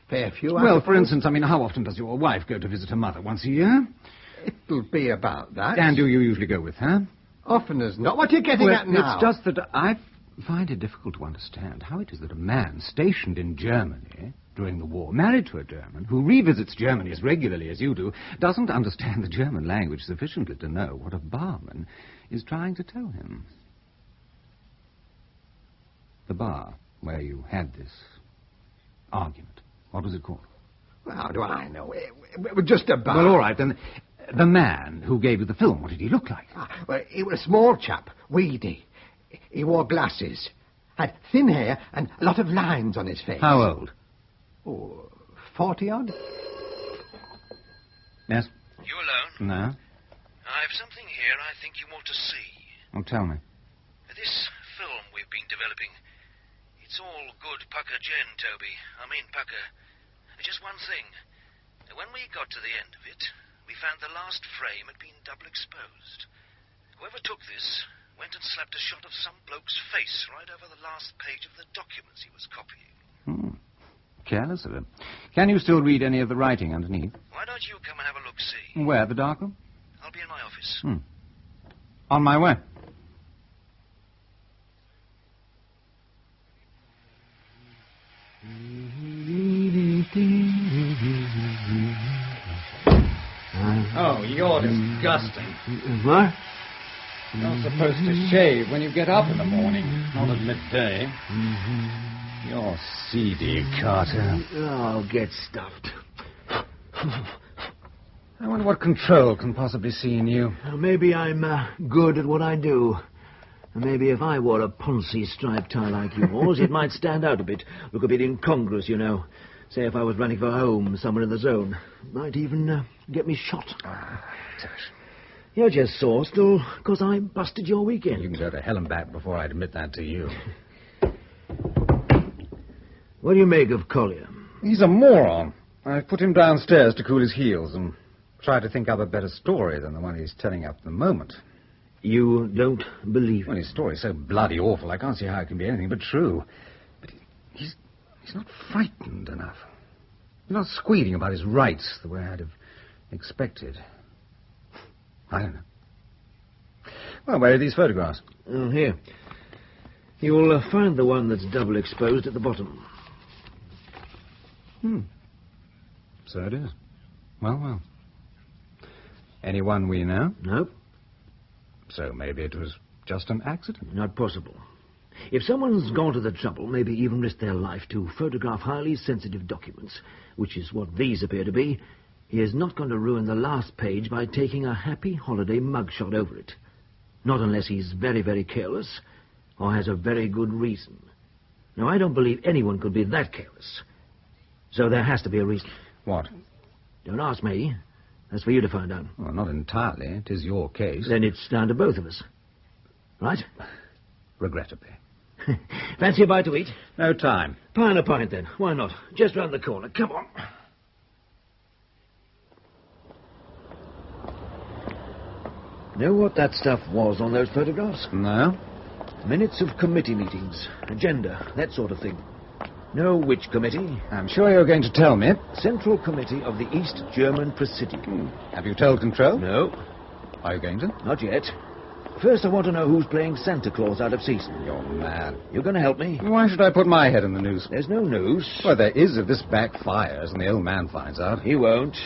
fair few. Well, for instance, how often does your wife go to visit her mother? Once a year? It'll be about that. And do you usually go with her? Often as not. What are you getting at now? It's just that I find it difficult to understand how it is that a man stationed in Germany during the war, married to a German, who revisits Germany as regularly as you do, doesn't understand the German language sufficiently to know what a barman is trying to tell him. The bar where you had this argument, what was it called? Well, how do I know? It was just a bar. Well, all right, then. The man who gave you the film, what did he look like? Well, he was a small chap, weedy. He wore glasses, had thin hair and a lot of lines on his face. How old? Oh, 40-odd. Yes? You alone? No. I've something here I think you ought to see. Oh, tell me. This film we've been developing, it's all good pucker gen, Toby. I mean pucker. Just one thing. When we got to the end of it, we found the last frame had been double exposed. Whoever took this went and slapped a shot of some bloke's face right over the last page of the documents he was copying. Careless of him. Can you still read any of the writing underneath? Why don't you come and have a look-see? Where, the dark room? I'll be in my office. On my way. Oh, you're disgusting. What? You're supposed to shave when you get up in the morning, not at midday. You're seedy, Carter. Oh, get stuffed. I wonder what control can possibly see in you. Maybe I'm good at what I do. Maybe if I wore a Ponzi striped tie like yours, it might stand out a bit. Look a bit incongruous, you know. Say if I was running for home somewhere in the zone. Might even get me shot. You're just sore still because I busted your weekend. You can go to hell and back before I'd admit that to you. What do you make of Collier? He's a moron. I put him downstairs to cool his heels and try to think up a better story than the one he's telling up at the moment. You don't believe Well, his story's so bloody awful, I can't see how it can be anything but true. But he's not frightened enough. He's not squealing about his rights the way I'd have expected. I don't know. Well, where are these photographs? Oh, here. You'll find the one that's double exposed at the bottom. So it is. Well. Anyone we know? Nope. So maybe it was just an accident? Not possible. If someone's gone to the trouble, maybe even risked their life to photograph highly sensitive documents, which is what these appear to be, he is not going to ruin the last page by taking a happy holiday mugshot over it. Not unless he's very, very careless, or has a very good reason. Now, I don't believe anyone could be that careless. So there has to be a reason. What? Don't ask me. That's for you to find out. Well, not entirely. It is your case. Then it's down to both of us. Right? Regrettably. Fancy a bite to eat? No time. Pie and a pint, then. Why not? Just round the corner. Come on. Know what that stuff was on those photographs? No. Minutes of committee meetings, agenda, that sort of thing. Know which committee? I'm sure you're going to tell me. Central Committee of the East German Presidium. Have you told Control? No. Are you going to? Not yet. First, I want to know who's playing Santa Claus out of season. You're mad. You're going to help me? Why should I put my head in the news? There's no news. Well, there is if this backfires and the old man finds out. He won't.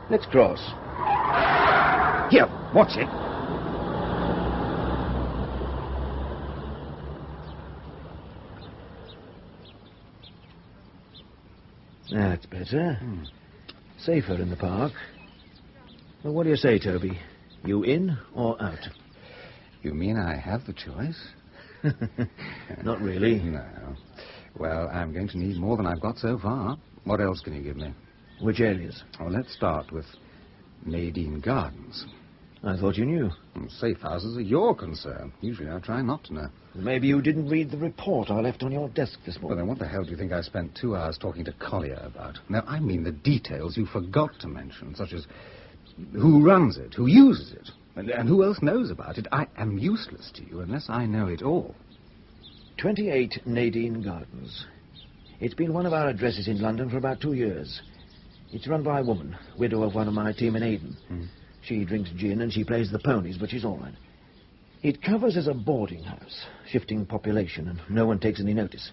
Let's cross. Here, watch it. That's better. Safer in the park. Well, what do you say, Toby? You in or out? You mean I have the choice? Not really. No. Well, I'm going to need more than I've got so far. What else can you give me? Which areas? Well, let's start with Nadine Gardens. I thought you knew. Safe houses are your concern. Usually I try not to know. Maybe you didn't read the report I left on your desk this Well, morning. then what the hell do you think I spent 2 hours talking to Collier about? Now, I mean the details you forgot to mention, such as who runs it, who uses it, and who else knows about it. I am useless to you unless I know it all. 28 Nadine Gardens. It's been one of our addresses in London for about 2 years. It's run by a woman, widow of one of my team in Aden. She drinks gin and she plays the ponies, but she's all right. It covers as a boarding house, shifting population, and no one takes any notice.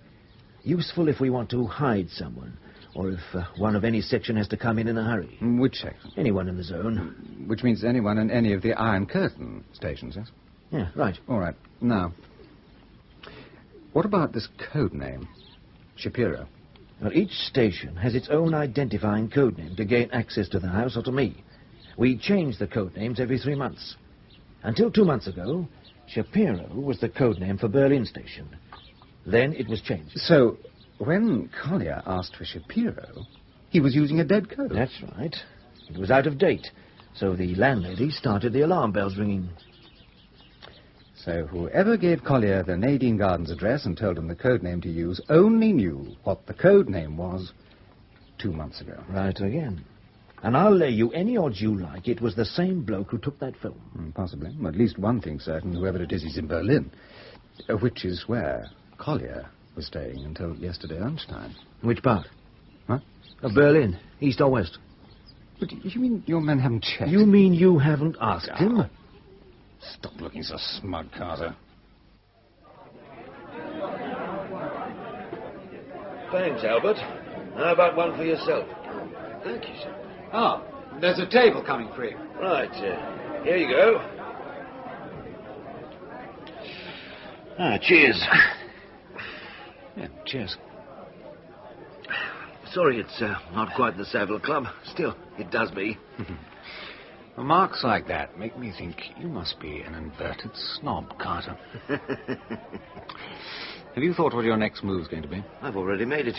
Useful if we want to hide someone, or if one of any section has to come in a hurry. Which section? Anyone in the zone. Which means anyone in any of the Iron Curtain stations, yes? Yeah, right. All right. Now, what about this code name? Shapiro. Well, each station has its own identifying code name to gain access to the house or to me. We change the code names every 3 months. Until 2 months ago, Shapiro was the code name for Berlin Station. Then it was changed. So, when Collier asked for Shapiro, he was using a dead code. That's right. It was out of date, so the landlady started the alarm bells ringing. So whoever gave Collier the Nadine Gardens address and told him the code name to use only knew what the code name was 2 months ago. Right again. And I'll lay you any odds you like it was the same bloke who took that film. Possibly. At least one thing's certain, whoever it is in Berlin. Which is where Collier was staying until yesterday lunchtime. Which part? Huh? Of Berlin, east or west? But you mean your men haven't checked? You mean you haven't asked him? Stop looking so smug, Carter. Thanks, Albert. How about one for yourself? Thank you, sir. Oh, there's a table coming for you. Right, here you go. Cheers. Yeah, cheers. Sorry it's not quite the Savile Club. Still, it does me. Remarks like that make me think you must be an inverted snob, Carter. Have you thought what your next move's going to be? I've already made it.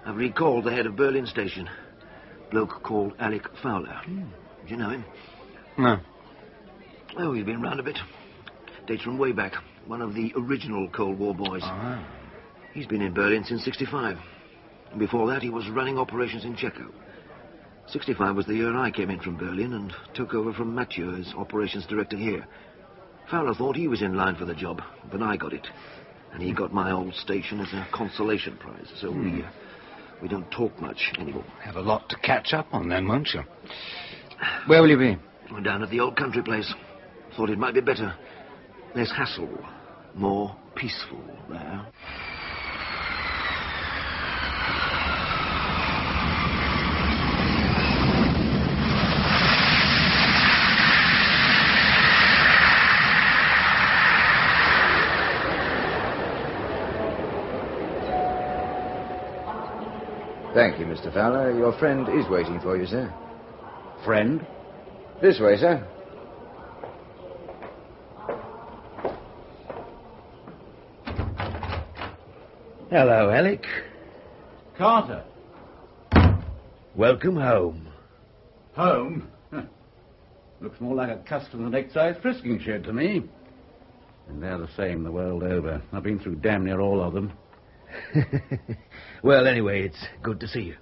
I've recalled the head of Berlin Station. Bloke called Alec Fowler. Do you know him? No. Oh, he's been round a bit. Dates from way back. One of the original Cold War boys. Oh. He's been in Berlin since 65. And before that, he was running operations in Checo. 65 was the year I came in from Berlin and took over from Mathieu as operations director here. Fowler thought he was in line for the job, but I got it. And he got my old station as a consolation prize, so we don't talk much anymore. Have a lot to catch up on then, won't you? Where will you be? We're down at the old country place. Thought it might be better. Less hassle. More peaceful there. Thank you, Mr. Fowler. Your friend is waiting for you, sir. Friend? This way, sir. Hello, Alec. Carter. Welcome home. Home? Looks more like a custom and excise frisking shed to me. And they're the same the world over. I've been through damn near all of them. Well, anyway, it's good to see you.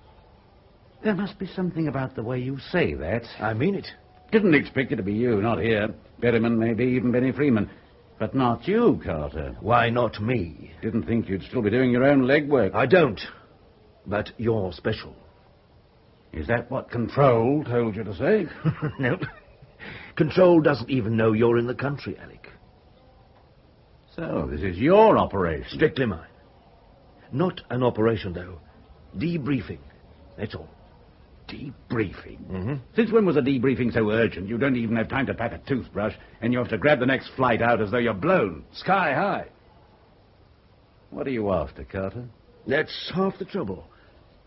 There must be something about the way you say that. I mean it. Didn't expect it to be you, not here. Berryman, maybe, even Benny Freeman. But not you, Carter. Why not me? Didn't think you'd still be doing your own legwork. I don't. But you're special. Is that what Control told you to say? No. Control doesn't even know you're in the country, Alec. So, this is your operation? Strictly mine. Not an operation, though. Debriefing. That's all. Debriefing? Mm-hmm. Since when was a debriefing so urgent you don't even have time to pack a toothbrush and you have to grab the next flight out as though you're blown sky high? What are you after, Carter? That's half the trouble.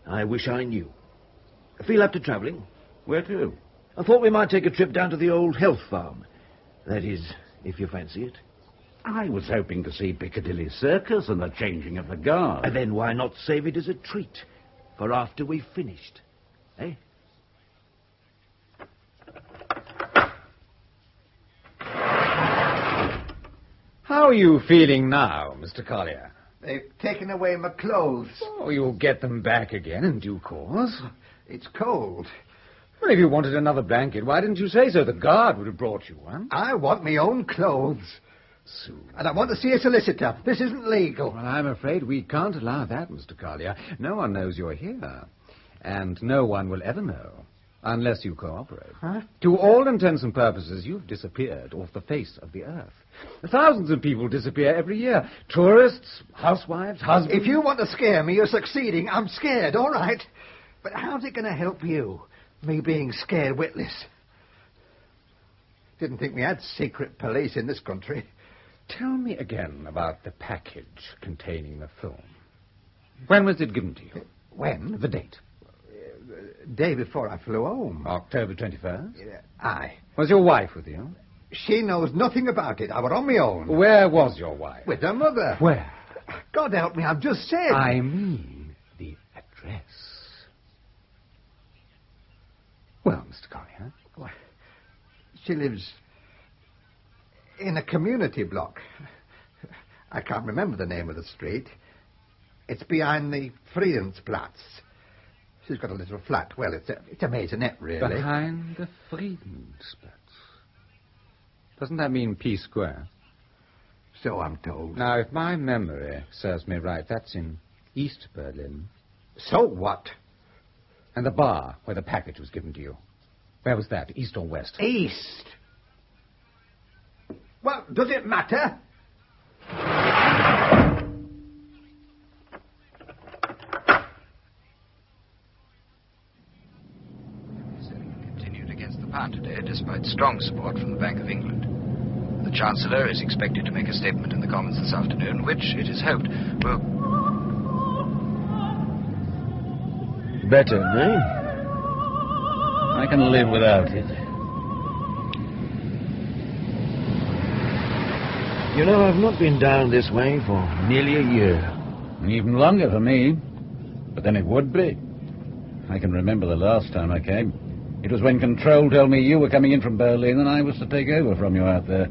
I wish I knew. Feel up to travelling? Where to? I thought we might take a trip down to the old health farm. That is, if you fancy it. I was hoping to see Piccadilly Circus and the changing of the guard. And then why not save it as a treat for after we've finished? Eh? How are you feeling now, Mr. Collier? They've taken away my clothes. Oh, you'll get them back again in due course. It's cold. Well, if you wanted another blanket, why didn't you say so? The guard would have brought you one. I want my own clothes. And I want to see a solicitor. This isn't legal. Well, I'm afraid we can't allow that, Mr. Collier. No one knows you're here. And no one will ever know, unless you cooperate. Huh? To all intents and purposes, you've disappeared off the face of the earth. Thousands of people disappear every year. Tourists, housewives, husbands... If you want to scare me, you're succeeding. I'm scared, all right. But how's it going to help you, me being scared witless? Didn't think we had secret police in this country. Tell me again about the package containing the film. When was it given to you? When? The date. Day before I flew home. October 21st? Aye. Was your wife with you? She knows nothing about it. I was on my own. Where was your wife? With her mother. Where? God help me, I've just said. I mean the address. Well, Mr. Collier? Well, she lives in a community block. I can't remember the name of the street. It's behind the Friedensplatz. She's got a little flat. Well, it's a maisonette, really. Behind the Friedensplatz. Doesn't that mean P Square? So I'm told. Now, if my memory serves me right, that's in East Berlin. So what? And the bar where the package was given to you. Where was that, east or west? East. Well, does it matter? Continued against the pound today, despite strong support from the Bank of England. The Chancellor is expected to make a statement in the Commons this afternoon, which, it is hoped, will... Better, eh? I can live without it. You know, I've not been down this way for nearly a year. Even longer for me. But then it would be. I can remember the last time I came. It was when Control told me you were coming in from Berlin and I was to take over from you out there.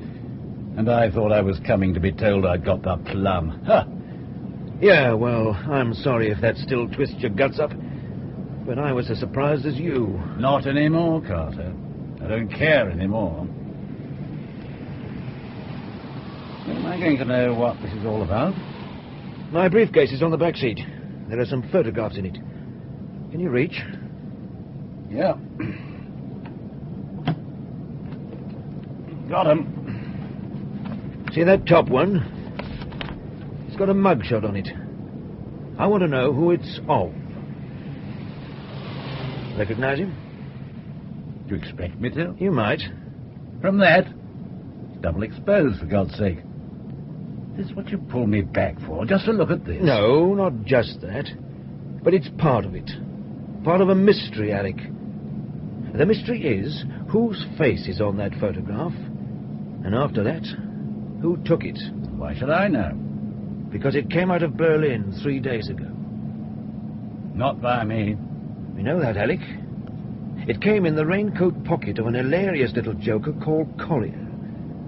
And I thought I was coming to be told I'd got the plum. Huh. Yeah, well, I'm sorry if that still twists your guts up. But I was as surprised as you. Not anymore, Carter. I don't care anymore. Am I going to know what this is all about? My briefcase is on the back seat. There are some photographs in it. Can you reach? Yeah. Got 'em. See that top one? It's got a mugshot on it. I want to know who it's of. Recognize him? Do you expect me to? You might. From that? It's double exposed, for God's sake. Is this what you pulled me back for? Just to look at this? No, not just that. But it's part of it. Part of a mystery, Alec. The mystery is whose face is on that photograph. And after that, who took it. Why should I know? Because it came out of Berlin 3 days ago. Not by me. You know that, Alec? It came in the raincoat pocket of an hilarious little joker called Collier,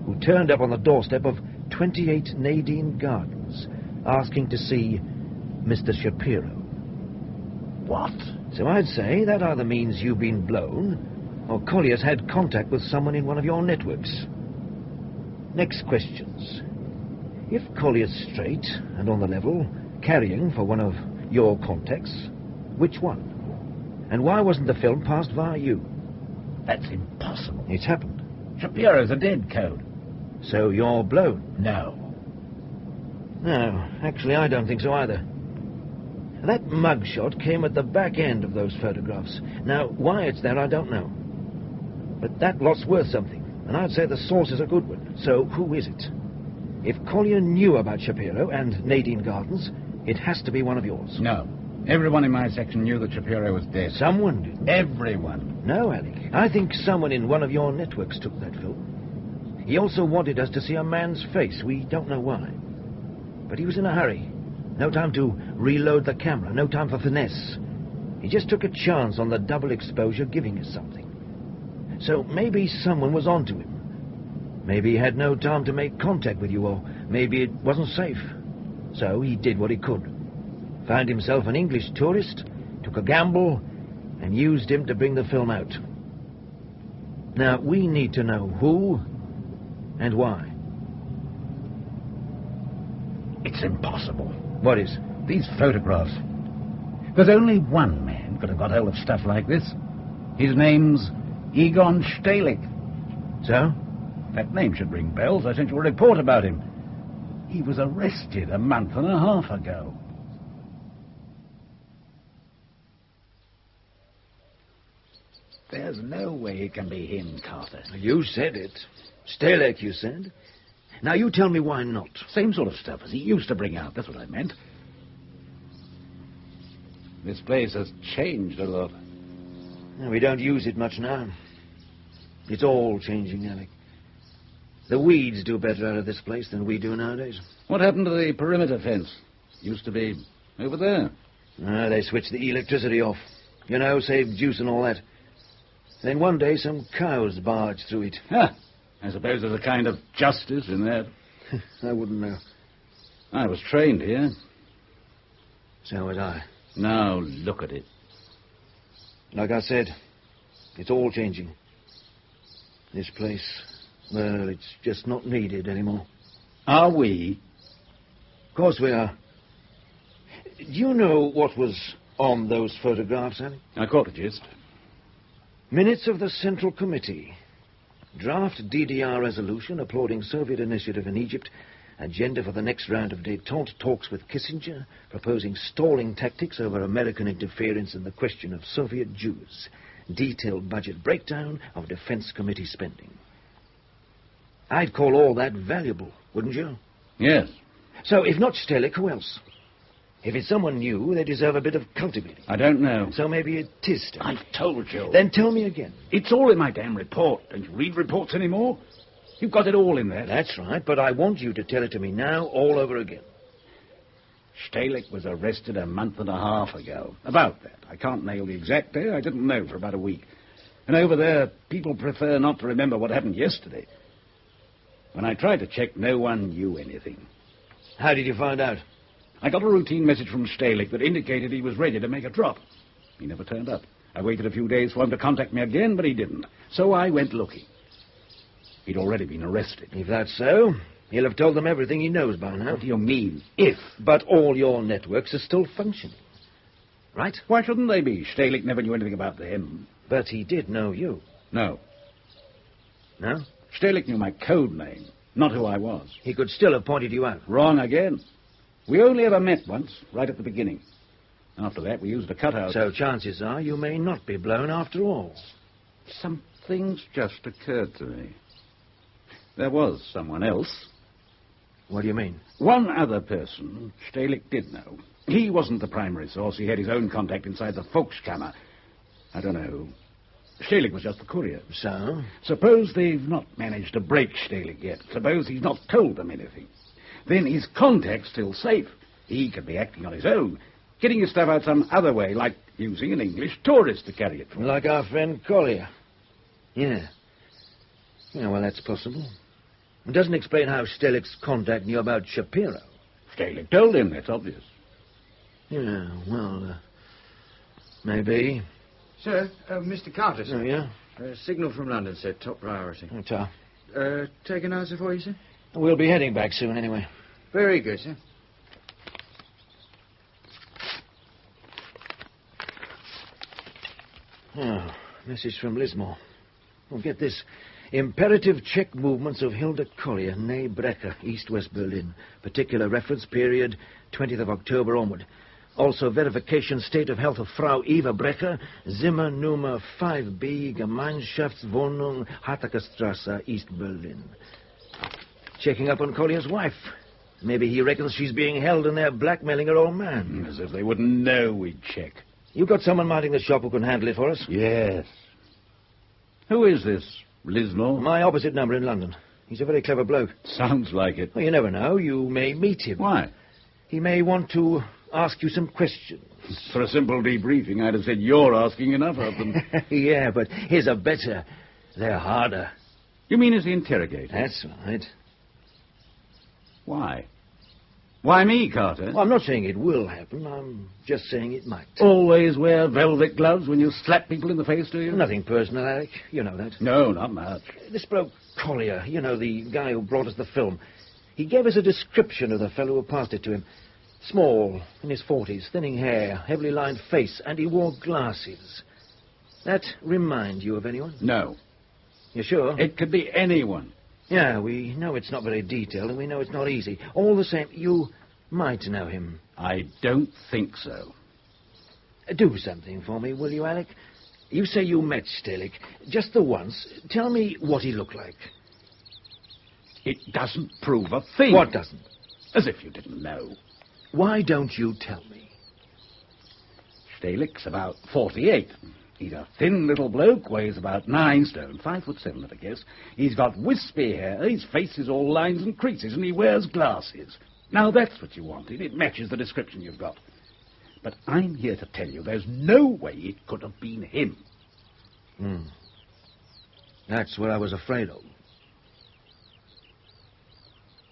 who turned up on the doorstep of 28 Nadine Gardens, asking to see Mr. Shapiro. What? So I'd say that either means you've been blown, or Collier's had contact with someone in one of your networks. Next questions. If Collier's straight and on the level, carrying for one of your contacts, which one? And why wasn't the film passed via you? That's impossible. It's happened. Shapiro's a dead code. So you're blown? No. No, actually I don't think so either. That mugshot came at the back end of those photographs. Now, why it's there I don't know. But that lot's worth something, and I'd say the source is a good one. So who is it? If Collier knew about Shapiro and Nadine Gardens, it has to be one of yours. No. Everyone in my section knew that Shapiro was dead. Someone did. Everyone. No, Alec. I think someone in one of your networks took that film. He also wanted us to see a man's face. We don't know why. But he was in a hurry. No time to reload the camera. No time for finesse. He just took a chance on the double exposure giving us something. So maybe someone was onto him. Maybe he had no time to make contact with you, or maybe it wasn't safe. So he did what he could. Found himself an English tourist, took a gamble, and used him to bring the film out. Now, we need to know who and why. It's impossible. What is? These photographs. There's only one man could have got hold of stuff like this. His name's Egon Stalik. So? That name should ring bells. I sent you a report about him. He was arrested a month and a half ago. There's no way it can be him, Carter. You said it. Stalik, you said. Now you tell me why not. Same sort of stuff as he used to bring out. That's what I meant. This place has changed a lot. We don't use it much now. It's all changing, Alec. The weeds do better out of this place than we do nowadays. What happened to the perimeter fence? Used to be over there. They switched the electricity off. You know, saved juice and all that. Then one day some cows barged through it. I suppose there's a kind of justice in that. I wouldn't know. I was trained here. So was I. Now look at it. Like I said, it's all changing. This place, well, it's just not needed anymore. Are we? Of course we are. Do you know what was on those photographs, Annie? I caught the gist. Minutes of the Central Committee. Draft DDR resolution applauding Soviet initiative in Egypt. Agenda for the next round of détente talks with Kissinger, proposing stalling tactics over American interference in the question of Soviet Jews. Detailed budget breakdown of Defense Committee spending. I'd call all that valuable, wouldn't you? Yes. So, if not Stalik, who else? If it's someone new, they deserve a bit of cultivating. I don't know. So maybe it is Stalik. I've told you. Then tell me again. It's all in my damn report. Don't you read reports anymore? You've got it all in there. That's right, but I want you to tell it to me now all over again. Stalik was arrested a month and a half ago. About that. I can't nail the exact day. I didn't know for about a week. And over there, people prefer not to remember what happened yesterday. When I tried to check, no one knew anything. How did you find out? I got a routine message from Stalik that indicated he was ready to make a drop. He never turned up. I waited a few days for him to contact me again, but he didn't. So I went looking. He'd already been arrested. If that's so, he'll have told them everything he knows by now. What do you mean, if? But all your networks are still functioning. Right? Why shouldn't they be? Stalik never knew anything about them. But he did know you. No. No? Stalik knew my code name, not who I was. He could still have pointed you out. Wrong again. We only ever met once, right at the beginning. After that, we used a cutout. So chances are you may not be blown after all. Something's just occurred to me. There was someone else. What do you mean? One other person Stalik did know. He wasn't the primary source. He had his own contact inside the Volkskammer. I don't know. Stalik was just the courier. So? Suppose they've not managed to break Stalik yet. Suppose he's not told them anything. Then his contact's still safe. He could be acting on his own, getting his stuff out some other way, like using an English tourist to carry it for him. Like our friend Collier. Yeah. Yeah, well, that's possible. It doesn't explain how Stelik's contacting you about Shapiro. Stelik told him, that's obvious. Yeah, well, maybe. Sir, Mr. Carter, sir. Oh, yeah? Signal from London, sir. Top priority. Ta. Take an answer for you, sir? We'll be heading back soon, anyway. Very good, sir. Oh, message from Lismore. Well, get this. Imperative check movements of Hilda Collier, née Brecker, East-West Berlin. Particular reference period, 20th of October onward. Also verification state of health of Frau Eva Brecker, Zimmer Nummer 5B, Gemeinschaftswohnung, Hartakerstrasse, East Berlin. Checking up on Collier's wife. Maybe he reckons she's being held and they're blackmailing her old man. As if they wouldn't know we'd check. You got someone minding the shop who can handle it for us? Yes. Who is this, Lismore? My opposite number in London. He's a very clever bloke. Sounds like it. Well, you never know. You may meet him. Why? He may want to ask you some questions. For a simple debriefing, I'd have said you're asking enough of them. Yeah, but his are better. They're harder. You mean as the interrogator? That's right. Why? Why me, Carter? Well, I'm not saying it will happen. I'm just saying it might. Always wear velvet gloves when you slap people in the face, do you? Nothing personal, Alec. You know that. No, not much. This bloke Collier, you know, the guy who brought us the film, he gave us a description of the fellow who passed it to him. Small, in his 40s, thinning hair, heavily lined face, and he wore glasses. That remind you of anyone? No. You sure? It could be anyone. Yeah, we know it's not very detailed, and we know it's not easy. All the same, you might know him. I don't think so. Do something for me, will you, Alec? You say you met Stelik. Just the once. Tell me what he looked like. It doesn't prove a thing. What doesn't? As if you didn't know. Why don't you tell me? Stelik's about 48. He's a thin little bloke, weighs about 9 stone, 5'7" at a guess. He's got wispy hair, his face is all lines and creases, and he wears glasses. Now that's what you wanted. It matches the description you've got. But I'm here to tell you there's no way it could have been him. That's what I was afraid of.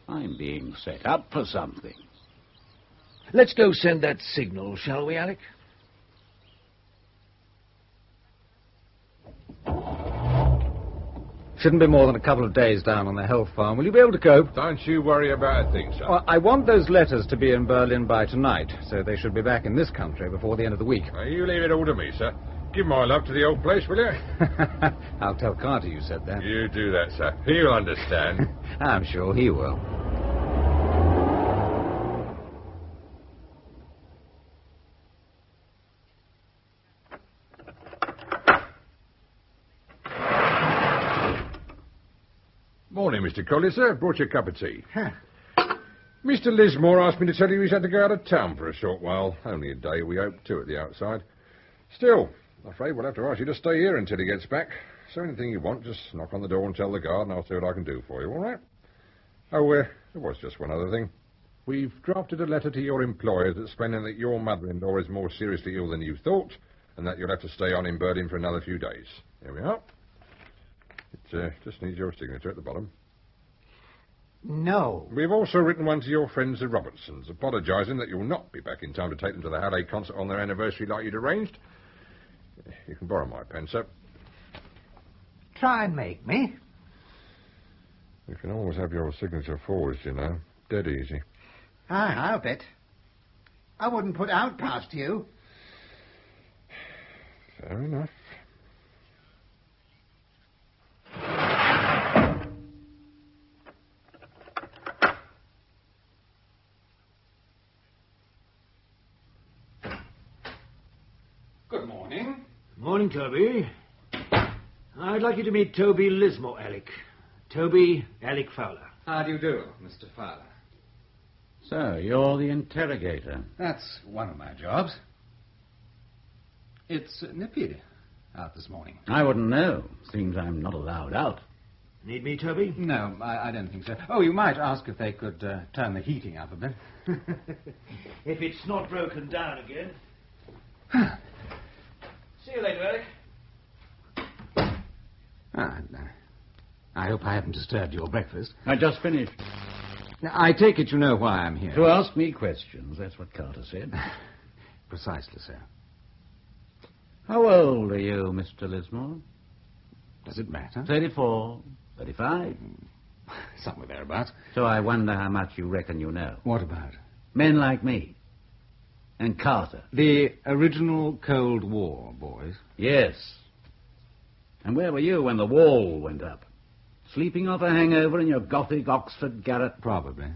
I'm being set up for something. Let's go send that signal, shall we, Alec? Shouldn't be more than a couple of days down on the health farm. Will you be able to cope? Don't you worry about a thing, sir. Well, I want those letters to be in Berlin by tonight, so they should be back in this country before the end of the week. You leave it all to me, sir. Give my love to the old place, will you? I'll tell Carter you said that. You do that, sir. He'll understand. I'm sure he will. Morning, Mr. Collier, sir. Brought you a cup of tea. Mr. Lismore asked me to tell you he's had to go out of town for a short while. Only a day, we hope, two at the outside. Still, I'm afraid we'll have to ask you to stay here until he gets back. So anything you want, just knock on the door and tell the guard, and I'll see what I can do for you, all right? Oh, there was just one other thing. We've drafted a letter to your employers explaining that your mother-in-law is more seriously ill than you thought, and that you'll have to stay on in Berlin for another few days. Here we are. It just needs your signature at the bottom. No. We've also written one to your friends, the Robertsons, apologising that you'll not be back in time to take them to the Halle concert on their anniversary like you'd arranged. You can borrow my pen, sir. Try and make me. You can always have your signature forged, you know. Dead easy. I'll bet. I wouldn't put out past you. Fair enough. Good morning. Morning, Toby. I'd like you to meet Toby Lismore, Alec. Toby Alec Fowler. How do you do, Mr. Fowler? So, you're the interrogator. That's one of my jobs. It's nippy out this morning. I wouldn't know. Seems I'm not allowed out. Need me, Toby? No, I don't think so. Oh, you might ask if they could turn the heating up a bit. If it's not broken down again. See you later, Alec. I hope I haven't disturbed your breakfast. I just finished. Now, I take it you know why I'm here. To ask me questions, that's what Carter said. Precisely, sir. How old are you, Mr. Lismore? Does it matter? 34, 35. Somewhere thereabouts. So I wonder how much you reckon you know. What about? Men like me. And Carter. The original Cold War, boys. Yes. And where were you when the wall went up? Sleeping off a hangover in your gothic Oxford garret? Probably.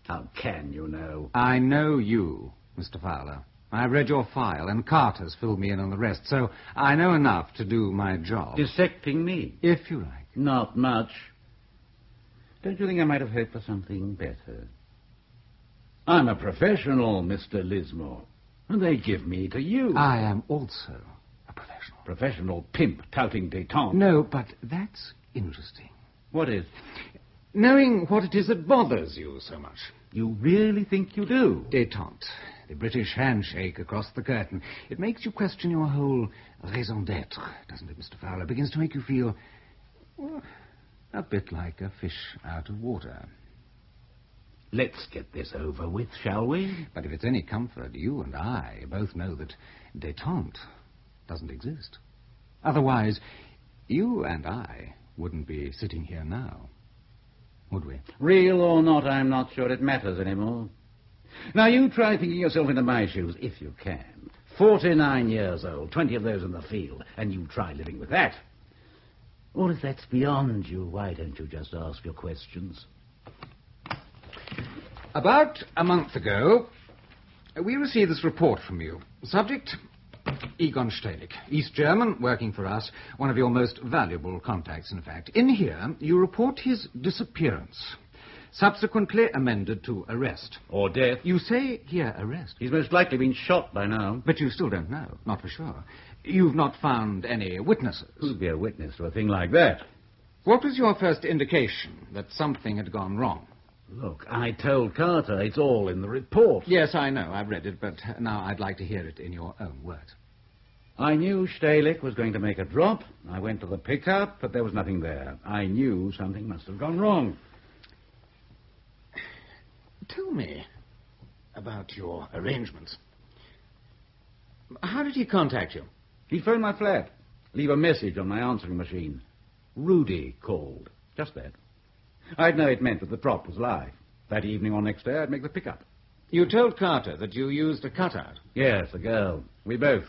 How can you know? I know you, Mr. Fowler. I've read your file, and Carter's filled me in on the rest, so I know enough to do my job. Dissecting me? If you like. Not much. Don't you think I might have hoped for something better? I'm a professional, Mr. Lismore, and they give me to you. I am also a professional. Professional pimp touting détente. No, but that's interesting. What is? Knowing what it is that bothers you so much. You really think you do? Détente. The British handshake across the curtain. It makes you question your whole raison d'être, doesn't it, Mr. Fowler? It begins to make you feel, well, a bit like a fish out of water. Let's get this over with, shall we? But if it's any comfort, you and I both know that détente doesn't exist. Otherwise, you and I wouldn't be sitting here now, would we? Real or not, I'm not sure it matters anymore. Now, you try thinking yourself into my shoes, if you can. 49 years old, 20 of those in the field, and you try living with that. Or if that's beyond you, why don't you just ask your questions? About a month ago, we received this report from you. Subject, Egon Stehlik, East German, working for us, one of your most valuable contacts, in fact. In here, you report his disappearance. Subsequently amended to arrest. Or death. You say here arrest. He's most likely been shot by now. But you still don't know, not for sure. You've not found any witnesses. Who'd be a witness to a thing like that? What was your first indication that something had gone wrong? Look, I told Carter it's all in the report. Yes, I know. I've read it, but now I'd like to hear it in your own words. I knew Stehlik was going to make a drop. I went to the pickup, but there was nothing there. I knew something must have gone wrong. Tell me about your arrangements. How did he contact you? He phoned my flat. Leave a message on my answering machine. Rudy called. Just that. I'd know it meant that the drop was live. That evening or next day, I'd make the pickup. You told Carter that you used a cutout? Yes, a girl. We both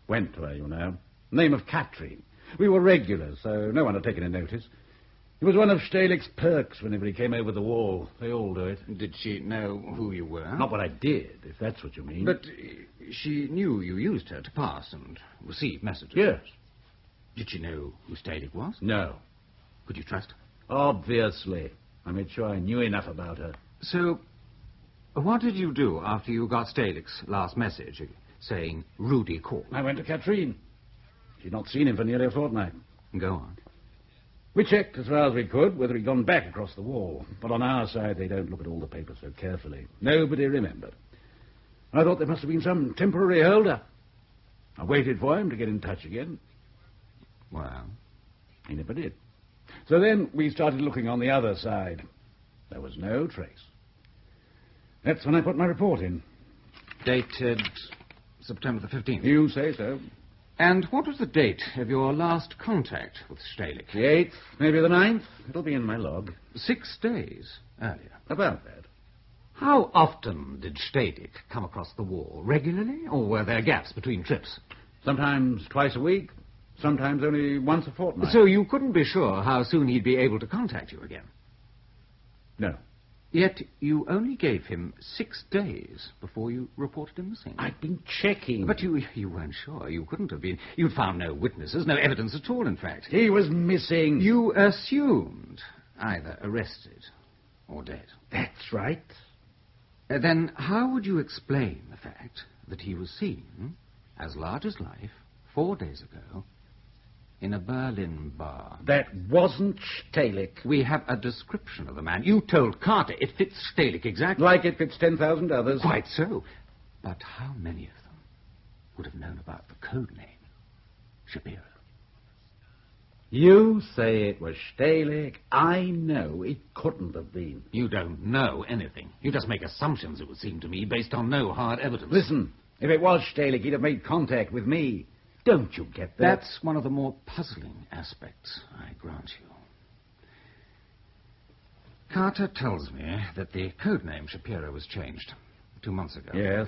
went to her, you know. Name of Katrin. We were regulars, so no one had taken a notice. It was one of Stehlik's perks whenever he came over the wall. They all do it. Did she know who you were? Not what I did, if that's what you mean. But she knew you used her to pass and receive messages? Yes. Did she know who Stehlik was? No. Could you trust her? Obviously. I made sure I knew enough about her. So, what did you do after you got Stehlik's last message saying Rudy called? I went to Katrin. She'd not seen him for nearly a fortnight. Go on. We checked as far as we could whether he'd gone back across the wall. But on our side, they don't look at all the papers so carefully. Nobody remembered. I thought there must have been some temporary hold-up. I waited for him to get in touch again. Well? He never did. So then we started looking on the other side. There was no trace. That's when I put my report in. Dated September the 15th? You say so. And what was the date of your last contact with Stehlik? The 8th, maybe the 9th. It'll be in my log. 6 days earlier. About that. How often did Stehlik come across the wall? Regularly? Or were there gaps between trips? Sometimes twice a week. Sometimes only once a fortnight. So you couldn't be sure how soon he'd be able to contact you again? No. Yet you only gave him 6 days before you reported him missing. I'd been checking. But you weren't sure. You couldn't have been. You'd found no witnesses, no evidence at all, in fact. He was missing. You assumed either arrested or dead. That's right. Then how would you explain the fact that he was seen, as large as life, 4 days ago, in a Berlin bar? That wasn't Stehlik. We have a description of the man. You told Carter it fits Stehlik exactly. Like it fits 10,000 others. Quite so. But how many of them would have known about the code name, Shapiro? You say it was Stalik. I know it couldn't have been. You don't know anything. You just make assumptions, it would seem to me, based on no hard evidence. Listen, if it was Stalik, he'd have made contact with me. Don't you get that? That's one of the more puzzling aspects, I grant you. Carter tells me that the code name Shapiro was changed 2 months ago. Yes.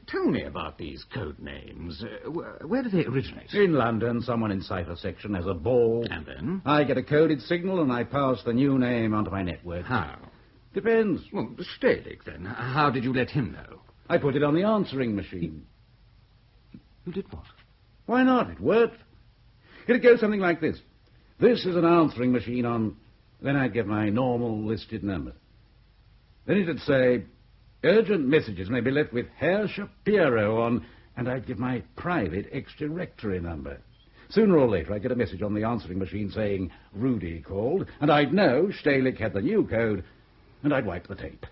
Tell me about these code names. Where do they originate? In London, someone in Cipher Section has a ball. And then? I get a coded signal and I pass the new name onto my network. How? Depends. Well, Stalik, then. How did you let him know? I put it on the answering machine. You did what? Why not? It worked. It'd go something like this. This is an answering machine on... Then I'd get my normal listed number. Then it'd say... Urgent messages may be left with Herr Shapiro on, and I'd give my private ex-directory number. Sooner or later, I'd get a message on the answering machine saying Rudy called, and I'd know Stalik had the new code, and I'd wipe the tape.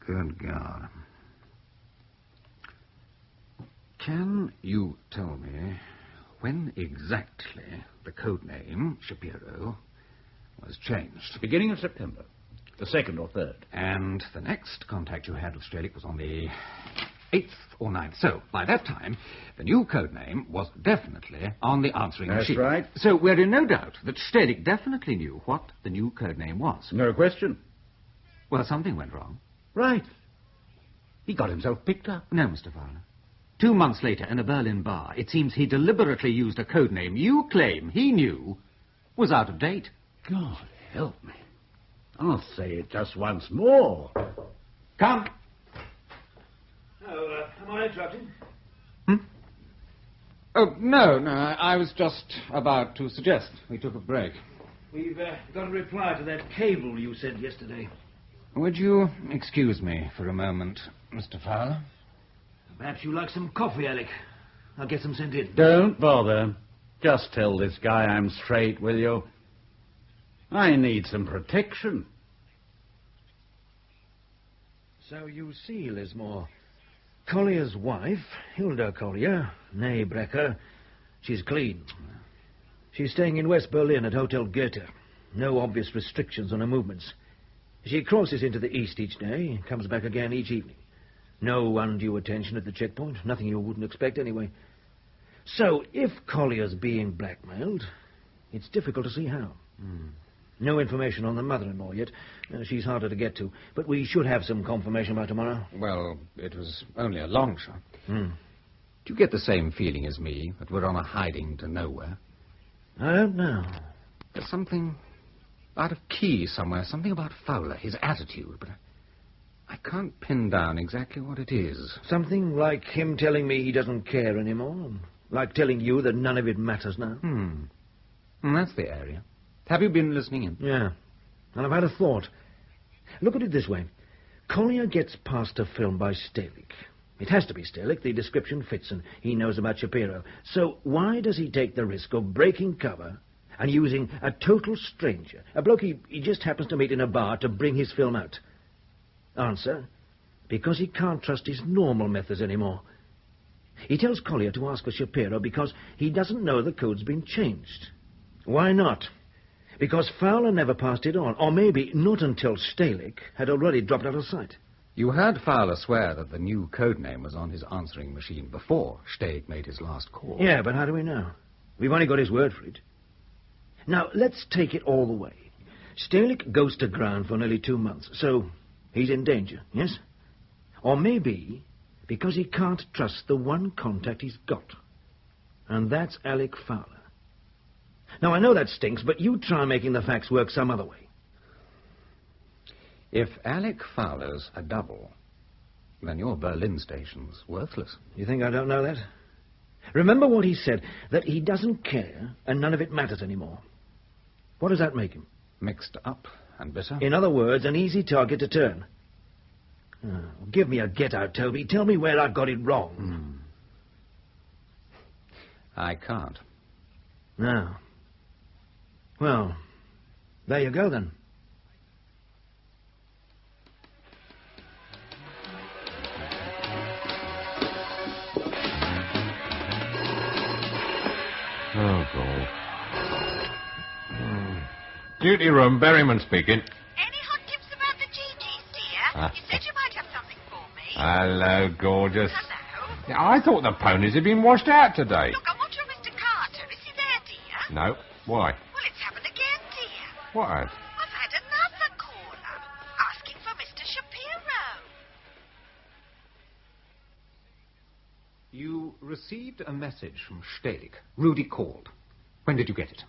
Good God. Can you tell me when exactly the code name Shapiro was changed? Beginning of September. The 2nd or 3rd. And the next contact you had with Stalik was on the 8th or 9th. So, by that time, the new code name was definitely on the answering machine. That's right. So, we're in no doubt that Stalik definitely knew what the new code name was. No question. Well, something went wrong. Right. He got himself picked up. No, Mr. Fowler. 2 months later, in a Berlin bar, it seems he deliberately used a code name you claim he knew was out of date. God help me. I'll say it just once more. Come. Oh, am I interrupting? Oh, no, I was just about to suggest we took a break. We've got a reply to that cable you sent yesterday. Would you excuse me for a moment, Mr. Fowler? Perhaps you like some coffee, Alec. I'll get some sent in. Don't bother. Just tell this guy I'm straight, will you? I need some protection. So you see, Lismore, Collier's wife, Hilda Collier, née Brecker, she's clean. She's staying in West Berlin at Hotel Goethe. No obvious restrictions on her movements. She crosses into the east each day and comes back again each evening. No undue attention at the checkpoint. Nothing you wouldn't expect anyway. So, if Collier's being blackmailed, it's difficult to see how. No information on the mother-in-law yet. She's harder to get to. But we should have some confirmation by tomorrow. Well, it was only a long shot. Do you get the same feeling as me, that we're on a hiding to nowhere? I don't know. There's something out of key somewhere, something about Fowler, his attitude, but I can't pin down exactly what it is. Something like him telling me he doesn't care anymore. Like telling you that none of it matters now. That's the area. Have you been listening in? Yeah. And I've had a thought. Look at it this way. Collier gets past a film by Stalik. It has to be Stalik. The description fits, and he knows about Shapiro. So why does he take the risk of breaking cover and using a total stranger, a bloke he just happens to meet in a bar, to bring his film out? Answer, because he can't trust his normal methods anymore. He tells Collier to ask for Shapiro because he doesn't know the code's been changed. Why not? Because Fowler never passed it on, or maybe not until Stalik had already dropped out of sight. You heard Fowler swear that the new code name was on his answering machine before Stalik made his last call. Yeah, but how do we know? We've only got his word for it. Now, let's take it all the way. Stalik goes to ground for nearly 2 months, so he's in danger, yes? Or maybe because he can't trust the one contact he's got. And that's Alec Fowler. Now, I know that stinks, but you try making the facts work some other way. If Alec Fowler's a double, then your Berlin station's worthless. You think I don't know that? Remember what he said, that he doesn't care and none of it matters anymore. What does that make him? Mixed up and bitter. In other words, an easy target to turn. Oh, give me a get-out, Toby. Tell me where I've got it wrong. I can't. No. Well, there you go, then. Duty room, Berryman speaking. Any hot tips about the GGs, dear? You said you might have something for me. Hello, gorgeous. Hello. Yeah, I thought the ponies had been washed out today. Look, I want your Mr. Carter. Is he there, dear? No. Why? Well, it's happened again, dear. What? I've had another caller asking for Mr. Shapiro. You received a message from Stelig. Rudy called. When did you get it?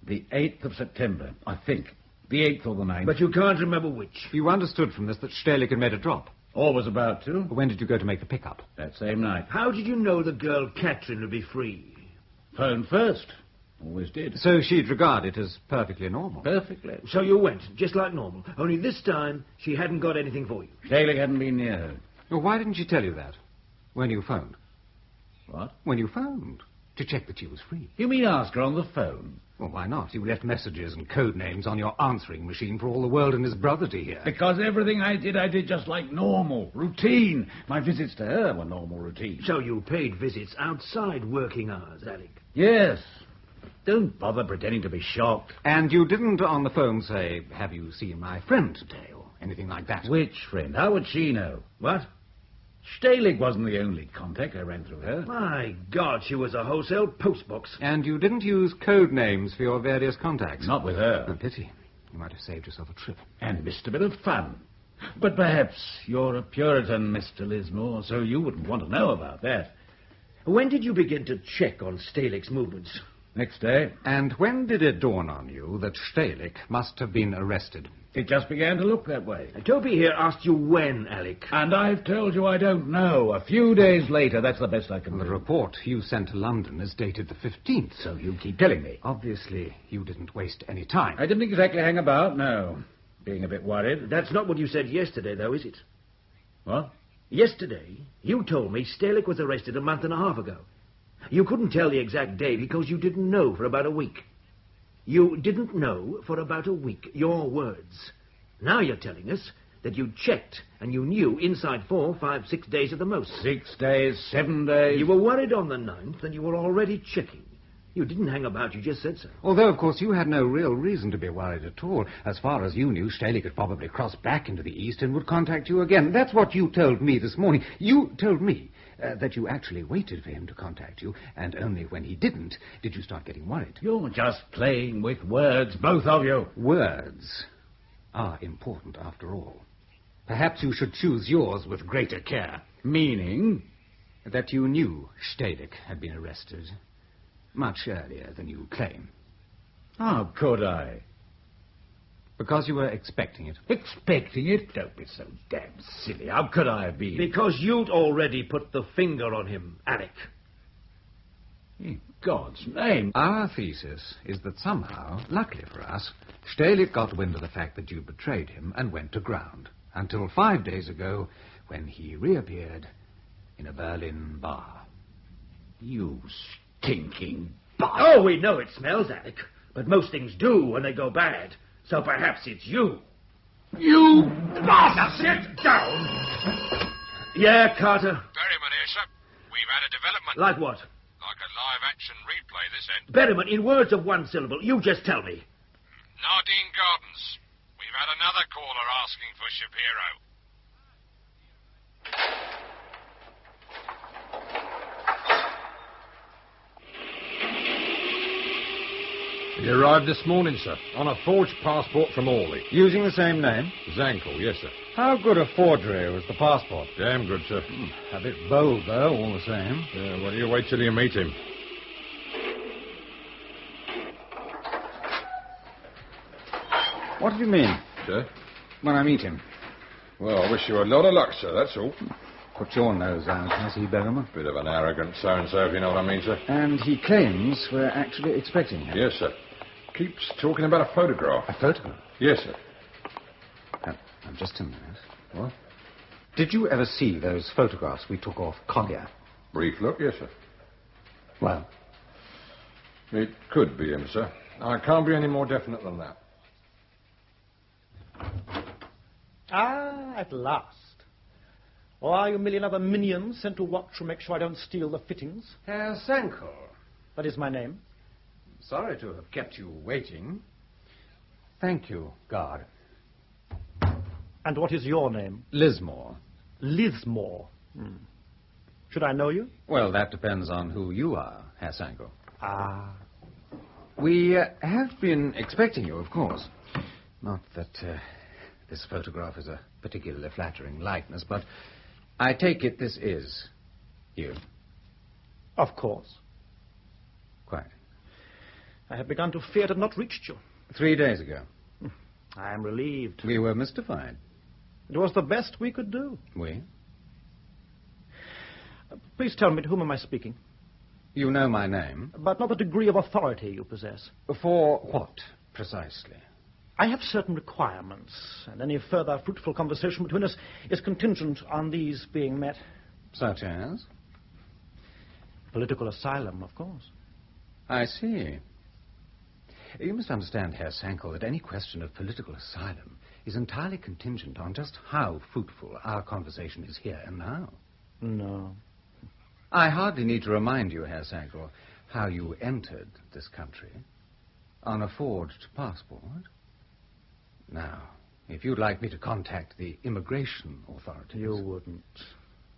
The 8th of September, I think. The 8th or the 9th. But you can't remember which. You understood from this that Stelig had made a drop. Or was about to. When did you go to make the pickup? That same night. How did you know the girl Catherine would be free? Phone first. Always did. So she'd regard it as perfectly normal. Perfectly. So you went, just like normal. Only this time, she hadn't got anything for you. Stelig hadn't been near her. Well, why didn't she tell you that? When you phoned? What? When you phoned. To check that she was free. You mean ask her on the phone? Well, why not? You left messages and code names on your answering machine for all the world and his brother to hear. Because everything I did just like normal. Routine. My visits to her were normal routine. So you paid visits outside working hours, Alec? Yes. Don't bother pretending to be shocked. And you didn't on the phone say, have you seen my friend today, or anything like that? Which friend? How would she know? What? Stelig wasn't the only contact I ran through her. My God, she was a wholesale postbox. And you didn't use code names for your various contacts? Not with her. A pity. You might have saved yourself a trip. And missed a bit of fun. But perhaps you're a Puritan, Mr. Lismore, so you wouldn't want to know about that. When did you begin to check on Stelig's movements? Next day. And when did it dawn on you that Stelig must have been arrested? It just began to look that way. Toby here asked you when, Alec. And I've told you I don't know. A few days later, that's the best I can do. The report you sent to London is dated the 15th. So you keep telling me. Obviously, you didn't waste any time. I didn't exactly hang about, no. Being a bit worried. That's not what you said yesterday, though, is it? What? Yesterday, you told me Stelig was arrested a month and a half ago. You couldn't tell the exact day because you didn't know for about a week. You didn't know for about a week. Your words. Now you're telling us that you checked and you knew inside 4, 5, 6 days at the most. 6 days, 7 days. You were worried on the 9th and you were already checking. You didn't hang about, you just said so. Although, of course, you had no real reason to be worried at all. As far as you knew, Stelig had probably crossed back into the East and would contact you again. That's what you told me this morning. You told me that you actually waited for him to contact you, and only when he didn't did you start getting worried. You're just playing with words, both of you. Words are important, after all. Perhaps you should choose yours with greater care. Meaning? That you knew Stelig had been arrested much earlier than you claim. How could I? Because you were expecting it. Expecting it? Don't be so damn silly. How could I have been? Because you'd already put the finger on him, Alec. In God's name. Our thesis is that somehow, luckily for us, Stelig got wind of the fact that you betrayed him and went to ground, until 5 days ago, when he reappeared in a Berlin bar. You stinking bastard. Oh, we know it smells, Alec. But most things do when they go bad. So perhaps it's you. You bastard! Sit down! Yeah, Carter? Berryman here, sir. We've had a development. Like what? Like a live-action replay this end. Berryman, in words of one syllable, you just tell me. Nardine Gardens. We've had another caller asking for Shapiro. He arrived this morning, sir, on a forged passport from Orley. Using the same name? Zankel, yes, sir. How good a forgery was the passport? Damn good, sir. A bit bold, though, all the same. Yeah, well, you wait till you meet him. What do you mean? Sir? When I meet him? Well, I wish you a lot of luck, sir, that's all. Put your nose out, has he, Berryman? Bit of an arrogant so-and-so, if you know what I mean, sir. And he claims we're actually expecting him. Yes, sir. Keeps talking about a photograph. A photograph? Yes, sir. Now, just a minute. What? Did you ever see those photographs we took off Collier? Brief look, yes, sir. Well? It could be him, sir. I can't be any more definite than that. Ah, at last. Or are you a million other minions sent to watch to make sure I don't steal the fittings? Herr Zankel. That is my name. Sorry to have kept you waiting. Thank you, guard. And what is your name? Lismore. Lismore. Should I know you? Well, that depends on who you are, Herr Sanko. Ah. We have been expecting you, of course. Not that this photograph is a particularly flattering likeness, but I take it this is you. Of course. Quite. I had begun to fear it had not reached you. 3 days ago. I am relieved. We were mystified. It was the best we could do. We? Please tell me, to whom am I speaking? You know my name. But not the degree of authority you possess. For what, precisely? I have certain requirements, and any further fruitful conversation between us is contingent on these being met. Such as? Political asylum, of course. I see. You must understand, Herr Sanko, that any question of political asylum is entirely contingent on just how fruitful our conversation is here and now. No. I hardly need to remind you, Herr Sanko, how you entered this country on a forged passport. Now, if you'd like me to contact the immigration authorities... You wouldn't.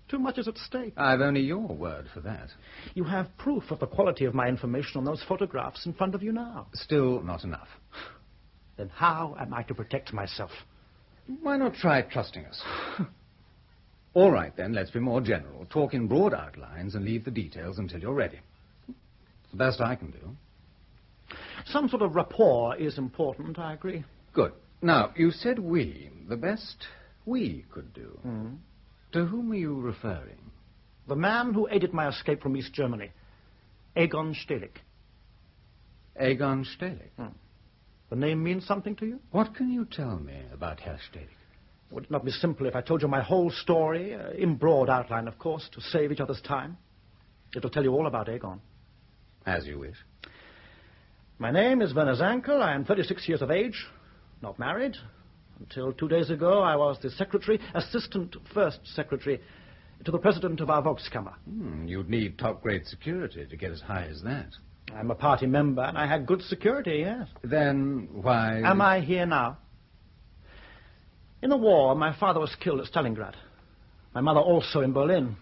Too much is at stake. I've only your word for that. You have proof of the quality of my information on those photographs in front of you now. Still not enough. Then how am I to protect myself? Why not try trusting us? All right, then, let's be more general. Talk in broad outlines and leave the details until you're ready. It's the best I can do. Some sort of rapport is important, I agree. Good. Now, you said we. The best we could do. To whom are you referring? The man who aided my escape from East Germany. Egon Stelik. Egon Stelik? The name means something to you? What can you tell me about Herr Stelik? Would it not be simpler if I told you my whole story, in broad outline, of course, to save each other's time? It'll tell you all about Egon. As you wish. My name is Werner Zankel. I am 36 years of age, not married. Until 2 days ago, I was the secretary, assistant first secretary, to the president of our Volkskammer. You'd need top-grade security to get as high as that. I'm a party member, and I had good security, yes. Then why... Am I here now? In the war, my father was killed at Stalingrad. My mother also in Berlin,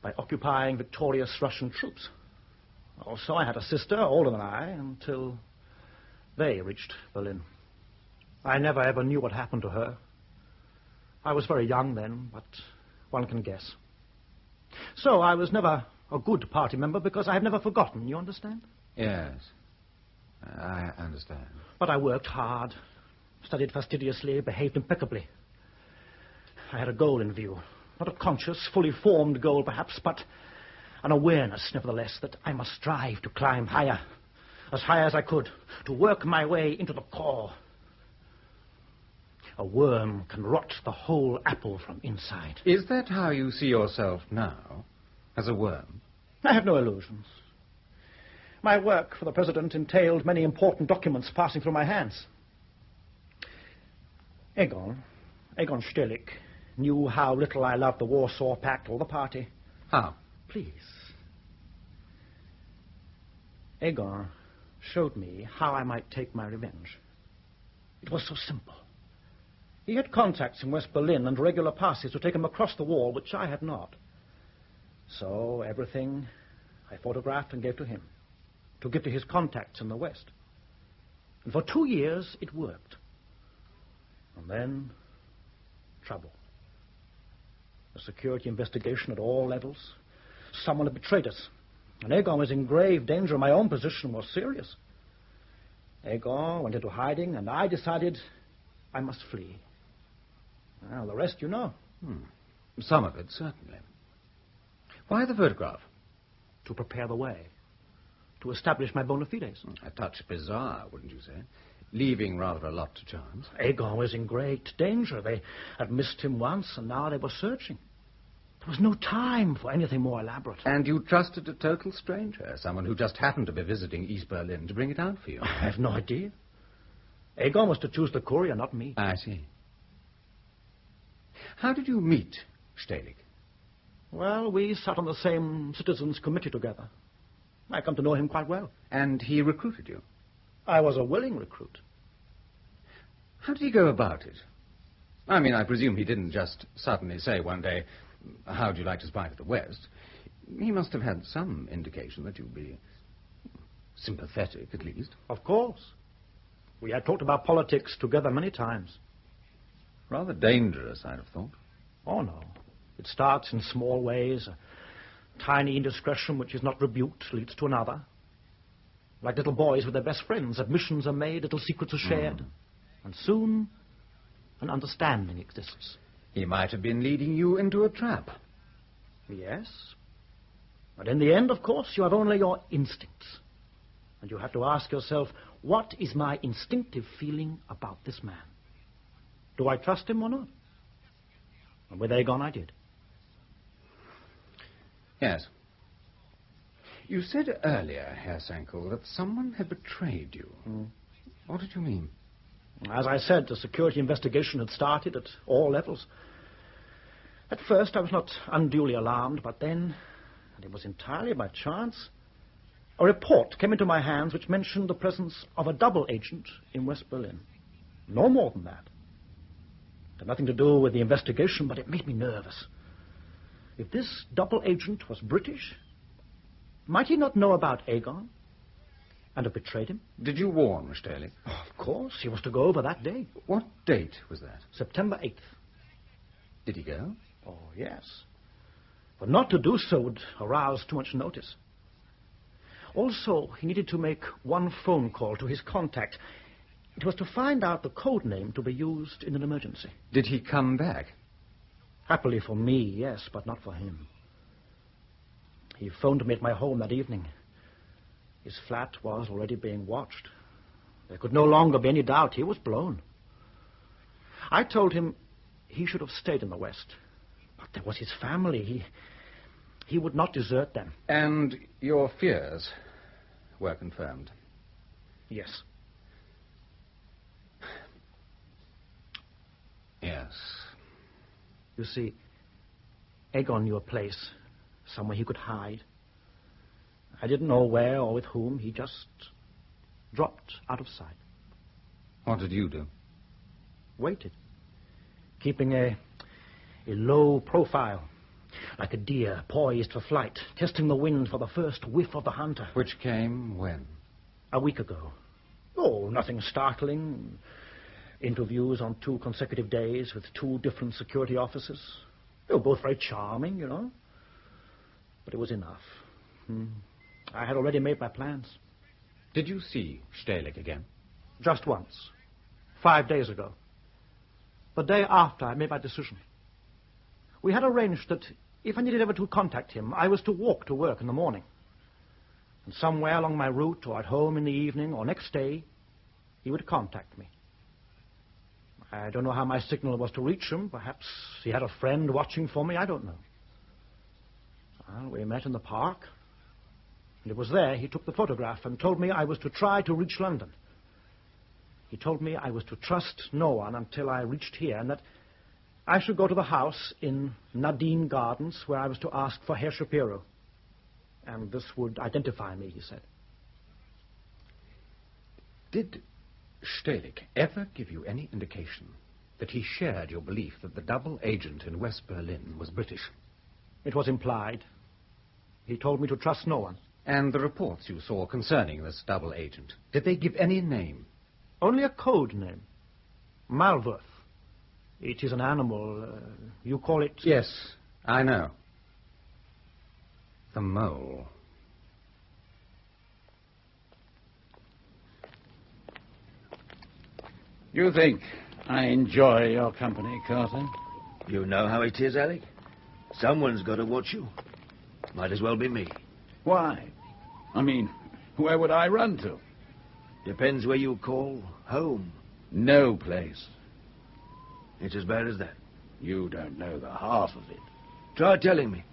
by occupying victorious Russian troops. Also, I had a sister, older than I, until they reached Berlin. I never ever knew what happened to her. I was very young then, but one can guess. So I was never a good party member because I have never forgotten, you understand? Yes, I understand. But I worked hard, studied fastidiously, behaved impeccably. I had a goal in view. Not a conscious, fully formed goal, perhaps, but an awareness, nevertheless, that I must strive to climb higher, as high as I could, to work my way into the core. A worm can rot the whole apple from inside. Is that how you see yourself now, as a worm? I have no illusions. My work for the President entailed many important documents passing through my hands. Egon Stelik, knew how little I loved the Warsaw Pact or the party. How? Please. Egon showed me how I might take my revenge. It was so simple. He had contacts in West Berlin and regular passes to take him across the wall, which I had not. So everything I photographed and gave to him, to give to his contacts in the West. And for 2 years it worked. And then, trouble. A security investigation at all levels. Someone had betrayed us. And Egon was in grave danger. My own position was serious. Egon went into hiding, and I decided I must flee. Well, the rest you know. Some of it, certainly. Why the photograph? To prepare the way. To establish my bona fides. A touch bizarre, wouldn't you say? Leaving rather a lot to chance. Egon was in great danger. They had missed him once, and now they were searching. There was no time for anything more elaborate. And you trusted a total stranger, someone who just happened to be visiting East Berlin, to bring it out for you? I have no idea. Egon was to choose the courier, not me. I see. How did you meet Stelik? Well, we sat on the same citizens' committee together. I come to know him quite well. And he recruited you? I was a willing recruit. How did he go about it? I mean, I presume he didn't just suddenly say one day, "How'd you like to spy to the West?" He must have had some indication that you'd be sympathetic, at least. Of course. We had talked about politics together many times. Rather dangerous, I'd have thought. Oh, no. It starts in small ways. A tiny indiscretion which is not rebuked leads to another. Like little boys with their best friends, admissions are made, little secrets are shared. And soon, an understanding exists. He might have been leading you into a trap. Yes. But in the end, of course, you have only your instincts. And you have to ask yourself, what is my instinctive feeling about this man? Do I trust him or not? And with Aegon, I did. Yes. You said earlier, Herr Sankel, that someone had betrayed you. What did you mean? As I said, the security investigation had started at all levels. At first, I was not unduly alarmed, but then, and it was entirely by chance, a report came into my hands which mentioned the presence of a double agent in West Berlin. No more than that. It had nothing to do with the investigation, but it made me nervous. If this double agent was British, might he not know about Aegon and have betrayed him? Did you warn Sterling? Oh, of course. He was to go over that day. What date was that? September 8th. Did he go? Oh, yes. But not to do so would arouse too much notice. Also, he needed to make one phone call to his contact. It was to find out the code name to be used in an emergency. Did he come back? Happily for me, yes, but not for him. He phoned me at my home that evening. His flat was already being watched. There could no longer be any doubt he was blown. I told him he should have stayed in the West. But there was his family. He would not desert them. And your fears were confirmed? Yes. Yes. You see, Aegon knew a place, somewhere he could hide. I didn't know where or with whom. He just dropped out of sight. What did you do? Waited, keeping a low profile, like a deer poised for flight, testing the wind for the first whiff of the hunter. Which came when? A week ago. Oh, nothing startling. Interviews on 2 consecutive days with 2 different security officers. They were both very charming, you know. But it was enough. I had already made my plans. Did you see Stehlik again? Just once. 5 days ago. The day after I made my decision. We had arranged that if I needed ever to contact him, I was to walk to work in the morning. And somewhere along my route, or at home in the evening, or next day, he would contact me. I don't know how my signal was to reach him. Perhaps he had a friend watching for me. I don't know. Well, we met in the park. And it was there he took the photograph and told me I was to try to reach London. He told me I was to trust no one until I reached here, and that I should go to the house in Nadine Gardens where I was to ask for Herr Shapiro. And this would identify me, he said. Did Stehlik ever give you any indication that he shared your belief that the double agent in West Berlin was British? It was implied. He told me to trust no one. And the reports you saw concerning this double agent, did they give any name? Only a code name. Malworth. It is an animal. You call it... Yes, I know. The mole. You think I enjoy your company, Carter? You know how it is, Alec. Someone's got to watch you. Might as well be me. Why? I mean, where would I run to? Depends where you call home. No place. It's as bad as that. You don't know the half of it. Try telling me.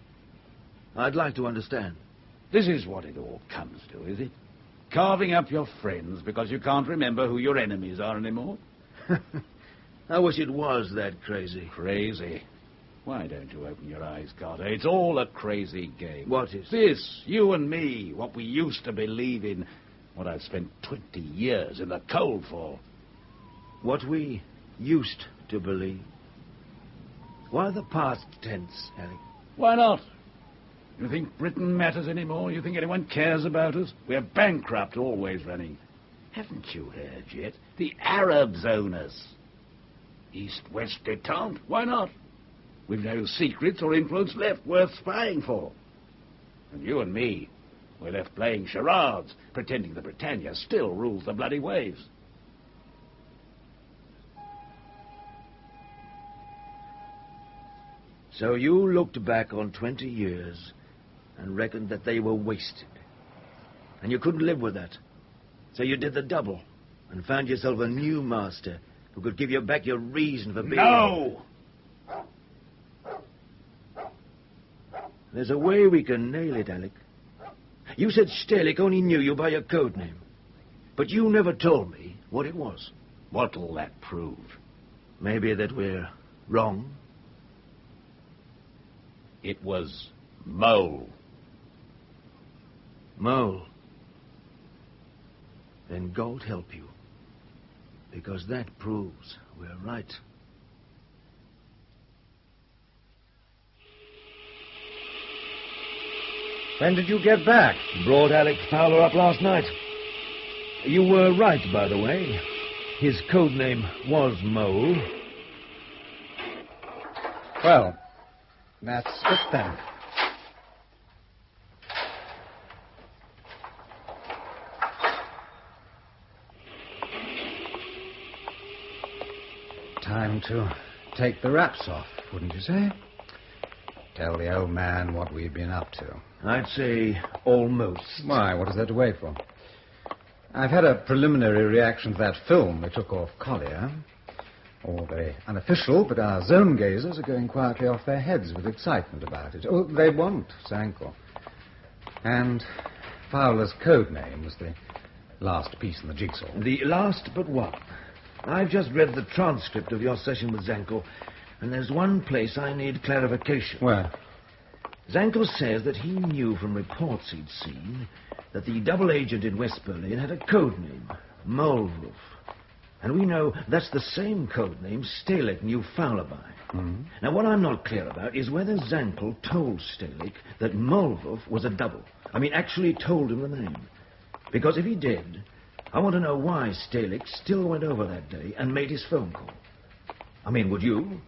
I'd like to understand. This is what it all comes to, is it? Carving up your friends because you can't remember who your enemies are anymore? I wish it was that crazy. Crazy? Why don't you open your eyes, Carter? It's all a crazy game. What is? This, you and me, what we used to believe in, what I've spent 20 years in the cold for. what we used to believe. Why the past tense, Alec? Why not? You think Britain matters anymore? You think anyone cares about us? We're bankrupt, always running. Haven't you heard yet? The Arabs own us. East-west détente, why not? We've no secrets or influence left worth spying for. And you and me, we're left playing charades, pretending the Britannia still rules the bloody waves. So you looked back on 20 years and reckoned that they were wasted. And you couldn't live with that. So you did the double and found yourself a new master who could give you back your reason for being... No! There's a way we can nail it, Alec. You said Stalik only knew you by your code name. But you never told me what it was. What'll that prove? Maybe that we're wrong. It was Mole. Mole. Then God help you. Because that proves we're right. When did you get back? Brought Alec Fowler up last night. You were right, by the way. His code name was Mole. Well, that's it then. Time to take the wraps off, wouldn't you say? Tell the old man what we've been up to. I'd say almost. Why, what is there to wait for? I've had a preliminary reaction to that film they took off Collier. All very unofficial, but our zone gazers are going quietly off their heads with excitement about it. Oh, they want Zankel. And Fowler's code name was the last piece in the jigsaw. The last but one. I've just read the transcript of your session with Zankel, and there's one place I need clarification. Where? Zankel says that he knew from reports he'd seen that the double agent in West Berlin had a code name, Molroof. And we know that's the same code name Stalik knew Fowler by. Mm-hmm. Now, what I'm not clear about is whether Zankel told Stalik that Molroof was a double. I mean, actually told him the name. Because if he did, I want to know why Stalik still went over that day and made his phone call. I mean, would you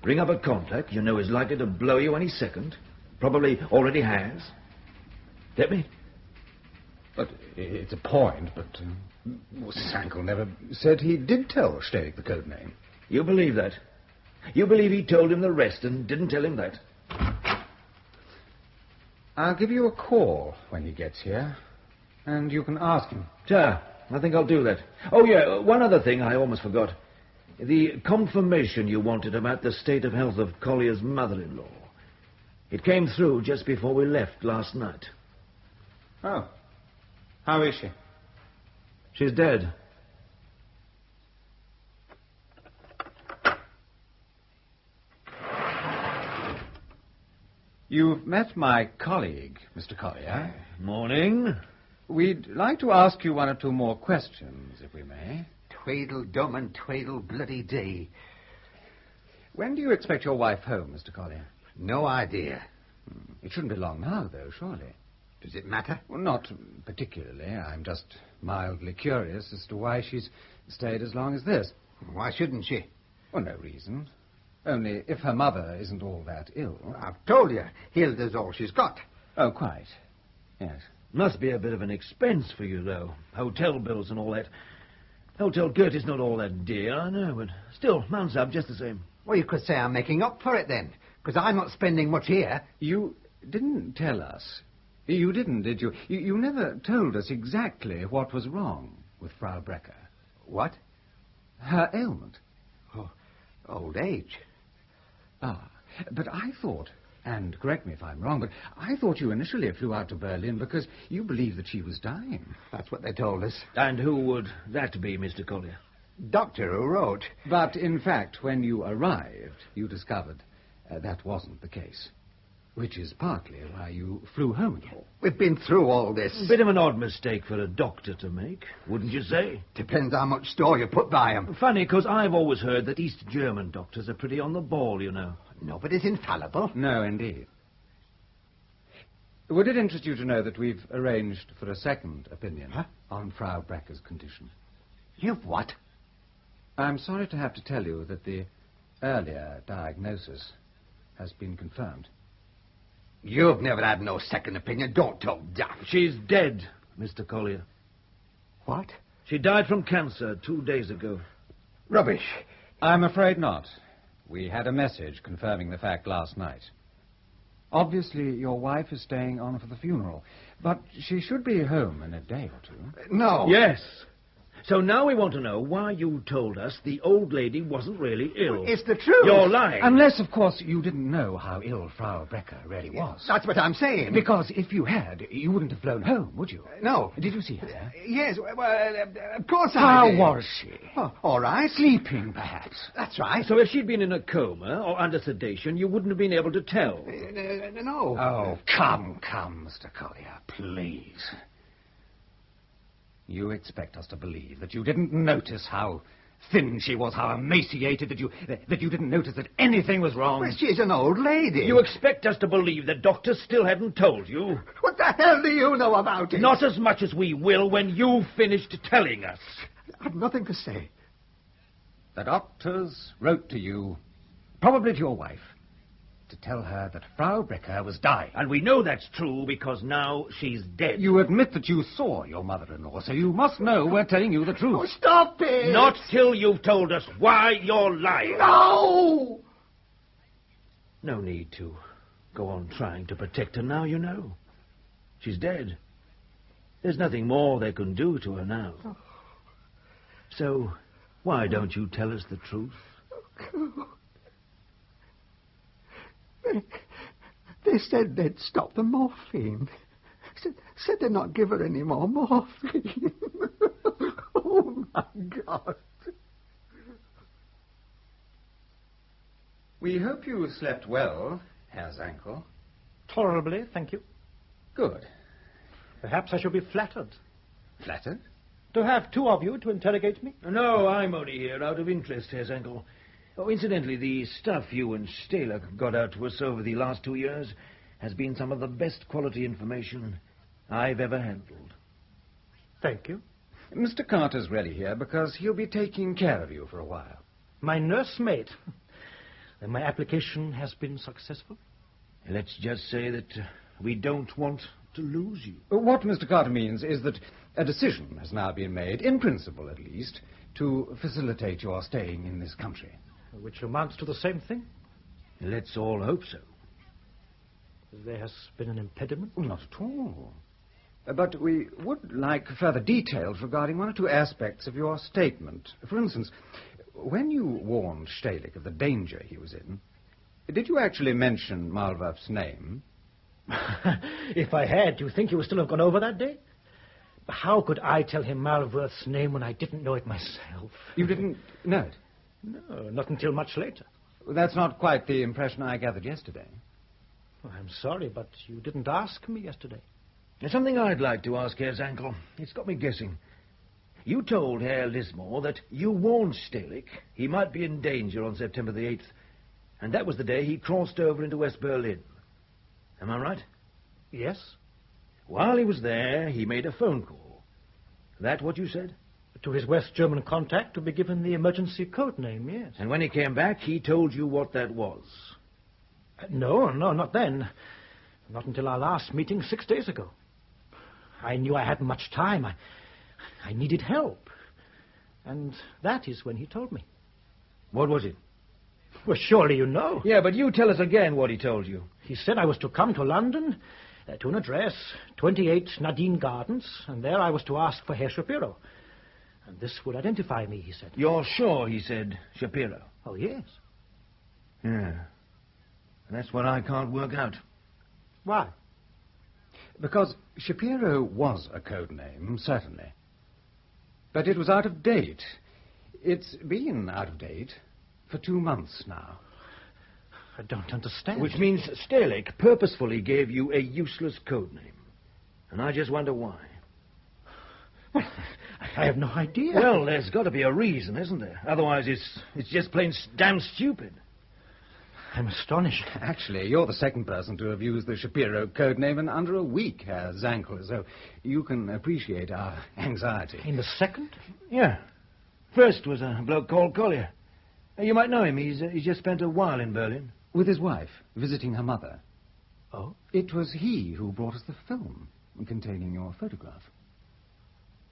ring up a contact you know is likely to blow you any second? Probably already has. Get me? But it's a point, but Zankel never said he did tell Stalik the code name. You believe that? You believe he told him the rest and didn't tell him that? I'll give you a call when he gets here, and you can ask him. Sure, I think I'll do that. Oh, yeah, one other thing I almost forgot. The confirmation you wanted about the state of health of Collier's mother-in-law. It came through just before we left last night. Oh. How is she? She's dead. You've met my colleague, Mr. Collier. Morning. We'd like to ask you one or two more questions, if we may. Tweedledum and tweedle bloody dee. When do you expect your wife home, Mr. Collier? No idea. It shouldn't be long now, though, surely. Does it matter? Well, not particularly. I'm just mildly curious as to why she's stayed as long as this. Why shouldn't she? Well, no reason. Only if her mother isn't all that ill. I've told you, Hilda's all she's got. Oh, quite. Yes. Must be a bit of an expense for you, though. Hotel bills and all that. Hotel Curtis not all that dear, I know, but still, mounts up just the same. Well, you could say I'm making up for it then, because I'm not spending much here. You didn't tell us. You didn't, did you? You never told us exactly what was wrong with Frau Brecker. What? Her ailment. Oh, old age. Ah, but I thought, and correct me if I'm wrong, but I thought you initially flew out to Berlin because you believed that she was dying. That's what they told us. And who would that be, Mr. Collier? Doctor who wrote. But, in fact, when you arrived, you discovered that wasn't the case. Which is partly why you flew home again. We've been through all this. Bit of an odd mistake for a doctor to make, wouldn't you say? Depends how much store you put by 'em. Funny, 'cause I've always heard that East German doctors are pretty on the ball, you know. Nobody's infallible. No, indeed. Would it interest you to know that we've arranged for a second opinion on Frau Brecker's condition? You've what? I'm sorry to have to tell you that the earlier diagnosis has been confirmed. You've never had no second opinion. Don't talk daft. She's dead, Mr. Collier. What? She died from cancer 2 days ago. Rubbish. I'm afraid not. We had a message confirming the fact last night. Obviously, your wife is staying on for the funeral, but she should be home in a day or two. No. Yes. So now we want to know why you told us the old lady wasn't really ill. It's the truth. You're lying. Unless, of course, you didn't know how ill Frau Brecker really was. That's what I'm saying. Because if you had, you wouldn't have flown home, would you? No. Did you see her? Yes, well, of course I How did. was she? Oh, all right. Sleeping, perhaps. That's right. So if she'd been in a coma or under sedation, you wouldn't have been able to tell. No. Oh, come, Mr. Collier, please. You expect us to believe that you didn't notice how thin she was, how emaciated, that you didn't notice that anything was wrong? Well, she's an old lady. You expect us to believe that doctors still hadn't told you? What the hell do you know about it? Not as much as we will when you've finished telling us. I've nothing to say. The doctors wrote to you, probably to your wife, to tell her that Frau Brecker was dying. And we know that's true because now she's dead. You admit that you saw your mother-in-law, so you must know we're telling you the truth. Oh, stop it! Not till you've told us why you're lying. No! No need to go on trying to protect her now, you know. She's dead. There's nothing more they can do to her now. So, why don't you tell us the truth? They said they'd stop the morphine. Said they'd not give her any more morphine. Oh, my God. We hope you slept well, Herr Zankel. Tolerably, thank you. Good. Perhaps I should be flattered. Flattered? To have two of you to interrogate me? No, I'm only here out of interest, Herr Zankel. Oh, incidentally, the stuff you and Staler got out to us over the last 2 years has been some of the best quality information I've ever handled. Thank you. Mr. Carter's ready here because he'll be taking care of you for a while. My nursemaid. Then my application has been successful? Let's just say that we don't want to lose you. What Mr. Carter means is that a decision has now been made, in principle at least, to facilitate your staying in this country. Which amounts to the same thing? Let's all hope so. There has been an impediment? Not at all. But we would like further details regarding one or two aspects of your statement. For instance, when you warned Stehlik of the danger he was in, did you actually mention Malwerf's name? If I had, do you think you would still have gone over that day? How could I tell him Malwerf's name when I didn't know it myself? You didn't know it? No, not until much later. That's not quite the impression I gathered yesterday. Well, I'm sorry, but you didn't ask me yesterday. There's something I'd like to ask Herr Zankel. It's got me guessing. You told Herr Lismore that you warned Stehlik he might be in danger on September the 8th, and that was the day he crossed over into West Berlin. Am I right? Yes. While he was there, he made a phone call. That what you said? To his West German contact to be given the emergency code name, yes. And when he came back, he told you what that was? No, not then. Not until our last meeting 6 days ago. I knew I hadn't much time. I needed help. And that is when he told me. What was it? Well, surely you know. Yeah, but you tell us again what he told you. He said I was to come to London, to an address, 28 Nadine Gardens, and there I was to ask for Herr Shapiro. And this would identify me, he said. You're sure he said Shapiro? Oh, yes. Yeah. That's what I can't work out. Why? Because Shapiro was a code name, certainly. But it was out of date. It's been out of date for 2 months now. I don't understand. Which means Stalick purposefully gave you a useless code name. And I just wonder why. Well, I have no idea. Well, there's got to be a reason, isn't there? Otherwise, it's just plain damn stupid. I'm astonished. Actually, you're the second person to have used the Shapiro code name in under a week, Herr Zankel, so you can appreciate our anxiety. In the second? Yeah. First was a bloke called Collier. You might know him. He's just spent a while in Berlin. With his wife, visiting her mother. Oh? It was he who brought us the film containing your photograph.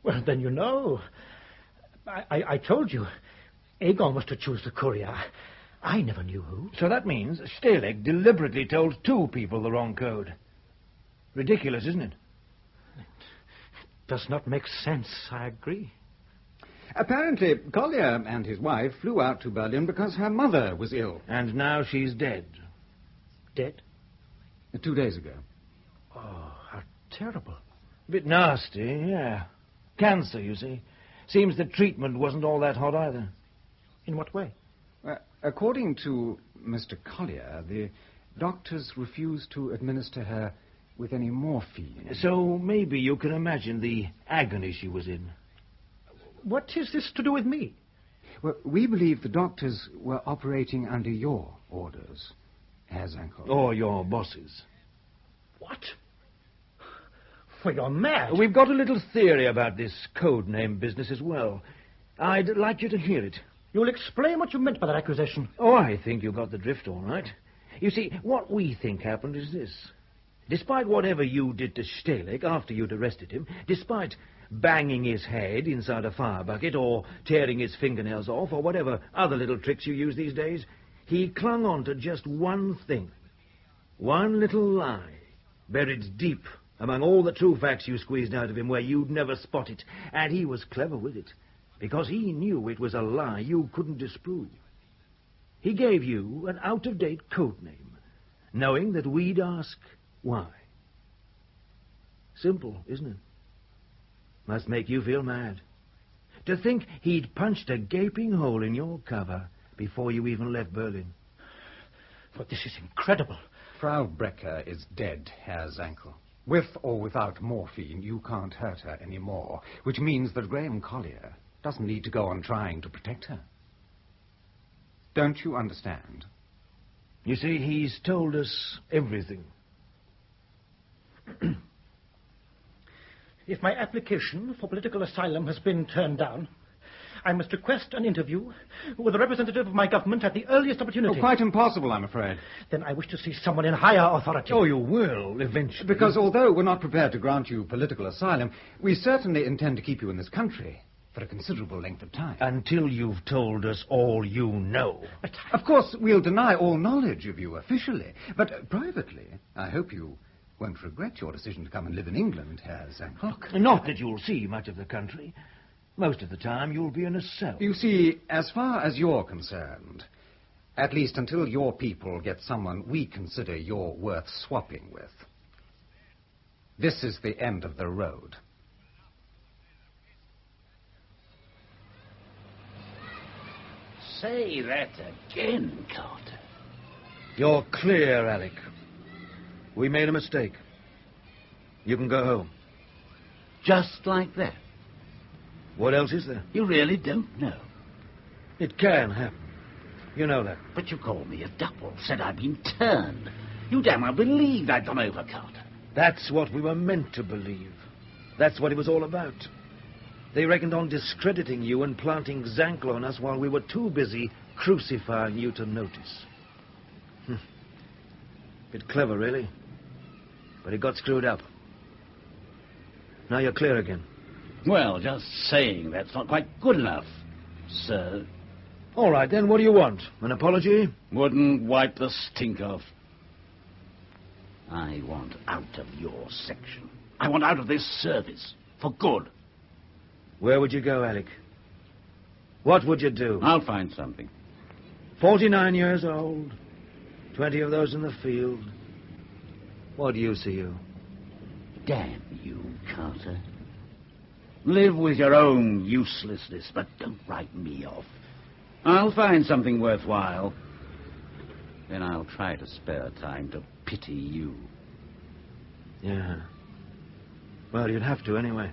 Well, then you know. I told you. Aegon was to choose the courier. I never knew who. So that means Stalick deliberately told two people the wrong code. Ridiculous, isn't it? It does not make sense, I agree. Apparently, Collier and his wife flew out to Berlin because her mother was ill. And now she's dead. Dead? 2 days ago. Oh, how terrible. A bit nasty, yeah. Cancer, you see. Seems the treatment wasn't all that hot either. In what way? According to Mr. Collier, the doctors refused to administer her with any morphine. So maybe you can imagine the agony she was in. What is this to do with me? Well, we believe the doctors were operating under your orders, Herr Zankel. Or your bosses. What? Well, you're mad. We've got a little theory about this code name business as well. I'd like you to hear it. You'll explain what you meant by that accusation. Oh, I think you got the drift all right. You see, what we think happened is this. Despite whatever you did to Stalick after you'd arrested him, despite banging his head inside a fire bucket or tearing his fingernails off or whatever other little tricks you use these days, he clung on to just one thing. One little lie, buried deep among all the true facts you squeezed out of him where you'd never spot it. And he was clever with it, because he knew it was a lie you couldn't disprove. He gave you an out-of-date code name, knowing that we'd ask why. Simple, isn't it? Must make you feel mad. To think he'd punched a gaping hole in your cover before you even left Berlin. But this is incredible. Frau Brecker is dead, Herr Zankel. With or without morphine, you can't hurt her anymore, which means that Graham Collier doesn't need to go on trying to protect her. Don't you understand? You see, he's told us everything. If my application for political asylum has been turned down, I must request an interview with a representative of my government at the earliest opportunity. Oh, quite impossible, I'm afraid. Then I wish to see someone in higher authority. Oh, you will, eventually. Because although we're not prepared to grant you political asylum, we certainly intend to keep you in this country for a considerable length of time. Until you've told us all you know. Of course, we'll deny all knowledge of you officially, but privately, I hope you won't regret your decision to come and live in England, Herr Zankel. Not that you'll see much of the country. Most of the time you'll be in a cell. You see, as far as you're concerned, at least until your people get someone we consider you're worth swapping with, this is the end of the road. Say that again, Carter. You're clear, Alec. We made a mistake. You can go home. Just like that? What else is there? You really don't know. It can happen. You know that. But you called me a double, said I'd been turned. You damn well believed I'd come over, Carter. That's what we were meant to believe. That's what it was all about. They reckoned on discrediting you and planting Zankel on us while we were too busy crucifying you to notice. Bit clever, really. But it got screwed up. Now you're clear again. Well, just saying that's not quite good enough, sir. All right, then, what do you want? An apology? Wouldn't wipe the stink off. I want out of your section. I want out of this service. For good. Where would you go, Alec? What would you do? I'll find something. 49 years old. 20 of those in the field. What do you see you? Damn you, Carter. Live with your own uselessness, but don't write me off. I'll find something worthwhile. Then I'll try to spare time to pity you. Yeah. Well, you'd have to anyway.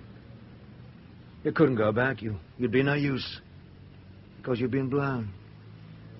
You couldn't go back. You'd be no use. Because you've been blown.